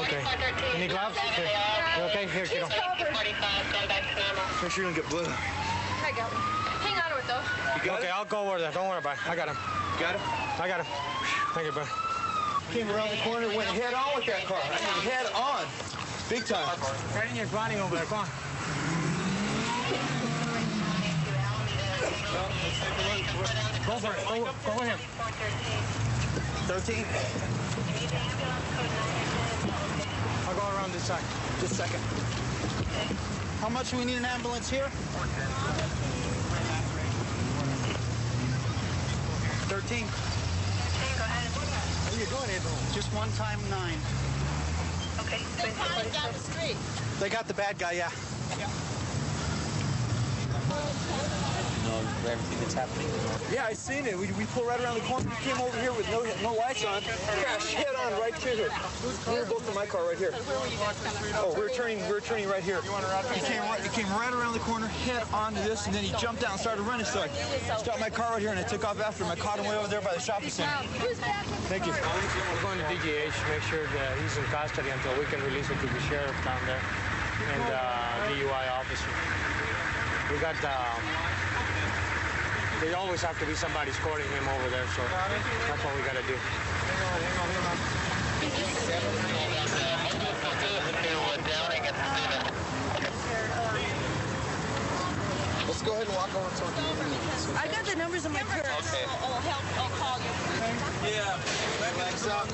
Okay. Any gloves? Here. You okay? Here, kiddo. Make sure you don't get blood. I got him. Hang on to it, though. You got Okay, it? I'll go over there. Don't worry about it. I got him. You got it? I got him. Thank you, buddy. Came around the corner and went head on with that car. I mean, head on. Big time. Right in your body over there. Come on. Go for it. Go with him. 13? I'll go around this side. Just a second. How much do we need an ambulance here? 13. What are you doing here? Just one time 9. Okay. They caught him down the street. They got the bad guy, yeah. know everything that's happening? Yeah, I seen it. We pulled right around the corner. We came over here with no lights on. Crash head on right to here. We were both in my car right here. Oh, we're turning right here. He came right around the corner, head onto this, and then he jumped out and started running. So I stopped my car right here and I took off after him. I caught him way over there by the shopping center. Thank you. We're going to DGH to make sure that he's in custody until we can release him to the sheriff down there and DUI officer. We got, there always have to be somebody escorting him over there, so that's what we got to do. Let's go ahead and walk over to him. I got the numbers in my purse. Okay. I'll call you. Yeah. Legs up.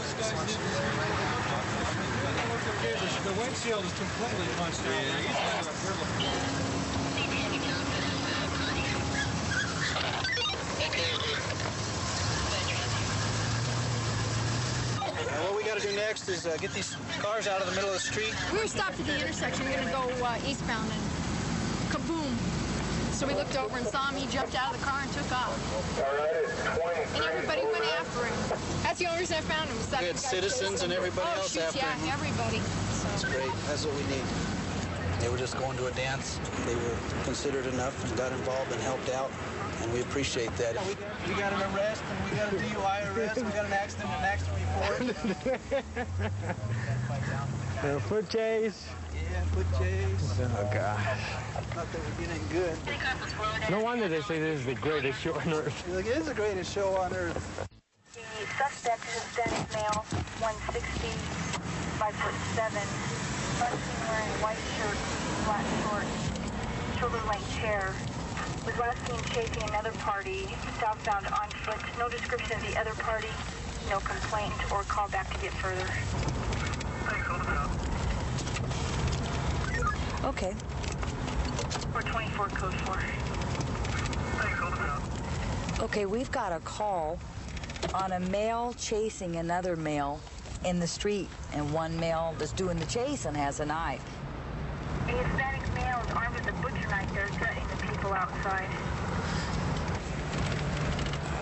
The windshield is completely punched out. What we got to do next is get these cars out of the middle of the street. We were stopped at the intersection. We're going to go eastbound and kaboom. So we looked over and saw him. He jumped out of the car and took off. And everybody went after him. That's the only reason I found him. We had citizens and everybody else after him. Yeah, everybody. That's great. That's what we need. They were just going to a dance. They were considerate enough and got involved and helped out, and we appreciate that. We got an arrest, and we got a DUI arrest, and we got an accident report. Foot chase. Yeah, foot chase. Oh, gosh. Not that we're getting good. No wonder they say this is the greatest show on earth. It is the greatest show on earth. The suspect is Hispanic male, 160, 5'7", seen wearing white shirt, black shorts, shoulder-length chair. Was last seen chasing another party, southbound on foot. No description of the other party, no complaint or call back to get further. Okay. 424 code 4. Okay, we've got a call on a male chasing another male in the street, and one male that's doing the chase and has a knife. A Hispanic male is armed with a butcher knife. They're threatening the people outside.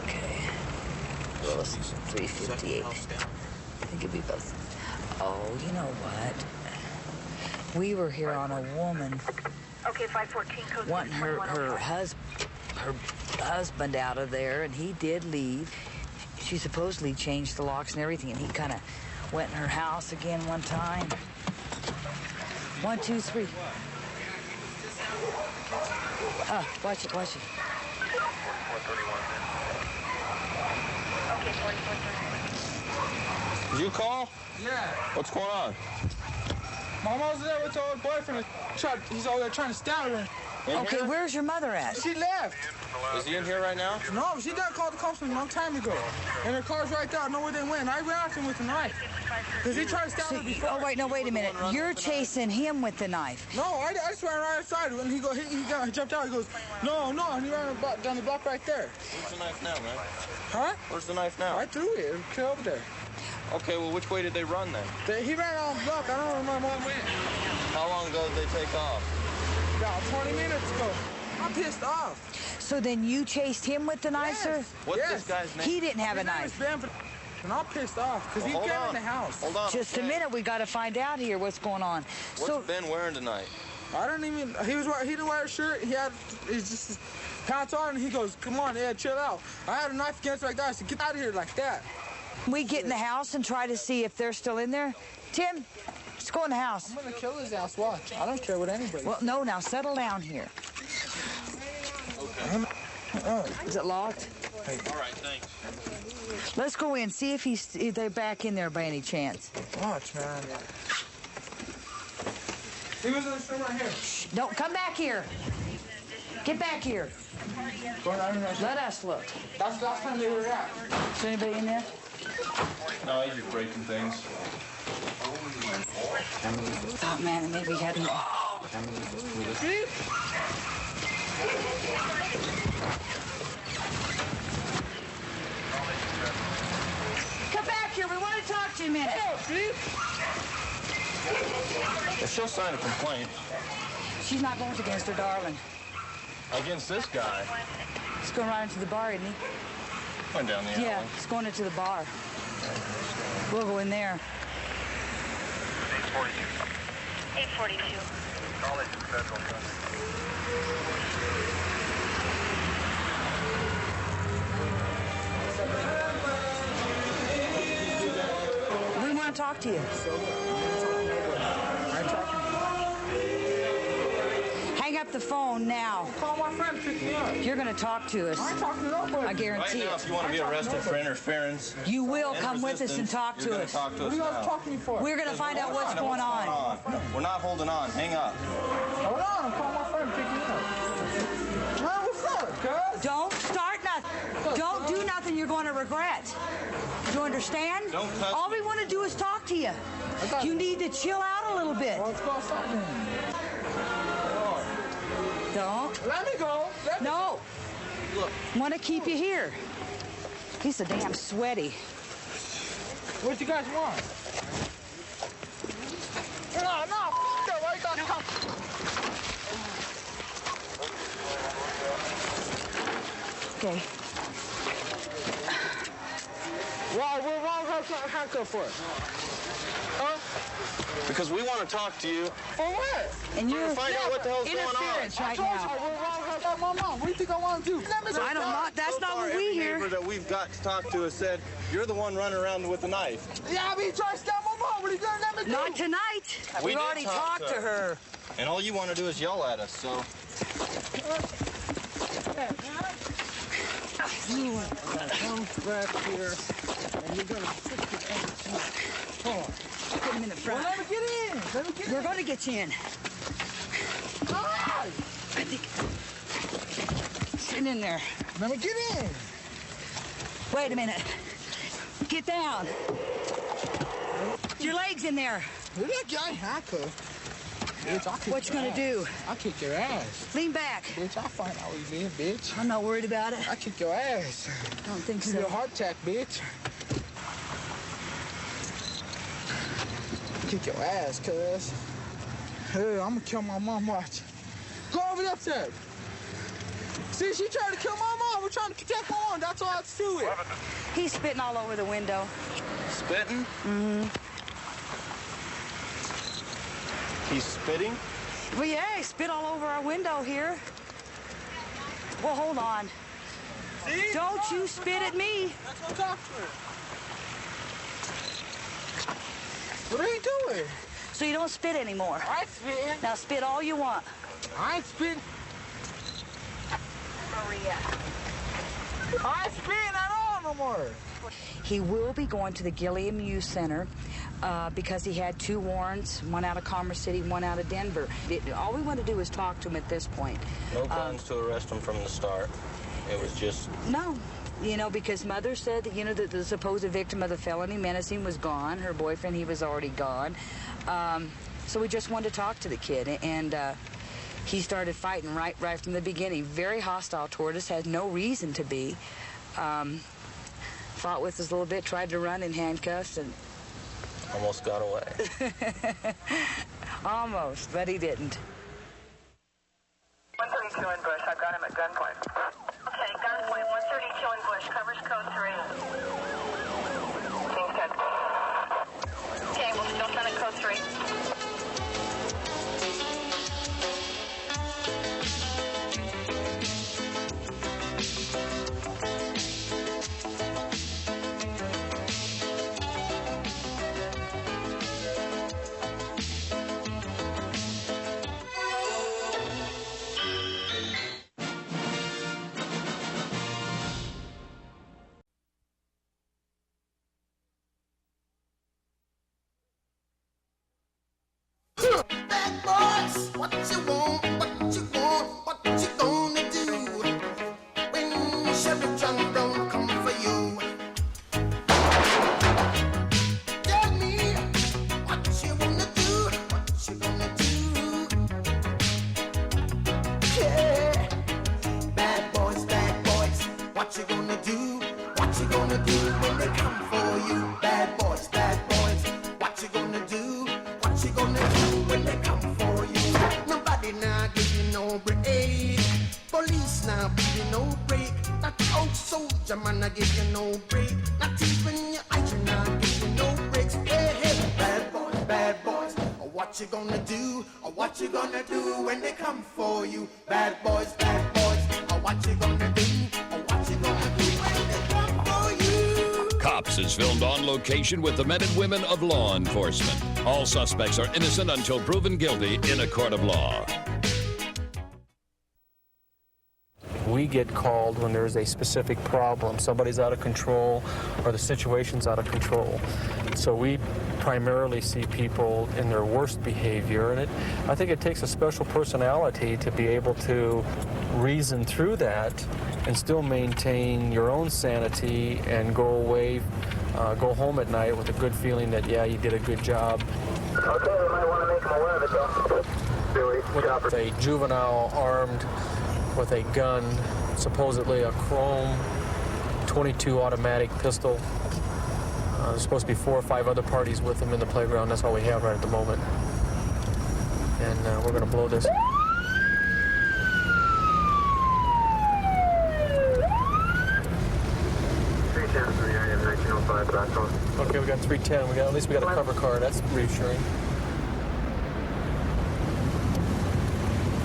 Okay. Well, it's 358. I think it'd be both. Oh, you know what? We were here on a woman Okay, 514 code wanting her husband out of there, and he did leave. She supposedly changed the locks and everything, and he kind of went in her house again one time. 1, 2, 3. Watch it, watch it. Okay, 4431. Did you call? Yeah. What's going on? My mom's there with her old boyfriend. He's over there trying to stab her. Okay, where's your mother at? She left. Is he in here right now? No, she done called the cops a long time ago. And her car's right there. I know where they went. I ran after him with a knife. Because he tried to stab her before. Oh, wait, no, wait a minute. You're chasing him with the knife. No, I just ran right outside. When he jumped out, he goes, no, and he ran down the block right there. Where's the knife now, man? Huh? Where's the knife now? I threw it. It was over there. Okay, well, which way did they run then? He ran out the block. I don't know where my mom went. How long ago did they take off? About 20 minutes ago. I'm pissed off. So then you chased him with the knife, sir? What's this guy's name? He didn't have a His name knife. is Ben, and I'm pissed off because he came in the house. Hold on. Just a minute, we got to find out here what's going on. What's Ben wearing tonight? I don't even. He didn't wear a shirt. He's just his pants on, and he goes, "Come on, yeah, chill out." I had a knife against like that. I said, "Get out of here like that." We get in the house and try to see if they're still in there. Tim, let's go in the house. I'm gonna kill his ass. Watch. I don't care what anybody. Well, no, now settle down here. Okay. Is it locked? Hey. All right, thanks. Let's go in, see if they're back in there by any chance. Watch, man. He was in the room right here. Shh, don't come back here. Get back here. Let us look. That's the last time they were at. Is anybody in there? No, he's just breaking things. Oh, man, maybe he hadn't. Come back here. We want to talk to you a minute. Well, she'll sign a complaint. She's not going against her darling. Against this guy? He's going right into the bar, isn't he? Went down the alley. Yeah, he's going into the bar. We'll go in there. 842. We want to talk to you. Hang up the phone now. Call my friend, pick me up. You're going to talk to us. I'm talking to nobody. I guarantee Right now, it. if you want to be arrested for interference, You will and come with us and resistance, talk you're to gonna us. Talk to What us are you guys now. talking to me for? We're going to find out what's going on. We're not holding on. Hang up. Hold on, I'm calling my friend, pick me up. Man, what's up, cuz? Don't start nothing. Don't do nothing you're going to regret. Do you understand? Don't touch All me. we want to do is talk to you. You need to chill out a little bit. Let's go outside then. Don't. Let me go. No. Look. Want to keep you here. He's so damn sweaty. What you guys want? No, f*** that. Why you guys come? Okay. Why handcuff for? Huh? Because we want to talk to you. For what? And you're Find out what the hell's going on. interference right now. My mom. What do you think I want to do? I don't know. That's not what we hear. Every neighbor that we've got to talk to has said, you're the one running around with the knife. Yeah, I mean, try to stab my mom. What are you going to let me do? Not tonight. We We've did already talk talked to to her. And all you want to do is yell at us, so... You come back here, and you're going to stick your ass in. Hold on. Put him in the front. Well, let me get in. Let me get in. We're going to get you in. Ah! I think. Sit in there. Let me get in. Wait a minute. Get down. Your legs in there. Look, I ain't handcuffed. Bitch, I'll kick What you your gonna ass. do? I'll kick your ass. Lean back. Bitch, I'll find out where you live, bitch. I'm not worried about it. I'll kick your ass. I don't think Give you a so. heart attack, bitch. Kick your ass, cuz. Hey, I'm gonna kill my mom, watch. Go over there. See, she tried to kill my mom. We're trying to protect my mom. That's all it's to it. He's spitting all over the window. Spitting? Mm-hmm. He's spitting? Well, yeah, he spit all over our window here. Well, hold on. See? Don't you spit at me. That's what I'm talking to. What are you doing? So you don't spit anymore. I ain't spitting. Now spit all you want. I ain't spitting. Maria. I ain't spitting at all no more. He will be going to the Gilliam Youth Center because he had 2 warrants, one out of Commerce City, one out of Denver. All we want to do is talk to him at this point. No plans to arrest him from the start. It was just... No, you know, because Mother said that, you know, that the supposed victim of the felony menacing was gone. Her boyfriend, he was already gone. So we just wanted to talk to the kid, and he started fighting right from the beginning. Very hostile toward us, had no reason to be. Fought with us a little bit, tried to run in handcuffs, and... Almost got away. Almost, but he didn't. 132 in Bush. I've got him at gunpoint. Okay, gunpoint. 132 in Bush. Covers code 3. Team 10. Okay, we'll still send it code 3. man, I give you no break. Not even your eyes, you're not give you no breaks. Hey, hey, bad boys, what you gonna do? Or what you gonna do when they come for you? Bad boys, what you gonna do? Or what you gonna do when they come for you? Cops is filmed on location with the men and women of law enforcement. All suspects are innocent until proven guilty in a court of law. We get called when there's a specific problem. Somebody's out of control or the situation's out of control. So we primarily see people in their worst behavior, and I think it takes a special personality to be able to reason through that and still maintain your own sanity and go away, go home at night with a good feeling that, yeah, you did a good job. Okay, we might want to make them aware of it, though. With a juvenile armed with a gun, supposedly a chrome .22 automatic pistol. There's supposed to be 4 or 5 other parties with him in the playground. That's all we have right at the moment. And we're going to blow this. Okay, we got 310. At least we got a cover car. That's reassuring.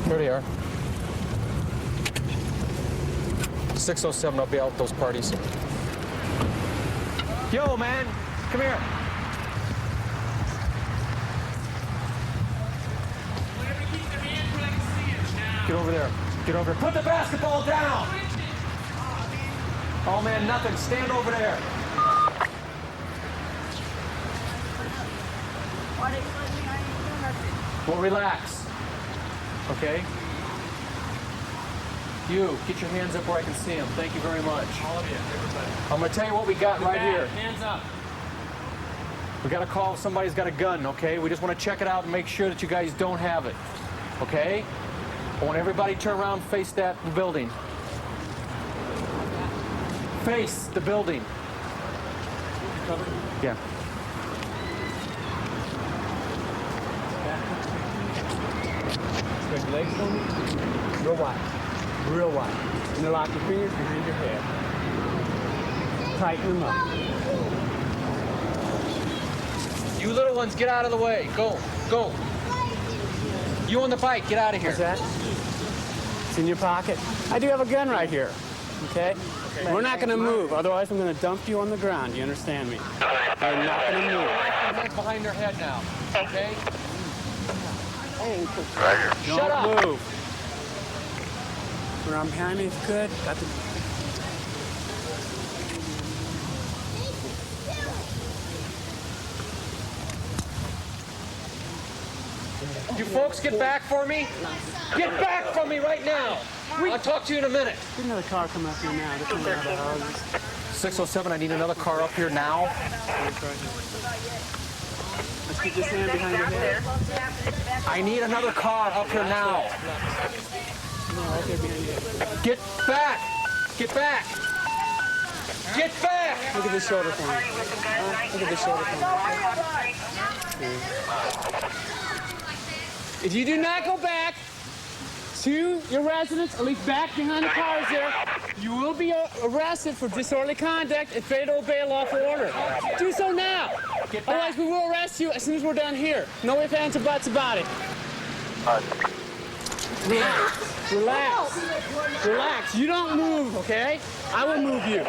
Here they are. 607, I'll be out with those parties. Yo, man, come here. Get over there. Get over there. Put the basketball down. Oh, man, nothing. Stand over there. Well, relax. Okay? You, get your hands up where I can see them. Thank you very much. All of you, everybody. I'm going to tell you what we got right here. Hands up. We got a call if somebody's got a gun, okay? We just want to check it out and make sure that you guys don't have it, okay? I want everybody to turn around and face that building. Face the building. Yeah. Spread your legs for me. Real wide. Real wide. And then lock your fingers behind your head. Tighten them up. You little ones, get out of the way. Go, go. You on the bike, get out of here. What's that? It's in your pocket. I do have a gun right here. Okay? We're not going to move, otherwise I'm going to dump you on the ground. You understand me? We're not going to move. Hands behind their head now, okay? Right here. Shut up. Don't move. Around behind me if you could. Got the... You folks get back for me? Get back from me right now. I'll talk to you in a minute. Get another car come up here now. They're coming out of the houses. 607, I need another car up here now. Let's get this hand behind your head. I need another car up here now. No, right there behind your head. Get back! Get back! Get back! Look at this shoulder for me. Look at this shoulder for me. If you do not go back to your residence, at least back behind the cars there, you will be arrested for disorderly conduct and failure to obey a lawful order. Do so now. Otherwise, we will arrest you as soon as we're done here. No ifs, ands, or buts about it. Relax. Relax. Relax. You don't move, okay? I will move you.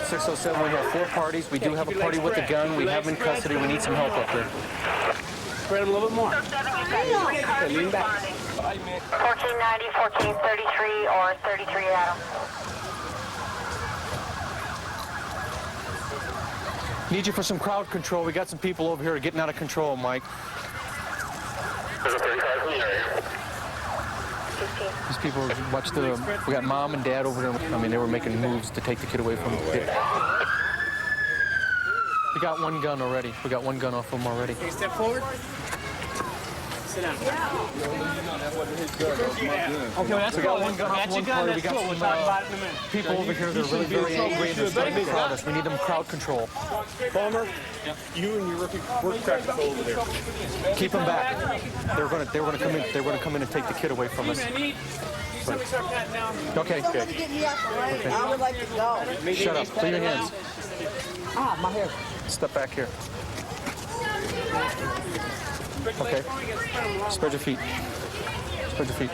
607, we have 4 parties. We do have a party with a gun. We have them in custody. We need some help up there. Spread them a little bit more. Okay, lean back. 1490, 1433, or 33 Adam. Need you for some crowd control. We got some people over here getting out of control, Mike. These people watch the. We got mom and dad over there. I mean, they were making moves to take the kid away from the kid. We got one gun already. We got one gun off of them already. Okay, step forward. Sit down. Okay, well, that's cool. One gun off one party. We got We'll talk about it in a minute. people over here that are really very angry and they're starting to crowd us. We need them crowd control. Palmer, you and your rookie work practice over there. Keep them back. They were gonna come in. They were gonna come in and take the kid away from us. Okay. Get me up, all right? I would like to go. Shut up. Put your hands. Ah, my hair. Step back here. Okay. Spread your feet. Spread your feet.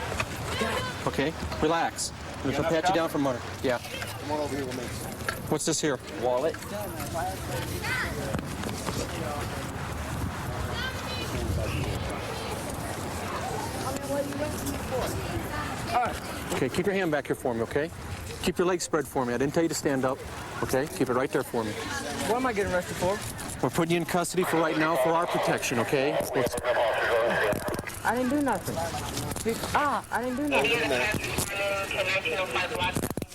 Okay. Relax. I'm gonna pat you down from under. Yeah. Come on over here with me. What's this here? Wallet. Okay, keep your hand back here for me, okay? Keep your legs spread for me. I didn't tell you to stand up, okay? Keep it right there for me. What am I getting arrested for? We're putting you in custody for right now for our protection, okay? I didn't do nothing. I didn't do nothing.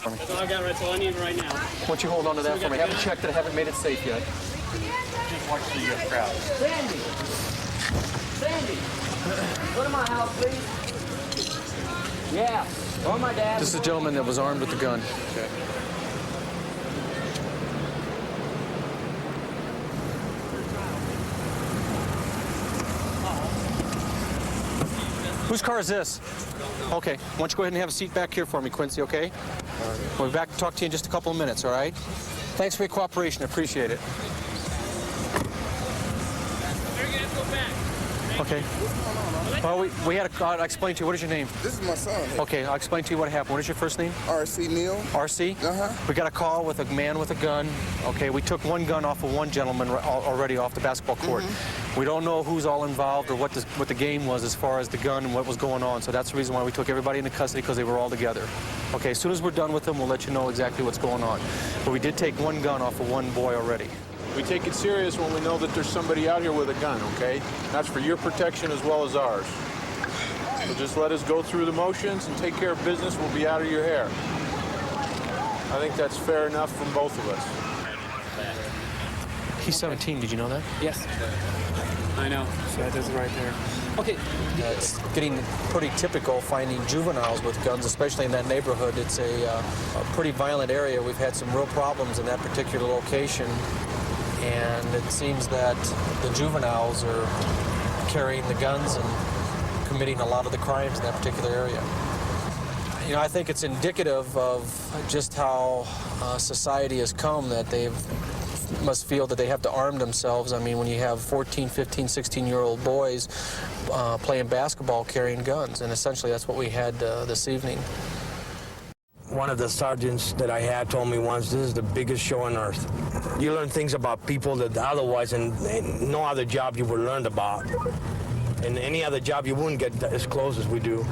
That's all I got, that's all I need right now. Why don't you hold on to that for me? I haven't checked it, I haven't made it safe yet. Just watch the crowd. Sandy! Go to my house, please. Yeah. Oh, my dad. This is a gentleman that was armed with a gun. Okay. Whose car is this? Okay, why don't you go ahead and have a seat back here for me, Quincy, okay? We'll be back to talk to you in just a couple of minutes, all right? Thanks for your cooperation, I appreciate it. Okay. Well, we had I'll explain to you. What is your name? This is my son. Okay, I'll explain to you what happened. What is your first name? R.C. Neal. R.C.? Uh-huh. We got a call with a man with a gun. Okay, we took one gun off of one gentleman already off the basketball court. Mm-hmm. We don't know who's all involved or what the game was as far as the gun and what was going on. So that's the reason why we took everybody into custody, because they were all together. Okay, as soon as we're done with them, we'll let you know exactly what's going on. But we did take one gun off of one boy already. We take it serious when we know that there's somebody out here with a gun, okay? That's for your protection as well as ours. So just let us go through the motions and take care of business. We'll be out of your hair. I think that's fair enough from both of us. He's 17, did you know that? Yes. I know. So that is right there. Okay. It's getting pretty typical finding juveniles with guns, especially in that neighborhood. It's a pretty violent area. We've had some real problems in that particular location. And it seems that the juveniles are carrying the guns and committing a lot of the crimes in that particular area. You know, I think it's indicative of just how society has come, that they must feel that they have to arm themselves. I mean, when you have 14, 15, 16-year-old boys playing basketball carrying guns, and essentially that's what we had this evening. One of the sergeants that I had told me once, this is the biggest show on earth. You learn things about people that otherwise in no other job you would learn about. In any other job you wouldn't get as close as we do.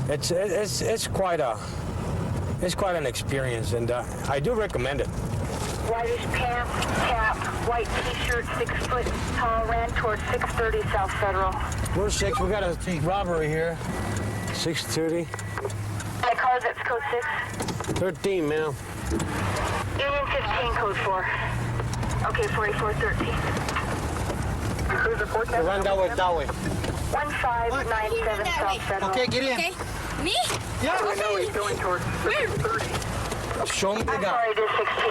It's quite an experience, and I do recommend it. Whitish pants, cap, white t-shirt, 6 foot tall, ran towards 630 South Federal. We're 6, we got a robbery here. 630. My car, that's code 6. 13, ma'am. Union 15, code 4. Okay, 4413. Run that way, that way. 1597 South Federal. Okay, get in. Okay. Me? Yeah. I know he's going towards 630. Show me the guy. I'm sorry, it is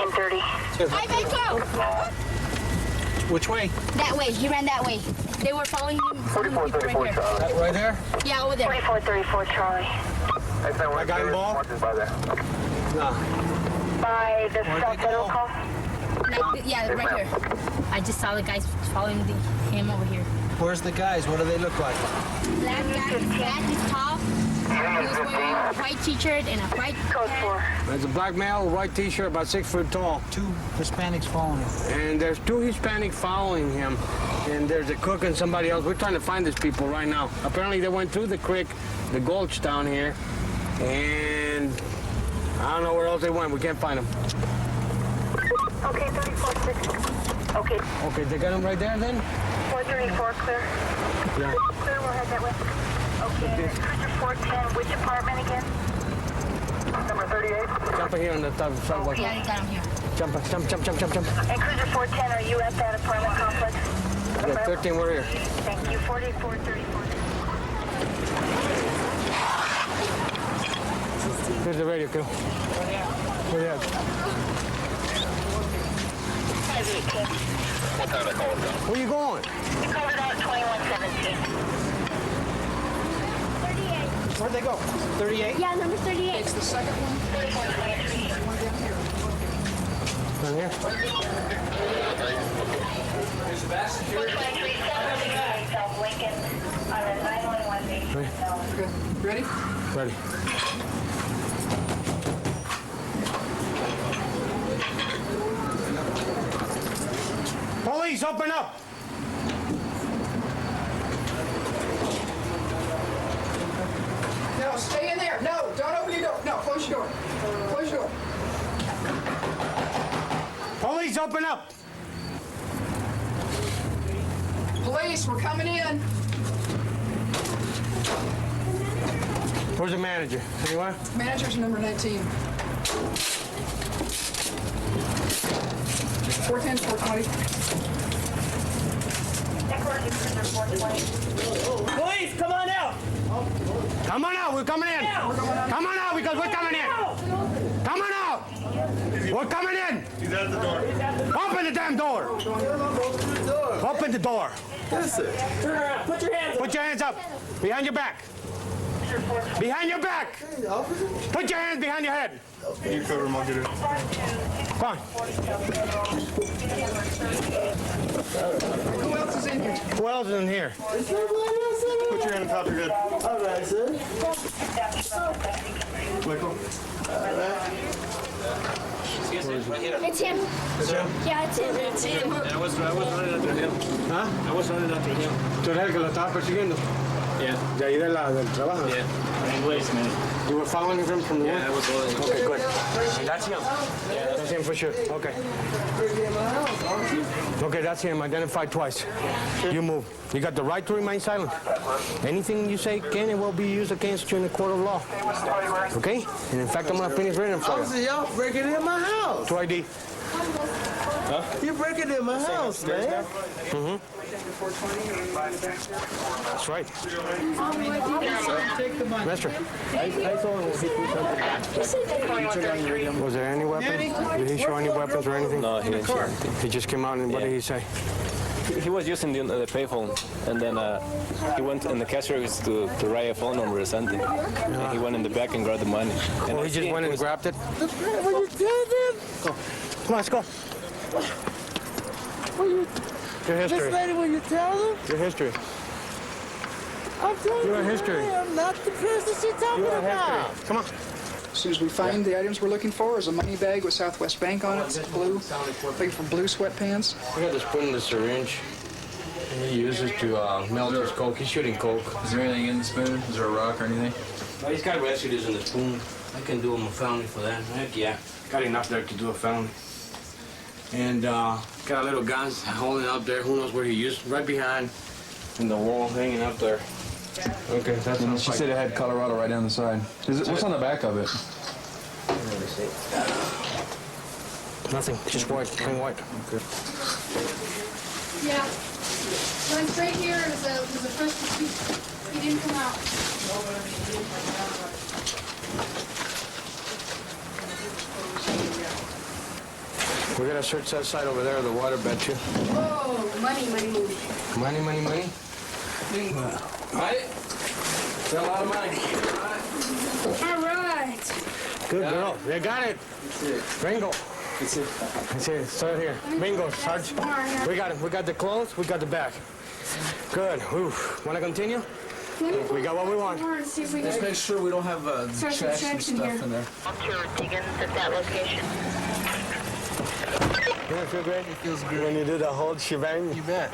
1630. I may go. Which way? That way. He ran that way. They were following him. 4434 right Charlie. Right there? Yeah, over there. 4434 Charlie. I got involved? No. By the South Federal call? Yeah, right here. I just saw the guys following him over here. Where's the guys? What do they look like? Black guy, he's fat, he's tall. He was wearing a white t-shirt and a white code 4. There's a black male, white t-shirt, about 6 foot tall. 2 Hispanics following him. And there's 2 Hispanics following him. And there's a cook and somebody else. We're trying to find these people right now. Apparently they went through the creek, the gulch down here. And I don't know where else they went. We can't find them. Okay, 346. Okay. Okay, they got them right there then? 434 clear. Yeah. Clear, we'll head that way. Okay, Cruiser 410, which apartment again? Number 38. Jump in here on the top sidewalk. Yeah, he got him here. Jump. And Cruiser 410, are you at that apartment complex? Yeah, 13, we're here. Thank you. 4434. Here's the radio, Kill. Where you at? Where you going? You called it out 2117. 38. Where'd they go? 38? Yeah, number 38. It's the second one. 3423. Down here. 423 South Lincoln on a 911 base. Okay. Ready? Ready. Police, open up! No, stay in there. No, don't open your door. No, close your door. Close your door. Police, open up! Police, we're coming in. Where's the manager? Anyone? Manager's number 19. 410, 420. Police, come on out! Come on out, we're coming in! Come on out, because we're coming in! Come on out! We're coming in! He's at the door. Open the damn door! Open the door! That's it. Turn around, put your hands up. Put your hands up! Behind your back! Behind your back! Put your hands behind your head! You cover him, I'll get it. Come on. Who else is in here? Who else is in here? Put your hand on top of your head. All right, sir. Michael. It's him. Yeah, it's him. It's him. I was running after him. ¿Ah? I was running after him. ¿Tú eres el que lo estaba persiguiendo? Yeah. De ahí del trabajo? Yeah. Inglés, man. You were following him from the Yeah, I work? was following him. Okay, good. And that's him? Yeah, That's him for sure. Okay. Okay, that's him. Identified twice. You move. You got the right to remain silent. Anything you say can and will be used against you in the court of law. Okay? And in fact, I'm going to finish reading for you. Officer, y'all breaking in my house. To ID. You're breaking in my house, man. Mm-hmm. That's right. Mister. Was there any weapons? Did he show any weapons or anything? No, he didn't show anything. He just came out and what did he say? He was using the payphone, and then he went in the cash register to write a phone number or something. And he went in the back and grabbed the money. And Oh, he just went and grabbed it? What you tell them? Go. Come on, let's go. Your history. This lady, will you tell them? Your history. I'm telling Your you, history. I'm not the person she's talking Your about. history. Come on. As soon as we find the items we're looking for, is a money bag with Southwest Bank on it. It's blue. Looking for blue sweatpants. We got the spoon and the syringe. And he uses to melt his coke. He's shooting coke. Is there anything in the spoon? Is there a rock or anything? Well, he's got residues in the spoon. I can do him a felony for that. Heck yeah. Got enough there to do a felony. And got a little gun holding up there. Who knows where he used? Right behind in the wall, hanging up there. Okay, that's And she said it had Colorado right down the side. What's on the back of it? Nothing, just white, plain white. Okay. Yeah. Went straight here as the first he didn't come out. We're gonna search that side over there, the water bed too. Whoa, money. Money? Money? That's a lot of money. All right. Good girl. You got it. Bingo. That's it. Start here. Bingo, Sarge. We got it. We got the clothes. We got the bag. Good. Oof. Want to continue? We got what we want. Let's make sure we don't have checks and stuff in there. Deegan's at that location. Doesn't it feel great? It feels good. When you do the whole shebang? You bet.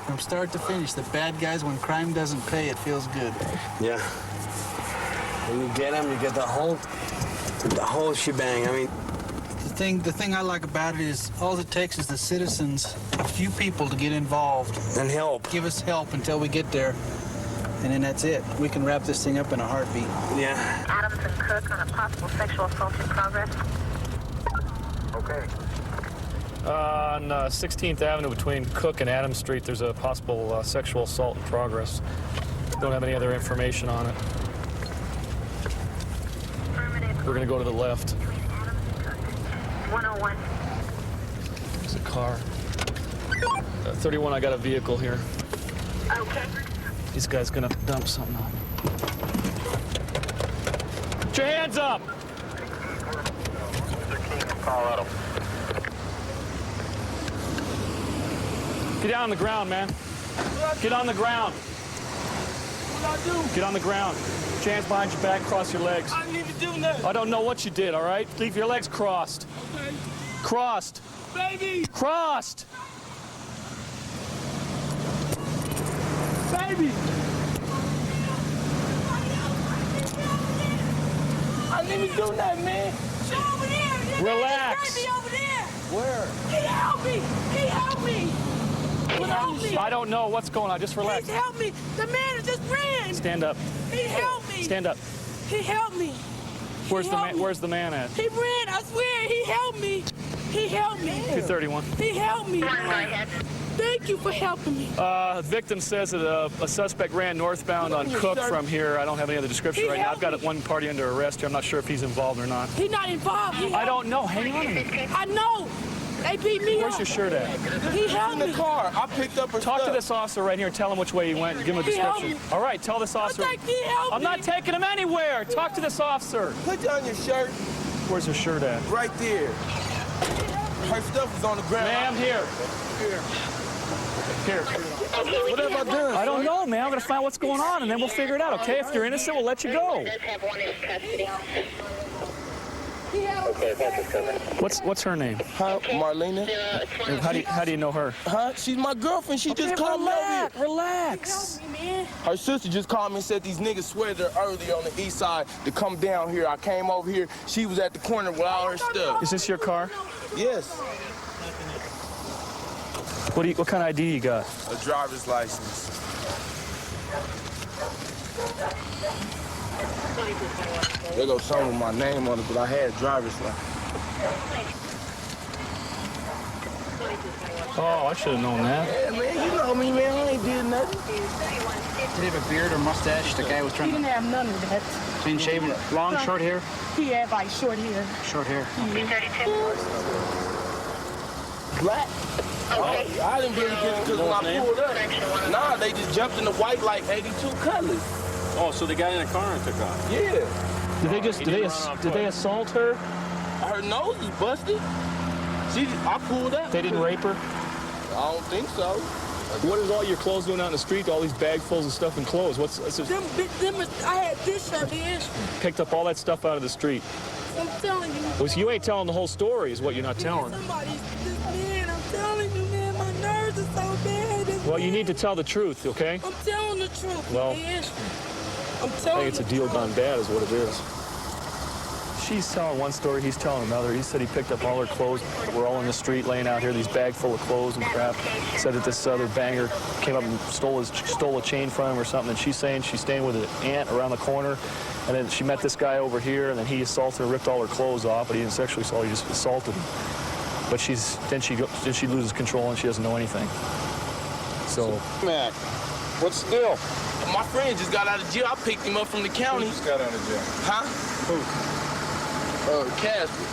From start to finish, the bad guys, when crime doesn't pay, it feels good. Yeah. When you get them, you get the whole shebang. I mean, The thing I like about it is all it takes is the citizens, a few people to get involved. And help. Give us help until we get there. And then that's it. We can wrap this thing up in a heartbeat. Yeah. Adams and Cook on a possible sexual assault in progress. Okay. On 16th Avenue between Cook and Adams Street, there's a possible sexual assault in progress. Don't have any other information on it. We're going to go to the left. 101. There's a car. 31, I got a vehicle here. Okay. These guys going to dump something on me. Put your hands up! Colorado. Get down on the ground, man. Get on the ground. Get on the ground. Put your hands behind your back, cross your legs. I need to do nothing. I don't know what you did, all right? Leave your legs crossed. Okay. Crossed. Baby. Crossed. Baby. I didn't even do nothing, man. Over there. Relax. Over there. Where? He helped me. He helped me. He helped me. I don't know what's going on. Just relax. Please help me. The man just ran. Stand up. He helped me. Stand up. He helped me. Where's the man? Where's the man at? He ran. I swear. He helped me. He helped me. 231. He helped me. Thank you for helping me. Victim says that a suspect ran northbound on Cook from here. I don't have any other description right now. I've got one party under arrest here. I'm not sure if he's involved or not. He's not involved. I don't know. Hang on a minute. I know. They beat me Where's up. your shirt at? He helped me. In the car. I picked up her Talk stuff. to this officer right here and tell him which way he went and give him a He helped description. me. All right, tell this officer. I'm not taking him anywhere. Talk to this officer. Put down your shirt. Where's her shirt at? Right there. Her stuff is on the ground. Ma'am, here. Here. What have I done? I don't know, man. I'm going to find out what's going on, and then we'll figure it out, okay? If you're innocent, we'll let you go. What's her name? Huh? Marlena. How do you know her? Huh? She's my girlfriend. She just called me over here. Relax. Her sister just called me and said these niggas sweated her earlier on the east side to come down here. I came over here. She was at the corner with all her stuff. Is this your car? Yes. What kind of ID you got? A driver's license. There goes some with my name on it, but I had a driver's license. Oh, I should have known that. Yeah, man, you know me, man. I ain't did nothing. Did he have a beard or mustache? The guy was He trying didn't to have none of that. clean shaven, long, short hair? He had like short hair. Short hair. Black? Okay. Oh, I didn't get it because when I pulled up, nah, they just jumped in the white like 82 colors. Oh, so they got in a car and took off? Yeah. Did they assault her? Her nose is busted. I pulled up. They didn't rape her? I don't think so. What is all your clothes doing out in the street? All these bagfuls of stuff and clothes. I had this shirt here. Picked up all that stuff out of the street. I'm telling you. Well, you ain't telling the whole story, is what you're not telling. This man, I'm telling you, man, my nerves are so bad. Well, you need to tell the truth, okay? I'm telling the truth, Well, man. I'm I telling think it's a deal gone bad, is what it is. She's telling one story, he's telling another. He said he picked up all her clothes. We're all in the street laying out here, these bags full of clothes and crap. Said that this other banger came up and stole a chain from him or something. And she's saying she's staying with an aunt around the corner. And then she met this guy over here, and then he assaulted her, ripped all her clothes off, but he didn't sexually assault her, he just assaulted her. But then she loses control and she doesn't know anything. So Mac, what's the deal? My friend just got out of jail. I picked him up from the county. Who just got out of jail? Huh? Who? Casper.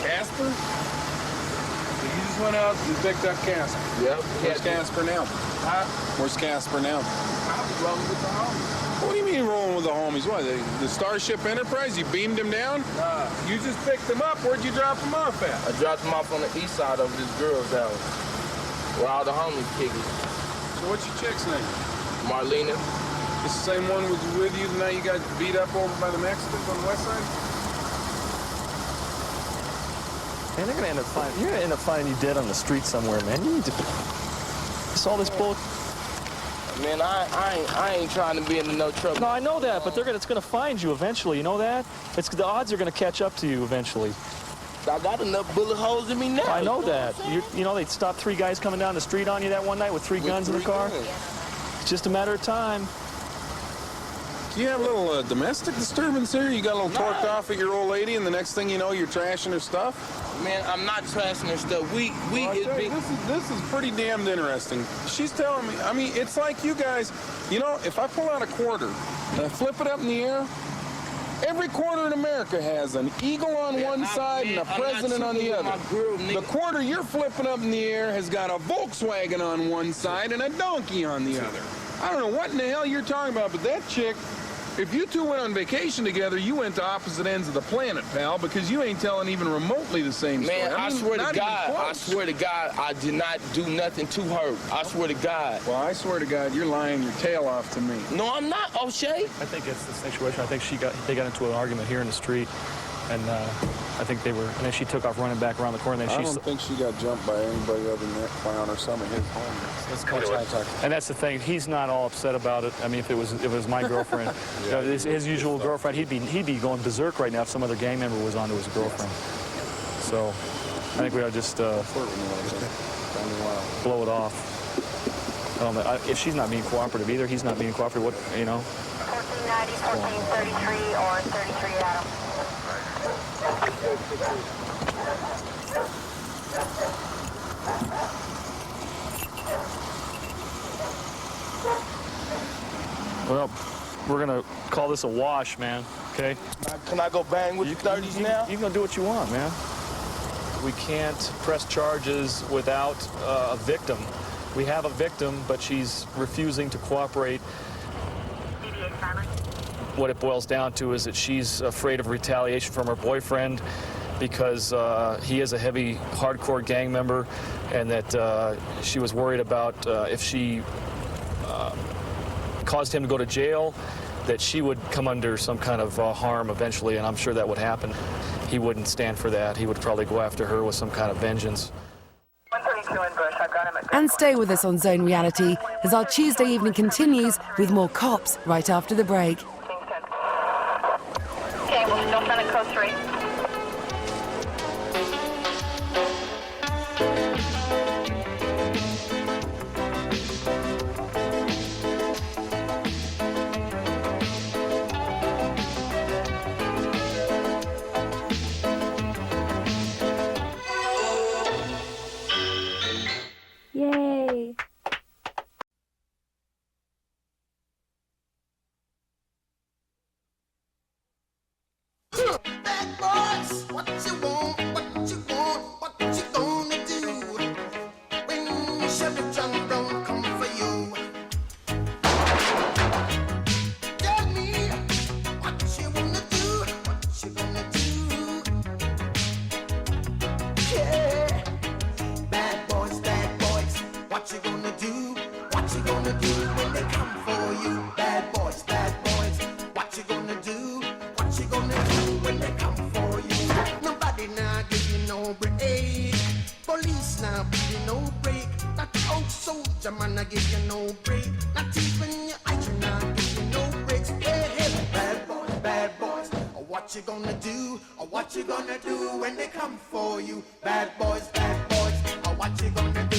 Casper? So you just went out and picked up Casper? Yep. Where's Casper now? Huh? Where's Casper now? I was rolling with the homies. What do you mean rolling with the homies? What, the Starship Enterprise? You beamed him down? Nah. You just picked him up. Where'd you drop him off at? I dropped him off on the east side of this girl's house. Where all the homies kick it. So what's your chick's name? Marlena. It's the same one was with you the night you got beat up over by the Mexicans on the west side? man, you're gonna end up finding you dead on the street somewhere, man. You need to saw this bull. Man, I ain't trying to be in no trouble. No, I know that, but it's gonna find you eventually. You know that? The odds are gonna catch up to you eventually. I got enough bullet holes in me now. I know that. You know, they stopped 3 guys coming down the street on you that one night with 3 guns in the car. It's just a matter of time. Do you have a little domestic disturbance here? You got a little torqued off at your old lady, and the next thing you know, you're trashing her stuff? Man, I'm not trashing her stuff. This is pretty damn interesting. She's telling me, I mean, it's like you guys, you know, if I pull out a quarter and I flip it up in the air, every quarter in America has an eagle on one side and a president on the other. The quarter you're flipping up in the air has got a Volkswagen on one side and a donkey on the other. I don't know what in the hell you're talking about, but that chick, if you two went on vacation together, you went to opposite ends of the planet, pal, because you ain't telling even remotely the same story. Man, I mean, swear to not God, even I close. swear to God, I did not do nothing to her. I swear to God. Well, I swear to God, you're lying your tail off to me. No, I'm not, O'Shea. I think it's the situation. I think they got into an argument here in the street, and I think and then she took off running back around the corner. And then I don't think she got jumped by anybody other than that clown or some of his homies. That's much and that's the thing. He's not all upset about it. I mean, if it was my girlfriend, his usual girlfriend, he'd be going berserk right now if some other gang member was onto his girlfriend. So I think we ought to just blow it off. I don't know. If she's not being cooperative either, he's not being cooperative. What, you know? 1490, 1433, or 33 Adam. Well, we're gonna call this a wash, man. Okay? Can I go bang with the 30s now? You can go do what you want, man. We can't press charges without a victim. We have a victim, but she's refusing to cooperate. What it boils down to is that she's afraid of retaliation from her boyfriend because he is a heavy, hardcore gang member, and that she was worried about if she caused him to go to jail, that she would come under some kind of harm eventually, and I'm sure that would happen. He wouldn't stand for that. He would probably go after her with some kind of vengeance. 132 in Bush, I've got him at And stay with us on Zone Reality as our Tuesday evening continues with more cops right after the break. Okay, we'll still send it code 3. Yay! Bad boys, what you want, what you want, what you gonna do when Chevy John Brown come for you? Tell me what you wanna do, what you gonna do? Yeah, bad boys, what you gonna do? What you gonna do when they come for you? Bad boys, what you gonna do? What you gonna do when they come for you? Nobody now give you no break. Police now give you no break. That old soldier man I give you no break. Not even your iron now give you no breaks. Hey, hey, bad boys, what you gonna do? Or what you gonna do when they come for you? Bad boys, what you gonna do?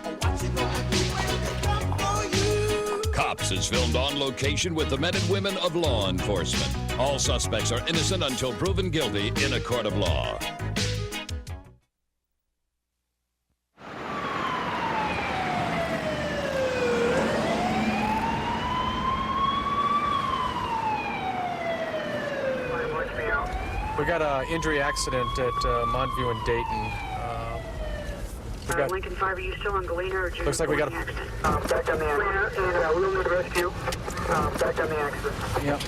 Or what you gonna do when they come for you? Cops is filmed on location with the men and women of law enforcement. All suspects are innocent until proven guilty in a court of law. We got an injury accident at Montview and Dayton. Lincoln 5, are you still on Galena or June? Looks like we got back on the accident. And we'll need rescue. Back on the accident. Yep.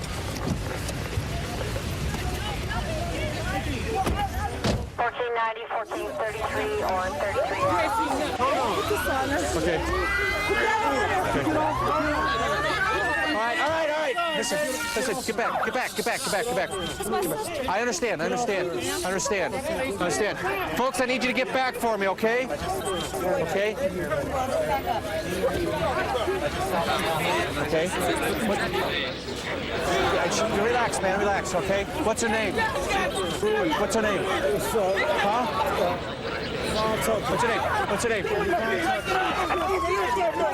1490, 1433, or 33 Okay. All right. Listen, get back. I understand. Folks, I need you to get back for me, okay? Okay? Relax, man, relax, okay? What's her name? What's her name? Huh? What's her name?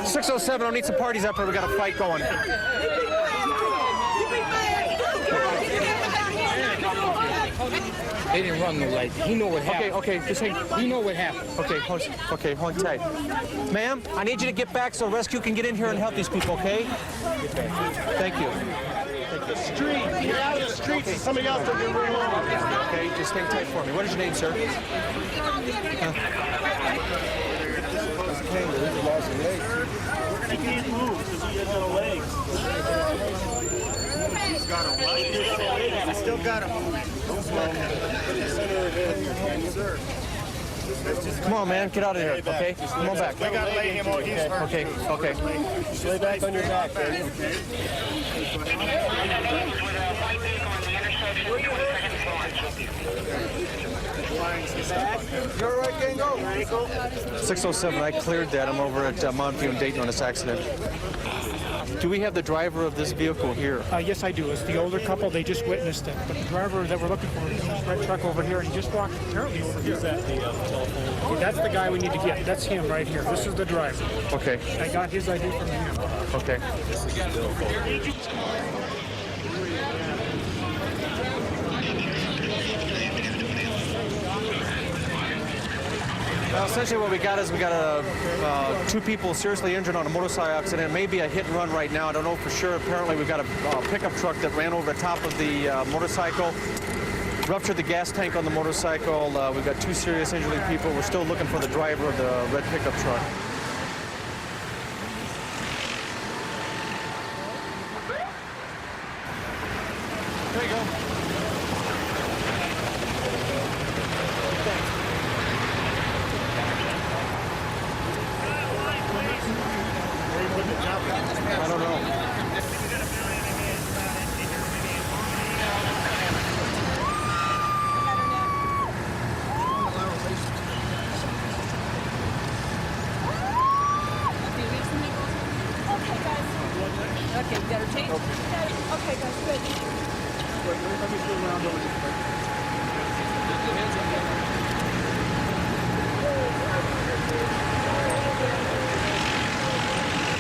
607, I need some parties up here. We got a fight going. They didn't run no lights. He know what happened. Okay, just hang. He know what happened. Okay, hold tight. Ma'am, I need you to get back so rescue can get in here and help these people, okay? Thank you. Street. Get out of the street. Okay. Somebody else will get run over. Okay, just hang tight for me. What is your name, sir? He can't move because he has no legs. He's got a leg. I still got him. Come on, man, get out of here, okay? Come on back. We got to lay him on his Okay. Just lay back on your back, baby. You're all right, Gango? 607, I cleared that. I'm over at Montview and Dayton on this accident. Do we have the driver of this vehicle here? Yes, I do. It's the older couple. They just witnessed it. But the driver that we're looking for is this red truck over here, and he just walked apparently over here. Is that the telephone? That's the guy we need to get. That's him right here. This is the driver. Okay. I got his ID from him. Okay. Well, essentially what we got is we got two people seriously injured on a motorcycle accident. Maybe a hit and run right now. I don't know for sure. Apparently we've got a pickup truck that ran over the top of the motorcycle, ruptured the gas tank on the motorcycle. We've got two serious injured people. We're still looking for the driver of the red pickup truck. There you go. I don't know. Okay, we got her changed? Okay, guys, good. Let me swing around over this way.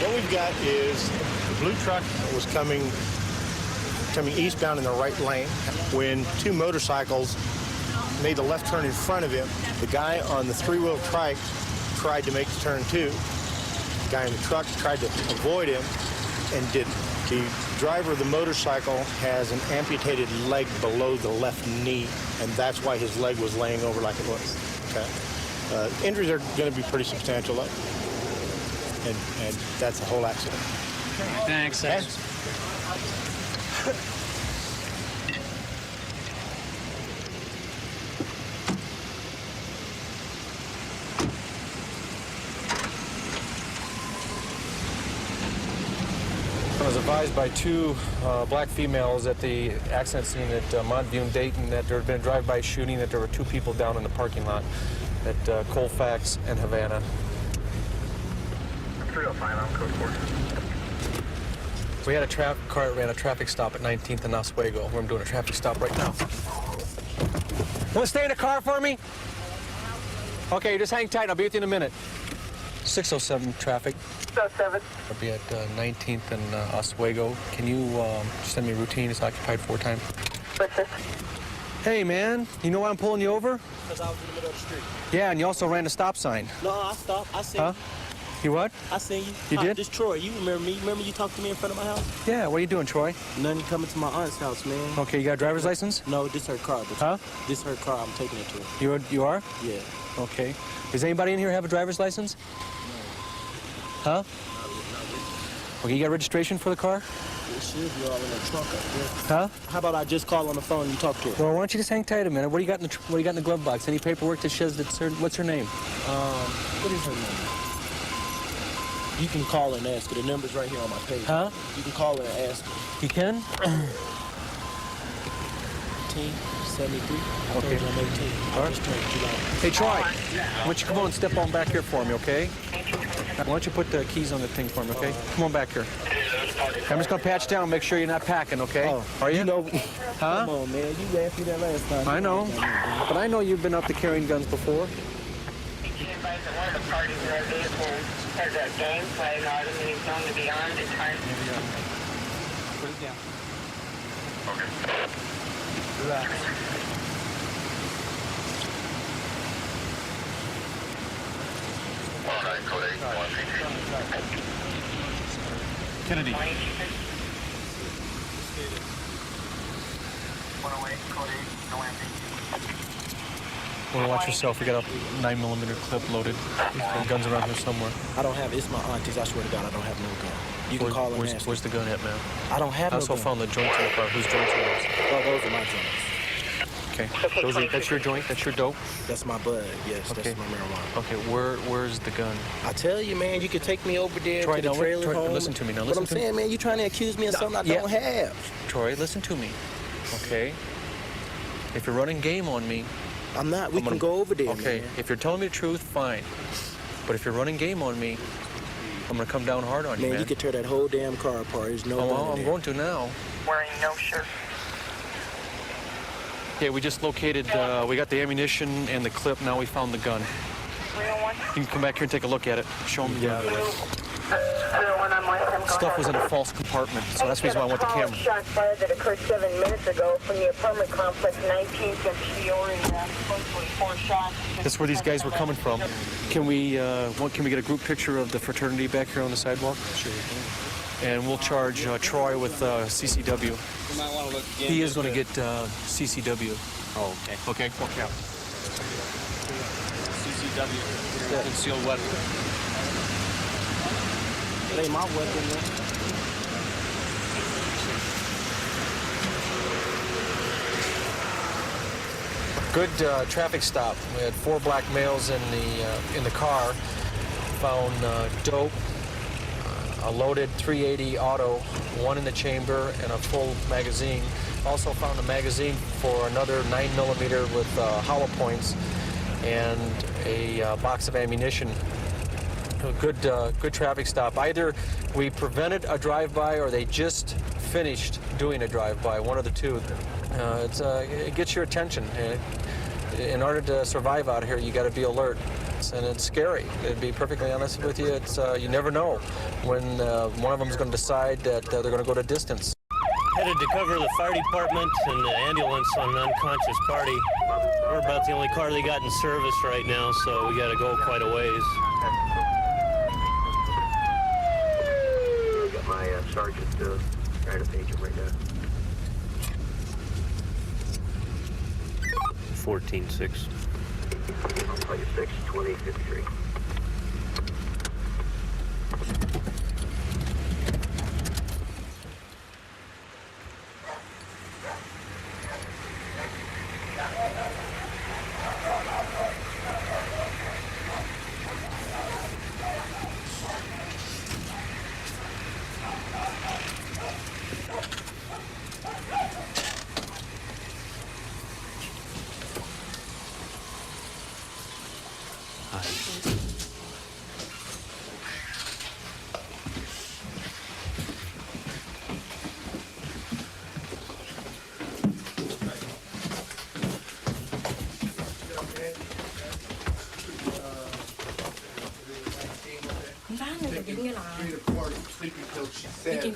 What we've got is the blue truck was coming eastbound in the right lane when two motorcycles made the left turn in front of him. The guy on the three-wheel trike tried to make the turn too. The guy in the truck tried to avoid him and didn't. The driver of the motorcycle has an amputated leg below the left knee, and that's why his leg was laying over like it was. Okay. Injuries are going to be pretty substantial, though. And that's the whole accident. Thanks. I was advised by two black females at the accident scene at Montview and Dayton that there had been a drive-by shooting, that there were two people down in the parking lot at Colfax and Havana. 305 on code 4. We had a car that ran a traffic stop at 19th and Oswego, where I'm doing a traffic stop right now. Want to stay in the car for me? Okay, just hang tight. I'll be with you in a minute. 607 traffic. 607. I'll be at 19th and Oswego. Can you just send me a routine? It's occupied 4 times. What's this? Hey, man. You know why I'm pulling you over? Because I was in the middle of the street. Yeah, and you also ran a stop sign. No, I stopped. I seen Huh? You what? I seen you. You did? This Troy. You remember me? Remember you talked to me in front of my house? Yeah, what are you doing, Troy? Nothing coming to my aunt's house, man. Okay, you got a driver's license? No, this her car. Huh? This her car. I'm taking it to her. You are? Yeah. Okay. Does anybody in here have a driver's license? Huh? Okay, you got registration for the car? It should be all in the trunk up there. Huh? How about I just call on the phone and you talk to her? Well, why don't you just hang tight a minute? What do you got in the glove box? Any paperwork that says that's her? What's her name? What is her name? You can call her and ask her. The number's right here on my page. Huh? You can call her and ask her. You can? 1873. Okay. I'm 18. All right. I just turned July. Hey, Troy, why don't you come on and step on back here for me, okay? Why don't you put the keys on the thing for me, okay? Come on back here. I'm just going to patch down and make sure you're not packing, okay? Oh, are you? You know, huh? Come on, man. You asked me that last time. I know. But I know you've been up to carrying guns before. One of the parties in our vehicle has a game flag on him and he's known to be armed at times. Put it down. Okay. Relax. Kennedy. 108, code 8, no empty. Want to watch yourself. We got a 9mm clip loaded. There's guns around here somewhere. I don't have it. It's my auntie's. I swear to God, I don't have no gun. You can call her and ask. Where's the gun at, man? I don't have I no also gun. found the joints in the car. Whose joints are those? Oh, those are my joints. Okay. That's your joint? That's your dope? That's my bud. Yes, Okay. that's my marijuana. Okay, where's the gun? I tell you, man, you could take me over there Troy, to the trailer home. listen to me now. What I'm saying, man, you trying to accuse me of something I don't have. Troy, listen to me. Okay? If you're running game on me, I'm not. We can go over there. Okay, man. if you're telling me the truth, fine. But if you're running game on me, I'm gonna come down hard on you, man. You could tear that whole damn car apart. There's no gun in I'm there. going to now. Wearing no shirt. Yeah, we just located, we got the ammunition and the clip. Now we found the gun. 301. You can come back here and take a look at it. Show them the gun. 301 on my time. Stuff was in a false compartment, so that's the reason why I want the camera. Shots fired that occurred 7 minutes ago from the apartment complex 19th and Peoria. Supposedly 4 shots. That's where these guys were coming from. Can we get a group picture of the fraternity back here on the sidewalk? Sure. And we'll charge Troy with CCW. You might want to look again. He is going to get CCW. Oh, okay. Okay. Okay. CCW. Concealed weapon. It ain't my weapon, man. Good traffic stop. We had 4 black males in the car. Found dope, a loaded .380 auto, 1 in the chamber, and a full magazine. Also found a magazine for another 9mm with hollow points, and a box of ammunition. A good traffic stop. Either we prevented a drive-by or they just finished doing a drive-by. One of the two. It gets your attention. In order to survive out here, you got to be alert, and it's scary. To be perfectly honest with you, it's you never know when one of them is going to decide that they're going to go to distance. Headed to cover the fire department and the ambulance on an unconscious party. We're about the only car they got in service right now, so we got to go quite a ways. I got my sergeant trying to page him right now. 14-6. I'll tell you 6-20-53.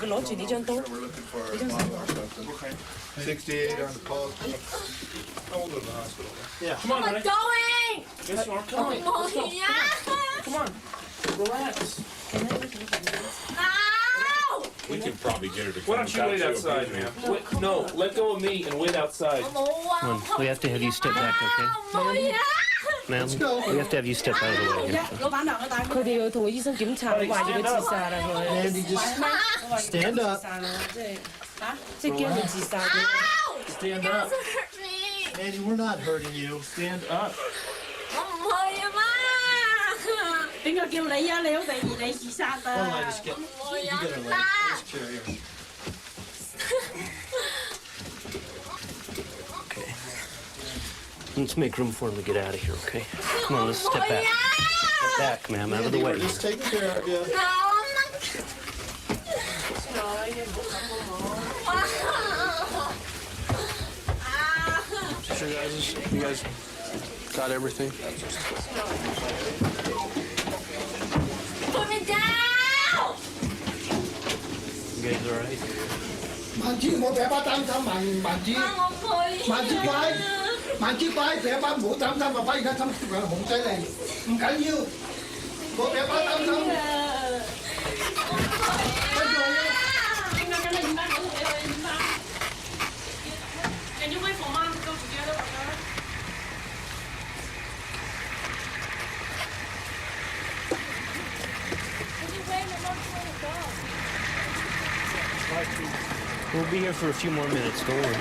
Cái lỗ chỉ đi cho anh tốt. 68 on the pulse. Yeah. Come on, buddy. Going! Yes, you are. Come on. Come on. Relax. Ow! We can probably get her to Why don't you wait outside, man? No, let go of me and wait outside. Come on, we have to have you step back, okay? Ma'am, we have to have you step out of the way here. 佢哋要同個醫生檢查，懷疑佢自殺啦佢。Andy, just stand up. 即係驚佢自殺嘅。 Stand up. Andy, we're not hurting you. Stand up. 我唔去啊媽！邊個叫你啊？你好懷疑你自殺啊！ Hold on, just get. You get her leg. This chair here. Let's make room for him to get out of here, okay? Come on, let's step back. Step back, ma'am, out of the way. We're just taking care of you. Sure, you guys got everything? Put me down! You guys all right? 萬子唔好俾把擔心，萬子乖，萬子乖，俾把唔好擔心啊！把而家心控制你，唔緊要。Can you wait for mom to go together with her? We'll be here for a few more minutes. Don't worry.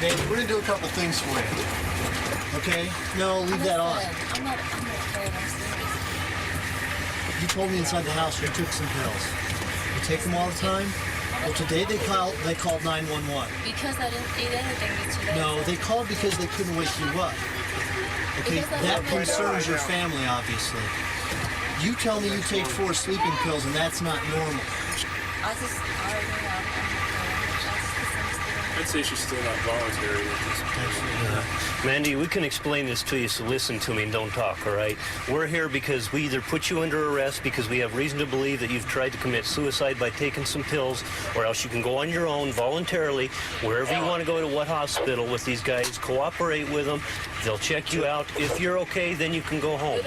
Babe, we're gonna do a couple things for you. Okay? No, leave that on. I'm not afraid. I'm serious. You told me inside the house you took some pills. You take them all the time? Well, today they called 911. Because I didn't eat anything today. No, they called because they couldn't wake you up. Okay, that concerns your family, obviously. You tell me you take 4 sleeping pills and that's not normal. I'd say she's still not voluntary at this point. Mandy, we can explain this to you, so listen to me and don't talk, all right? We're here because we either put you under arrest because we have reason to believe that you've tried to commit suicide by taking some pills, or else you can go on your own voluntarily, wherever you want to go, to what hospital with these guys, cooperate with them. They'll check you out. If you're okay, then you can go home.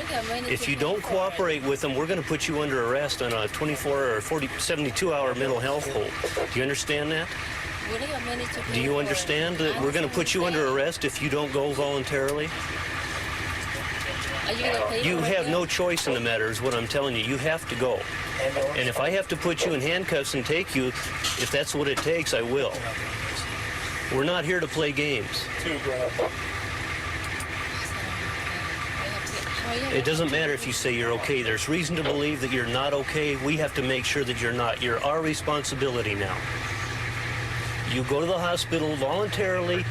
If you don't cooperate with them, we're going to put you under arrest on a 24 or 72-hour mental health hold. Do you understand that? Do you understand that we're going to put you under arrest if you don't go voluntarily? You have no choice in the matter, is what I'm telling you. You have to go. And if I have to put you in handcuffs and take you, if that's what it takes, I will. We're not here to play games. It doesn't matter if you say you're okay. There's reason to believe that you're not okay. We have to make sure that you're not. You're our responsibility now. You go to the hospital voluntarily,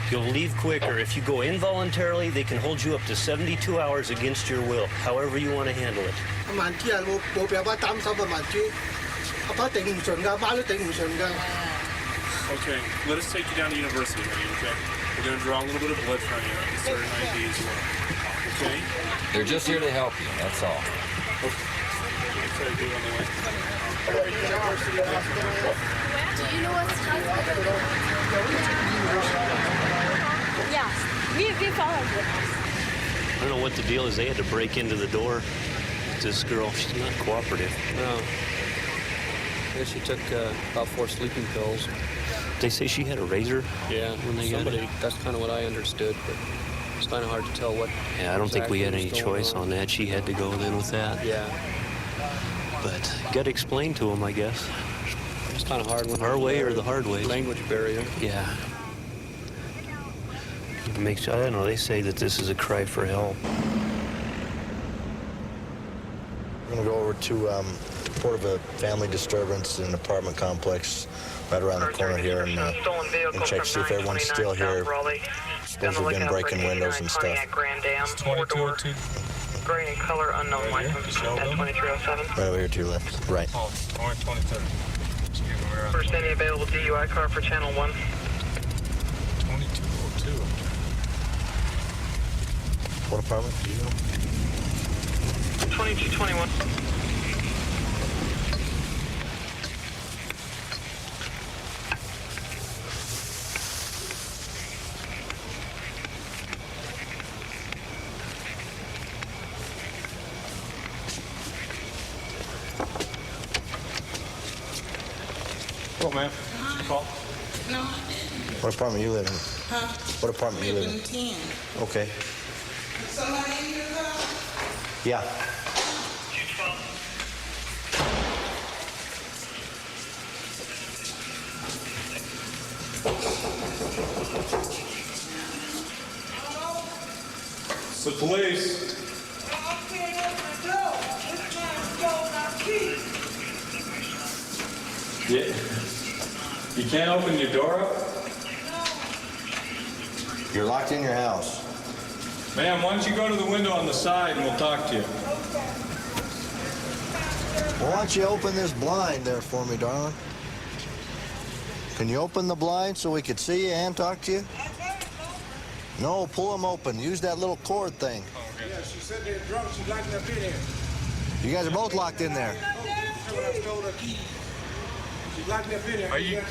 you'll leave quicker. If you go involuntarily, they can hold you up to 72 hours against your will, however you want to handle it. Okay, let us take you down to university, honey, okay? We're going to draw a little bit of blood from you, and certain ID as well. Okay? They're just here to help you, that's all. Do you know what's time? Yes, we followed it. I don't know what the deal is. They had to break into the door. This girl, she's not cooperative. No. I guess she took about 4 sleeping pills. They say she had a razor? Yeah, when they got it? that's kind of what I understood, but it's kind of hard to tell what. Yeah, I don't think we had any choice on that. She had to go then with that. Yeah. But you got to explain to them, I guess. It's kind of hard. Our way or the hard way. Language barrier. Yeah. It makes, I don't know, they say that this is a cry for help. We're going to go over to report of a family disturbance in an apartment complex right around the corner here and check to see if everyone's still here. Suppose we've been breaking windows and stuff. It's 2202. Gray and color unknown license at 2307. Right over here to your left. Right. Oh, orange 23rd. First any available DUI car for channel 1. 2202. What apartment do you know? 2221. Hello, ma'am. Did you call? No. What apartment you live in? Huh? What apartment you live in? 10. Okay. Somebody in your house? Yeah. It's the police. Yeah. You can't open your door up? You're locked in your house. Ma'am, why don't you go to the window on the side and we'll talk to you. Well, why don't you open this blind there for me, darling? Can you open the blind so we could see you and talk to you? No, pull them open. Use that little cord thing. Yeah, she said they're drunk. She'd like to be here. You guys are both locked in there. Are you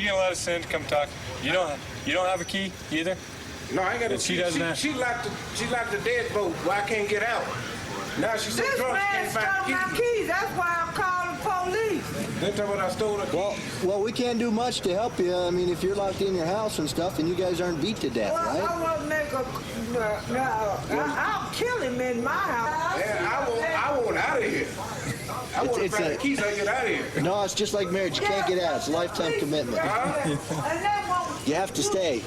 gonna let us in to come talk? You don't have a key either? No, I ain't got a And key. she doesn't have. She locked the deadbolt where I can't get out. Now she's so This drunk she man can't stole find my the keys. keys. That's why I'm calling police. They tell me I stole the keys. Well, we can't do much to help you. I mean, if you're locked in your house and stuff, and you guys aren't beat to death, Well, right? I won't make I'll kill him in my house. Yeah, I want out of here. I want to find the keys. I get out of here. No, it's just like marriage. You can't get out. It's a lifetime commitment. You have to stay.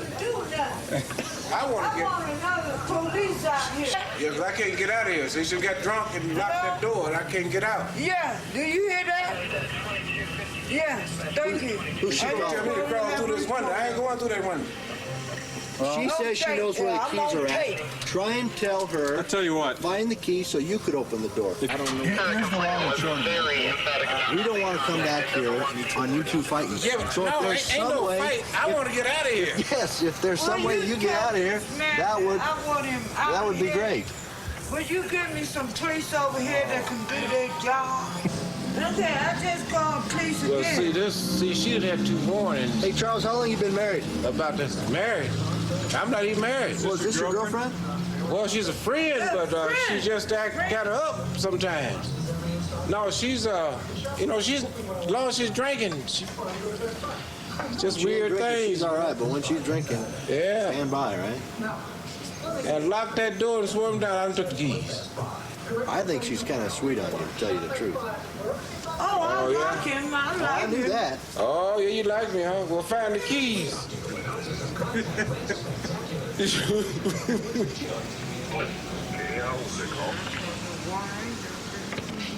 I want to get. Another police out here. Yeah, 'cause I can't get out of here. So she got drunk and locked that door, and I can't get out. Yeah, do you hear that? Yes, thank you. She gonna tell me to crawl through this window. I ain't going through that window. She says she knows where the keys are at. Try and tell her. I'll tell you what. Find the key so you could open the door. I don't know. Here's the long and short of it. We don't want to come back here on you two fighting. Yeah, but so if no, there's ain't some no way, fight. I want to get out of here. Yes, if there's some way you get out of here, that would be great. Would you give me some police over here that can do their job? Okay, I just called police again. Well, see, she done had 2 warnings. Hey, Charles, how long you been married? About this. Married? I'm not even married. Well, is this your girlfriend? Well, she's a friend, but she just got her up sometimes. No, she's, she's, as long as she's drinking, just weird things. She's all right, but when she's drinking, stand by, right? And locked that door and swarmed down and took the keys. I think she's kind of sweet on you, to tell you the truth. Oh, I like him. I like I knew him. that. Oh, yeah, you like me, huh? Well, find the keys.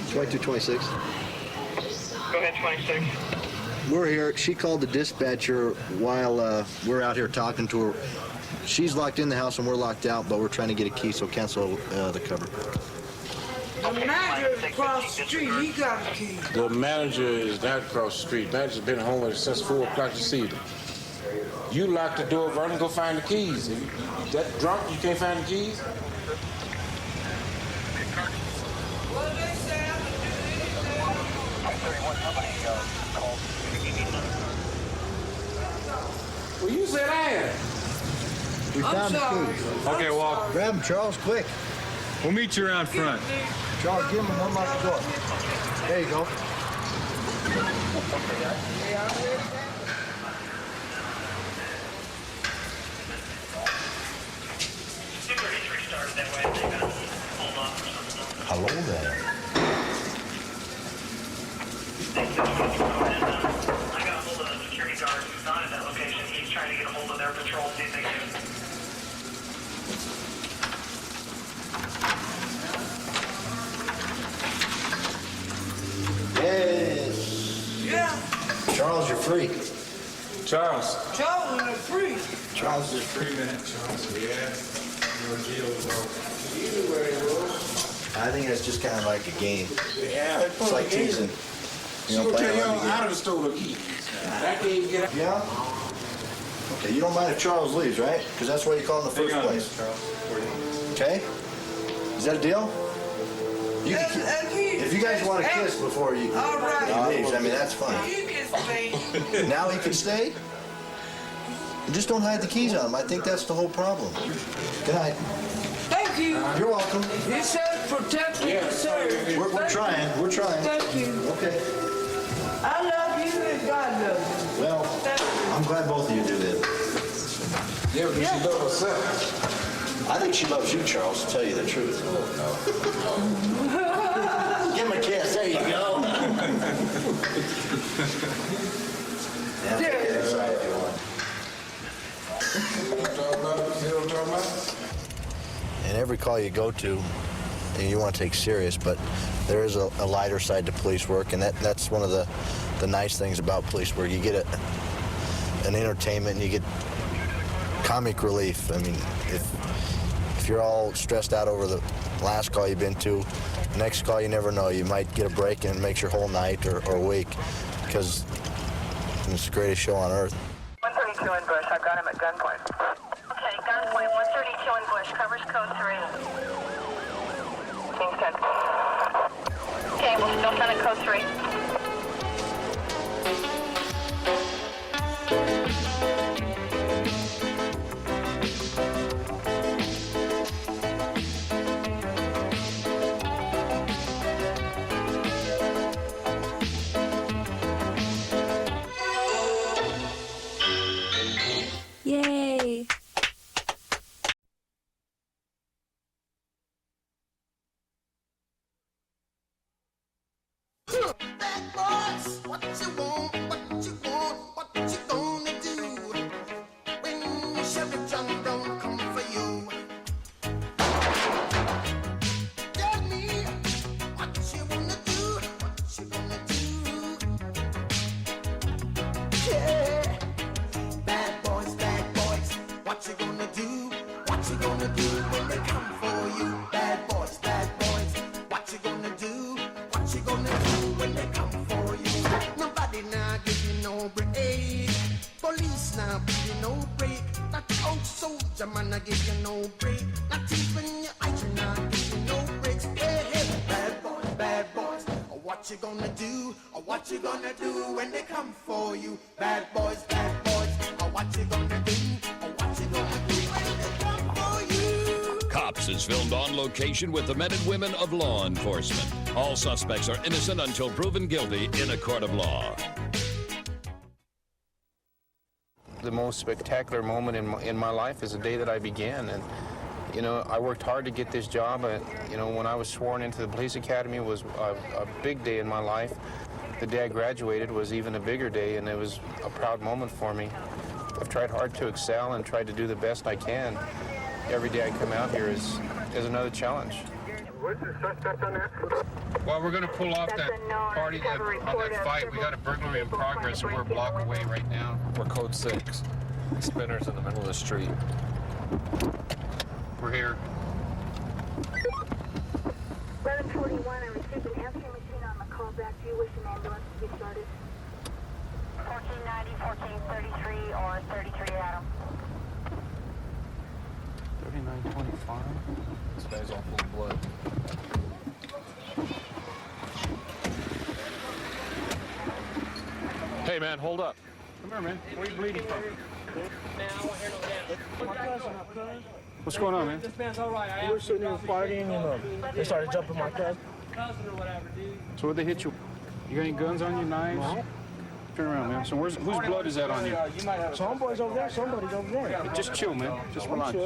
2226. Go ahead, 26. We're here. She called the dispatcher while we're out here talking to her. She's locked in the house and we're locked out, but we're trying to get a key, so cancel the cover. The manager across the street, he got a key. The manager is not across the street. Manager's been home since 4 o'clock this evening. You locked the door, run and go find the keys. If you that drunk, you can't find the keys? Well, you said I am. We found the keys. Okay, well, Grab them, Charles, quick. we'll meet you around front. Charles, give him and unlock the door. There you go. Hello there. I got a hold of the security guard who's not at that location. He's trying to get a hold of their patrol, see if they can. Yes. Yeah, Charles, you're free. Charles. Charles is a freak. Charles is free minute, Charles. I think that's just kind of like a game. Yeah, It's like teasing. She gonna playing tell you around the game. how to stole the keys. I can't even get out. Yeah? Okay, you don't mind if Charles leaves, right? Because that's why you called in the first place. Okay? Is that a deal? You can, if you guys want to kiss before he leaves, I mean, that's fine. You can stay. Now he can stay? Just don't hide the keys on him. I think that's the whole problem. Good night. Thank you. You're welcome. He says protect and serve. We're trying. We're trying. Thank you. Okay. I love you and God loves you. Well, I'm glad both of you do that. Yeah, but she love herself. I think she loves you, Charles, to tell you the truth. Give him a kiss. There you go. Yeah, get inside if you want. And every call you go to, you want to take serious, but there is a lighter side to police work, and that's one of the nice things about police work. You get an entertainment, and you get comic relief. I mean, if you're all stressed out over the last call you've been to, next call you never know. You might get a break and it makes your whole night or week, because it's the greatest show on earth. 132 in Bush. I've got him at gunpoint. Okay, gunpoint. 132 in Bush. Covers code 3. King's 10. Line code 3. Yay! Bad boys, what you want, what you want, what you gonna do when Chevy John don't come for you? Tell me what you wanna do, what you gonna do? Yeah, bad boys, what you gonna do? What you gonna do when they come for you? Bad boys, what you gonna do? What you gonna do when they come for you? Nobody now give you no break. Police now give you no break. Not the old soldier man now give you no break. Not even your eyes now give you no breaks. Hey, hey, bad boys, what you gonna do? Or what you gonna do when they come for you? Bad boys, what you gonna do? Or what you gonna do when they come for you? Cops is filmed on location with the men and women of law enforcement. All suspects are innocent until proven guilty in a court of law. The most spectacular moment in my life is the day that I began. And, you know, I worked hard to get this job. You know, when I was sworn into the police academy was a big day in my life. The day I graduated was even a bigger day, and it was a proud moment for me. I've tried hard to excel and tried to do the best I can. Every day I come out here is another challenge. What's the suspect on that? Well, we're going to pull off that party on that fight. We got a burglary in progress, so we're a block away right now. We're code 6. Spinner's in the middle of the street. We're here. 1141, I received an answering machine on the call back. Do you wish an ambulance to be started? 1490, 1433, or 33 Adam. 3925. This guy's all full of blood. Hey man, hold up. Come here, man. Where are you bleeding from? What's going on, man? This man's all right. We were sitting here partying and they started jumping my cousin. So where'd they hit you? You got any guns on you, knives? No. Turn around, man. So whose blood is that on you? Somebody's over there. Somebody's over there. Just chill, man. Just relax.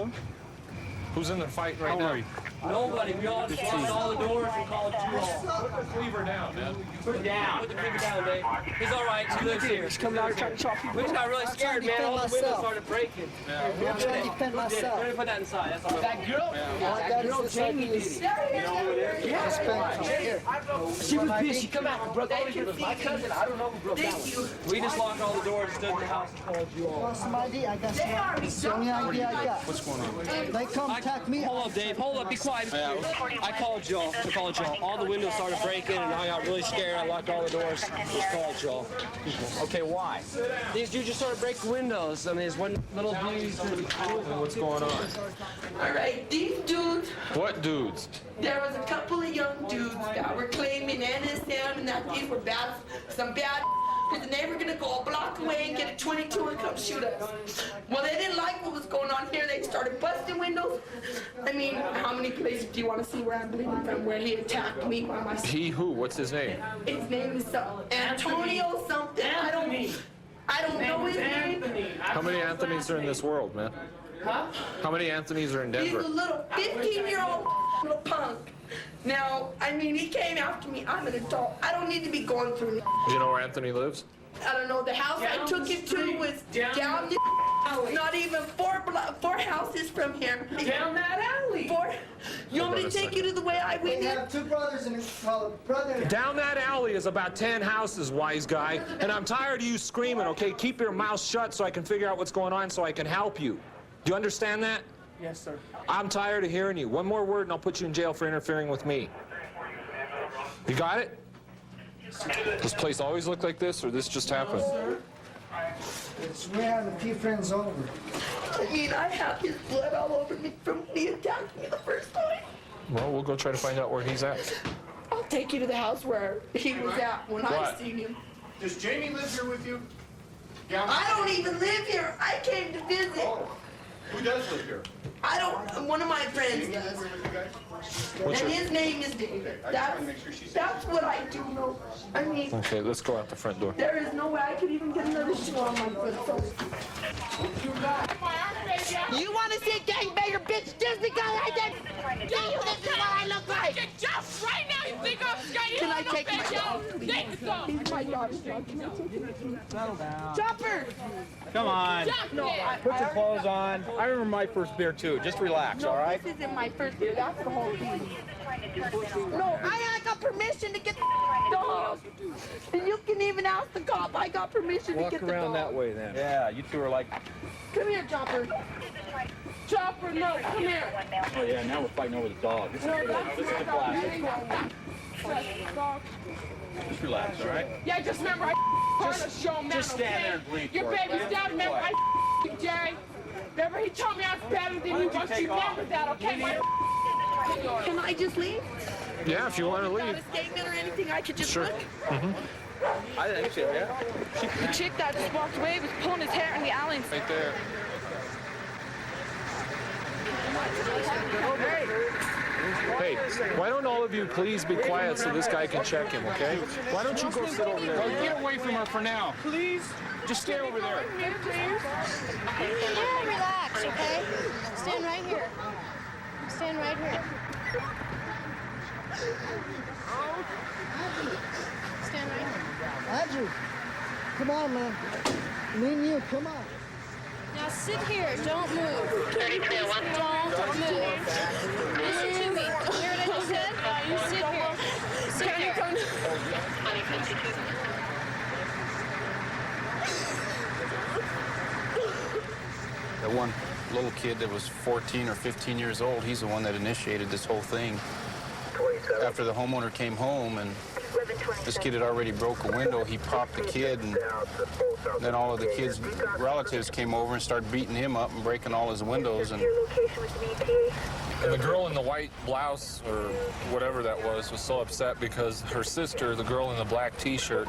Who's in the fight right now? How are you? Nobody. We all just locked all the doors and called you all. Put the cleaver down, man. Put it down. Put the cleaver down, Dave. He's all right. He lives here. He's coming out here trying to chop people. We just got really scared, man. All the windows started breaking. I'm trying to defend myself. Let me put that inside. That's all. That girl? That girl, Jamie, is She was pissed. She come out and broke all the my cousin. I don't know who broke that one. We just locked all the doors, stood in the house, and called you all. Want some ID? I got some ID. It's the only ID I got. What's going on? They come attack me. Hold up, Dave. Hold up. Be quiet. I called y'all. All the windows started breaking, and I got really scared. I locked all the doors. Just called y'all. Okay, why? These dudes just started breaking windows. I mean, there's one little dude. What's going on? All right, these dudes, What dudes? there was a couple of young dudes that were claiming innocent and that these were bad, some bad, and they were gonna go a block away and get a 22 and come shoot us. Well, they didn't like what was going on here. They started busting windows. I mean, how many places do you want to see where I'm bleeding from, where he attacked me by my... He who? What's his name? His name is Antonio something. I don't know his name. How many Anthonys are in this world, man? Huh? How many Anthonys are in He's Denver? a little 15-year-old little punk. Now, I mean, he came after me. I'm an adult. I don't need to be going through. Do you know where Anthony lives? I don't know. The house I took him to was down the alley. Not even four houses from here. Down that alley. You want me to take you to the way I went We in? have two brothers and a brother. Down that alley is about 10 houses, wise guy. And I'm tired of you screaming, okay? Keep your mouth shut so I can figure out what's going on so I can help you. Do you understand that? Yes, sir. I'm tired of hearing you. One more word and I'll put you in jail for interfering with me. You got it? This place always look like this, or this just happened? We have a few friends over. I mean, I have his blood all over me from when he attacked me the first time. Well, we'll go try to find out where he's at. I'll take you to the house where he was at when I What? seen him. Does Jamie live here with you? I don't even live here. I came to visit. Who does live here? I don't, one of my friends does. What's And your- his name is David. That's what I do know. I mean, Okay, let's go out the front door. there is no way I could even get another shoe on my foot. So. You want to see a gangbanger, bitch, just because I did? This is what I look like. Just right now, you think I'm scared? Can I take my dog, please? He's my dog's dog. Can I take him? Settle down. Chopper! Come on. No, Put your clothes on. I remember my first beer too. Just relax, all right? This isn't my first beer. That's the whole thing. No, I got permission to get the dog. And you can even ask the cop. I got permission Walk to get the around dog. that way then. Yeah, you two are like. Come here, Chopper. Chopper, no, come here. Oh yeah, now we're fighting over the dog. This is No, good. that's This is my the dog. classic. Dog. Just relax, all right? Yeah, just remember, I part of show man, just stand okay? there and breathe Your for it. baby's dad, remember, I Jay. Remember, he told me I was better than you, but you remember that, okay? Can I just leave? Yeah, if you want to Without leave. a statement or anything, I could just Sure. look? I think so, yeah. The chick that just walked away was pulling his hair in the alley. Right there. Hey, why don't all of you please be quiet so this guy can check him, okay? Why don't you go sit over there? Well, get away from her for now. Please? Just stay over there. Yeah, relax, okay? Stand right here. Stand right here. Stand right here. Andrew, come on, man. Me and you, come on. Now sit here. Don't move. Don't move. Listen to me. You hear what I just said? You sit here. Sit here. That one little kid that was 14 or 15 years old, he's the one that initiated this whole thing. After the homeowner came home and this kid had already broke a window, he popped the kid, and then all of the kid's relatives came over and started beating him up and breaking all his windows. And the girl in the white blouse, or whatever that was so upset because her sister, the girl in the black t-shirt,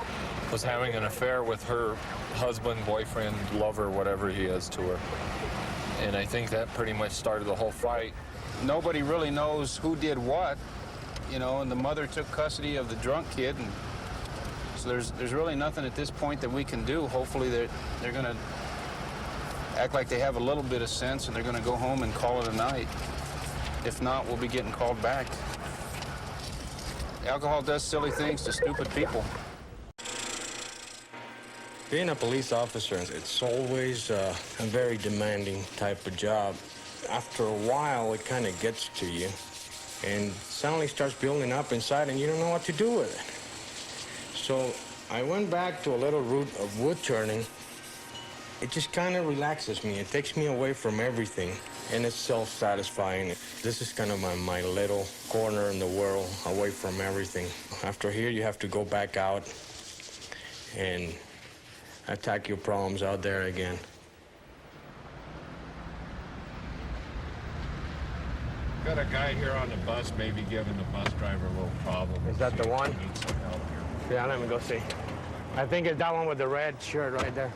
was having an affair with her husband, boyfriend, lover, whatever he is to her. And I think that pretty much started the whole fight. Nobody really knows who did what, you know, and the mother took custody of the drunk kid, and so there's really nothing at this point that we can do. Hopefully they're going to act like they have a little bit of sense, and they're going to go home and call it a night. If not, we'll be getting called back. Alcohol does silly things to stupid people. Being a police officer, it's always a very demanding type of job. After a while, it kind of gets to you, and suddenly starts building up inside, and you don't know what to do with it. So I went back to a little route of wood turning. It just kind of relaxes me. It takes me away from everything, and it's self-satisfying. This is kind of my little corner in the world, away from everything. After here, you have to go back out and attack your problems out there again. Got a guy here on the bus, maybe giving the bus driver a little problem. Is that the one? Need some help here. Yeah, let me go see. I think it's that one with the red shirt right there.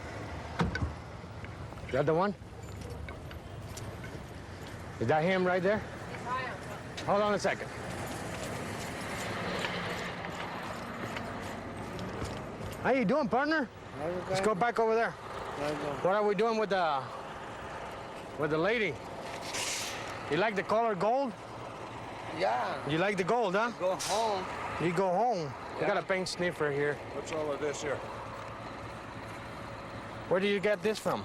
Is that the one? Is that him right there? Hold on a second. How you doing, partner? Let's go back over there. What are we doing with the lady? You like the color gold? Yeah. You like the gold, huh? Go home. You go home. We Yeah. got a paint sniffer here. What's all of this here? Where do you get this from?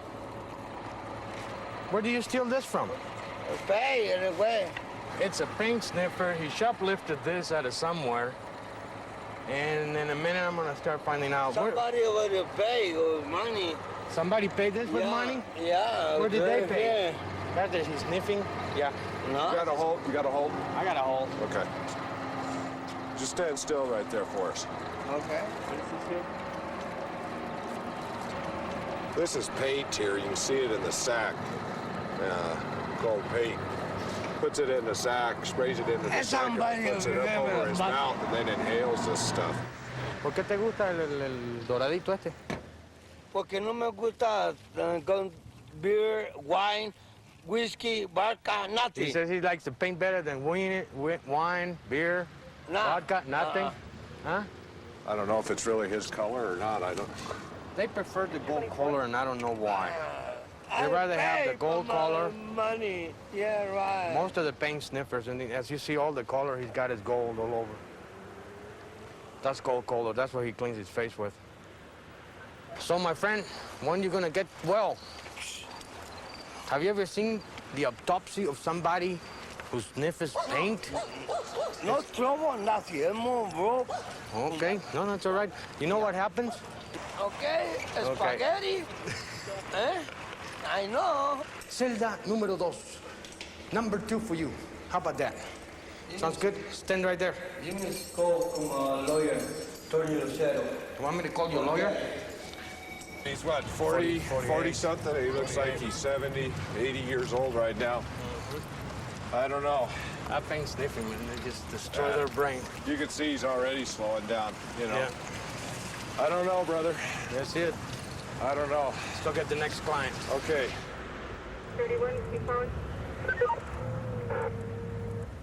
Where do you steal this from? Pay it away. It's a paint sniffer. He shoplifted this out of somewhere. And in a minute, I'm gonna start finding out. Somebody would pay with money. Somebody paid this with Yeah, money? yeah, Where did they right pay? here. That is he's sniffing? Yeah. No. You got a hold? You got a hold? I got a hold. Okay. Just stand still right there for us. Okay. This is paint here. You can see it in the sack. Called paint. puts it in a sack, sprays it into the sack, and puts it up over his mouth, and then inhales this stuff. ¿Por qué te gusta el doradito este? Porque no me gusta con beer, wine, whiskey, vodka, nothing. He says he likes to paint better than wine, beer, vodka, nothing. Huh? I don't know if it's really his color or not. I don't. They prefer the gold color, and I don't know why. They rather have the gold color. Money, yeah, right. Most of the paint sniffers, and as you see, all the color he's got is gold all over. That's gold color. That's what he cleans his face with. So, my friend, when you gonna get well? Have you ever seen the autopsy of somebody who sniffs paint? No trouble, nothing. I'm more broke. Okay, no, that's all right. You know what happens? Okay, spaghetti. Eh? I know. Celda número 2. Number 2 for you. How about that? Sounds good? Stand right there. You must call from a lawyer, Tony Lucero. You want me to call you a lawyer? He's what, 40 something? He looks like he's 70, 80 years old right now. I don't know. That paint sniffing, man, they just destroy their brain. You can see he's already slowing down, you know. Yeah. I don't know, brother. That's it. I don't know. Let's go get the next client. Okay. 31, keep forward.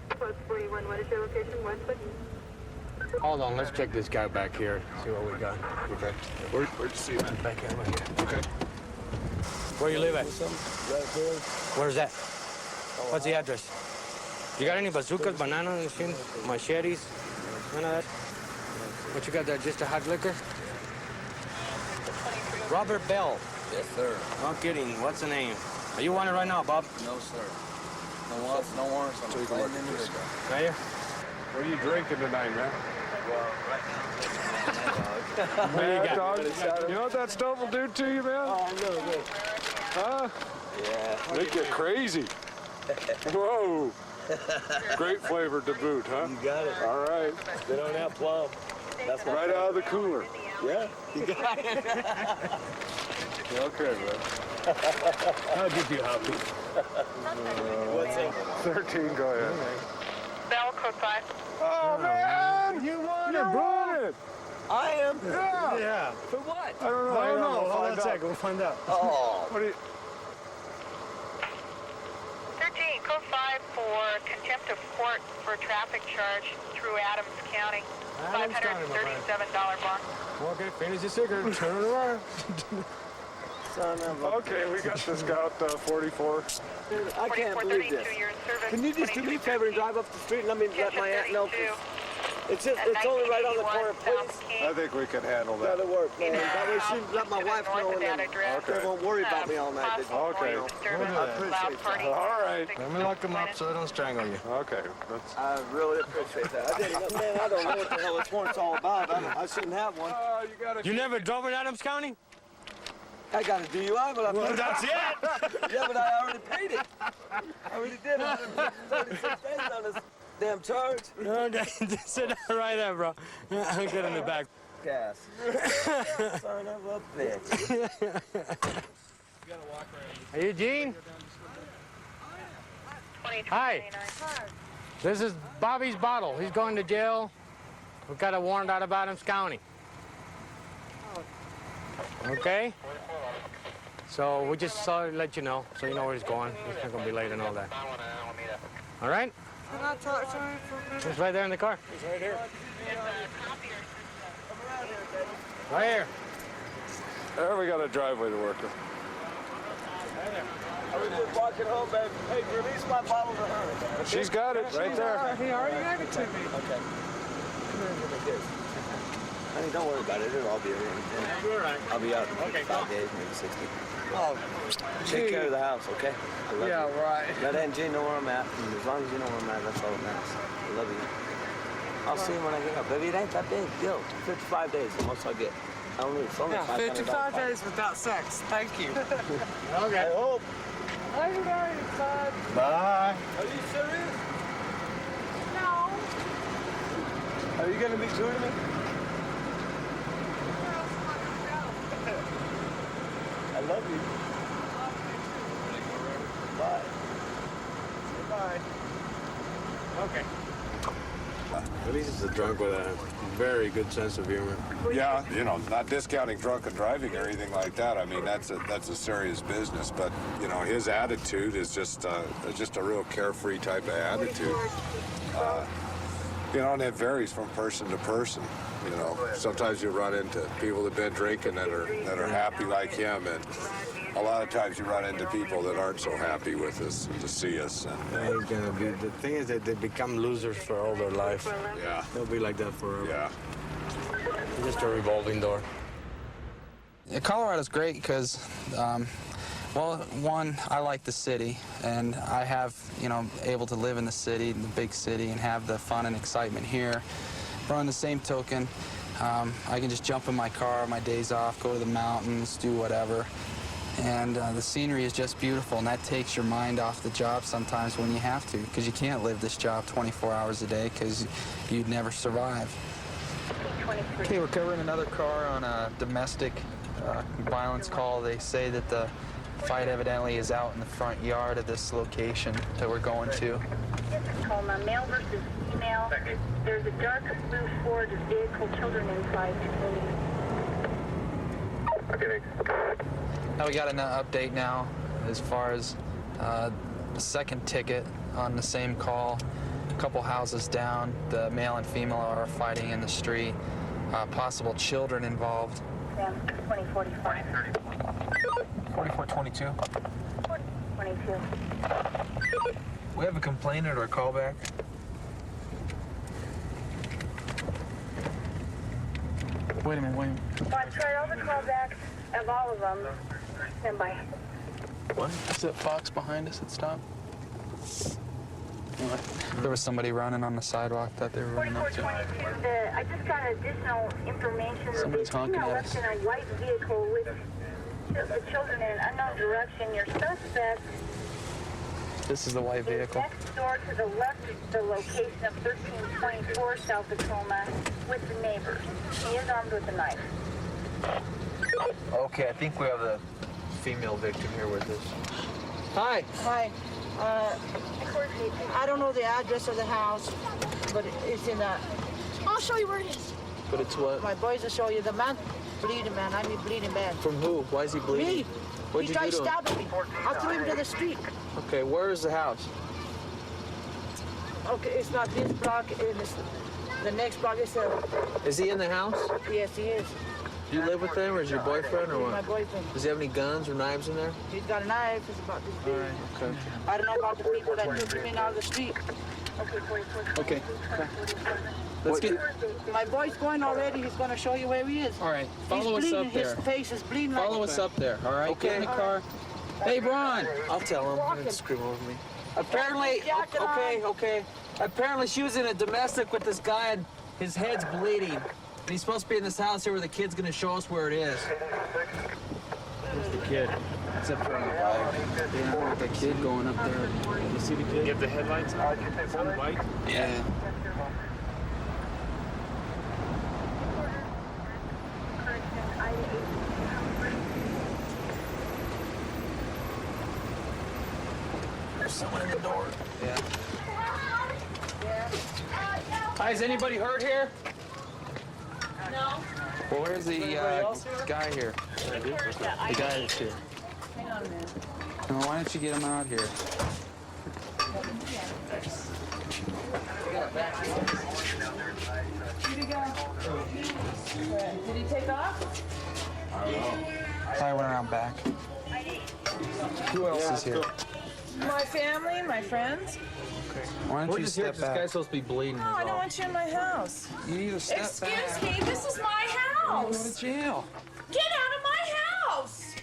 Post 41, what is your location? Westwood? Hold on, let's check this guy back here, see what we got. Okay. Where'd you see him at? Back here, right here. Okay. Where you live at? Where's that? What's the address? You got any bazookas, bananas, machetes? None of that? What you got there, just a hot liquor? Robert Bell. Yes, sir. No kidding, what's the name? Are you wanted right now, Bob? No, sir. No warrants. So you can look at this. Right here? What are you drinking tonight, man? Well, right now, Mad dog. You know what that stuff will do to you, man? Oh, no, good. Huh? Yeah. Make you crazy. Whoa. Great flavor to boot, huh? You got it. All right. They don't have plum. That's Right out of the cooler. Yeah, you got it. Okay, man. How did you happy? What's it? 13, go ahead. Bell, code 5. Oh, man! You won it, bro! I am? Yeah. For what? I don't know. I don't know. We'll Hold on find a second. out. We'll find out. Oh. What do you... 13, code 5 for contempt of court for a traffic charge through Adams County. Adams County, my friend. $537 bond. Okay, finish your cigarette, turn it around. Okay, we got this guy out 44. I can't believe this. Can you just do me a favor and drive up the street and let my aunt know? It's only right on the corner, please. I think we can handle that. That'll work, man. That way she can let my wife know and then they won't worry about me all night. Okay. I appreciate that. All right. Let me lock him up so they don't strangle you. Okay. I really appreciate that. I don't know what the hell this warrant's all about. I shouldn't have one. You never drove in Adams County? I got a DUI, but I Well, that's it. Yeah, but I already paid it. I already did. 136 days on this damn charge. Okay, just sit down right there, bro. I'll get in the back. Gas. Son of a bitch. Hey, Eugene. Hi. This is Bobby's bottle. He's going to jail. We've got a warrant out of Adams County. Okay? So we just saw to let you know, so you know where he's going. He's not going to be late and all that. All right? Can I talk to him for a minute? He's right there in the car. He's right here. Right here. There we got a driveway to work with. I was just walking home, babe. Hey, release my bottle to her. She's got it right there. He already gave it to me. Okay. Come here and give me this. Honey, don't worry about it. It'll all be all right. I'll be out in 5 days, maybe 60. Oh, take care of the house, okay? I love you. Right. Let Aunt Jane know where I'm at. And as long as you know where I'm at, that's all that matters. I love you. I'll see him when I get up. Baby, it ain't that big. Deal. 55 days, the most I'll get. I only, it's only $500. 55 days without sex. Thank you. Okay. I hope. Are you very excited? Bye. Are you serious? No. Are you going to be true to me? I love you. Bye. Say bye. At least he's a drunk with a very good sense of humor. Yeah, you know, not discounting drunken driving or anything like that. I mean, that's a serious business. But you know, his attitude is just a real carefree type of attitude. You know, and it varies from person to person. You know, sometimes you run into people that've been drinking that are happy like him, and a lot of times you run into people that aren't so happy with us to see us. And, He's gonna be. The thing is that they become losers for all their life. yeah. They'll be like that forever. Yeah. It's just a revolving door. Yeah, Colorado's great because, well, one, I like the city, and I have, you know, able to live in the city, in the big city, and have the fun and excitement here. But on the same token, I can just jump in my car on my days off, go to the mountains, do whatever. And the scenery is just beautiful, and that takes your mind off the job sometimes when you have to, because you can't live this job 24 hours a day because you'd never survive. Okay, we're covering another car on a domestic violence call. They say that the fight evidently is out in the front yard of this location that we're going to. Tacoma, male versus female. There's a dark blue Ford vehicle, children inside. Okay. Now we got an update now as far as the second ticket on the same call. A couple houses down, the male and female are fighting in the street. Possible children involved. 2045. 4422. 22. We have a complainant or a callback. Wait a minute. Well, I've tried all the callbacks of all of them. Stand by. What? Is that Fox behind us that stopped? What? There was somebody running on the sidewalk that they were running up to. 4422. I just got additional information. Somebody's honking at left us. in a white vehicle with the children in an unknown direction. Your suspect This is the white is vehicle. next door to the left of the location of 1324 South Tacoma with the neighbors. He is armed with a knife. Okay, I think we have the female victim here with us. Hi. Hi. I don't know the address of the house, but it's in a... I'll show you where it is. But it's what? My boys will show you. The man, bleeding man. I'm a bleeding man. From who? Why is he bleeding? Me. What'd He you tried do to him? stabbing me. I threw him to the street. Okay, where is the house? Okay, it's not this block. It's the next block is Is he in the house? Yes, he is. Do you live with him, or is your boyfriend, or He's what? my boyfriend. Does he have any guns or knives in there? He's got a knife. It's about this big. All right, okay. I don't know about the people that took him in out of the street. Okay. Let's get... My boy's going already. He's going to show you where he is. All right, He's follow us bleeding. up there. His face is bleeding. Follow like us up there, all right? Okay. Get in the car. Hey, Ron! I'll tell him. He'll scream over me. Apparently, okay. Apparently she was in a domestic with this guy and his head's bleeding. And he's supposed to be in this house here where the kid's gonna show us where it is. Where's the kid? It's up there on the bike. Yeah, the kid going up there. You see the kid? You have the headlights on? It's on the bike? Yeah. There's someone in the door. Yeah. Hi, is anybody hurt here? No. Well, where's the guy here? The guy that's here. Hang on a minute. No, why don't you get him out here? Where'd he go? Did he take off? Probably went around back. Who else is here? My family, my friends. Why don't you step This back? guy's supposed to be bleeding. No, I don't want you in my house. You need to step Excuse back. me, this is my house. Go to jail. Get out of my house.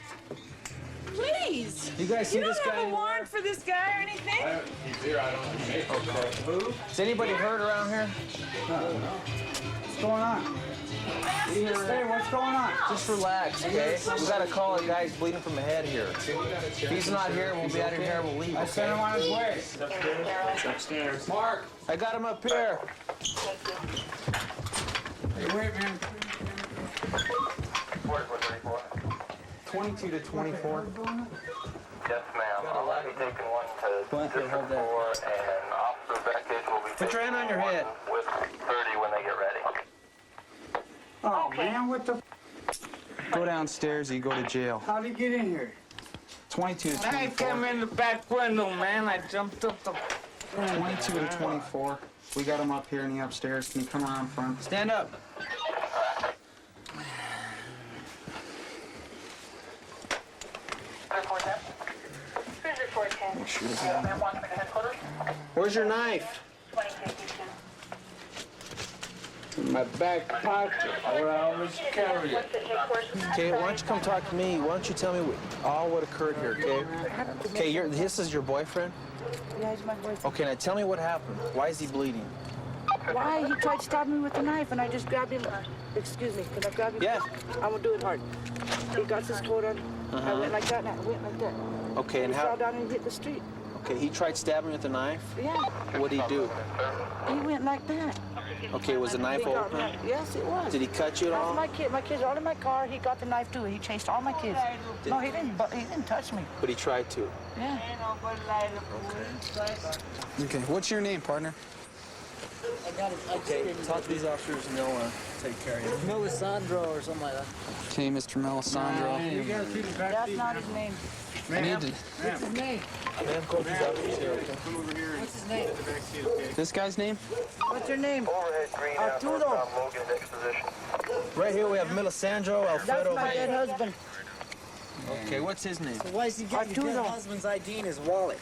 Please. You guys see You this don't guy have a anywhere? warrant for this guy or anything? He's here, I don't know. Okay. Is anybody hurt around here? What's going on? Hey, what's going on? Just relax, okay? We gotta call a guy who's bleeding from the head here. If he's not here, we'll be out of here and we'll leave. I sent him on his way. It's upstairs. Mark, I got him up here. Hey, wait, man. 22 to 24. Yes, ma'am. I'll be taking one to District 4 and Officer Put your hand on your head. With 30 when they get ready. Oh, man, what the... Go downstairs, you go to jail. How'd he get in here? 22 to I 24. came in the back window, man. I jumped up the... 22 to 24. We got him up here and he upstairs. Can you come around front? Stand up. Cruiser 410. Where's your knife? In my back pocket, where I always carry it. Okay, why don't you come talk to me? Why don't you tell me all what occurred here, okay? Okay, this is your boyfriend? Yeah, he's my boyfriend. Okay, now tell me what happened. Why is he bleeding? Why? He tried to stab me with a knife, and I just grabbed him. Excuse me, can I grab him? Yeah. I'm gonna do it hard. He got his coat on. I went like that, and I went like that. Okay, and he fell down and hit the street. Okay, he tried stabbing with a knife? Yeah. What did he do? He went like that. Okay, was the knife open? Yes, it was. Did he cut you at all? My kids are all in my car. He got the knife too. He chased all my kids. No, he didn't. But he didn't touch me. But he tried to. Yeah. Okay, what's your name, partner? Okay, talk to these officers and they'll take care of you. Melisandro or something like that. Okay, Mr. Melisandro. That's not his name. I need to... What's his name? Ma'am, call these officers here. What's his name? This guy's name? What's your name? Overhead green Arturo. Logan exposition. Right here we have Melisandro, Alfredo. That's my dead husband. Okay, what's his name? So why is he getting his dead husband's ID in his wallet?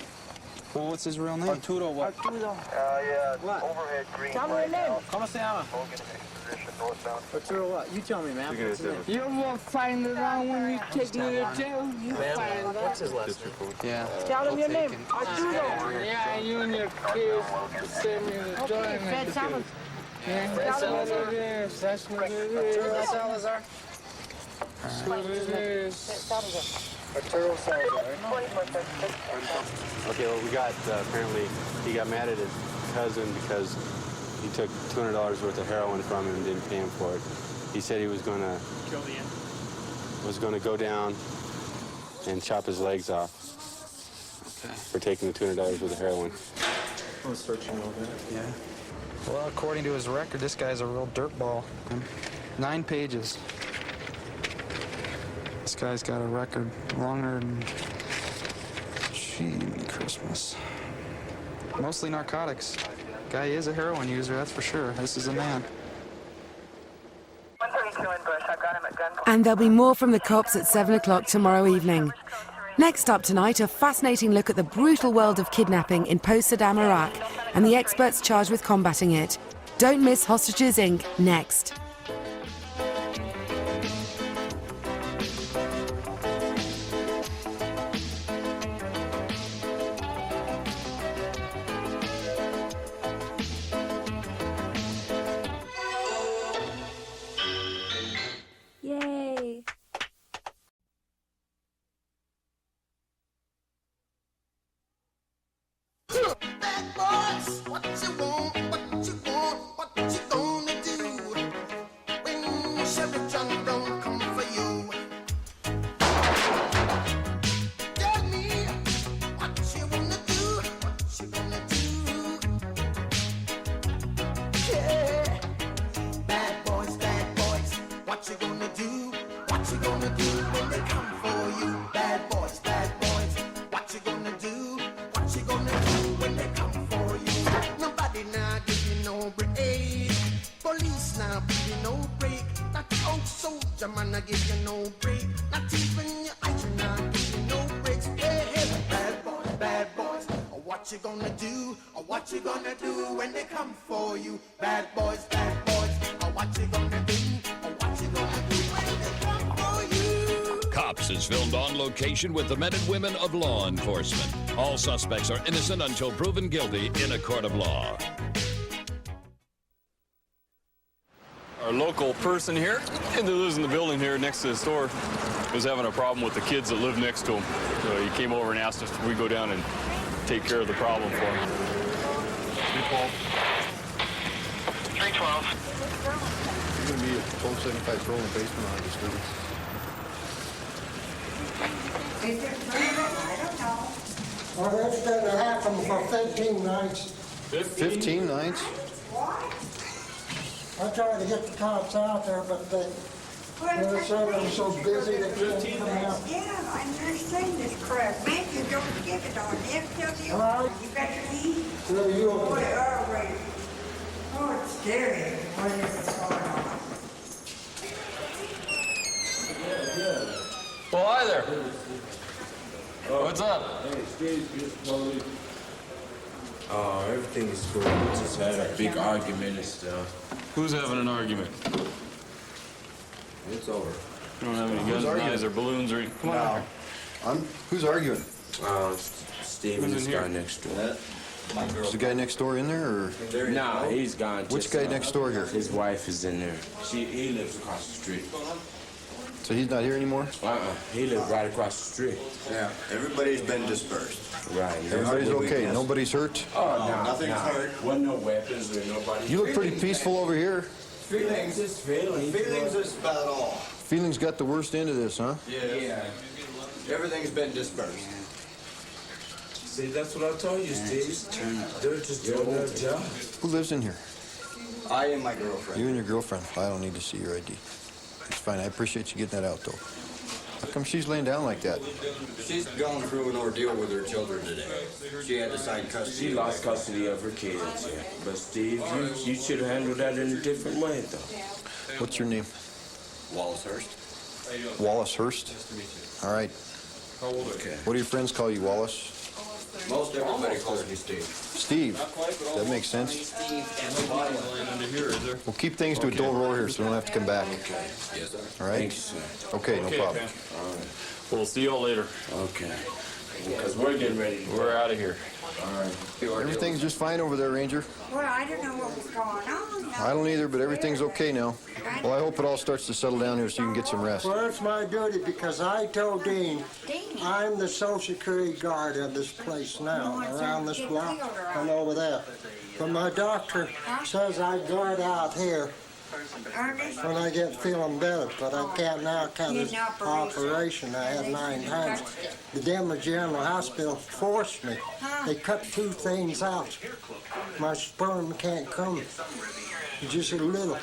Well, what's his real name? Arturo what? Arturo. Yeah, What? overhead green. Tell me your name. ¿Cómo se llama? Logan exposition northbound. Arturo what? You tell me, man. What's his name? You will find it out when you take me to jail. You find out. What's his last name? Yeah. Tell him your we'll take name. him. Arturo. Yeah, you and your kids send me to join Okay, Fred me. Salazar. Yeah, that's what it is. That's what it is. Arturo Salazar. That's what it is. Salazar. Arturo Salazar. Okay, well, we got, apparently, he got mad at his cousin because he took $200 worth of heroin from him and didn't pay him for it. He said he was going to go down and chop his legs off for taking the $200 worth of heroin. I was searching over it. Yeah. Well, according to his record, this guy's a real dirtball. 9 pages. This guy's got a record longer than... Gee, Christmas. Mostly narcotics. Guy is a heroin user, that's for sure. This is a man. 132 in Bush. I've got him at gunpoint. And there'll be more from the cops at 7 o'clock tomorrow evening. Next up tonight, a fascinating look at the brutal world of kidnapping in post-Saddam Iraq and the experts charged with combating it. Don't miss Hostages, Inc. next. Yay! Bad boys, what you want, what you want, what you gonna do when Sheriff John don't come for you? Tell me what you wanna do, what you gonna do? Yeah, bad boys, what you gonna do? What you gonna do when they come for you? Bad boys, what you gonna do? What you gonna do when they come for you? Nobody now give you no break. Police now give you no break. That old soldier man I give you no break. Not even your eyes now give you no breaks. Hey, hey, bad boys, what you gonna do? Or what you gonna do when they come for you? Bad boys, or what you gonna do? Or what you gonna do when they come for you? Cops is filmed on location with the men and women of law enforcement. All suspects are innocent until proven guilty in a court of law. Our local person here that lives in the building here next to the store was having a problem with the kids that live next to him. So he came over and asked us if we go down and take care of the problem for him. 312. You're going to be a 1275 patrol in the basement on disturbance. Well, that's going to happen for 15 nights. 15 nights? I tried to get the cops out there, but they said they were so busy they couldn't come out. Yeah, I understand this crap. Man, you don't give it on them. Tell you. You got your keys? Yeah, you Boy, okay? oh, wait. Oh, it's scary. What is going on? Well, hi there. What's up? Hey, Steve, everything is good. We just had a big argument and stuff. Who's having an argument? It's over. You don't have any guns, knives, or balloons, or come on. No. Who's arguing? Steve and this guy next door. Is the guy next door in there, or? Nah, he's gone. Which guy next door here? His wife is in there. He lives across the street. So he's not here anymore? He lives right across the street. Yeah, everybody's been dispersed. Right. Everybody's okay? Nobody's hurt? Oh, no. Nothing's hurt. Wasn't no weapons or nobody. You look pretty peaceful over here. Feelings is feelings. Feelings is about all. Feelings got the worst end of this, huh? Yeah. Everything's been dispersed. See, that's what I told you, Steve. They're just doing their job. Who lives in here? I and my girlfriend. You and your girlfriend. I don't need to see your ID. It's fine. I appreciate you getting that out, though. How come she's laying down like that? She's gone through an ordeal with her children today. She had to sign custody. She lost custody of her kids, yeah. But Steve, you should have handled that in a different way, though. What's your name? Wallace Hurst. Wallace Hurst? All right. Okay. What do your friends call you, Wallace? Most everybody calls me Steve. Steve. That makes sense. Under here, is there? We'll keep things to a dull roar here so we don't have to come back. Okay. Yes, sir. All right? Thank you, sir. Okay, no problem. All right. We'll see y'all later. Okay. Because we're getting ready. We're out of here. All right. Everything's just fine over there, Ranger. Well, I don't know what was going on. I don't either, but everything's okay now. Well, I hope it all starts to settle down here so you can get some rest. Well, it's my duty because I told Dean I'm the Social Security guard of this place now, around this block and over there. But my doctor says I guard out here when I get feeling better, but I can't now because of this operation. I had 9 times. The Denver General Hospital forced me. They cut 2 things out. My sperm can't come. Just a little.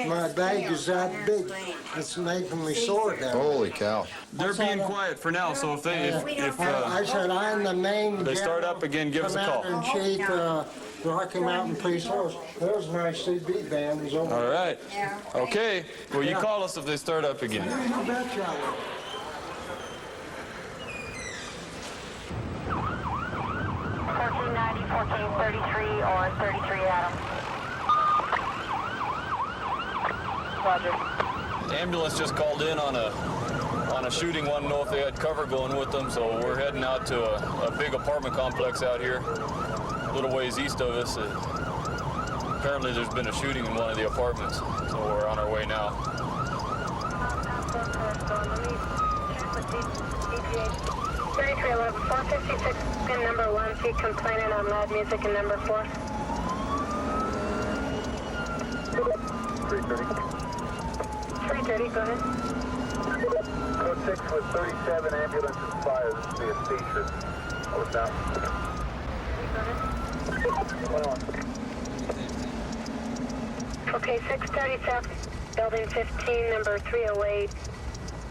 My bag is that big. It's making me sore down. Holy cow. They're being quiet for now, so if I said I'm the main. they start up again, give us a call. Commander-in-Chief, Rocky Mountain Police Force. There's my CB band. All right. Okay. Well, you call us if they start up again. You betcha I will. 1490, 1433, or 33 Adam. Roger. Ambulance just called in on a shooting. Wanted to know if they had cover going with them, so we're heading out to a big apartment complex out here, a little ways east of us. Apparently there's been a shooting in one of the apartments, so we're on our way now. 3311, 456, pin number 1, feet complaining on loud music in number 4. 330. 330, go ahead. Code 6 with 37 ambulance is fire. This will be a seizure. Over out. Okay, 637, building 15, number 308.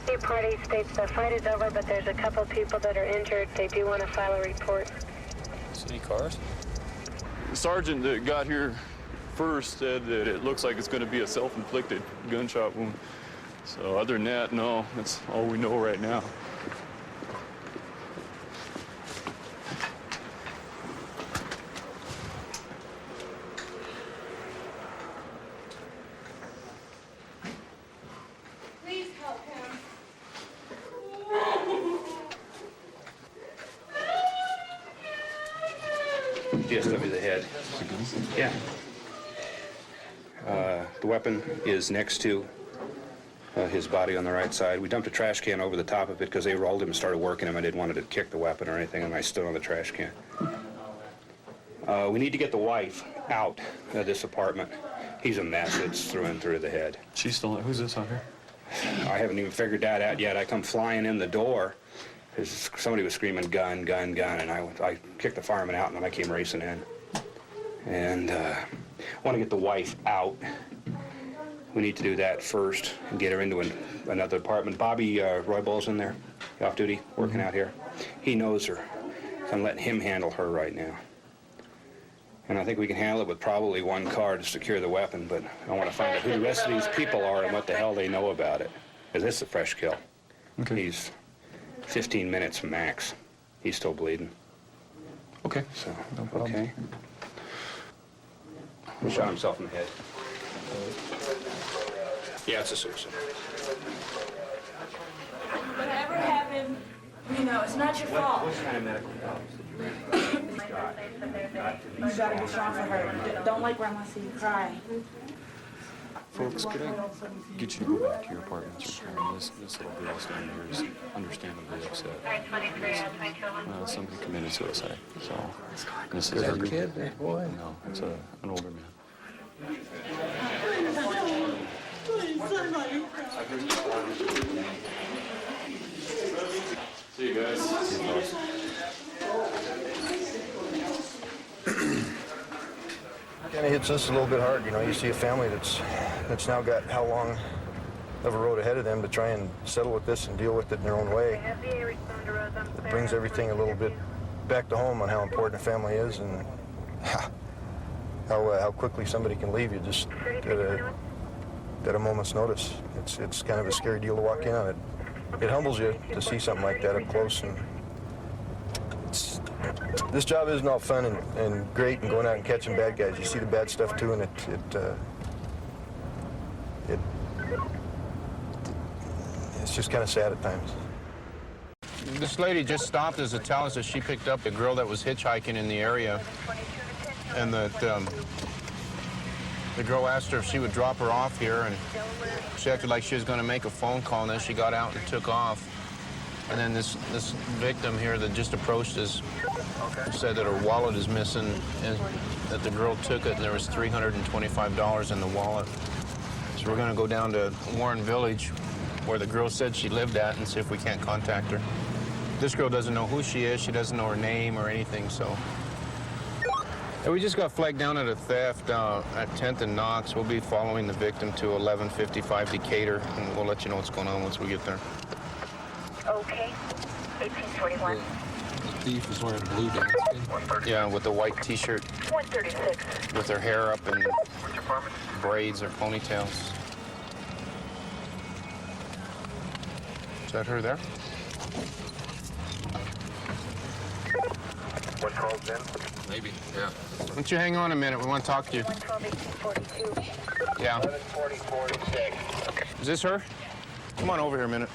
The party states the fight is over, but there's a couple people that are injured. They do want to file a report. City cars? The sergeant that got here first said that it looks like it's going to be a self-inflicted gunshot wound. So other than that, no, that's all we know right now. Please help him. GSW the head. Yeah. The weapon is next to his body on the right side. We dumped a trash can over the top of it because they rolled him and started working him. I didn't want to kick the weapon or anything, and I stood on the trash can. We need to get the wife out of this apartment. He's a mess. It's through and through the head. She's still, who's this on here? I haven't even figured that out yet. I come flying in the door because somebody was screaming gun, gun, gun, and I kicked the fireman out, and then I came racing in. And want to get the wife out. We need to do that first and get her into another apartment. Bobby Royball's in there, off duty, working out here. He knows her. So I'm letting him handle her right now. And I think we can handle it with probably one car to secure the weapon, but I want to find out who the rest of these people are and what the hell they know about it. Because this is a fresh kill. Okay. He's 15 minutes max. He's still bleeding. Okay. So, okay. He shot himself in the head. Yeah, it's a suicide. Whatever happened, you know, it's not your fault. What kind of medical help? You gotta be strong for her. Don't let Grandma see you cry. Folks, could I get you to go back to your apartments? This little girl standing here is understandably upset. Somebody committed suicide. So this is a kid, that boy? No, it's an older man. See you guys. See you folks. Kind of hits us a little bit hard, you know. You see a family that's now got how long of a road ahead of them to try and settle with this and deal with it in their own way. It brings everything a little bit back to home on how important a family is and how quickly somebody can leave you just at a moment's notice. It's kind of a scary deal to walk in on. It humbles you to see something like that up close, and this job isn't all fun and great and going out and catching bad guys. You see the bad stuff too, and it's just kind of sad at times. This lady just stopped us to tell us that she picked up a girl that was hitchhiking in the area, and that the girl asked her if she would drop her off here, and she acted like she was going to make a phone call, and then she got out and took off. And then this victim here that just approached us said that her wallet is missing and that the girl took it and there was $325 in the wallet. So we're going to go down to Warren Village where the girl said she lived at and see if we can't contact her. This girl doesn't know who she is. She doesn't know her name or anything, so. And we just got flagged down at a theft at 10th and Knox. We'll be following the victim to 1155 Decatur, and we'll let you know what's going on once we get there. Okay. 1841. The thief is wearing blue dance kit. Yeah, with a white T-shirt. 136. With her hair up in braids or ponytails. Is that her there? What calls in? Maybe, yeah. Why don't you hang on a minute? We want to talk to you. 112, 1842. Yeah. 114046. Is this her? Come on over here a minute.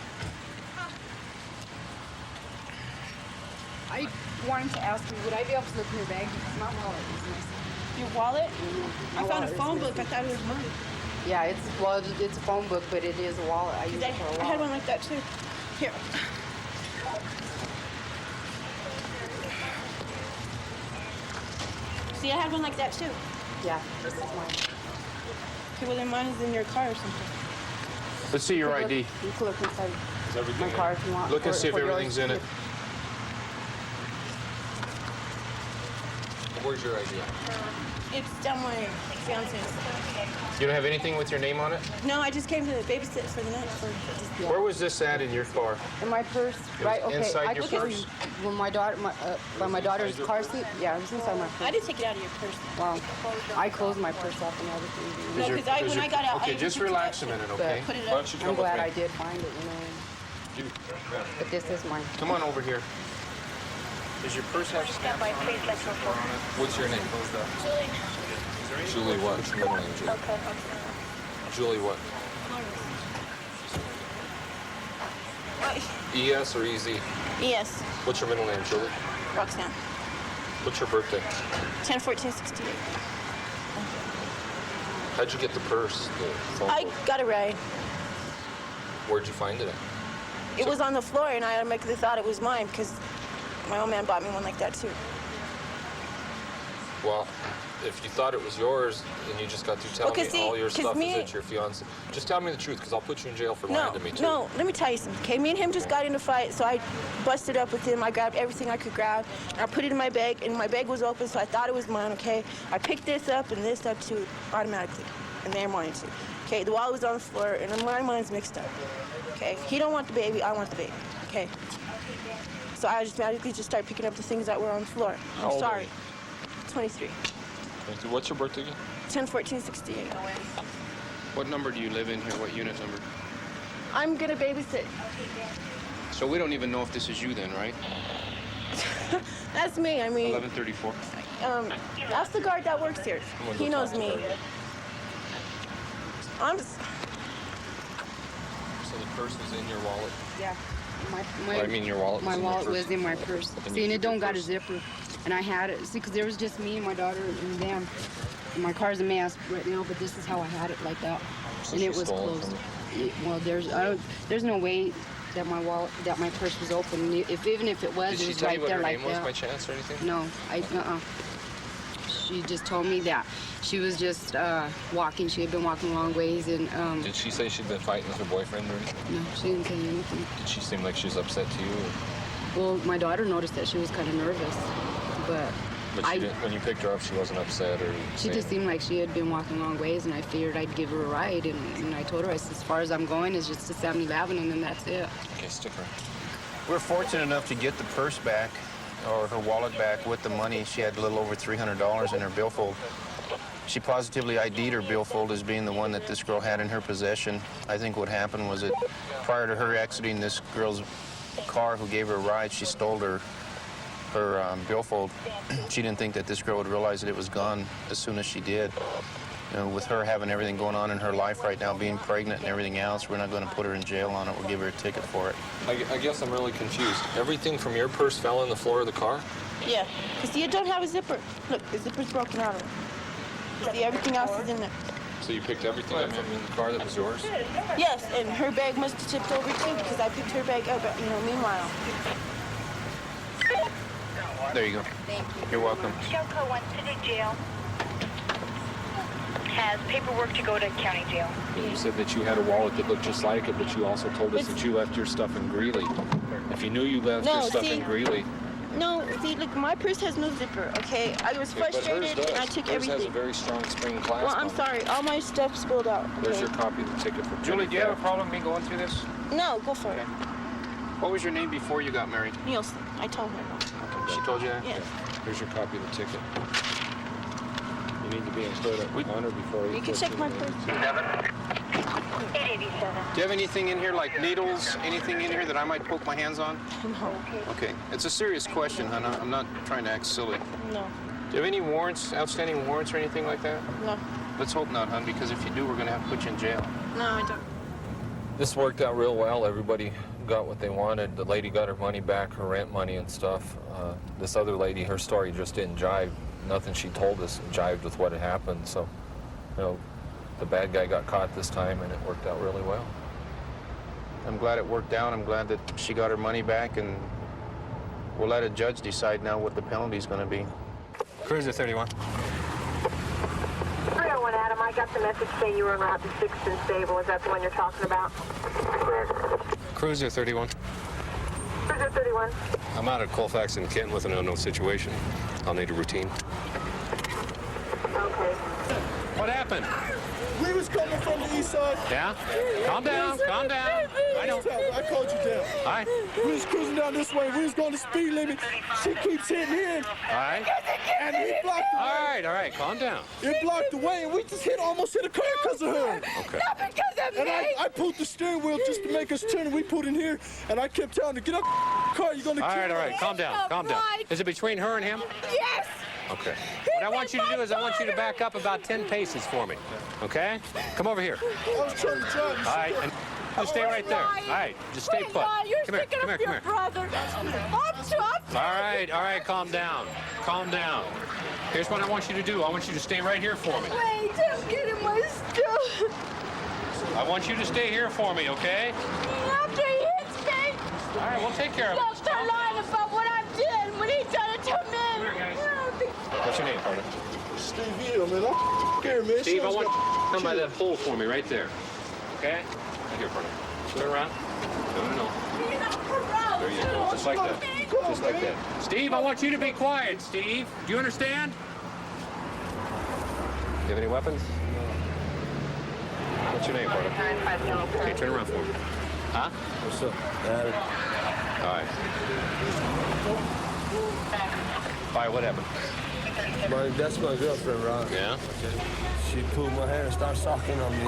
I wanted to ask you, would I be able to look in your bag? Because my wallet is missing. Your wallet? I found a phone book. I thought it was mine. Yeah, it's a phone book, but it is a wallet. I use it for a wallet. I had one like that too. Here. See, I had one like that too. Yeah, this is mine. Okay, well then mine is in your car or something. Let's see your ID. You can look inside my car if you want. Look and see if everything's in it. Where's your ID? It's down my fiance's. You don't have anything with your name on it? No, I just came to babysit for the night. Where was this at in your car? In my purse, right? Okay. Inside your took purse? it when my daughter's car seat. Yeah, it was inside my purse. I didn't take it out of your purse. Well, I closed my purse up and everything. No, because when I got out, Okay, just relax a minute, okay? Put it up. I'm glad I did find it, you know. But this is mine. Come on over here. Does your purse have stamps on it? What's your name? Julie. Julie what? What's your middle name, Julie? Julie what? E-S or E-Z? Yes. What's your middle name, Julie? Roxanne. What's your birthday? 10/14/68. How'd you get the purse? The phone I book? got a ride. Where'd you find it at? It was on the floor, and I automatically thought it was mine because my old man bought me one like that too. Well, if you thought it was yours, and you just got through telling me all your stuff is at your fiance, just tell me the truth, because I'll put you in jail for lying to me too. No, let me tell you something. Okay, me and him just got in a fight, so I busted up with him. I grabbed everything I could grab, and I put it in my bag, and my bag was open, so I thought it was mine. Okay, I picked this up and this up too, automatically, and they're mine too. Okay, the wallet was on the floor, and my mind's mixed up. Okay, he don't want the baby, I want the baby. Okay, so I just magically just started picking up the things that were on the floor. How old are you? 23. What's your birthday again? 10/14/68. What number do you live in here? What unit number? I'm gonna babysit. So we don't even know if this is you then, right? That's me. I mean. 1134. That's the guard that works here. He knows me. I'm just. So the purse was in your wallet? Yeah. I mean, your wallet. My wallet was in my purse. See, and it don't got a zipper, and I had it. See, because there was just me and my daughter and them. And my car's a mess right now, but this is how I had it, like that, So and she it was stole it closed. from Well, there's no way that my wallet, that my purse was open. Even if it was, Did it she was tell right you what there her like name was that. by chance or anything? No, She just told me that she was just walking. She had been walking a long ways, and Did she say she'd been fighting with her boyfriend or anything? no, she didn't say anything. Did she seem like she was upset to you? Well, my daughter noticed that she was kind of nervous, but She didn't, when you picked her up, she wasn't upset or she saying- just seemed like she had been walking long ways, and I figured I'd give her a ride, and I told her, I said, as far as I'm going is just to 7-Eleven, and then that's it. Okay, stick around. We're fortunate enough to get the purse back, or her wallet back with the money. She had a little over $300 in her billfold. She positively ID'd her billfold as being the one that this girl had in her possession. I think what happened was that prior to her exiting this girl's car who gave her a ride, she stole her billfold. She didn't think that this girl would realize that it was gone as soon as she did. You know, with her having everything going on in her life right now, being pregnant and everything else, we're not going to put her in jail on it. We'll give her a ticket for it. I guess I'm really confused. Everything from your purse fell on the floor of the car? Yeah, because you don't have a zipper. Look, the zipper's broken out of it. See, everything else is in there. So you picked everything up from in the car that was yours? Yes, and her bag must have tipped over too, because I picked her bag up, meanwhile. There you go. Thank you. You're welcome. Shelco One City Jail has paperwork to go to county jail. You said that you had a wallet that looked just like it, but you also told us that you left your stuff in Greeley. If you knew you left your stuff in Greeley... No, see, look, my purse has no zipper, okay? I was frustrated and I took everything. Hers has a very strong spring clasp. Well, I'm sorry, all my stuff spilled out. There's okay? your copy of the ticket for Julie, do you have a problem me going through this? No, go for it. What was your name before you got married? Nielsen, I told her. Okay. She told you that? Yes. Here's your copy of the ticket. You need to be in court at 100 before You can check my purse. 887. Do you have anything in here like needles, anything in here that I might poke my hands on? No. Okay. It's a serious question, hon. I'm not trying to act silly. No. Do you have any warrants, outstanding warrants or anything like that? No. Let's hope not, hon, because if you do, we're going to have to put you in jail. No, I don't. This worked out real well. Everybody got what they wanted. The lady got her money back, her rent money and stuff. This other lady, her story just didn't jive. Nothing she told us jived with what had happened. So, you know, the bad guy got caught this time, and it worked out really well. I'm glad it worked out. I'm glad that she got her money back, and we'll let a judge decide now what the penalty's going to be. Cruiser 31. 301 Adam, I got the message saying you were en route to 6th and Stable. Is that the one you're talking about? Correct. Cruiser 31. Cruiser 31. I'm out at Colfax and Kent with an unknown situation. I'll need a routine. Okay. What happened? We was coming from the east side. Yeah? Calm down, calm down. I know. I called you down. All right. We was cruising down this way. We was going the speed limit. She keeps hitting him. All right. And we blocked the way. All right, calm down. It blocked the way, and we just almost hit a car because of her. Okay. Not because of me. And I pulled the steering wheel just to make us turn, and we pulled in here, and I kept telling her, get up car, you're going to kill All right, us. calm down, calm down. Is it between her and him? Yes. Okay. What I want you to do is I want you to back up about 10 paces for me. Okay? Come over here. I was trying to drive. All right, and just stay right there. All right, just stay put. Come here, come here, come here. Brother. I'm tough. All right, calm down. Calm down. Here's what I want you to do. I want you to stay right here for me. Wait, I'm getting my stuff. I want you to stay here for me, okay? After he hits me. All right, we'll take care of it. Don't start lying about what I did when he done it to me. What's your name, partner? Steve Hill, man. I'm scared, man. Steve, I want you to come by that pole for me right there. Okay? Right here, partner. Turn around. No. There you go. Just like that. Just like that. Steve, I want you to be quiet, Steve. Do you understand? You have any weapons? No. What's your name, partner? Okay, turn around for me. Huh? What's up? All right. All right, what happened? That's my girlfriend, Ron. Yeah? She pulled my hair and started sucking on me.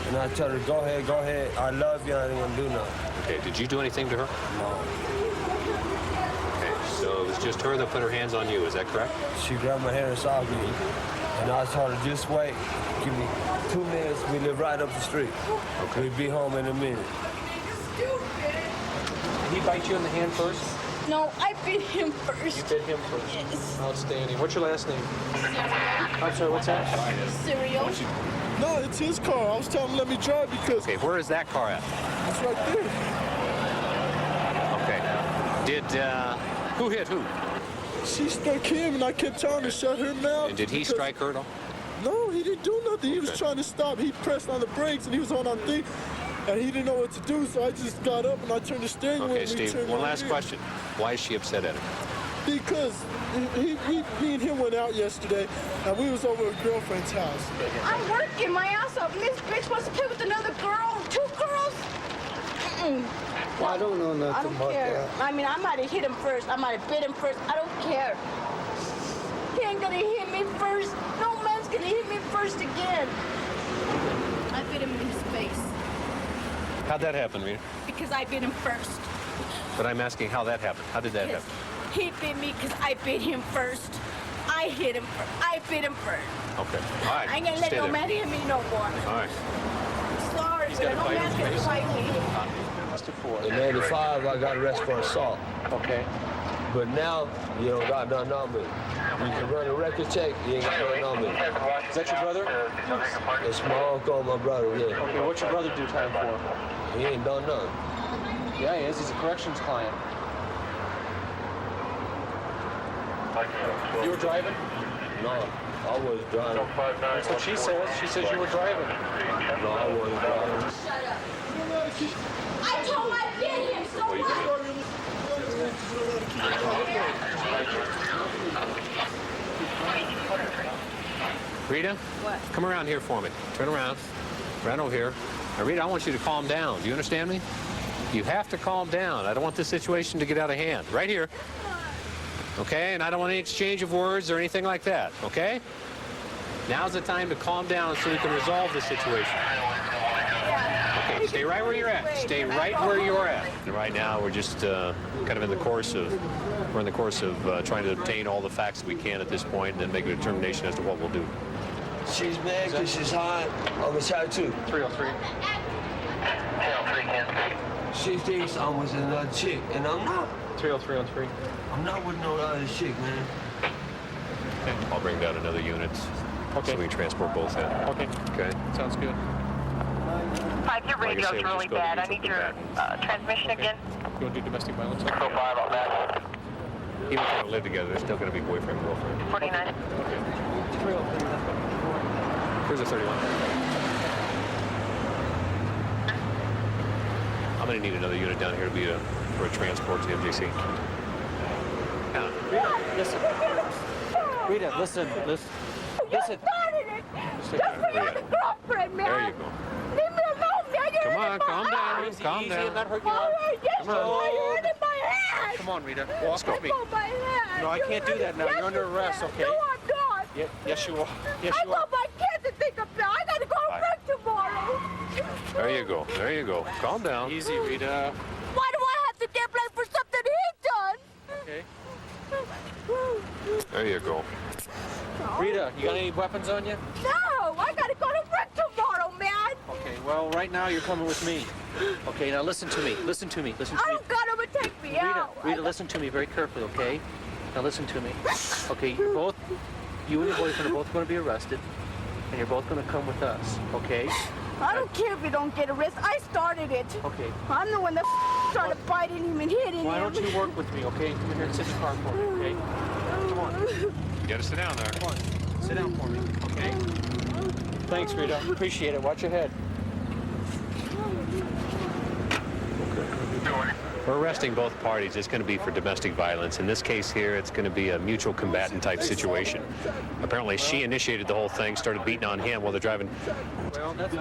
And I told her, go ahead. I love you. I ain't gonna do nothing. Okay, did you do anything to her? No. Okay, so it was just her that put her hands on you, is that correct? She grabbed my hair and socked me. And I told her, just wait. Give me 2 minutes. We live right up the street. Okay. We'll be home in a minute. Did he bite you in the hand first? No, I bit him first. You bit him first? Yes. Outstanding. What's your last name? I'm sorry, what's that? Cereal. No, it's his car. I was telling him let me drive because... Okay, where is that car at? It's right there. Okay. Did, who hit who? She struck him, and I kept telling her to shut her mouth. And did he strike her, though? No, he didn't do nothing. He was trying to stop. He pressed on the brakes, and he was on thing, and he didn't know what to do, so I just got up, and I turned the steering wheel. Okay, Steve, one last question. Why is she upset at him? Because me and him went out yesterday, and we was over at a girlfriend's house. I'm working my ass off. This bitch wants to play with another girl, 2 girls. Well, I don't know nothing I don't about care. that. I mean, I might have hit him first. I might have bit him first. I don't care. He ain't gonna hit me first. No man's gonna hit me first again. I bit him in his face. How'd that happen, Rita? Because I bit him first. But I'm asking how that happened. How did that happen? He bit me because I bit him first. I hit him first. I bit him first. Okay. All right. I ain't gonna let Stay no there. man hit me no more. All right. Sorry, He's but got a no bite man's on gonna his fight me. In 85, I got arrested for assault. Okay. But now, you don't got nothing on me. You can run a record check, you ain't got nothing on me. Is that your brother? It's my uncle and my brother, yeah. Okay, what's your brother do time for? He ain't done nothing. Yeah, he is. He's a corrections client. You were driving? No, I was driving. That's what she says. She says you were driving. No, I wasn't driving. Shut up. I told him I bit him, so what? Rita? What? Come around here for me. Turn around. Right over here. Now, Rita, I want you to calm down. Do you understand me? You have to calm down. I don't want this situation to get out of hand. Right here. Okay? And I don't want any exchange of words or anything like that. Okay? Now's the time to calm down so we can resolve the situation. Okay, stay right where you're at. Stay right where you're at. And right now, we're just kind of in the course of trying to obtain all the facts that we can at this point and then make a determination as to what we'll do. She's mad because she's hot. I'm a child too. 303. 303 Kansas. She thinks I'm with another chick, and I'm not. 303 on 3. I'm not with no other chick, man. Okay. I'll bring down another unit. Okay. So we transport both in. Okay. Okay. Sounds good. 5, your Like I radio's say, we'll really just go to bad. I neutral need your combatants. transmission again. You want to do domestic violence? Go 5 on that. Even if they don't live together, they're still going to be boyfriend and girlfriend. 49. Okay. 303. Cruiser 31. I'm going to need another unit down here to be for a transport to the MJC. Rita, listen. You started it. Just for your girlfriend, man. There you go. Leave me alone, man. You're Come on, hurting my calm down. hand. Calm down. Not hurt you. All right, yes, Come on. you're hurting my hand. Come on, Rita. Walk with me. That's on my hand. No, I can't do that now. Yes, You're under you arrest, can. okay? No, I'm not. Yes, you are. Yes, I you are. got my kids to think about. I got to go to work tomorrow. There you go. There you go. Calm down. Easy, Rita. Why do I have to get blamed for something he done? Okay. There you go. Rita, you got any weapons on you? No, I got to go to work tomorrow, man. Okay, well, right now you're coming with me. Okay, now listen to me. Listen to me. Listen to I me. don't got him to take me out. Rita, listen to me very carefully, okay? Now listen to me. Okay, you and your boyfriend are both going to be arrested, and you're both going to come with us, okay? I don't care if you don't get arrested. I started it. Okay. I'm the one that started biting him and hitting Why him. don't you work with me, okay? Come here and sit in the car for me, okay? Come on. You gotta sit down there. Come on. Sit down for me, okay? Thanks, Rita. Appreciate it. Watch your head. We're arresting both parties. It's going to be for domestic violence. In this case here, it's going to be a mutual combatant type situation. Apparently, she initiated the whole thing, started beating on him while they're driving,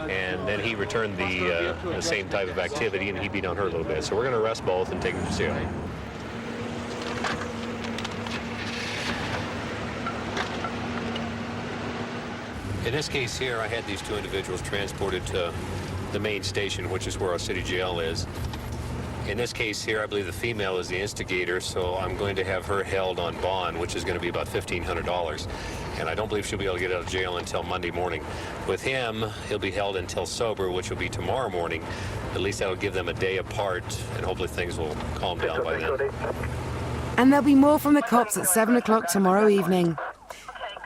and then he returned the same type of activity, and he beat on her a little bit. So we're going to arrest both and take them to jail. In this case here, I had these two individuals transported to the main station, which is where our city jail is. In this case here, I believe the female is the instigator, so I'm going to have her held on bond, which is going to be about $1,500. And I don't believe she'll be able to get out of jail until Monday morning. With him, he'll be held until sober, which will be tomorrow morning. At least that'll give them a day apart, and hopefully things will calm down by then. And there'll be more from the cops at 7 o'clock tomorrow evening.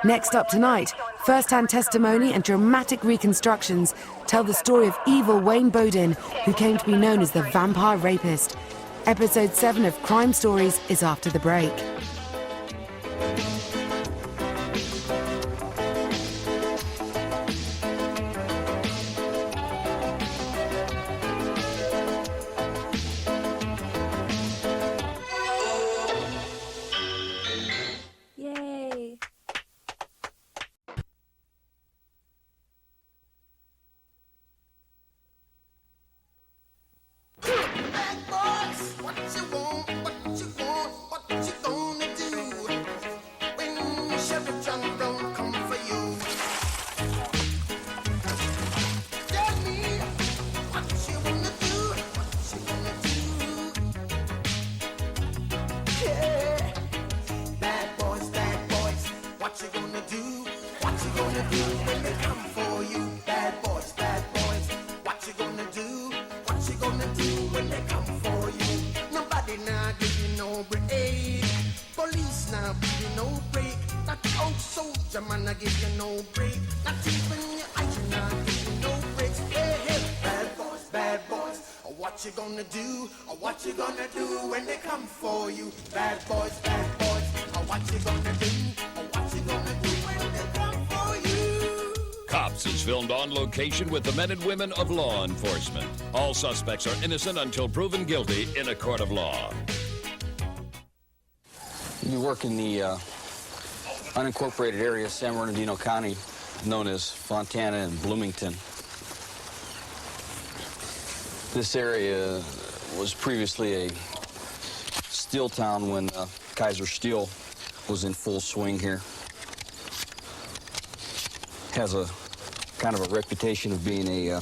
Next up tonight, first-hand testimony and dramatic reconstructions tell the story of evil Wayne Bodin, who came to be known as the Vampire Rapist. Episode 7 of Crime Stories is after the break. Yay. Man, I give you no break. Not even your eyes, I give you no breaks. Hey, hey, bad boys, what you gonna do? What you gonna do when they come for you? Bad boys, what you gonna do? What you gonna do when they come for you? Cops is filmed on location with the men and women of law enforcement. All suspects are innocent until proven guilty in a court of law. You work in the unincorporated area of San Bernardino County, known as Fontana and Bloomington. This area was previously a steel town when Kaiser Steel was in full swing here. Has a kind of a reputation of being a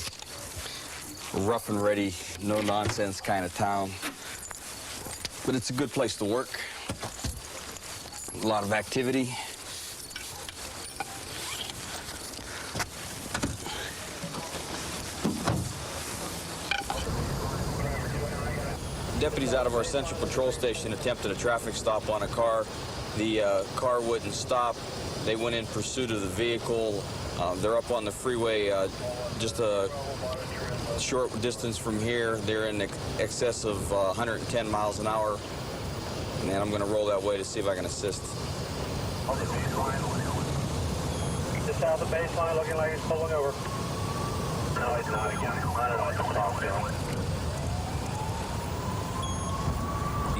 rough and ready, no-nonsense kind of town. But it's a good place to work. A lot of activity. Deputies out of our central patrol station attempted a traffic stop on a car. The car wouldn't stop. They went in pursuit of the vehicle. They're up on the freeway just a short distance from here. They're in excess of 110 miles an hour. And I'm going to roll that way to see if I can assist. Just south of the baseline, looking like he's pulling over. No, he's not again. I don't know what the problem is.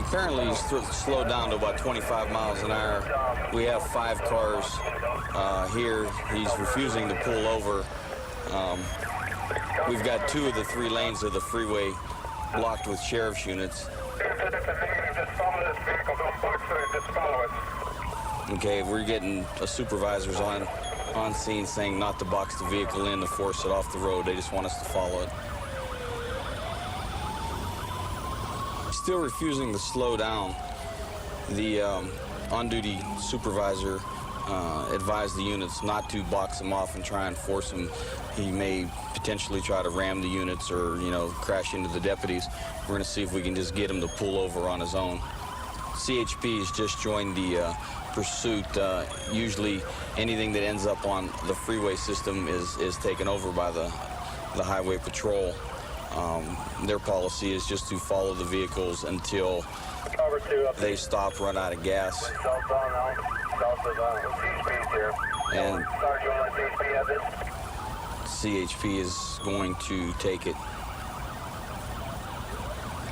Apparently he's slowed down to about 25 miles an hour. We have 5 cars here. He's refusing to pull over. We've got 2 of the 3 lanes of the freeway blocked with sheriff's units. Okay, we're getting supervisors on scene saying not to box the vehicle in, to force it off the road. They just want us to follow it. Still refusing to slow down. The on-duty supervisor advised the units not to box him off and try and force him. He may potentially try to ram the units or, crash into the deputies. We're going to see if we can just get him to pull over on his own. CHP has just joined the pursuit. Usually anything that ends up on the freeway system is taken over by the highway patrol. Their policy is just to follow the vehicles until they stop, run out of gas. South of CHP here. And Sergeant, you want to CHP at this? CHP is going to take it.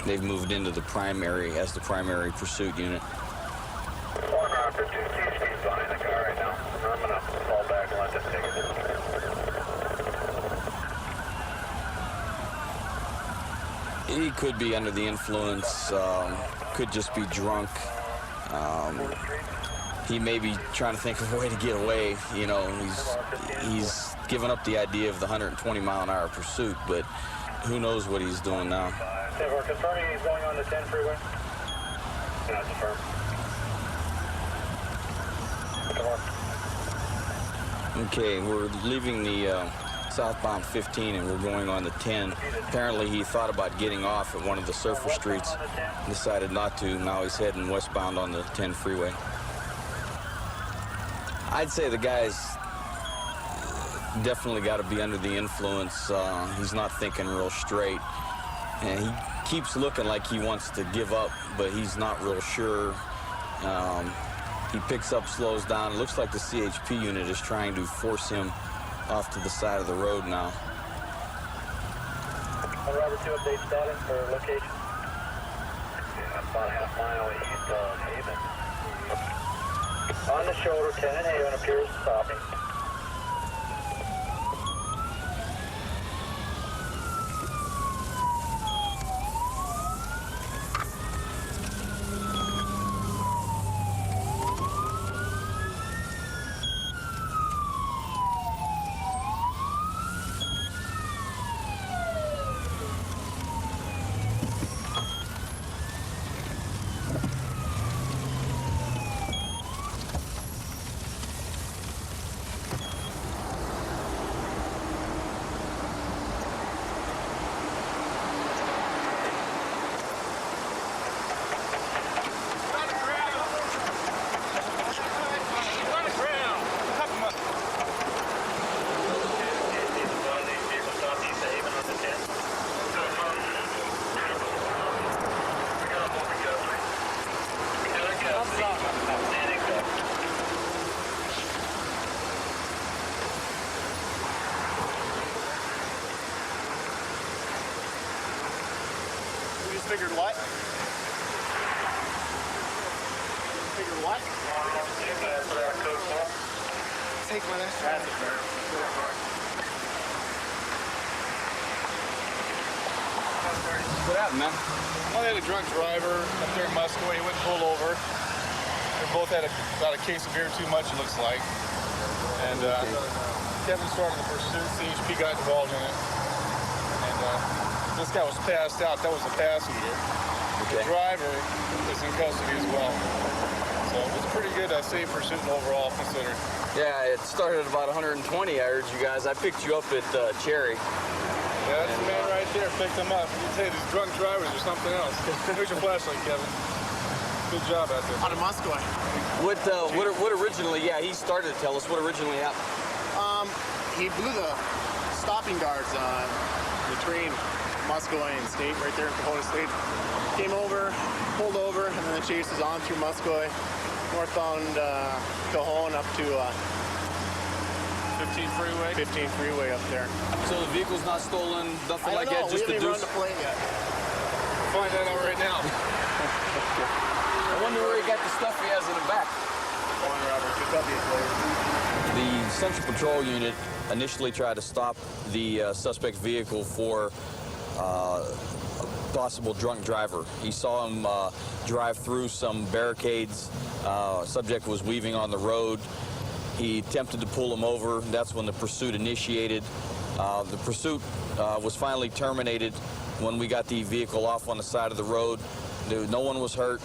They've moved into the primary as the primary pursuit unit. 452 CHP is behind the car right now. I'm going to fall back and let them take it. He could be under the influence, could just be drunk. He may be trying to think of a way to get away. You know, he's given up the idea of the 120-mile-an-hour pursuit, but who knows what he's doing now. We're confirming he's going on the 10 freeway. Not confirmed. Okay, we're leaving the southbound 15 and we're going on the 10. Apparently he thought about getting off at one of the surfer streets, decided not to. Now he's heading westbound on the 10 freeway. I'd say the guy's definitely got to be under the influence. He's not thinking real straight. And he keeps looking like he wants to give up, but he's not real sure. He picks up, slows down. It looks like the CHP unit is trying to force him off to the side of the road now. Robert, 2 update status for location. Yeah, about a half mile east of Haven. On the shoulder, 10 and Haven appears stopping. Figured what? Figured what? Take my last one. What happened, man? Well, they had a drunk driver up there in Musco. He went and pulled over. They both had about a case of beer too much, it looks like. And Kevin started the pursuit. CHP got involved in it. And this guy was passed out. That was the passenger. The driver is in custody as well. So it was a pretty good safe pursuit overall considered. Yeah, it started at about 120, I heard you guys. I picked you up at Cherry. Yeah, that's the man right there. Picked him up. You say these drunk drivers or something else. Here's your flashlight, Kevin. Good job out there. On a Musco. What originally, yeah, he started to tell us what originally happened. He blew the stopping guards between Musco and State, right there in Cahoga State. Came over, pulled over, and then the chase is on through Musco, northbound Cajon up to 15 freeway? 15 freeway up there. So the vehicle's not stolen, nothing like that, just we a haven't deuce? run the plane yet. Find that out right now. I wonder where he got the stuff he has in the back. Come on, Robert. Good W, player. The Central Patrol Unit initially tried to stop the suspect vehicle for a possible drunk driver. He saw him drive through some barricades. Subject was weaving on the road. He attempted to pull him over. That's when the pursuit initiated. The pursuit was finally terminated when we got the vehicle off on the side of the road. No one was hurt.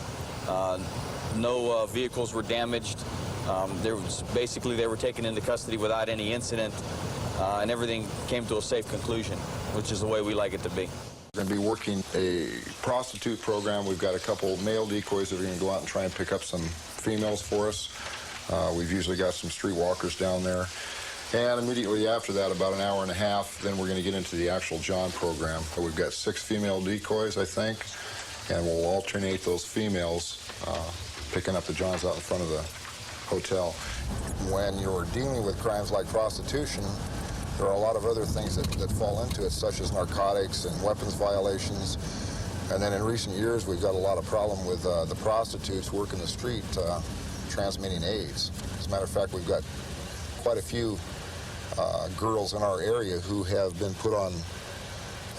No vehicles were damaged. Basically, they were taken into custody without any incident, and everything came to a safe conclusion, which is the way we like it to be. We're going to be working a prostitute program. We've got a couple male decoys that are going to go out and try and pick up some females for us. We've usually got some street walkers down there. And immediately after that, about an hour and a half, then we're going to get into the actual John program. We've got 6 female decoys, I think, and we'll alternate those females picking up the Johns out in front of the hotel. When you're dealing with crimes like prostitution, there are a lot of other things that fall into it, such as narcotics and weapons violations. And then in recent years, we've got a lot of problem with the prostitutes working the street transmitting AIDS. As a matter of fact, we've got quite a few girls in our area who have been put on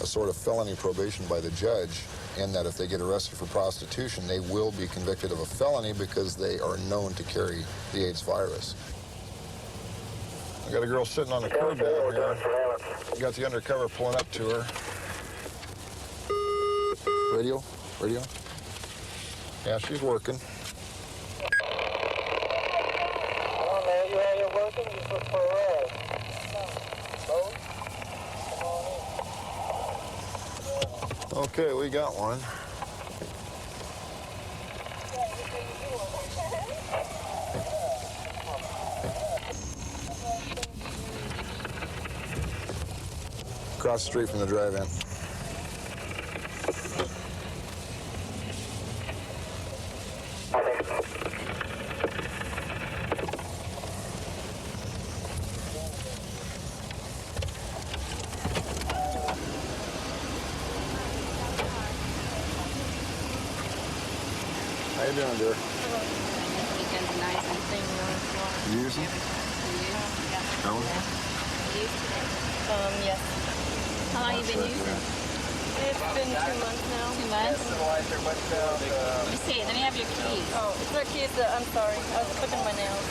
a sort of felony probation by the judge, in that if they get arrested for prostitution, they will be convicted of a felony because they are known to carry the AIDS virus. I got a girl sitting on the curb down here. Got the undercover pulling up to her. Radio? Radio? Yeah, she's working. Oh, man, you have your working? Just look for a ride. Okay, we got one. Across the street from the drive-in. How you doing, dear? Weekend's nice and thing. Using? Going? Yes. How long you been using? It's been 2 months now. 2 months? Let me see. Let me have your keys. Oh, it's our keys. I'm sorry. I was clipping my nails.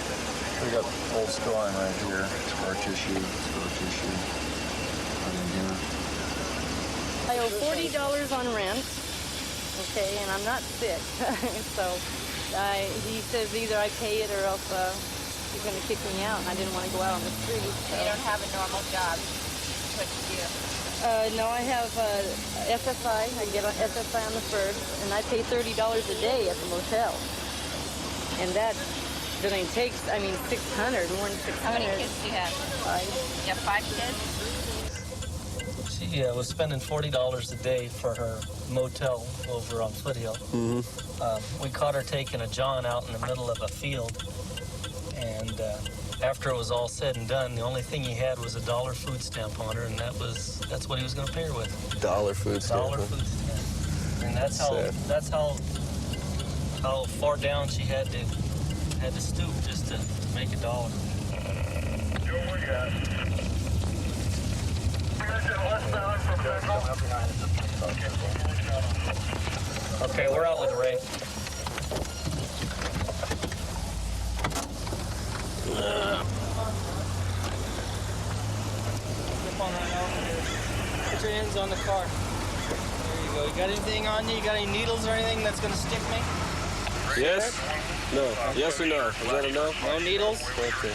We got old scarring right here. Scar tissue, scar tissue. Right in here. I owe $40 on rent, okay, and I'm not sick. So he says either I pay it or else he's going to kick me out, and I didn't want to go out on the street. So. You don't have a normal job. What you do? No, I have SSI. I get on SSI on the first, and I pay $30 a day at the motel. And that really takes, I mean, 600, more than 600. How many kids do you have? 5. You have 5 kids? She was spending $40 a day for her motel over on Foothill. We caught her taking a John out in the middle of a field, and after it was all said and done, the only thing he had was $1 food stamp on her, and that's what he was going to pay her with. $1 food stamp. $1 food stamp, and that's how far down she had to stoop just to make $1. Okay, we're out with Ray. Flip on right over here. Put your hands on the car. There you go. You got anything on you? You got any needles or anything that's gonna stick me? Yes? No. Yes or no? Is that a no? No needles? Okay.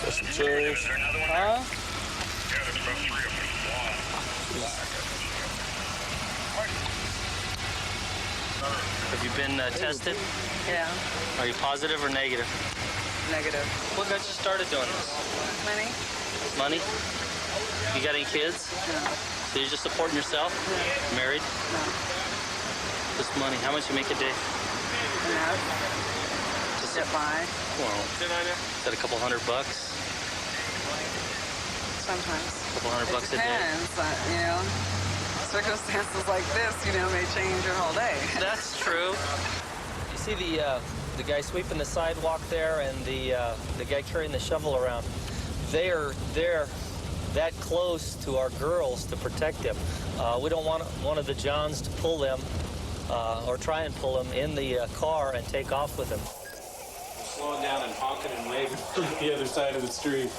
Got some chairs. Huh? Have you been tested? Yeah, Are you positive or negative? negative. What got you started doing this? Money? Money? You got any kids? No. So you're just supporting yourself? No. Married? No. Just money. How much you make a day? Enough. Just Get by. Well, is that a couple $100? Sometimes. Couple $100 a day? Depends, you know. Circumstances like this, you know, may change your whole day. That's true. You see the guy sweeping the sidewalk there and the guy carrying the shovel around. They're that close to our girls to protect them. We don't want one of the Johns to pull them or try and pull them in the car and take off with them. Slowing down and honking and waving from the other side of the street.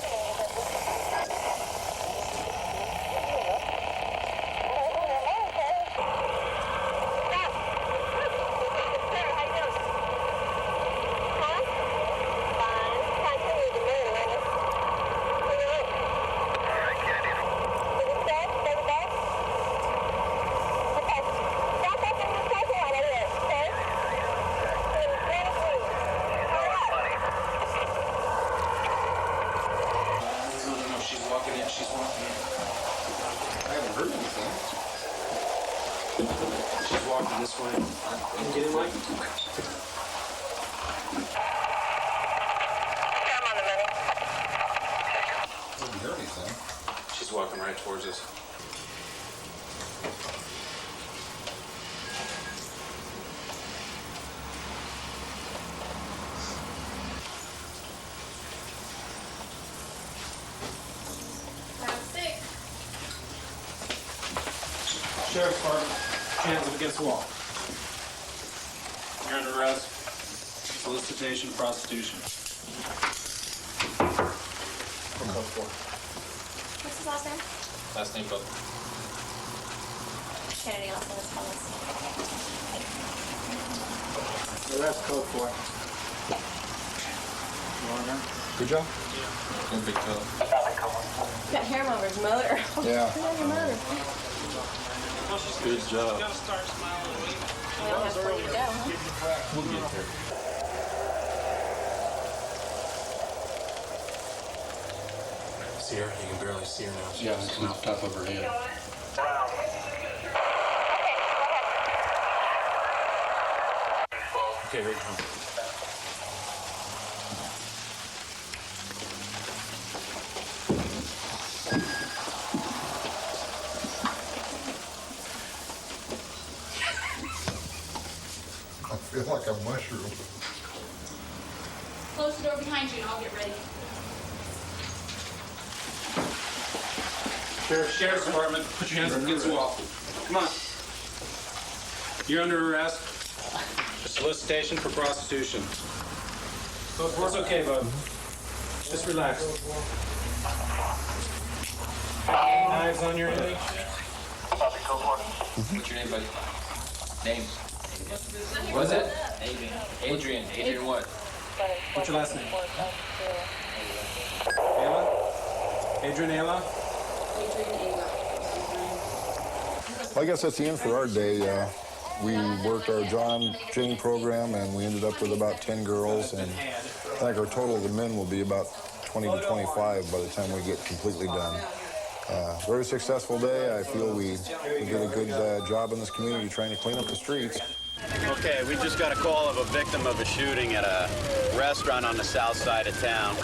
She's walking this way. Can you get in, Mike? walking right towards us. Sheriff's Department, hands up against the wall. You're under arrest. Solicitation, prostitution. What's his last name? Last name, brother. Kennedy also has fellas. Arrest code 4. Good job. No big toe. Got hair over his motor. Yeah. Look at your motor. Good job. We don't have 40 to go, huh? We'll get there. See her? You can barely see her now. She doesn't come out top of her head. Okay, here you come. I feel like a mushroom. Close the door behind you and I'll get ready. Sheriff's Department, put your hands up against the wall. Come on. You're under arrest. Solicitation for prostitution. It's okay, bud. Just relax. Knives on your head. What's your name, buddy? Name. What's it? Adrian. Adrian what? What's your last name? Ayla? Adrian Ayla? Well, I guess that's the end for our day. We worked our John Jane program, and we ended up with about 10 girls, and I think our total of the men will be about 20 to 25 by the time we get completely done. Very successful day. I feel we did a good job in this community trying to clean up the streets. Okay, we just got a call of a victim of a shooting at a restaurant on the south side of town.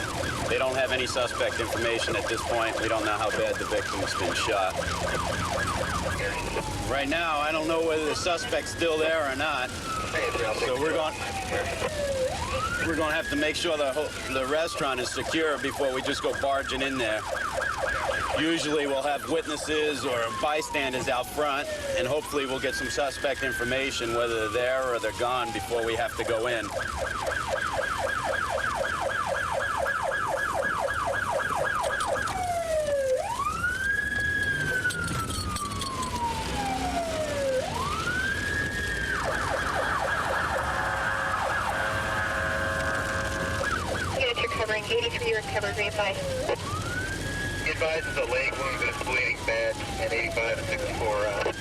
They don't have any suspect information at this point. We don't know how bad the victim's been shot. Right now, I don't know whether the suspect's still there or not. So we're going to have to make sure the restaurant is secure before we just go barging in there. Usually we'll have witnesses or bystanders out front, and hopefully we'll get some suspect information, whether they're there or they're gone, before we have to go in. Units, you're covering 83, you're covered, readvise. Advised is a leg wound that's bleeding bad, and 85 and 64.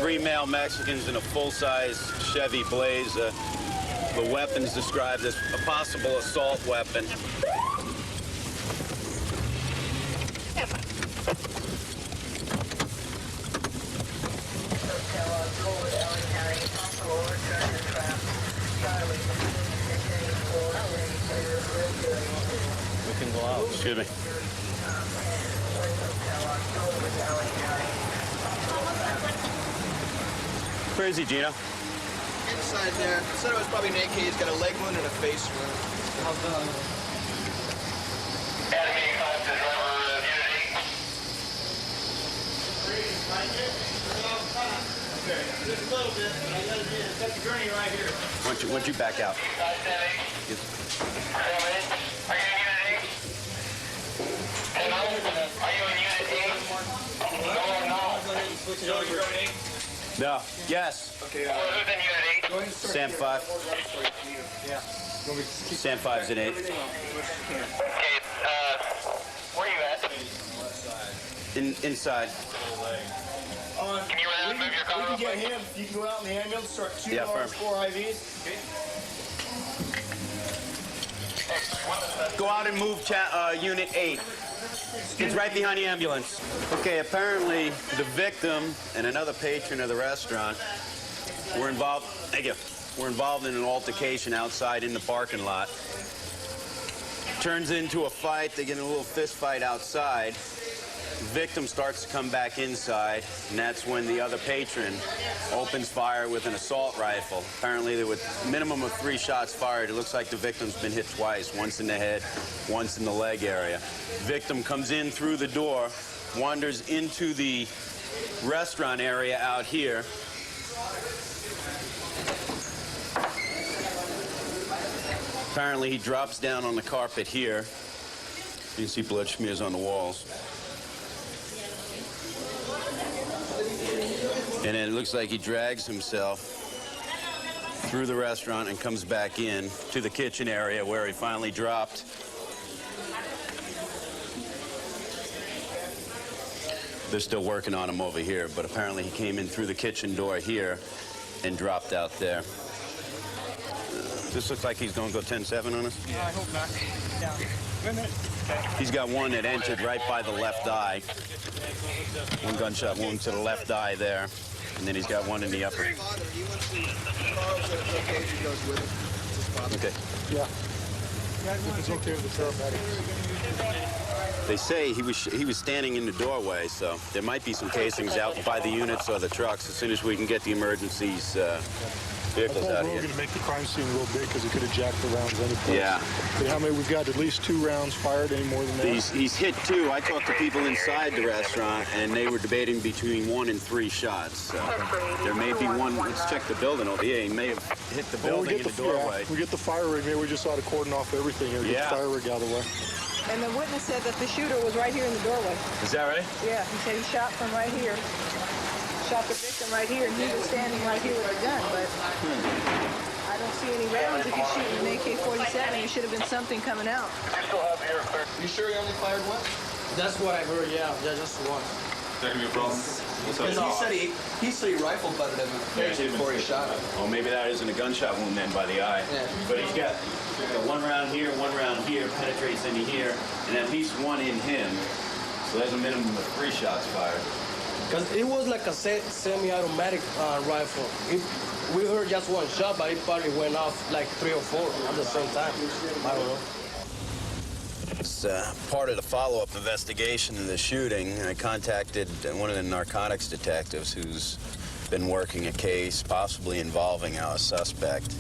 3 male Mexicans in a full-size Chevy Blaze. The weapon's described as a possible assault weapon. We can go out. Excuse me. Where is he, Gino? Inside there. Said it was probably an AK. He's got a leg wound and a face wound. Okay, just a little bit, but I gotta do it. Got the gurney right here. Why don't you back out? No. Yes. Okay, Sam 5. Yeah. Sam 5's an 8. Okay, where are you at? Inside. Can you move your car? We can get him. You can go out in the ambulance, start 2 Yeah, bars, firm. 4 IVs. Okay. Go out and move Unit 8. It's right behind the ambulance. Okay, apparently the victim and another patron of the restaurant were involved. Thank you. Were involved in an altercation outside in the parking lot. Turns into a fight. They get in a little fist fight outside. victim starts to come back inside, and that's when the other patron opens fire with an assault rifle. Apparently, there were a minimum of 3 shots fired. It looks like the victim's been hit twice, once in the head, once in the leg area. Victim comes in through the door, wanders into the restaurant area out here. Apparently, he drops down on the carpet here. You can see blood smears on the walls. And then it looks like he drags himself through the restaurant and comes back in to the kitchen area where he finally dropped. They're still working on him over here, but apparently he came in through the kitchen door here and dropped out there. This looks like he's going to go 10-7 on us. Yeah, I hope not. He's got one that entered right by the left eye. One gunshot wound to the left eye there. And then he's got one in the upper. Okay. Yeah. If it's okay with the paramedics. They say he was standing in the doorway, so there might be some casings out by the units or the trucks as soon as we can get the emergencies vehicles out here. We're going to make the crime scene real big because he could have jacked the rounds anyplace. Yeah. But how many? We've got at least 2 rounds fired. Any more than that? He's hit 2. I talked to people inside the restaurant, and they were debating between 1 and 3 shots. So there may be one. Let's check the building over here. He may have hit the building in the doorway. Yeah, we get the fire rig. Maybe we just ought to cordon off everything here. Get the fire rig out of the way. And the witness said that the shooter was right here in the doorway. Is that right? Yeah, he said he shot from right here. Shot the victim right here, and he was standing right here with a gun, but I don't see any rounds. If he's shooting an AK-47, there should have been something coming out. You sure you only fired once? That's what I heard, yeah, just one. That can be a problem. Because he said he rifle butted him before he shot him. Well, maybe that isn't a gunshot wound then by the eye. Yeah. But he's got 1 round here, 1 round here, penetrates into here, and at least 1 in him. So there's a minimum of 3 shots fired. Because it was like a semi-automatic rifle. We heard just 1 shot, but it probably went off like 3 or 4 at the same time. I don't know. It's part of the follow-up investigation of the shooting. I contacted one of the narcotics detectives who's been working a case possibly involving our suspect.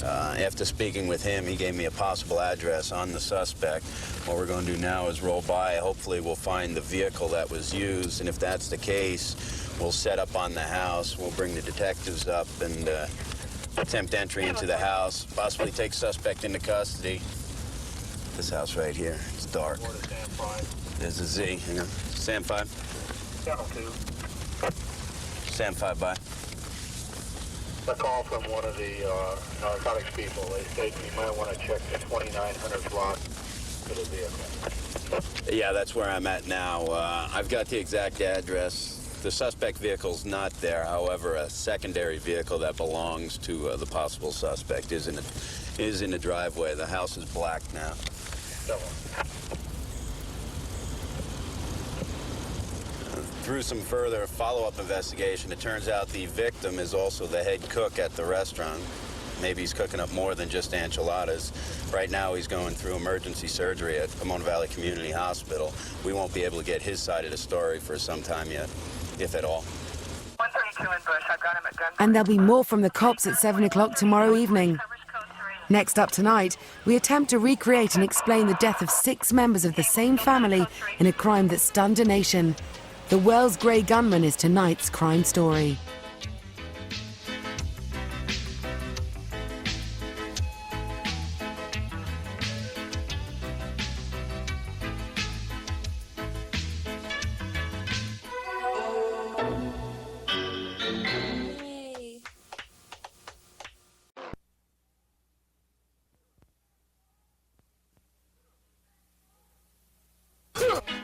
After speaking with him, he gave me a possible address on the suspect. What we're going to do now is roll by. Hopefully we'll find the vehicle that was used, and if that's the case, we'll set up on the house. We'll bring the detectives up and attempt entry into the house, possibly take suspect into custody. This house right here, it's dark. There's a Z, hang on. Sam 5. Channel 2. Sam 5 by. A call from one of the narcotics people. They state you might want to check the 2900 block for the vehicle. Yeah, that's where I'm at now. I've got the exact address. The suspect vehicle's not there. However, a secondary vehicle that belongs to the possible suspect is in the driveway. The house is black now. Through some further follow-up investigation, it turns out the victim is also the head cook at the restaurant. Maybe he's cooking up more than just enchiladas. Right now, he's going through emergency surgery at Pomona Valley Community Hospital. We won't be able to get his side of the story for some time yet, if at all. 132 in Bush. I've got him at gunpoint. And there'll be more from the cops at 7 o'clock tomorrow evening. Next up tonight, we attempt to recreate and explain the death of 6 members of the same family in a crime that stunned a nation. The Wells Grey gunman is tonight's crime story.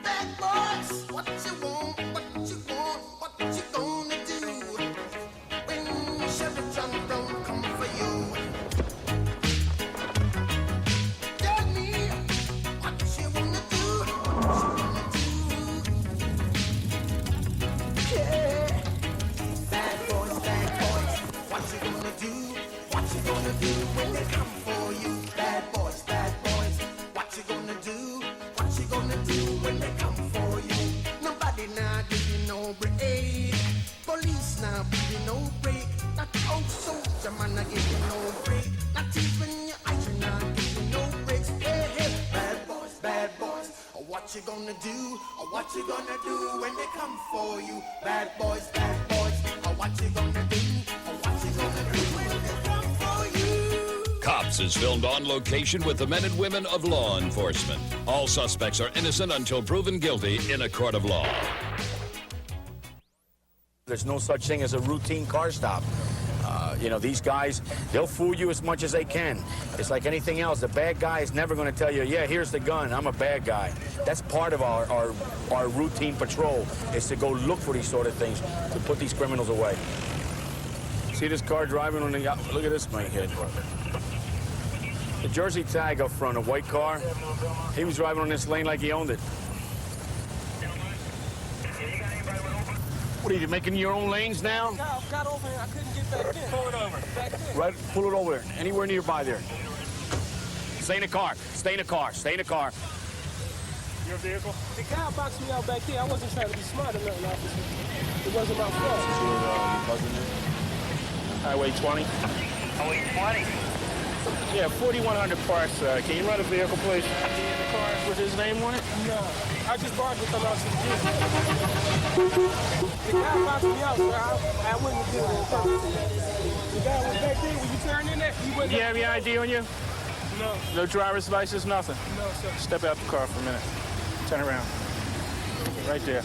Bad boys, what you want, what you gonna do? no break. Police now give you no break. That old soldier man I give you no break. Not even your eyes now give you no breaks. Hey, hey, bad boys, bad boys. What you gonna do? What you gonna do when they come for you? Bad boys, bad boys. What you gonna do? What you gonna do when they come for you? Cops is filmed on location with the men and women of law enforcement. All suspects are innocent until proven guilty in a court of law. There's no such thing as a routine car stop. You know, these guys, they'll fool you as much as they can. It's like anything else. The bad guy is never going to tell you, yeah, here's the gun, I'm a bad guy. That's part of our routine patrol, is to go look for these sort of things, to put these criminals away. See this car driving on the, look at this kid. The Jersey tag up front, a white car, he was driving on this lane like he owned it. What are you making your own lanes now? No, I got over here. I couldn't get back in. Pull it over. Back in. Right, pull it over there. Anywhere nearby there. Stay in the car. Stay in the car. Stay in the car. Your vehicle? The guy boxed me out back there. I wasn't trying to be smart or nothing, officer. It wasn't my fault. Highway 20. Highway 20. Yeah, 4100 Parks. Can you run a vehicle, please? In the car with his name on it? No. I just borrowed it to come out to the gym. The guy boxed me out, so I wouldn't have did it on purpose. The guy was back there. When you turned in there, he wouldn't. Do you have your ID on you? No. No driver's license, nothing? No, sir. Step out the car for a minute. Turn around. Right there.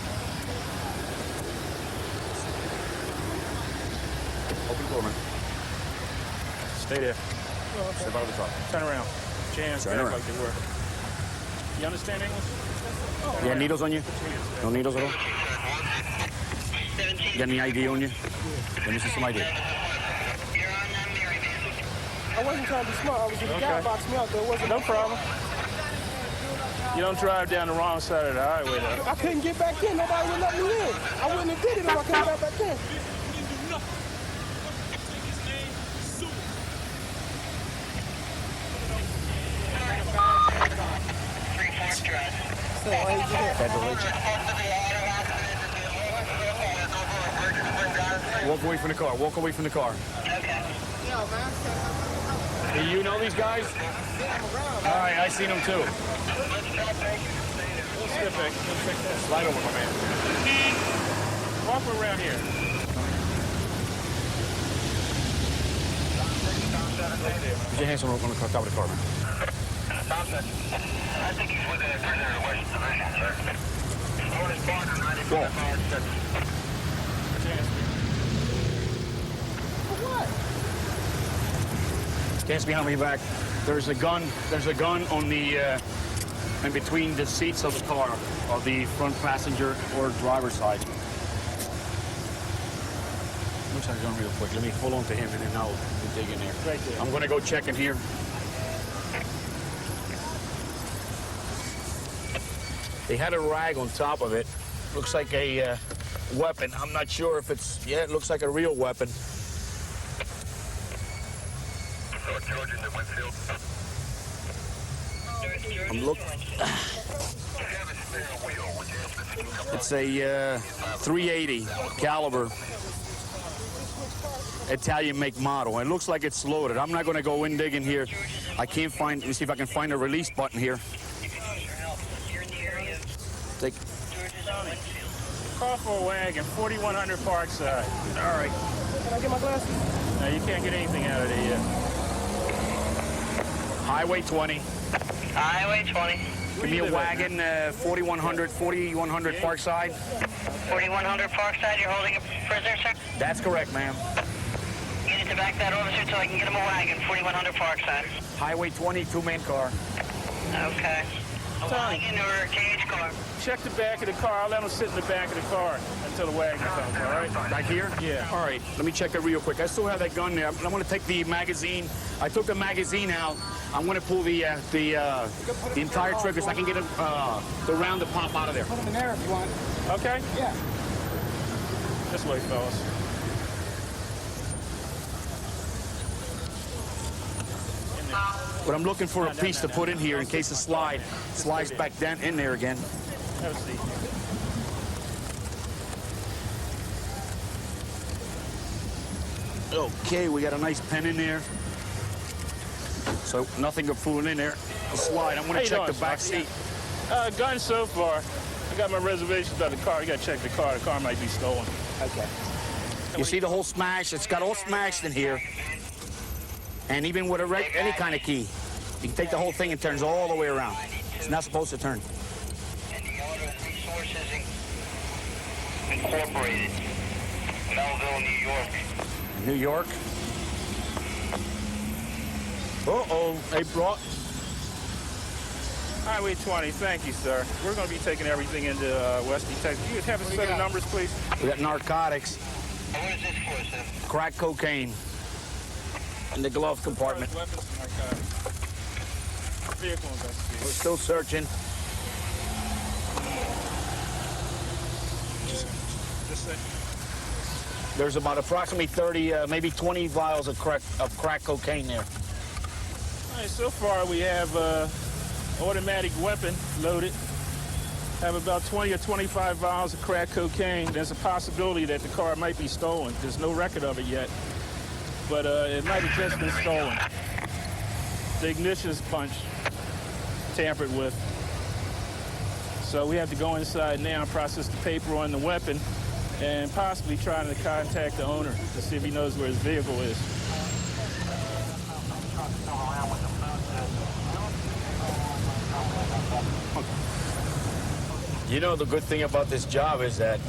Open the door, man. Stay there. Oh, okay. Step out of the car. Turn around. Put your hands Turn back around. like they were. You understand English? You got needles on you? No needles at all? You got any ID on you? Let me see some ID. I wasn't trying to be smart. The guy boxed me out, though. It wasn't No problem. You don't drive down the wrong side of the highway, though. I couldn't get back in. Nobody would let me in. I wouldn't have did it if I couldn't get back in. Federal agent. Walk away from the car. Walk away from the car. Do you know these guys? All right, I seen them too. Slide over, my man. Walk around here. Put your hands on the top of the car, man. Thompson, I think he's with a prisoner in the West Division, sir. On his partner, 95 miles. For what? Hands behind my back. There's a gun on the in between the seats of the car, of the front passenger or driver's side. Looks like a gun real quick. Let me hold on to him and then I'll dig in there. Right there. I'm gonna go check in here. They had a rag on top of it. Looks like a weapon. I'm not sure if it's, yeah, it looks like a real weapon. I'm looking. It's a 380 caliber Italian make model. It looks like it's loaded. I'm not going to go in digging here. I can't find, let me see if I can find a release button here. Take. Call for a wagon, 4100 Parkside. All right. Can I get my glasses? No, you can't get anything out of there yet. Highway 20. Highway 20. Give me a wagon, 4100 Parkside. 4100 Parkside, you're holding a prisoner, sir? That's correct, ma'am. You need to back that officer till I can get him a wagon, 4100 Parkside. Highway 20, two-man car. Okay. A wagon or a cage car? Check the back of the car. I'll let him sit in the back of the car until the wagon comes, all right? Right here? Yeah. All right, let me check it real quick. I still have that gun there. I'm going to take the magazine. I took the magazine out. I'm going to pull the entire trigger so I can get the round to pop out of there. Put them in there if you want. Okay? Yeah. This way, fellas. But I'm looking for a piece to put in here in case the slides back down in there again. Have a seat. Okay, we got a nice pen in there. So nothing of food in there. I'll slide. I'm gonna check the back seat. Gun so far. I got my reservations on the car. You gotta check the car. The car might be stolen. Okay. You see the whole smash? It's got all smashed in here. And even with any kind of key, you can take the whole thing and turns all the way around. It's not supposed to turn. Incorporated, Melville, New York. New York. Uh-oh, hey, bro. Highway 20, thank you, sir. We're going to be taking everything into Westy, Texas. You have a set of numbers, please? We got narcotics. What is this for, sir? Crack cocaine in the glove compartment. Weapons and narcotics. Vehicle investigation. We're still searching. There's about approximately 30, maybe 20 vials of crack cocaine there. All right, so far we have automatic weapon loaded. Have about 20 or 25 vials of crack cocaine. There's a possibility that the car might be stolen. There's no record of it yet, but it might have just been stolen. The ignition is punched, tampered with. So we have to go inside now and process the paper on the weapon and possibly trying to contact the owner to see if he knows where his vehicle is. You know, the good thing about this job is that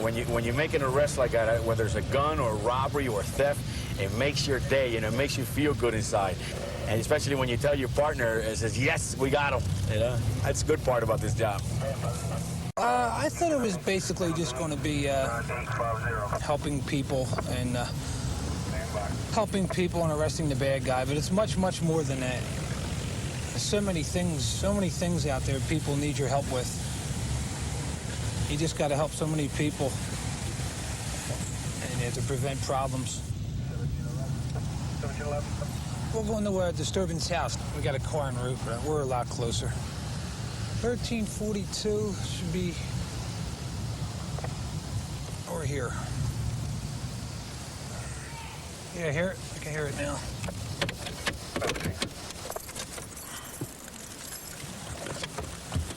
when you make an arrest like that, whether it's a gun or a robbery or theft, it makes your day, you know, it makes you feel good inside. And especially when you tell your partner, it says, yes, we got him. You know, that's the good part about this job. I thought it was basically just going to be helping people and arresting the bad guy, but it's much, much more than that. There's so many things out there people need your help with. You just got to help so many people, and you have to prevent problems. We're going to a disturbance house. We got a car en route, but we're a lot closer. 1342 should be over here. Yeah, hear it? I can hear it now.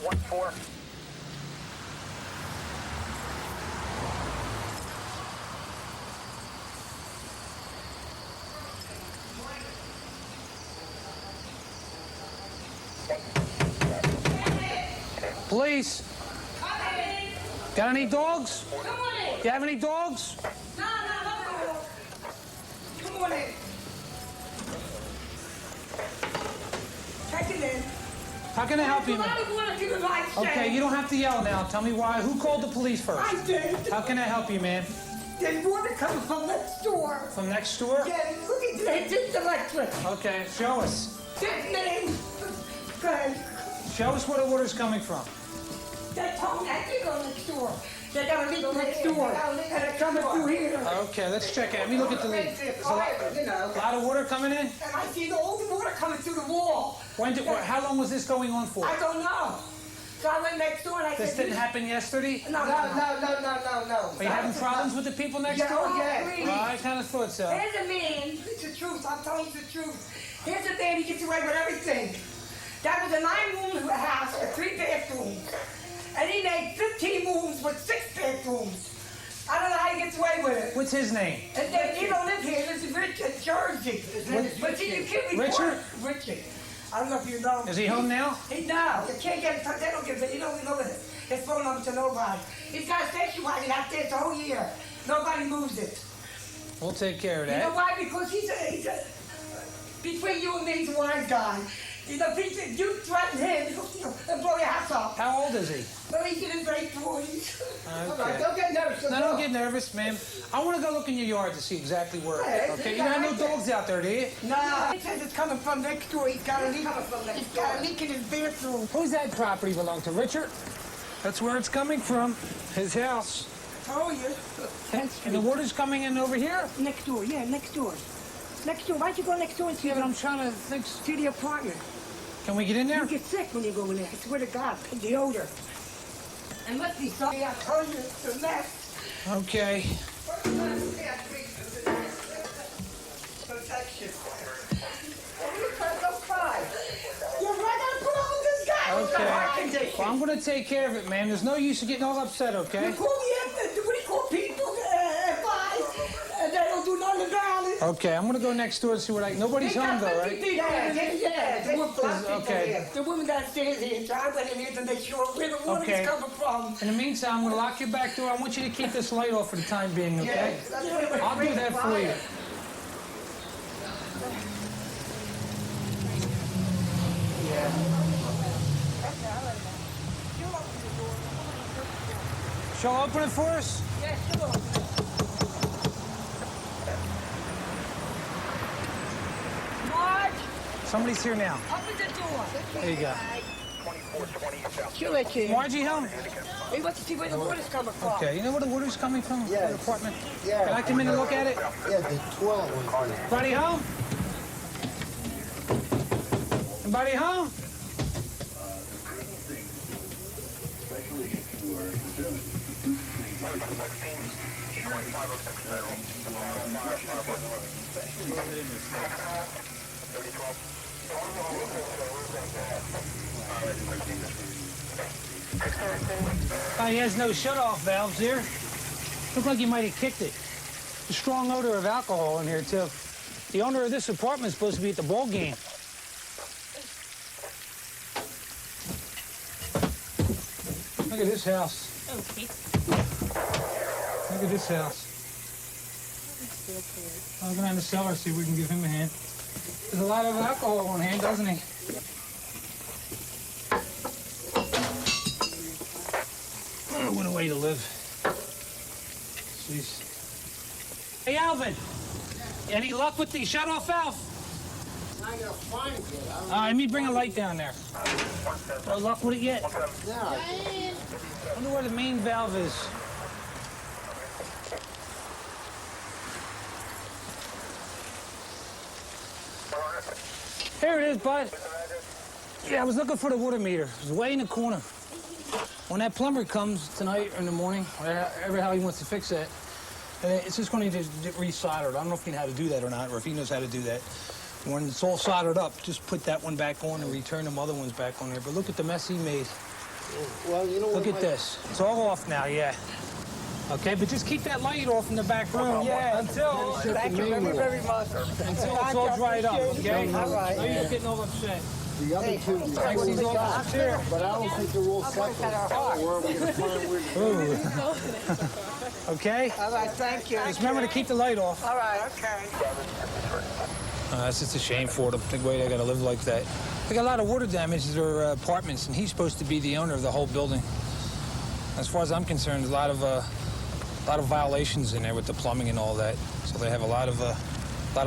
One four. Police! Got any dogs? You have any dogs? No. Come on in. Check it in. How can I help you? Okay, you don't have to yell now. Tell me why. Who called the police first? I did. How can I help you, man? There's water coming from next door. From next door? Yeah, look at that. It's electric. Okay, show us. This man. Okay. Show us where the water's coming from. They told me that they go next door. They got a leak next door. And it's coming through here. Okay, let's check it. Let me look at the leak. There's a lot of water coming in? And I see all the water coming through the wall. How long was this going on for? I don't know. So I went next door and I said... This didn't happen yesterday? No. Are you having problems with the people next door? Yeah. I kind of thought so. Here's a man, it's the truth, I'm telling you the truth. Here's a man, he gets away with everything. That was a 9-room house with 3 bathrooms. And he made 15 rooms with 6 bedrooms. I don't know how he gets away with it. What's his name? And then he don't live here, this is Richard, Jersey. But you can't be Richard? Richard. I don't know if you know him. Is he home now? No, you can't get in, they don't give it, you don't know his phone number to nobody. He's got a station wagon out there the whole year. Nobody moves it. We'll take care of that. You know why? Because he's a between you and me, he's a wise guy. You know, you threaten him, and blow your house off. How old is he? Well, he's in his late 40s. Okay. All right, don't get nervous. No, don't get nervous, ma'am. I want to go look in your yard to see exactly where. Okay, you got no dogs out there, do you? No. He says it's coming from next door. He's got a leak. He's got a leak in his bathroom. Who's that property belong to, Richard? That's where it's coming from. His house. Oh, yeah. And the water's coming in over here? Next door, yeah, next door. Next door. Why'd you go next door and see? Yeah, but I'm trying to think. See the apartment. Can we get in there? You get sick when you go in there. I swear to God, the odor. And must be something. I told you, it's a mess. Okay. can take care. Well, I'm going to take care of it, ma'am. There's no use in getting all upset, okay? You call people, they don't do nothing about it. Okay, I'm going to go next door and see what I... Nobody's home, though, right? Yeah, they were black people Okay. here. The woman downstairs here, so I went in here to make sure where the water was coming from. In the meantime, I'm going to lock your back door. I want you to keep this light off for the time being, okay? Yes, that's what I'll do that for you. Shall I open it for us? Yeah, sure. Marge! Somebody's here now. Open the door. There you go. Sure, kid. Margie home? We want to see where the water's coming from. Okay, you know where the water's coming from? Yeah. The apartment? Yeah. Can I come in and look at it? Yeah, the toilet was there. Anybody home? Anybody home? Oh, he has no shut-off valves here. Look like he might have kicked it. A strong odor of alcohol in here, too. The owner of this apartment is supposed to be at the ball game. Look at this house. Okay. Look at this house. I'll go down the cellar, see if we can give him a hand. There's a lot of alcohol on hand, doesn't he? Oh, what a way to live. Jeez. Hey, Alvin. Any luck with the shut-off valve? I gotta find it. All right, let me bring a light down there. No luck with it yet? No. I wonder where the main valve is. Here it is, bud. Yeah, I was looking for the water meter. It was way in the corner. When that plumber comes tonight or in the morning, whatever how he wants to fix that, it's just going to get resoldered. I don't know if he knows how to do that or not, or if he knows how to do that. When it's all soldered up, just put that one back on and return them other ones back on there. But look at the mess he made. Well, you know what? Look at this. It's all off now, yeah. Okay, but just keep that light off in the back room. Yeah, until. Thank you very much. Until it's all dried up, okay? All right. No use getting all upset. The other two, Thanks, these officers here. but I don't think they're all separate. Where are we gonna find where? Okay? All right, thank you. Just remember to keep the light off. All right, okay. That's just a shame for them. The way they gotta live like that. They got a lot of water damage to their apartments, and he's supposed to be the owner of the whole building. As far as I'm concerned, a lot of violations in there with the plumbing and all that. So they have a lot of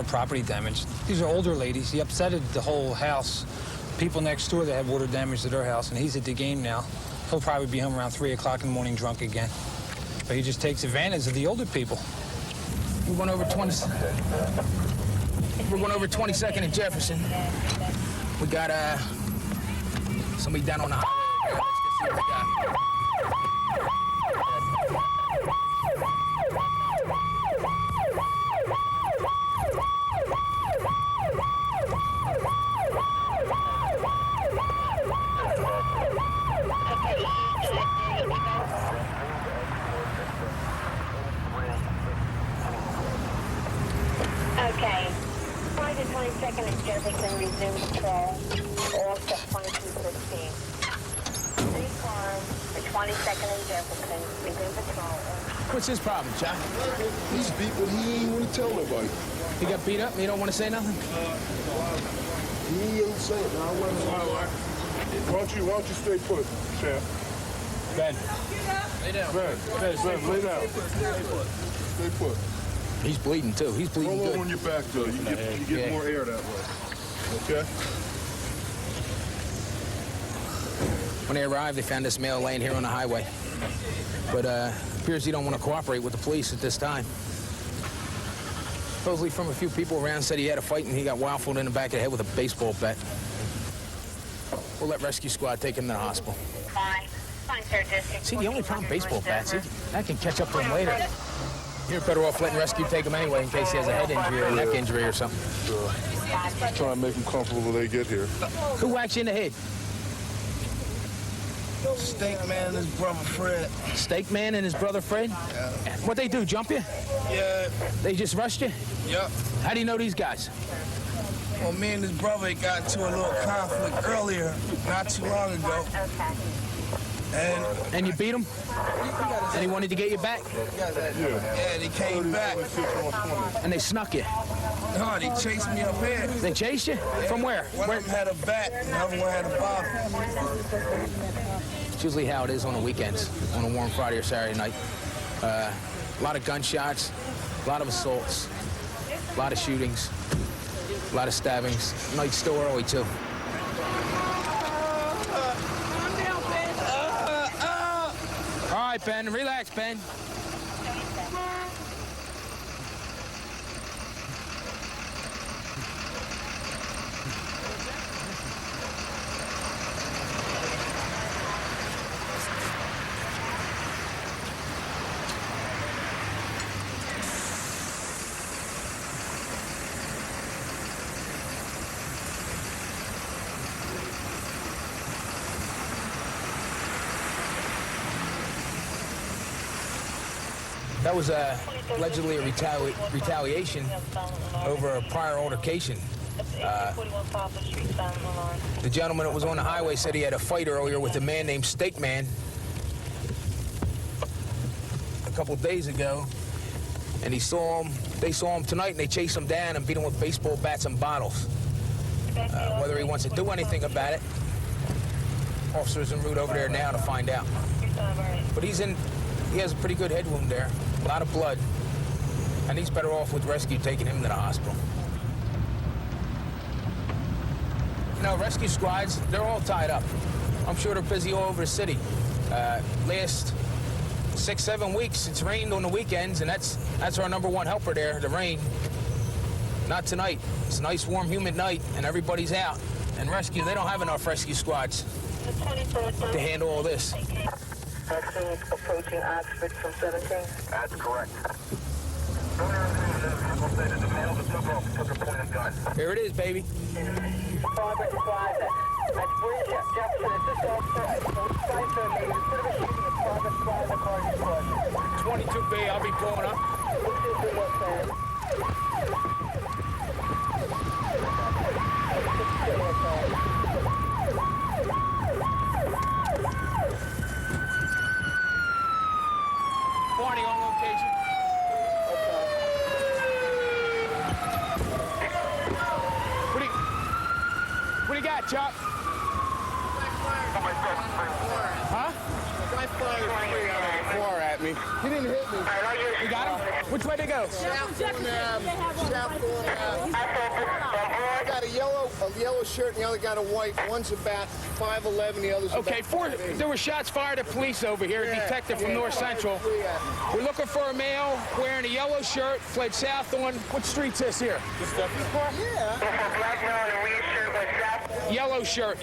property damage. These are older ladies. He upsetted the whole house. People next door that had water damage to their house, and he's at the game now. He'll probably be home around 3 o'clock in the morning drunk again. But he just takes advantage of the older people. We're going over 22nd and Jefferson. We got somebody down on the highway. Let's go see what we got. Okay. Find the 22nd and Jefferson resume patrol. All step 2215. Three cars for 22nd and Jefferson resume patrol. What's his problem, Jack? He's beat, but he ain't want to tell nobody. He got beat up and he don't want to say nothing? He ain't saying it. Why don't you stay put, Champ? Ben. Lay down. Ben, lay down. Stay put. He's bleeding too. He's bleeding Roll good. over on your back though. You get more air that way. Okay? When they arrived, they found this male laying here on the highway. But appears he don't want to cooperate with the police at this time. Supposedly from a few people around said he had a fight and he got waffled in the back of the head with a baseball bat. We'll let rescue squad take him to the hospital. Fine, sir, district. See, the only problem base-ball bats, that can catch up to him later. You're better off letting rescue take him anyway in case he has a head injury or a neck injury or something. Sure. Try and make him comfortable when they get here. Who whacks you in the head? Steak Man and his brother Fred. Steak Man and his brother Fred? Yeah. What they do, jump you? Yeah. They just rushed you? Yep. How do you know these guys? Well, me and his brother got into a little conflict earlier, not too long ago. And you beat him? And he wanted to get you back? Yeah, they came back. And they snuck you? No, they chased me up here. They chased you? From where? One of them had a bat, and the other one had a bottle. It's usually how it is on the weekends, on a warm Friday or Saturday night. A lot of gunshots, a lot of assaults, a lot of shootings, a lot of stabbings. Night's still early, too. All right, Ben, relax, Ben. That was allegedly a retaliation over a prior altercation. The gentleman that was on the highway said he had a fight earlier with a man named Steak Man a couple days ago, and they saw him tonight, and they chased him down and beat him with baseball bats and bottles. Whether he wants to do anything about it, officers en route over there now to find out. But he has a pretty good head wound there, a lot of blood, and he's better off with rescue taking him to the hospital. You know, rescue squads, they're all tied up. I'm sure they're busy all over the city. Last 6-7 weeks, it's rained on the weekends, and that's our number one helper there, the rain. Not tonight. It's a nice, warm, humid night, and everybody's out. And rescue, they don't have enough rescue squads to handle all this. Vaccines approaching Oxford from 17. That's correct. Here it is, baby. Progress Plaza. That's Bridge Jefferson. It's just off Spicer, maybe. It's sort of a shooting at Progress Plaza, Carter's Crossing. 22B, I'll be pulling up. Warning on location. What do you got, Chuck? Huh? Guy fired 3 out of the car at me. He didn't hit me. You got him? Which way to go? I got a yellow shirt and the other got a white. One's about 5'11", the other's Okay, about 5'8". there were shots fired at police over here, detective from North Central. We're looking for a male wearing a yellow shirt, fled south on, what street's this here? Yeah. Yellow shirt.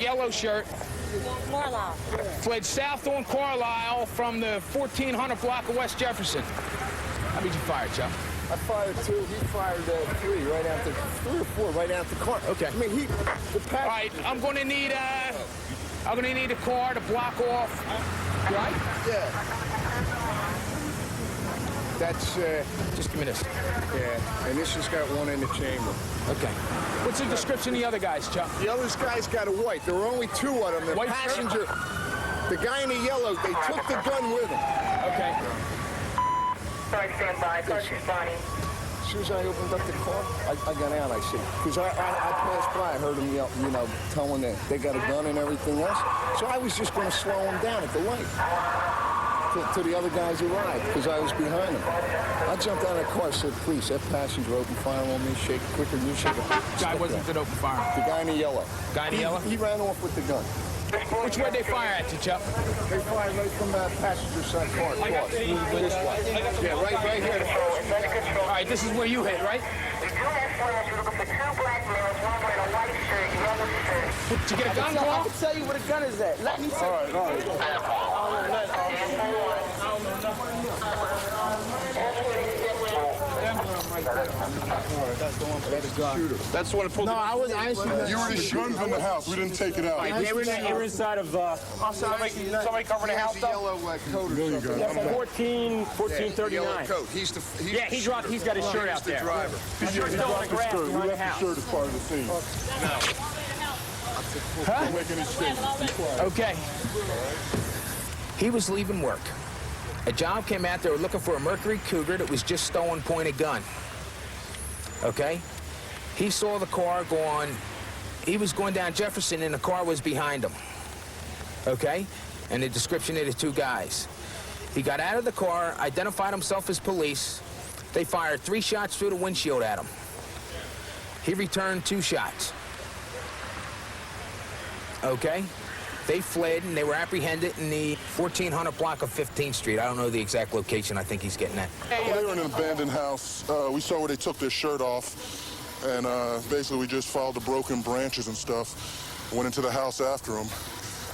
Carlisle. Fled south on Carlisle from the 1400 block of West Jefferson. How many did you fire, Chuck? I fired 2. He fired 3 right after 3 or 4 right after the car. Okay. I mean, all right, I'm gonna need a car to block off. Right? Yeah. That's just give me this. Yeah, and this has got one in the chamber. Okay. What's the description of the other guys, Chuck? The other guy's got a white. There were only 2 of them. The White passenger, the guy in the yellow, they took the gun with them. Okay. Sorry, stand by. Car's responding. As soon as I opened up the car, I got out, I see. Because I passed by, I heard them yell, telling that they got a gun and everything else. So I was just going to slow them down at the light till the other guys arrived, because I was behind them. I jumped out of the car, said, please, that passenger opened fire on me, shake it quicker than you shake it. Guy wasn't that open fire? The guy in the yellow. Guy in the yellow? He ran off with the gun. Which way they fire at you, Chuck? They fired right from the passenger side car. This way. Yeah, right here. All right, this is where you hit, right? Did you get a gun, I can tell you where the gun is at. Let me see. All right. That's the one with the gun. That's the one that pulled. No, I you were the guns in the house. We didn't take it out. They were inside of. Somebody covering the house up. Million guns. Yeah, 1439. Yeah, he's got his shirt out there. His shirt's still on the grass behind the house. Shirt is part of the scene. Huh? Making his statement. Okay. He was leaving work. A job came out, they were looking for a Mercury Cougar that was just stolen pointed gun. Okay? He saw the car go on, he was going down Jefferson and the car was behind him. Okay? And the description of the two guys. He got out of the car, identified himself as police. They fired 3 shots through the windshield at him. He returned 2 shots. Okay? They fled and they were apprehended in the 1400 block of 15th Street. I don't know the exact location. I think he's getting at. Well, they were in an abandoned house. We saw where they took their shirt off. And basically we just followed the broken branches and stuff. Went into the house after them.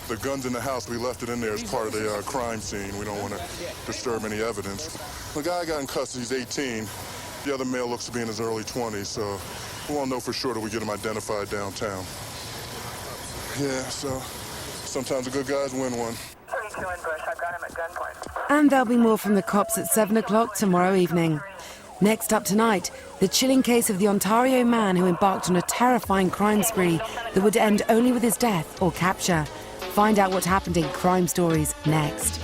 The gun's in the house. We left it in there as part of the crime scene. We don't want to disturb any evidence. The guy got in custody. He's 18. The other male looks to be in his early 20s. So we won't know for sure till we get him identified downtown. Yeah, so sometimes the good guys win one. 32 in Bush, I've got him at gunpoint. And there'll be more from the cops at 7 o'clock tomorrow evening. Next up tonight, the chilling case of the Ontario man who embarked on a terrifying crime spree that would end only with his death or capture. Find out what happened in Crime Stories next.